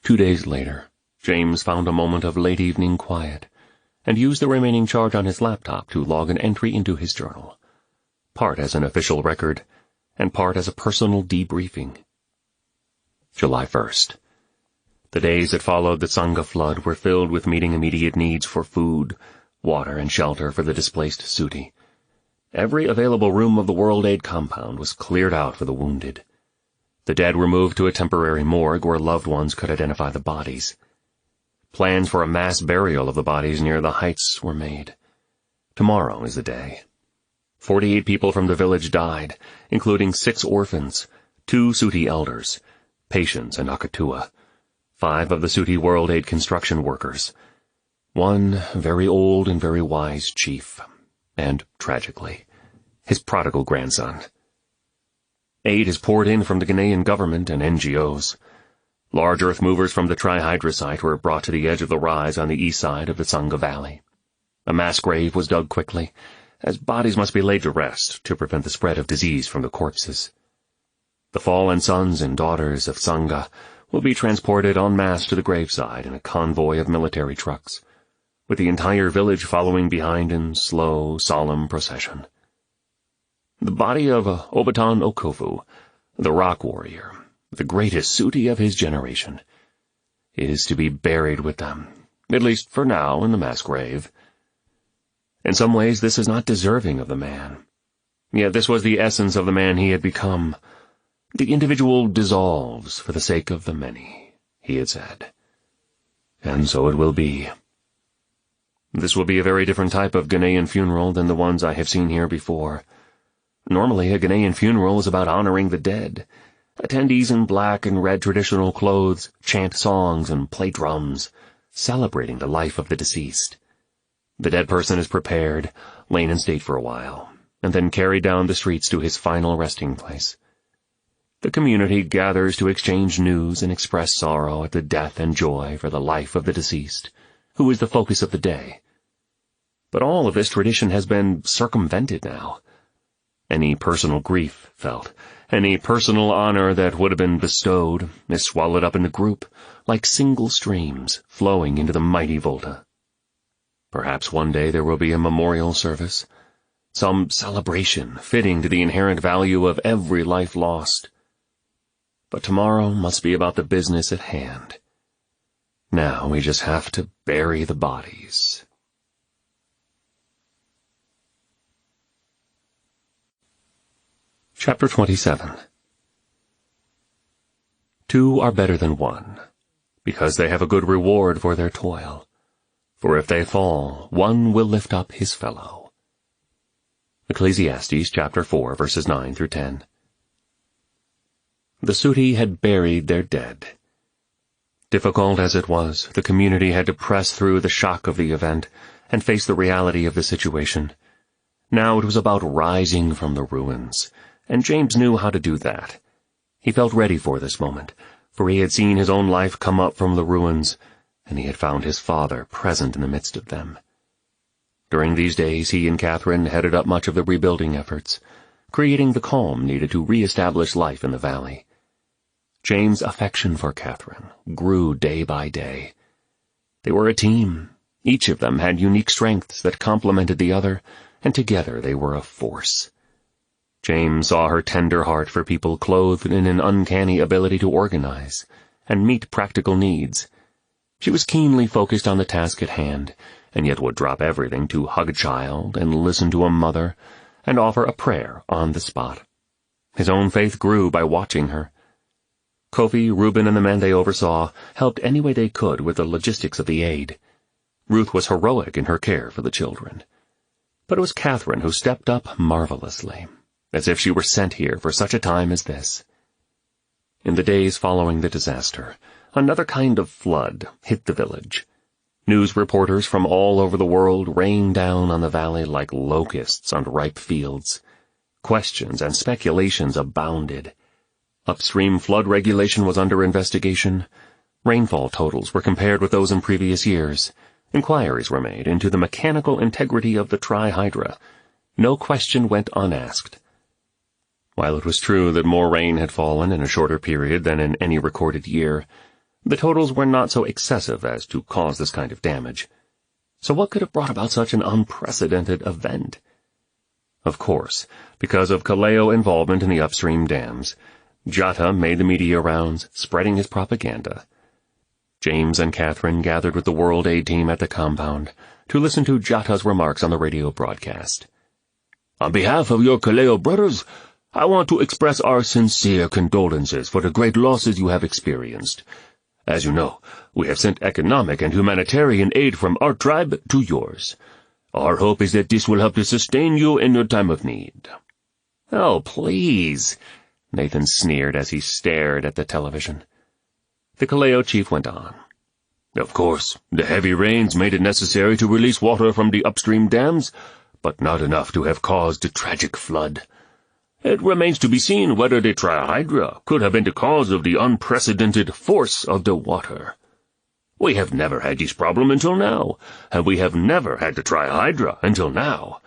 2 days later, James found a moment of late-evening quiet and used the remaining charge on his laptop to log an entry into his journal, part as an official record and part as a personal debriefing. July 1st. The days that followed the Tsanga flood were filled with meeting immediate needs for food, water, and shelter for the displaced Suti. Every available room of the World Aid compound was cleared out for the wounded. The dead were moved to a temporary morgue where loved ones could identify the bodies. Plans for a mass burial of the bodies near the heights were made. Tomorrow is the day. 48 people from the village died, including 6 orphans, 2 Suti elders, Patience and Akatua, 5 of the Suti World Aid construction workers, 1 very old and very wise chief, and, tragically, his prodigal grandson. Aid is poured in from the Ghanaian government and NGOs. Large earth movers from the Trihydra site were brought to the edge of the rise on the east side of the Tsanga Valley. A mass grave was dug quickly, as bodies must be laid to rest to prevent the spread of disease from the corpses. The fallen sons and daughters of Tsanga will be transported en masse to the graveside in a convoy of military trucks, with the entire village following behind in slow, solemn procession. The body of Obaton Okofu, the rock warrior, the greatest Suti of his generation, is to be buried with them, at least for now, in the mass grave. In some ways this is not deserving of the man. Yet this was the essence of the man he had become. The individual dissolves for the sake of the many, he had said. And so it will be. This will be a very different type of Ghanaian funeral than the ones I have seen here before. Normally, a Ghanaian funeral is about honoring the dead. Attendees in black and red traditional clothes chant songs and play drums, celebrating the life of the deceased. The dead person is prepared, lain in state for a while, and then carried down the streets to his final resting place. The community gathers to exchange news and express sorrow at the death and joy for the life of the deceased, who is the focus of the day. But all of this tradition has been circumvented now. Any personal grief felt, any personal honor that would have been bestowed, is swallowed up in the group, like single streams flowing into the mighty Volta. Perhaps one day there will be a memorial service, some celebration fitting to the inherent value of every life lost. But tomorrow must be about the business at hand. Now we just have to bury the bodies. Chapter 27. 2 are better than 1, because they have a good reward for their toil. For if they fall, one will lift up his fellow. Ecclesiastes chapter 4, verses 9 through 10. The Suti had buried their dead. Difficult as it was, the community had to press through the shock of the event and face the reality of the situation. Now it was about rising from the ruins, and James knew how to do that. He felt ready for this moment, for he had seen his own life come up from the ruins, and he had found his father present in the midst of them. During these days he and Catherine headed up much of the rebuilding efforts, creating the calm needed to re-establish life in the valley. James' affection for Catherine grew day by day. They were a team. Each of them had unique strengths that complemented the other, and together they were a force. James saw her tender heart for people clothed in an uncanny ability to organize and meet practical needs. She was keenly focused on the task at hand, and yet would drop everything to hug a child and listen to a mother and offer a prayer on the spot. His own faith grew by watching her. Kofi, Reuben, and the men they oversaw helped any way they could with the logistics of the aid. Ruth was heroic in her care for the children. But it was Catherine who stepped up marvelously, as if she were sent here for such a time as this. In the days following the disaster, another kind of flood hit the village. News reporters from all over the world rained down on the valley like locusts on ripe fields. Questions and speculations abounded. Upstream flood regulation was under investigation. Rainfall totals were compared with those in previous years. Inquiries were made into the mechanical integrity of the Trihydra. No question went unasked. While it was true that more rain had fallen in a shorter period than in any recorded year, the totals were not so excessive as to cause this kind of damage. So what could have brought about such an unprecedented event? Of course, because of Kaleo involvement in the upstream dams, Jata made the media rounds, spreading his propaganda. James and Catherine gathered with the World Aid team at the compound to listen to Jata's remarks on the radio broadcast. On behalf of your Kaleo brothers, I want to express our sincere condolences for the great losses you have experienced. As you know, we have sent economic and humanitarian aid from our tribe to yours. Our hope is that this will help to sustain you in your time of need. Oh, please, Nathan sneered as he stared at the television. The Kaleo chief went on. Of course, the heavy rains made it necessary to release water from the upstream dams, but not enough to have caused a tragic flood. It remains to be seen whether the trihydra could have been the cause of the unprecedented force of the water. We have never had this problem until now, and we have never had the trihydra until now.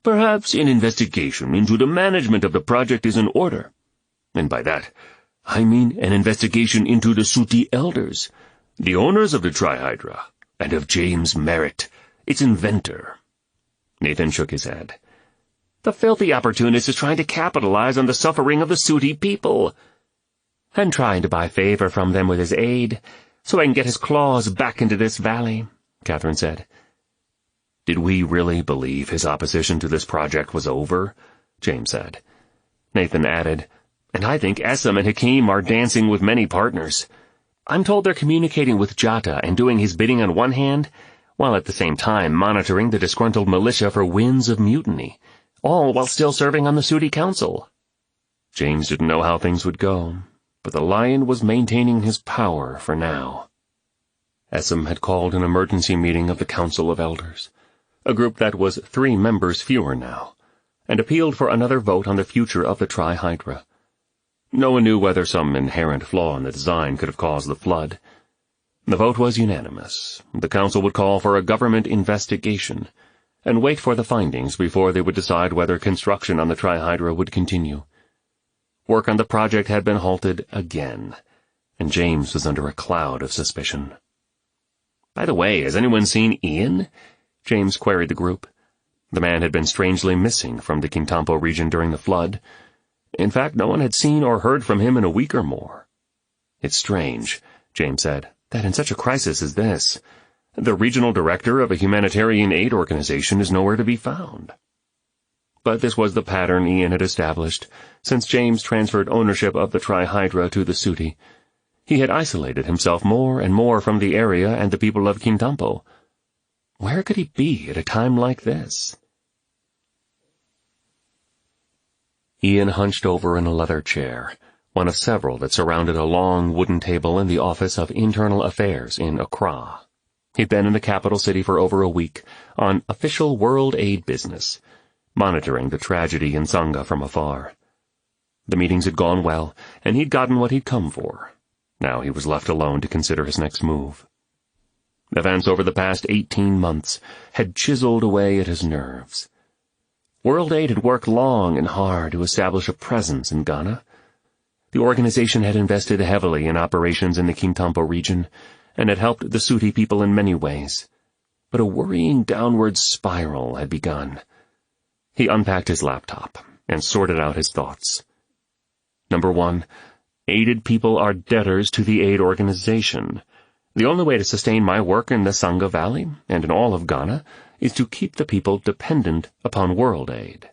Perhaps an investigation into the management of the project is in order. And by that, I mean an investigation into the Suti elders, the owners of the trihydra, and of James Merritt, its inventor. Nathan shook his head. The filthy opportunist is trying to capitalize on the suffering of the Suti people. And trying to buy favor from them with his aid, so I can get his claws back into this valley, Catherine said. Did we really believe his opposition to this project was over? James said. Nathan added, and I think Essam and Hakim are dancing with many partners. I'm told they're communicating with Jata and doing his bidding on one hand, while at the same time monitoring the disgruntled militia for winds of mutiny, all while still serving on the Suti Council. James didn't know how things would go, but the lion was maintaining his power for now. Essam had called an emergency meeting of the Council of Elders, a group that was 3 members fewer now, and appealed for another vote on the future of the trihydra. No one knew whether some inherent flaw in the design could have caused the flood. The vote was unanimous. The council would call for a government investigation and wait for the findings before they would decide whether construction on the trihydra would continue. Work on the project had been halted again, and James was under a cloud of suspicion. By the way, has anyone seen Ian? James queried the group. The man had been strangely missing from the Kintampo region during the flood. In fact, no one had seen or heard from him in a week or more. It's strange, James said, that in such a crisis as this, the regional director of a humanitarian aid organization is nowhere to be found. But this was the pattern Ian had established since James transferred ownership of the trihydra to the Suti. He had isolated himself more and more from the area and the people of Kintampo. Where could he be at a time like this? Ian hunched over in a leather chair, one of several that surrounded a long wooden table in the Office of Internal Affairs in Accra. He'd been in the capital city for over a week, on official World Aid business, monitoring the tragedy in Tsanga from afar. The meetings had gone well, and he'd gotten what he'd come for. Now he was left alone to consider his next move. Events over the past 18 months had chiseled away at his nerves. World Aid had worked long and hard to establish a presence in Ghana. The organization had invested heavily in operations in the Kintampo region and had helped the Suti people in many ways. But a worrying downward spiral had begun. He unpacked his laptop and sorted out his thoughts. Number 1, aided people are debtors to the aid organization. The only way to sustain my work in the Tsanga Valley and in all of Ghana is to keep the people dependent upon World Aid.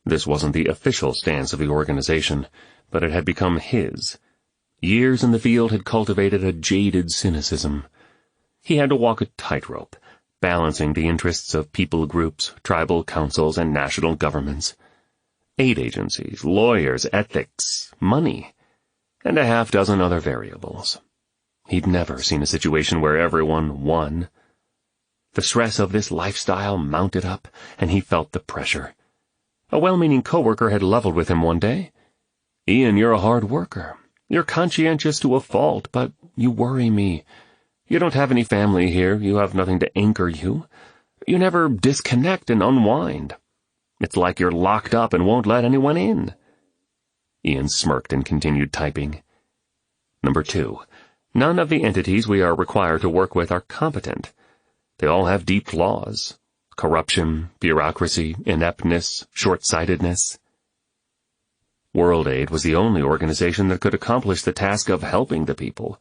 This wasn't the official stance of the organization, but it had become his. Years in the field had cultivated a jaded cynicism. He had to walk a tightrope, balancing the interests of people groups, tribal councils, and national governments, aid agencies, lawyers, ethics, money, and a half-dozen other variables. He'd never seen a situation where everyone won. The stress of this lifestyle mounted up, and he felt the pressure. A well-meaning coworker had leveled with him one day. "Ian, you're a hard worker. You're conscientious to a fault, but you worry me. You don't have any family here. You have nothing to anchor you. You never disconnect and unwind. It's like you're locked up and won't let anyone in." Ian smirked and continued typing. Number 2, none of the entities we are required to work with are competent. They all have deep flaws: corruption, bureaucracy, ineptness, short-sightedness. World Aid was the only organization that could accomplish the task of helping the people.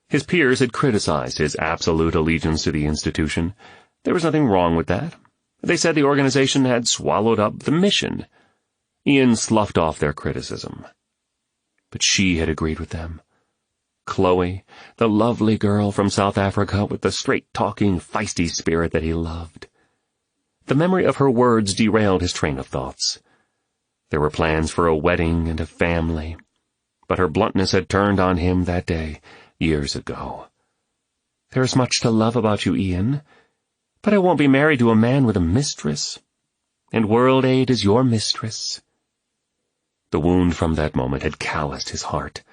His peers had criticized his absolute allegiance to the institution. There was nothing wrong with that. They said the organization had swallowed up the mission. Ian sloughed off their criticism. But she had agreed with them. Chloe, the lovely girl from South Africa with the straight-talking, feisty spirit that he loved. The memory of her words derailed his train of thoughts. There were plans for a wedding and a family, but her bluntness had turned on him that day, years ago. "There is much to love about you, Ian, but I won't be married to a man with a mistress, and World Aid is your mistress." The wound from that moment had calloused his heart.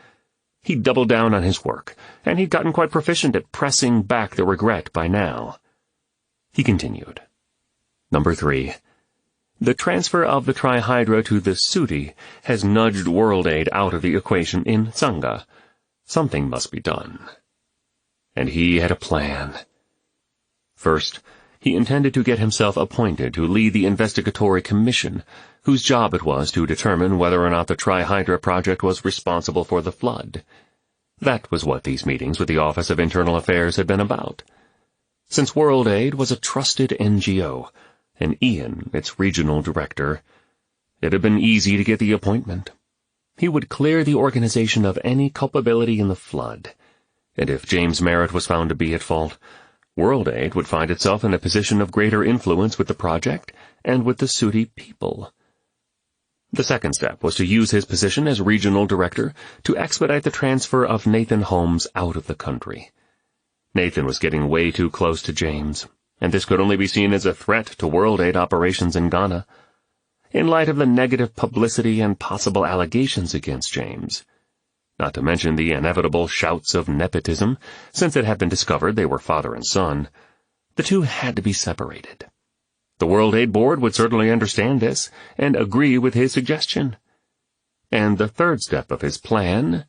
He doubled down on his work, and he'd gotten quite proficient at pressing back the regret by now. He continued. Number 3. The transfer of the trihydra to the Suti has nudged World Aid out of the equation in Tsanga. Something must be done. And he had a plan. First, he intended to get himself appointed to lead the investigatory commission, whose job it was to determine whether or not the Trihydra project was responsible for the flood. That was what these meetings with the Office of Internal Affairs had been about. Since World Aid was a trusted NGO, and Ian its regional director, it had been easy to get the appointment. He would clear the organization of any culpability in the flood, and if James Merritt was found to be at fault, World Aid would find itself in a position of greater influence with the project and with the Suti people. The second step was to use his position as regional director to expedite the transfer of Nathan Holmes out of the country. Nathan was getting way too close to James, and this could only be seen as a threat to World Aid operations in Ghana. In light of the negative publicity and possible allegations against James, not to mention the inevitable shouts of nepotism, since it had been discovered they were father and son, the two had to be separated. The World Aid Board would certainly understand this and agree with his suggestion. And the third step of his plan,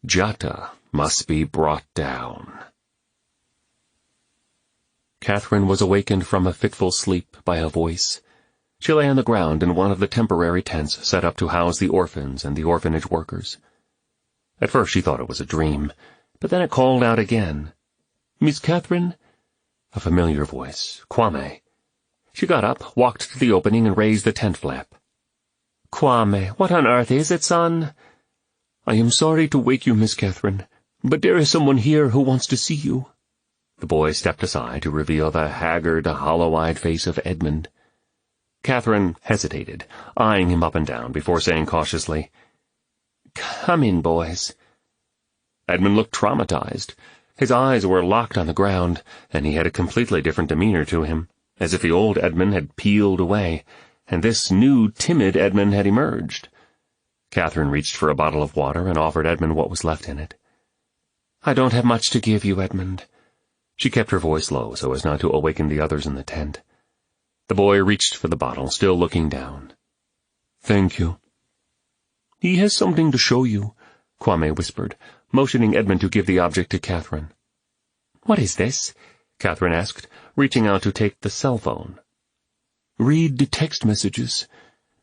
Jata must be brought down. Catherine was awakened from a fitful sleep by a voice. She lay on the ground in one of the temporary tents set up to house the orphans and the orphanage workers. At first she thought it was a dream, but then it called out again. "Miss Catherine?" A familiar voice, Kwame. She got up, walked to the opening, and raised the tent flap. "Kwame, what on earth is it, son?" "I am sorry to wake you, Miss Catherine, but there is someone here who wants to see you." The boy stepped aside to reveal the haggard, hollow-eyed face of Edmund. Catherine hesitated, eyeing him up and down before saying cautiously, "Come in, boys." Edmund looked traumatized. His eyes were locked on the ground, and he had a completely different demeanor to him, as if the old Edmund had peeled away, and this new, timid Edmund had emerged. Catherine reached for a bottle of water and offered Edmund what was left in it. "I don't have much to give you, Edmund." She kept her voice low so as not to awaken the others in the tent. The boy reached for the bottle, still looking down. "Thank you." "He has something to show you," Kwame whispered, motioning Edmund to give the object to Catherine. "What is this?" Catherine asked, reaching out to take the cell phone. "Read the text messages,"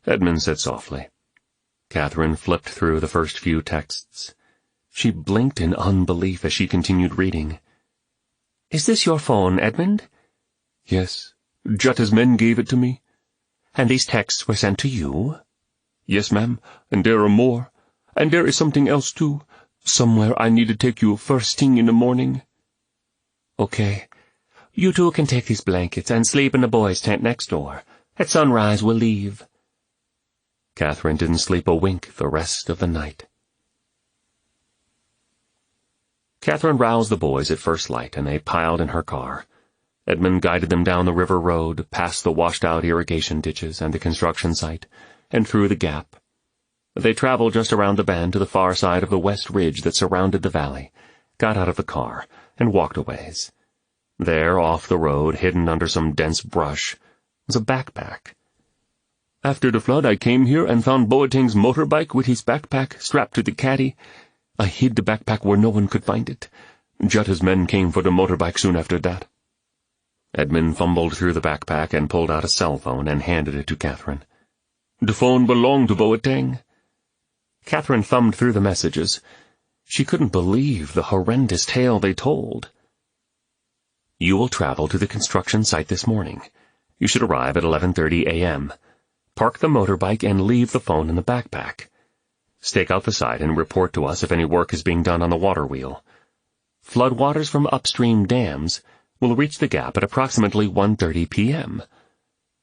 Edmund said softly. Catherine flipped through the first few texts. She blinked in unbelief as she continued reading. "Is this your phone, Edmund?" "Yes. Jata's men gave it to me." "And these texts were sent to you?" "Yes, ma'am, and there are more. And there is something else, too. Somewhere I need to take you first thing in the morning." "Okay. You two can take these blankets and sleep in the boys' tent next door. At sunrise we'll leave." Catherine didn't sleep a wink the rest of the night. Catherine roused the boys at first light, and they piled in her car. Edmund guided them down the river road, past the washed-out irrigation ditches and the construction site, and through the gap. They traveled just around the bend to the far side of the west ridge that surrounded the valley, got out of the car, and walked a ways. There, off the road, hidden under some dense brush, was a backpack. "After the flood I came here and found Boateng's motorbike with his backpack strapped to the caddy. I hid the backpack where no one could find it. Jata's men came for the motorbike soon after that." Edmund fumbled through the backpack and pulled out a cell phone and handed it to Catherine. "The phone belonged to Boateng." Catherine thumbed through the messages. She couldn't believe the horrendous tale they told. You will travel to the construction site this morning. You should arrive at 11:30 a.m. Park the motorbike and leave the phone in the backpack. Stake out the site and report to us if any work is being done on the water wheel. Floodwaters from upstream dams will reach the gap at approximately 1:30 p.m.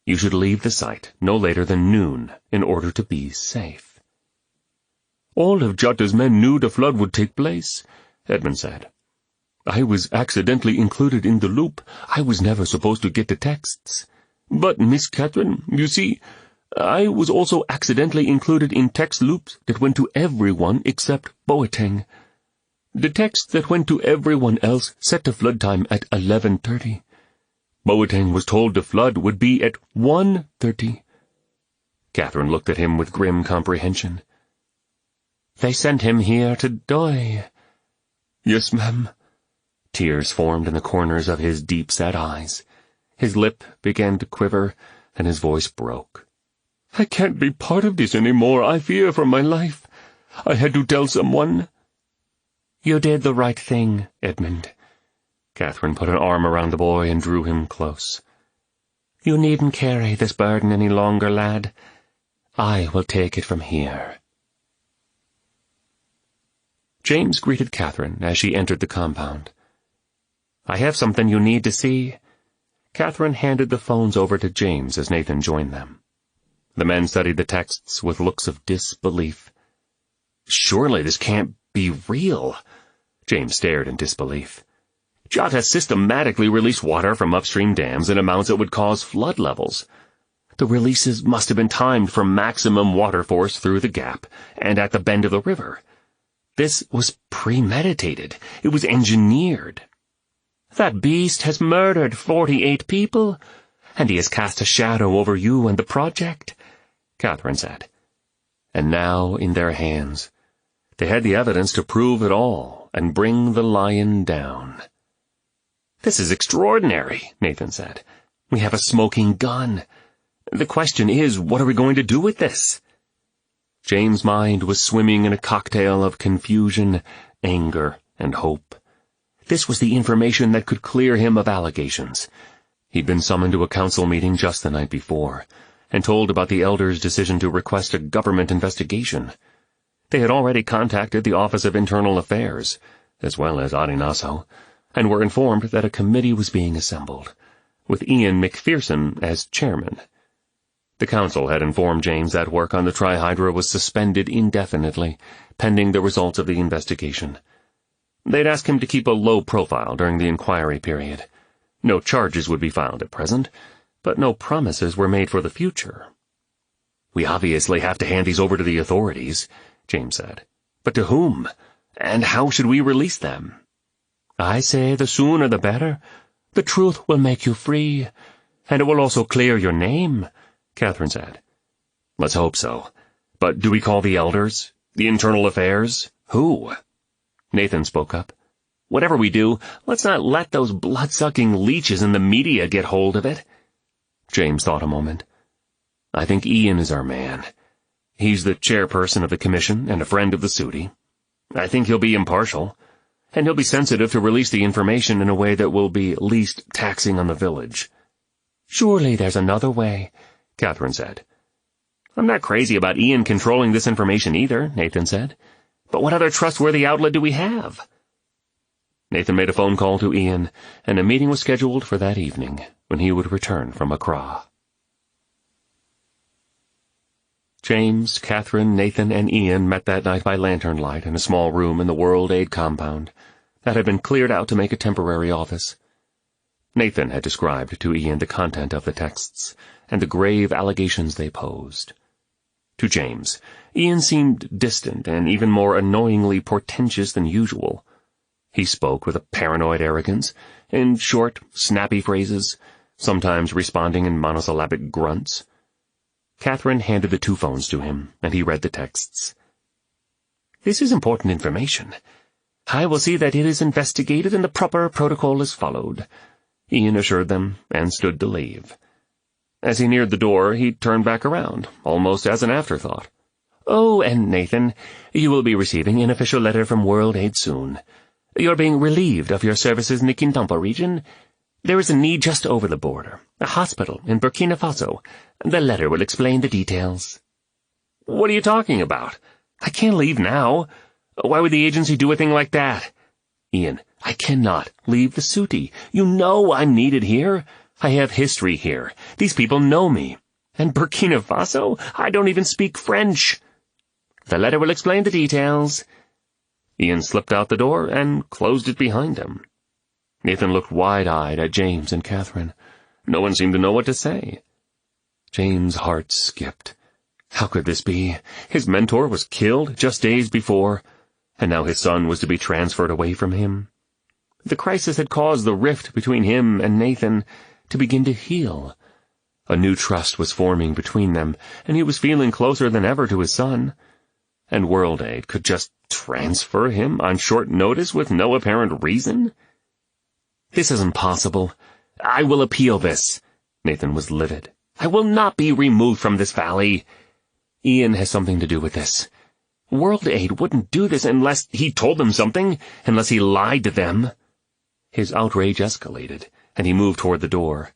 You should leave the site no later than noon in order to be safe. All of Jata's men knew the flood would take place, Edmund said. I was accidentally included in the loop. I was never supposed to get the texts. But, Miss Catherine, you see, I was also accidentally included in text loops that went to everyone except Boateng. The text that went to everyone else set the flood time at 11:30. Boateng was told the flood would be at 1:30. Catherine looked at him with grim comprehension. They sent him here to die. Yes, ma'am. Tears formed in the corners of his deep-set eyes. His lip began to quiver, and his voice broke. I can't be part of this any more. I fear for my life. I had to tell someone. You did the right thing, Edmund. Catherine put an arm around the boy and drew him close. You needn't carry this burden any longer, lad. I will take it from here. James greeted Catherine as she entered the compound. I have something you need to see. Catherine handed the phones over to James as Nathan joined them. The men studied the texts with looks of disbelief. Surely this can't be real. James stared in disbelief. Jata systematically released water from upstream dams in amounts that would cause flood levels. The releases must have been timed for maximum water force through the gap and at the bend of the river. This was premeditated. It was engineered. That beast has murdered 48 people, and he has cast a shadow over you and the project, Catherine said. And now, in their hands, they had the evidence to prove it all and bring the lion down. This is extraordinary, Nathan said. We have a smoking gun. The question is, what are we going to do with this? James' mind was swimming in a cocktail of confusion, anger, and hope. This was the information that could clear him of allegations. He'd been summoned to a council meeting just the night before, and told about the elders' decision to request a government investigation. They had already contacted the Office of Internal Affairs, as well as Adinaso, and were informed that a committee was being assembled, with Ian McPherson as chairman. The council had informed James that work on the trihydra was suspended indefinitely, pending the results of the investigation. They'd asked him to keep a low profile during the inquiry period. No charges would be filed at present, but no promises were made for the future. We obviously have to hand these over to the authorities, James said. But to whom? And how should we release them? I say the sooner the better. The truth will make you free, and it will also clear your name, Catherine said. Let's hope so. But do we call the elders? The internal affairs? Who? Nathan spoke up. Whatever we do, let's not let those blood-sucking leeches in the media get hold of it. James thought a moment. I think Ian is our man. He's the chairperson of the commission and a friend of the Suti. I think he'll be impartial, and he'll be sensitive to release the information in a way that will be least taxing on the village. Surely there's another way, Catherine said. I'm not crazy about Ian controlling this information either, Nathan said. But what other trustworthy outlet do we have? Nathan made a phone call to Ian, and a meeting was scheduled for that evening, when he would return from Accra. James, Catherine, Nathan, and Ian met that night by lantern light in a small room in the World Aid compound that had been cleared out to make a temporary office. Nathan had described to Ian the content of the texts and the grave allegations they posed. To James, Ian seemed distant and even more annoyingly portentous than usual. He spoke with a paranoid arrogance, in short, snappy phrases, sometimes responding in monosyllabic grunts. Catherine handed the 2 phones to him, and he read the texts. This is important information. I will see that it is investigated and the proper protocol is followed, Ian assured them, and stood to leave. As he neared the door, he turned back around, almost as an afterthought. Oh, and Nathan, you will be receiving an official letter from World Aid soon. You're being relieved of your services in the Kintampo region. There is a need just over the border, a hospital in Burkina Faso. The letter will explain the details. What are you talking about? I can't leave now. Why would the agency do a thing like that? Ian, I cannot leave the Suti. You know I'm needed here. I have history here. These people know me. And Burkina Faso? I don't even speak French. The letter will explain the details. Ian slipped out the door and closed it behind him. Nathan looked wide-eyed at James and Catherine. No one seemed to know what to say. James' heart skipped. How could this be? His mentor was killed just days before, and now his son was to be transferred away from him. The crisis had caused the rift between him and Nathan to begin to heal. A new trust was forming between them, and he was feeling closer than ever to his son. And World Aid could just transfer him on short notice with no apparent reason? This isn't possible. I will appeal this. Nathan was livid. I will not be removed from this valley. Ian has something to do with this. World Aid wouldn't do this unless he told them something, unless he lied to them. His outrage escalated, and he moved toward the door.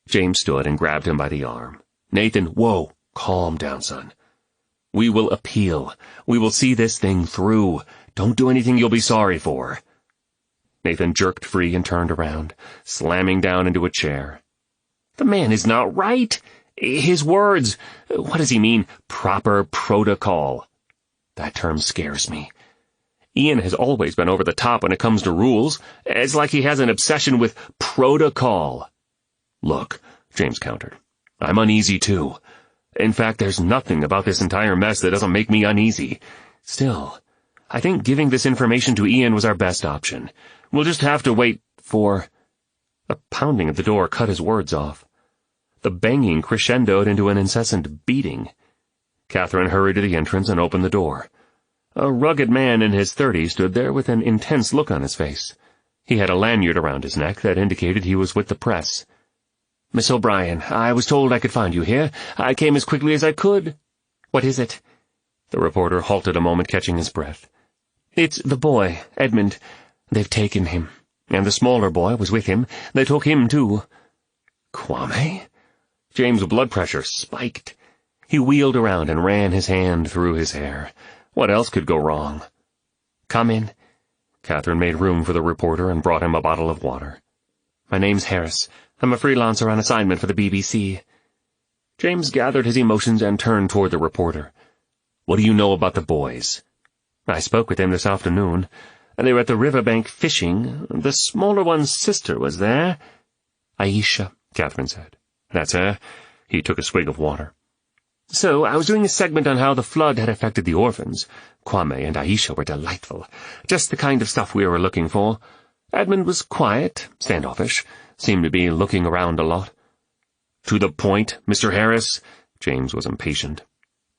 James stood and grabbed him by the arm. Nathan, whoa, calm down, son. We will appeal. We will see this thing through. Don't do anything you'll be sorry for. Nathan jerked free and turned around, slamming down into a chair. The man is not right. His words. What does he mean, proper protocol? That term scares me. Ian has always been over the top when it comes to rules. It's like he has an obsession with protocol. Look, James countered. I'm uneasy too. In fact, there's nothing about this entire mess that doesn't make me uneasy. Still, I think giving this information to Ian was our best option. We'll just have to wait for... A pounding at the door cut his words off. The banging crescendoed into an incessant beating. Catherine hurried to the entrance and opened the door. A rugged man in his 30s stood there with an intense look on his face. He had a lanyard around his neck that indicated he was with the press. Miss O'Brien, I was told I could find you here. I came as quickly as I could. What is it? The reporter halted a moment, catching his breath. It's the boy, Edmund. They've taken him. And the smaller boy was with him. They took him, too. Kwame? James' blood pressure spiked. He wheeled around and ran his hand through his hair. What else could go wrong? Come in. Catherine made room for the reporter and brought him a bottle of water. My name's Harris. I'm a freelancer on assignment for the BBC. James gathered his emotions and turned toward the reporter. What do you know about the boys? I spoke with them this afternoon. They were at the riverbank fishing. The smaller one's sister was there. Aisha, Catherine said. That's her. He took a swig of water. So, I was doing a segment on how the flood had affected the orphans. Kwame and Aisha were delightful. Just the kind of stuff we were looking for. Edmund was quiet, standoffish, seemed to be looking around a lot. To the point, Mr. Harris? James was impatient.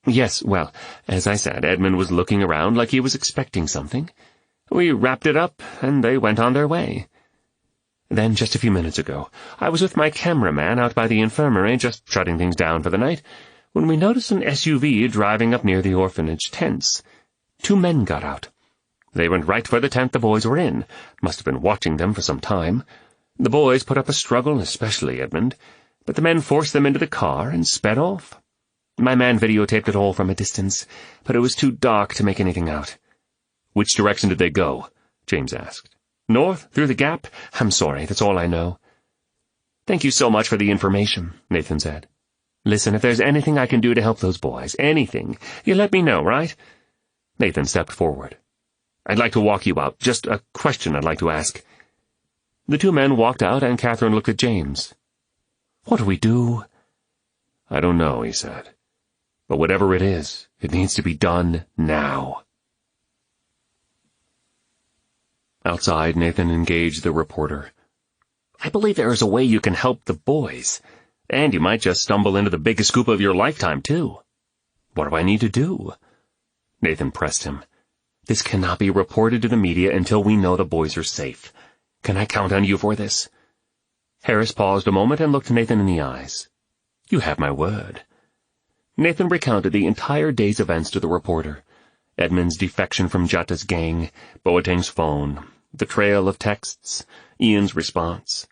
Yes, well, as I said, Edmund was looking around like he was expecting something. We wrapped it up, and they went on their way. Then, just a few minutes ago, I was with my cameraman out by the infirmary, just shutting things down for the night, when we noticed an SUV driving up near the orphanage tents. 2 men got out. They went right for the tent the boys were in. Must have been watching them for some time. The boys put up a struggle, especially Edmund, but the men forced them into the car and sped off. My man videotaped it all from a distance, but it was too dark to make anything out. Which direction did they go? James asked. North, through the gap? I'm sorry, that's all I know. Thank you so much for the information, Nathan said. Listen, if there's anything I can do to help those boys, anything, you let me know, right? Nathan stepped forward. I'd like to walk you out. Just a question I'd like to ask. The 2 men walked out, and Catherine looked at James. What do we do? I don't know, he said. But whatever it is, it needs to be done now. Outside, Nathan engaged the reporter. I believe there is a way you can help the boys. And you might just stumble into the biggest scoop of your lifetime, too. What do I need to do? Nathan pressed him. This cannot be reported to the media until we know the boys are safe. Can I count on you for this? Harris paused a moment and looked Nathan in the eyes. You have my word. Nathan recounted the entire day's events to the reporter. Edmund's defection from Jata's gang, Boateng's phone, the trail of texts, Ian's response.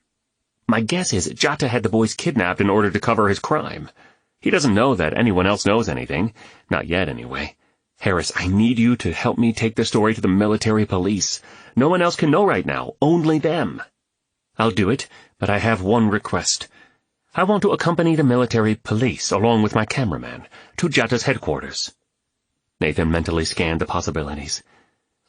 My guess is Jata had the boys kidnapped in order to cover his crime. He doesn't know that anyone else knows anything. Not yet, anyway. Harris, I need you to help me take the story to the military police. No one else can know right now, only them. I'll do it, but I have one request. I want to accompany the military police, along with my cameraman, to Jata's headquarters. Nathan mentally scanned the possibilities.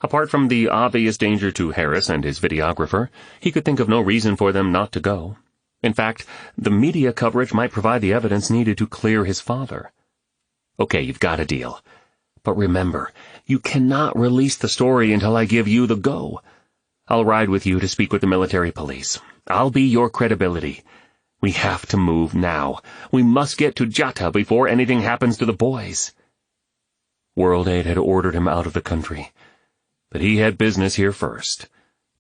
Apart from the obvious danger to Harris and his videographer, he could think of no reason for them not to go. In fact, the media coverage might provide the evidence needed to clear his father. Okay, you've got a deal. But remember, you cannot release the story until I give you the go. I'll ride with you to speak with the military police. I'll be your credibility. We have to move now. We must get to Jata before anything happens to the boys. World Aid had ordered him out of the country. But he had business here first.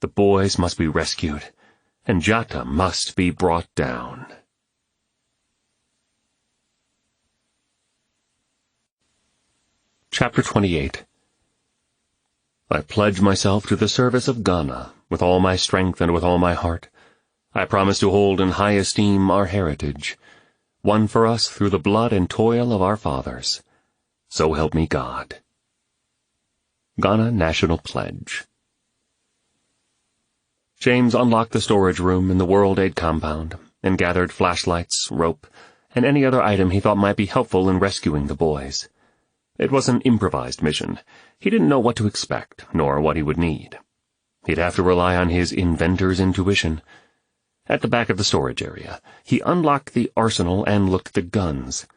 The boys must be rescued, and Jata must be brought down. Chapter 28. I pledge myself to the service of Ghana, with all my strength and with all my heart. I promise to hold in high esteem our heritage, won for us through the blood and toil of our fathers. So help me God. Ghana National Pledge. James unlocked the storage room in the World Aid compound and gathered flashlights, rope, and any other item he thought might be helpful in rescuing the boys. It was an improvised mission. He didn't know what to expect, nor what he would need. He'd have to rely on his inventor's intuition. At the back of the storage area, he unlocked the arsenal and looked at the guns.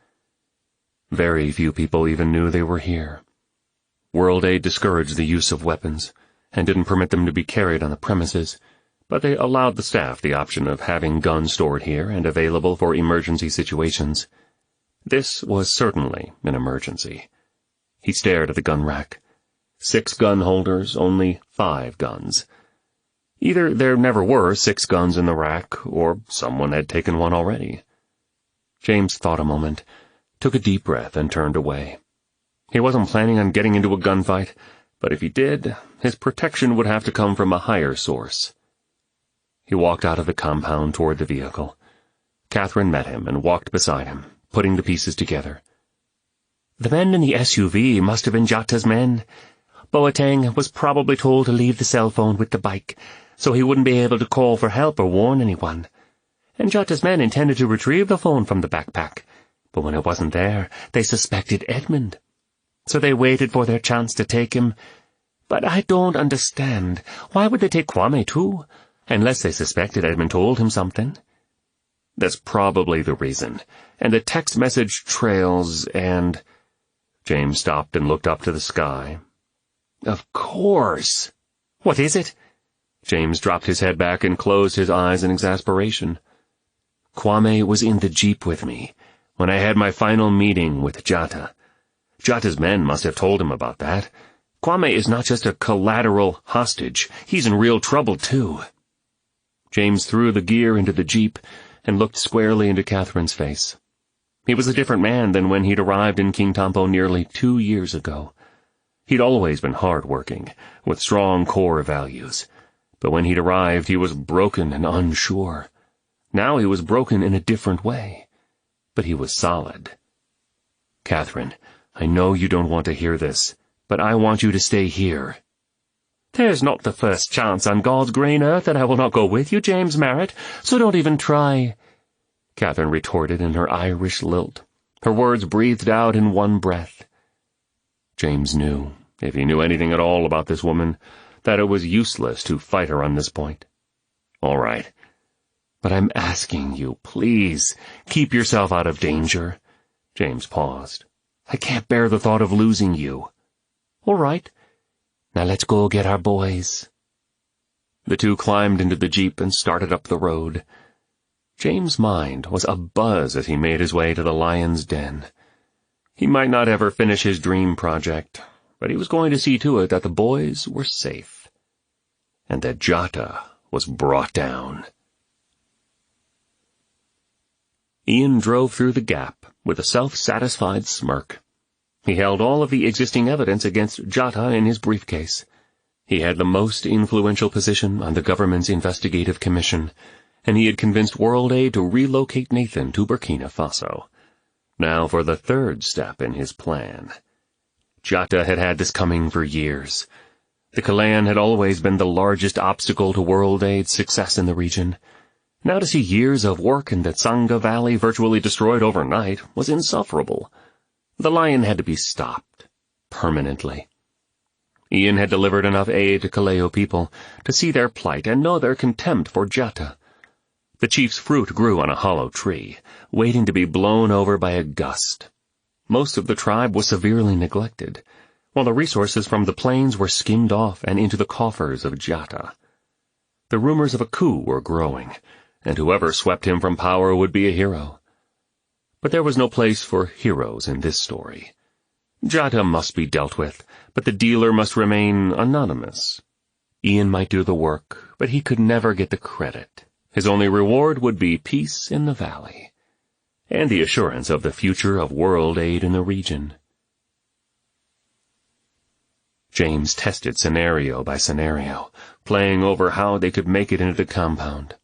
Very few people even knew they were here. World Aid discouraged the use of weapons, and didn't permit them to be carried on the premises, but they allowed the staff the option of having guns stored here and available for emergency situations. This was certainly an emergency. He stared at the gun rack. 6 gun holders, only 5 guns. Either there never were 6 guns in the rack, or someone had taken one already. James thought a moment, took a deep breath, and turned away. He wasn't planning on getting into a gunfight, but if he did, his protection would have to come from a higher source. He walked out of the compound toward the vehicle. Catherine met him and walked beside him, putting the pieces together. The men in the SUV must have been Jata's men. Boateng was probably told to leave the cell phone with the bike, so he wouldn't be able to call for help or warn anyone. And Jata's men intended to retrieve the phone from the backpack, but when it wasn't there, they suspected Edmund. So they waited for their chance to take him. But I don't understand. Why would they take Kwame too? Unless they suspected Edmund told him something. That's probably the reason. And the text message trails and... James stopped and looked up to the sky. Of course. What is it? James dropped his head back and closed his eyes in exasperation. Kwame was in the jeep with me when I had my final meeting with Jata. Jata's men must have told him about that. Kwame is not just a collateral hostage. He's in real trouble, too. James threw the gear into the jeep and looked squarely into Catherine's face. He was a different man than when he'd arrived in King Tampo nearly 2 years ago. He'd always been hard-working, with strong core values. But when he'd arrived, he was broken and unsure. Now he was broken in a different way. But he was solid. Catherine, I know you don't want to hear this, but I want you to stay here. There's not the first chance on God's green earth that I will not go with you, James Merritt, so don't even try. Catherine retorted in her Irish lilt, her words breathed out in one breath. James knew, if he knew anything at all about this woman, that it was useless to fight her on this point. All right, but I'm asking you, please, keep yourself out of danger. James paused. I can't bear the thought of losing you. All right. Now let's go get our boys. The two climbed into the jeep and started up the road. James' mind was abuzz as he made his way to the lion's den. He might not ever finish his dream project, but he was going to see to it that the boys were safe, and that Jata was brought down. Ian drove through the gap with a self-satisfied smirk. He held all of the existing evidence against Jatta in his briefcase. He had the most influential position on the government's investigative commission, and he had convinced World Aid to relocate Nathan to Burkina Faso. Now for the third step in his plan. Jatta had had this coming for years. The clan had always been the largest obstacle to World Aid's success in the region. Now to see years of work in the Tsanga Valley virtually destroyed overnight was insufferable. The lion had to be stopped, permanently. Ian had delivered enough aid to Kaleo people to see their plight and know their contempt for Jatta. The chief's fruit grew on a hollow tree, waiting to be blown over by a gust. Most of the tribe was severely neglected, while the resources from the plains were skimmed off and into the coffers of Jatta. The rumors of a coup were growing, and whoever swept him from power would be a hero. But there was no place for heroes in this story. Jatta must be dealt with, but the dealer must remain anonymous. Ian might do the work, but he could never get the credit. His only reward would be peace in the valley, and the assurance of the future of World Aid in the region. James tested scenario by scenario, playing over how they could make it into the compound.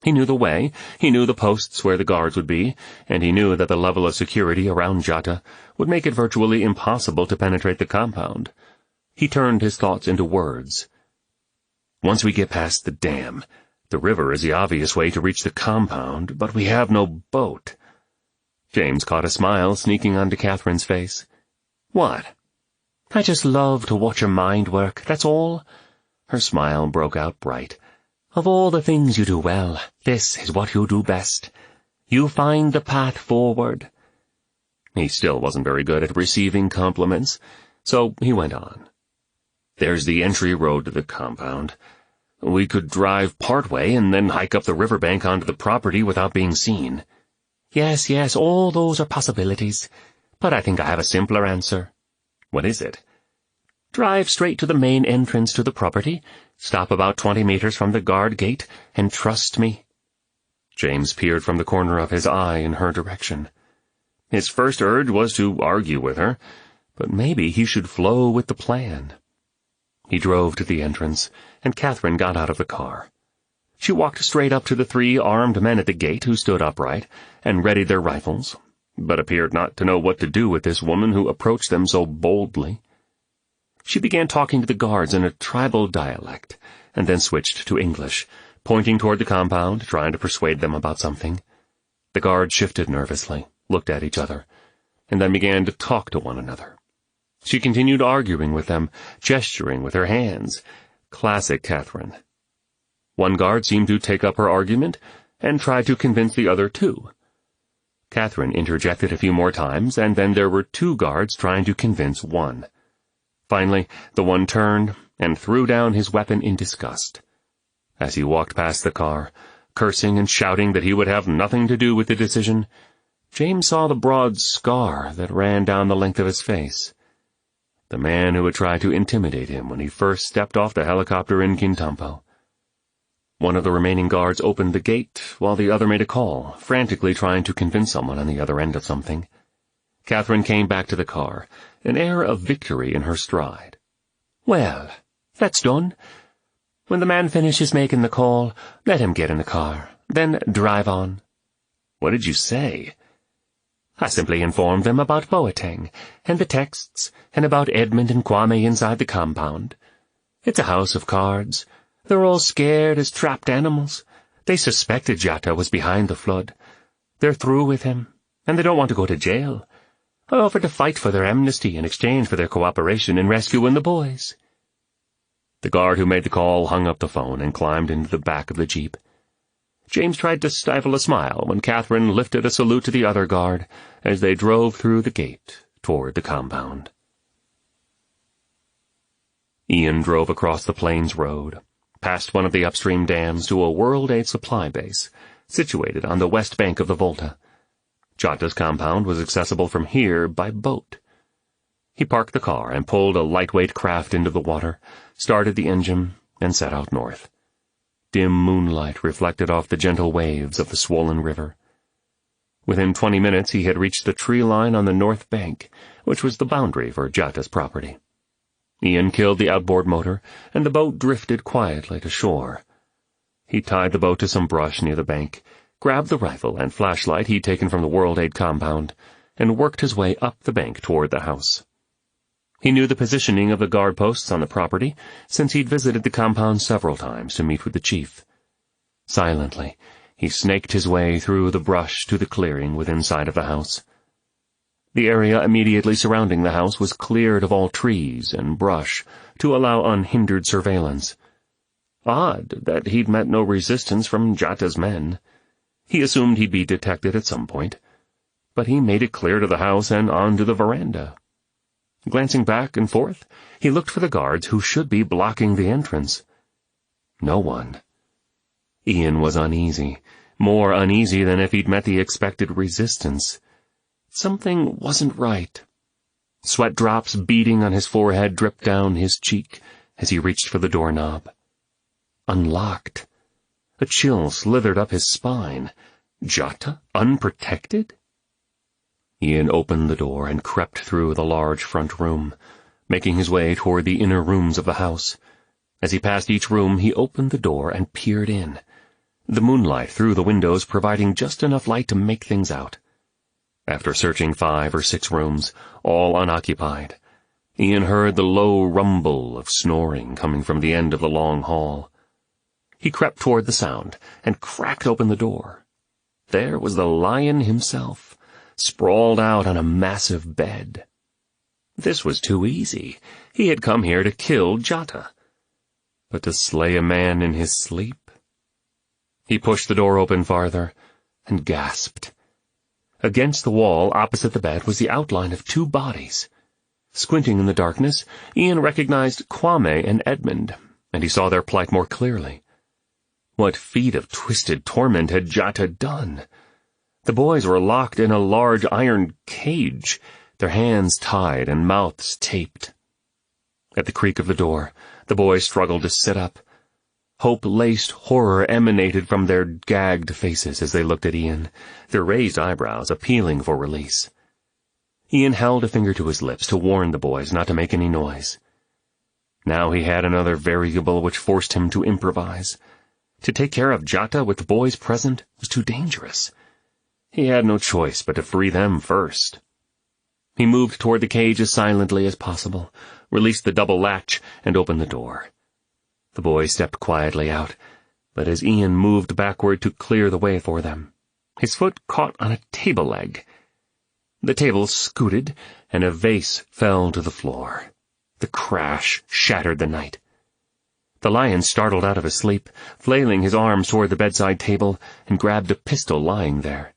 He knew the way, he knew the posts where the guards would be, and he knew that the level of security around Jatta would make it virtually impossible to penetrate the compound. He turned his thoughts into words. Once we get past the dam, the river is the obvious way to reach the compound, but we have no boat. James caught a smile sneaking onto Catherine's face. What? I just love to watch your mind work, that's all. Her smile broke out bright. Of all the things you do well, this is what you do best. You find the path forward. He still wasn't very good at receiving compliments, so he went on. There's the entry road to the compound. We could drive part way and then hike up the riverbank onto the property without being seen. Yes, all those are possibilities. But I think I have a simpler answer. What is it? Drive straight to the main entrance to the property, stop about 20 meters from the guard gate, and trust me. James peered from the corner of his eye in her direction. His first urge was to argue with her, but maybe he should flow with the plan. He drove to the entrance, and Catherine got out of the car. She walked straight up to the 3 armed men at the gate who stood upright and readied their rifles, but appeared not to know what to do with this woman who approached them so boldly. She began talking to the guards in a tribal dialect, and then switched to English, pointing toward the compound, trying to persuade them about something. The guards shifted nervously, looked at each other, and then began to talk to one another. She continued arguing with them, gesturing with her hands. Classic Catherine. One guard seemed to take up her argument and tried to convince the other 2. Catherine interjected a few more times, and then there were 2 guards trying to convince one. Finally, the one turned and threw down his weapon in disgust. As he walked past the car, cursing and shouting that he would have nothing to do with the decision, James saw the broad scar that ran down the length of his face. The man who had tried to intimidate him when he first stepped off the helicopter in Kintampo. One of the remaining guards opened the gate while the other made a call, frantically trying to convince someone on the other end of something. Catherine came back to the car, an air of victory in her stride. Well, that's done. When the man finishes making the call, let him get in the car, then drive on. What did you say? I simply informed them about Boateng, and the texts, and about Edmund and Kwame inside the compound. It's a house of cards. They're all scared as trapped animals. They suspected Jatta was behind the flood. They're through with him, and they don't want to go to jail. I offered to fight for their amnesty in exchange for their cooperation in rescuing the boys. The guard who made the call hung up the phone and climbed into the back of the jeep. James tried to stifle a smile when Catherine lifted a salute to the other guard as they drove through the gate toward the compound. Ian drove across the Plains Road, past one of the upstream dams to a World Aid supply base, situated on the west bank of the Volta. Jatta's compound was accessible from here by boat. He parked the car and pulled a lightweight craft into the water, started the engine, and set out north. Dim moonlight reflected off the gentle waves of the swollen river. Within 20 minutes he had reached the tree line on the north bank, which was the boundary for Jata's property. Ian killed the outboard motor, and the boat drifted quietly to shore. He tied the boat to some brush near the bank, grabbed the rifle and flashlight he'd taken from the World Aid compound, and worked his way up the bank toward the house. He knew the positioning of the guard posts on the property, since he'd visited the compound several times to meet with the chief. Silently, he snaked his way through the brush to the clearing within sight of the house. The area immediately surrounding the house was cleared of all trees and brush to allow unhindered surveillance. Odd that he'd met no resistance from Jata's men. He assumed he'd be detected at some point, but he made it clear to the house and onto the veranda. Glancing back and forth, he looked for the guards who should be blocking the entrance. No one. Ian was uneasy, more uneasy than if he'd met the expected resistance. Something wasn't right. Sweat drops beading on his forehead dripped down his cheek as he reached for the doorknob. Unlocked. A chill slithered up his spine. Jata unprotected? Ian opened the door and crept through the large front room, making his way toward the inner rooms of the house. As he passed each room, he opened the door and peered in, the moonlight through the windows providing just enough light to make things out. After searching 5 or 6 rooms, all unoccupied, Ian heard the low rumble of snoring coming from the end of the long hall. He crept toward the sound and cracked open the door. There was the lion himself, sprawled out on a massive bed. This was too easy. He had come here to kill Jata. But to slay a man in his sleep? He pushed the door open farther and gasped. Against the wall opposite the bed was the outline of 2 bodies. Squinting in the darkness, Ian recognized Kwame and Edmund, and he saw their plight more clearly. What feat of twisted torment had Jata done? The boys were locked in a large iron cage, their hands tied and mouths taped. At the creak of the door, the boys struggled to sit up. Hope-laced horror emanated from their gagged faces as they looked at Ian, their raised eyebrows appealing for release. Ian held a finger to his lips to warn the boys not to make any noise. Now he had another variable which forced him to improvise. To take care of Jata with the boys present was too dangerous. He had no choice but to free them first. He moved toward the cage as silently as possible, released the double latch, and opened the door. The boy stepped quietly out, but as Ian moved backward to clear the way for them, his foot caught on a table leg. The table scooted, and a vase fell to the floor. The crash shattered the night. The lion startled out of his sleep, flailing his arms toward the bedside table, and grabbed a pistol lying there.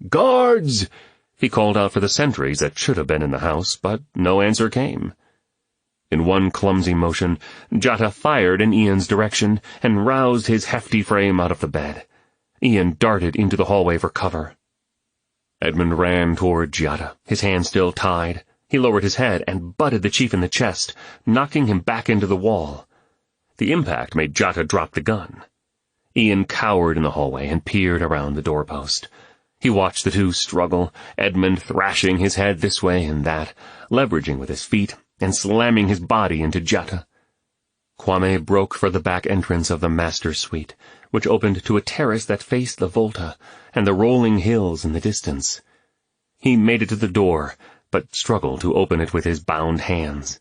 "Guards!" he called out for the sentries that should have been in the house, but no answer came. In one clumsy motion, Jata fired in Ian's direction and roused his hefty frame out of the bed. Ian darted into the hallway for cover. Edmund ran toward Jata, his hand still tied. He lowered his head and butted the chief in the chest, knocking him back into the wall. The impact made Jata drop the gun. Ian cowered in the hallway and peered around the doorpost. He watched the 2 struggle, Edmund thrashing his head this way and that, leveraging with his feet, and slamming his body into Jata. Kwame broke for the back entrance of the master suite, which opened to a terrace that faced the Volta and the rolling hills in the distance. He made it to the door, but struggled to open it with his bound hands.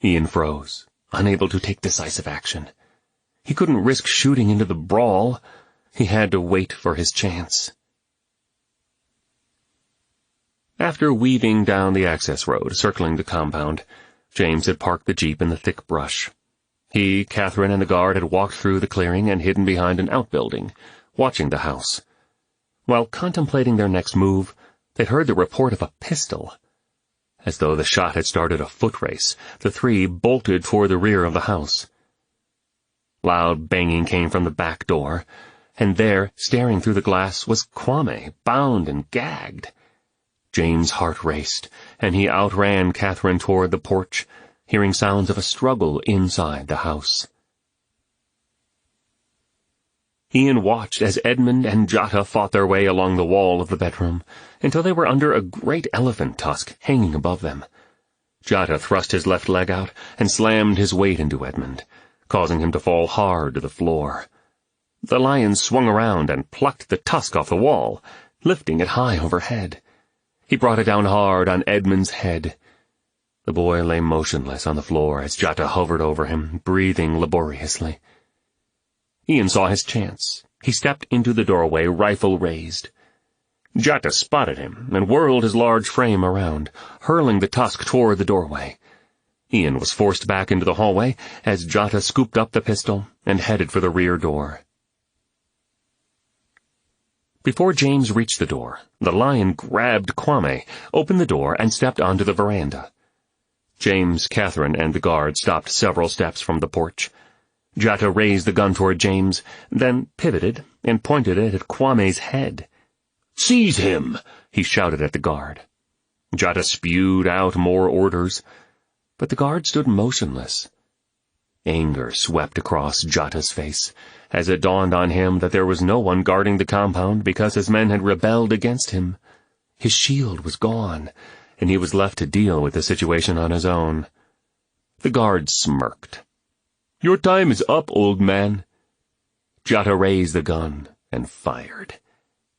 Ian froze, unable to take decisive action. He couldn't risk shooting into the brawl. He had to wait for his chance. After weaving down the access road circling the compound, James had parked the jeep in the thick brush. He, Catherine, and the guard had walked through the clearing and hidden behind an outbuilding, watching the house. While contemplating their next move, they'd heard the report of a pistol. As though the shot had started a foot race, the 3 bolted toward the rear of the house. Loud banging came from the back door, and there, staring through the glass, was Kwame, bound and gagged. James' heart raced, and he outran Catherine toward the porch, hearing sounds of a struggle inside the house. Ian watched as Edmund and Jata fought their way along the wall of the bedroom, until they were under a great elephant tusk hanging above them. Jata thrust his left leg out and slammed his weight into Edmund, causing him to fall hard to the floor. The lion swung around and plucked the tusk off the wall, lifting it high overhead. He brought it down hard on Edmund's head. The boy lay motionless on the floor as Jata hovered over him, breathing laboriously. Ian saw his chance. He stepped into the doorway, rifle raised. Jata spotted him and whirled his large frame around, hurling the tusk toward the doorway. Ian was forced back into the hallway as Jata scooped up the pistol and headed for the rear door. Before James reached the door, the lion grabbed Kwame, opened the door, and stepped onto the veranda. James, Catherine, and the guard stopped several steps from the porch. Jata raised the gun toward James, then pivoted and pointed it at Kwame's head. "Seize him!" he shouted at the guard. Jata spewed out more orders, but the guard stood motionless. Anger swept across Jata's face as it dawned on him that there was no one guarding the compound because his men had rebelled against him. His shield was gone, and he was left to deal with the situation on his own. The guard smirked. "Your time is up, old man." Jata raised the gun and fired.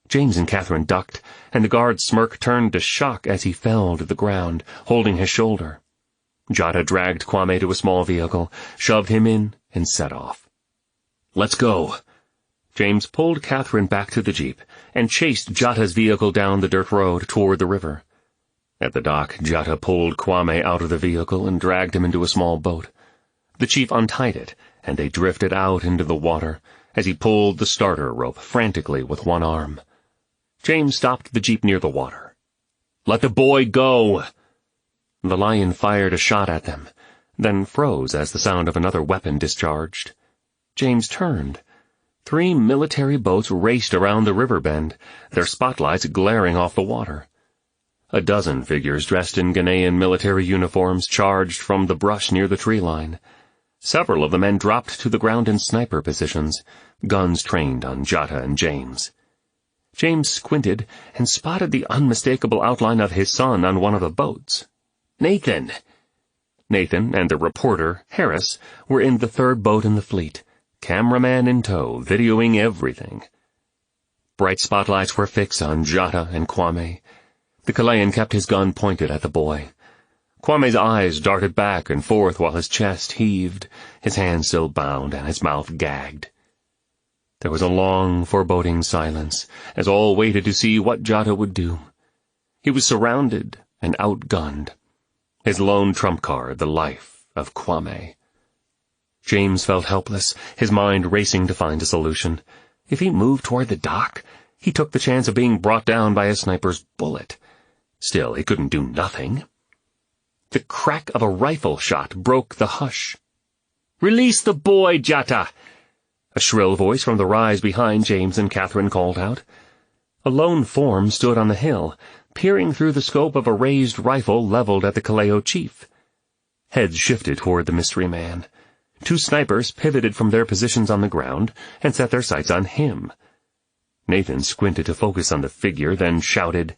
James and Catherine ducked, and the guard's smirk turned to shock as he fell to the ground, holding his shoulder. Jata dragged Kwame to a small vehicle, shoved him in, and set off. "Let's go." James pulled Catherine back to the jeep and chased Jata's vehicle down the dirt road toward the river. At the dock, Jata pulled Kwame out of the vehicle and dragged him into a small boat. The chief untied it, and they drifted out into the water as he pulled the starter rope frantically with one arm. James stopped the jeep near the water. "Let the boy go!" The lion fired a shot at them, then froze as the sound of another weapon discharged. James turned. 3 military boats raced around the river bend, their spotlights glaring off the water. A dozen figures dressed in Ghanaian military uniforms charged from the brush near the tree line. Several of the men dropped to the ground in sniper positions, guns trained on Jata and James. James squinted and spotted the unmistakable outline of his son on one of the boats. Nathan! Nathan and the reporter, Harris, were in the 3rd boat in the fleet, cameraman in tow, videoing everything. Bright spotlights were fixed on Jata and Kwame. The Chilean kept his gun pointed at the boy. Kwame's eyes darted back and forth while his chest heaved, his hands still bound and his mouth gagged. There was a long, foreboding silence as all waited to see what Jata would do. He was surrounded and outgunned. His lone trump card, the life of Kwame. James felt helpless, his mind racing to find a solution. If he moved toward the dock, he took the chance of being brought down by a sniper's bullet. Still, he couldn't do nothing. The crack of a rifle shot broke the hush. "Release the boy, Jata!" A shrill voice from the rise behind James and Catherine called out. A lone form stood on the hill, peering through the scope of a raised rifle leveled at the Kaleo chief. Heads shifted toward the mystery man. 2 snipers pivoted from their positions on the ground and set their sights on him. Nathan squinted to focus on the figure, then shouted,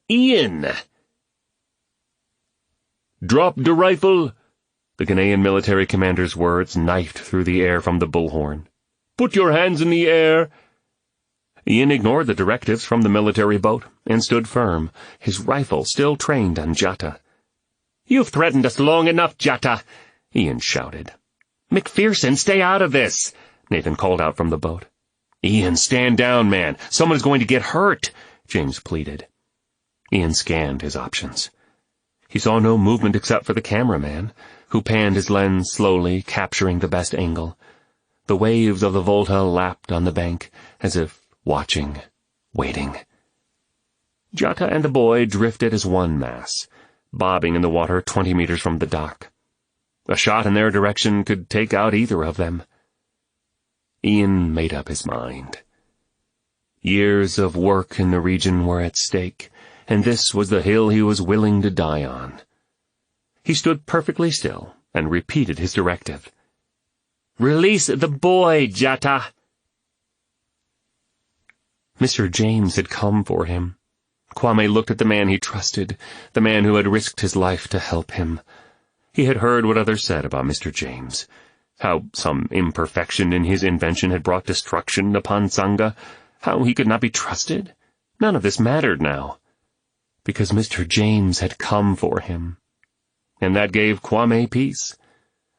"Ian!" "Drop the rifle!" The Ghanaian military commander's words knifed through the air from the bullhorn. "Put your hands in the air!" Ian ignored the directives from the military boat and stood firm, his rifle still trained on Jata. "You've threatened us long enough, Jata!" Ian shouted. "McPherson, stay out of this!" Nathan called out from the boat. "Ian, stand down, man. Someone's going to get hurt," James pleaded. Ian scanned his options. He saw no movement except for the cameraman, who panned his lens slowly, capturing the best angle. The waves of the Volta lapped on the bank, as if watching, waiting. Jata and the boy drifted as one mass, bobbing in the water 20 meters from the dock. A shot in their direction could take out either of them. Ian made up his mind. Years of work in the region were at stake, and this was the hill he was willing to die on. He stood perfectly still and repeated his directive. "Release the boy, Jata!" Mr. James had come for him. Kwame looked at the man he trusted, the man who had risked his life to help him. He had heard what others said about Mr. James, how some imperfection in his invention had brought destruction upon Tsanga, how he could not be trusted. None of this mattered now, because Mr. James had come for him. And that gave Kwame peace.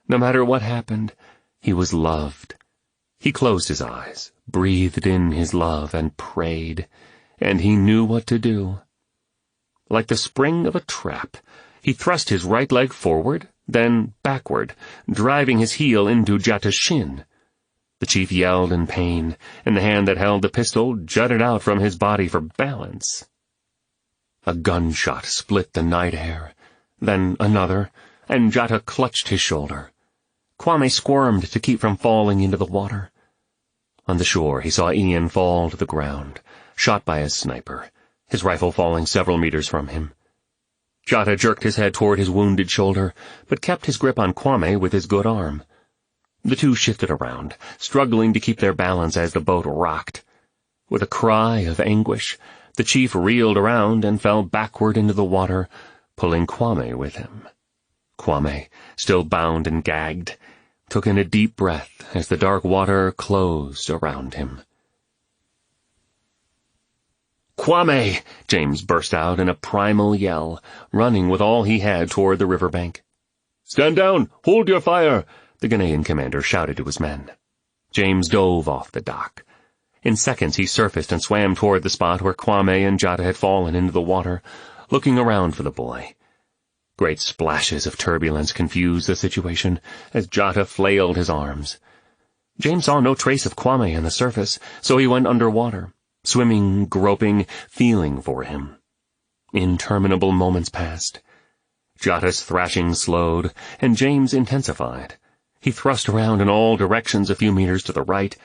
No matter what happened, he was loved. He closed his eyes, breathed in his love, and prayed, and he knew what to do. Like the spring of a trap, he thrust his right leg forward, then backward, driving his heel into Jata's shin. The chief yelled in pain, and the hand that held the pistol jutted out from his body for balance. A gunshot split the night air, then another, and Jata clutched his shoulder. Kwame squirmed to keep from falling into the water. On the shore he saw Ian fall to the ground, shot by a sniper, his rifle falling several meters from him. Jata jerked his head toward his wounded shoulder, but kept his grip on Kwame with his good arm. The two shifted around, struggling to keep their balance as the boat rocked. With a cry of anguish, the chief reeled around and fell backward into the water, pulling Kwame with him. Kwame, still bound and gagged, took in a deep breath as the dark water closed around him. "Kwame!" James burst out in a primal yell, running with all he had toward the riverbank. "Stand down! Hold your fire!" the Ghanaian commander shouted to his men. James dove off the dock. In seconds he surfaced and swam toward the spot where Kwame and Jata had fallen into the water, looking around for the boy. Great splashes of turbulence confused the situation as Jata flailed his arms. James saw no trace of Kwame on the surface, so he went underwater, swimming, groping, feeling for him. Interminable moments passed. Jata's thrashing slowed, and James intensified. He thrust around in all directions a few meters to the right,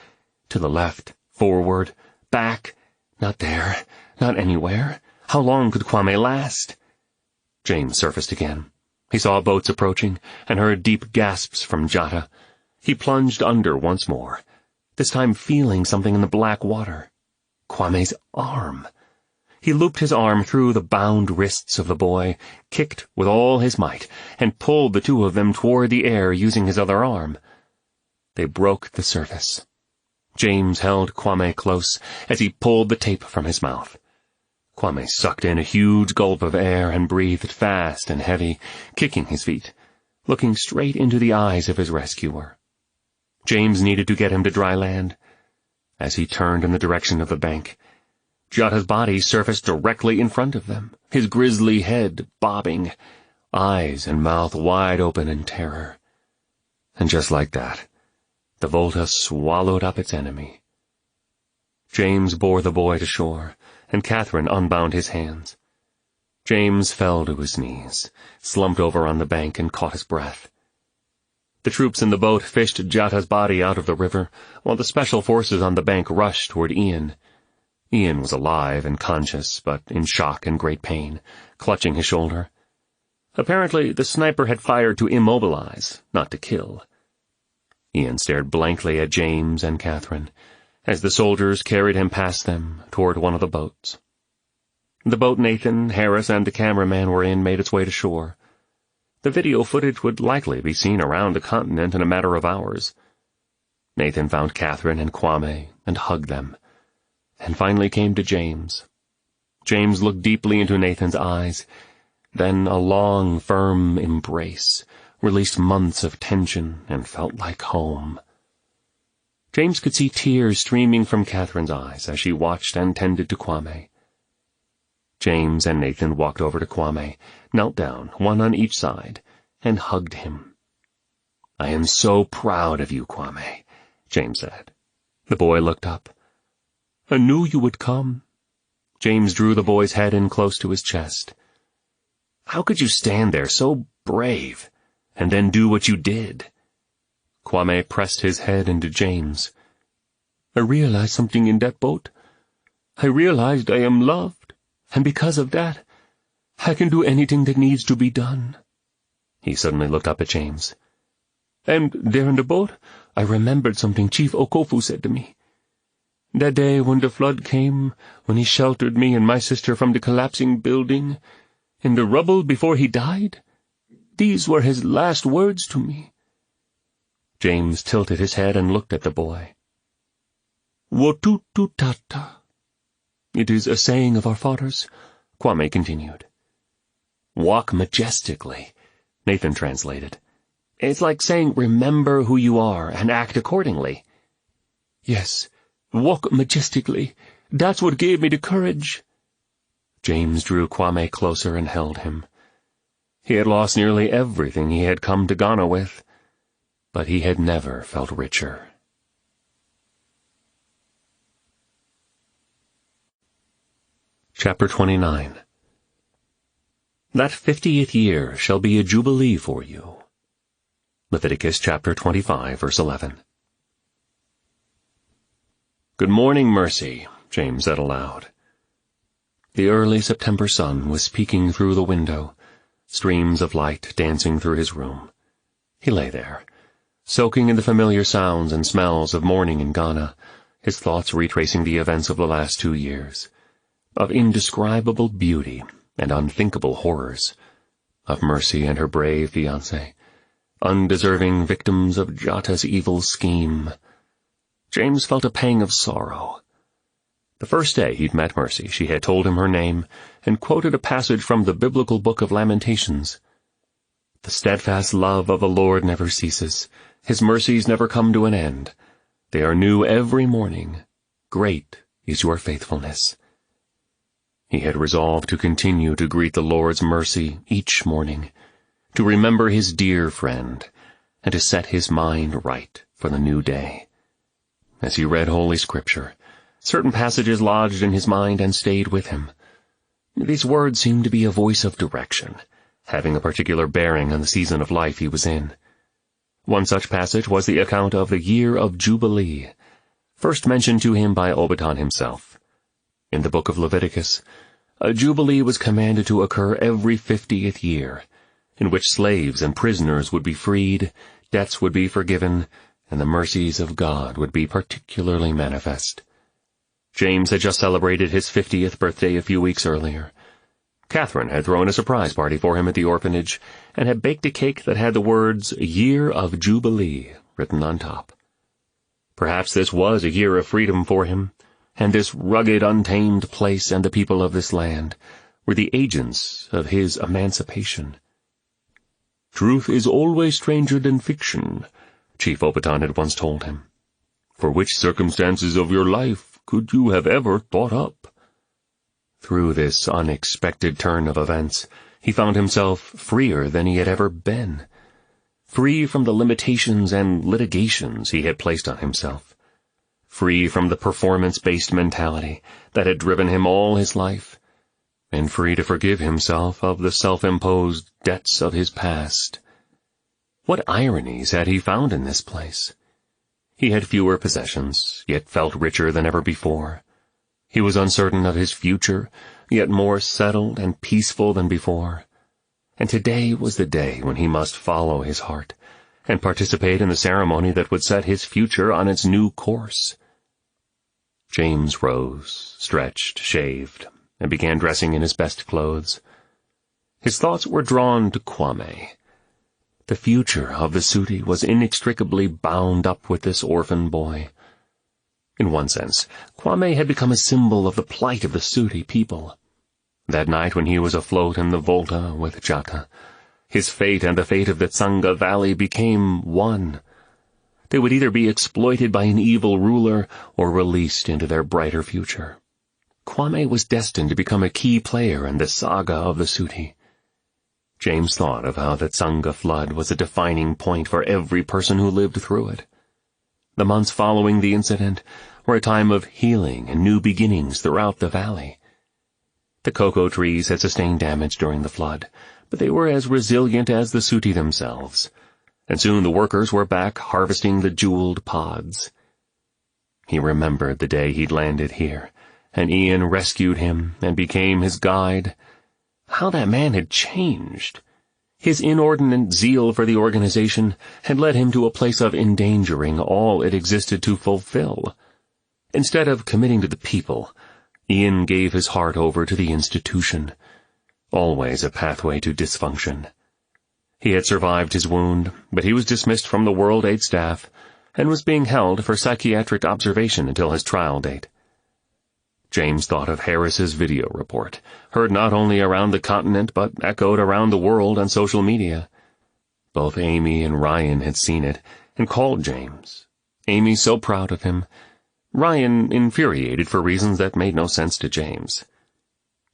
to the left, forward, back. Not there, not anywhere. How long could Kwame last? James surfaced again. He saw boats approaching, and heard deep gasps from Jata. He plunged under once more, this time feeling something in the black water. Kwame's arm. He looped his arm through the bound wrists of the boy, kicked with all his might, and pulled the two of them toward the air using his other arm. They broke the surface. James held Kwame close as he pulled the tape from his mouth. Kwame sucked in a huge gulp of air and breathed fast and heavy, kicking his feet, looking straight into the eyes of his rescuer. James needed to get him to dry land. As he turned in the direction of the bank, Jata's body surfaced directly in front of them, his grisly head bobbing, eyes and mouth wide open in terror. And just like that, the Volta swallowed up its enemy. James bore the boy to shore, and Catherine unbound his hands. James fell to his knees, slumped over on the bank, and caught his breath. The troops in the boat fished Jata's body out of the river, while the special forces on the bank rushed toward Ian. Ian was alive and conscious, but in shock and great pain, clutching his shoulder. Apparently, the sniper had fired to immobilize, not to kill. Ian stared blankly at James and Catherine, as the soldiers carried him past them toward one of the boats. The boat Nathan, Harris, and the cameraman were in made its way to shore. The video footage would likely be seen around the continent in a matter of hours. Nathan found Catherine and Kwame and hugged them, and finally came to James. James looked deeply into Nathan's eyes, then a long, firm embrace, released months of tension, and felt like home. James could see tears streaming from Catherine's eyes as she watched and tended to Kwame. James and Nathan walked over to Kwame, knelt down, one on each side, and hugged him. "I am so proud of you, Kwame," James said. The boy looked up. "I knew you would come." James drew the boy's head in close to his chest. "How could you stand there so brave, and then do what you did?" Kwame pressed his head into James. "I realized something in that boat. I realized I am loved. And because of that, I can do anything that needs to be done." He suddenly looked up at James. "And there in the boat, I remembered something Chief Okofu said to me. That day when the flood came, when he sheltered me and my sister from the collapsing building, in the rubble before he died, these were his last words to me." James tilted his head and looked at the boy. "Wotutu tata. It is a saying of our fathers," Kwame continued. "Walk majestically," Nathan translated. "It's like saying remember who you are and act accordingly." "Yes, walk majestically. That's what gave me the courage." James drew Kwame closer and held him. He had lost nearly everything he had come to Ghana with, but he had never felt richer. Chapter 29. That 50th year shall be a jubilee for you. Leviticus chapter 25, verse 11. "Good morning, Mercy," James said aloud. The early September sun was peeking through the window, streams of light dancing through his room. He lay there, soaking in the familiar sounds and smells of morning in Ghana, his thoughts retracing the events of the last 2 years, of indescribable beauty and unthinkable horrors, of Mercy and her brave fiancé, undeserving victims of Jata's evil scheme. James felt a pang of sorrow. The first day he'd met Mercy, she had told him her name and quoted a passage from the biblical book of Lamentations. "The steadfast love of the Lord never ceases. His mercies never come to an end. They are new every morning. Great is your faithfulness." He had resolved to continue to greet the Lord's mercy each morning, to remember his dear friend, and to set his mind right for the new day. As he read Holy Scripture, certain passages lodged in his mind and stayed with him. These words seemed to be a voice of direction, having a particular bearing on the season of life he was in. One such passage was the account of the year of Jubilee, first mentioned to him by Obaton himself. In the book of Leviticus, a Jubilee was commanded to occur every 50th year, in which slaves and prisoners would be freed, debts would be forgiven, and the mercies of God would be particularly manifest. James had just celebrated his 50th birthday a few weeks earlier. Catherine had thrown a surprise party for him at the orphanage and had baked a cake that had the words "Year of Jubilee" written on top. Perhaps this was a year of freedom for him, and this rugged, untamed place and the people of this land were the agents of his emancipation. "Truth is always stranger than fiction," Chief Obaton had once told him. "For which circumstances of your life could you have ever thought up?" Through this unexpected turn of events, he found himself freer than he had ever been, free from the limitations and litigations he had placed on himself, free from the performance-based mentality that had driven him all his life, and free to forgive himself of the self-imposed debts of his past. What ironies had he found in this place? He had fewer possessions, yet felt richer than ever before. He was uncertain of his future, yet more settled and peaceful than before. And today was the day when he must follow his heart and participate in the ceremony that would set his future on its new course. James rose, stretched, shaved, and began dressing in his best clothes. His thoughts were drawn to Kwame. The future of the Suti was inextricably bound up with this orphan boy. In one sense, Kwame had become a symbol of the plight of the Suti people. That night when he was afloat in the Volta with Jata, his fate and the fate of the Tsanga Valley became one. They would either be exploited by an evil ruler or released into their brighter future. Kwame was destined to become a key player in the saga of the Suti. James thought of how the Tsanga flood was a defining point for every person who lived through it. The months following the incident were a time of healing and new beginnings throughout the valley. The cocoa trees had sustained damage during the flood, but they were as resilient as the Suti themselves, and soon the workers were back harvesting the jeweled pods. He remembered the day he'd landed here, and Ian rescued him and became his guide. How that man had changed! His inordinate zeal for the organization had led him to a place of endangering all it existed to fulfill. Instead of committing to the people, Ian gave his heart over to the institution, always a pathway to dysfunction. He had survived his wound, but he was dismissed from the World Aid staff and was being held for psychiatric observation until his trial date. James thought of Harris's video report, heard not only around the continent but echoed around the world on social media. Both Amy and Ryan had seen it and called James. Amy so proud of him, Ryan infuriated for reasons that made no sense to James.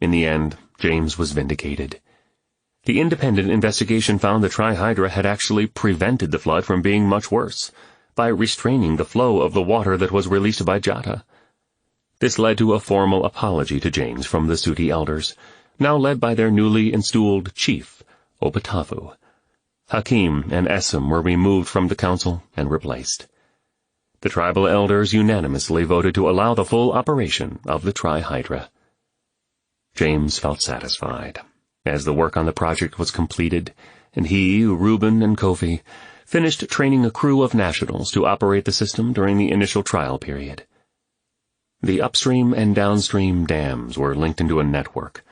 In the end, James was vindicated. The independent investigation found the Trihydra had actually prevented the flood from being much worse by restraining the flow of the water that was released by Jata. This led to a formal apology to James from the Suti elders, now led by their newly installed chief, Opatavu. Hakim and Essam were removed from the council and replaced. The tribal elders unanimously voted to allow the full operation of the Trihydra. James felt satisfied, as the work on the project was completed, and he, Reuben, and Kofi finished training a crew of nationals to operate the system during the initial trial period. The upstream and downstream dams were linked into a network,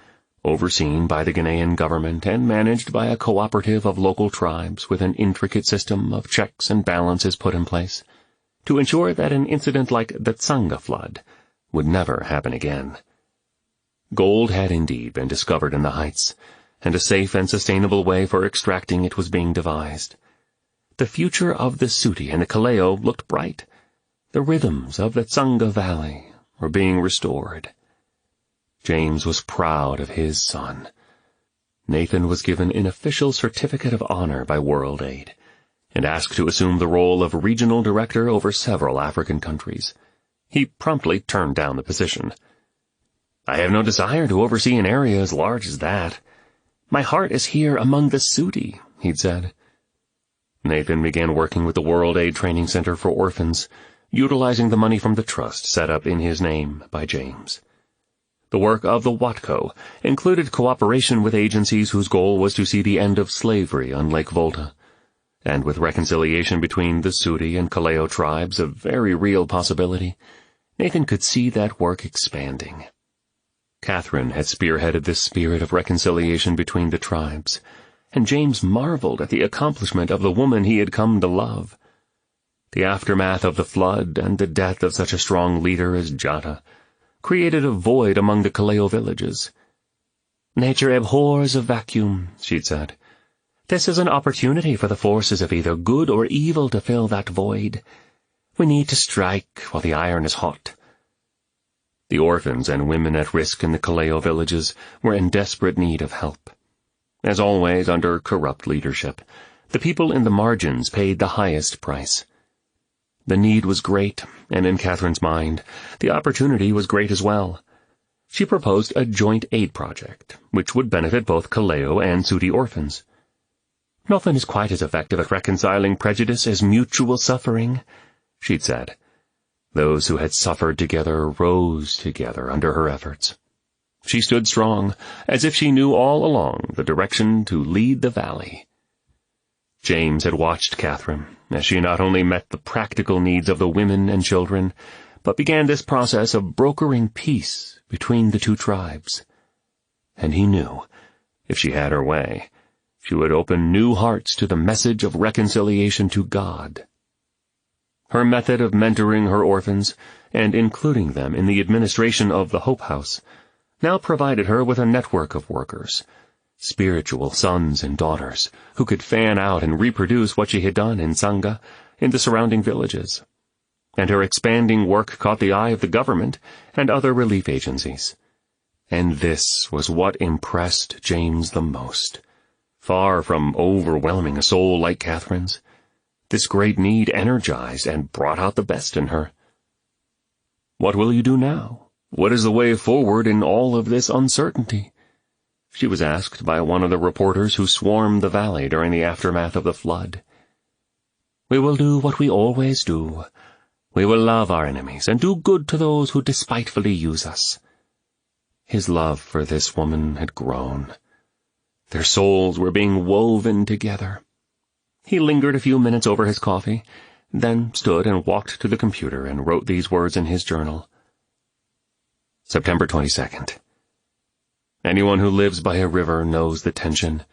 overseen by the Ghanaian government and managed by a cooperative of local tribes with an intricate system of checks and balances put in place to ensure that an incident like the Tsanga flood would never happen again. Gold had indeed been discovered in the heights, and a safe and sustainable way for extracting it was being devised. The future of the Suti and the Kaleo looked bright. The rhythms of the Tsanga Valley were being restored. James was proud of his son. Nathan was given an official certificate of honor by World Aid and asked to assume the role of regional director over several African countries. He promptly turned down the position. "I have no desire to oversee an area as large as that. My heart is here among the Suti," he'd said. Nathan began working with the World Aid Training Center for Orphans, utilizing the money from the trust set up in his name by James. The work of the Watco included cooperation with agencies whose goal was to see the end of slavery on Lake Volta, and with reconciliation between the Suti and Kaleo tribes a very real possibility, Nathan could see that work expanding. Catherine had spearheaded this spirit of reconciliation between the tribes, and James marveled at the accomplishment of the woman he had come to love. The aftermath of the flood and the death of such a strong leader as Jata created a void among the Kaleo villages. "Nature abhors a vacuum," she'd said. "This is an opportunity for the forces of either good or evil to fill that void. We need to strike while the iron is hot." The orphans and women at risk in the Kaleo villages were in desperate need of help. As always, under corrupt leadership, the people in the margins paid the highest price. The need was great, and in Catherine's mind, the opportunity was great as well. She proposed a joint aid project, which would benefit both Kaleo and Suti orphans. "Nothing is quite as effective at reconciling prejudice as mutual suffering," she'd said. Those who had suffered together rose together under her efforts. She stood strong, as if she knew all along the direction to lead the valley. James had watched Catherine as she not only met the practical needs of the women and children, but began this process of brokering peace between the two tribes. And he knew, if she had her way, she would open new hearts to the message of reconciliation to God. Her method of mentoring her orphans and including them in the administration of the Hope House now provided her with a network of workers, spiritual sons and daughters, who could fan out and reproduce what she had done in Tsanga, in the surrounding villages. And her expanding work caught the eye of the government and other relief agencies. And this was what impressed James the most. Far from overwhelming a soul like Catherine's, this great need energized and brought out the best in her. "What will you do now? What is the way forward in all of this uncertainty?" she was asked by one of the reporters who swarmed the valley during the aftermath of the flood. "We will do what we always do. We will love our enemies and do good to those who despitefully use us." His love for this woman had grown. Their souls were being woven together. He lingered a few minutes over his coffee, then stood and walked to the computer and wrote these words in his journal. September 22nd. Anyone who lives by a river knows the tension.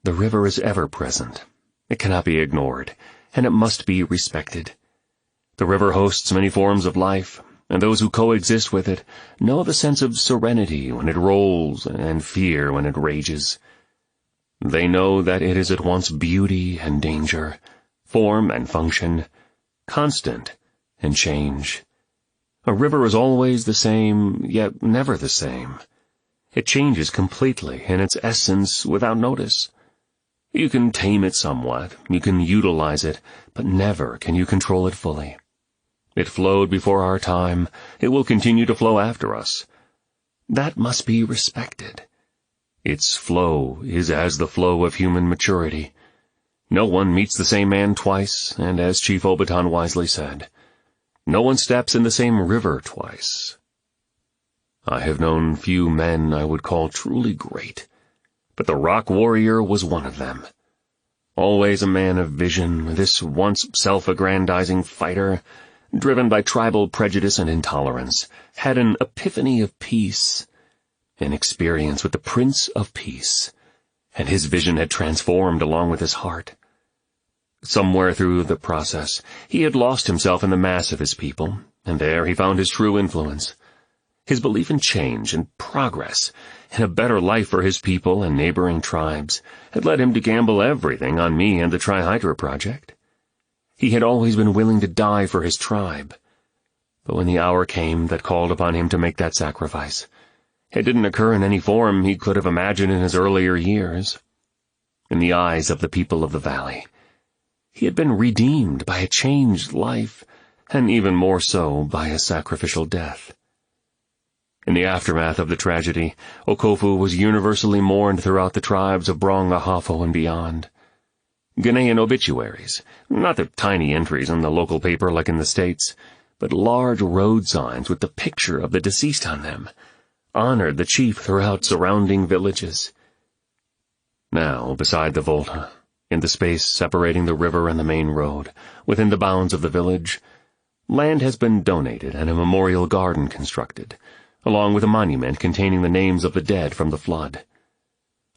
The river is ever present. It cannot be ignored, and it must be respected. The river hosts many forms of life, and those who coexist with it know the sense of serenity when it rolls and fear when it rages. They know that it is at once beauty and danger, form and function, constant and change. A river is always the same, yet never the same. It changes completely in its essence without notice. You can tame it somewhat, you can utilize it, but never can you control it fully. It flowed before our time, it will continue to flow after us. That must be respected. Its flow is as the flow of human maturity. No one meets the same man twice, and as Chief Obaton wisely said, no one steps in the same river twice. I have known few men I would call truly great, but the rock warrior was one of them. Always a man of vision, this once self-aggrandizing fighter, driven by tribal prejudice and intolerance, had an epiphany of peace, an experience with the Prince of Peace, and his vision had transformed along with his heart. Somewhere through the process, he had lost himself in the mass of his people, and there he found his true influence. His belief in change and progress, in a better life for his people and neighboring tribes, had led him to gamble everything on me and the Trihydra project. He had always been willing to die for his tribe, but when the hour came that called upon him to make that sacrifice, it didn't occur in any form he could have imagined in his earlier years. In the eyes of the people of the valley, he had been redeemed by a changed life, and even more so by a sacrificial death. In the aftermath of the tragedy, Okofu was universally mourned throughout the tribes of Brong-Ahafo and beyond. Ghanaian obituaries, not the tiny entries in the local paper like in the States, but large road signs with the picture of the deceased on them, honored the chief throughout surrounding villages. Now, beside the Volta, in the space separating the river and the main road, within the bounds of the village, land has been donated and a memorial garden constructed, along with a monument containing the names of the dead from the flood.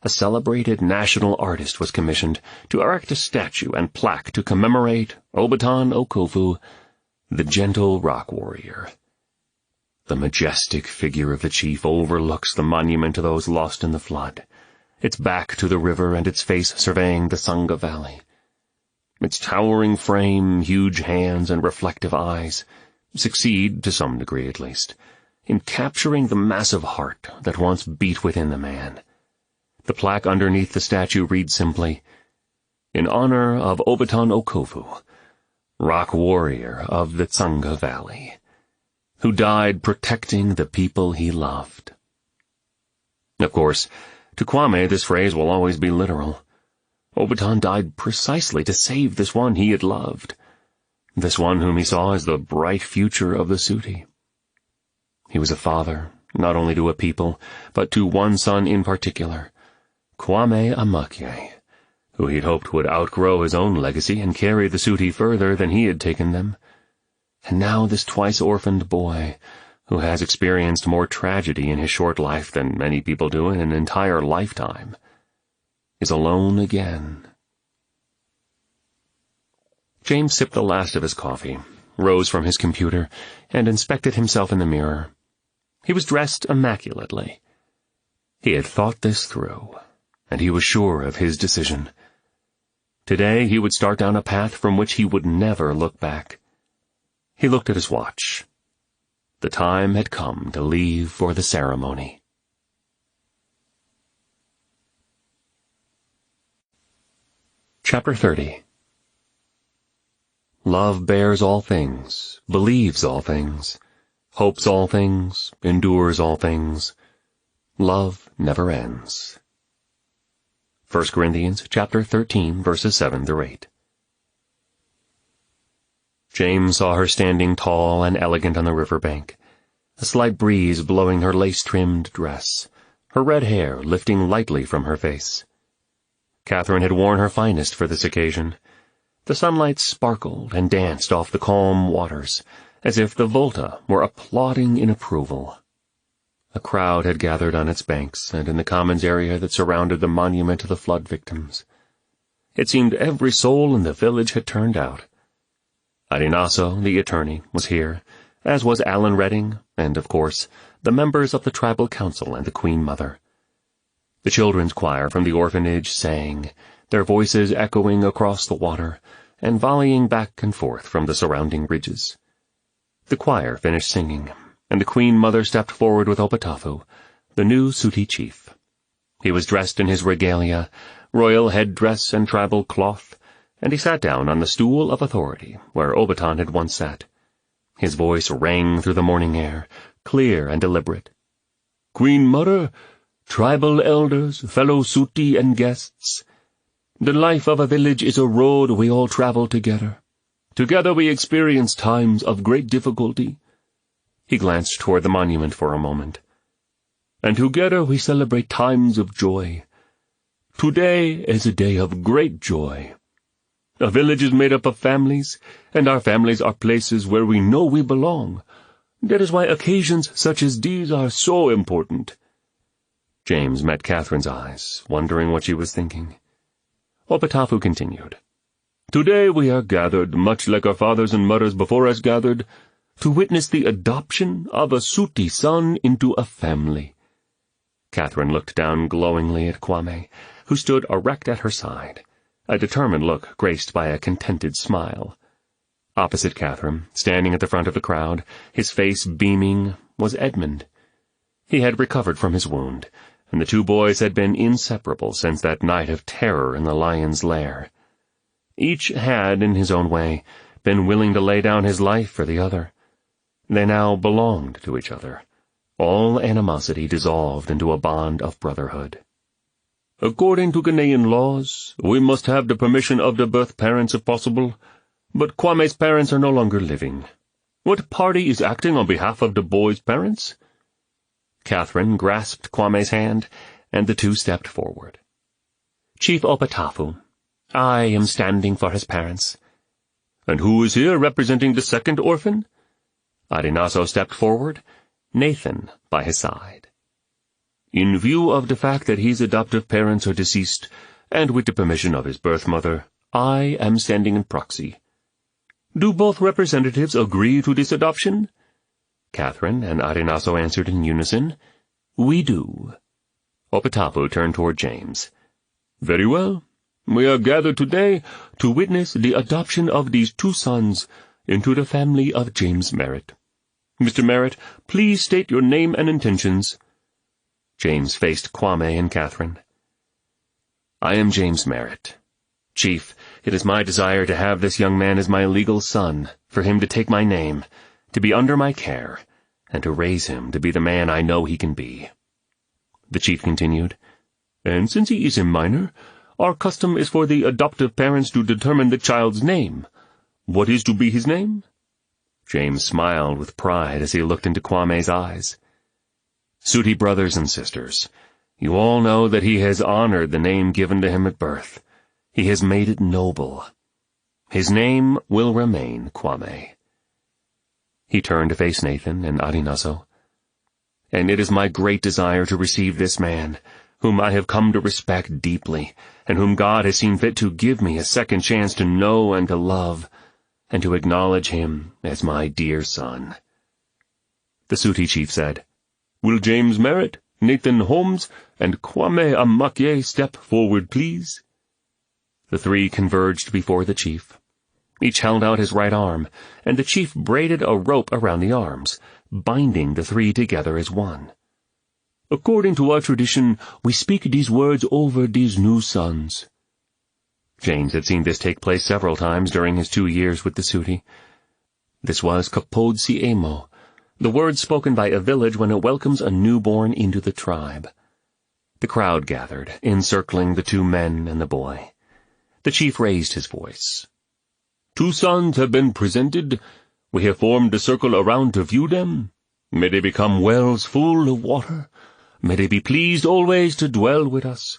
A celebrated national artist was commissioned to erect a statue and plaque to commemorate Obaton Okofu, the gentle rock warrior. The majestic figure of the chief overlooks the monument to those lost in the flood, its back to the river and its face surveying the Tsanga Valley. Its towering frame, huge hands, and reflective eyes succeed, to some degree at least, in capturing the massive heart that once beat within the man. The plaque underneath the statue reads simply, "In honor of Obaton Okofu, rock warrior of the Tsanga Valley, who died protecting the people he loved." Of course, to Kwame this phrase will always be literal. Obaton died precisely to save this one he had loved, this one whom he saw as the bright future of the Suti. He was a father, not only to a people, but to one son in particular, Kwame Amakye, who he'd hoped would outgrow his own legacy and carry the Suti further than he had taken them. And now this twice-orphaned boy, who has experienced more tragedy in his short life than many people do in an entire lifetime, is alone again. James sipped the last of his coffee, rose from his computer, and inspected himself in the mirror. He was dressed immaculately. He had thought this through, and he was sure of his decision. Today he would start down a path from which he would never look back. He looked at his watch. The time had come to leave for the ceremony. Chapter 30. Love bears all things, believes all things, hopes all things, endures all things. Love never ends. 1 Corinthians chapter 13, verses 7 through 8. James saw her standing tall and elegant on the river bank, a slight breeze blowing her lace-trimmed dress, her red hair lifting lightly from her face. Catherine had worn her finest for this occasion, The sunlight sparkled and danced off the calm waters, as if the Volta were applauding in approval. A crowd had gathered on its banks and in the commons area that surrounded the monument to the flood victims. It seemed every soul in the village had turned out. Adinaso, the attorney, was here, as was Alan Redding, and, of course, the members of the tribal council and the Queen Mother. The children's choir from the orphanage sang, their voices echoing across the water and volleying back and forth from the surrounding ridges. The choir finished singing, and the Queen Mother stepped forward with Opatafu, the new Suti chief. He was dressed in his regalia, royal headdress and tribal cloth, and he sat down on the stool of authority where Obaton had once sat. His voice rang through the morning air, clear and deliberate. "Queen Mother, tribal elders, fellow Suti and guests, the life of a village is a road we all travel together. Together we experience times of great difficulty." He glanced toward the monument for a moment. "And together we celebrate times of joy. Today is a day of great joy. A village is made up of families, and our families are places where we know we belong. That is why occasions such as these are so important." James met Catherine's eyes, wondering what she was thinking. Opatafu continued. "Today we are gathered, much like our fathers and mothers before us gathered, to witness the adoption of a Suti son into a family." Catherine looked down glowingly at Kwame, who stood erect at her side, a determined look graced by a contented smile. Opposite Catherine, standing at the front of the crowd, his face beaming, was Edmund. He had recovered from his wound, and the two boys had been inseparable since that night of terror in the lion's lair. Each had, in his own way, been willing to lay down his life for the other. They now belonged to each other, all animosity dissolved into a bond of brotherhood. "According to Ghanaian laws, we must have the permission of the birth parents if possible, but Kwame's parents are no longer living. What party is acting on behalf of the boy's parents?" Catherine grasped Kwame's hand, and the two stepped forward. "Chief Opatafu, I am standing for his parents." "And who is here representing the second orphan?" Adinaso stepped forward, Nathan by his side. "In view of the fact that his adoptive parents are deceased, and with the permission of his birth mother, I am standing in proxy. Do both representatives agree to this adoption?" Catherine and Adinaso answered in unison, "We do." Opatafu turned toward James. "Very well. We are gathered today to witness the adoption of these two sons into the family of James Merritt. Mr. Merritt, please state your name and intentions." James faced Kwame and Catherine. "I am James Merritt. Chief, it is my desire to have this young man as my legal son, for him to take my name, to be under my care, and to raise him to be the man I know he can be." The chief continued, "And since he is a minor, our custom is for the adoptive parents to determine the child's name. What is to be his name?" James smiled with pride as he looked into Kwame's eyes. "Suti brothers and sisters, you all know that he has honored the name given to him at birth. He has made it noble. His name will remain Kwame." He turned to face Nathan and Adinaso. "And it is my great desire to receive this man, whom I have come to respect deeply, and whom God has seen fit to give me a second chance to know and to love, and to acknowledge him as my dear son." The Suti chief said, "Will James Merritt, Nathan Holmes, and Kwame Amakye step forward, please?" The three converged before the chief. Each held out his right arm, and the chief braided a rope around the arms, binding the three together as one. "According to our tradition, we speak these words over these new sons." James had seen this take place several times during his 2 years with the Suti. This was Kapod Siemo, the word spoken by a village when it welcomes a newborn into the tribe. The crowd gathered, encircling the two men and the boy. The chief raised his voice. "Two sons have been presented. We have formed a circle around to view them. May they become wells full of water. May they be pleased always to dwell with us.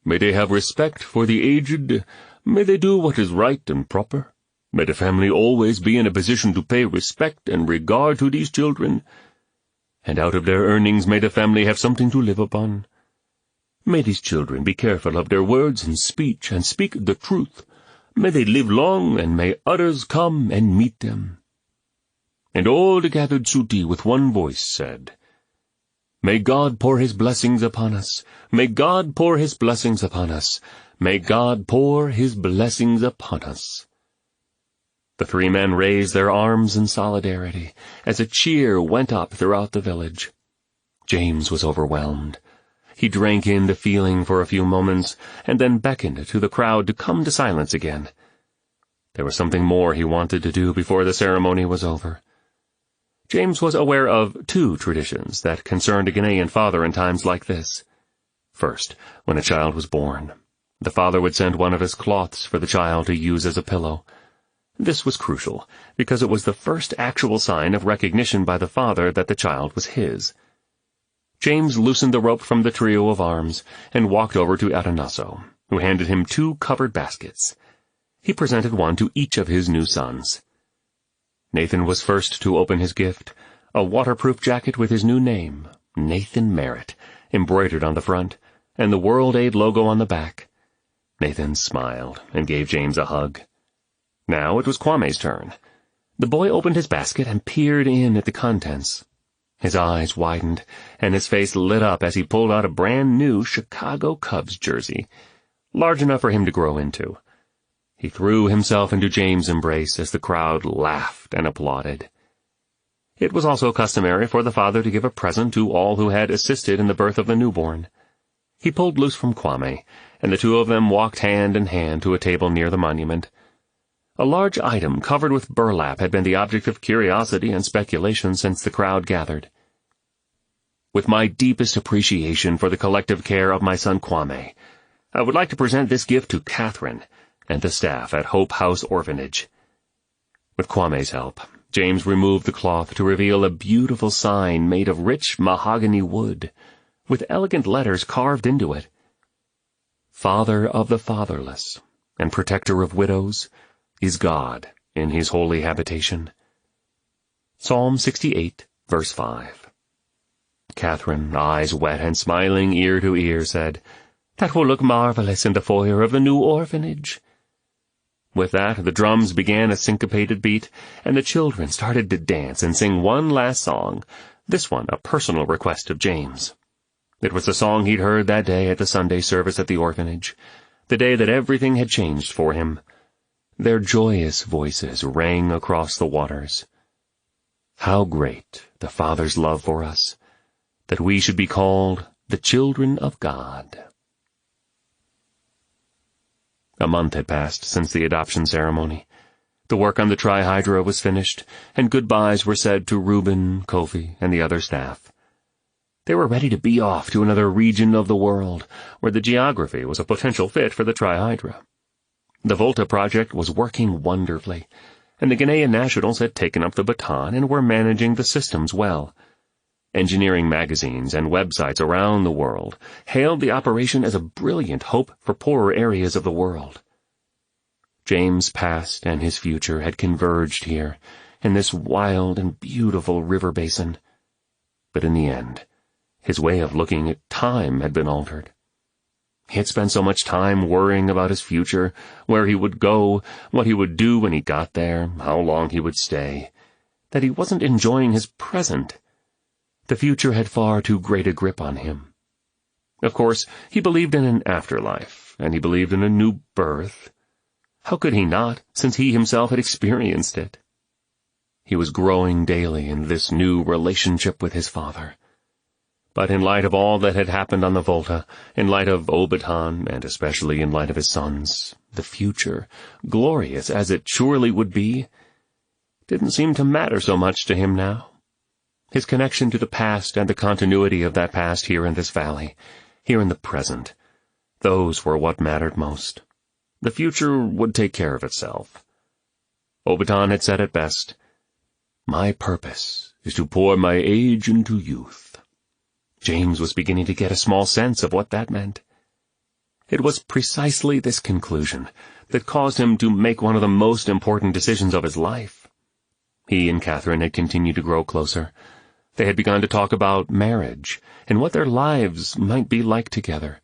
May they have respect for the aged. May they do what is right and proper. May the family always be in a position to pay respect and regard to these children. And out of their earnings may the family have something to live upon. May these children be careful of their words and speech, and speak the truth. May they live long, and may others come and meet them. And all the gathered Suti with one voice said, May God pour his blessings upon us. May God pour his blessings upon us. May God pour his blessings upon us. The three men raised their arms in solidarity as a cheer went up throughout the village. James was overwhelmed. He drank in the feeling for a few moments and then beckoned to the crowd to come to silence again. There was something more he wanted to do before the ceremony was over. James was aware of two traditions that concerned a Ghanaian father in times like this. First, when a child was born, the father would send one of his cloths for the child to use as a pillow. This was crucial, because it was the first actual sign of recognition by the father that the child was his. James loosened the rope from the trio of arms and walked over to Atanaso, who handed him 2 covered baskets. He presented one to each of his new sons. Nathan was first to open his gift, a waterproof jacket with his new name, Nathan Merritt, embroidered on the front, and the World Aid logo on the back. Nathan smiled and gave James a hug. Now it was Kwame's turn. The boy opened his basket and peered in at the contents. His eyes widened, and his face lit up as he pulled out a brand-new Chicago Cubs jersey, large enough for him to grow into. He threw himself into James' embrace as the crowd laughed and applauded. It was also customary for the father to give a present to all who had assisted in the birth of the newborn. He pulled loose from Kwame, and the two of them walked hand in hand to a table near the monument. A large item covered with burlap had been the object of curiosity and speculation since the crowd gathered. With my deepest appreciation for the collective care of my son Kwame, I would like to present this gift to Catherine and the staff at Hope House Orphanage. With Kwame's help, James removed the cloth to reveal a beautiful sign made of rich mahogany wood, with elegant letters carved into it. Father of the fatherless and protector of widows is God in his holy habitation. Psalm 68, verse 5. Catherine, eyes wet and smiling ear to ear, said, "That will look marvelous in the foyer of the new orphanage." With that, the drums began a syncopated beat, and the children started to dance and sing one last song, this one a personal request of James. It was the song he'd heard that day at the Sunday service at the orphanage, the day that everything had changed for him. Their joyous voices rang across the waters. How great the Father's love for us, that we should be called the children of God. A month had passed since the adoption ceremony. The work on the Trihydra was finished, and goodbyes were said to Reuben, Kofi, and the other staff. They were ready to be off to another region of the world, where the geography was a potential fit for the Trihydra. The Volta project was working wonderfully, and the Ghanaian nationals had taken up the baton and were managing the systems well. Engineering magazines and websites around the world hailed the operation as a brilliant hope for poorer areas of the world. James' past and his future had converged here, in this wild and beautiful river basin. But in the end, his way of looking at time had been altered. He had spent so much time worrying about his future, where he would go, what he would do when he got there, how long he would stay, that he wasn't enjoying his present. The future had far too great a grip on him. Of course, he believed in an afterlife, and he believed in a new birth. How could he not, since he himself had experienced it? He was growing daily in this new relationship with his father. But in light of all that had happened on the Volta, in light of Obaton, and especially in light of his sons, the future, glorious as it surely would be, didn't seem to matter so much to him now. His connection to the past and the continuity of that past here in this valley, here in the present, those were what mattered most. The future would take care of itself. Obaton had said it best, "My purpose is to pour my age into youth." James was beginning to get a small sense of what that meant. It was precisely this conclusion that caused him to make one of the most important decisions of his life. He and Catherine had continued to grow closer. They had begun to talk about marriage and what their lives might be like together.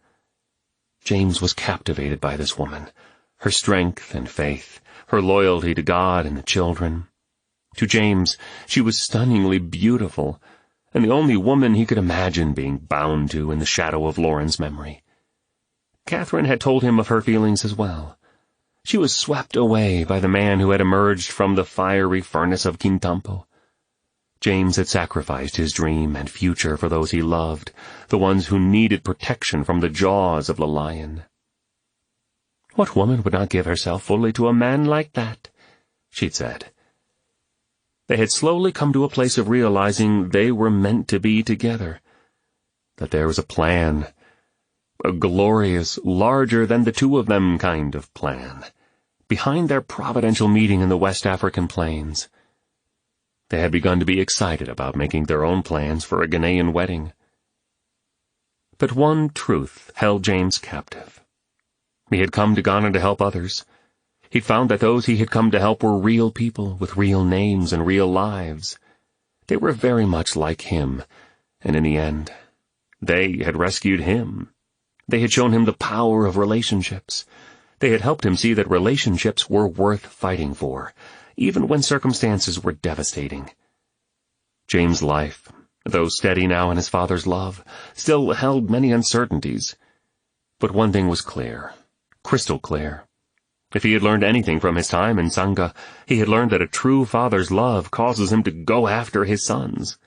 James was captivated by this woman, her strength and faith, her loyalty to God and the children. To James, she was stunningly beautiful, and the only woman he could imagine being bound to in the shadow of Lauren's memory. Catherine had told him of her feelings as well. She was swept away by the man who had emerged from the fiery furnace of Kintampo. James had sacrificed his dream and future for those he loved, the ones who needed protection from the jaws of the lion. "What woman would not give herself fully to a man like that?" she'd said. They had slowly come to a place of realizing they were meant to be together, that there was a plan, a glorious, larger than the two of them kind of plan, behind their providential meeting in the West African plains. They had begun to be excited about making their own plans for a Ghanaian wedding. But one truth held James captive. He had come to Ghana to help others. He found that those he had come to help were real people with real names and real lives. They were very much like him, and in the end, they had rescued him. They had shown him the power of relationships. They had helped him see that relationships were worth fighting for, even when circumstances were devastating. James' life, though steady now in his father's love, still held many uncertainties. But one thing was clear, crystal clear. If he had learned anything from his time in Tsanga, he had learned that a true father's love causes him to go after his sons.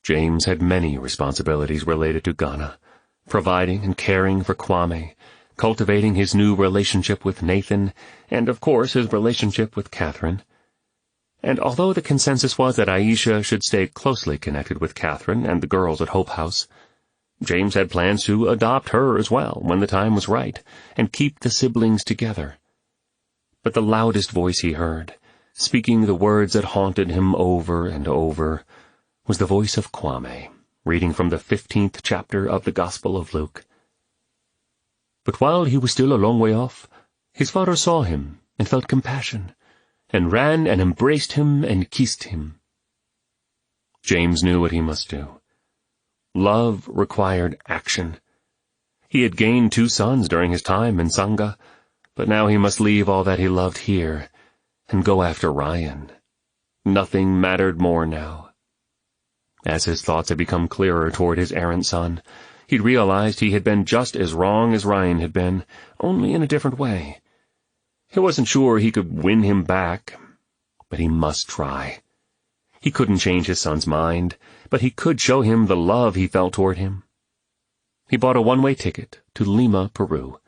James had many responsibilities related to Ghana, providing and caring for Kwame, cultivating his new relationship with Nathan, and of course his relationship with Catherine. And although the consensus was that Aisha should stay closely connected with Catherine and the girls at Hope House, James had plans to adopt her as well when the time was right, and keep the siblings together. But the loudest voice he heard, speaking the words that haunted him over and over, was the voice of Kwame, reading from the 15th chapter of the Gospel of Luke. But while he was still a long way off, his father saw him and felt compassion, and ran and embraced him and kissed him. James knew what he must do. Love required action. He had gained 2 sons during his time in Tsanga, but now he must leave all that he loved here and go after Ryan. Nothing mattered more now. As his thoughts had become clearer toward his errant son, he'd realized he had been just as wrong as Ryan had been, only in a different way. He wasn't sure he could win him back, but he must try. He couldn't change his son's mind, but he could show him the love he felt toward him. He bought a one-way ticket to Lima, Peru.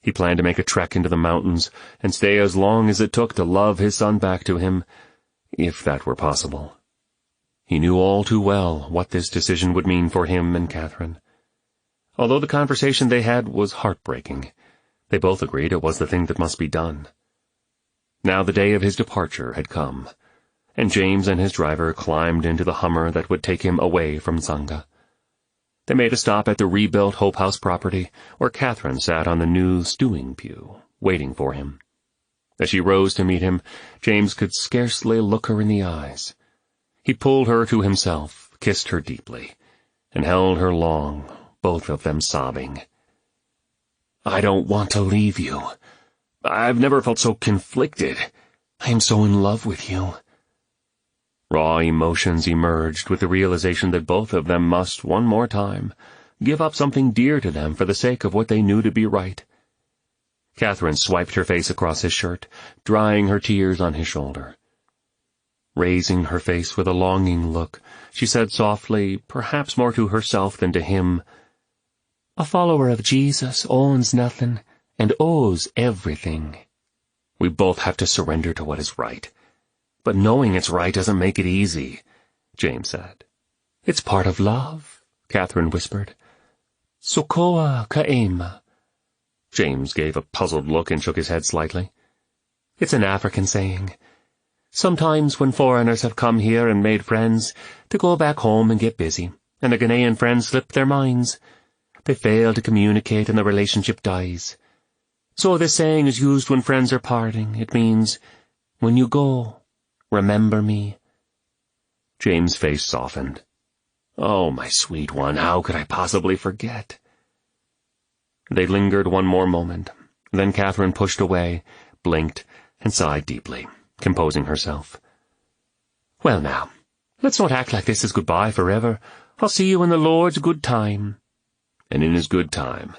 He planned to make a trek into the mountains and stay as long as it took to love his son back to him, if that were possible. He knew all too well what this decision would mean for him and Catherine. Although the conversation they had was heartbreaking, they both agreed it was the thing that must be done. Now the day of his departure had come, and James and his driver climbed into the Hummer that would take him away from Tsanga. They made a stop at the rebuilt Hope House property, where Catherine sat on the new stewing pew, waiting for him. As she rose to meet him, James could scarcely look her in the eyes. He pulled her to himself, kissed her deeply, and held her long, both of them sobbing. "I don't want to leave you. I've never felt so conflicted. I am so in love with you." Raw emotions emerged with the realization that both of them must, one more time, give up something dear to them for the sake of what they knew to be right. Catherine swiped her face across his shirt, drying her tears on his shoulder. Raising her face with a longing look, she said softly, perhaps more to herself than to him, "A follower of Jesus owns nothing and owes everything. We both have to surrender to what is right. But knowing it's right doesn't make it easy," James said. "It's part of love," Catherine whispered. "Sokoa ka'ema." James gave a puzzled look and shook his head slightly. "It's an African saying. Sometimes when foreigners have come here and made friends, they go back home and get busy, and the Ghanaian friends slip their minds. They fail to communicate and the relationship dies. So this saying is used when friends are parting. It means, when you go, remember me. James' face softened. Oh, my sweet one, how could I possibly forget? They lingered one more moment. Then Catherine pushed away, blinked, and sighed deeply, composing herself. Well now, let's not act like this is goodbye forever. I'll see you in the Lord's good time. And in his good time.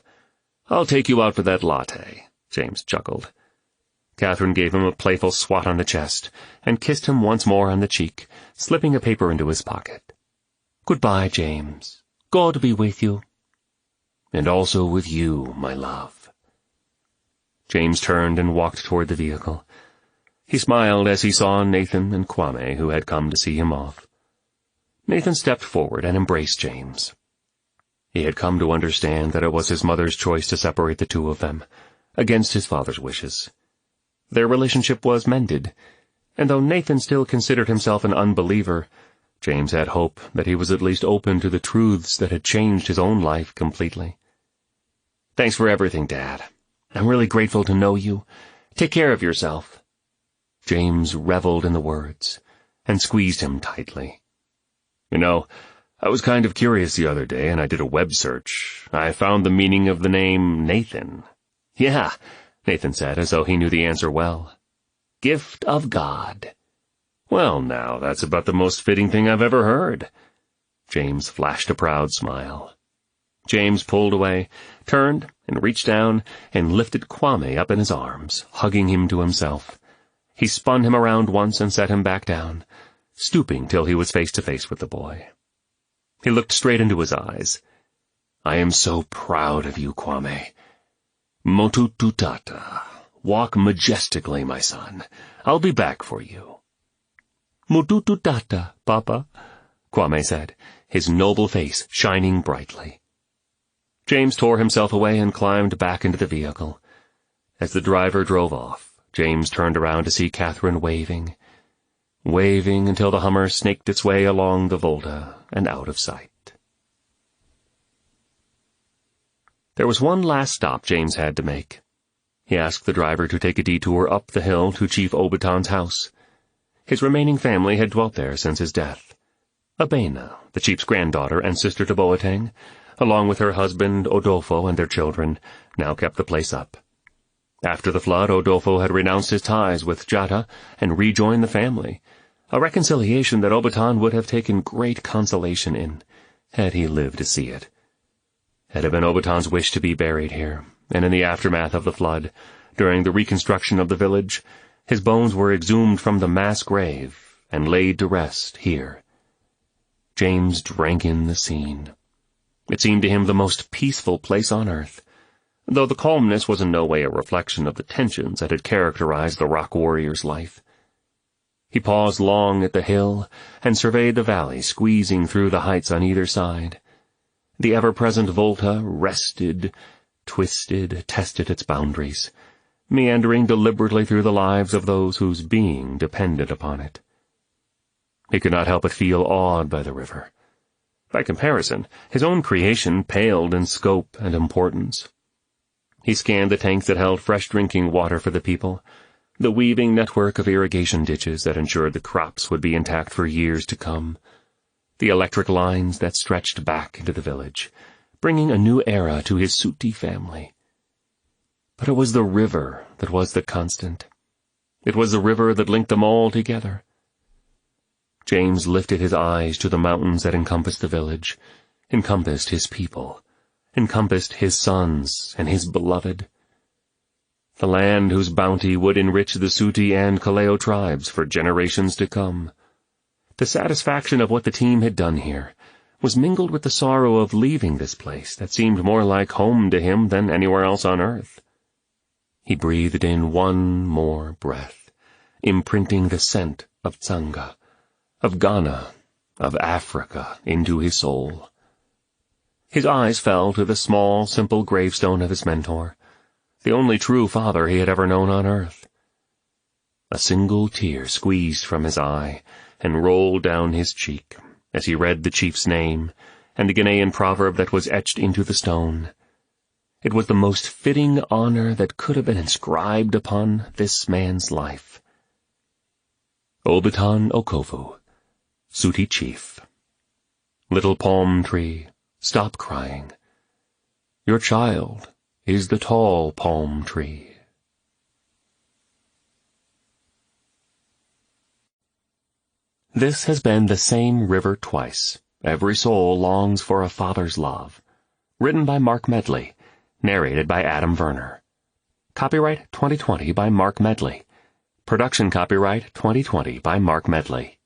I'll take you out for that latte, James chuckled. Catherine gave him a playful swat on the chest, and kissed him once more on the cheek, slipping a paper into his pocket. Goodbye, James. God be with you. And also with you, my love. James turned and walked toward the vehicle. He smiled as he saw Nathan and Kwame, who had come to see him off. Nathan stepped forward and embraced James. He had come to understand that it was his mother's choice to separate the two of them, against his father's wishes. Their relationship was mended, and though Nathan still considered himself an unbeliever, James had hope that he was at least open to the truths that had changed his own life completely. Thanks for everything, Dad. I'm really grateful to know you. Take care of yourself. James reveled in the words, and squeezed him tightly. You know, I was kind of curious the other day, and I did a web search. I found the meaning of the name Nathan. Yeah, Nathan said, as though he knew the answer well. Gift of God. Well, now, that's about the most fitting thing I've ever heard. James flashed a proud smile. James pulled away, turned, and reached down, and lifted Kwame up in his arms, hugging him to himself. He spun him around once and set him back down, stooping till he was face to face with the boy. He looked straight into his eyes. I am so proud of you, Kwame. Motu tutata. Walk majestically, my son. I'll be back for you. Motu tutata, Papa, Kwame said, his noble face shining brightly. James tore himself away and climbed back into the vehicle. As the driver drove off, James turned around to see Catherine waving until the Hummer snaked its way along the Volta and out of sight. There was one last stop James had to make. He asked the driver to take a detour up the hill to Chief Obatan's house. His remaining family had dwelt there since his death. Abena, the chief's granddaughter and sister to Boateng, along with her husband Odofo and their children, now kept the place up. After the flood, Odofo had renounced his ties with Jata and rejoined the family, a reconciliation that Obatan would have taken great consolation in, had he lived to see it. It had been Obatan's wish to be buried here, and in the aftermath of the flood, during the reconstruction of the village, his bones were exhumed from the mass grave and laid to rest here. James drank in the scene. It seemed to him the most peaceful place on earth, though the calmness was in no way a reflection of the tensions that had characterized the rock warrior's life. He paused long at the hill and surveyed the valley squeezing through the heights on either side. The ever-present Volta rested, twisted, tested its boundaries, meandering deliberately through the lives of those whose being depended upon it. He could not help but feel awed by the river. By comparison, his own creation paled in scope and importance. He scanned the tanks that held fresh drinking water for the people, the weaving network of irrigation ditches that ensured the crops would be intact for years to come, the electric lines that stretched back into the village, bringing a new era to his Suti family. But it was the river that was the constant. It was the river that linked them all together. James lifted his eyes to the mountains that encompassed the village, encompassed his people, encompassed his sons and his beloved. The land whose bounty would enrich the Suti and Kaleo tribes for generations to come. The satisfaction of what the team had done here was mingled with the sorrow of leaving this place that seemed more like home to him than anywhere else on earth. He breathed in one more breath, imprinting the scent of Tsanga, of Ghana, of Africa into his soul. His eyes fell to the small, simple gravestone of his mentor, the only true father he had ever known on earth. A single tear squeezed from his eye and rolled down his cheek as he read the chief's name and the Ghanaian proverb that was etched into the stone. It was the most fitting honor that could have been inscribed upon this man's life. Obiton Okovu, Suti Chief. Little palm tree, stop crying. Your child is the tall palm tree. This has been The Same River Twice. Every Soul Longs for a Father's Love. Written by Mark Medley. Narrated by Adam Verner. Copyright 2020 by Mark Medley. Production copyright 2020 by Mark Medley.